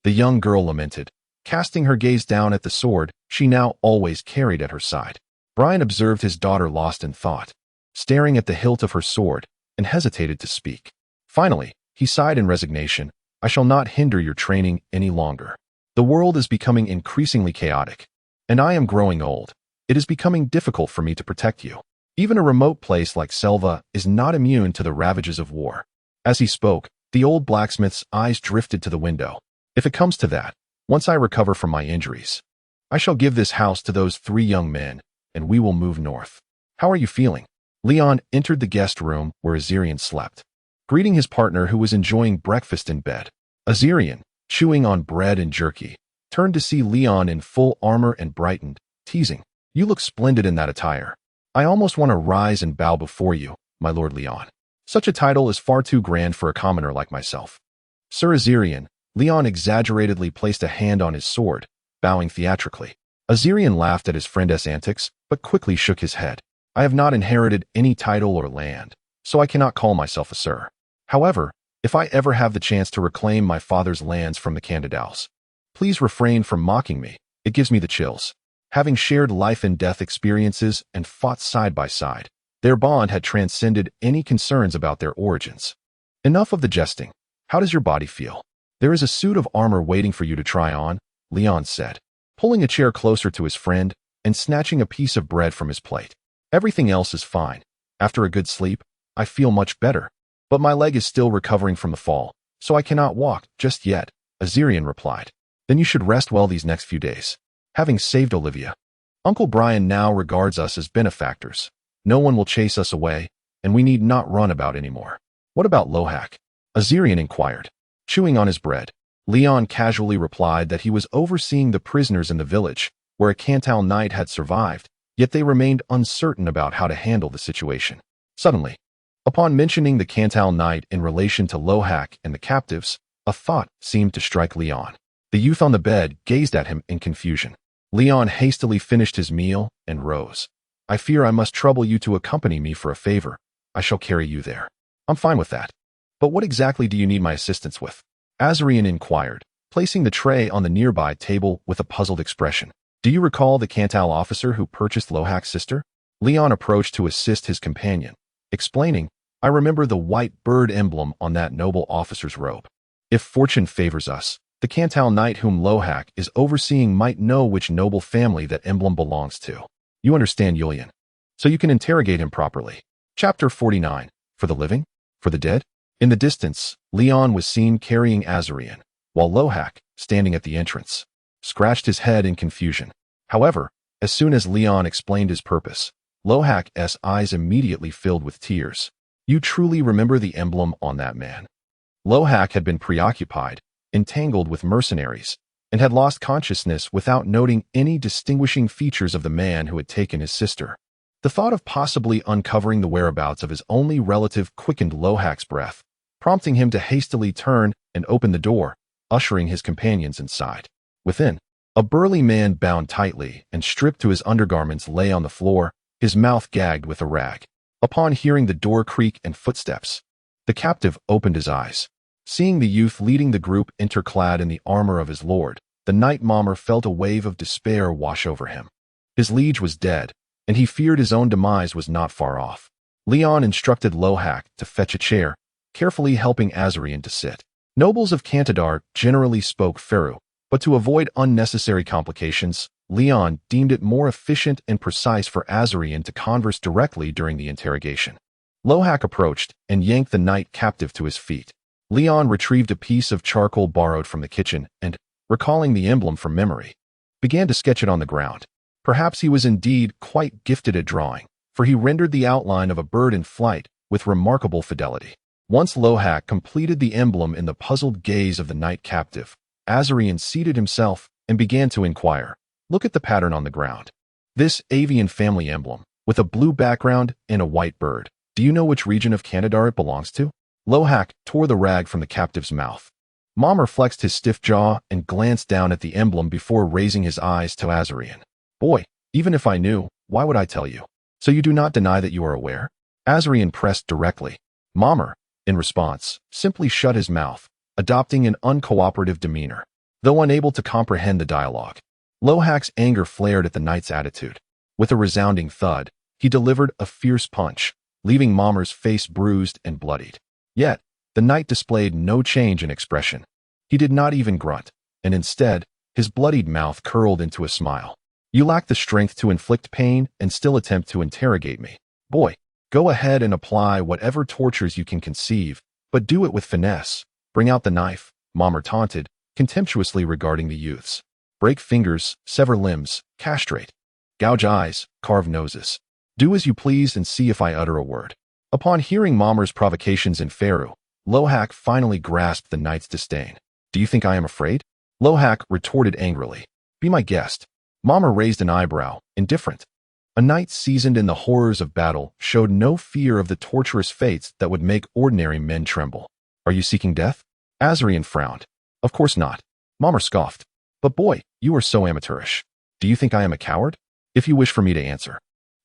A: The young girl lamented, casting her gaze down at the sword she now always carried at her side. Brian observed his daughter lost in thought, staring at the hilt of her sword, and hesitated to speak. Finally, he sighed in resignation. I shall not hinder your training any longer. The world is becoming increasingly chaotic, and I am growing old. It is becoming difficult for me to protect you. Even a remote place like Selva is not immune to the ravages of war. As he spoke, the old blacksmith's eyes drifted to the window. If it comes to that, once I recover from my injuries, I shall give this house to those 3 young men, and we will move north. How are you feeling? Leon entered the guest room where Azirian slept, greeting his partner who was enjoying breakfast in bed. Azirian, chewing on bread and jerky, turned to see Leon in full armor and brightened, teasing, You look splendid in that attire. I almost want to rise and bow before you, my lord Leon. Such a title is far too grand for a commoner like myself. Sir Azirian, Leon exaggeratedly placed a hand on his sword, bowing theatrically. Azirian laughed at his friend's antics, but quickly shook his head. I have not inherited any title or land, so I cannot call myself a sir. However, if I ever have the chance to reclaim my father's lands from the Kantadars, please refrain from mocking me. It gives me the chills. Having shared life and death experiences and fought side by side, their bond had transcended any concerns about their origins. Enough of the jesting. How does your body feel? There is a suit of armor waiting for you to try on, Leon said, pulling a chair closer to his friend and snatching a piece of bread from his plate. Everything else is fine. After a good sleep, I feel much better, but my leg is still recovering from the fall, so I cannot walk just yet, Azirian replied. Then you should rest well these next few days. Having saved Olivia, Uncle Brian now regards us as benefactors. No one will chase us away, and we need not run about anymore. What about Lohak? Azirian inquired. Chewing on his bread, Leon casually replied that he was overseeing the prisoners in the village, where a Cantal knight had survived, yet they remained uncertain about how to handle the situation. Suddenly, upon mentioning the Cantal knight in relation to Lohak and the captives, a thought seemed to strike Leon. The youth on the bed gazed at him in confusion. Leon hastily finished his meal and rose. I fear I must trouble you to accompany me for a favor. I shall carry you there. I'm fine with that. But what exactly do you need my assistance with? Azirian inquired, placing the tray on the nearby table with a puzzled expression. Do you recall the Cantal officer who purchased Lohak's sister? Leon approached to assist his companion, explaining, I remember the white bird emblem on that noble officer's robe. If fortune favors us, the Cantal knight whom Lohak is overseeing might know which noble family that emblem belongs to. You understand, Julian. So you can interrogate him properly. Chapter 49. For the living? For the dead? In the distance, Leon was seen carrying Azirian, while Lohak, standing at the entrance, scratched his head in confusion. However, as soon as Leon explained his purpose, Lohak's eyes immediately filled with tears. You truly remember the emblem on that man? Lohak had been preoccupied, entangled with mercenaries, and had lost consciousness without noting any distinguishing features of the man who had taken his sister. The thought of possibly uncovering the whereabouts of his only relative quickened Lohak's breath, prompting him to hastily turn and open the door, ushering his companions inside. Within, a burly man bound tightly and stripped to his undergarments lay on the floor, his mouth gagged with a rag. Upon hearing the door creak and footsteps, the captive opened his eyes. Seeing the youth leading the group interclad in the armor of his lord, the knight Mommer felt a wave of despair wash over him. His liege was dead, and he feared his own demise was not far off. Leon instructed Lohak to fetch a chair, carefully helping Azarian to sit. Nobles of Kantadar generally spoke Faru, but to avoid unnecessary complications, Leon deemed it more efficient and precise for Azarian to converse directly during the interrogation. Lohak approached and yanked the knight captive to his feet. Leon retrieved a piece of charcoal borrowed from the kitchen and, recalling the emblem from memory, began to sketch it on the ground. Perhaps he was indeed quite gifted at drawing, for he rendered the outline of a bird in flight with remarkable fidelity. Once Lohak completed the emblem in the puzzled gaze of the knight captive, Azarian seated himself and began to inquire. Look at the pattern on the ground. This avian family emblem, with a blue background and a white bird. Do you know which region of Kantadar it belongs to? Lohak tore the rag from the captive's mouth. Mommer flexed his stiff jaw and glanced down at the emblem before raising his eyes to Azarian. Boy, even if I knew, why would I tell you? So you do not deny that you are aware? Azarian pressed directly. Mommer, in response, simply shut his mouth, adopting an uncooperative demeanor, though unable to comprehend the dialogue. Lohak's anger flared at the knight's attitude. With a resounding thud, he delivered a fierce punch, leaving Mommer's face bruised and bloodied. Yet, the knight displayed no change in expression. He did not even grunt, and instead, his bloodied mouth curled into a smile. You lack the strength to inflict pain and still attempt to interrogate me. Boy, go ahead and apply whatever tortures you can conceive, but do it with finesse. Bring out the knife, Mommer taunted, contemptuously regarding the youths. Break fingers, sever limbs, castrate. Gouge eyes, carve noses. Do as you please and see if I utter a word. Upon hearing Mommer's provocations in Faru, Lohak finally grasped the knight's disdain. Do you think I am afraid? Lohak retorted angrily. Be my guest. Mommer raised an eyebrow, indifferent. A knight seasoned in the horrors of battle showed no fear of the torturous fates that would make ordinary men tremble. Are you seeking death? Azarian frowned. Of course not. Mommer scoffed. But boy, you are so amateurish. Do you think I am a coward? If you wish for me to answer,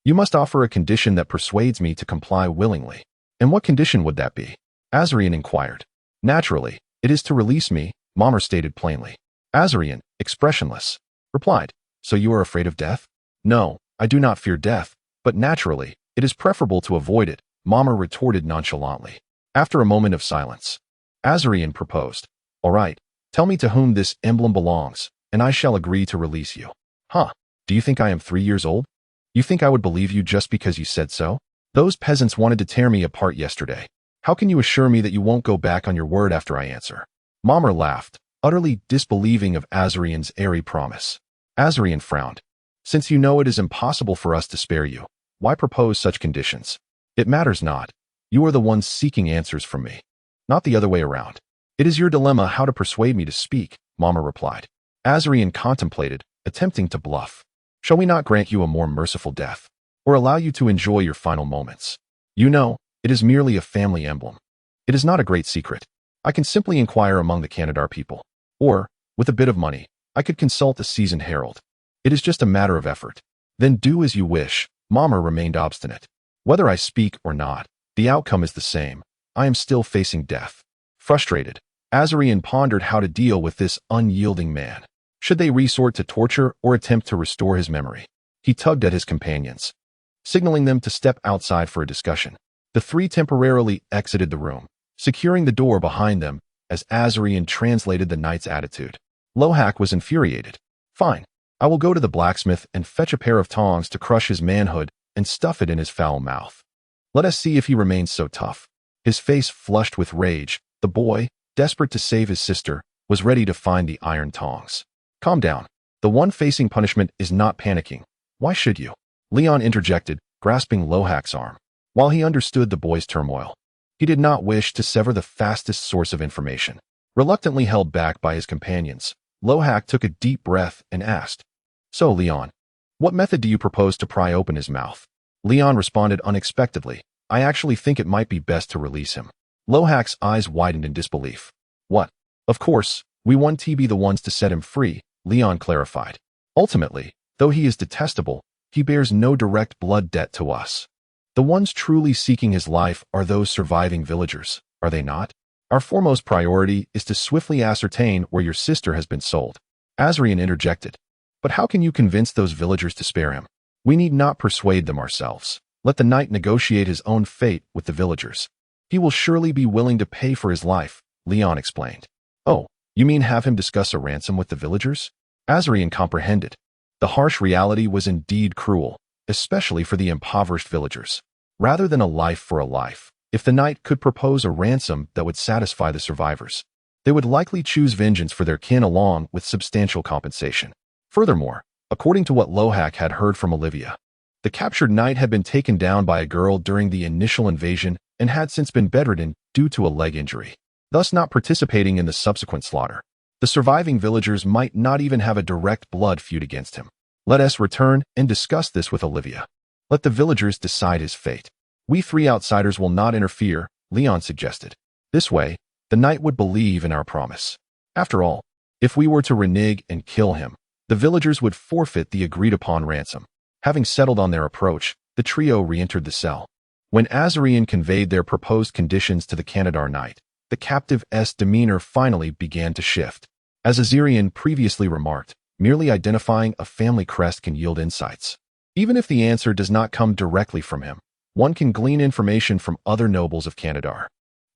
A: you must offer a condition that persuades me to comply willingly. And what condition would that be? Azarian inquired. Naturally, it is to release me, Mommer stated plainly. Azarian, expressionless, replied. So you are afraid of death? No, I do not fear death, but naturally, it is preferable to avoid it, Mommer retorted nonchalantly. After a moment of silence, Azarian proposed. All right, tell me to whom this emblem belongs, and I shall agree to release you. Huh, do you think I am 3 years old? You think I would believe you just because you said so? Those peasants wanted to tear me apart yesterday. How can you assure me that you won't go back on your word after I answer? Mommer laughed, utterly disbelieving of Azarian's airy promise. Azarian frowned. Since you know it is impossible for us to spare you, why propose such conditions? It matters not. You are the ones seeking answers from me, not the other way around. It is your dilemma how to persuade me to speak, Mommer replied. Azarian contemplated, attempting to bluff. Shall we not grant you a more merciful death, or allow you to enjoy your final moments? You know, it is merely a family emblem. It is not a great secret. I can simply inquire among the Kantadar people. Or, with a bit of money, I could consult a seasoned herald. It is just a matter of effort. Then do as you wish. Mommer remained obstinate. Whether I speak or not, the outcome is the same. I am still facing death. Frustrated, Azarian pondered how to deal with this unyielding man. Should they resort to torture or attempt to restore his memory? He tugged at his companions, signaling them to step outside for a discussion. The three temporarily exited the room, securing the door behind them as Azarian translated the knight's attitude. Lohak was infuriated. Fine, I will go to the blacksmith and fetch a pair of tongs to crush his manhood and stuff it in his foul mouth. Let us see if he remains so tough. His face flushed with rage, the boy, desperate to save his sister, was ready to find the iron tongs. Calm down. The one facing punishment is not panicking. Why should you? Leon interjected, grasping Lohak's arm. While he understood the boy's turmoil, he did not wish to sever the fastest source of information. Reluctantly held back by his companions, Lohak took a deep breath and asked, So, Leon, what method do you propose to pry open his mouth? Leon responded unexpectedly, I actually think it might be best to release him. Lohak's eyes widened in disbelief. What? Of course, we want to be the ones to set him free, Leon clarified. Ultimately, though he is detestable, he bears no direct blood debt to us. The ones truly seeking his life are those surviving villagers, are they not? Our foremost priority is to swiftly ascertain where your sister has been sold. Azrian interjected. But how can you convince those villagers to spare him? We need not persuade them ourselves. Let the knight negotiate his own fate with the villagers. He will surely be willing to pay for his life, Leon explained. Oh, you mean have him discuss a ransom with the villagers? Azrian comprehended. The harsh reality was indeed cruel, especially for the impoverished villagers. Rather than a life for a life, if the knight could propose a ransom that would satisfy the survivors, they would likely choose vengeance for their kin along with substantial compensation. Furthermore, according to what Lohak had heard from Olivia, the captured knight had been taken down by a girl during the initial invasion and had since been bedridden due to a leg injury, thus not participating in the subsequent slaughter. The surviving villagers might not even have a direct blood feud against him. Let us return and discuss this with Olivia. Let the villagers decide his fate. We three outsiders will not interfere, Leon suggested. This way, the knight would believe in our promise. After all, if we were to renege and kill him, the villagers would forfeit the agreed-upon ransom. Having settled on their approach, the trio re-entered the cell. When Azrian conveyed their proposed conditions to the Kantadar knight, the captive's demeanor finally began to shift. As Azrian previously remarked, merely identifying a family crest can yield insights. Even if the answer does not come directly from him, one can glean information from other nobles of Kantadar.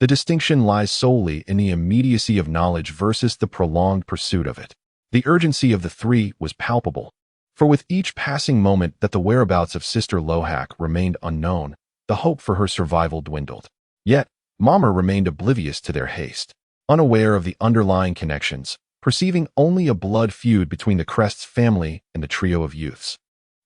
A: The distinction lies solely in the immediacy of knowledge versus the prolonged pursuit of it. The urgency of the three was palpable, for with each passing moment that the whereabouts of Sister Lohak remained unknown, the hope for her survival dwindled. Yet, Mama remained oblivious to their haste, unaware of the underlying connections, perceiving only a blood feud between the Crest's family and the trio of youths.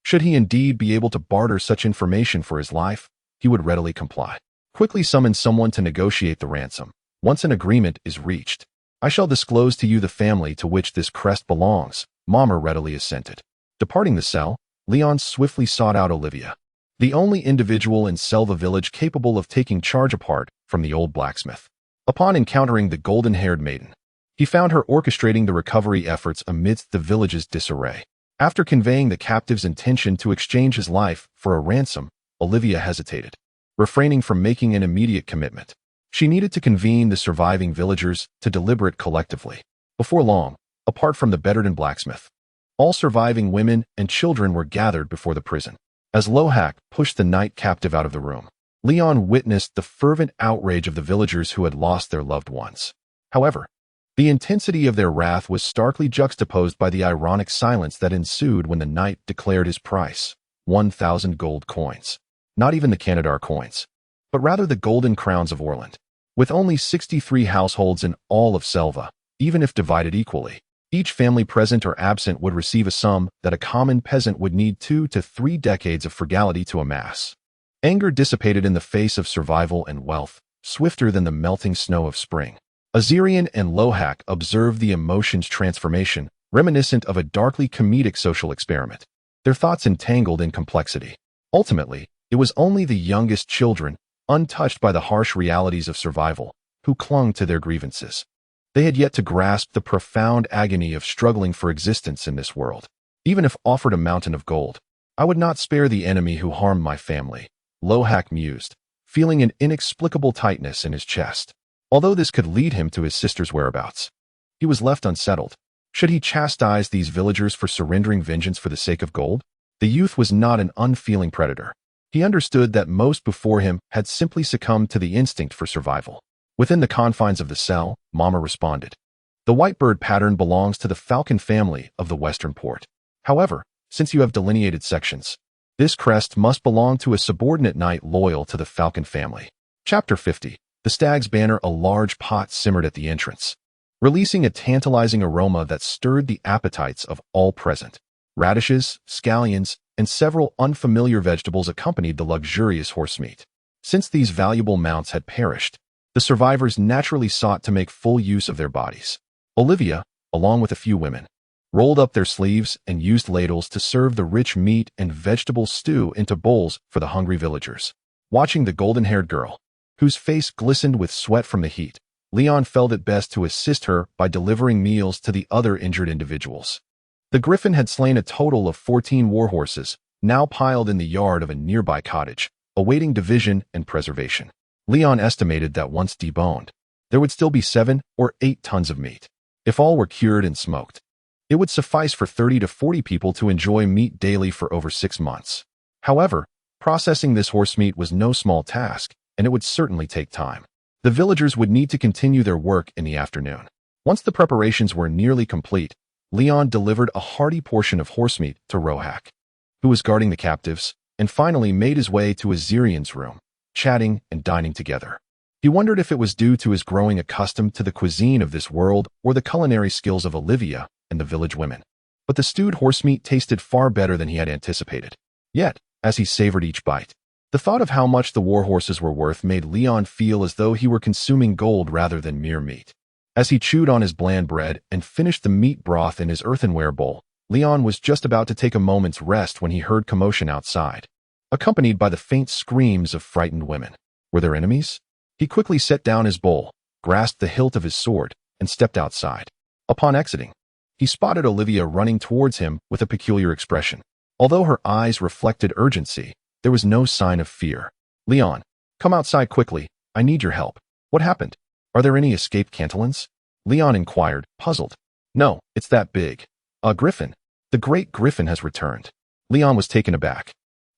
A: Should he indeed be able to barter such information for his life, he would readily comply. Quickly summon someone to negotiate the ransom. Once an agreement is reached, I shall disclose to you the family to which this crest belongs, Mama readily assented. Departing the cell, Leon swiftly sought out Olivia, the only individual in Selva Village capable of taking charge apart from the old blacksmith. Upon encountering the golden-haired maiden, he found her orchestrating the recovery efforts amidst the village's disarray. After conveying the captive's intention to exchange his life for a ransom, Olivia hesitated, refraining from making an immediate commitment. She needed to convene the surviving villagers to deliberate collectively. Before long, apart from the battered blacksmith, all surviving women and children were gathered before the prison. As Lohak pushed the knight captive out of the room, Leon witnessed the fervent outrage of the villagers who had lost their loved ones. However, the intensity of their wrath was starkly juxtaposed by the ironic silence that ensued when the knight declared his price, 1,000 gold coins. Not even the Kantadar coins, but rather the golden crowns of Orlandan. With only 63 households in all of Selva, even if divided equally, each family present or absent would receive a sum that a common peasant would need 2 to 3 decades of frugality to amass. Anger dissipated in the face of survival and wealth, swifter than the melting snow of spring. Azrian and Lohak observed the emotions' transformation, reminiscent of a darkly comedic social experiment, their thoughts entangled in complexity. Ultimately, it was only the youngest children, untouched by the harsh realities of survival, who clung to their grievances. They had yet to grasp the profound agony of struggling for existence in this world. Even if offered a mountain of gold, I would not spare the enemy who harmed my family, Lohak mused, feeling an inexplicable tightness in his chest. Although this could lead him to his sister's whereabouts, he was left unsettled. Should he chastise these villagers for surrendering vengeance for the sake of gold? The youth was not an unfeeling predator. He understood that most before him had simply succumbed to the instinct for survival. Within the confines of the cell, Mama responded. The white bird pattern belongs to the falcon family of the western port. However, since you have delineated sections, this crest must belong to a subordinate knight loyal to the falcon family. Chapter 50. The stag's banner. A large pot simmered at the entrance, releasing a tantalizing aroma that stirred the appetites of all present. Radishes, scallions, and several unfamiliar vegetables accompanied the luxurious horsemeat. Since these valuable mounts had perished, the survivors naturally sought to make full use of their bodies. Olivia, along with a few women, rolled up their sleeves and used ladles to serve the rich meat and vegetable stew into bowls for the hungry villagers. Watching the golden-haired girl, whose face glistened with sweat from the heat. Leon felt it best to assist her by delivering meals to the other injured individuals. The griffin had slain a total of 14 warhorses, now piled in the yard of a nearby cottage, awaiting division and preservation. Leon estimated that once deboned, there would still be 7 or 8 tons of meat. If all were cured and smoked, it would suffice for 30 to 40 people to enjoy meat daily for over 6 months. However, processing this horse meat was no small task, and it would certainly take time. The villagers would need to continue their work in the afternoon. Once the preparations were nearly complete, Leon delivered a hearty portion of horse meat to Rohak, who was guarding the captives, and finally made his way to Azirian's room, chatting and dining together. He wondered if it was due to his growing accustomed to the cuisine of this world or the culinary skills of Olivia and the village women. But the stewed horse meat tasted far better than he had anticipated. Yet, as he savored each bite, the thought of how much the warhorses were worth made Leon feel as though he were consuming gold rather than mere meat. As he chewed on his bland bread and finished the meat broth in his earthenware bowl, Leon was just about to take a moment's rest when he heard commotion outside, accompanied by the faint screams of frightened women. Were there enemies? He quickly set down his bowl, grasped the hilt of his sword, and stepped outside. Upon exiting, he spotted Olivia running towards him with a peculiar expression. Although her eyes reflected urgency, there was no sign of fear. "Leon, come outside quickly. I need your help." "What happened? Are there any escaped Cantillans?" Leon inquired, puzzled. "No, it's that big. A griffin. The great griffin has returned." Leon was taken aback.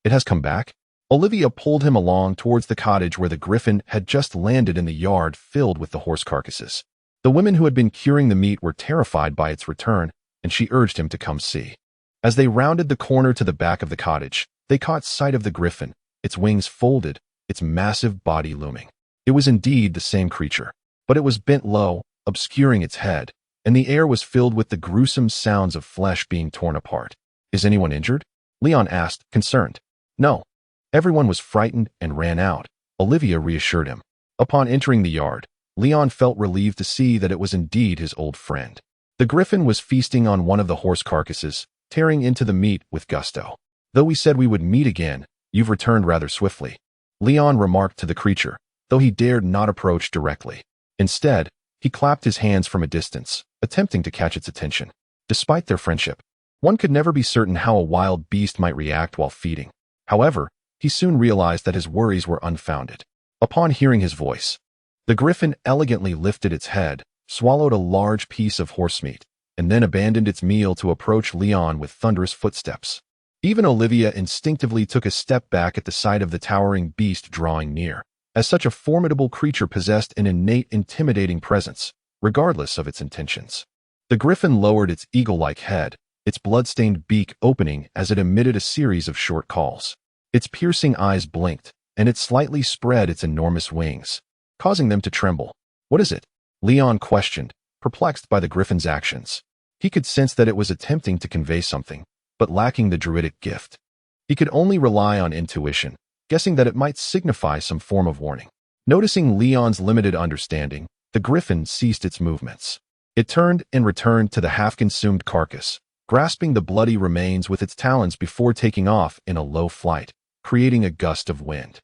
A: "It has come back?" Olivia pulled him along towards the cottage where the griffin had just landed in the yard filled with the horse carcasses. The women who had been curing the meat were terrified by its return, and she urged him to come see. As they rounded the corner to the back of the cottage, they caught sight of the griffin, its wings folded, its massive body looming. It was indeed the same creature, but it was bent low, obscuring its head, and the air was filled with the gruesome sounds of flesh being torn apart. "Is anyone injured?" Leon asked, concerned. "No. Everyone was frightened and ran out," Olivia reassured him. Upon entering the yard, Leon felt relieved to see that it was indeed his old friend. The griffin was feasting on one of the horse carcasses, tearing into the meat with gusto. "Though we said we would meet again, you've returned rather swiftly," Leon remarked to the creature, though he dared not approach directly. Instead, he clapped his hands from a distance, attempting to catch its attention. Despite their friendship, one could never be certain how a wild beast might react while feeding. However, he soon realized that his worries were unfounded. Upon hearing his voice, the griffin elegantly lifted its head, swallowed a large piece of horse meat, and then abandoned its meal to approach Leon with thunderous footsteps. Even Olivia instinctively took a step back at the sight of the towering beast drawing near, as such a formidable creature possessed an innate intimidating presence, regardless of its intentions. The griffin lowered its eagle-like head, its blood-stained beak opening as it emitted a series of short calls. Its piercing eyes blinked, and it slightly spread its enormous wings, causing them to tremble. "What is it?" Leon questioned, perplexed by the griffin's actions. He could sense that it was attempting to convey something, but lacking the druidic gift. He could only rely on intuition, guessing that it might signify some form of warning. Noticing Leon's limited understanding, the griffin ceased its movements. It turned and returned to the half-consumed carcass, grasping the bloody remains with its talons before taking off in a low flight, creating a gust of wind.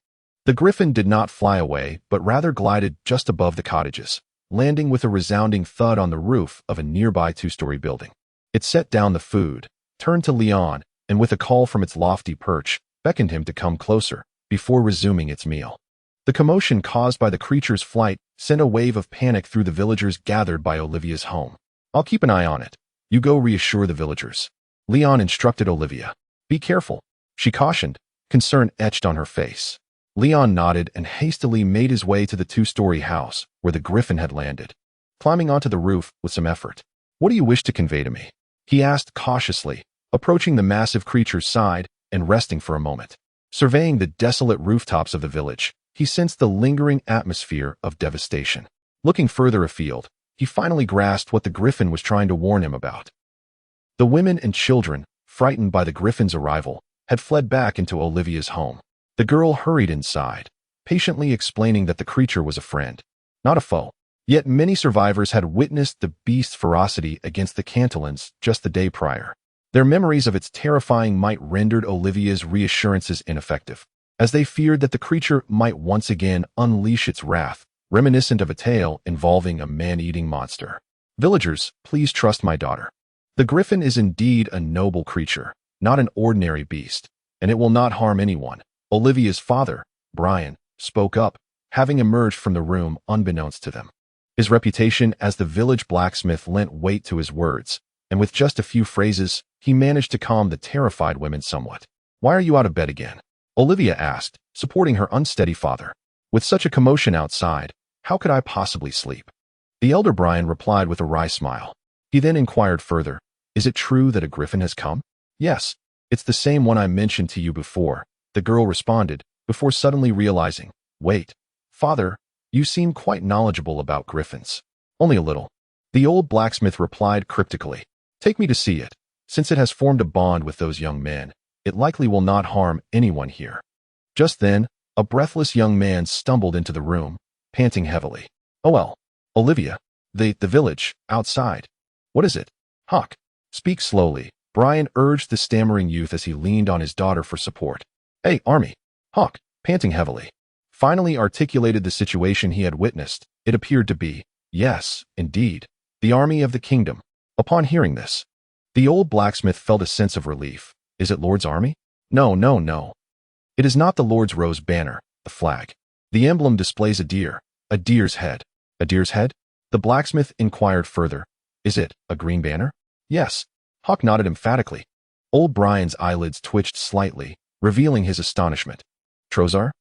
A: The griffin did not fly away, but rather glided just above the cottages, landing with a resounding thud on the roof of a nearby 2-story building. It set down the food, turned to Leon, and with a call from its lofty perch, beckoned him to come closer, before resuming its meal. The commotion caused by the creature's flight sent a wave of panic through the villagers gathered by Olivia's home. "I'll keep an eye on it. You go reassure the villagers," Leon instructed Olivia. "Be careful," she cautioned, concern etched on her face. Leon nodded and hastily made his way to the 2-story house where the griffin had landed, climbing onto the roof with some effort. "What do you wish to convey to me?" he asked cautiously, approaching the massive creature's side and resting for a moment. Surveying the desolate rooftops of the village, he sensed the lingering atmosphere of devastation. Looking further afield, he finally grasped what the griffin was trying to warn him about. The women and children, frightened by the griffin's arrival, had fled back into Olivia's home. The girl hurried inside, patiently explaining that the creature was a friend, not a foe. Yet many survivors had witnessed the beast's ferocity against the Cantillans just the day prior. Their memories of its terrifying might rendered Olivia's reassurances ineffective. as they feared that the creature might once again unleash its wrath, reminiscent of a tale involving a man-eating monster. Villagers, please trust my daughter. The griffin is indeed a noble creature, not an ordinary beast, and it will not harm anyone. Olivia's father, Brian, spoke up, having emerged from the room unbeknownst to them. His reputation as the village blacksmith lent weight to his words, and with just a few phrases, he managed to calm the terrified women somewhat. "Why are you out of bed again?" Olivia asked, supporting her unsteady father. "With such a commotion outside, how could I possibly sleep?" The elder Brian replied with a wry smile. He then inquired further, "Is it true that a griffin has come?" "Yes, it's the same one I mentioned to you before," the girl responded, before suddenly realizing, "Wait, father, you seem quite knowledgeable about griffins." "Only a little," the old blacksmith replied cryptically. "Take me to see it. Since it has formed a bond with those young men, it likely will not harm anyone here." Just then, a breathless young man stumbled into the room, panting heavily. "Oh well, Olivia, the village, outside. What is it?" "Hawk, speak slowly," Brian urged the stammering youth as he leaned on his daughter for support. "Hey, army." Hawk, panting heavily, finally articulated the situation he had witnessed. It appeared to be, yes, indeed, the army of the kingdom. Upon hearing this, the old blacksmith felt a sense of relief. "Is it Lord's army?" No. It is not the Lord's rose banner, the flag. The emblem displays a deer's head. A deer's head? The blacksmith inquired further. "Is it a green banner?" "Yes." Hawk nodded emphatically. Old Brian's eyelids twitched slightly, revealing his astonishment. "Trozar?"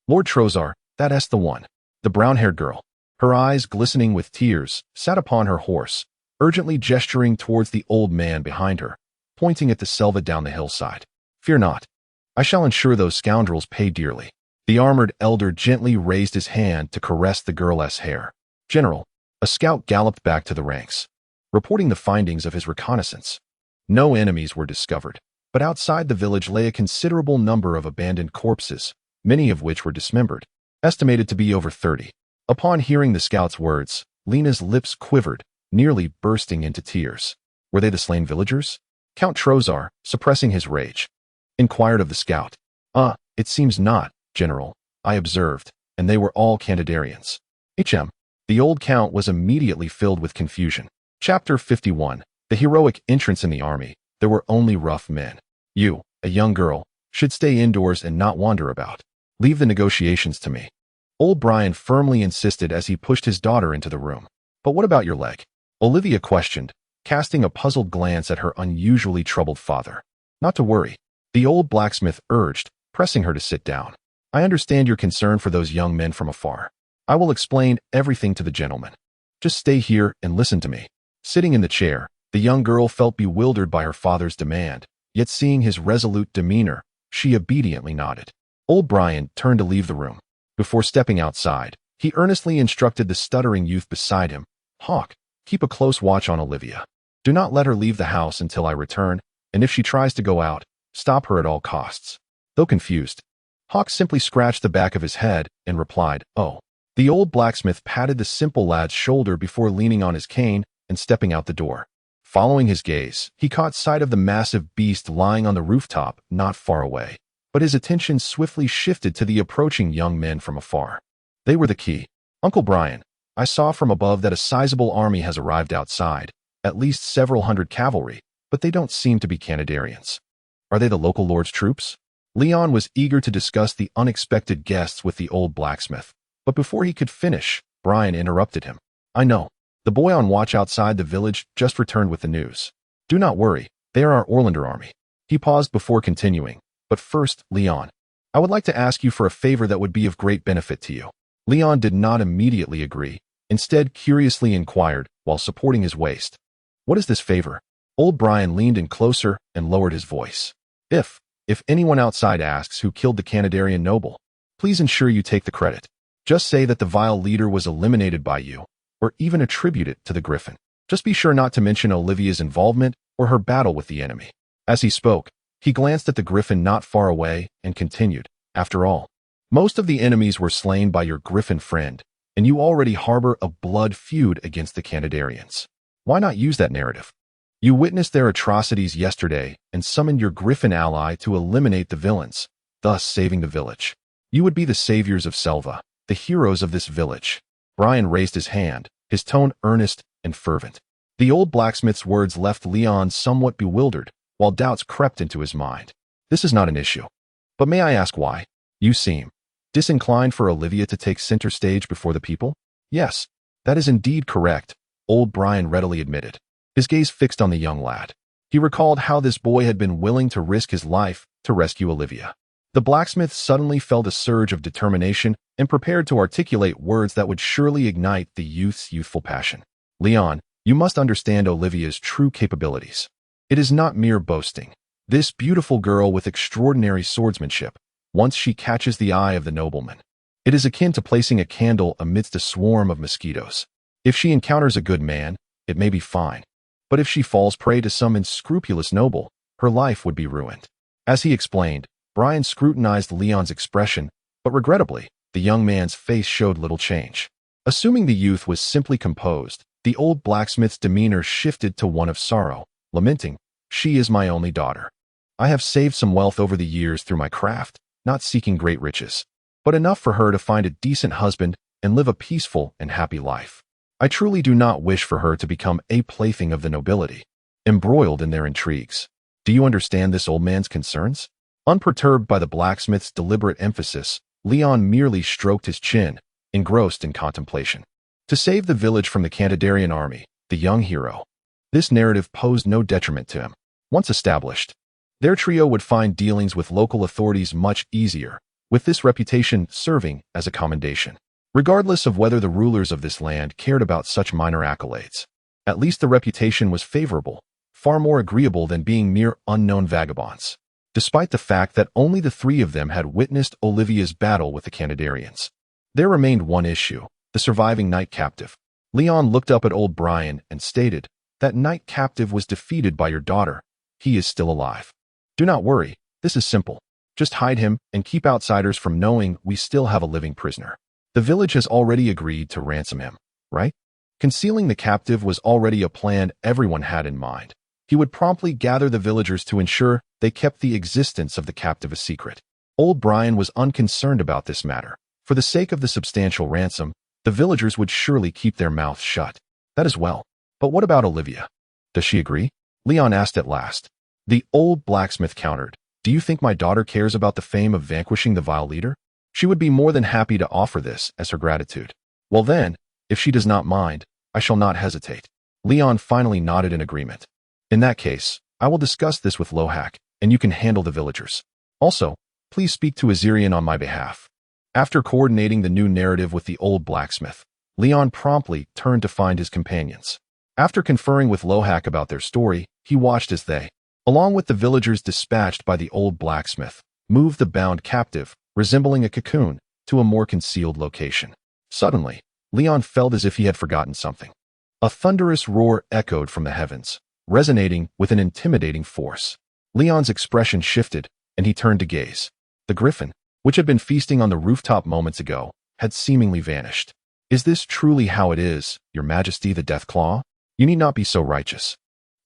A: "Lord Trozar, that's the one." The brown-haired girl, her eyes glistening with tears, sat upon her horse, urgently gesturing towards the old man behind her, pointing at the Selva down the hillside. "Fear not. I shall ensure those scoundrels pay dearly." The armored elder gently raised his hand to caress the girl's hair. "General," a scout galloped back to the ranks, reporting the findings of his reconnaissance. No enemies were discovered, but outside the village lay a considerable number of abandoned corpses, many of which were dismembered, estimated to be over 30. Upon hearing the scout's words, Lena's lips quivered, nearly bursting into tears. Were they the slain villagers? Count Trozar, suppressing his rage, inquired of the scout. It seems not, General, I observed, and they were all Kantadarians." The old count was immediately filled with confusion. Chapter 51. The heroic entrance in the army. There were only rough men. You, a young girl, should stay indoors and not wander about. Leave the negotiations to me. Old Brian firmly insisted as he pushed his daughter into the room. "But what about your leg?" Olivia questioned, casting a puzzled glance at her unusually troubled father. "Not to worry," the old blacksmith urged, pressing her to sit down. "I understand your concern for those young men from afar. I will explain everything to the gentleman. Just stay here and listen to me." Sitting in the chair, the young girl felt bewildered by her father's demand, yet seeing his resolute demeanor, she obediently nodded. Old Brian turned to leave the room. Before stepping outside, he earnestly instructed the stuttering youth beside him. "Hawk, keep a close watch on Olivia. Do not let her leave the house until I return, and if she tries to go out, stop her at all costs." Though confused, Hawk simply scratched the back of his head and replied, "Oh." The old blacksmith patted the simple lad's shoulder before leaning on his cane and stepping out the door. Following his gaze, he caught sight of the massive beast lying on the rooftop not far away, but his attention swiftly shifted to the approaching young men from afar. They were the key. "Uncle Brian, I saw from above that a sizable army has arrived outside, at least several hundred cavalry, but they don't seem to be Kantadarians. Are they the local lord's troops?" Leon was eager to discuss the unexpected guests with the old blacksmith, but before he could finish, Brian interrupted him. "I know. The boy on watch outside the village just returned with the news. Do not worry, they are our Orlander army." He paused before continuing. "But first, Leon, I would like to ask you for a favor that would be of great benefit to you." Leon did not immediately agree, instead curiously inquired while supporting his waist. "What is this favor?" Old Brian leaned in closer and lowered his voice. If anyone outside asks who killed the Kantadarian noble, please ensure you take the credit. Just say that the vile leader was eliminated by you, or even attribute it to the griffin. Just be sure not to mention Olivia's involvement or her battle with the enemy." As he spoke, he glanced at the griffin not far away and continued, "After all, most of the enemies were slain by your griffin friend, and you already harbor a blood feud against the Kantadarians. Why not use that narrative? You witnessed their atrocities yesterday and summoned your griffin ally to eliminate the villains, thus saving the village. You would be the saviors of Selva, the heroes of this village. Brian raised his hand, his tone earnest and fervent. The old blacksmith's words left Leon somewhat bewildered, while doubts crept into his mind. This is not an issue. But may I ask why? You seem disinclined for Olivia to take center stage before the people? Yes, that is indeed correct, old Brian readily admitted, his gaze fixed on the young lad. He recalled how this boy had been willing to risk his life to rescue Olivia. The blacksmith suddenly felt a surge of determination and prepared to articulate words that would surely ignite the youth's youthful passion. Leon, you must understand Olivia's true capabilities. It is not mere boasting. This beautiful girl with extraordinary swordsmanship, once she catches the eye of the nobleman, it is akin to placing a candle amidst a swarm of mosquitoes. If she encounters a good man, it may be fine. But if she falls prey to some unscrupulous noble, her life would be ruined. As he explained, Brian scrutinized Leon's expression, but regrettably, the young man's face showed little change. Assuming the youth was simply composed, the old blacksmith's demeanor shifted to one of sorrow, lamenting, "She is my only daughter. I have saved some wealth over the years through my craft, not seeking great riches, but enough for her to find a decent husband and live a peaceful and happy life. I truly do not wish for her to become a plaything of the nobility, embroiled in their intrigues. Do you understand this old man's concerns?" Unperturbed by the blacksmith's deliberate emphasis, Leon merely stroked his chin, engrossed in contemplation. To save the village from the Kantadarian army, the young hero, this narrative posed no detriment to him. Once established, their trio would find dealings with local authorities much easier, with this reputation serving as a commendation. Regardless of whether the rulers of this land cared about such minor accolades, at least the reputation was favorable, far more agreeable than being mere unknown vagabonds. Despite the fact that only the three of them had witnessed Olivia's battle with the Kantadarians, there remained one issue: the surviving knight captive. Leon looked up at old Brian and stated, "That knight captive was defeated by your daughter. He is still alive. Do not worry, this is simple. Just hide him and keep outsiders from knowing we still have a living prisoner. The village has already agreed to ransom him, right?" Concealing the captive was already a plan everyone had in mind. He would promptly gather the villagers to ensure they kept the existence of the captive a secret. Old Brian was unconcerned about this matter. For the sake of the substantial ransom, the villagers would surely keep their mouths shut. That is well. But what about Olivia? Does she agree? Leon asked at last. The old blacksmith countered, "Do you think my daughter cares about the fame of vanquishing the vile leader? She would be more than happy to offer this as her gratitude." "Well then, if she does not mind, I shall not hesitate." Leon finally nodded in agreement. "In that case, I will discuss this with Lohak, and you can handle the villagers. Also, please speak to Azirian on my behalf." After coordinating the new narrative with the old blacksmith, Leon promptly turned to find his companions. After conferring with Lohak about their story, he watched as they, along with the villagers dispatched by the old blacksmith, moved the bound captive, resembling a cocoon, to a more concealed location. Suddenly, Leon felt as if he had forgotten something. A thunderous roar echoed from the heavens, resonating with an intimidating force. Leon's expression shifted, and he turned to gaze. The griffin, which had been feasting on the rooftop moments ago, had seemingly vanished. "Is this truly how it is, Your Majesty the Deathclaw? You need not be so righteous.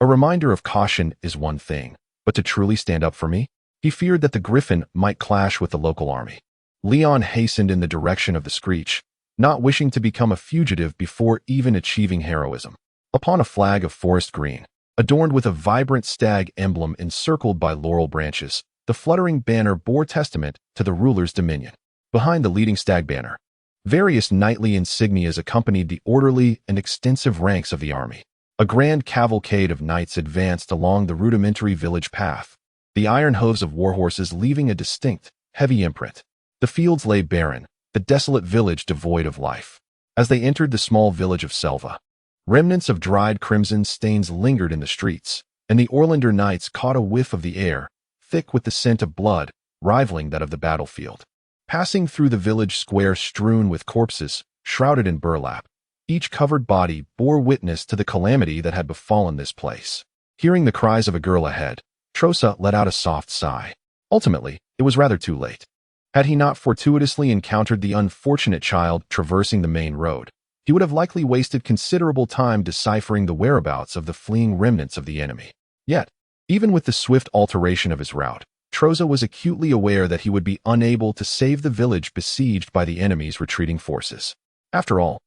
A: A reminder of caution is one thing, but to truly stand up for me?" He feared that the griffin might clash with the local army. Leon hastened in the direction of the screech, not wishing to become a fugitive before even achieving heroism. Upon a flag of forest green, adorned with a vibrant stag emblem encircled by laurel branches, the fluttering banner bore testament to the ruler's dominion. Behind the leading stag banner, various knightly insignias accompanied the orderly and extensive ranks of the army. A grand cavalcade of knights advanced along the rudimentary village path, the iron hooves of warhorses leaving a distinct, heavy imprint. The fields lay barren, the desolate village devoid of life. As they entered the small village of Selva, remnants of dried crimson stains lingered in the streets, and the Orlander knights caught a whiff of the air, thick with the scent of blood, rivaling that of the battlefield. Passing through the village square strewn with corpses, shrouded in burlap, each covered body bore witness to the calamity that had befallen this place. Hearing the cries of a girl ahead, Trosa let out a soft sigh. Ultimately, it was rather too late. Had he not fortuitously encountered the unfortunate child traversing the main road, he would have likely wasted considerable time deciphering the whereabouts of the fleeing remnants of the enemy. Yet, even with the swift alteration of his route, Troza was acutely aware that he would be unable to save the village besieged by the enemy's retreating forces. After all,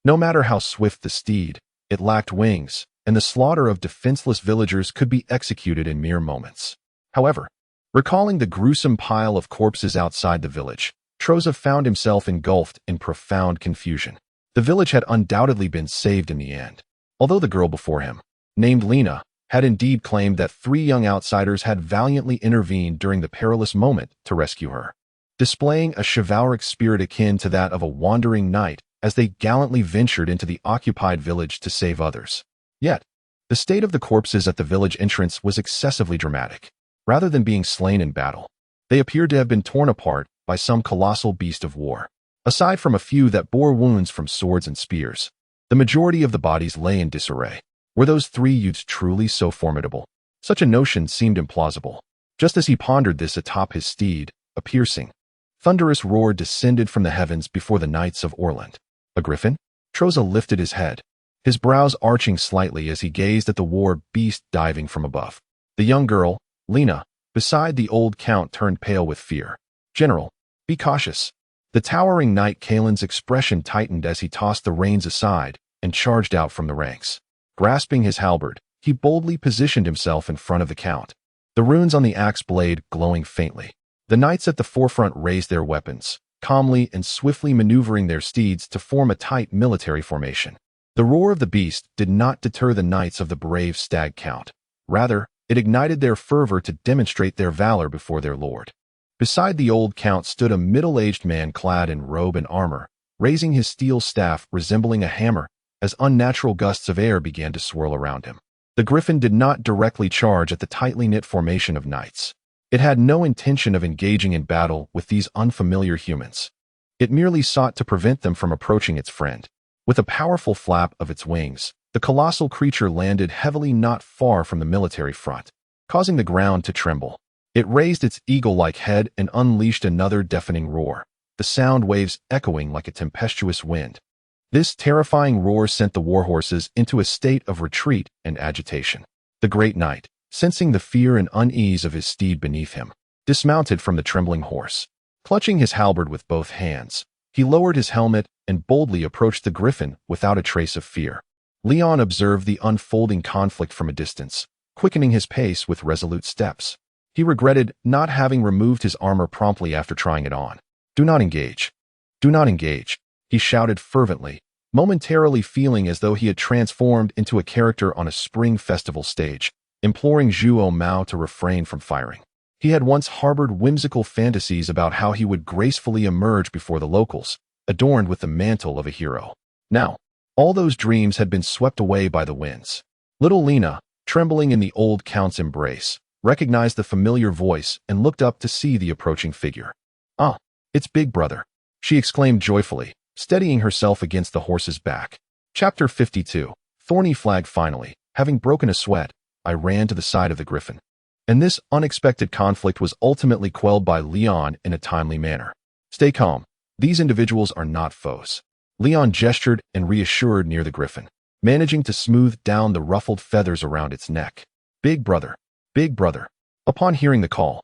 A: no matter how swift the steed, it lacked wings, and the slaughter of defenseless villagers could be executed in mere moments. However, recalling the gruesome pile of corpses outside the village, Troza found himself engulfed in profound confusion. The village had undoubtedly been saved in the end, although the girl before him, named Lena, had indeed claimed that 3 young outsiders had valiantly intervened during the perilous moment to rescue her, displaying a chivalric spirit akin to that of a wandering knight as they gallantly ventured into the occupied village to save others. Yet, the state of the corpses at the village entrance was excessively dramatic. Rather than being slain in battle, they appeared to have been torn apart by some colossal beast of war. Aside from a few that bore wounds from swords and spears, the majority of the bodies lay in disarray. Were those 3 youths truly so formidable? Such a notion seemed implausible. Just as he pondered this atop his steed, a piercing, thunderous roar descended from the heavens before the knights of Orlandan. A griffin? Troza lifted his head, his brows arching slightly as he gazed at the war beast diving from above. The young girl, Lena, beside the old count, turned pale with fear. "General, be cautious." The towering knight Kalen's expression tightened as he tossed the reins aside and charged out from the ranks. Grasping his halberd, he boldly positioned himself in front of the count, the runes on the axe blade glowing faintly. The knights at the forefront raised their weapons, calmly and swiftly maneuvering their steeds to form a tight military formation. The roar of the beast did not deter the knights of the brave stag count. Rather, it ignited their fervor to demonstrate their valor before their lord. Beside the old count stood a middle-aged man clad in robe and armor, raising his steel staff resembling a hammer as unnatural gusts of air began to swirl around him. The griffin did not directly charge at the tightly knit formation of knights. It had no intention of engaging in battle with these unfamiliar humans. It merely sought to prevent them from approaching its friend. With a powerful flap of its wings, the colossal creature landed heavily not far from the military front, causing the ground to tremble. It raised its eagle-like head and unleashed another deafening roar, the sound waves echoing like a tempestuous wind. This terrifying roar sent the warhorses into a state of retreat and agitation. The great knight, sensing the fear and unease of his steed beneath him, dismounted from the trembling horse. Clutching his halberd with both hands, he lowered his helmet and boldly approached the griffin without a trace of fear. Leon observed the unfolding conflict from a distance, quickening his pace with resolute steps. He regretted not having removed his armor promptly after trying it on. "Do not engage. Do not engage," he shouted fervently, momentarily feeling as though he had transformed into a character on a spring festival stage, imploring Zhuo Mao to refrain from firing. He had once harbored whimsical fantasies about how he would gracefully emerge before the locals, adorned with the mantle of a hero. Now, all those dreams had been swept away by the winds. Little Lena, trembling in the old count's embrace, recognized the familiar voice and looked up to see the approaching figure. "Ah, it's Big Brother," she exclaimed joyfully, steadying herself against the horse's back. Chapter 52. Thorny flag. Finally, having broken a sweat, I ran to the side of the griffin. And this unexpected conflict was ultimately quelled by Leon in a timely manner. "Stay calm. These individuals are not foes." Leon gestured and reassured near the griffin, managing to smooth down the ruffled feathers around its neck. "Big Brother. Big Brother." Upon hearing the call,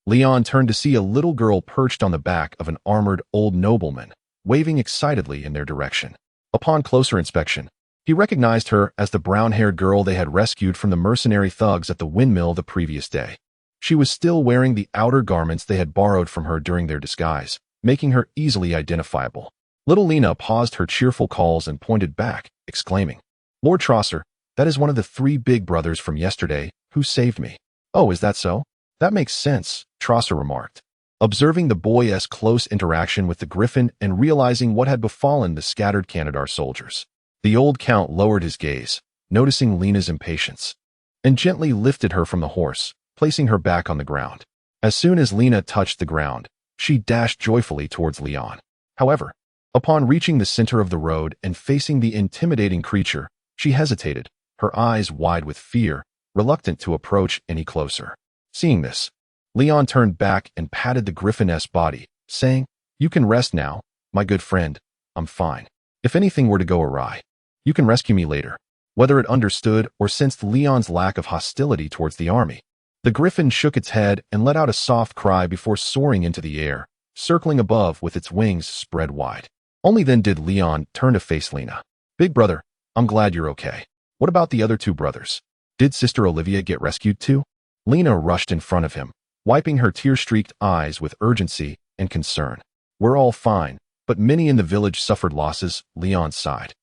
A: Leon turned to see a little girl perched on the back of an armored old nobleman, waving excitedly in their direction. Upon closer inspection, he recognized her as the brown-haired girl they had rescued from the mercenary thugs at the windmill the previous day. She was still wearing the outer garments they had borrowed from her during their disguise, making her easily identifiable. Little Lena paused her cheerful calls and pointed back, exclaiming, "Lord Trosser, that is one of the 3 big brothers from yesterday who saved me." "Oh, is that so? That makes sense," Trosser remarked, observing the boy's close interaction with the griffin and realizing what had befallen the scattered Kantadar soldiers. The old count lowered his gaze, noticing Lena's impatience, and gently lifted her from the horse, placing her back on the ground. As soon as Lena touched the ground, she dashed joyfully towards Leon. However, upon reaching the center of the road and facing the intimidating creature, she hesitated, her eyes wide with fear, reluctant to approach any closer. Seeing this, Leon turned back and patted the griffiness body, saying, "You can rest now, my good friend. I'm fine. If anything were to go awry, you can rescue me later." Whether it understood or sensed Leon's lack of hostility towards the army, The griffin shook its head and let out a soft cry before soaring into the air, circling above with its wings spread wide. Only then did Leon turn to face Lena. Big brother, I'm glad you're okay. What about the other two brothers? Did Sister Olivia get rescued too? Lena rushed in front of him, wiping her tear-streaked eyes with urgency and concern. We're all fine, but many in the village suffered losses, Leon sighed,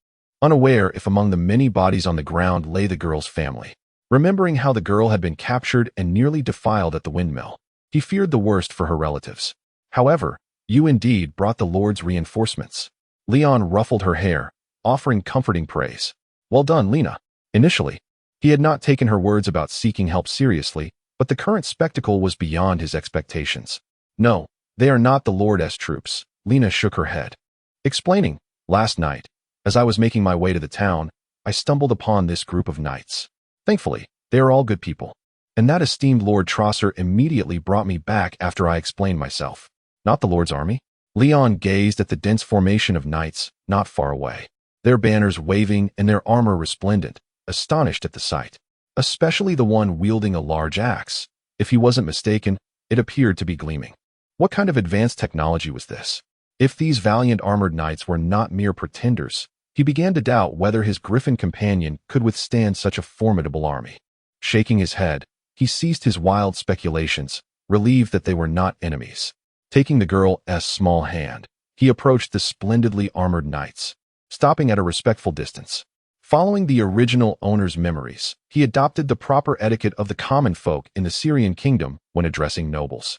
A: unaware if among the many bodies on the ground lay the girl's family. Remembering how the girl had been captured and nearly defiled at the windmill, he feared the worst for her relatives. However, you indeed brought the Lord's reinforcements. Leon ruffled her hair, offering comforting praise. Well done, Lena. Initially, he had not taken her words about seeking help seriously, but the current spectacle was beyond his expectations. No, they are not the Lord's troops. Lena shook her head, explaining, last night, as I was making my way to the town, I stumbled upon this group of knights. Thankfully, they are all good people. And that esteemed Lord Trosser immediately brought me back after I explained myself. Not the Lord's army? Leon gazed at the dense formation of knights not far away, their banners waving and their armor resplendent, astonished at the sight. Especially the one wielding a large axe. If he wasn't mistaken, it appeared to be gleaming. What kind of advanced technology was this? If these valiant armored knights were not mere pretenders, he began to doubt whether his griffin companion could withstand such a formidable army. Shaking his head, he ceased his wild speculations, relieved that they were not enemies. Taking the girl's small hand, he approached the splendidly armored knights, stopping at a respectful distance. Following the original owner's memories, he adopted the proper etiquette of the common folk in the Syrian kingdom when addressing nobles.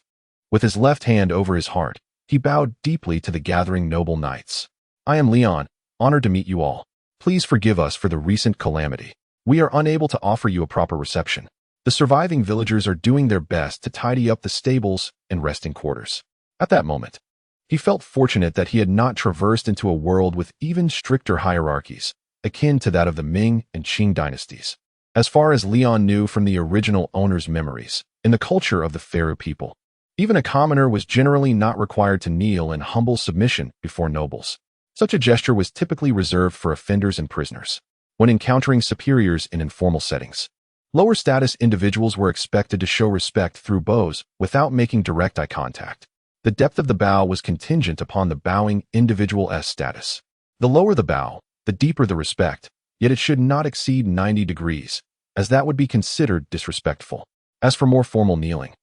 A: With his left hand over his heart, he bowed deeply to the gathering noble knights. I am Leon, honored to meet you all. Please forgive us for the recent calamity. We are unable to offer you a proper reception. The surviving villagers are doing their best to tidy up the stables and resting quarters. At that moment, he felt fortunate that he had not traversed into a world with even stricter hierarchies, akin to that of the Ming and Qing dynasties. As far as Leon knew from the original owner's memories, in the culture of the Faroe people, even a commoner was generally not required to kneel in humble submission before nobles. Such a gesture was typically reserved for offenders and prisoners. When encountering superiors in informal settings, lower status individuals were expected to show respect through bows without making direct eye contact. The depth of the bow was contingent upon the bowing individual's status. The lower the bow, the deeper the respect, yet it should not exceed 90 degrees, as that would be considered disrespectful. As for more formal kneeling,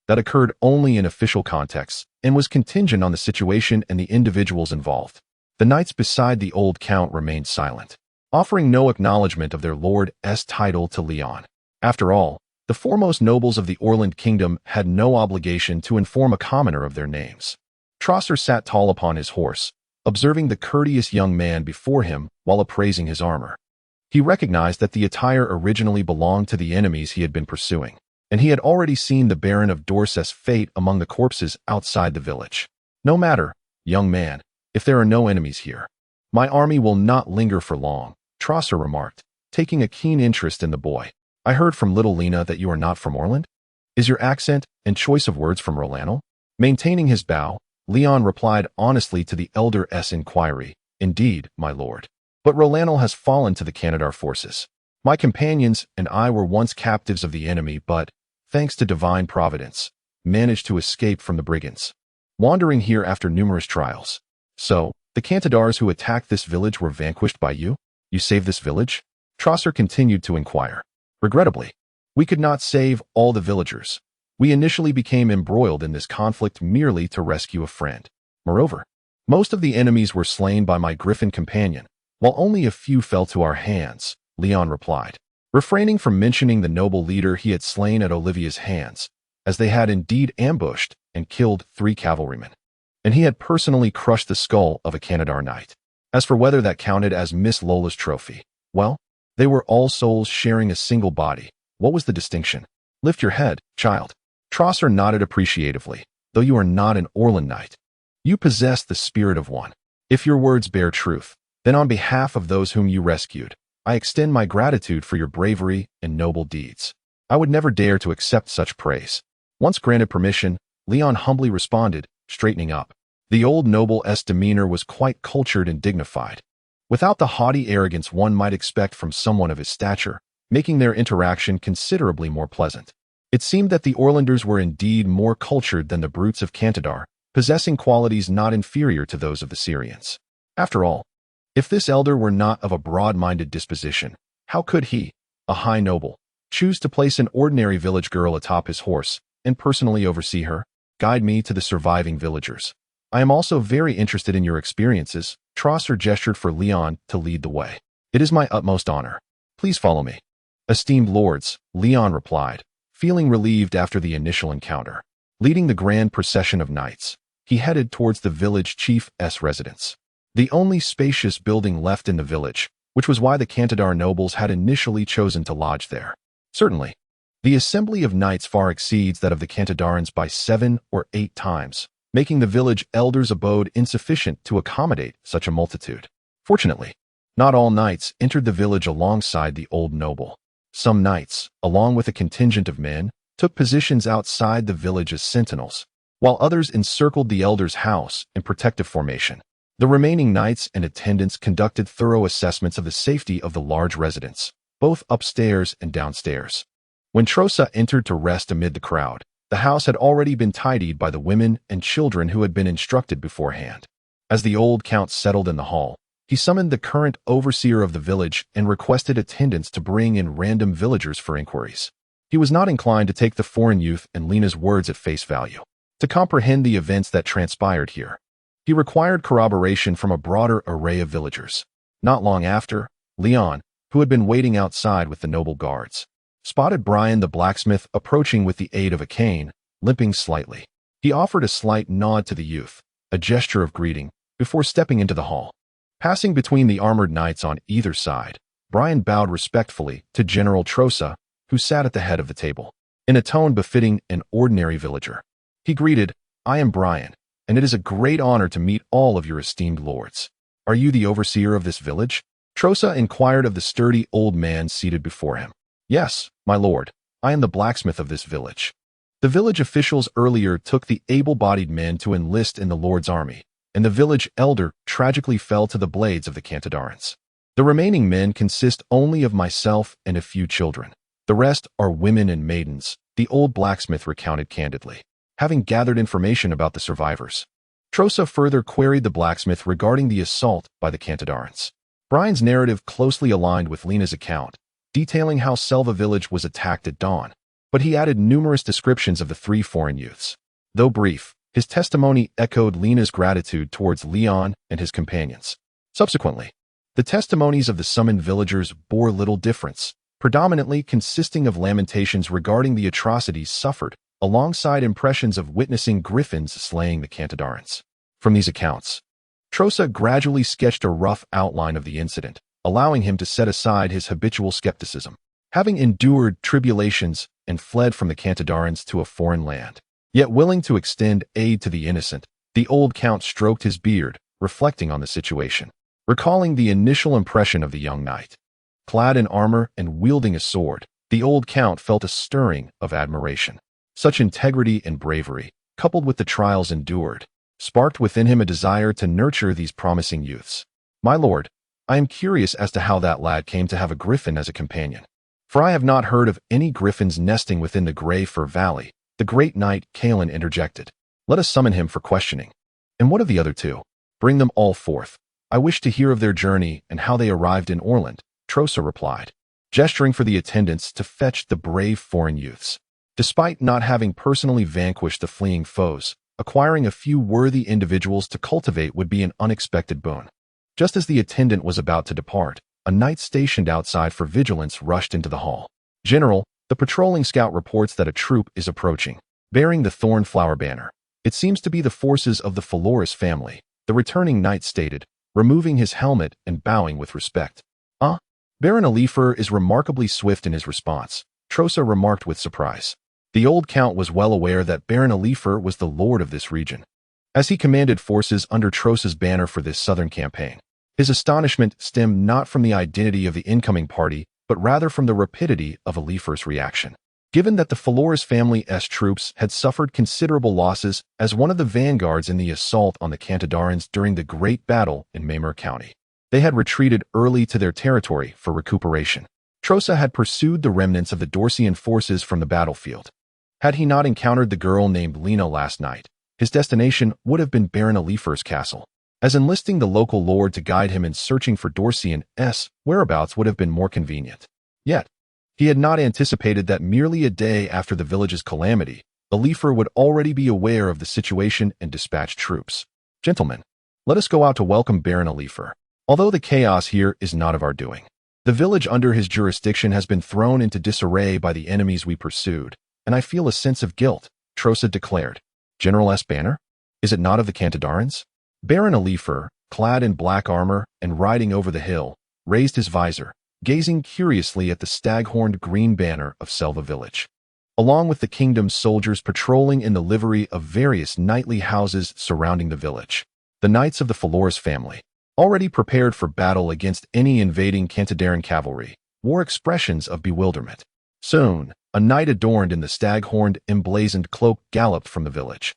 A: that occurred only in official contexts and was contingent on the situation and the individuals involved. The knights beside the old count remained silent, offering no acknowledgement of their lord's title to Leon. After all, the foremost nobles of the Orlandan kingdom had no obligation to inform a commoner of their names. Trosser sat tall upon his horse, observing the courteous young man before him while appraising his armor. He recognized that the attire originally belonged to the enemies he had been pursuing, and he had already seen the Baron of Dorsen's fate among the corpses outside the village. No matter, young man, if there are no enemies here. My army will not linger for long, Trosser remarked, taking a keen interest in the boy. I heard from little Lena that you are not from Orland? Is your accent and choice of words from Orlandan? Maintaining his bow, Leon replied honestly to the elder's inquiry. Indeed, my lord. But Orlandan has fallen to the Kantadar forces. My companions and I were once captives of the enemy, but, thanks to divine providence, managed to escape from the brigands, wandering here after numerous trials. So, the Kantadars who attacked this village were vanquished by you? You saved this village? Trosser continued to inquire. Regrettably, we could not save all the villagers. We initially became embroiled in this conflict merely to rescue a friend. Moreover, most of the enemies were slain by my griffin companion, while only a few fell to our hands, Leon replied, refraining from mentioning the noble leader he had slain at Olivia's hands, as they had indeed ambushed and killed 3 cavalrymen, and he had personally crushed the skull of a Kantadar knight. As for whether that counted as Miss Lola's trophy, well, they were all souls sharing a single body. What was the distinction? Lift your head, child. Trosser nodded appreciatively. Though you are not an Orlandan knight, you possess the spirit of one. If your words bear truth, then on behalf of those whom you rescued, I extend my gratitude for your bravery and noble deeds. I would never dare to accept such praise. Once granted permission, Leon humbly responded, straightening up. The old noble's demeanor was quite cultured and dignified, without the haughty arrogance one might expect from someone of his stature, making their interaction considerably more pleasant. It seemed that the Orlanders were indeed more cultured than the brutes of Kantadar, possessing qualities not inferior to those of the Syrians. After all, if this elder were not of a broad-minded disposition, how could he, a high noble, choose to place an ordinary village girl atop his horse and personally oversee her? Guide me to the surviving villagers. I am also very interested in your experiences. Trosser gestured for Leon to lead the way. It is my utmost honor. Please follow me. Esteemed lords, Leon replied, feeling relieved after the initial encounter. Leading the grand procession of knights, he headed towards the village chief's residence, the only spacious building left in the village, which was why the Kantadar nobles had initially chosen to lodge there. Certainly, the assembly of knights far exceeds that of the Kantadarans by 7 or 8 times, making the village elder's abode insufficient to accommodate such a multitude. Fortunately, not all knights entered the village alongside the old noble. Some knights, along with a contingent of men, took positions outside the village as sentinels, while others encircled the elder's house in protective formation. The remaining knights and attendants conducted thorough assessments of the safety of the large residence, both upstairs and downstairs. When Trosa entered to rest amid the crowd, the house had already been tidied by the women and children who had been instructed beforehand. As the old count settled in the hall, he summoned the current overseer of the village and requested attendants to bring in random villagers for inquiries. He was not inclined to take the foreign youth and Lena's words at face value. To comprehend the events that transpired here, he required corroboration from a broader array of villagers. Not long after, Leon, who had been waiting outside with the noble guards, spotted Brian the blacksmith approaching with the aid of a cane, limping slightly. He offered a slight nod to the youth, a gesture of greeting, before stepping into the hall. Passing between the armored knights on either side, Brian bowed respectfully to General Trosa, who sat at the head of the table. In a tone befitting an ordinary villager, he greeted, "I am Brian, and it is a great honor to meet all of your esteemed lords. Are you the overseer of this village?" Trosa inquired of the sturdy old man seated before him. "Yes, my lord, I am the blacksmith of this village. The village officials earlier took the able-bodied men to enlist in the lord's army, and the village elder tragically fell to the blades of the Kantadarans. The remaining men consist only of myself and a few children. The rest are women and maidens," the old blacksmith recounted candidly, having gathered information about the survivors. Trosa further queried the blacksmith regarding the assault by the Kantadarans. Brian's narrative closely aligned with Lena's account, detailing how Selva Village was attacked at dawn, but he added numerous descriptions of the 3 foreign youths. Though brief, his testimony echoed Lena's gratitude towards Leon and his companions. Subsequently, the testimonies of the summoned villagers bore little difference, predominantly consisting of lamentations regarding the atrocities suffered, alongside impressions of witnessing griffins slaying the Kantadarans. From these accounts, Trosa gradually sketched a rough outline of the incident, allowing him to set aside his habitual skepticism. Having endured tribulations and fled from the Kantadarans to a foreign land, yet willing to extend aid to the innocent, the old count stroked his beard, reflecting on the situation, recalling the initial impression of the young knight. Clad in armor and wielding a sword, the old count felt a stirring of admiration. Such integrity and bravery, coupled with the trials endured, sparked within him a desire to nurture these promising youths. "My lord, I am curious as to how that lad came to have a griffin as a companion. For I have not heard of any griffins nesting within the Grey Fir Valley," the great knight Kalen interjected. "Let us summon him for questioning." "And what of the other 2? Bring them all forth. I wish to hear of their journey and how they arrived in Orland," Trosa replied, gesturing for the attendants to fetch the brave foreign youths. Despite not having personally vanquished the fleeing foes, acquiring a few worthy individuals to cultivate would be an unexpected boon. Just as the attendant was about to depart, a knight stationed outside for vigilance rushed into the hall. "General, the patrolling scout reports that a troop is approaching, bearing the thorn-flower banner. It seems to be the forces of the Faloris family," the returning knight stated, removing his helmet and bowing with respect. Baron Alifer is remarkably swift in his response," Trosa remarked with surprise. The old count was well aware that Baron Alifer was the lord of this region, as he commanded forces under Trosa's banner for this southern campaign. His astonishment stemmed not from the identity of the incoming party, but rather from the rapidity of Alifer's reaction. Given that the Faloris family's troops had suffered considerable losses as one of the vanguards in the assault on the Kantadarans during the Great Battle in Maymur County, they had retreated early to their territory for recuperation. Trosa had pursued the remnants of the Dorsian forces from the battlefield, Had he not encountered the girl named Lena last night, his destination would have been Baron Alifer's castle, as enlisting the local lord to guide him in searching for Dorsen's whereabouts would have been more convenient. Yet, he had not anticipated that merely a day after the village's calamity, Alifer would already be aware of the situation and dispatch troops. Gentlemen, let us go out to welcome Baron Alifer. Although the chaos here is not of our doing, the village under his jurisdiction has been thrown into disarray by the enemies we pursued, and I feel a sense of guilt, Trosa declared. General S. Banner? Is it not of the Kantadarans? Baron Alifer, clad in black armor and riding over the hill, raised his visor, gazing curiously at the stag-horned green banner of Selva Village. Along with the kingdom's soldiers patrolling in the livery of various knightly houses surrounding the village, the knights of the Flores family, already prepared for battle against any invading Kantadaran cavalry, wore expressions of bewilderment. Soon, a knight adorned in the stag-horned, emblazoned cloak galloped from the village,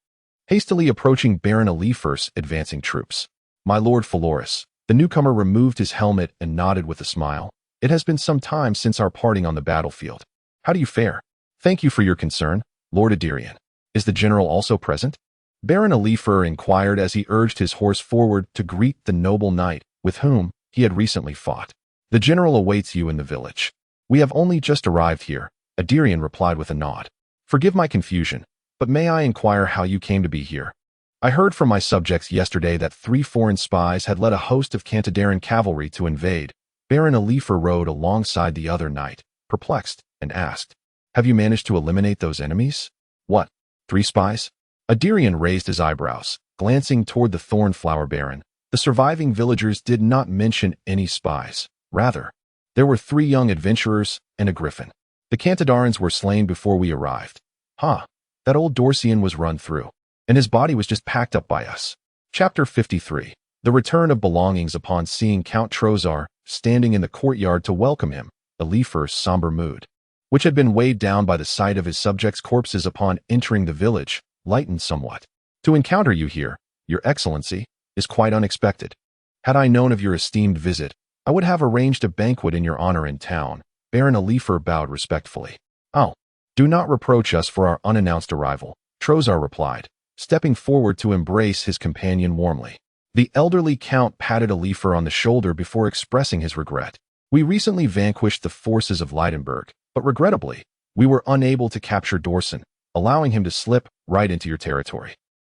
A: hastily approaching Baron Alifer's advancing troops. My lord Flores, the newcomer removed his helmet and nodded with a smile. It has been some time since our parting on the battlefield. How do you fare? Thank you for your concern, Lord Adirian. Is the general also present? Baron Alifer inquired as he urged his horse forward to greet the noble knight with whom he had recently fought. The general awaits you in the village. We have only just arrived here, Adirian replied with a nod. Forgive my confusion, but may I inquire how you came to be here? I heard from my subjects yesterday that 3 foreign spies had led a host of Kantadaran cavalry to invade. Baron Alifer rode alongside the other knight, perplexed, and asked, Have you managed to eliminate those enemies? What? 3 spies? Adirian raised his eyebrows, glancing toward the Thornflower Baron. The surviving villagers did not mention any spies. Rather, there were 3 young adventurers and a griffin. The Kantadarans were slain before we arrived. That old Dorsen was run through, and his body was just packed up by us. Chapter 53. The return of belongings. Upon seeing Count Trozar standing in the courtyard to welcome him, Alifer's somber mood, which had been weighed down by the sight of his subjects' corpses upon entering the village, lightened somewhat. To encounter you here, Your Excellency, is quite unexpected. Had I known of your esteemed visit, I would have arranged a banquet in your honor in town. Baron Alifer bowed respectfully. Oh, do not reproach us for our unannounced arrival, Trozar replied, stepping forward to embrace his companion warmly. The elderly count patted Alifer on the shoulder before expressing his regret. We recently vanquished the forces of Leidenberg, but regrettably, we were unable to capture Dorsen, allowing him to slip right into your territory.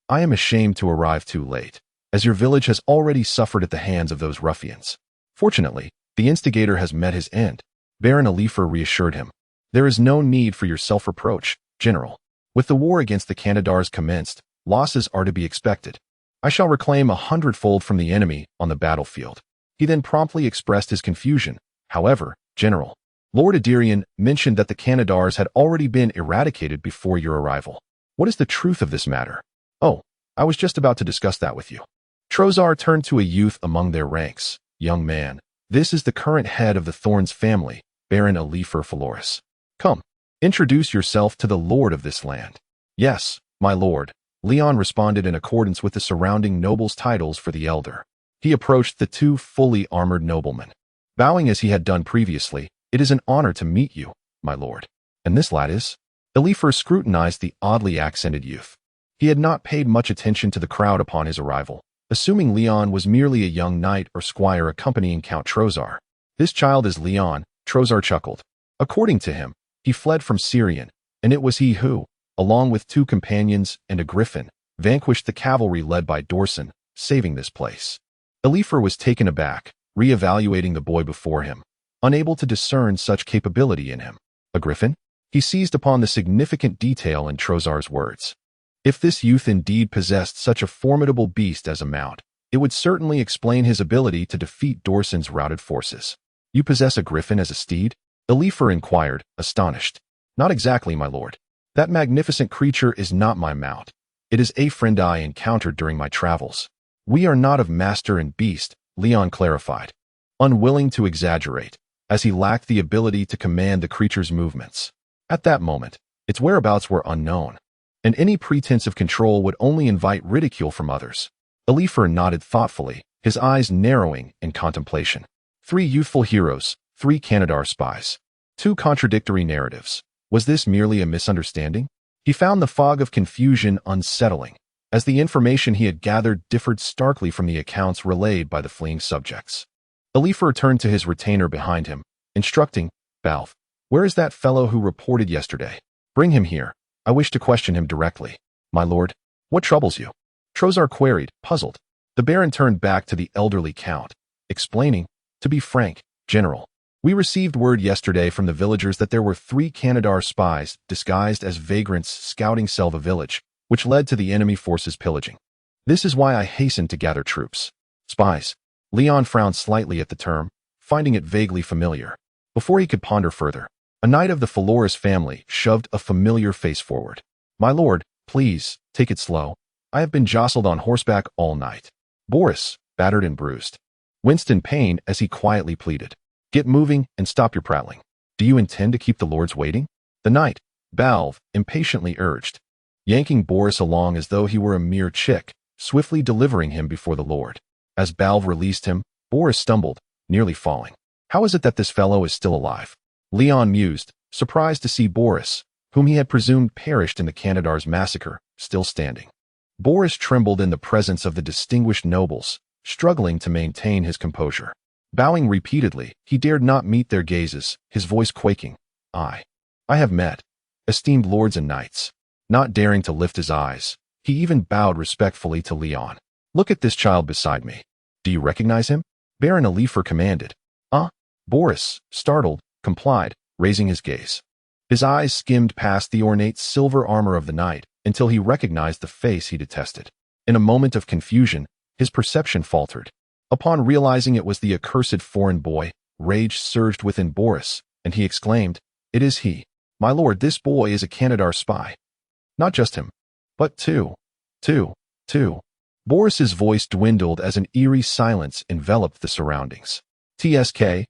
A: I am ashamed to arrive too late, as your village has already suffered at the hands of those ruffians. Fortunately, the instigator has met his end, Baron Alifer reassured him. There is no need for your self-reproach, General. With the war against the Kantadars commenced, losses are to be expected. I shall reclaim 100-fold from the enemy on the battlefield. He then promptly expressed his confusion. However, General, Lord Adirian mentioned that the Kantadars had already been eradicated before your arrival. What is the truth of this matter? Oh, I was just about to discuss that with you. Trozar turned to a youth among their ranks. Young man, this is the current head of the Thorns family, Baron Alifer Flores. Come, introduce yourself to the lord of this land. Yes, my lord, Leon responded in accordance with the surrounding nobles' titles for the elder. He approached the 2 fully armored noblemen. Bowing as he had done previously, It is an honor to meet you, my lord. And this lad is? Alifer scrutinized the oddly accented youth. He had not paid much attention to the crowd upon his arrival, assuming Leon was merely a young knight or squire accompanying Count Trozar. This child is Leon, Trozar chuckled. According to him, he fled from Syrian, and it was he who, along with 2 companions and a griffin, vanquished the cavalry led by Dorsen, saving this place. Alifer was taken aback, re-evaluating the boy before him, unable to discern such capability in him. A griffin? He seized upon the significant detail in Trozar's words. If this youth indeed possessed such a formidable beast as a mount, it would certainly explain his ability to defeat Dorsen's routed forces. You possess a griffin as a steed? Alifer inquired, astonished. Not exactly, my lord. That magnificent creature is not my mount. It is a friend I encountered during my travels. We are not of master and beast, Leon clarified, unwilling to exaggerate, as he lacked the ability to command the creature's movements. At that moment, its whereabouts were unknown, and any pretense of control would only invite ridicule from others. Alifer nodded thoughtfully, his eyes narrowing in contemplation. 3 youthful heroes, 3 Kantadar spies. 2 contradictory narratives. Was this merely a misunderstanding? He found the fog of confusion unsettling, as the information he had gathered differed starkly from the accounts relayed by the fleeing subjects. Oliver turned to his retainer behind him, instructing, "Balf, where is that fellow who reported yesterday? Bring him here. I wish to question him directly." "My lord, what troubles you?" Trozar queried, puzzled. The Baron turned back to the elderly count, explaining, "To be frank, General, we received word yesterday from the villagers that there were 3 Kantadar spies disguised as vagrants scouting Selva Village, which led to the enemy forces pillaging. This is why I hastened to gather troops." "Spies." Leon frowned slightly at the term, finding it vaguely familiar. Before he could ponder further, a knight of the Flores family shoved a familiar face forward. "My lord, please, take it slow. I have been jostled on horseback all night." Boris, battered and bruised, winced in pain as he quietly pleaded, "Get moving and stop your prattling. Do you intend to keep the lords waiting?" The knight, Balv, impatiently urged, yanking Boris along as though he were a mere chick, swiftly delivering him before the lord. As Balv released him, Boris stumbled, nearly falling. "How is it that this fellow is still alive?" Leon mused, surprised to see Boris, whom he had presumed perished in the Kantadar's massacre, still standing. Boris trembled in the presence of the distinguished nobles, struggling to maintain his composure. Bowing repeatedly, he dared not meet their gazes, his voice quaking. I have met esteemed lords and knights." Not daring to lift his eyes, he even bowed respectfully to Leon. "Look at this child beside me. Do you recognize him?" Baron Oliver commanded. Boris, startled, complied, raising his gaze. His eyes skimmed past the ornate silver armor of the knight until he recognized the face he detested. In a moment of confusion, his perception faltered. Upon realizing it was the accursed foreign boy, rage surged within Boris, and he exclaimed, "It is he. My lord, this boy is a Kantadar spy." Not just him, but two. Boris's voice dwindled as an eerie silence enveloped the surroundings. TSK,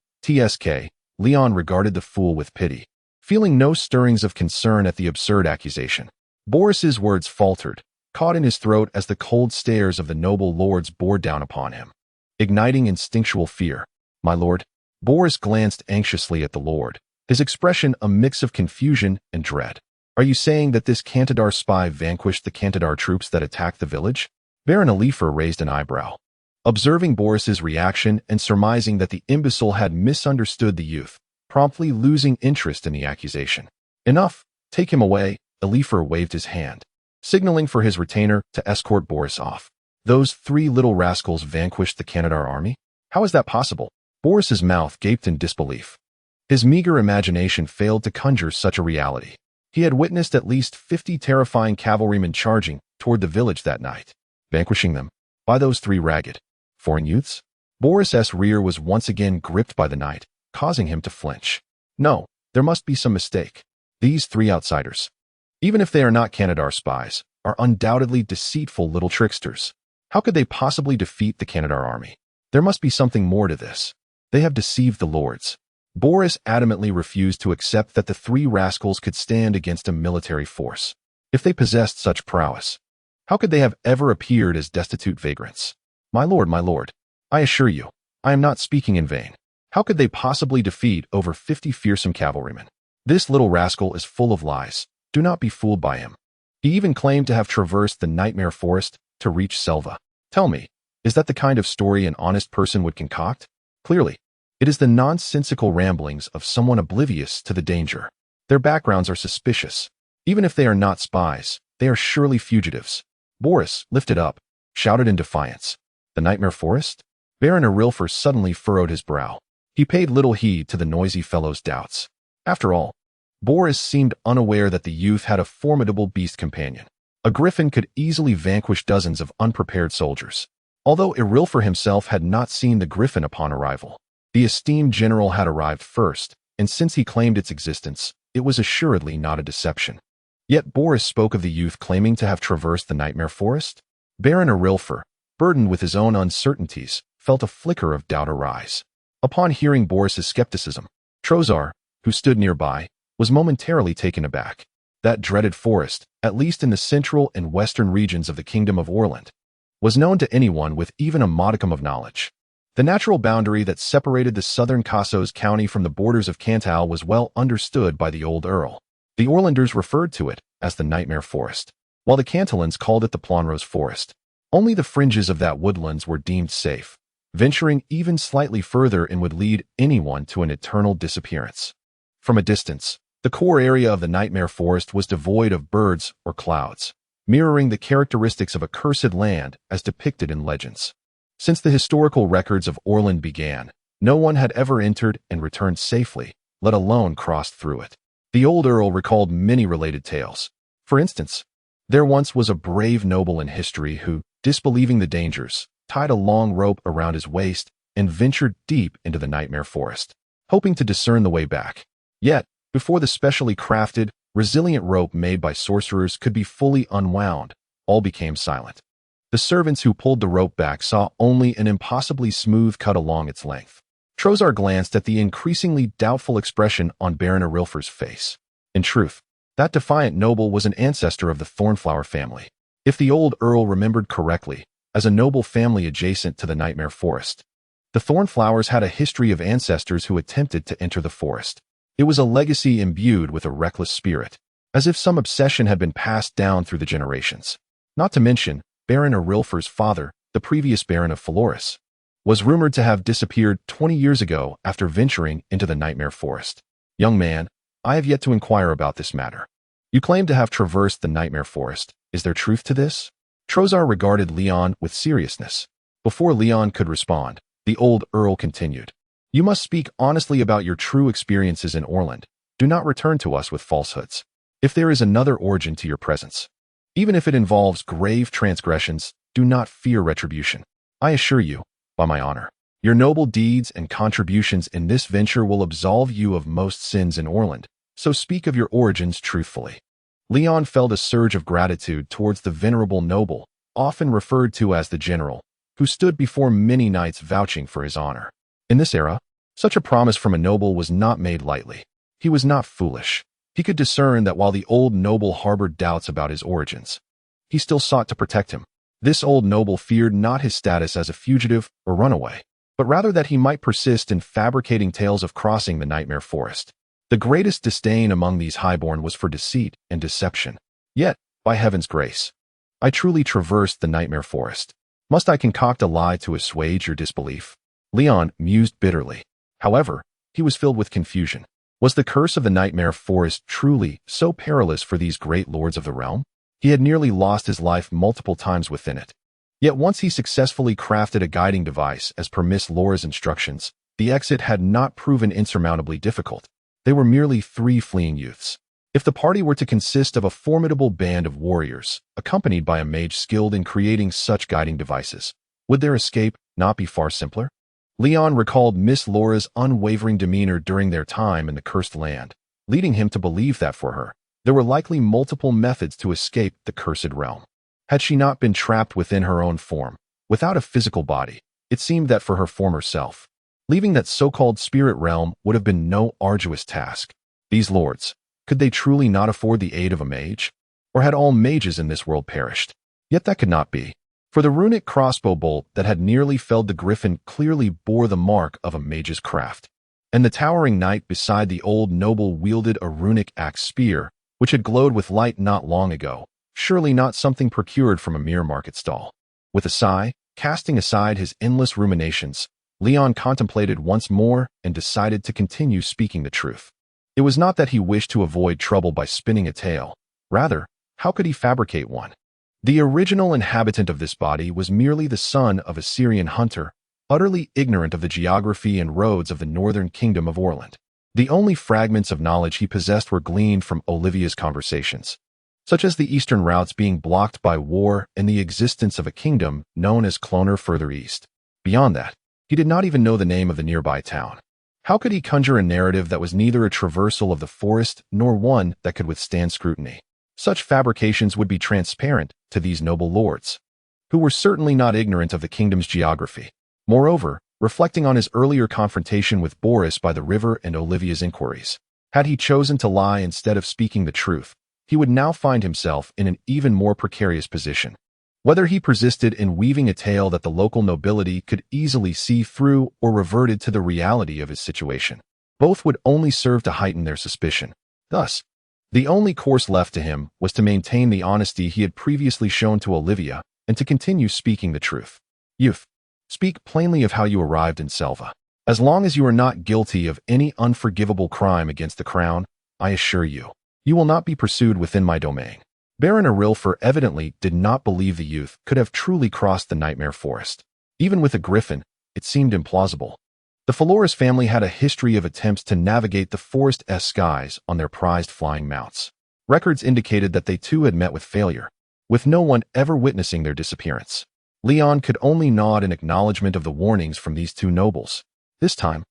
A: Leon regarded the fool with pity, feeling no stirrings of concern at the absurd accusation. Boris's words faltered, caught in his throat as the cold stares of the noble lords bore down upon him, igniting instinctual fear. "My lord?" Boris glanced anxiously at the lord, his expression a mix of confusion and dread. "Are you saying that this Kantadar spy vanquished the Kantadar troops that attacked the village?" Baron Oliver raised an eyebrow, observing Boris's reaction and surmising that the imbecile had misunderstood the youth, promptly losing interest in the accusation. "Enough, take him away." Oliver waved his hand, signaling for his retainer to escort Boris off. "Those 3 little rascals vanquished the Kantadar army? How is that possible?" Boris's mouth gaped in disbelief. His meager imagination failed to conjure such a reality. He had witnessed at least 50 terrifying cavalrymen charging toward the village that night. Vanquishing them? By those 3 ragged, foreign youths? Boris's rear was once again gripped by the knight, causing him to flinch. No, there must be some mistake. These 3 outsiders, even if they are not Kantadar spies, are undoubtedly deceitful little tricksters. How could they possibly defeat the Kantadar army? There must be something more to this. They have deceived the lords. Boris adamantly refused to accept that the 3 rascals could stand against a military force. If they possessed such prowess, how could they have ever appeared as destitute vagrants? My lord, I assure you, I am not speaking in vain. How could they possibly defeat over 50 fearsome cavalrymen? This little rascal is full of lies. Do not be fooled by him. He even claimed to have traversed the nightmare forest to reach Selva. Tell me, is that the kind of story an honest person would concoct? Clearly, it is the nonsensical ramblings of someone oblivious to the danger. Their backgrounds are suspicious. Even if they are not spies, they are surely fugitives. Boris, lifted up, shouted in defiance. The nightmare forest? Baron Arilfer suddenly furrowed his brow. He paid little heed to the noisy fellow's doubts. After all, Boris seemed unaware that the youth had a formidable beast companion. A griffin could easily vanquish dozens of unprepared soldiers. Although Arilfer himself had not seen the griffin upon arrival, the esteemed general had arrived first, and since he claimed its existence, it was assuredly not a deception. Yet Boris spoke of the youth claiming to have traversed the nightmare forest. Baron Arilfer, burdened with his own uncertainties, felt a flicker of doubt arise. Upon hearing Boris's skepticism, Trozar, who stood nearby, was momentarily taken aback. That dreaded forest, at least in the central and western regions of the Kingdom of Orlandan, was known to anyone with even a modicum of knowledge. The natural boundary that separated the southern Casos county from the borders of Cantal was well understood by the old earl. The Orlanders referred to it as the Nightmare Forest, while the Catalans called it the Planrose Forest. Only the fringes of that woodlands were deemed safe. Venturing even slightly further in would lead anyone to an eternal disappearance. From a distance, the core area of the Nightmare Forest was devoid of birds or clouds, mirroring the characteristics of a cursed land as depicted in legends. Since the historical records of Orland began, no one had ever entered and returned safely, let alone crossed through it. The old earl recalled many related tales. For instance, there once was a brave noble in history who, disbelieving the dangers, tied a long rope around his waist and ventured deep into the Nightmare Forest, hoping to discern the way back. Yet, before the specially crafted, resilient rope made by sorcerers could be fully unwound, all became silent. The servants who pulled the rope back saw only an impossibly smooth cut along its length. Trozar glanced at the increasingly doubtful expression on Baron Arilfer's face. In truth, that defiant noble was an ancestor of the Thornflower family. If the old earl remembered correctly, as a noble family adjacent to the Nightmare Forest, the Thornflowers had a history of ancestors who attempted to enter the forest. It was a legacy imbued with a reckless spirit, as if some obsession had been passed down through the generations. Not to mention, Baron Arilfer's father, the previous Baron of Finlidun, was rumored to have disappeared 20 years ago after venturing into the Nightmare Forest. Young man, I have yet to inquire about this matter. You claim to have traversed the Nightmare Forest. Is there truth to this? Trozar regarded Leon with seriousness. Before Leon could respond, the old earl continued. You must speak honestly about your true experiences in Orland. Do not return to us with falsehoods. If there is another origin to your presence, even if it involves grave transgressions, do not fear retribution. I assure you, by my honor, your noble deeds and contributions in this venture will absolve you of most sins in Orland, so speak of your origins truthfully. Leon felt a surge of gratitude towards the venerable noble, often referred to as the general, who stood before many knights vouching for his honor. In this era, such a promise from a noble was not made lightly. He was not foolish. He could discern that while the old noble harbored doubts about his origins, he still sought to protect him. This old noble feared not his status as a fugitive or runaway, but rather that he might persist in fabricating tales of crossing the Nightmare Forest. The greatest disdain among these highborn was for deceit and deception. Yet, by heaven's grace, I truly traversed the Nightmare Forest. Must I concoct a lie to assuage your disbelief? Leon mused bitterly. However, he was filled with confusion. Was the curse of the Nightmare Forest truly so perilous for these great lords of the realm? He had nearly lost his life multiple times within it. Yet once he successfully crafted a guiding device as per Miss Laura's instructions, the exit had not proven insurmountably difficult. They were merely 3 fleeing youths. If the party were to consist of a formidable band of warriors, accompanied by a mage skilled in creating such guiding devices, would their escape not be far simpler? Leon recalled Miss Laura's unwavering demeanor during their time in the cursed land, leading him to believe that for her, there were likely multiple methods to escape the cursed realm. Had she not been trapped within her own form, without a physical body, it seemed that for her former self, leaving that so-called spirit realm would have been no arduous task. These lords, could they truly not afford the aid of a mage? Or had all mages in this world perished? Yet that could not be, for the runic crossbow bolt that had nearly felled the griffin clearly bore the mark of a mage's craft. And the towering knight beside the old noble wielded a runic axe spear, which had glowed with light not long ago, surely not something procured from a mere market stall. With a sigh, casting aside his endless ruminations, Leon contemplated once more and decided to continue speaking the truth. It was not that he wished to avoid trouble by spinning a tale. Rather, how could he fabricate one? The original inhabitant of this body was merely the son of a Syrian hunter, utterly ignorant of the geography and roads of the northern kingdom of Orland. The only fragments of knowledge he possessed were gleaned from Olivia's conversations, such as the eastern routes being blocked by war and the existence of a kingdom known as Cloner further east. Beyond that, he did not even know the name of the nearby town. How could he conjure a narrative that was neither a traversal of the forest nor one that could withstand scrutiny? Such fabrications would be transparent to these noble lords, who were certainly not ignorant of the kingdom's geography. Moreover, reflecting on his earlier confrontation with Boris by the river and Olivia's inquiries, had he chosen to lie instead of speaking the truth, he would now find himself in an even more precarious position. Whether he persisted in weaving a tale that the local nobility could easily see through or reverted to the reality of his situation, both would only serve to heighten their suspicion. Thus, The only course left to him was to maintain the honesty he had previously shown to Olivia and to continue speaking the truth. Youth, speak plainly of how you arrived in Selva. As long as you are not guilty of any unforgivable crime against the crown, I assure you, you will not be pursued within my domain. Baron Arilfer evidently did not believe the youth could have truly crossed the nightmare forest. Even with a griffin, it seemed implausible. The Flores family had a history of attempts to navigate the forest-esque skies on their prized flying mounts. Records indicated that they too had met with failure, with no one ever witnessing their disappearance. Leon could only nod in acknowledgement of the warnings from these two nobles. This time,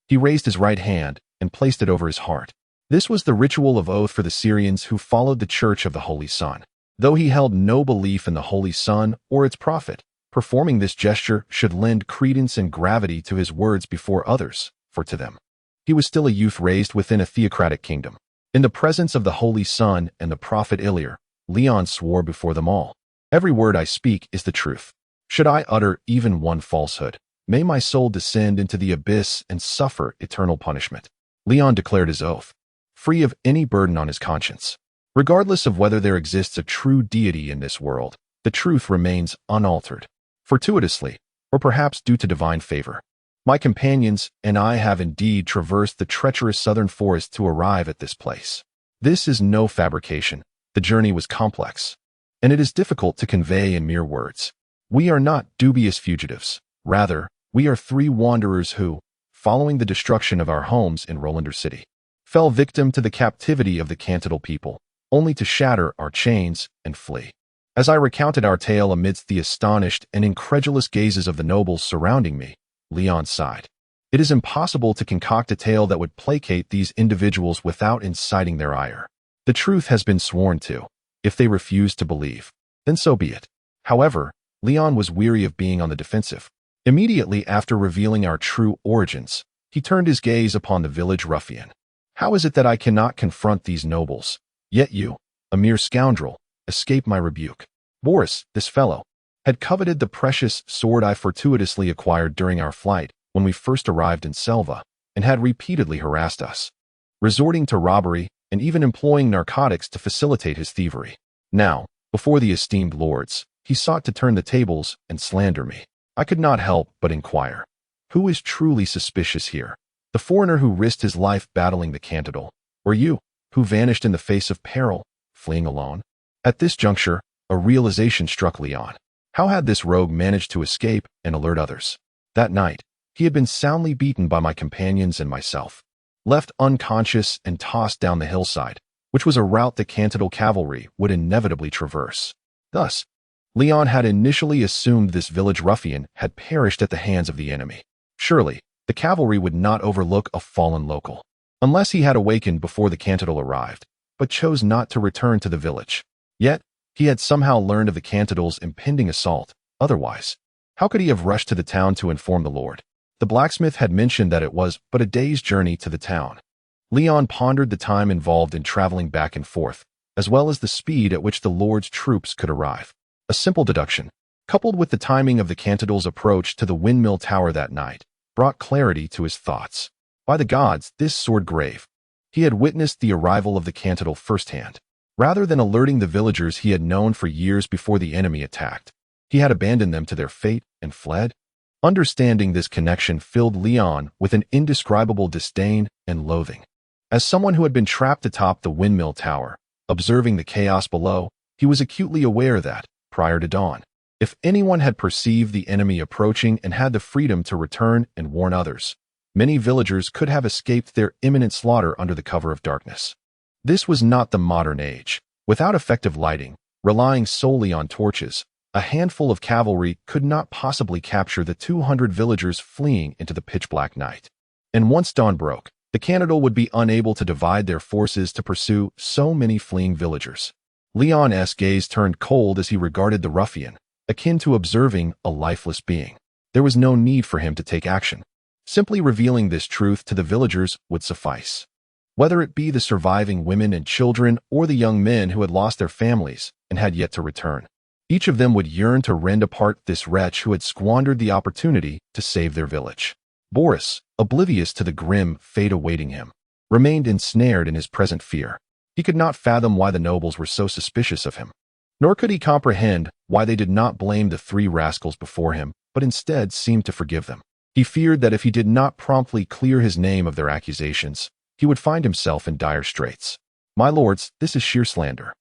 A: he raised his right hand and placed it over his heart. This was the ritual of oath for the Syrians who followed the Church of the Holy Sun. Though he held no belief in the Holy Sun or its prophet, performing this gesture should lend credence and gravity to his words before others, for to them, he was still a youth raised within a theocratic kingdom. In the presence of the Holy Sun and the prophet Ilir, Leon swore before them all, "Every word I speak is the truth. Should I utter even one falsehood, may my soul descend into the abyss and suffer eternal punishment." Leon declared his oath, free of any burden on his conscience. Regardless of whether there exists a true deity in this world, the truth remains unaltered. Fortuitously, or perhaps due to divine favor, my companions and I have indeed traversed the treacherous southern forest to arrive at this place. This is no fabrication. The journey was complex, and it is difficult to convey in mere words. We are not dubious fugitives. Rather, we are three wanderers who, following the destruction of our homes in Orlandan city, fell victim to the captivity of the Kantadar people, only to shatter our chains and flee. As I recounted our tale amidst the astonished and incredulous gazes of the nobles surrounding me, Leon sighed. It is impossible to concoct a tale that would placate these individuals without inciting their ire. The truth has been sworn to. If they refuse to believe, then so be it. However, Leon was weary of being on the defensive. Immediately after revealing our true origins, he turned his gaze upon the village ruffian. "How is it that I cannot confront these nobles, yet you, a mere scoundrel, escape my rebuke?" Boris, this fellow, had coveted the precious sword I fortuitously acquired during our flight when we first arrived in Selva, and had repeatedly harassed us, resorting to robbery and even employing narcotics to facilitate his thievery. Now, before the esteemed lords, he sought to turn the tables and slander me. I could not help but inquire, who is truly suspicious here? The foreigner who risked his life battling the Kantadar, or you, who vanished in the face of peril, fleeing alone? At this juncture, a realization struck Leon. How had this rogue managed to escape and alert others? That night, he had been soundly beaten by my companions and myself, left unconscious and tossed down the hillside, which was a route the Kantadar cavalry would inevitably traverse. Thus, Leon had initially assumed this village ruffian had perished at the hands of the enemy. Surely, the cavalry would not overlook a fallen local, unless he had awakened before the Kantadar arrived, but chose not to return to the village. Yet, he had somehow learned of the Kantadar's impending assault. Otherwise, how could he have rushed to the town to inform the lord? The blacksmith had mentioned that it was but a day's journey to the town. Leon pondered the time involved in traveling back and forth, as well as the speed at which the lord's troops could arrive. A simple deduction, coupled with the timing of the Kantadar's approach to the windmill tower that night, brought clarity to his thoughts. By the gods, this sword grave. He had witnessed the arrival of the Kantadar firsthand. Rather than alerting the villagers he had known for years before the enemy attacked, he had abandoned them to their fate and fled. Understanding this connection filled Leon with an indescribable disdain and loathing. As someone who had been trapped atop the windmill tower, observing the chaos below, he was acutely aware that, prior to dawn, if anyone had perceived the enemy approaching and had the freedom to return and warn others, many villagers could have escaped their imminent slaughter under the cover of darkness. This was not the modern age. Without effective lighting, relying solely on torches, a handful of cavalry could not possibly capture the 200 villagers fleeing into the pitch-black night. And once dawn broke, the Kantadar would be unable to divide their forces to pursue so many fleeing villagers. Leon's gaze turned cold as he regarded the ruffian, akin to observing a lifeless being. There was no need for him to take action. Simply revealing this truth to the villagers would suffice. Whether it be the surviving women and children or the young men who had lost their families and had yet to return, each of them would yearn to rend apart this wretch who had squandered the opportunity to save their village. Boris, oblivious to the grim fate awaiting him, remained ensnared in his present fear. He could not fathom why the nobles were so suspicious of him. Nor could he comprehend why they did not blame the three rascals before him, but instead seemed to forgive them. He feared that if he did not promptly clear his name of their accusations, he would find himself in dire straits. My lords, this is sheer slander.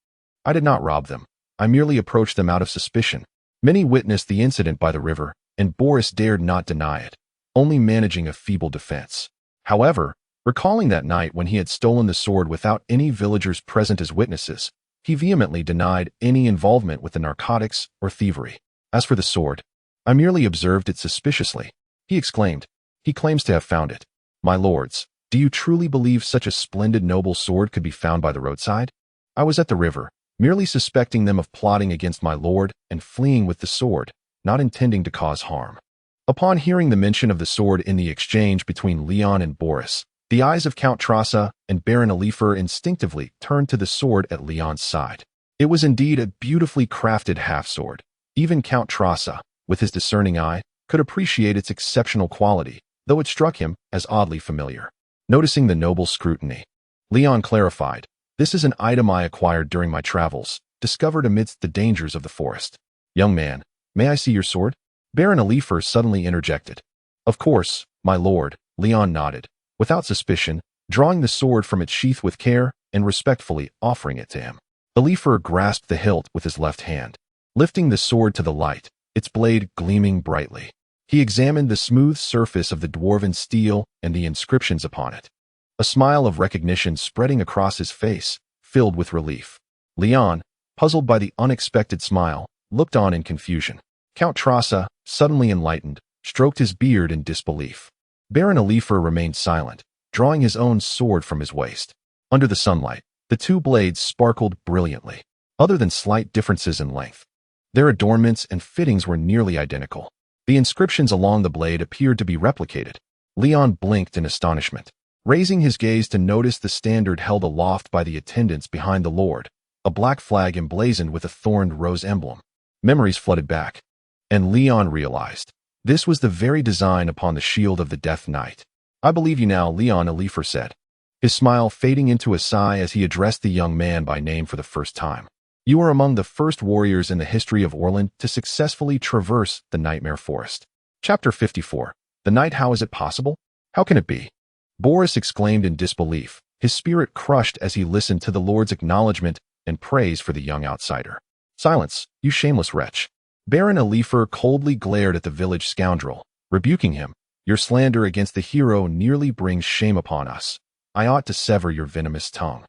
A: I did not rob them. I merely approached them out of suspicion. Many witnessed the incident by the river, and Boris dared not deny it, only managing a feeble defense. However, recalling that night when he had stolen the sword without any villagers present as witnesses, he vehemently denied any involvement with the narcotics or thievery. As for the sword, I merely observed it suspiciously, he exclaimed. He claims to have found it. My lords, do you truly believe such a splendid noble sword could be found by the roadside? I was at the river, merely suspecting them of plotting against my lord and fleeing with the sword, not intending to cause harm. Upon hearing the mention of the sword in the exchange between Leon and Boris, the eyes of Count Trassa and Baron Oliver instinctively turned to the sword at Leon's side. It was indeed a beautifully crafted half-sword. Even Count Trassa, with his discerning eye, could appreciate its exceptional quality, though it struck him as oddly familiar. Noticing the noble scrutiny, Leon clarified, "This is an item I acquired during my travels, discovered amidst the dangers of the forest." "Young man, may I see your sword?" Baron Oliver suddenly interjected. "Of course, my lord," Leon nodded, without suspicion, drawing the sword from its sheath with care and respectfully offering it to him. Oliver grasped the hilt with his left hand, lifting the sword to the light, its blade gleaming brightly. He examined the smooth surface of the dwarven steel and the inscriptions upon it. A smile of recognition spreading across his face, filled with relief. Leon, puzzled by the unexpected smile, looked on in confusion. Count Trassa, suddenly enlightened, stroked his beard in disbelief. Baron Oliver remained silent, drawing his own sword from his waist. Under the sunlight, the two blades sparkled brilliantly, other than slight differences in length. Their adornments and fittings were nearly identical. The inscriptions along the blade appeared to be replicated. Leon blinked in astonishment, raising his gaze to notice the standard held aloft by the attendants behind the lord, a black flag emblazoned with a thorned rose emblem. Memories flooded back, and Leon realized this was the very design upon the shield of the Death Knight. "I believe you now," Leon Oliver said, his smile fading into a sigh as he addressed the young man by name for the first time. "You are among the first warriors in the history of Orland to successfully traverse the Nightmare Forest." Chapter 54. The Night. How is it possible? How can it be? Boris exclaimed in disbelief, his spirit crushed as he listened to the Lord's acknowledgement and praise for the young outsider. "Silence, you shameless wretch." Baron Oliver coldly glared at the village scoundrel, rebuking him. "Your slander against the hero nearly brings shame upon us. I ought to sever your venomous tongue."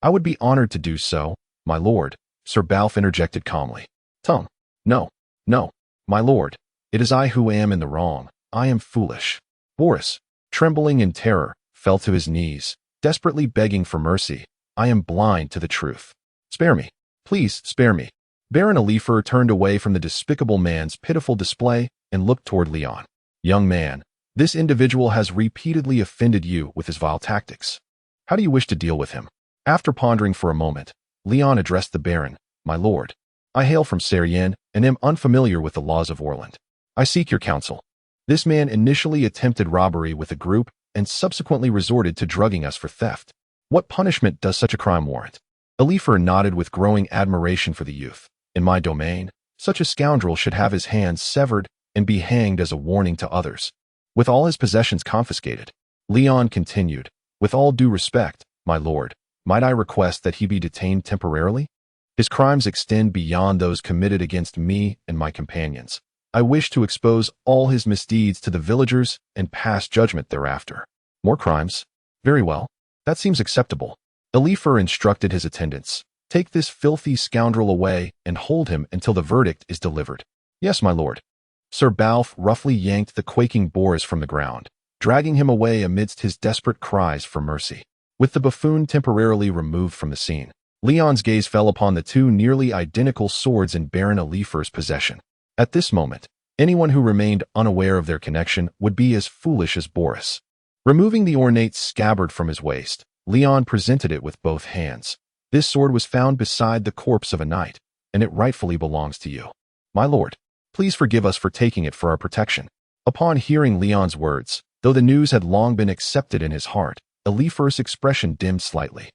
A: "I would be honored to do so, my lord," Sir Balf interjected calmly. "Tongue? No, no, my lord. It is I who am in the wrong. I am foolish." Boris, trembling in terror, fell to his knees, desperately begging for mercy. "I am blind to the truth. Spare me. Please spare me." Baron Oliver turned away from the despicable man's pitiful display and looked toward Leon. "Young man, this individual has repeatedly offended you with his vile tactics. How do you wish to deal with him?" After pondering for a moment, Leon addressed the Baron. "My lord, I hail from Sarien and am unfamiliar with the laws of Orland. I seek your counsel. This man initially attempted robbery with a group and subsequently resorted to drugging us for theft. What punishment does such a crime warrant?" Oliver nodded with growing admiration for the youth. "In my domain, such a scoundrel should have his hands severed and be hanged as a warning to others, with all his possessions confiscated." Leon continued, "With all due respect, my lord, might I request that he be detained temporarily? His crimes extend beyond those committed against me and my companions. I wish to expose all his misdeeds to the villagers and pass judgment thereafter." "More crimes? Very well. That seems acceptable." Oliver instructed his attendants, "Take this filthy scoundrel away and hold him until the verdict is delivered." "Yes, my lord." Sir Balf roughly yanked the quaking Boris from the ground, dragging him away amidst his desperate cries for mercy. With the buffoon temporarily removed from the scene, Leon's gaze fell upon the two nearly identical swords in Baron Oliver's possession. At this moment, anyone who remained unaware of their connection would be as foolish as Boris. Removing the ornate scabbard from his waist, Leon presented it with both hands. "This sword was found beside the corpse of a knight, and it rightfully belongs to you. My lord, please forgive us for taking it for our protection." Upon hearing Leon's words, though the news had long been accepted in his heart, Oliver's expression dimmed slightly.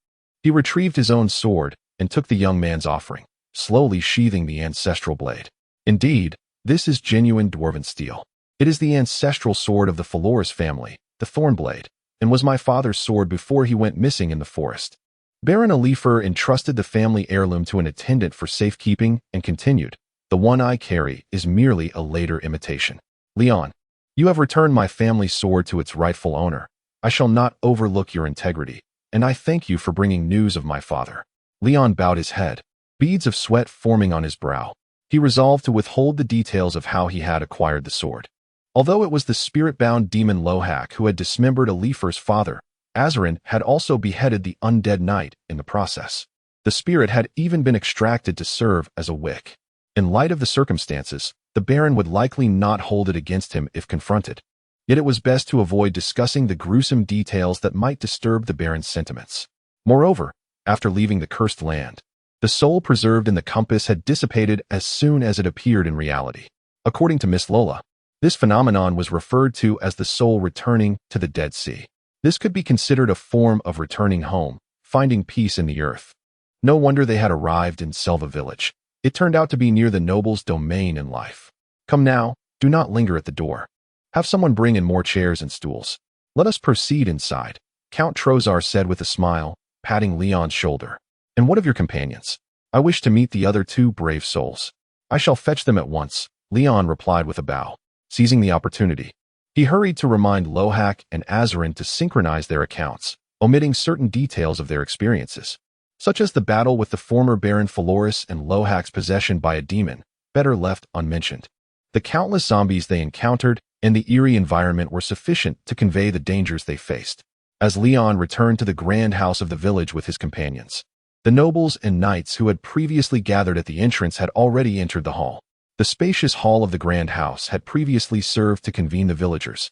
A: He retrieved his own sword and took the young man's offering, slowly sheathing the ancestral blade. Indeed, this is genuine dwarven steel. It is the ancestral sword of the Phalorus family, the Thornblade, and was my father's sword before he went missing in the forest. Baron Olifer entrusted the family heirloom to an attendant for safekeeping and continued, "The one I carry is merely a later imitation. Leon, you have returned my family sword to its rightful owner. I shall not overlook your integrity, and I thank you for bringing news of my father." Leon bowed his head, beads of sweat forming on his brow. He resolved to withhold the details of how he had acquired the sword. Although it was the spirit-bound demon Lohak who had dismembered Olifer's father, Azarin had also beheaded the undead knight in the process. The spirit had even been extracted to serve as a wick. In light of the circumstances, the Baron would likely not hold it against him if confronted. Yet it was best to avoid discussing the gruesome details that might disturb the Baron's sentiments. Moreover, after leaving the cursed land, the soul preserved in the compass had dissipated as soon as it appeared in reality. According to Miss Lola, this phenomenon was referred to as the soul returning to the Dead Sea. This could be considered a form of returning home, finding peace in the earth. No wonder they had arrived in Selva Village. It turned out to be near the noble's domain in life. Come now, do not linger at the door. Have someone bring in more chairs and stools. Let us proceed inside, Count Trozar said with a smile, patting Leon's shoulder. And what of your companions? I wish to meet the other two brave souls. I shall fetch them at once, Leon replied with a bow. Seizing the opportunity, he hurried to remind Lohak and Azarin to synchronize their accounts, omitting certain details of their experiences, such as the battle with the former Baron Phalorus and Lohak's possession by a demon, better left unmentioned. The countless zombies they encountered and the eerie environment were sufficient to convey the dangers they faced. As Leon returned to the grand house of the village with his companions, the nobles and knights who had previously gathered at the entrance had already entered the hall. The spacious hall of the grand house had previously served to convene the villagers,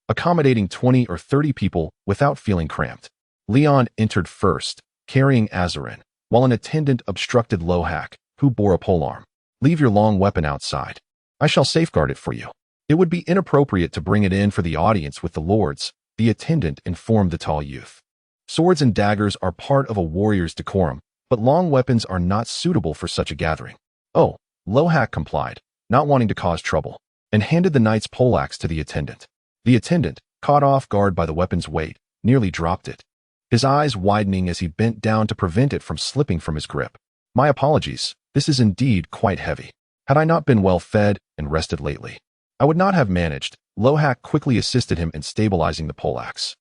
A: accommodating 20 or 30 people without feeling cramped. Leon entered first, carrying Azarin, while an attendant obstructed Lohak, who bore a polearm. "Leave your long weapon outside. I shall safeguard it for you. It would be inappropriate to bring it in for the audience with the lords," the attendant informed the tall youth. "Swords and daggers are part of a warrior's decorum, but long weapons are not suitable for such a gathering." "Oh," Lohak complied, not wanting to cause trouble, and handed the knight's poleaxe to the attendant. The attendant, caught off guard by the weapon's weight, nearly dropped it, his eyes widening as he bent down to prevent it from slipping from his grip. "My apologies, this is indeed quite heavy. Had I not been well fed and rested lately, I would not have managed." Lohak quickly assisted him in stabilizing the poleaxe.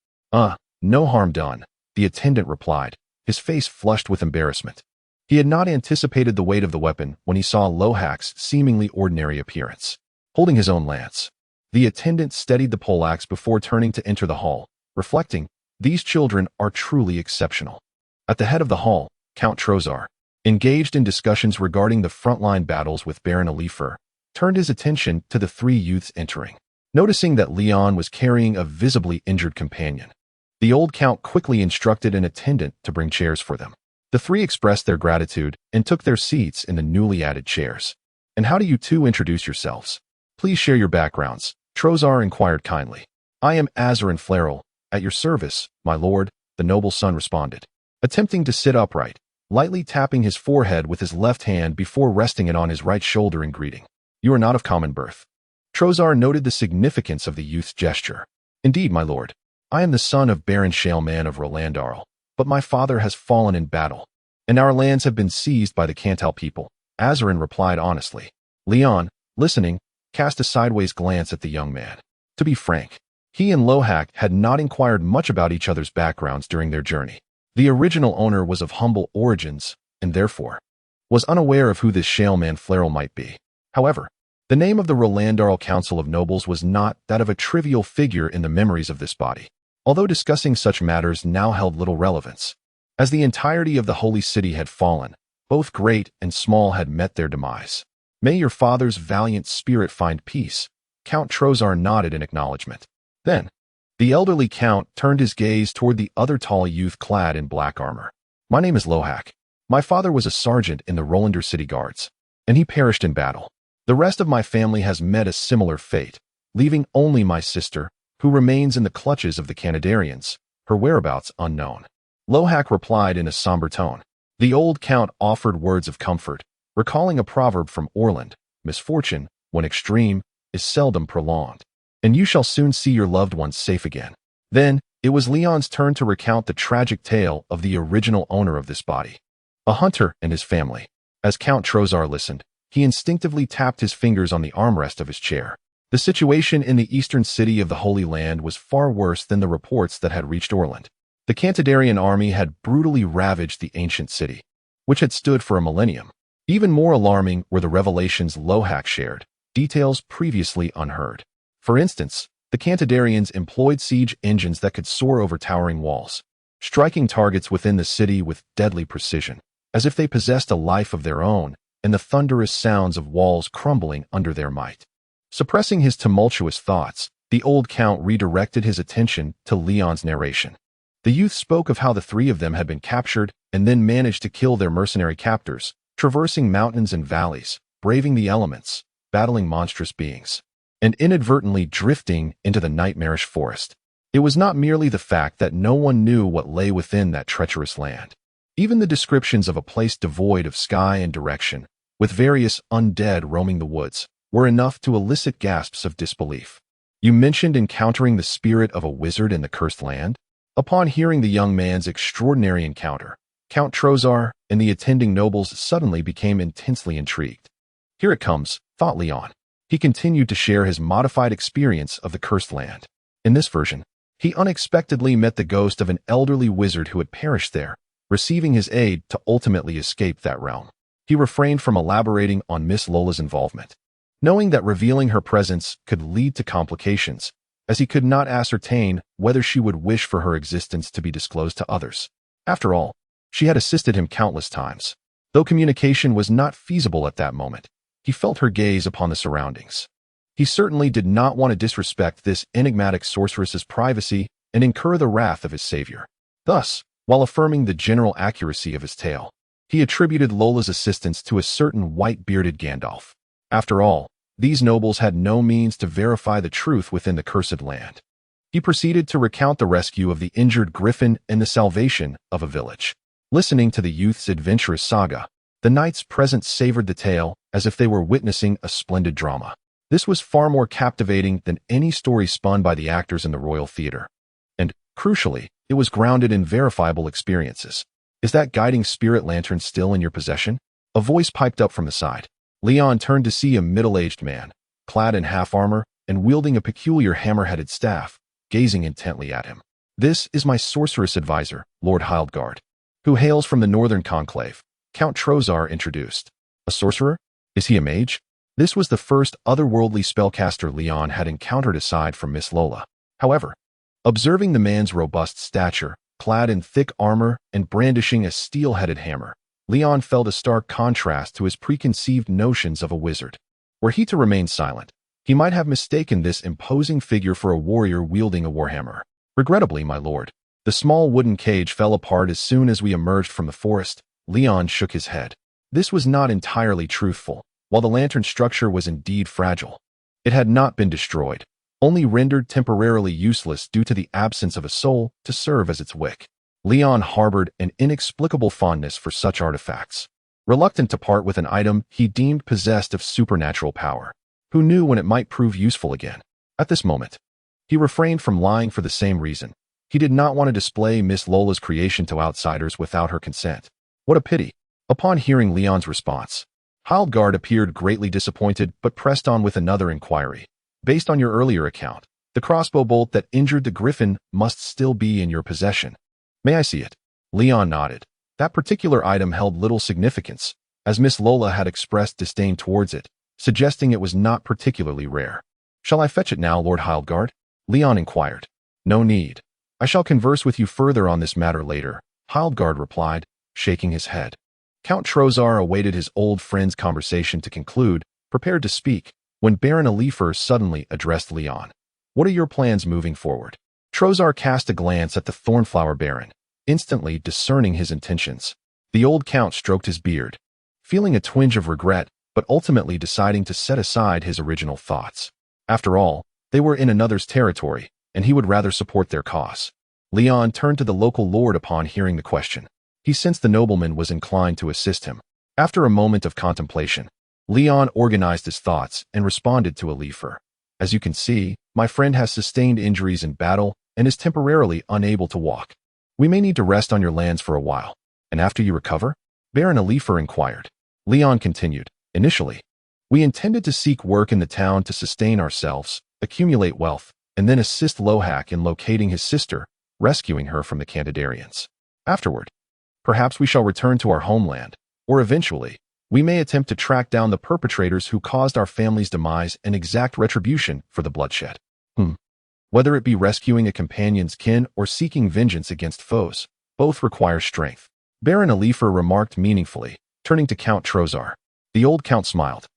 A: No harm done," the attendant replied, his face flushed with embarrassment. He had not anticipated the weight of the weapon when he saw Lohak's seemingly ordinary appearance. Holding his own lance, the attendant steadied the poleaxe before turning to enter the hall, reflecting, "These children are truly exceptional." At the head of the hall, Count Trozar, engaged in discussions regarding the frontline battles with Baron Olifer, turned his attention to the three youths entering. Noticing that Leon was carrying a visibly injured companion, the old count quickly instructed an attendant to bring chairs for them. The three expressed their gratitude and took their seats in the newly added chairs. "And how do you two introduce yourselves? Please share your backgrounds," Trozar inquired kindly. "I am Azarin Flairel, at your service, my lord," the noble son responded, attempting to sit upright, lightly tapping his forehead with his left hand before resting it on his right shoulder in greeting. "You are not of common birth." Trozar noted the significance of the youth's gesture. "Indeed, my lord, I am the son of Baron Shaleman of Rolandarl, but my father has fallen in battle, and our lands have been seized by the Cantal people," Azarin replied honestly. Leon, listening, cast a sideways glance at the young man. To be frank, he and Lohak had not inquired much about each other's backgrounds during their journey. The original owner was of humble origins, and therefore was unaware of who this Shaleman Flairel might be. However, the name of the Rolandarl Council of Nobles was not that of a trivial figure in the memories of this body, although discussing such matters now held little relevance. As the entirety of the Holy City had fallen, both great and small had met their demise. "May your father's valiant spirit find peace," Count Trozar nodded in acknowledgement. Then, the elderly count turned his gaze toward the other tall youth clad in black armor. "My name is Lohak. My father was a sergeant in the Rollander City Guards, and he perished in battle. The rest of my family has met a similar fate, leaving only my sister, who remains in the clutches of the Kantadarians, her whereabouts unknown." Lohak replied in a somber tone. The old count offered words of comfort, recalling a proverb from Orland: misfortune, when extreme, is seldom prolonged, and you shall soon see your loved ones safe again. Then, it was Leon's turn to recount the tragic tale of the original owner of this body, a hunter and his family. As Count Trozar listened, he instinctively tapped his fingers on the armrest of his chair. The situation in the eastern city of the Holy Land was far worse than the reports that had reached Orland. The Kantadarian army had brutally ravaged the ancient city, which had stood for a millennium. Even more alarming were the revelations Lohak shared, details previously unheard. For instance, the Kantadarians employed siege engines that could soar over towering walls, striking targets within the city with deadly precision, as if they possessed a life of their own, and the thunderous sounds of walls crumbling under their might. Suppressing his tumultuous thoughts, the old count redirected his attention to Leon's narration. The youth spoke of how the three of them had been captured and then managed to kill their mercenary captors, traversing mountains and valleys, braving the elements, battling monstrous beings, and inadvertently drifting into the nightmarish forest. It was not merely the fact that no one knew what lay within that treacherous land. Even the descriptions of a place devoid of sky and direction, with various undead roaming the woods, were enough to elicit gasps of disbelief. You mentioned encountering the spirit of a wizard in the cursed land? Upon hearing the young man's extraordinary encounter, Count Trozar and the attending nobles suddenly became intensely intrigued. Here it comes, thought Leon. He continued to share his modified experience of the cursed land. In this version, he unexpectedly met the ghost of an elderly wizard who had perished there, receiving his aid to ultimately escape that realm. He refrained from elaborating on Miss Lola's involvement, knowing that revealing her presence could lead to complications, as he could not ascertain whether she would wish for her existence to be disclosed to others. After all, she had assisted him countless times. Though communication was not feasible at that moment, he felt her gaze upon the surroundings. He certainly did not want to disrespect this enigmatic sorceress's privacy and incur the wrath of his savior. Thus, while affirming the general accuracy of his tale, he attributed Lola's assistance to a certain white-bearded Gandalf. After all, these nobles had no means to verify the truth within the cursed land. He proceeded to recount the rescue of the injured griffin and the salvation of a village. Listening to the youth's adventurous saga, the knights present savored the tale as if they were witnessing a splendid drama. This was far more captivating than any story spun by the actors in the Royal Theatre. And, crucially, it was grounded in verifiable experiences. Is that guiding spirit lantern still in your possession? A voice piped up from the side. Leon turned to see a middle-aged man, clad in half-armor and wielding a peculiar hammer-headed staff, gazing intently at him. This is my sorceress advisor, Lord Hildegard, who hails from the Northern Conclave, Count Trozar introduced. A sorcerer? Is he a mage? This was the first otherworldly spellcaster Leon had encountered aside from Miss Lola. However, observing the man's robust stature, clad in thick armor and brandishing a steel-headed hammer, Leon felt a stark contrast to his preconceived notions of a wizard. Were he to remain silent, he might have mistaken this imposing figure for a warrior wielding a warhammer. Regrettably, my lord, the small wooden cage fell apart as soon as we emerged from the forest. Leon shook his head. This was not entirely truthful. While the lantern structure was indeed fragile, it had not been destroyed, only rendered temporarily useless due to the absence of a soul to serve as its wick. Leon harbored an inexplicable fondness for such artifacts, reluctant to part with an item he deemed possessed of supernatural power. Who knew when it might prove useful again? At this moment, he refrained from lying for the same reason. He did not want to display Miss Lola's creation to outsiders without her consent. What a pity. Upon hearing Leon's response, Hildegard appeared greatly disappointed but pressed on with another inquiry. Based on your earlier account, the crossbow bolt that injured the griffin must still be in your possession. May I see it? Leon nodded. That particular item held little significance, as Miss Lola had expressed disdain towards it, suggesting it was not particularly rare. Shall I fetch it now, Lord Hildegard? Leon inquired. No need. I shall converse with you further on this matter later, Hildegard replied, shaking his head. Count Trozar awaited his old friend's conversation to conclude, prepared to speak, when Baron Alifer suddenly addressed Leon. What are your plans moving forward? Trozar cast a glance at the Thornflower Baron, instantly discerning his intentions. The old count stroked his beard, feeling a twinge of regret, but ultimately deciding to set aside his original thoughts. After all, they were in another's territory, and he would rather support their cause. Leon turned to the local lord upon hearing the question. He sensed the nobleman was inclined to assist him. After a moment of contemplation, Leon organized his thoughts and responded to Oliver. As you can see, my friend has sustained injuries in battle and is temporarily unable to walk. We may need to rest on your lands for a while. And after you recover? Baron Oliver inquired. Leon continued. Initially, we intended to seek work in the town to sustain ourselves, accumulate wealth, and then assist Lohak in locating his sister, rescuing her from the Kantadarians. Afterward, perhaps we shall return to our homeland, or eventually, we may attempt to track down the perpetrators who caused our family's demise and exact retribution for the bloodshed. Whether it be rescuing a companion's kin or seeking vengeance against foes, both require strength. Baron Oliver remarked meaningfully, turning to Count Trozar. The old count smiled,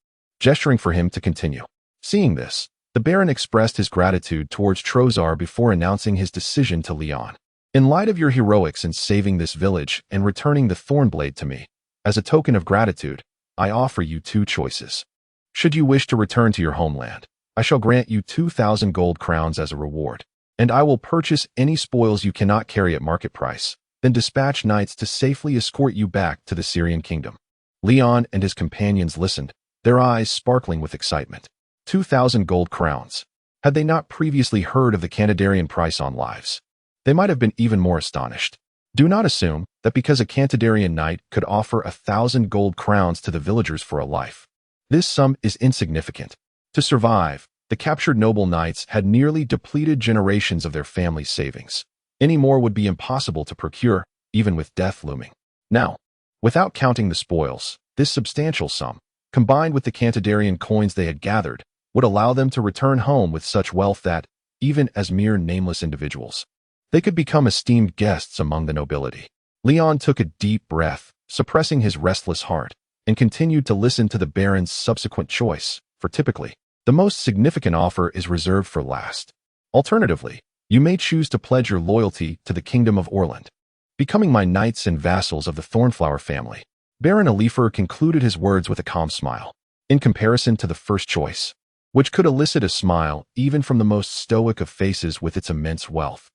A: gesturing for him to continue. Seeing this, the Baron expressed his gratitude towards Trozar before announcing his decision to Leon. In light of your heroics in saving this village and returning the Thornblade to me, as a token of gratitude, I offer you 2 choices. Should you wish to return to your homeland, I shall grant you 2,000 gold crowns as a reward, and I will purchase any spoils you cannot carry at market price, then dispatch knights to safely escort you back to the Syrian kingdom. Leon and his companions listened, their eyes sparkling with excitement. 2,000 gold crowns. Had they not previously heard of the Kantadarian price on lives, they might have been even more astonished. Do not assume that because a Kantadarian knight could offer 1,000 gold crowns to the villagers for a life, this sum is insignificant. To survive, the captured noble knights had nearly depleted generations of their family's savings. Any more would be impossible to procure, even with death looming. Now, without counting the spoils, this substantial sum, combined with the Kantadarian coins they had gathered, would allow them to return home with such wealth that, even as mere nameless individuals, they could become esteemed guests among the nobility. Leon took a deep breath, suppressing his restless heart, and continued to listen to the Baron's subsequent choice, for typically, the most significant offer is reserved for last. Alternatively, you may choose to pledge your loyalty to the Kingdom of Orland, becoming my knights and vassals of the Thornflower family. Baron Oliver concluded his words with a calm smile. In comparison to the first choice, which could elicit a smile even from the most stoic of faces with its immense wealth,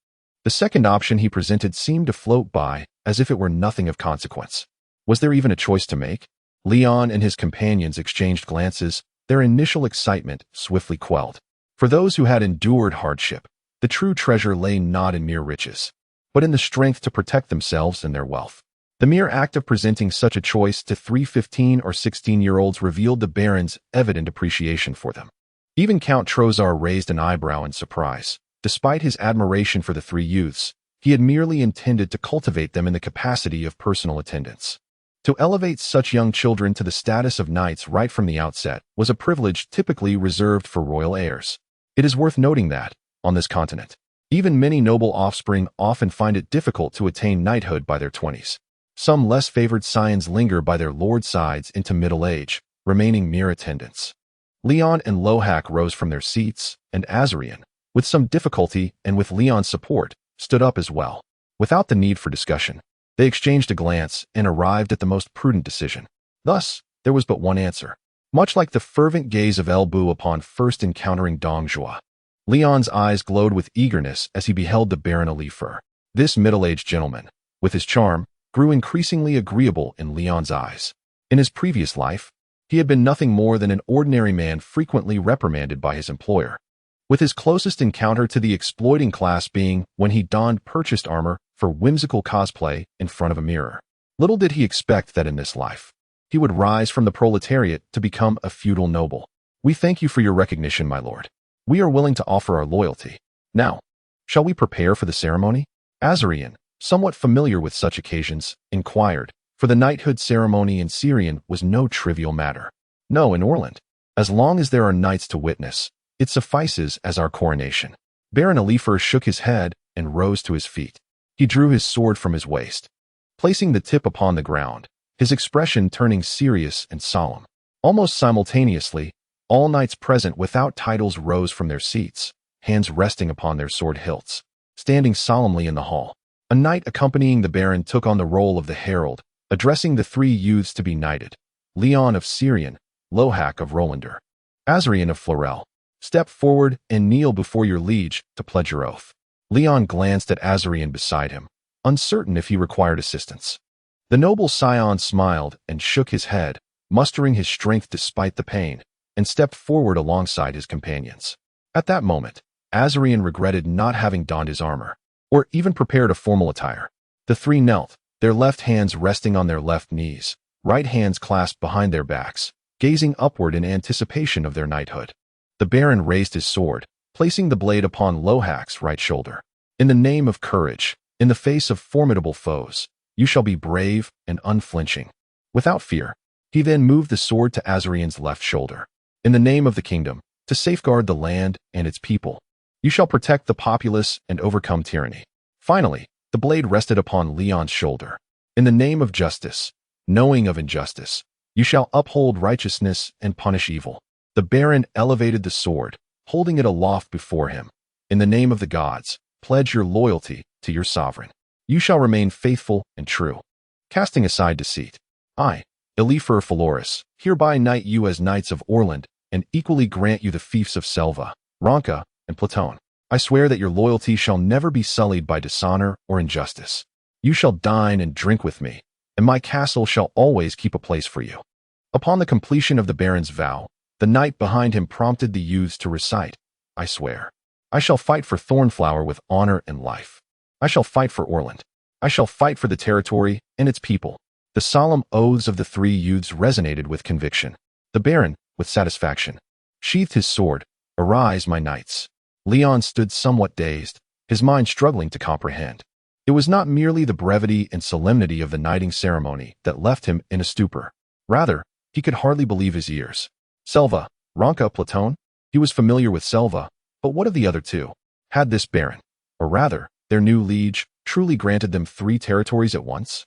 A: the second option he presented seemed to float by as if it were nothing of consequence. Was there even a choice to make? Leon and his companions exchanged glances, their initial excitement swiftly quelled. For those who had endured hardship, the true treasure lay not in mere riches, but in the strength to protect themselves and their wealth. The mere act of presenting such a choice to 3 15- or 16-year-olds revealed the Baron's evident appreciation for them. Even Count Trozar raised an eyebrow in surprise. Despite his admiration for the 3 youths, he had merely intended to cultivate them in the capacity of personal attendants. To elevate such young children to the status of knights right from the outset was a privilege typically reserved for royal heirs. It is worth noting that, on this continent, even many noble offspring often find it difficult to attain knighthood by their 20s. Some less favored scions linger by their lord's sides into middle age, remaining mere attendants. Leon and Lohak rose from their seats, and Azarian, with some difficulty and with Leon's support, stood up as well. Without the need for discussion, they exchanged a glance and arrived at the most prudent decision. Thus, there was but one answer. Much like the fervent gaze of El Bu upon first encountering Dong Zhuo, Leon's eyes glowed with eagerness as he beheld the Baron Oliver. This middle-aged gentleman, with his charm, grew increasingly agreeable in Leon's eyes. In his previous life, he had been nothing more than an ordinary man frequently reprimanded by his employer, with his closest encounter to the exploiting class being when he donned purchased armor for whimsical cosplay in front of a mirror. Little did he expect that in this life, he would rise from the proletariat to become a feudal noble. We thank you for your recognition, my lord. We are willing to offer our loyalty. Now, shall we prepare for the ceremony? Azarian, somewhat familiar with such occasions, inquired, for the knighthood ceremony in Syrian was no trivial matter. No, in Orland, as long as there are knights to witness, it suffices as our coronation. Baron Oliver shook his head and rose to his feet. He drew his sword from his waist, placing the tip upon the ground, his expression turning serious and solemn. Almost simultaneously, all knights present without titles rose from their seats, hands resting upon their sword hilts. Standing solemnly in the hall, a knight accompanying the Baron took on the role of the herald, addressing the 3 youths to be knighted: Leon of Syrian, Lohak of Rolander, Azarian of Florel. Step forward and kneel before your liege to pledge your oath. Leon glanced at Azarian beside him, uncertain if he required assistance. The noble scion smiled and shook his head, mustering his strength despite the pain, and stepped forward alongside his companions. At that moment, Azarian regretted not having donned his armor, or even prepared a formal attire. The three knelt, their left hands resting on their left knees, right hands clasped behind their backs, gazing upward in anticipation of their knighthood. The Baron raised his sword, placing the blade upon Lohak's right shoulder. In the name of courage, in the face of formidable foes, you shall be brave and unflinching. Without fear, he then moved the sword to Azarian's left shoulder. In the name of the kingdom, to safeguard the land and its people, you shall protect the populace and overcome tyranny. Finally, the blade rested upon Leon's shoulder. In the name of justice, knowing of injustice, you shall uphold righteousness and punish evil. The Baron elevated the sword, holding it aloft before him. In the name of the gods, pledge your loyalty to your sovereign. You shall remain faithful and true. Casting aside deceit, I, Elifer Phaloris, hereby knight you as knights of Orland, and equally grant you the fiefs of Selva, Ronka, and Platon. I swear that your loyalty shall never be sullied by dishonor or injustice. You shall dine and drink with me, and my castle shall always keep a place for you. Upon the completion of the Baron's vow, the knight behind him prompted the youths to recite, I swear. I shall fight for Thornflower with honor and life. I shall fight for Orland. I shall fight for the territory and its people. The solemn oaths of the three youths resonated with conviction. The Baron, with satisfaction, sheathed his sword. Arise, my knights. Leon stood somewhat dazed, his mind struggling to comprehend. It was not merely the brevity and solemnity of the knighting ceremony that left him in a stupor. Rather, he could hardly believe his ears. Selva, Ronka, Platon? He was familiar with Selva, but what of the other two? Had this Baron, or rather, their new liege, truly granted them 3 territories at once?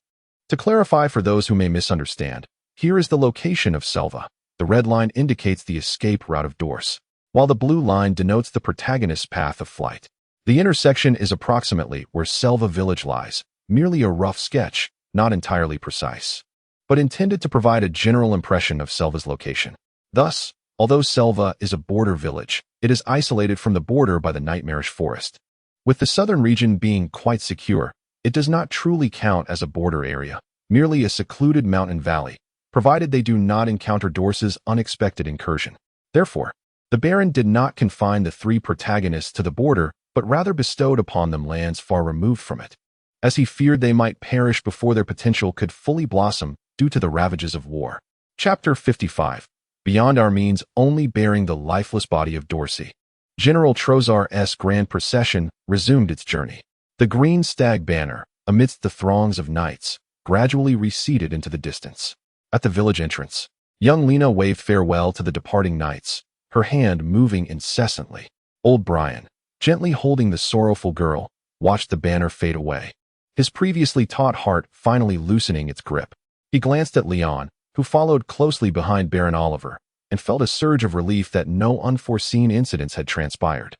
A: To clarify for those who may misunderstand, here is the location of Selva. The red line indicates the escape route of Dorse, while the blue line denotes the protagonist's path of flight. The intersection is approximately where Selva Village lies, merely a rough sketch, not entirely precise, but intended to provide a general impression of Selva's location. Thus, although Selva is a border village, it is isolated from the border by the nightmarish forest. With the southern region being quite secure, it does not truly count as a border area, merely a secluded mountain valley, provided they do not encounter Dorse's unexpected incursion. Therefore, the Baron did not confine the 3 protagonists to the border, but rather bestowed upon them lands far removed from it, as he feared they might perish before their potential could fully blossom due to the ravages of war. Chapter 55. Beyond our means, only bearing the lifeless body of Dorsey. General Trozar's grand procession resumed its journey. The green stag banner, amidst the throngs of knights, gradually receded into the distance. At the village entrance, young Lena waved farewell to the departing knights, her hand moving incessantly. Old Brian, gently holding the sorrowful girl, watched the banner fade away, his previously taut heart finally loosening its grip. He glanced at Leon, who followed closely behind Baron Oliver, and felt a surge of relief that no unforeseen incidents had transpired.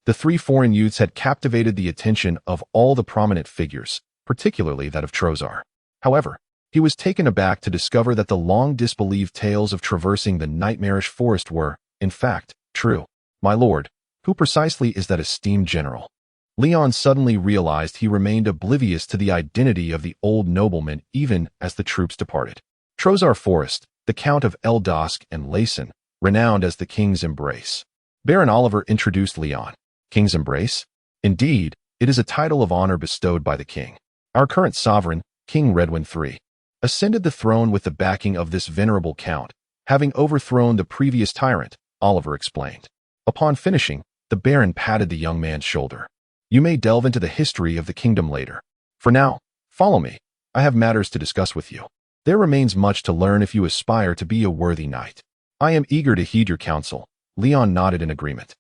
A: The 3 foreign youths had captivated the attention of all the prominent figures, particularly that of Trozar. However, he was taken aback to discover that the long-disbelieved tales of traversing the nightmarish forest were, in fact, true. My lord, who precisely is that esteemed general? Leon suddenly realized he remained oblivious to the identity of the old nobleman even as the troops departed. Trozar Forest, the Count of Eldosk and Layson, renowned as the King's Embrace. Baron Oliver introduced Leon. King's Embrace? Indeed, it is a title of honor bestowed by the king. Our current sovereign, King Redwyn III, ascended the throne with the backing of this venerable count, having overthrown the previous tyrant, Oliver explained. Upon finishing, the Baron patted the young man's shoulder. You may delve into the history of the kingdom later. For now, follow me. I have matters to discuss with you. There remains much to learn if you aspire to be a worthy knight. I am eager to heed your counsel. Leon nodded in agreement.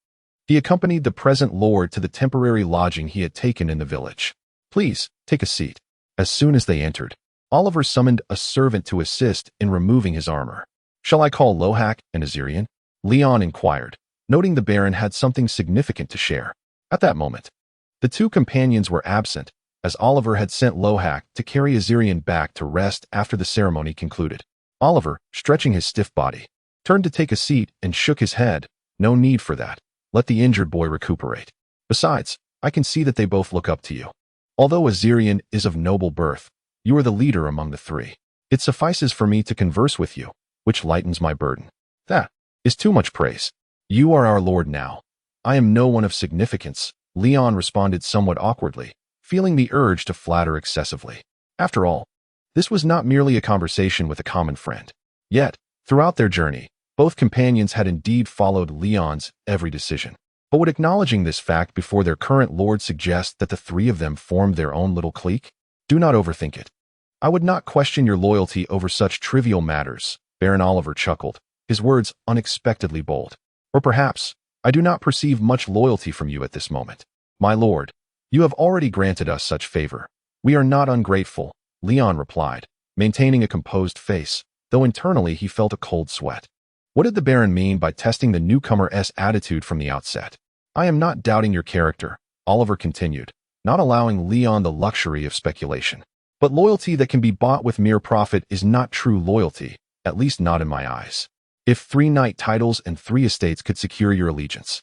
A: He accompanied the present lord to the temporary lodging he had taken in the village. Please, take a seat. As soon as they entered, Oliver summoned a servant to assist in removing his armor. Shall I call Lohak and Azarian? Leon inquired, noting the Baron had something significant to share. At that moment, the 2 companions were absent, as Oliver had sent Lohak to carry Azarian back to rest after the ceremony concluded. Oliver, stretching his stiff body, turned to take a seat and shook his head. No need for that. Let the injured boy recuperate. Besides, I can see that they both look up to you. Although Azirian is of noble birth, you are the leader among the three. It suffices for me to converse with you, which lightens my burden. That is too much praise. You are our lord now. I am no one of significance, Leon responded somewhat awkwardly, feeling the urge to flatter excessively. After all, this was not merely a conversation with a common friend. Yet, throughout their journey, both companions had indeed followed Leon's every decision. But would acknowledging this fact before their current lord suggest that the three of them formed their own little clique? Do not overthink it. I would not question your loyalty over such trivial matters, Baron Oliver chuckled, his words unexpectedly bold. Or perhaps, I do not perceive much loyalty from you at this moment. My lord, you have already granted us such favor. We are not ungrateful, Leon replied, maintaining a composed face, though internally he felt a cold sweat. What did the Baron mean by testing the newcomer's attitude from the outset? I am not doubting your character, Oliver continued, not allowing Leon the luxury of speculation. But loyalty that can be bought with mere profit is not true loyalty, at least not in my eyes. If 3 knight titles and 3 estates could secure your allegiance,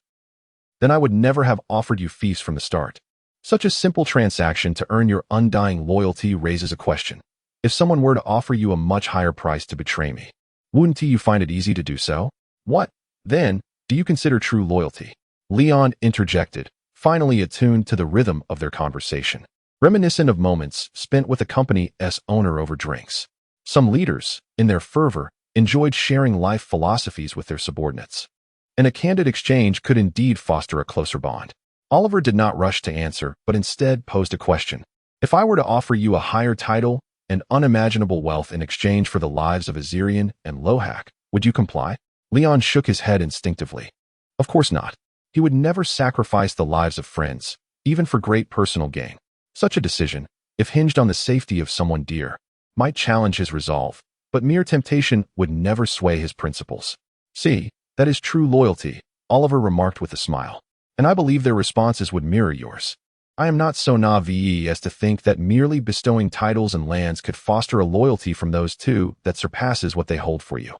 A: then I would never have offered you fiefs from the start. Such a simple transaction to earn your undying loyalty raises a question. If someone were to offer you a much higher price to betray me, wouldn't you find it easy to do so? What, then, do you consider true loyalty? Leon interjected, finally attuned to the rhythm of their conversation, reminiscent of moments spent with the company's owner over drinks. Some leaders, in their fervor, enjoyed sharing life philosophies with their subordinates. And a candid exchange could indeed foster a closer bond. Oliver did not rush to answer, but instead posed a question. If I were to offer you a higher title and unimaginable wealth in exchange for the lives of Azirian and Lohak, would you comply? Leon shook his head instinctively. Of course not. He would never sacrifice the lives of friends, even for great personal gain. Such a decision, if hinged on the safety of someone dear, might challenge his resolve, but mere temptation would never sway his principles. See, that is true loyalty, Oliver remarked with a smile. And I believe their responses would mirror yours. I am not so naive as to think that merely bestowing titles and lands could foster a loyalty from those two that surpasses what they hold for you.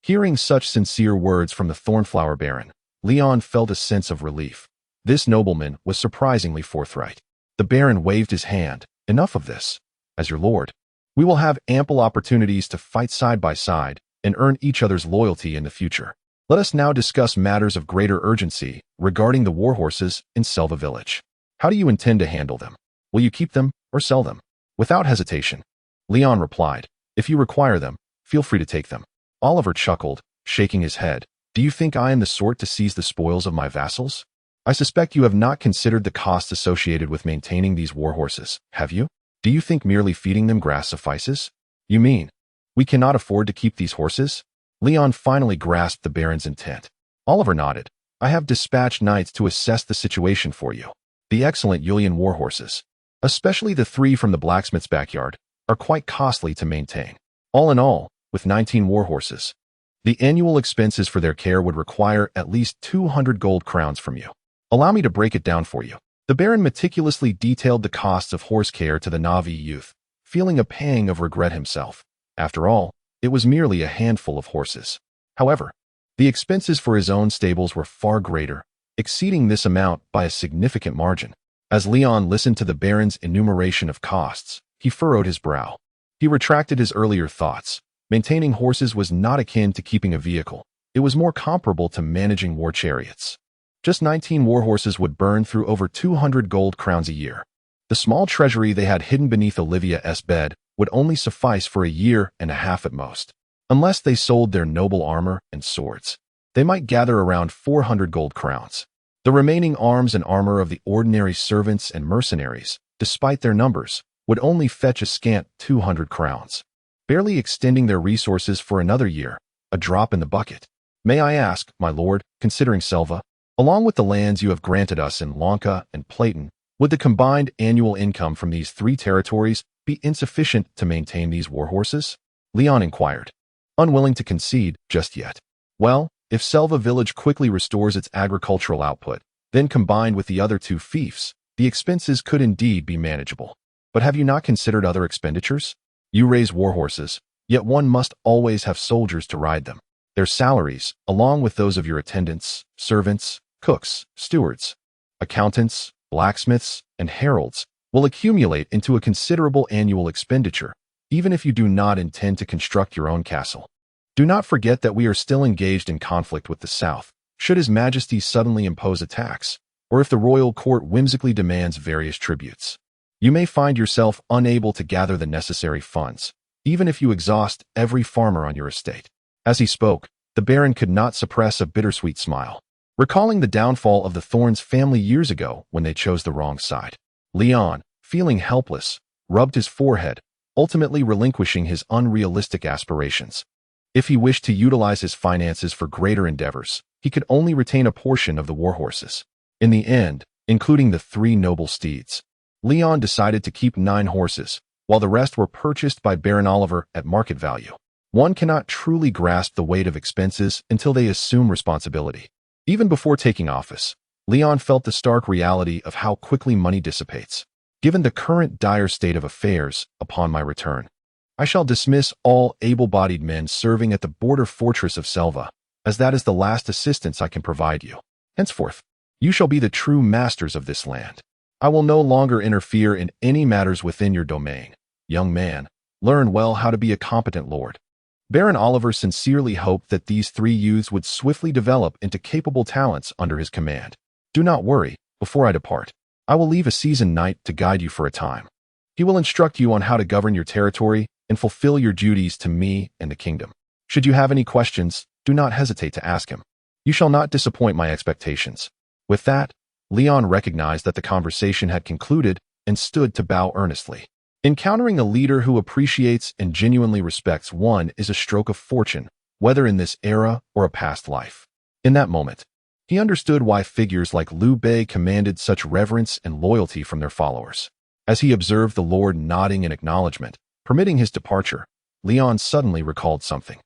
A: Hearing such sincere words from the Thornflower Baron, Leon felt a sense of relief. This nobleman was surprisingly forthright. The Baron waved his hand. Enough of this. As your lord, we will have ample opportunities to fight side by side and earn each other's loyalty in the future. Let us now discuss matters of greater urgency regarding the warhorses in Selva Village. How do you intend to handle them? Will you keep them or sell them? Without hesitation, Leon replied, if you require them, feel free to take them. Oliver chuckled, shaking his head. Do you think I am the sort to seize the spoils of my vassals? I suspect you have not considered the costs associated with maintaining these warhorses, have you? Do you think merely feeding them grass suffices? You mean, we cannot afford to keep these horses? Leon finally grasped the Baron's intent. Oliver nodded. I have dispatched knights to assess the situation for you. The excellent Yulian warhorses, especially the 3 from the blacksmith's backyard, are quite costly to maintain. All in all, with 19 warhorses, the annual expenses for their care would require at least 200 gold crowns from you. Allow me to break it down for you. The Baron meticulously detailed the costs of horse care to the Navi youth, feeling a pang of regret himself. After all, it was merely a handful of horses. However, the expenses for his own stables were far greater, exceeding this amount by a significant margin. As Leon listened to the Baron's enumeration of costs, he furrowed his brow. He retracted his earlier thoughts. Maintaining horses was not akin to keeping a vehicle. It was more comparable to managing war chariots. Just 19 warhorses would burn through over 200 gold crowns a year. The small treasury they had hidden beneath Olivia's bed would only suffice for a year and a half at most. Unless they sold their noble armor and swords, they might gather around 400 gold crowns. The remaining arms and armor of the ordinary servants and mercenaries, despite their numbers, would only fetch a scant 200 crowns, barely extending their resources for another year, a drop in the bucket. May I ask, my lord, considering Selva, along with the lands you have granted us in Lanka and Platon, would the combined annual income from these 3 territories be insufficient to maintain these warhorses? Leon inquired, unwilling to concede just yet. Well, if Selva Village quickly restores its agricultural output, then combined with the other 2 fiefs, the expenses could indeed be manageable. But have you not considered other expenditures? You raise warhorses, yet one must always have soldiers to ride them. Their salaries, along with those of your attendants, servants, cooks, stewards, accountants, blacksmiths, and heralds, will accumulate into a considerable annual expenditure, even if you do not intend to construct your own castle. Do not forget that we are still engaged in conflict with the South, should His Majesty suddenly impose a tax, or if the royal court whimsically demands various tributes. You may find yourself unable to gather the necessary funds, even if you exhaust every farmer on your estate. As he spoke, the Baron could not suppress a bittersweet smile, recalling the downfall of the Thorns family years ago when they chose the wrong side. Leon, feeling helpless, rubbed his forehead, ultimately relinquishing his unrealistic aspirations. If he wished to utilize his finances for greater endeavors, he could only retain a portion of the warhorses. In the end, including the 3 noble steeds, Leon decided to keep 9 horses, while the rest were purchased by Baron Oliver at market value. One cannot truly grasp the weight of expenses until they assume responsibility. Even before taking office, Leon felt the stark reality of how quickly money dissipates. Given the current dire state of affairs, upon my return, I shall dismiss all able-bodied men serving at the border fortress of Selva, as that is the last assistance I can provide you. Henceforth, you shall be the true masters of this land. I will no longer interfere in any matters within your domain. Young man, learn well how to be a competent lord. Baron Oliver sincerely hoped that these 3 youths would swiftly develop into capable talents under his command. Do not worry, before I depart, I will leave a seasoned knight to guide you for a time. He will instruct you on how to govern your territory and fulfill your duties to me and the kingdom. Should you have any questions, do not hesitate to ask him. You shall not disappoint my expectations. With that, Leon recognized that the conversation had concluded and stood to bow earnestly. Encountering a leader who appreciates and genuinely respects one is a stroke of fortune, whether in this era or a past life. In that moment, he understood why figures like Liu Bei commanded such reverence and loyalty from their followers. As he observed the Lord nodding in acknowledgement, permitting his departure, Leon suddenly recalled something.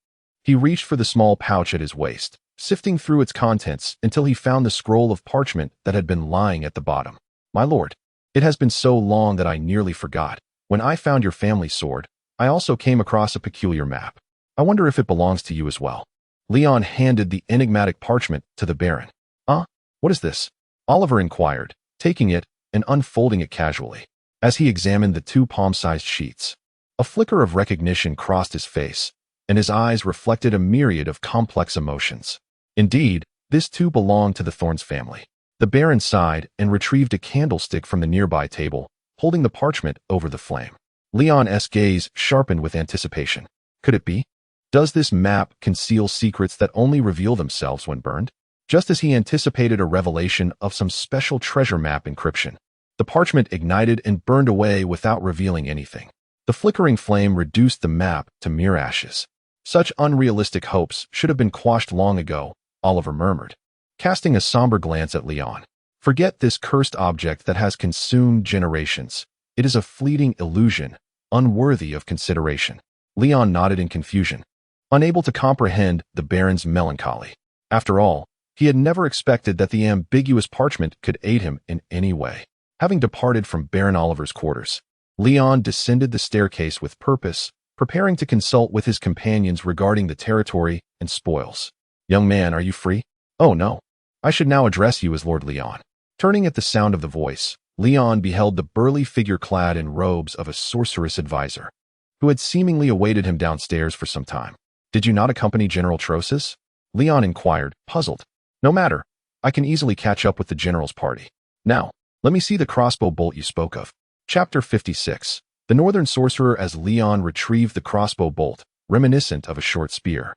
A: He reached for the small pouch at his waist, sifting through its contents until he found the scroll of parchment that had been lying at the bottom. My lord, it has been so long that I nearly forgot. When I found your family sword, I also came across a peculiar map. I wonder if it belongs to you as well. Leon handed the enigmatic parchment to the Baron. What is this? Oliver inquired, taking it and unfolding it casually. As he examined the 2 palm-sized sheets, a flicker of recognition crossed his face, and his eyes reflected a myriad of complex emotions. Indeed, this too belonged to the Thorns family. The Baron sighed and retrieved a candlestick from the nearby table, holding the parchment over the flame. Leon's gaze sharpened with anticipation. Could it be? Does this map conceal secrets that only reveal themselves when burned? Just as he anticipated a revelation of some special treasure map encryption, the parchment ignited and burned away without revealing anything. The flickering flame reduced the map to mere ashes. Such unrealistic hopes should have been quashed long ago, Oliver murmured, casting a somber glance at Leon. Forget this cursed object that has consumed generations. It is a fleeting illusion, unworthy of consideration. Leon nodded in confusion, unable to comprehend the Baron's melancholy. After all, he had never expected that the ambiguous parchment could aid him in any way. Having departed from Baron Oliver's quarters, Leon descended the staircase with purpose, preparing to consult with his companions regarding the territory and spoils. Young man, are you free? Oh no. I should now address you as Lord Leon. Turning at the sound of the voice, Leon beheld the burly figure clad in robes of a sorceress advisor, who had seemingly awaited him downstairs for some time. Did you not accompany General Trosses? Leon inquired, puzzled. No matter. I can easily catch up with the general's party. Now, let me see the crossbow bolt you spoke of. Chapter 56. The Northern Sorcerer. As Leon retrieved the crossbow bolt, reminiscent of a short spear,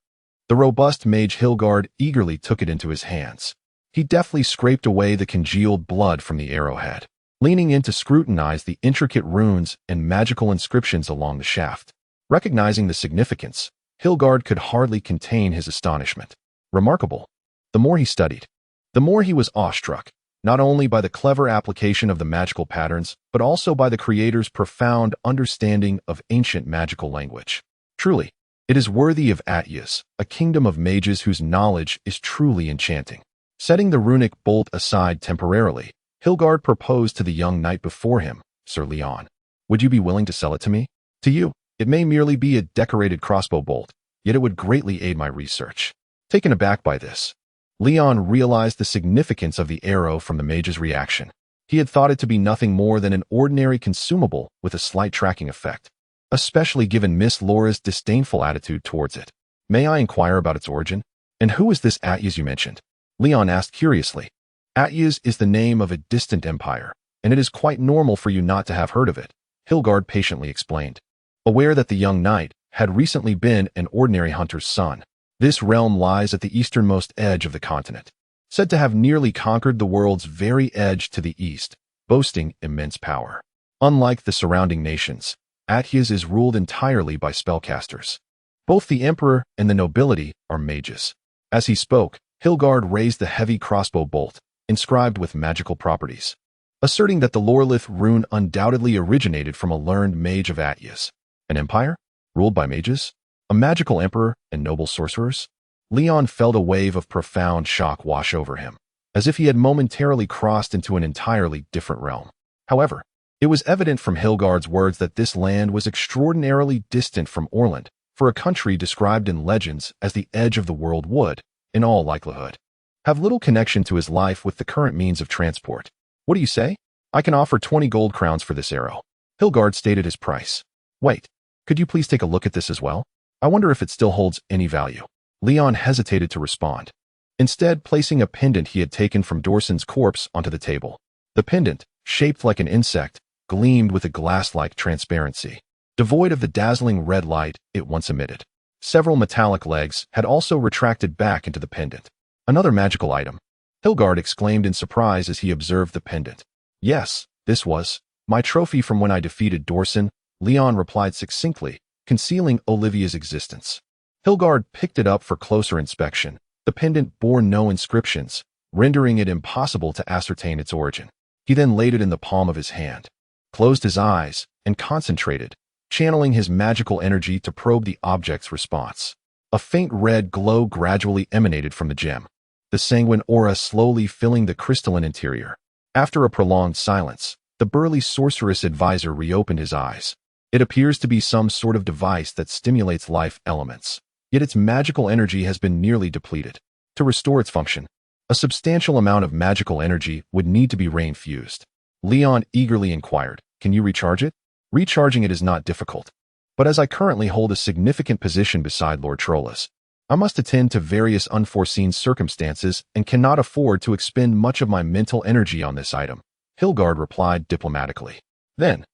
A: the robust mage Hilgard eagerly took it into his hands. He deftly scraped away the congealed blood from the arrowhead, leaning in to scrutinize the intricate runes and magical inscriptions along the shaft. Recognizing the significance, Hilgard could hardly contain his astonishment. Remarkable. The more he studied, the more he was awestruck, not only by the clever application of the magical patterns, but also by the creator's profound understanding of ancient magical language. Truly, it is worthy of Atyus, a kingdom of mages whose knowledge is truly enchanting. Setting the runic bolt aside temporarily, Hilgard proposed to the young knight before him, Sir Leon. Would you be willing to sell it to me? To you, it may merely be a decorated crossbow bolt, yet it would greatly aid my research. Taken aback by this, Leon realized the significance of the arrow from the mage's reaction. He had thought it to be nothing more than an ordinary consumable with a slight tracking effect, especially given Miss Laura's disdainful attitude towards it. May I inquire about its origin? And who is this Atyas you mentioned? Leon asked curiously. Atyas is the name of a distant empire, and it is quite normal for you not to have heard of it, Hilgard patiently explained. Aware that the young knight had recently been an ordinary hunter's son, this realm lies at the easternmost edge of the continent, said to have nearly conquered the world's very edge to the east, boasting immense power. Unlike the surrounding nations, Atyas is ruled entirely by spellcasters. Both the emperor and the nobility are mages. As he spoke, Hilgard raised the heavy crossbow bolt, inscribed with magical properties, asserting that the Lorelith rune undoubtedly originated from a learned mage of Atyas. An empire? Ruled by mages? A magical emperor and noble sorcerers? Leon felt a wave of profound shock wash over him, as if he had momentarily crossed into an entirely different realm. However, it was evident from Hilgard's words that this land was extraordinarily distant from Orland, for a country described in legends as the edge of the world would, in all likelihood, have little connection to his life with the current means of transport. What do you say? I can offer 20 gold crowns for this arrow. Hilgard stated his price. Wait, could you please take a look at this as well? I wonder if it still holds any value. Leon hesitated to respond, instead placing a pendant he had taken from Dorsen's corpse onto the table. The pendant, shaped like an insect, gleamed with a glass-like transparency, devoid of the dazzling red light it once emitted. Several metallic legs had also retracted back into the pendant. Another magical item, Hilgard exclaimed in surprise as he observed the pendant. Yes, this was my trophy from when I defeated Dorsen, Leon replied succinctly, concealing Olivia's existence. Hilgard picked it up for closer inspection. The pendant bore no inscriptions, rendering it impossible to ascertain its origin. He then laid it in the palm of his hand, closed his eyes, and concentrated, channeling his magical energy to probe the object's response. A faint red glow gradually emanated from the gem, the sanguine aura slowly filling the crystalline interior. After a prolonged silence, the burly sorceress advisor reopened his eyes. It appears to be some sort of device that stimulates life elements, yet its magical energy has been nearly depleted. To restore its function, a substantial amount of magical energy would need to be reinfused. Leon eagerly inquired, "Can you recharge it?" Recharging it is not difficult, but as I currently hold a significant position beside Lord Trollus, I must attend to various unforeseen circumstances and cannot afford to expend much of my mental energy on this item, Hilgard replied diplomatically. Then,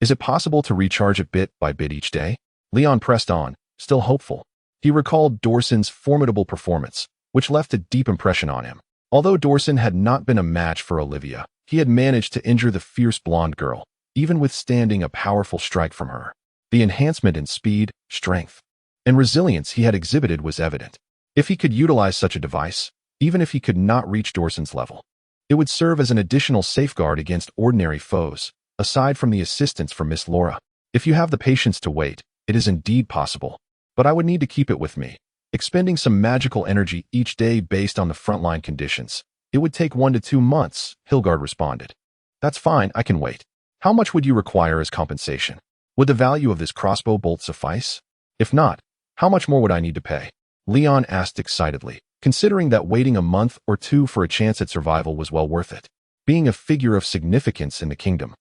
A: is it possible to recharge it bit by bit each day? Leon pressed on, still hopeful. He recalled Dorsen's formidable performance, which left a deep impression on him. Although Dorsen had not been a match for Olivia, he had managed to injure the fierce blonde girl, even withstanding a powerful strike from her. The enhancement in speed, strength, and resilience he had exhibited was evident. If he could utilize such a device, even if he could not reach Dorsen's level, it would serve as an additional safeguard against ordinary foes, aside from the assistance from Miss Laura. If you have the patience to wait, it is indeed possible, but I would need to keep it with me, expending some magical energy each day based on the frontline conditions. It would take 1 to 2 months, Hilgard responded. That's fine, I can wait. How much would you require as compensation? Would the value of this crossbow bolt suffice? If not, how much more would I need to pay? Leon asked excitedly, considering that waiting a month or two for a chance at survival was well worth it. Being a figure of significance in the kingdom,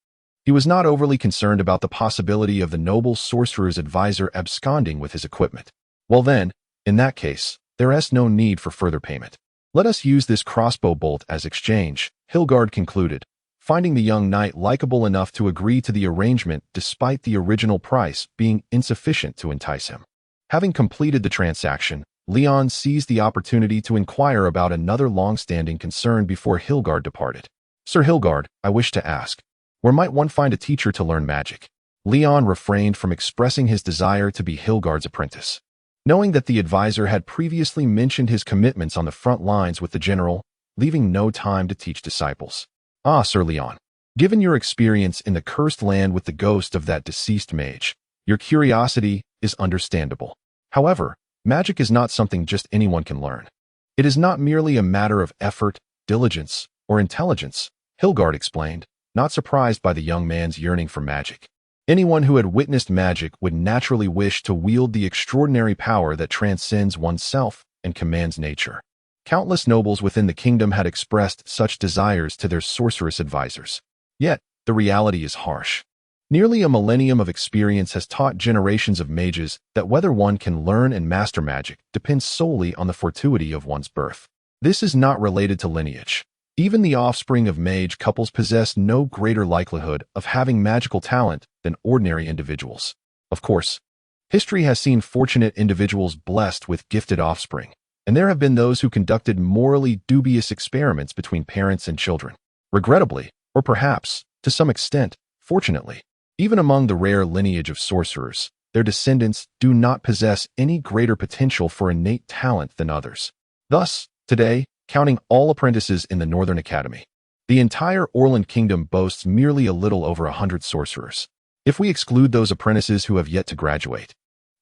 A: he was not overly concerned about the possibility of the noble sorcerer's advisor absconding with his equipment. Well then, in that case, there is no need for further payment. Let us use this crossbow bolt as exchange, Hilgard concluded, finding the young knight likable enough to agree to the arrangement despite the original price being insufficient to entice him. Having completed the transaction, Leon seized the opportunity to inquire about another long-standing concern before Hilgard departed. Sir Hilgard, I wish to ask, where might one find a teacher to learn magic? Leon refrained from expressing his desire to be Hilgard's apprentice, knowing that the advisor had previously mentioned his commitments on the front lines with the general, leaving no time to teach disciples. Ah, Sir Leon, given your experience in the cursed land with the ghost of that deceased mage, your curiosity is understandable. However, magic is not something just anyone can learn. It is not merely a matter of effort, diligence, or intelligence, Hilgard explained, not surprised by the young man's yearning for magic. Anyone who had witnessed magic would naturally wish to wield the extraordinary power that transcends oneself and commands nature. Countless nobles within the kingdom had expressed such desires to their sorceress advisors. Yet, the reality is harsh. Nearly a millennium of experience has taught generations of mages that whether one can learn and master magic depends solely on the fortuity of one's birth. This is not related to lineage. Even the offspring of mage couples possess no greater likelihood of having magical talent than ordinary individuals. Of course, history has seen fortunate individuals blessed with gifted offspring, and there have been those who conducted morally dubious experiments between parents and children. Regrettably, or perhaps, to some extent, fortunately, even among the rare lineage of sorcerers, their descendants do not possess any greater potential for innate talent than others. Thus, today, counting all apprentices in the Northern Academy, the entire Orland kingdom boasts merely a little over 100 sorcerers. If we exclude those apprentices who have yet to graduate,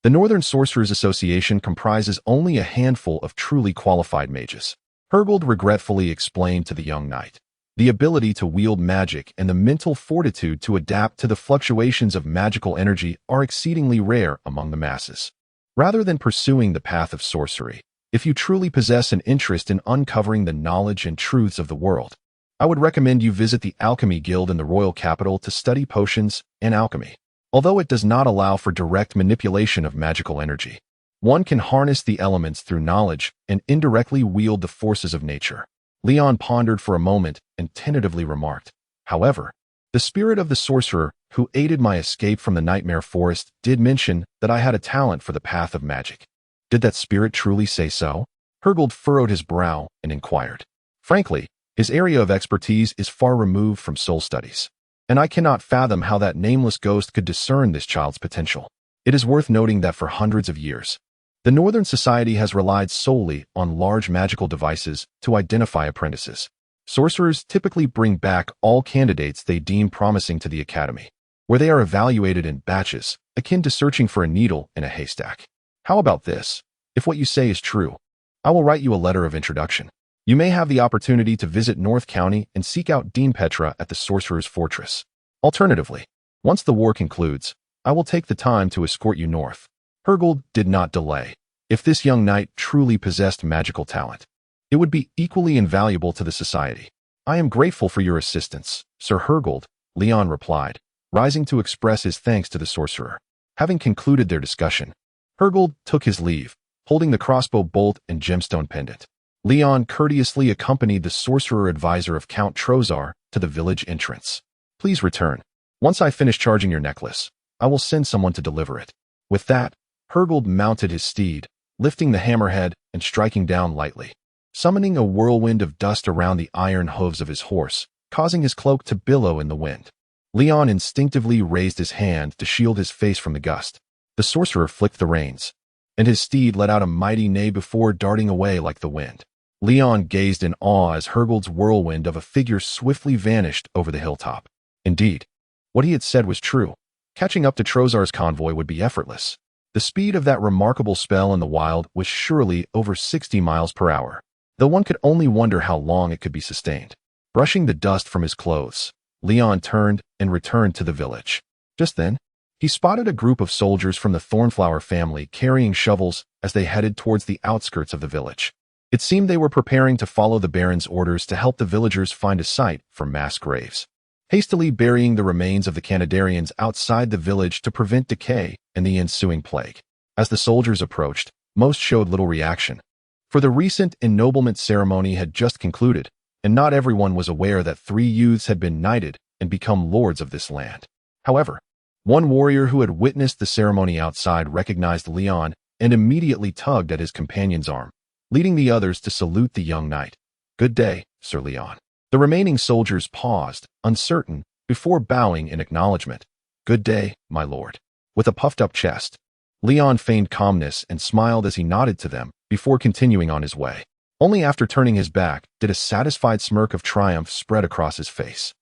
A: the Northern Sorcerers Association comprises only a handful of truly qualified mages. Hergold regretfully explained to the young knight. The ability to wield magic and the mental fortitude to adapt to the fluctuations of magical energy are exceedingly rare among the masses. Rather than pursuing the path of sorcery, if you truly possess an interest in uncovering the knowledge and truths of the world, I would recommend you visit the Alchemy Guild in the royal capital to study potions and alchemy. Although it does not allow for direct manipulation of magical energy, one can harness the elements through knowledge and indirectly wield the forces of nature. Leon pondered for a moment and tentatively remarked, "However, the spirit of the sorcerer who aided my escape from the nightmare forest did mention that I had a talent for the path of magic. Did that spirit truly say so?" Hergold furrowed his brow and inquired. Frankly, his area of expertise is far removed from soul studies, and I cannot fathom how that nameless ghost could discern this child's potential. It is worth noting that for hundreds of years, the Northern Society has relied solely on large magical devices to identify apprentices. Sorcerers typically bring back all candidates they deem promising to the academy, where they are evaluated in batches, akin to searching for a needle in a haystack. How about this? If what you say is true, I will write you a letter of introduction. You may have the opportunity to visit North County and seek out Dean Petra at the Sorcerer's Fortress. Alternatively, once the war concludes, I will take the time to escort you north. Hergold did not delay. If this young knight truly possessed magical talent, it would be equally invaluable to the society. I am grateful for your assistance, Sir Hergold, Leon replied, rising to express his thanks to the sorcerer. Having concluded their discussion, Hergold took his leave, holding the crossbow bolt and gemstone pendant. Leon courteously accompanied the sorcerer advisor of Count Trozar to the village entrance. Please return. Once I finish charging your necklace, I will send someone to deliver it. With that, Hergold mounted his steed, lifting the hammerhead and striking down lightly, summoning a whirlwind of dust around the iron hooves of his horse, causing his cloak to billow in the wind. Leon instinctively raised his hand to shield his face from the gust. The sorcerer flicked the reins, and his steed let out a mighty neigh before darting away like the wind. Leon gazed in awe as Hergold's whirlwind of a figure swiftly vanished over the hilltop. Indeed, what he had said was true. Catching up to Trozar's convoy would be effortless. The speed of that remarkable spell in the wild was surely over 60 miles per hour, though one could only wonder how long it could be sustained. Brushing the dust from his clothes, Leon turned and returned to the village. Just then, he spotted a group of soldiers from the Thornflower family carrying shovels as they headed towards the outskirts of the village. It seemed they were preparing to follow the Baron's orders to help the villagers find a site for mass graves, hastily burying the remains of the Kantadarians outside the village to prevent decay and the ensuing plague. As the soldiers approached, most showed little reaction, for the recent ennoblement ceremony had just concluded, and not everyone was aware that 3 youths had been knighted and become lords of this land. However, one warrior who had witnessed the ceremony outside recognized Leon and immediately tugged at his companion's arm, leading the others to salute the young knight. "Good day, Sir Leon." The remaining soldiers paused, uncertain, before bowing in acknowledgement. "Good day, my lord." With a puffed-up chest, Leon feigned calmness and smiled as he nodded to them before continuing on his way. Only after turning his back did a satisfied smirk of triumph spread across his face.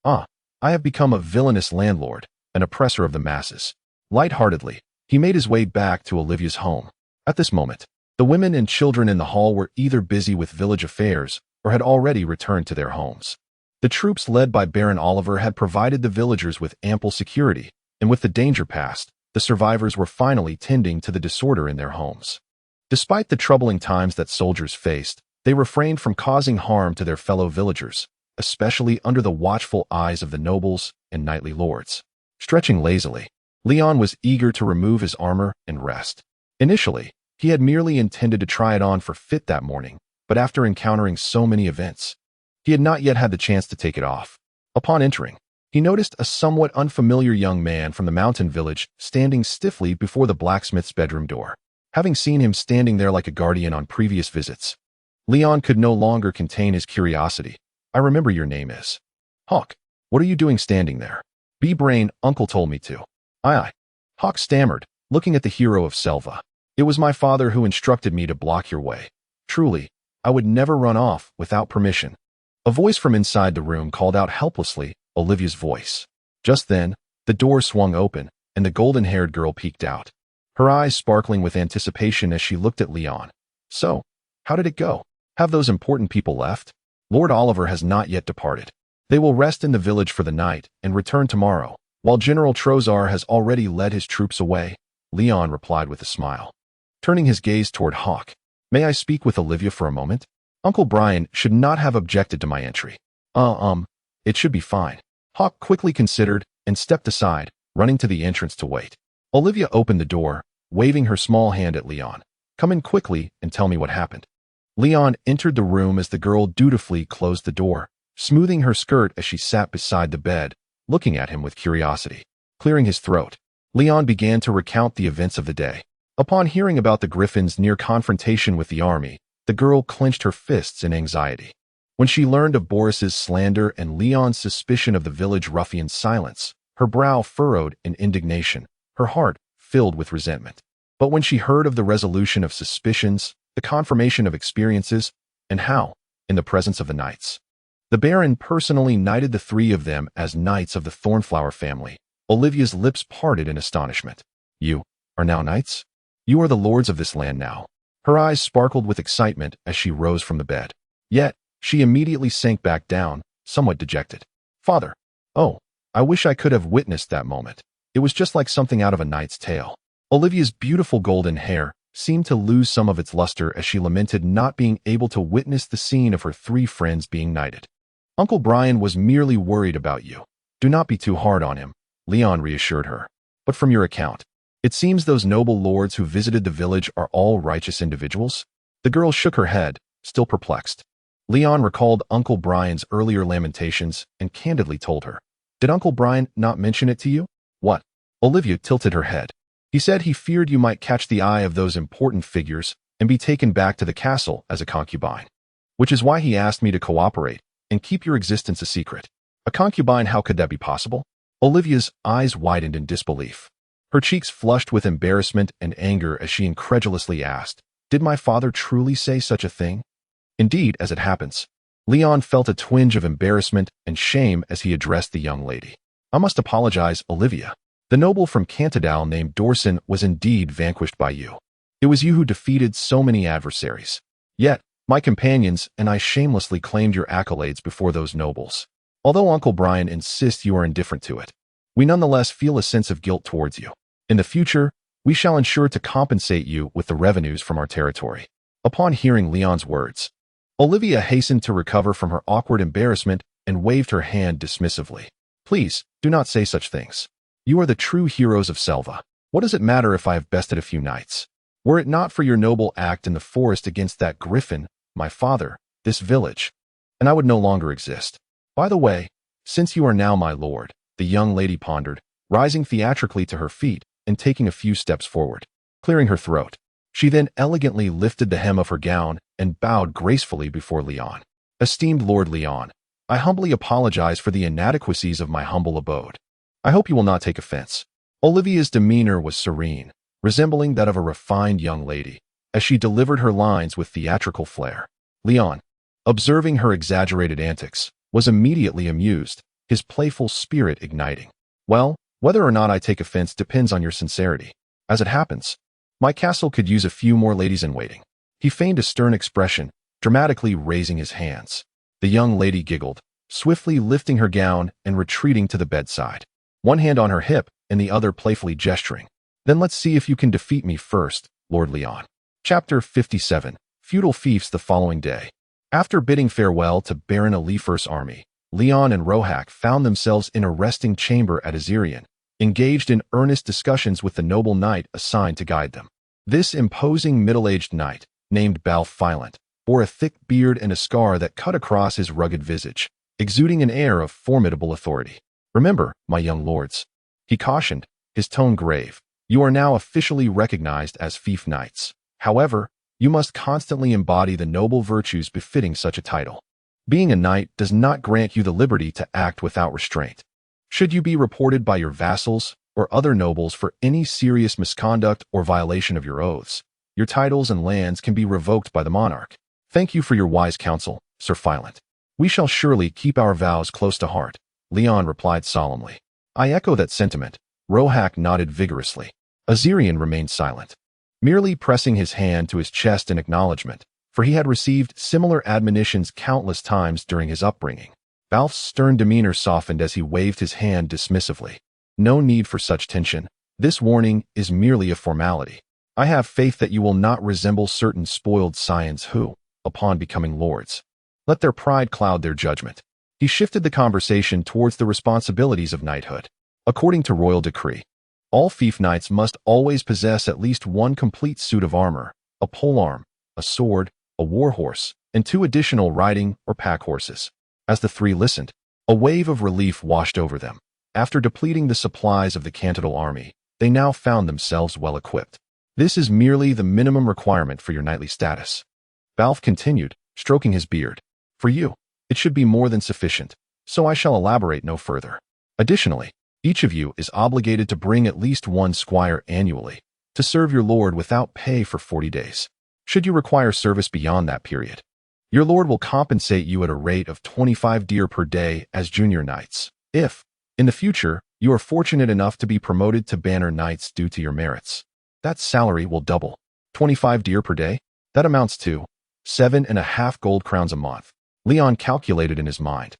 A: "Ah, I have become a villainous landlord, an oppressor of the masses." Lightheartedly, he made his way back to Olivia's home. At this moment, the women and children in the hall were either busy with village affairs or had already returned to their homes. The troops led by Baron Oliver had provided the villagers with ample security, and with the danger past, the survivors were finally tending to the disorder in their homes. Despite the troubling times that soldiers faced, They refrained from causing harm to their fellow villagers, especially under the watchful eyes of the nobles and knightly lords. Stretching lazily, Leon was eager to remove his armor and rest. Initially, he had merely intended to try it on for fit that morning, but after encountering so many events, he had not yet had the chance to take it off. Upon entering, he noticed a somewhat unfamiliar young man from the mountain village standing stiffly before the blacksmith's bedroom door. Having seen him standing there like a guardian on previous visits, Leon could no longer contain his curiosity. "I remember your name is Hawk. What are you doing standing there?" "B-brain, uncle told me to." Aye. Hawk stammered, looking at the hero of Selva. "It was my father who instructed me to block your way. Truly, I would never run off without permission." A voice from inside the room called out helplessly, Olivia's voice. Just then, the door swung open, and the golden-haired girl peeked out, her eyes sparkling with anticipation as she looked at Leon. "So, how did it go? Have those important people left?" "Lord Oliver has not yet departed. They will rest in the village for the night and return tomorrow, while General Trozar has already led his troops away," Leon replied with a smile. Turning his gaze toward Hawk, "May I speak with Olivia for a moment? Uncle Brian should not have objected to my entry." It should be fine." Hawk quickly considered and stepped aside, running to the entrance to wait. Olivia opened the door, waving her small hand at Leon. "Come in quickly and tell me what happened." Leon entered the room as the girl dutifully closed the door, smoothing her skirt as she sat beside the bed, looking at him with curiosity. Clearing his throat, Leon began to recount the events of the day. Upon hearing about the Griffin's near confrontation with the army, the girl clenched her fists in anxiety. When she learned of Boris's slander and Leon's suspicion of the village ruffian's silence, her brow furrowed in indignation, her heart filled with resentment. But when she heard of the resolution of suspicions, the confirmation of experiences, and how, in the presence of the knights, the Baron personally knighted the three of them as knights of the Thornflower family, Olivia's lips parted in astonishment. "You are now knights? You are the lords of this land now." Her eyes sparkled with excitement as she rose from the bed. Yet, she immediately sank back down, somewhat dejected. "Father, oh, I wish I could have witnessed that moment. It was just like something out of a knight's tale." Olivia's beautiful golden hair seemed to lose some of its luster as she lamented not being able to witness the scene of her three friends being knighted. "Uncle Brian was merely worried about you. Do not be too hard on him," Leon reassured her. "But from your account, it seems those noble lords who visited the village are all righteous individuals?" The girl shook her head, still perplexed. Leon recalled Uncle Brian's earlier lamentations and candidly told her. "Did Uncle Brian not mention it to you?" "What?" Olivia tilted her head. "He said he feared you might catch the eye of those important figures and be taken back to the castle as a concubine. Which is why he asked me to cooperate and keep your existence a secret." "A concubine, how could that be possible?" Olivia's eyes widened in disbelief. Her cheeks flushed with embarrassment and anger as she incredulously asked, "Did my father truly say such a thing?" Indeed, as it happens, Leon felt a twinge of embarrassment and shame as he addressed the young lady. "I must apologize, Olivia. The noble from Kantadar named Dorsen was indeed vanquished by you. It was you who defeated so many adversaries. Yet, my companions and I shamelessly claimed your accolades before those nobles. Although Uncle Brian insists you are indifferent to it, we nonetheless feel a sense of guilt towards you. In the future, we shall ensure to compensate you with the revenues from our territory." Upon hearing Leon's words, Olivia hastened to recover from her awkward embarrassment and waved her hand dismissively. "Please, do not say such things. You are the true heroes of Selva. What does it matter if I have bested a few knights? Were it not for your noble act in the forest against that griffin, my father, this village, and I would no longer exist. By the way, since you are now my lord," the young lady pondered, rising theatrically to her feet and taking a few steps forward. Clearing her throat, she then elegantly lifted the hem of her gown and bowed gracefully before Leon. "Esteemed Lord Leon, I humbly apologize for the inadequacies of my humble abode. I hope you will not take offense." Olivia's demeanor was serene, resembling that of a refined young lady, as she delivered her lines with theatrical flair. Leon, observing her exaggerated antics, was immediately amused, his playful spirit igniting. "Well, whether or not I take offense depends on your sincerity. As it happens, my castle could use a few more ladies-in-waiting." He feigned a stern expression, dramatically raising his hands. The young lady giggled, swiftly lifting her gown and retreating to the bedside, one hand on her hip and the other playfully gesturing. "Then let's see if you can defeat me first, Lord Leon." Chapter 57. Feudal fiefs the following day. After bidding farewell to Baron Dorsen's army, Leon and Rohak found themselves in a resting chamber at Azirian, engaged in earnest discussions with the noble knight assigned to guide them. This imposing middle-aged knight, named Valiant, bore a thick beard and a scar that cut across his rugged visage, exuding an air of formidable authority. "Remember, my young lords," he cautioned, his tone grave, "you are now officially recognized as fief knights. However, you must constantly embody the noble virtues befitting such a title. Being a knight does not grant you the liberty to act without restraint. Should you be reported by your vassals or other nobles for any serious misconduct or violation of your oaths, your titles and lands can be revoked by the monarch. Thank you for your wise counsel, Sir Valiant. We shall surely keep our vows close to heart," Leon replied solemnly. "I echo that sentiment." Rohak nodded vigorously. Azirian remained silent, merely pressing his hand to his chest in acknowledgement, for he had received similar admonitions countless times during his upbringing. Balf's stern demeanor softened as he waved his hand dismissively. "No need for such tension. This warning is merely a formality. I have faith that you will not resemble certain spoiled scions who, upon becoming lords, let their pride cloud their judgment." He shifted the conversation towards the responsibilities of knighthood. According to royal decree, all fief knights must always possess at least one complete suit of armor, a polearm, a sword, a warhorse, and 2 additional riding or pack horses. As the 3 listened, a wave of relief washed over them. After depleting the supplies of the Kantadar army, they now found themselves well equipped. "This is merely the minimum requirement for your knightly status," Balf continued, stroking his beard. "For you, it should be more than sufficient, so I shall elaborate no further. Additionally, each of you is obligated to bring at least 1 squire annually to serve your lord without pay for 40 days. Should you require service beyond that period, your lord will compensate you at a rate of 25 deer per day as junior knights. If, in the future, you are fortunate enough to be promoted to banner knights due to your merits, that salary will double. 25 deer per day? That amounts to 7.5 gold crowns a month," Leon calculated in his mind,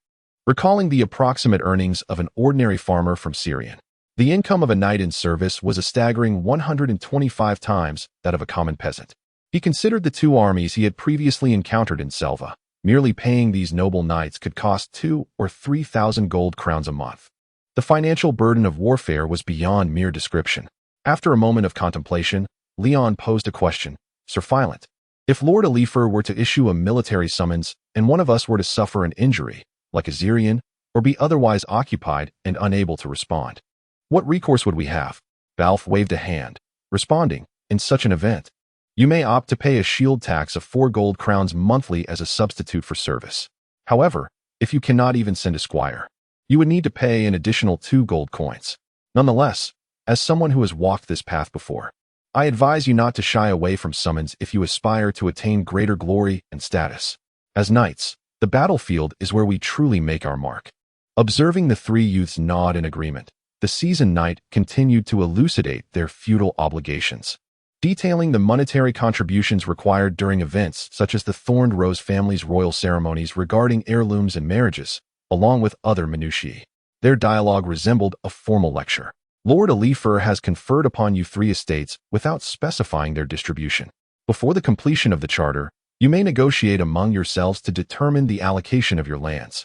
A: recalling the approximate earnings of an ordinary farmer from Syrian. The income of a knight in service was a staggering 125 times that of a common peasant. He considered the 2 armies he had previously encountered in Selva. Merely paying these noble knights could cost 2,000 or 3,000 gold crowns a month. The financial burden of warfare was beyond mere description. After a moment of contemplation, Leon posed a question. "Sir Valiant, if Lord Oliver were to issue a military summons and one of us were to suffer an injury, like Azirian, or be otherwise occupied and unable to respond, what recourse would we have?" Balf waved a hand, responding, "In such an event, you may opt to pay a shield tax of 4 gold crowns monthly as a substitute for service. However, if you cannot even send a squire, you would need to pay an additional 2 gold coins. Nonetheless, as someone who has walked this path before, I advise you not to shy away from summons if you aspire to attain greater glory and status. As knights, the battlefield is where we truly make our mark." Observing the 3 youths nod in agreement, the seasoned knight continued to elucidate their feudal obligations, detailing the monetary contributions required during events such as the Thorned Rose family's royal ceremonies regarding heirlooms and marriages, along with other minutiae. Their dialogue resembled a formal lecture. "Lord Oliver has conferred upon you 3 estates without specifying their distribution. Before the completion of the charter, you may negotiate among yourselves to determine the allocation of your lands,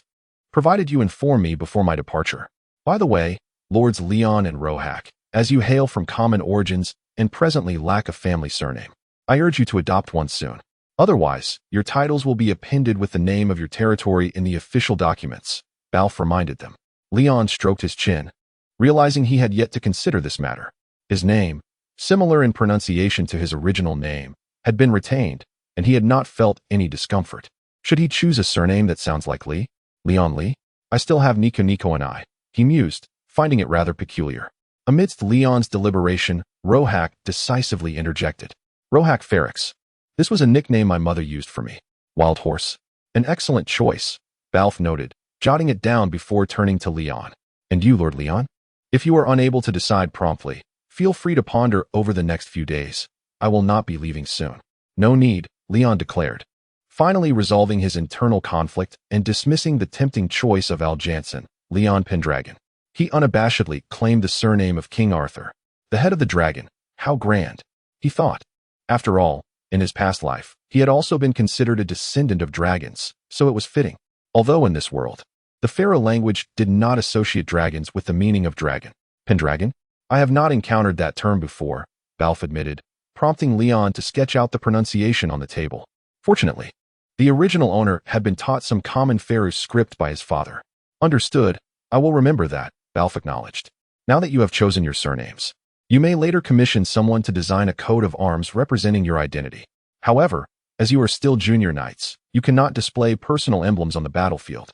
A: provided you inform me before my departure. By the way, Lords Leon and Rohak, as you hail from common origins and presently lack a family surname, I urge you to adopt one soon. Otherwise, your titles will be appended with the name of your territory in the official documents," Balf reminded them. Leon stroked his chin, realizing he had yet to consider this matter. His name, similar in pronunciation to his original name, had been retained, and he had not felt any discomfort. Should he choose a surname that sounds like Lee? Leon Lee? I still have Nico and I, he mused, finding it rather peculiar. Amidst Leon's deliberation, Rohak decisively interjected. "Rohak Ferrex. This was a nickname my mother used for me. Wild Horse. An excellent choice," Balf noted, jotting it down before turning to Leon. "And you, Lord Leon? If you are unable to decide promptly, feel free to ponder over the next few days. I will not be leaving soon." "No need," Leon declared, finally resolving his internal conflict and dismissing the tempting choice of Al Jansen, Leon Pendragon. He unabashedly claimed the surname of King Arthur. The head of the dragon, how grand, he thought. After all, In his past life, he had also been considered a descendant of dragons, so it was fitting. Although in this world, the Pharaoh language did not associate dragons with the meaning of dragon. Pendragon? I have not encountered that term before, Balf admitted, prompting Leon to sketch out the pronunciation on the table. Fortunately, the original owner had been taught some common Pharaoh script by his father. Understood, I will remember that, Balf acknowledged. Now that you have chosen your surnames, you may later commission someone to design a coat of arms representing your identity. However, as you are still junior knights, you cannot display personal emblems on the battlefield.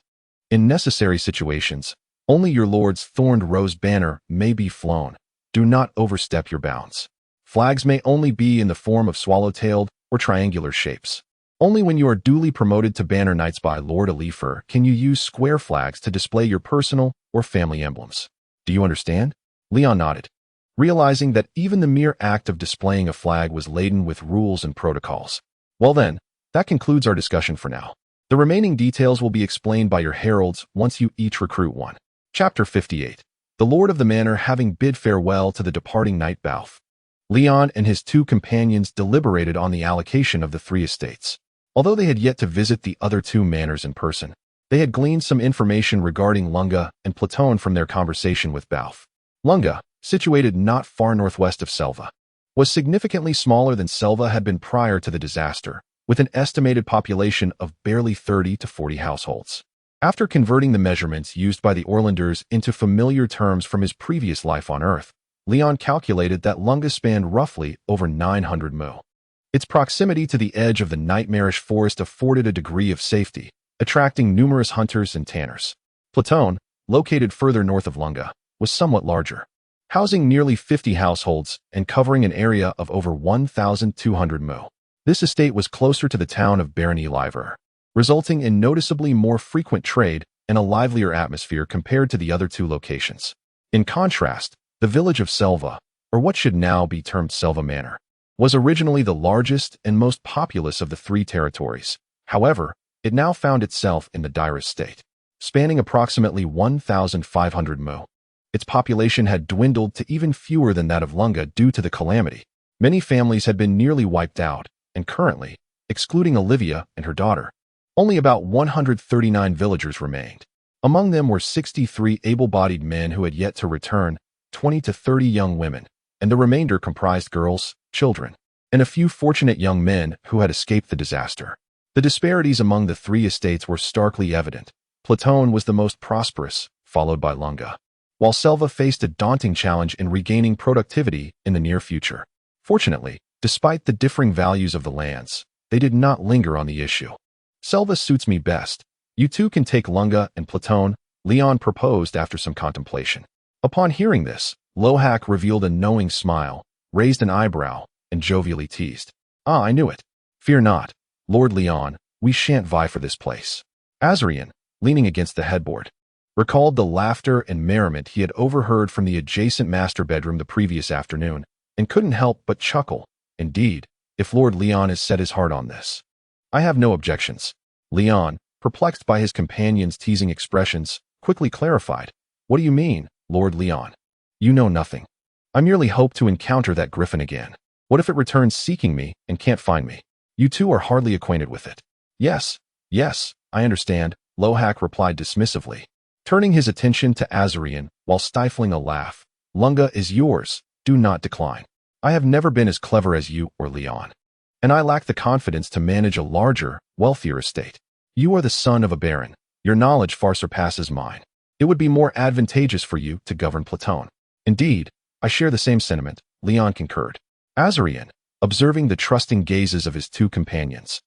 A: In necessary situations, only your lord's thorned rose banner may be flown. Do not overstep your bounds. Flags may only be in the form of swallow-tailed or triangular shapes. Only when you are duly promoted to banner knights by Lord Alifer can you use square flags to display your personal or family emblems. Do you understand? Leon nodded, realizing that even the mere act of displaying a flag was laden with rules and protocols. Well then, that concludes our discussion for now. The remaining details will be explained by your heralds once you each recruit one. Chapter 58. The Lord of the Manor having bid farewell to the departing knight Balf. Leon and his two companions deliberated on the allocation of the 3 estates. Although they had yet to visit the other 2 manors in person, they had gleaned some information regarding Lunga and Platon from their conversation with Balf. Lunga, situated not far northwest of Selva, was significantly smaller than Selva had been prior to the disaster, with an estimated population of barely 30 to 40 households. After converting the measurements used by the Orlanders into familiar terms from his previous life on Earth, Leon calculated that Lunga spanned roughly over 900 mu. Its proximity to the edge of the nightmarish forest afforded a degree of safety, attracting numerous hunters and tanners. Platon, located further north of Lunga, was somewhat larger, housing nearly 50 households and covering an area of over 1,200 mu. This estate was closer to the town of Baron Dorsen, resulting in noticeably more frequent trade and a livelier atmosphere compared to the other 2 locations. In contrast, the village of Selva, or what should now be termed Selva Manor, was originally the largest and most populous of the 3 territories. However, it now found itself in the direst state, spanning approximately 1,500 mu. Its population had dwindled to even fewer than that of Lunga due to the calamity. Many families had been nearly wiped out, and currently, excluding Olivia and her daughter, only about 139 villagers remained. Among them were 63 able-bodied men who had yet to return, 20 to 30 young women, and the remainder comprised girls, children, and a few fortunate young men who had escaped the disaster. The disparities among the 3 estates were starkly evident. Platon was the most prosperous, followed by Lunga, while Selva faced a daunting challenge in regaining productivity in the near future. Fortunately, despite the differing values of the lands, they did not linger on the issue. Selva suits me best. You 2 can take Lunga and Platon, Leon proposed after some contemplation. Upon hearing this, Lohak revealed a knowing smile, raised an eyebrow, and jovially teased. Ah, I knew it. Fear not, Lord Leon, we shan't vie for this place. Azarian, leaning against the headboard, recalled the laughter and merriment he had overheard from the adjacent master bedroom the previous afternoon, and couldn't help but chuckle. Indeed, if Lord Leon has set his heart on this, I have no objections. Leon, perplexed by his companion's teasing expressions, quickly clarified. What do you mean, Lord Leon? You know nothing. I merely hope to encounter that griffin again. What if it returns seeking me and can't find me? You 2 are hardly acquainted with it. Yes, I understand, Lohak replied dismissively, turning his attention to Azarian while stifling a laugh. Lunga is yours, do not decline. I have never been as clever as you or Leon, and I lack the confidence to manage a larger, wealthier estate. You are the son of a baron. Your knowledge far surpasses mine. It would be more advantageous for you to govern Platon. Indeed, I share the same sentiment, Leon concurred. Azarian, observing the trusting gazes of his 2 companions,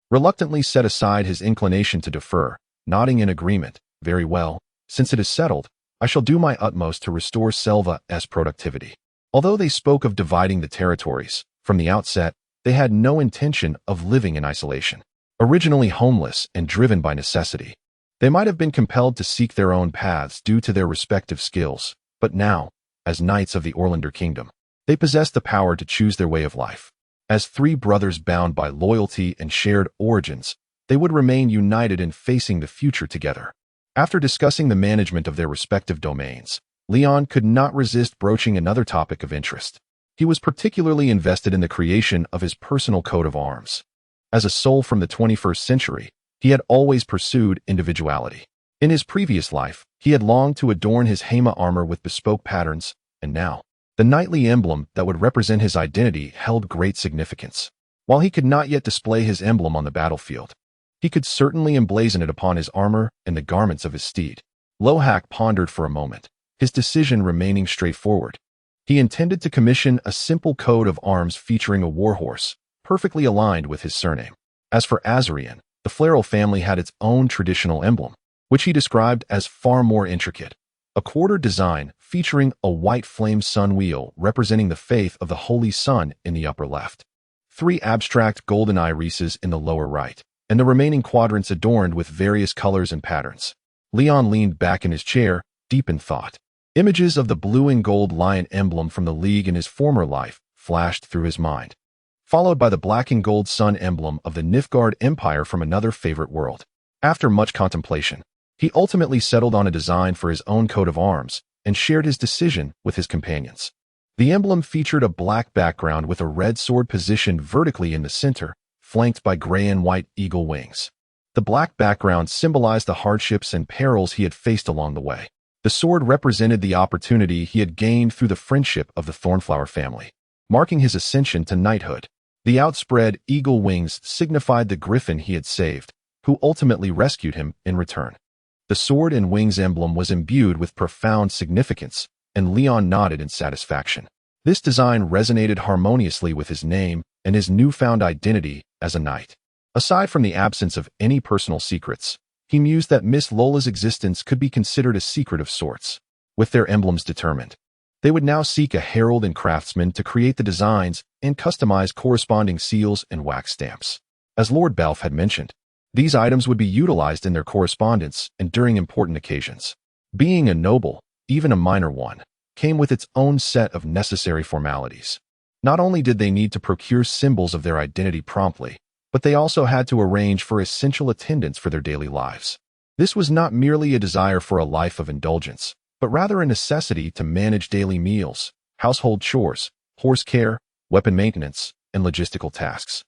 A: reluctantly set aside his inclination to defer, nodding in agreement. Very well, since it is settled, I shall do my utmost to restore Selva's productivity. Although they spoke of dividing the territories, from the outset, they had no intention of living in isolation. Originally homeless and driven by necessity, they might have been compelled to seek their own paths due to their respective skills, but now, as knights of the Orlander kingdom, they possessed the power to choose their way of life. As 3 brothers bound by loyalty and shared origins, they would remain united in facing the future together. After discussing the management of their respective domains, Leon could not resist broaching another topic of interest. He was particularly invested in the creation of his personal coat of arms. As a soul from the 21st century, he had always pursued individuality. In his previous life, he had longed to adorn his Hema armor with bespoke patterns, and now, the knightly emblem that would represent his identity held great significance. While he could not yet display his emblem on the battlefield, he could certainly emblazon it upon his armor and the garments of his steed. Lohak pondered for a moment, his decision remaining straightforward. He intended to commission a simple coat of arms featuring a warhorse, perfectly aligned with his surname. As for Azarian, the Flairel family had its own traditional emblem, which he described as far more intricate. A quarter design featuring a white flame sun wheel representing the faith of the Holy Sun in the upper left, 3 abstract golden irises in the lower right, and the remaining quadrants adorned with various colors and patterns. Leon leaned back in his chair, deep in thought. Images of the blue and gold lion emblem from the League in his former life flashed through his mind, followed by the black and gold sun emblem of the Nilfgaard Empire from another favorite world. After much contemplation, he ultimately settled on a design for his own coat of arms and shared his decision with his companions. The emblem featured a black background with a red sword positioned vertically in the center, flanked by gray and white eagle wings. The black background symbolized the hardships and perils he had faced along the way. The sword represented the opportunity he had gained through the friendship of the Thornflower family, marking his ascension to knighthood. The outspread eagle wings signified the griffin he had saved, who ultimately rescued him in return. The sword and wings emblem was imbued with profound significance, and Leon nodded in satisfaction. This design resonated harmoniously with his name and his newfound identity as a knight. Aside from the absence of any personal secrets, he mused that Miss Lola's existence could be considered a secret of sorts. With their emblems determined, they would now seek a herald and craftsman to create the designs and customize corresponding seals and wax stamps. As Lord Balfe had mentioned, these items would be utilized in their correspondence and during important occasions. Being a noble, even a minor one, came with its own set of necessary formalities. Not only did they need to procure symbols of their identity promptly, but they also had to arrange for essential attendance for their daily lives. This was not merely a desire for a life of indulgence, but rather a necessity to manage daily meals, household chores, horse care, weapon maintenance, and logistical tasks.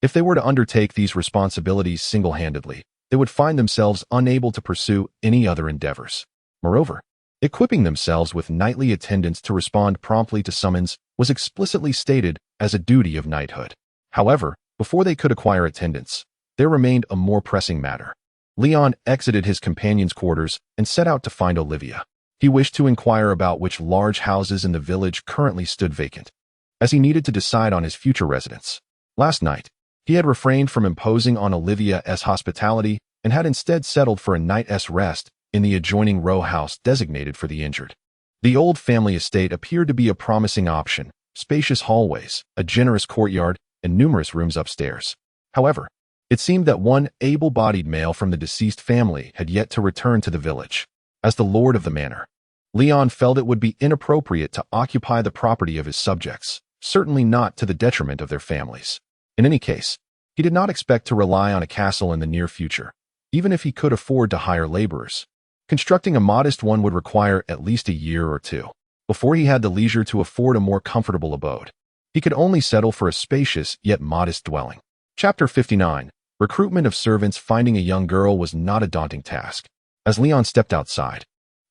A: If they were to undertake these responsibilities single-handedly, they would find themselves unable to pursue any other endeavors. Moreover, equipping themselves with knightly attendants to respond promptly to summons was explicitly stated as a duty of knighthood. However, before they could acquire attendants, there remained a more pressing matter. Leon exited his companion's quarters and set out to find Olivia. He wished to inquire about which large houses in the village currently stood vacant, as he needed to decide on his future residence. Last night, he had refrained from imposing on Olivia's hospitality and had instead settled for a night's rest in the adjoining row house designated for the injured. The old family estate appeared to be a promising option, spacious hallways, a generous courtyard, and numerous rooms upstairs. However, it seemed that one able-bodied male from the deceased family had yet to return to the village. As the lord of the manor, Leon felt it would be inappropriate to occupy the property of his subjects, certainly not to the detriment of their families. In any case, he did not expect to rely on a castle in the near future, even if he could afford to hire laborers. Constructing a modest one would require at least a year or two before he had the leisure to afford a more comfortable abode. He could only settle for a spacious yet modest dwelling. Chapter 59. Recruitment of servants. Finding a young girl was not a daunting task. As Leon stepped outside,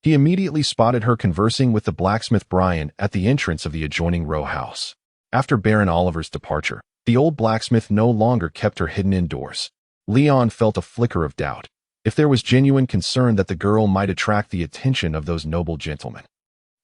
A: he immediately spotted her conversing with the blacksmith Brian at the entrance of the adjoining row house. After Baron Oliver's departure, the old blacksmith no longer kept her hidden indoors. Leon felt a flicker of doubt, if there was genuine concern that the girl might attract the attention of those noble gentlemen.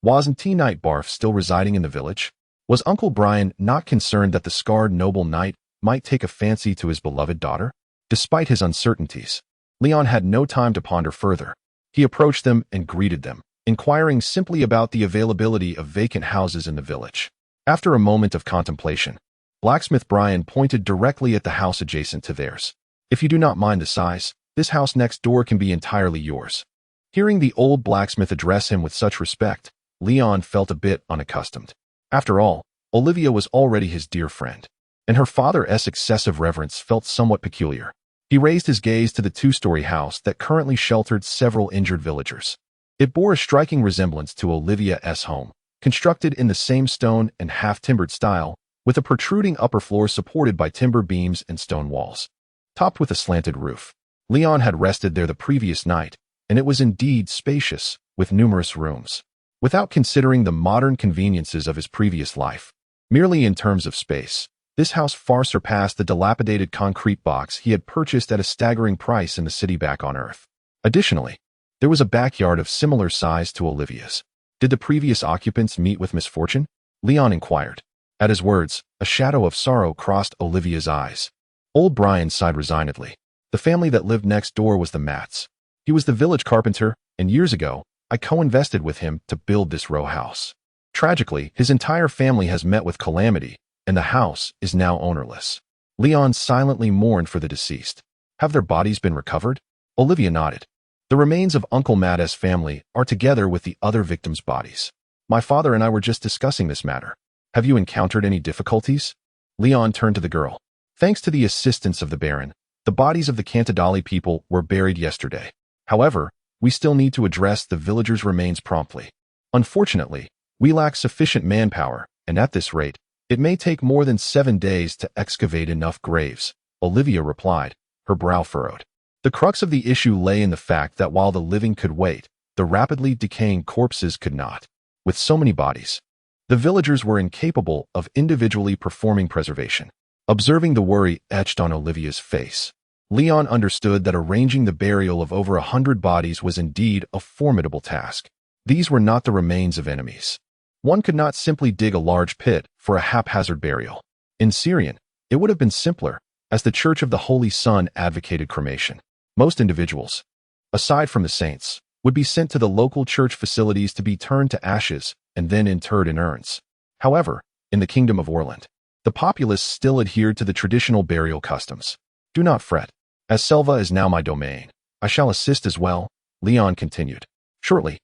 A: Wasn't T. Knight Barf still residing in the village? Was Uncle Brian not concerned that the scarred noble knight might take a fancy to his beloved daughter? Despite his uncertainties, Leon had no time to ponder further. He approached them and greeted them, inquiring simply about the availability of vacant houses in the village. After a moment of contemplation, Blacksmith Brian pointed directly at the house adjacent to theirs. If you do not mind the size, this house next door can be entirely yours. Hearing the old blacksmith address him with such respect, Leon felt a bit unaccustomed. After all, Olivia was already his dear friend, and her father's excessive reverence felt somewhat peculiar. He raised his gaze to the two-story house that currently sheltered several injured villagers. It bore a striking resemblance to Olivia's home, constructed in the same stone and half-timbered style, with a protruding upper floor supported by timber beams and stone walls, topped with a slanted roof. Leon had rested there the previous night, and it was indeed spacious, with numerous rooms. Without considering the modern conveniences of his previous life, merely in terms of space, this house far surpassed the dilapidated concrete box he had purchased at a staggering price in the city back on Earth. Additionally, there was a backyard of similar size to Olivia's. Did the previous occupants meet with misfortune? Leon inquired. At his words, a shadow of sorrow crossed Olivia's eyes. Old Brian sighed resignedly. The family that lived next door was the Mats. He was the village carpenter, and years ago, I co-invested with him to build this row house. Tragically, his entire family has met with calamity, and the house is now ownerless. Leon silently mourned for the deceased. Have their bodies been recovered? Olivia nodded. The remains of Uncle Mattis' family are together with the other victims' bodies. My father and I were just discussing this matter. Have you encountered any difficulties? Leon turned to the girl. Thanks to the assistance of the Baron, the bodies of the Kantadar people were buried yesterday. However, we still need to address the villagers' remains promptly. Unfortunately, we lack sufficient manpower, and at this rate, it may take more than 7 days to excavate enough graves, Olivia replied, her brow furrowed. The crux of the issue lay in the fact that while the living could wait, the rapidly decaying corpses could not. With so many bodies, the villagers were incapable of individually performing preservation. Observing the worry etched on Olivia's face, Leon understood that arranging the burial of over 100 bodies was indeed a formidable task. These were not the remains of enemies. One could not simply dig a large pit for a haphazard burial. In Syrian, it would have been simpler, as the Church of the Holy Sun advocated cremation. Most individuals, aside from the saints, would be sent to the local church facilities to be turned to ashes and then interred in urns. However, in the Kingdom of Orlandan, the populace still adhered to the traditional burial customs. Do not fret. As Selva is now my domain, I shall assist as well, Leon continued. Shortly,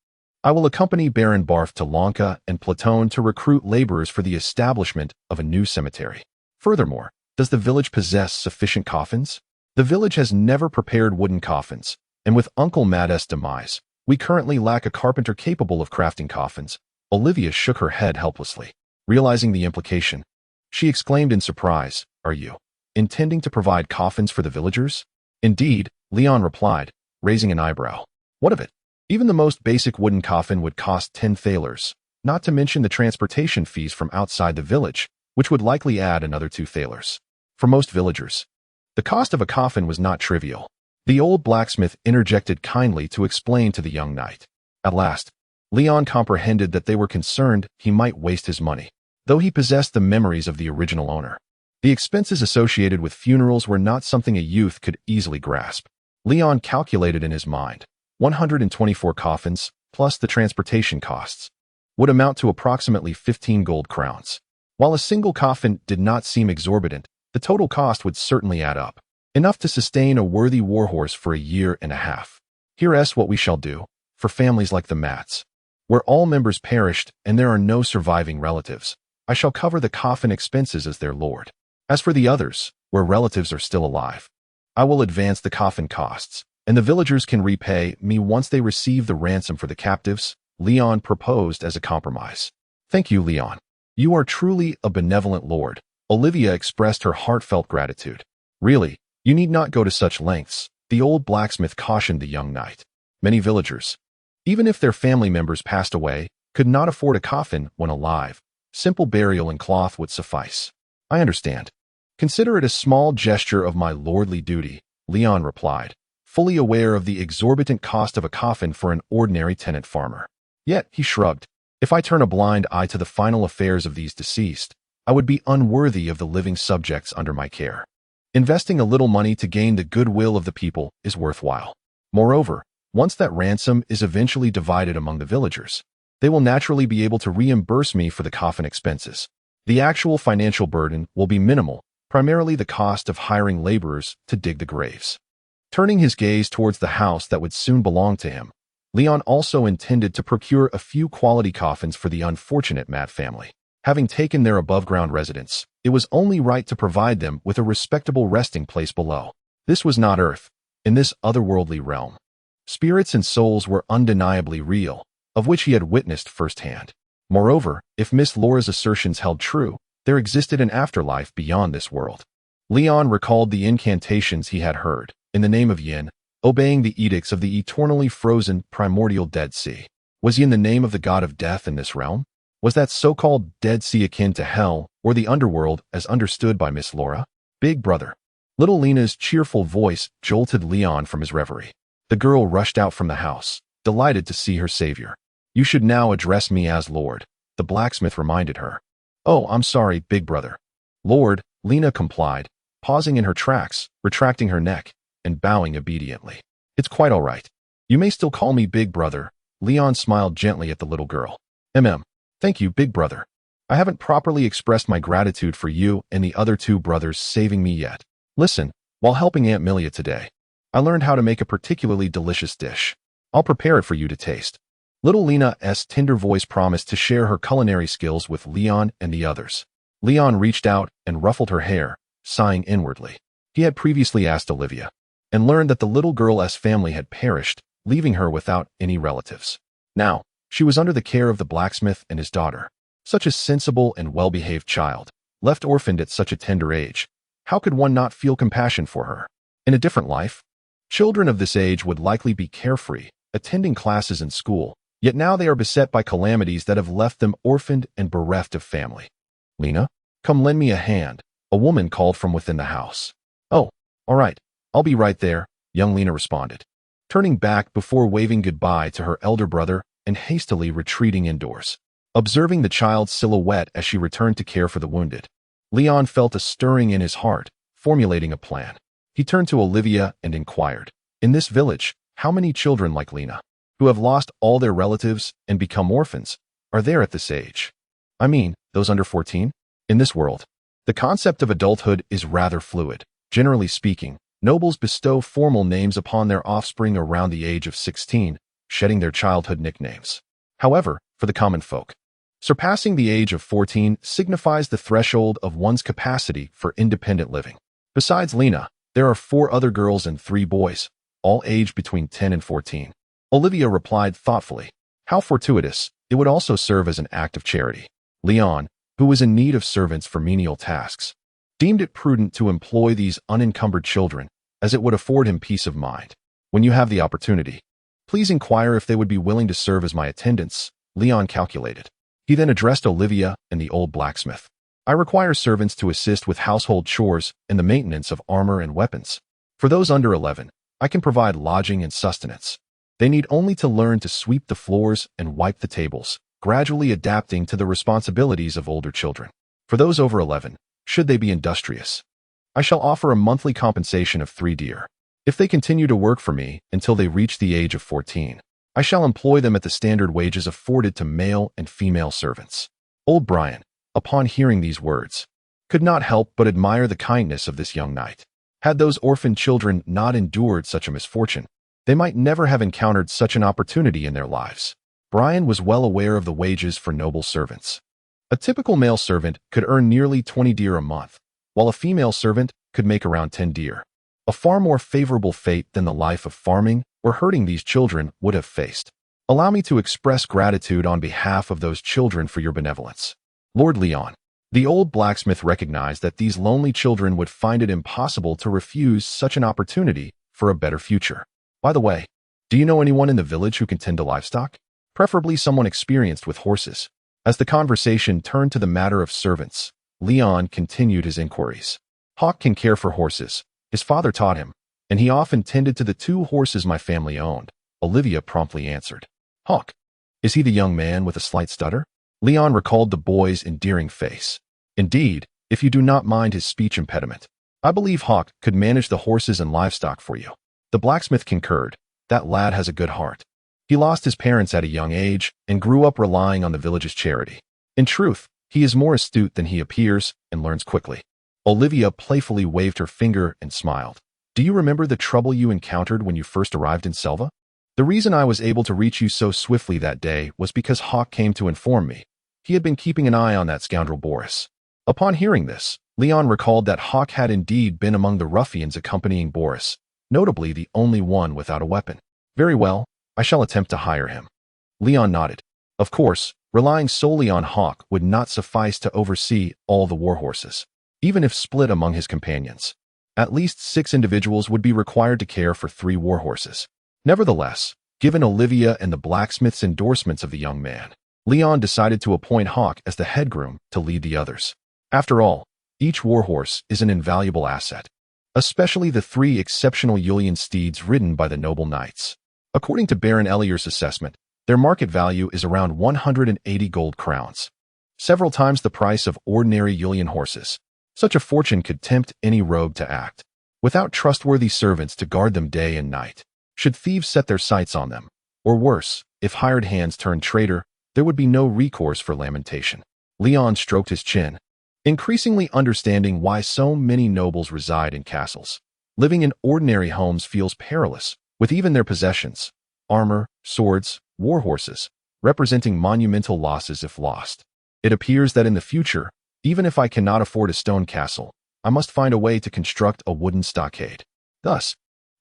A: I will accompany Baron Barth to Lanka and Platon to recruit laborers for the establishment of a new cemetery. Furthermore, does the village possess sufficient coffins? The village has never prepared wooden coffins, and with Uncle Mattis' demise, we currently lack a carpenter capable of crafting coffins. Olivia shook her head helplessly. Realizing the implication, she exclaimed in surprise, Are you intending to provide coffins for the villagers? Indeed, Leon replied, raising an eyebrow. What of it? Even the most basic wooden coffin would cost 10 thalers, not to mention the transportation fees from outside the village, which would likely add another 2 thalers. For most villagers, the cost of a coffin was not trivial. The old blacksmith interjected kindly to explain to the young knight. At last, Leon comprehended that they were concerned he might waste his money, though he possessed the memories of the original owner. The expenses associated with funerals were not something a youth could easily grasp. Leon calculated in his mind. 124 coffins, plus the transportation costs, would amount to approximately 15 gold crowns. While a single coffin did not seem exorbitant, the total cost would certainly add up, enough to sustain a worthy warhorse for a year and a half. Here's what we shall do, for families like the Mats, where all members perished and there are no surviving relatives. I shall cover the coffin expenses as their lord. As for the others, where relatives are still alive, I will advance the coffin costs, and the villagers can repay me once they receive the ransom for the captives, Leon proposed as a compromise. Thank you, Leon. You are truly a benevolent lord. Olivia expressed her heartfelt gratitude. Really, you need not go to such lengths, the old blacksmith cautioned the young knight. Many villagers, even if their family members passed away, could not afford a coffin when alive. Simple burial in cloth would suffice. I understand. Consider it a small gesture of my lordly duty, Leon replied, fully aware of the exorbitant cost of a coffin for an ordinary tenant farmer. Yet, he shrugged, if I turn a blind eye to the final affairs of these deceased, I would be unworthy of the living subjects under my care. Investing a little money to gain the goodwill of the people is worthwhile. Moreover, once that ransom is eventually divided among the villagers, they will naturally be able to reimburse me for the coffin expenses. The actual financial burden will be minimal, primarily the cost of hiring laborers to dig the graves. Turning his gaze towards the house that would soon belong to him, Leon also intended to procure a few quality coffins for the unfortunate Matt family. Having taken their above-ground residence, it was only right to provide them with a respectable resting place below. This was not Earth. In this otherworldly realm, spirits and souls were undeniably real, of which he had witnessed firsthand. Moreover, if Miss Laura's assertions held true, there existed an afterlife beyond this world. Leon recalled the incantations he had heard, in the name of Yin, obeying the edicts of the eternally frozen primordial Dead Sea. Was he in the name of the god of death in this realm? Was that so-called Dead Sea akin to hell, or the underworld as understood by Miss Laura? Big brother. Little Lena's cheerful voice jolted Leon from his reverie. The girl rushed out from the house, delighted to see her savior. You should now address me as Lord, the blacksmith reminded her. Oh, I'm sorry, big brother. Lord, Lena complied, pausing in her tracks, retracting her neck, and bowing obediently. It's quite all right. You may still call me big brother. Leon smiled gently at the little girl. Thank you, big brother. I haven't properly expressed my gratitude for you and the other two brothers saving me yet. Listen, while helping Aunt Milia today, I learned how to make a particularly delicious dish. I'll prepare it for you to taste. Little Lena's tender voice promised to share her culinary skills with Leon and the others. Leon reached out and ruffled her hair, sighing inwardly. He had previously asked Olivia, and learned that the little girl's family had perished, leaving her without any relatives. Now, she was under the care of the blacksmith and his daughter. Such a sensible and well-behaved child, left orphaned at such a tender age. How could one not feel compassion for her? In a different life, children of this age would likely be carefree, attending classes in school, yet now they are beset by calamities that have left them orphaned and bereft of family. Lena, come lend me a hand, a woman called from within the house. Oh, all right, I'll be right there, young Lena responded, turning back before waving goodbye to her elder brother and hastily retreating indoors. Observing the child's silhouette as she returned to care for the wounded, Leon felt a stirring in his heart, formulating a plan. He turned to Olivia and inquired, in this village, how many children like Lena, who have lost all their relatives and become orphans, are there at this age? I mean, those under 14? In this world, the concept of adulthood is rather fluid. Generally speaking, nobles bestow formal names upon their offspring around the age of 16, shedding their childhood nicknames. However, for the common folk, surpassing the age of 14 signifies the threshold of one's capacity for independent living. Besides Lena, there are 4 other girls and 3 boys, all aged between 10 and 14. Olivia replied thoughtfully. How fortuitous, it would also serve as an act of charity. Leon, who was in need of servants for menial tasks, deemed it prudent to employ these unencumbered children, as it would afford him peace of mind. When you have the opportunity, please inquire if they would be willing to serve as my attendants, Leon calculated. He then addressed Olivia and the old blacksmith. I require servants to assist with household chores and the maintenance of armor and weapons. For those under 11, I can provide lodging and sustenance. They need only to learn to sweep the floors and wipe the tables, gradually adapting to the responsibilities of older children. For those over 11, should they be industrious, I shall offer a monthly compensation of 3 deer. If they continue to work for me until they reach the age of 14, I shall employ them at the standard wages afforded to male and female servants. Old Brian, upon hearing these words, could not help but admire the kindness of this young knight. Had those orphan children not endured such a misfortune, they might never have encountered such an opportunity in their lives. Brian was well aware of the wages for noble servants. A typical male servant could earn nearly 20 deer a month, while a female servant could make around 10 deer. A far more favorable fate than the life of farming or herding these children would have faced. Allow me to express gratitude on behalf of those children for your benevolence. Lord Leon, the old blacksmith recognized that these lonely children would find it impossible to refuse such an opportunity for a better future. By the way, do you know anyone in the village who can tend to livestock? Preferably someone experienced with horses. As the conversation turned to the matter of servants, Leon continued his inquiries. Hawk can care for horses. His father taught him, and he often tended to the 2 horses my family owned, Olivia promptly answered. Hawk, is he the young man with a slight stutter? Leon recalled the boy's endearing face. Indeed, if you do not mind his speech impediment, I believe Hawk could manage the horses and livestock for you. The blacksmith concurred. That lad has a good heart. He lost his parents at a young age and grew up relying on the village's charity. In truth, he is more astute than he appears and learns quickly. Olivia playfully waved her finger and smiled. Do you remember the trouble you encountered when you first arrived in Selva? The reason I was able to reach you so swiftly that day was because Hawk came to inform me. He had been keeping an eye on that scoundrel Boris. Upon hearing this, Leon recalled that Hawk had indeed been among the ruffians accompanying Boris, notably the only one without a weapon. Very well, I shall attempt to hire him. Leon nodded. Of course, Relying solely on Hawk would not suffice to oversee all the warhorses, even if split among his companions. At least 6 individuals would be required to care for 3 warhorses. Nevertheless, given Olivia and the blacksmith's endorsements of the young man, Leon decided to appoint Hawk as the head groom to lead the others. After all, each warhorse is an invaluable asset, especially the 3 exceptional Julian steeds ridden by the noble knights. According to Baron Ellier's assessment, their market value is around 180 gold crowns, several times the price of ordinary Julian horses. Such a fortune could tempt any rogue to act. Without trustworthy servants to guard them day and night, should thieves set their sights on them, or worse, if hired hands turned traitor, there would be no recourse for lamentation. Leon stroked his chin, increasingly understanding why so many nobles reside in castles. Living in ordinary homes feels perilous, with even their possessions, armor, swords, warhorses, representing monumental losses if lost. It appears that in the future, even if I cannot afford a stone castle, I must find a way to construct a wooden stockade. Thus,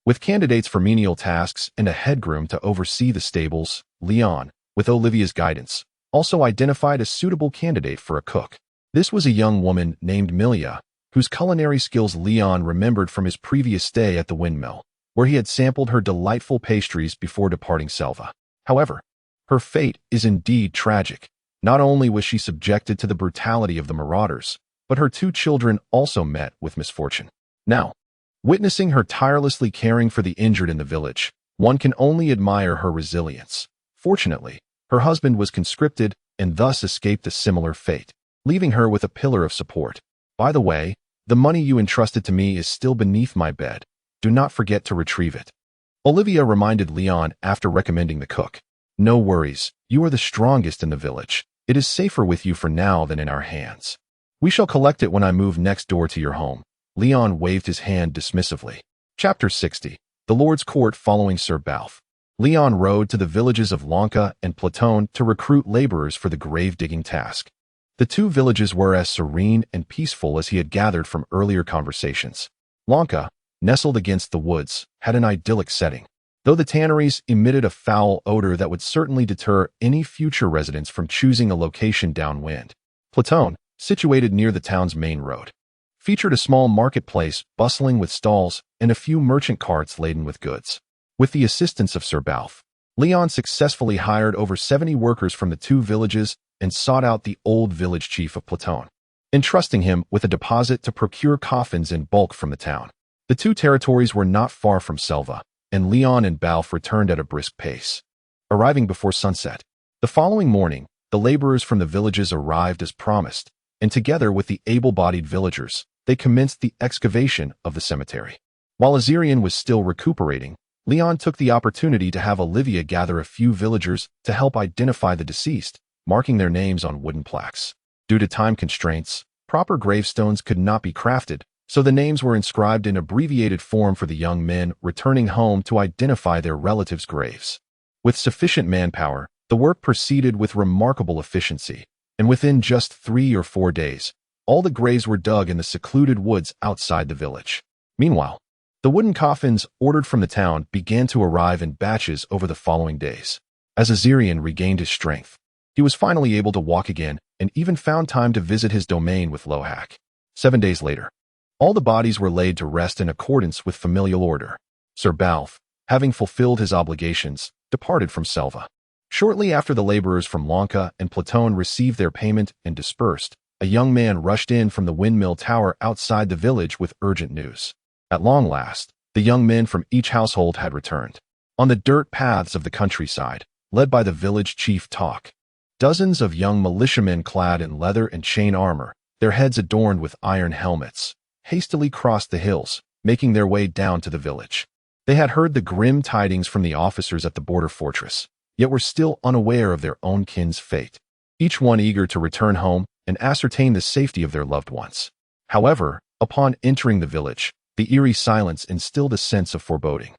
A: with candidates for menial tasks and a head groom to oversee the stables, Leon, with Olivia's guidance, also identified a suitable candidate for a cook. This was a young woman named Milia, whose culinary skills Leon remembered from his previous stay at the windmill, where he had sampled her delightful pastries before departing Selva. However, her fate is indeed tragic. Not only was she subjected to the brutality of the marauders, but her 2 children also met with misfortune. Now, witnessing her tirelessly caring for the injured in the village, one can only admire her resilience. Fortunately, her husband was conscripted and thus escaped a similar fate, leaving her with a pillar of support. By the way, the money you entrusted to me is still beneath my bed. Do not forget to retrieve it. Olivia reminded Leon after recommending the cook. No worries, you are the strongest in the village. It is safer with you for now than in our hands. We shall collect it when I move next door to your home. Leon waved his hand dismissively. Chapter 60. The Lord's Court following Sir Balf. Leon rode to the villages of Lanka and Platon to recruit laborers for the grave-digging task. The 2 villages were as serene and peaceful as he had gathered from earlier conversations. Lanka, nestled against the woods, had an idyllic setting, though the tanneries emitted a foul odor that would certainly deter any future residents from choosing a location downwind. Platon, situated near the town's main road, featured a small marketplace bustling with stalls and a few merchant carts laden with goods. With the assistance of Sir Balf, Leon successfully hired over 70 workers from the 2 villages and sought out the old village chief of Platon, entrusting him with a deposit to procure coffins in bulk from the town. The 2 territories were not far from Selva, and Leon and Balf returned at a brisk pace, arriving before sunset. The following morning, the laborers from the villages arrived as promised, and together with the able-bodied villagers, they commenced the excavation of the cemetery. While Azirian was still recuperating, Leon took the opportunity to have Olivia gather a few villagers to help identify the deceased, marking their names on wooden plaques. Due to time constraints, proper gravestones could not be crafted, so the names were inscribed in abbreviated form for the young men returning home to identify their relatives' graves. With sufficient manpower, the work proceeded with remarkable efficiency, and within just 3 or 4 days, all the graves were dug in the secluded woods outside the village. Meanwhile, the wooden coffins ordered from the town began to arrive in batches over the following days. As Azirian regained his strength, he was finally able to walk again and even found time to visit his domain with Lohak. 7 days later, all the bodies were laid to rest in accordance with familial order. Sir Balf, having fulfilled his obligations, departed from Selva. Shortly after the laborers from Lanka and Platon received their payment and dispersed, a young man rushed in from the windmill tower outside the village with urgent news. At long last, the young men from each household had returned. On the dirt paths of the countryside, led by the village chief Talk, dozens of young militiamen clad in leather and chain armor, their heads adorned with iron helmets, hastily crossed the hills, making their way down to the village. They had heard the grim tidings from the officers at the border fortress, yet were still unaware of their own kin's fate, each one eager to return home and ascertain the safety of their loved ones. However, upon entering the village, the eerie silence instilled a sense of foreboding.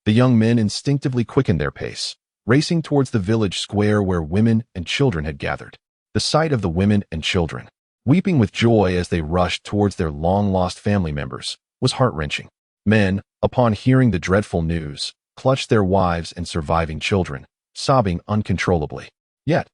A: The young men instinctively quickened their pace, racing towards the village square where women and children had gathered. The sight of the women and children, weeping with joy as they rushed towards their long-lost family members, was heart-wrenching. Men, upon hearing the dreadful news, clutched their wives and surviving children, sobbing uncontrollably. Yet,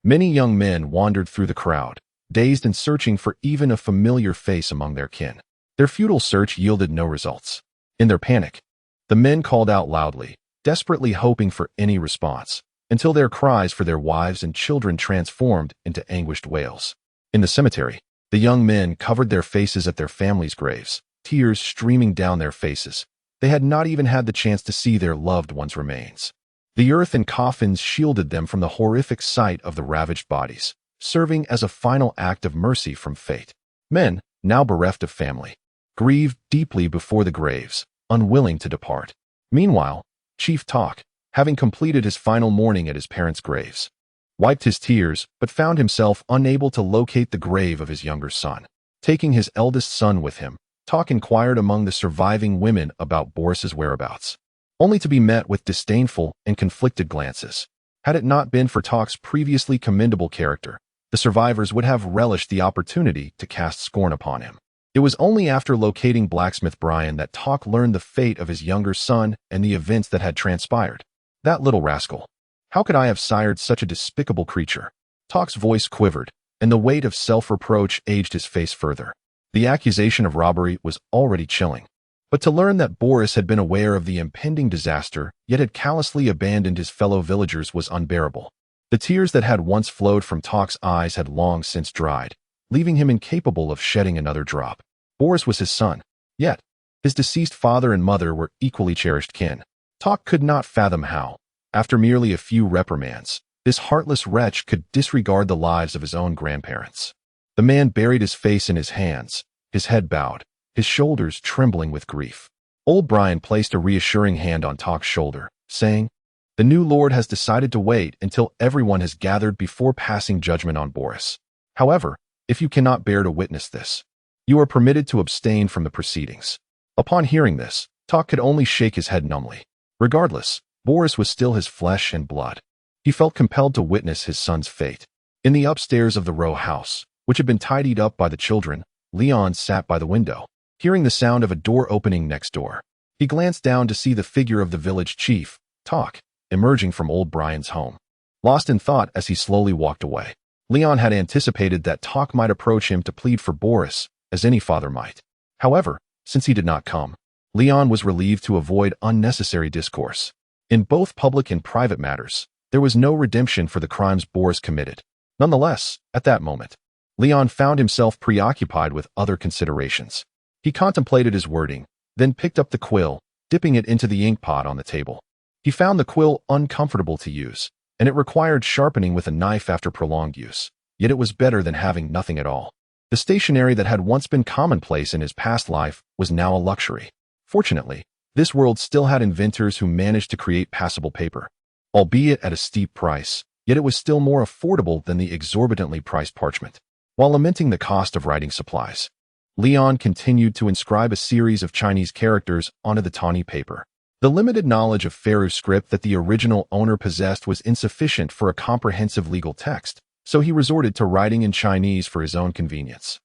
A: Many young men wandered through the crowd, dazed and searching for even a familiar face among their kin. Their futile search yielded no results. In their panic, the men called out loudly, desperately hoping for any response, until their cries for their wives and children transformed into anguished wails. In the cemetery, the young men covered their faces at their families' graves, tears streaming down their faces. They had not even had the chance to see their loved ones' remains. The earth and coffins shielded them from the horrific sight of the ravaged bodies, serving as a final act of mercy from fate. Men, now bereft of family, grieved deeply before the graves, unwilling to depart. Meanwhile, Chief Talk, having completed his final mourning at his parents' graves, wiped his tears but found himself unable to locate the grave of his younger son. Taking his eldest son with him, Talk inquired among the surviving women about Boris's whereabouts, only to be met with disdainful and conflicted glances. Had it not been for Talk's previously commendable character, the survivors would have relished the opportunity to cast scorn upon him. It was only after locating blacksmith Brian that Talk learned the fate of his younger son and the events that had transpired. That little rascal. How could I have sired such a despicable creature? Talk's voice quivered, and the weight of self-reproach aged his face further. The accusation of robbery was already chilling. But to learn that Boris had been aware of the impending disaster, yet had callously abandoned his fellow villagers, was unbearable. The tears that had once flowed from Talk's eyes had long since dried, leaving him incapable of shedding another drop. Boris was his son, yet his deceased father and mother were equally cherished kin. Talk could not fathom how, after merely a few reprimands, this heartless wretch could disregard the lives of his own grandparents. The man buried his face in his hands, his head bowed, his shoulders trembling with grief. Old Brian placed a reassuring hand on Talk's shoulder, saying, "The new lord has decided to wait until everyone has gathered before passing judgment on Boris. However, if you cannot bear to witness this, you are permitted to abstain from the proceedings." Upon hearing this, Talk could only shake his head numbly. Regardless, Boris was still his flesh and blood. He felt compelled to witness his son's fate. In the upstairs of the row house, which had been tidied up by the children, Leon sat by the window, hearing the sound of a door opening next door. He glanced down to see the figure of the village chief, Talk, emerging from old Brian's home. Lost in thought as he slowly walked away, Leon had anticipated that Talk might approach him to plead for Boris, as any father might. However, since he did not come, Leon was relieved to avoid unnecessary discourse. In both public and private matters, there was no redemption for the crimes Boris committed. Nonetheless, at that moment, Leon found himself preoccupied with other considerations. He contemplated his wording, then picked up the quill, dipping it into the ink pot on the table. He found the quill uncomfortable to use, and it required sharpening with a knife after prolonged use, yet it was better than having nothing at all. The stationery that had once been commonplace in his past life was now a luxury. Fortunately, this world still had inventors who managed to create passable paper, albeit at a steep price, yet it was still more affordable than the exorbitantly priced parchment. While lamenting the cost of writing supplies, Leon continued to inscribe a series of Chinese characters onto the tawny paper. The limited knowledge of Faroe script that the original owner possessed was insufficient for a comprehensive legal text, so he resorted to writing in Chinese for his own convenience.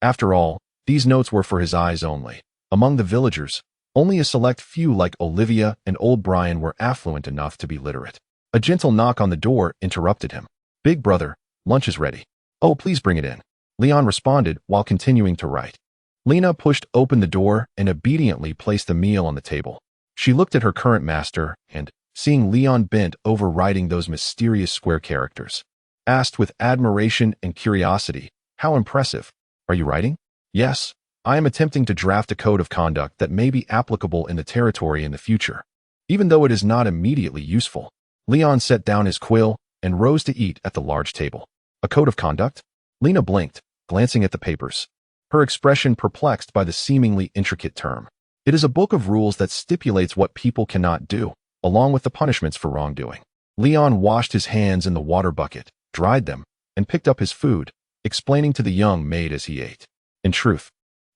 A: After all, these notes were for his eyes only. Among the villagers, only a select few like Olivia and old Brian were affluent enough to be literate. A gentle knock on the door interrupted him. "Big brother, lunch is ready." "Oh, please bring it in," Leon responded while continuing to write. Lena pushed open the door and obediently placed the meal on the table. She looked at her current master and, seeing Leon bent over writing those mysterious square characters, asked with admiration and curiosity, "How impressive. Are you writing?" "Yes, I am attempting to draft a code of conduct that may be applicable in the territory in the future, even though it is not immediately useful." Leon set down his quill and rose to eat at the large table. "A code of conduct?" Lena blinked, glancing at the papers, her expression perplexed by the seemingly intricate term. "It is a book of rules that stipulates what people cannot do, along with the punishments for wrongdoing." Leon washed his hands in the water bucket, dried them, and picked up his food, explaining to the young maid as he ate. In truth,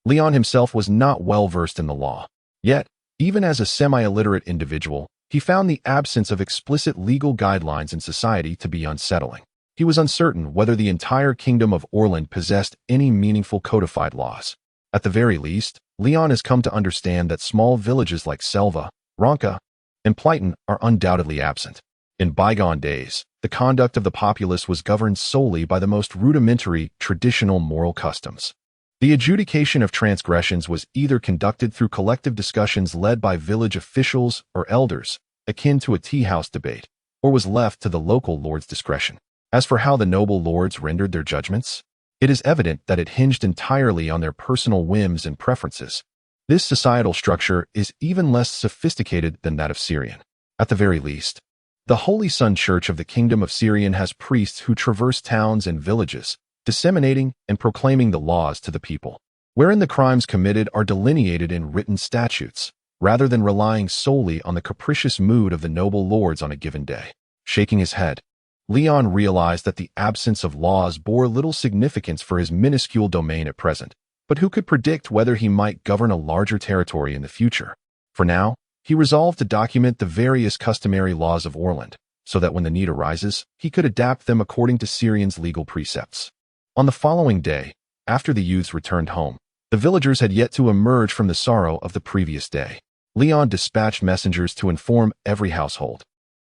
A: Leon himself was not well versed in the law. Yet, even as a semi-illiterate individual, he found the absence of explicit legal guidelines in society to be unsettling. He was uncertain whether the entire kingdom of Orland possessed any meaningful codified laws. At the very least, Leon has come to understand that small villages like Selva, Ronka, and Plighton are undoubtedly absent. In bygone days, the conduct of the populace was governed solely by the most rudimentary, traditional moral customs. The adjudication of transgressions was either conducted through collective discussions led by village officials or elders, akin to a tea-house debate, or was left to the local lord's discretion. As for how the noble lords rendered their judgments, it is evident that it hinged entirely on their personal whims and preferences. This societal structure is even less sophisticated than that of Syrian. At the very least, the Holy Sun Church of the Kingdom of Syrian has priests who traverse towns and villages, disseminating and proclaiming the laws to the people, wherein the crimes committed are delineated in written statutes, rather than relying solely on the capricious mood of the noble lords on a given day. Shaking his head, Leon realized that the absence of laws bore little significance for his minuscule domain at present, but who could predict whether he might govern a larger territory in the future? For now, he resolved to document the various customary laws of Orland, so that when the need arises, he could adapt them according to Syrian's legal precepts. On the following day, after the youths returned home, the villagers had yet to emerge from the sorrow of the previous day. Leon dispatched messengers to inform every household,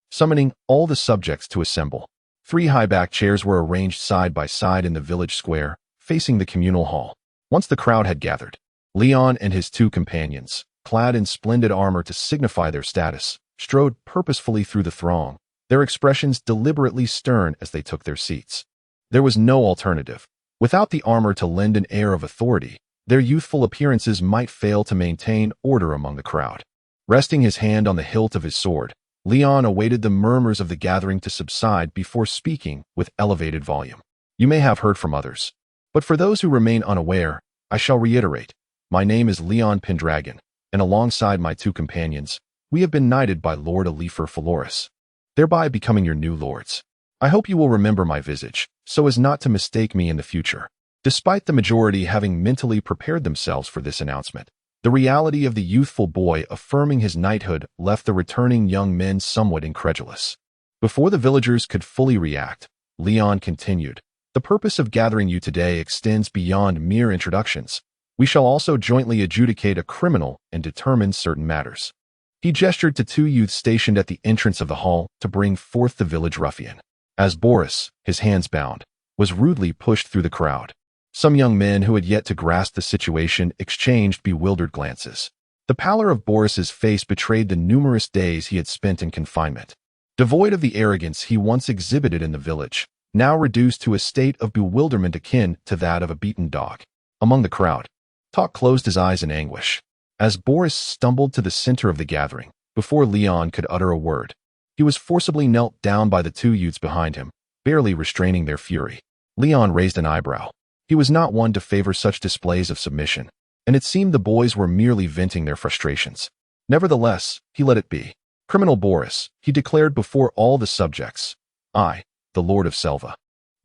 A: summoning all the subjects to assemble. 3 high-backed chairs were arranged side by side in the village square, facing the communal hall. Once the crowd had gathered, Leon and his 2 companions, clad in splendid armor to signify their status, strode purposefully through the throng, their expressions deliberately stern as they took their seats. There was no alternative. Without the armor to lend an air of authority, their youthful appearances might fail to maintain order among the crowd. Resting his hand on the hilt of his sword, Leon awaited the murmurs of the gathering to subside before speaking with elevated volume. You may have heard from others, but for those who remain unaware, I shall reiterate. My name is Leon Pendragon, and alongside my 2 companions, we have been knighted by Lord Oliver Faloris, thereby becoming your new lords. I hope you will remember my visage, so as not to mistake me in the future. Despite the majority having mentally prepared themselves for this announcement, the reality of the youthful boy affirming his knighthood left the returning young men somewhat incredulous. Before the villagers could fully react, Leon continued, "The purpose of gathering you today extends beyond mere introductions. We shall also jointly adjudicate a criminal and determine certain matters." He gestured to 2 youths stationed at the entrance of the hall to bring forth the village ruffian. As Boris, his hands bound, was rudely pushed through the crowd, some young men who had yet to grasp the situation exchanged bewildered glances. The pallor of Boris's face betrayed the numerous days he had spent in confinement. Devoid of the arrogance he once exhibited in the village, now reduced to a state of bewilderment akin to that of a beaten dog. Among the crowd, Talk closed his eyes in anguish. As Boris stumbled to the center of the gathering, before Leon could utter a word, he was forcibly knelt down by the 2 youths behind him, barely restraining their fury. Leon raised an eyebrow. He was not one to favor such displays of submission, and it seemed the boys were merely venting their frustrations. Nevertheless, he let it be. "Criminal Boris," he declared before all the subjects, "I, the Lord of Selva,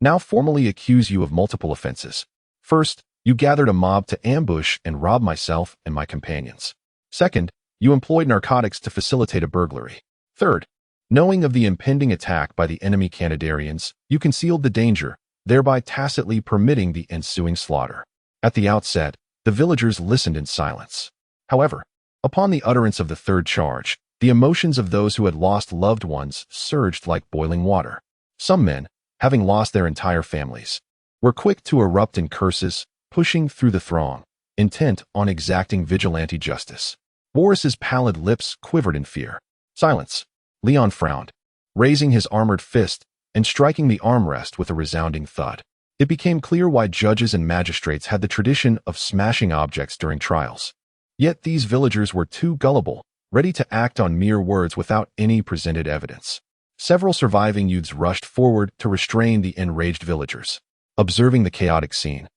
A: now formally accuse you of multiple offenses. First, you gathered a mob to ambush and rob myself and my companions. Second, you employed narcotics to facilitate a burglary. Third, knowing of the impending attack by the enemy Kantadarians, you concealed the danger, thereby tacitly permitting the ensuing slaughter." At the outset, the villagers listened in silence. However, upon the utterance of the 3rd charge, the emotions of those who had lost loved ones surged like boiling water. Some men, having lost their entire families, were quick to erupt in curses, pushing through the throng, intent on exacting vigilante justice. Boris's pallid lips quivered in fear. "Silence." Leon frowned, raising his armored fist and striking the armrest with a resounding thud. It became clear why judges and magistrates had the tradition of smashing objects during trials. Yet these villagers were too gullible, ready to act on mere words without any presented evidence. Several surviving youths rushed forward to restrain the enraged villagers. Observing the chaotic scene,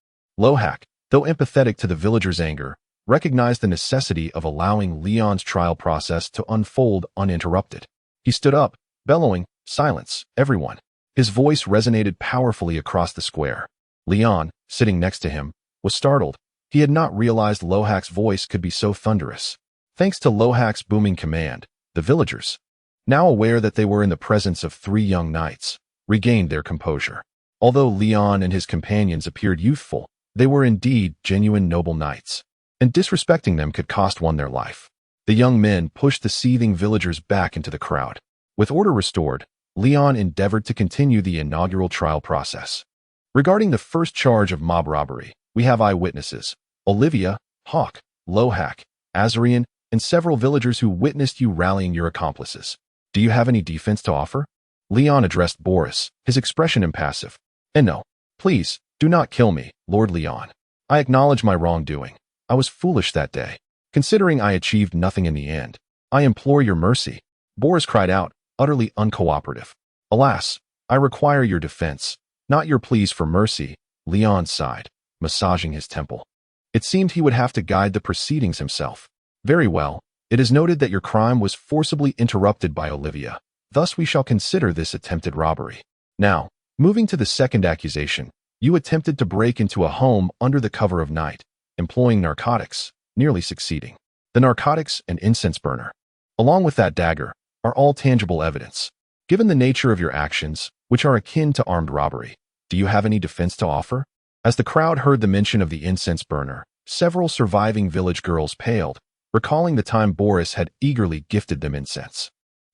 A: Lohak, though empathetic to the villagers' anger, recognized the necessity of allowing Leon's trial process to unfold uninterrupted. He stood up, bellowing, "Silence, everyone." His voice resonated powerfully across the square. Leon, sitting next to him, was startled. He had not realized Lohak's voice could be so thunderous. Thanks to Lohak's booming command, the villagers, now aware that they were in the presence of 3 young knights, regained their composure. Although Leon and his companions appeared youthful, they were indeed genuine noble knights, and disrespecting them could cost one their life. The young men pushed the seething villagers back into the crowd. With order restored, Leon endeavored to continue the inaugural trial process. Regarding the first charge of mob robbery, we have eyewitnesses: Olivia, Hawk, Lohak, Azarian, and several villagers who witnessed you rallying your accomplices. Do you have any defense to offer? Leon addressed Boris, his expression impassive. And no, please, do not kill me, Lord Leon. I acknowledge my wrongdoing. I was foolish that day. Considering I achieved nothing in the end, I implore your mercy. Boris cried out, utterly uncooperative. Alas, I require your defense, not your pleas for mercy, Leon sighed, massaging his temple. It seemed he would have to guide the proceedings himself. Very well, it is noted that your crime was forcibly interrupted by Olivia. Thus we shall consider this attempted robbery. Now, moving to the second accusation, you attempted to break into a home under the cover of night, employing narcotics, nearly succeeding. The narcotics and incense burner, along with that dagger, are all tangible evidence. Given the nature of your actions, which are akin to armed robbery, do you have any defense to offer? As the crowd heard the mention of the incense burner, several surviving village girls paled, recalling the time Boris had eagerly gifted them incense.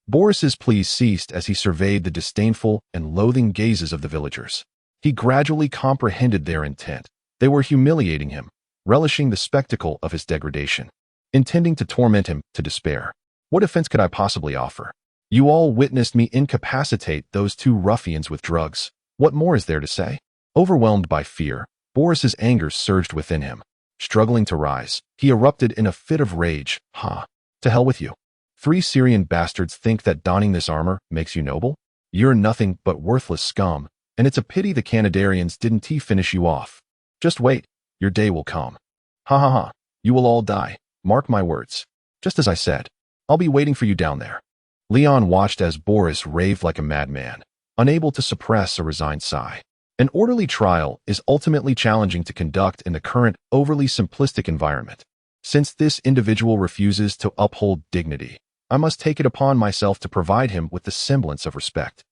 A: Boris's pleas ceased as he surveyed the disdainful and loathing gazes of the villagers. He gradually comprehended their intent. They were humiliating him, relishing the spectacle of his degradation, intending to torment him to despair. What defense could I possibly offer? You all witnessed me incapacitate those two ruffians with drugs. What more is there to say? Overwhelmed by fear, Boris's anger surged within him. Struggling to rise, he erupted in a fit of rage. To hell with you. 3 Syrian bastards think that donning this armor makes you noble? You're nothing but worthless scum, and it's a pity the Kantadarians didn't finish you off. Just wait, your day will come. You will all die, mark my words. Just as I said, I'll be waiting for you down there. Leon watched as Boris raved like a madman, unable to suppress a resigned sigh. An orderly trial is ultimately challenging to conduct in the current overly simplistic environment. Since this individual refuses to uphold dignity, I must take it upon myself to provide him with the semblance of respect.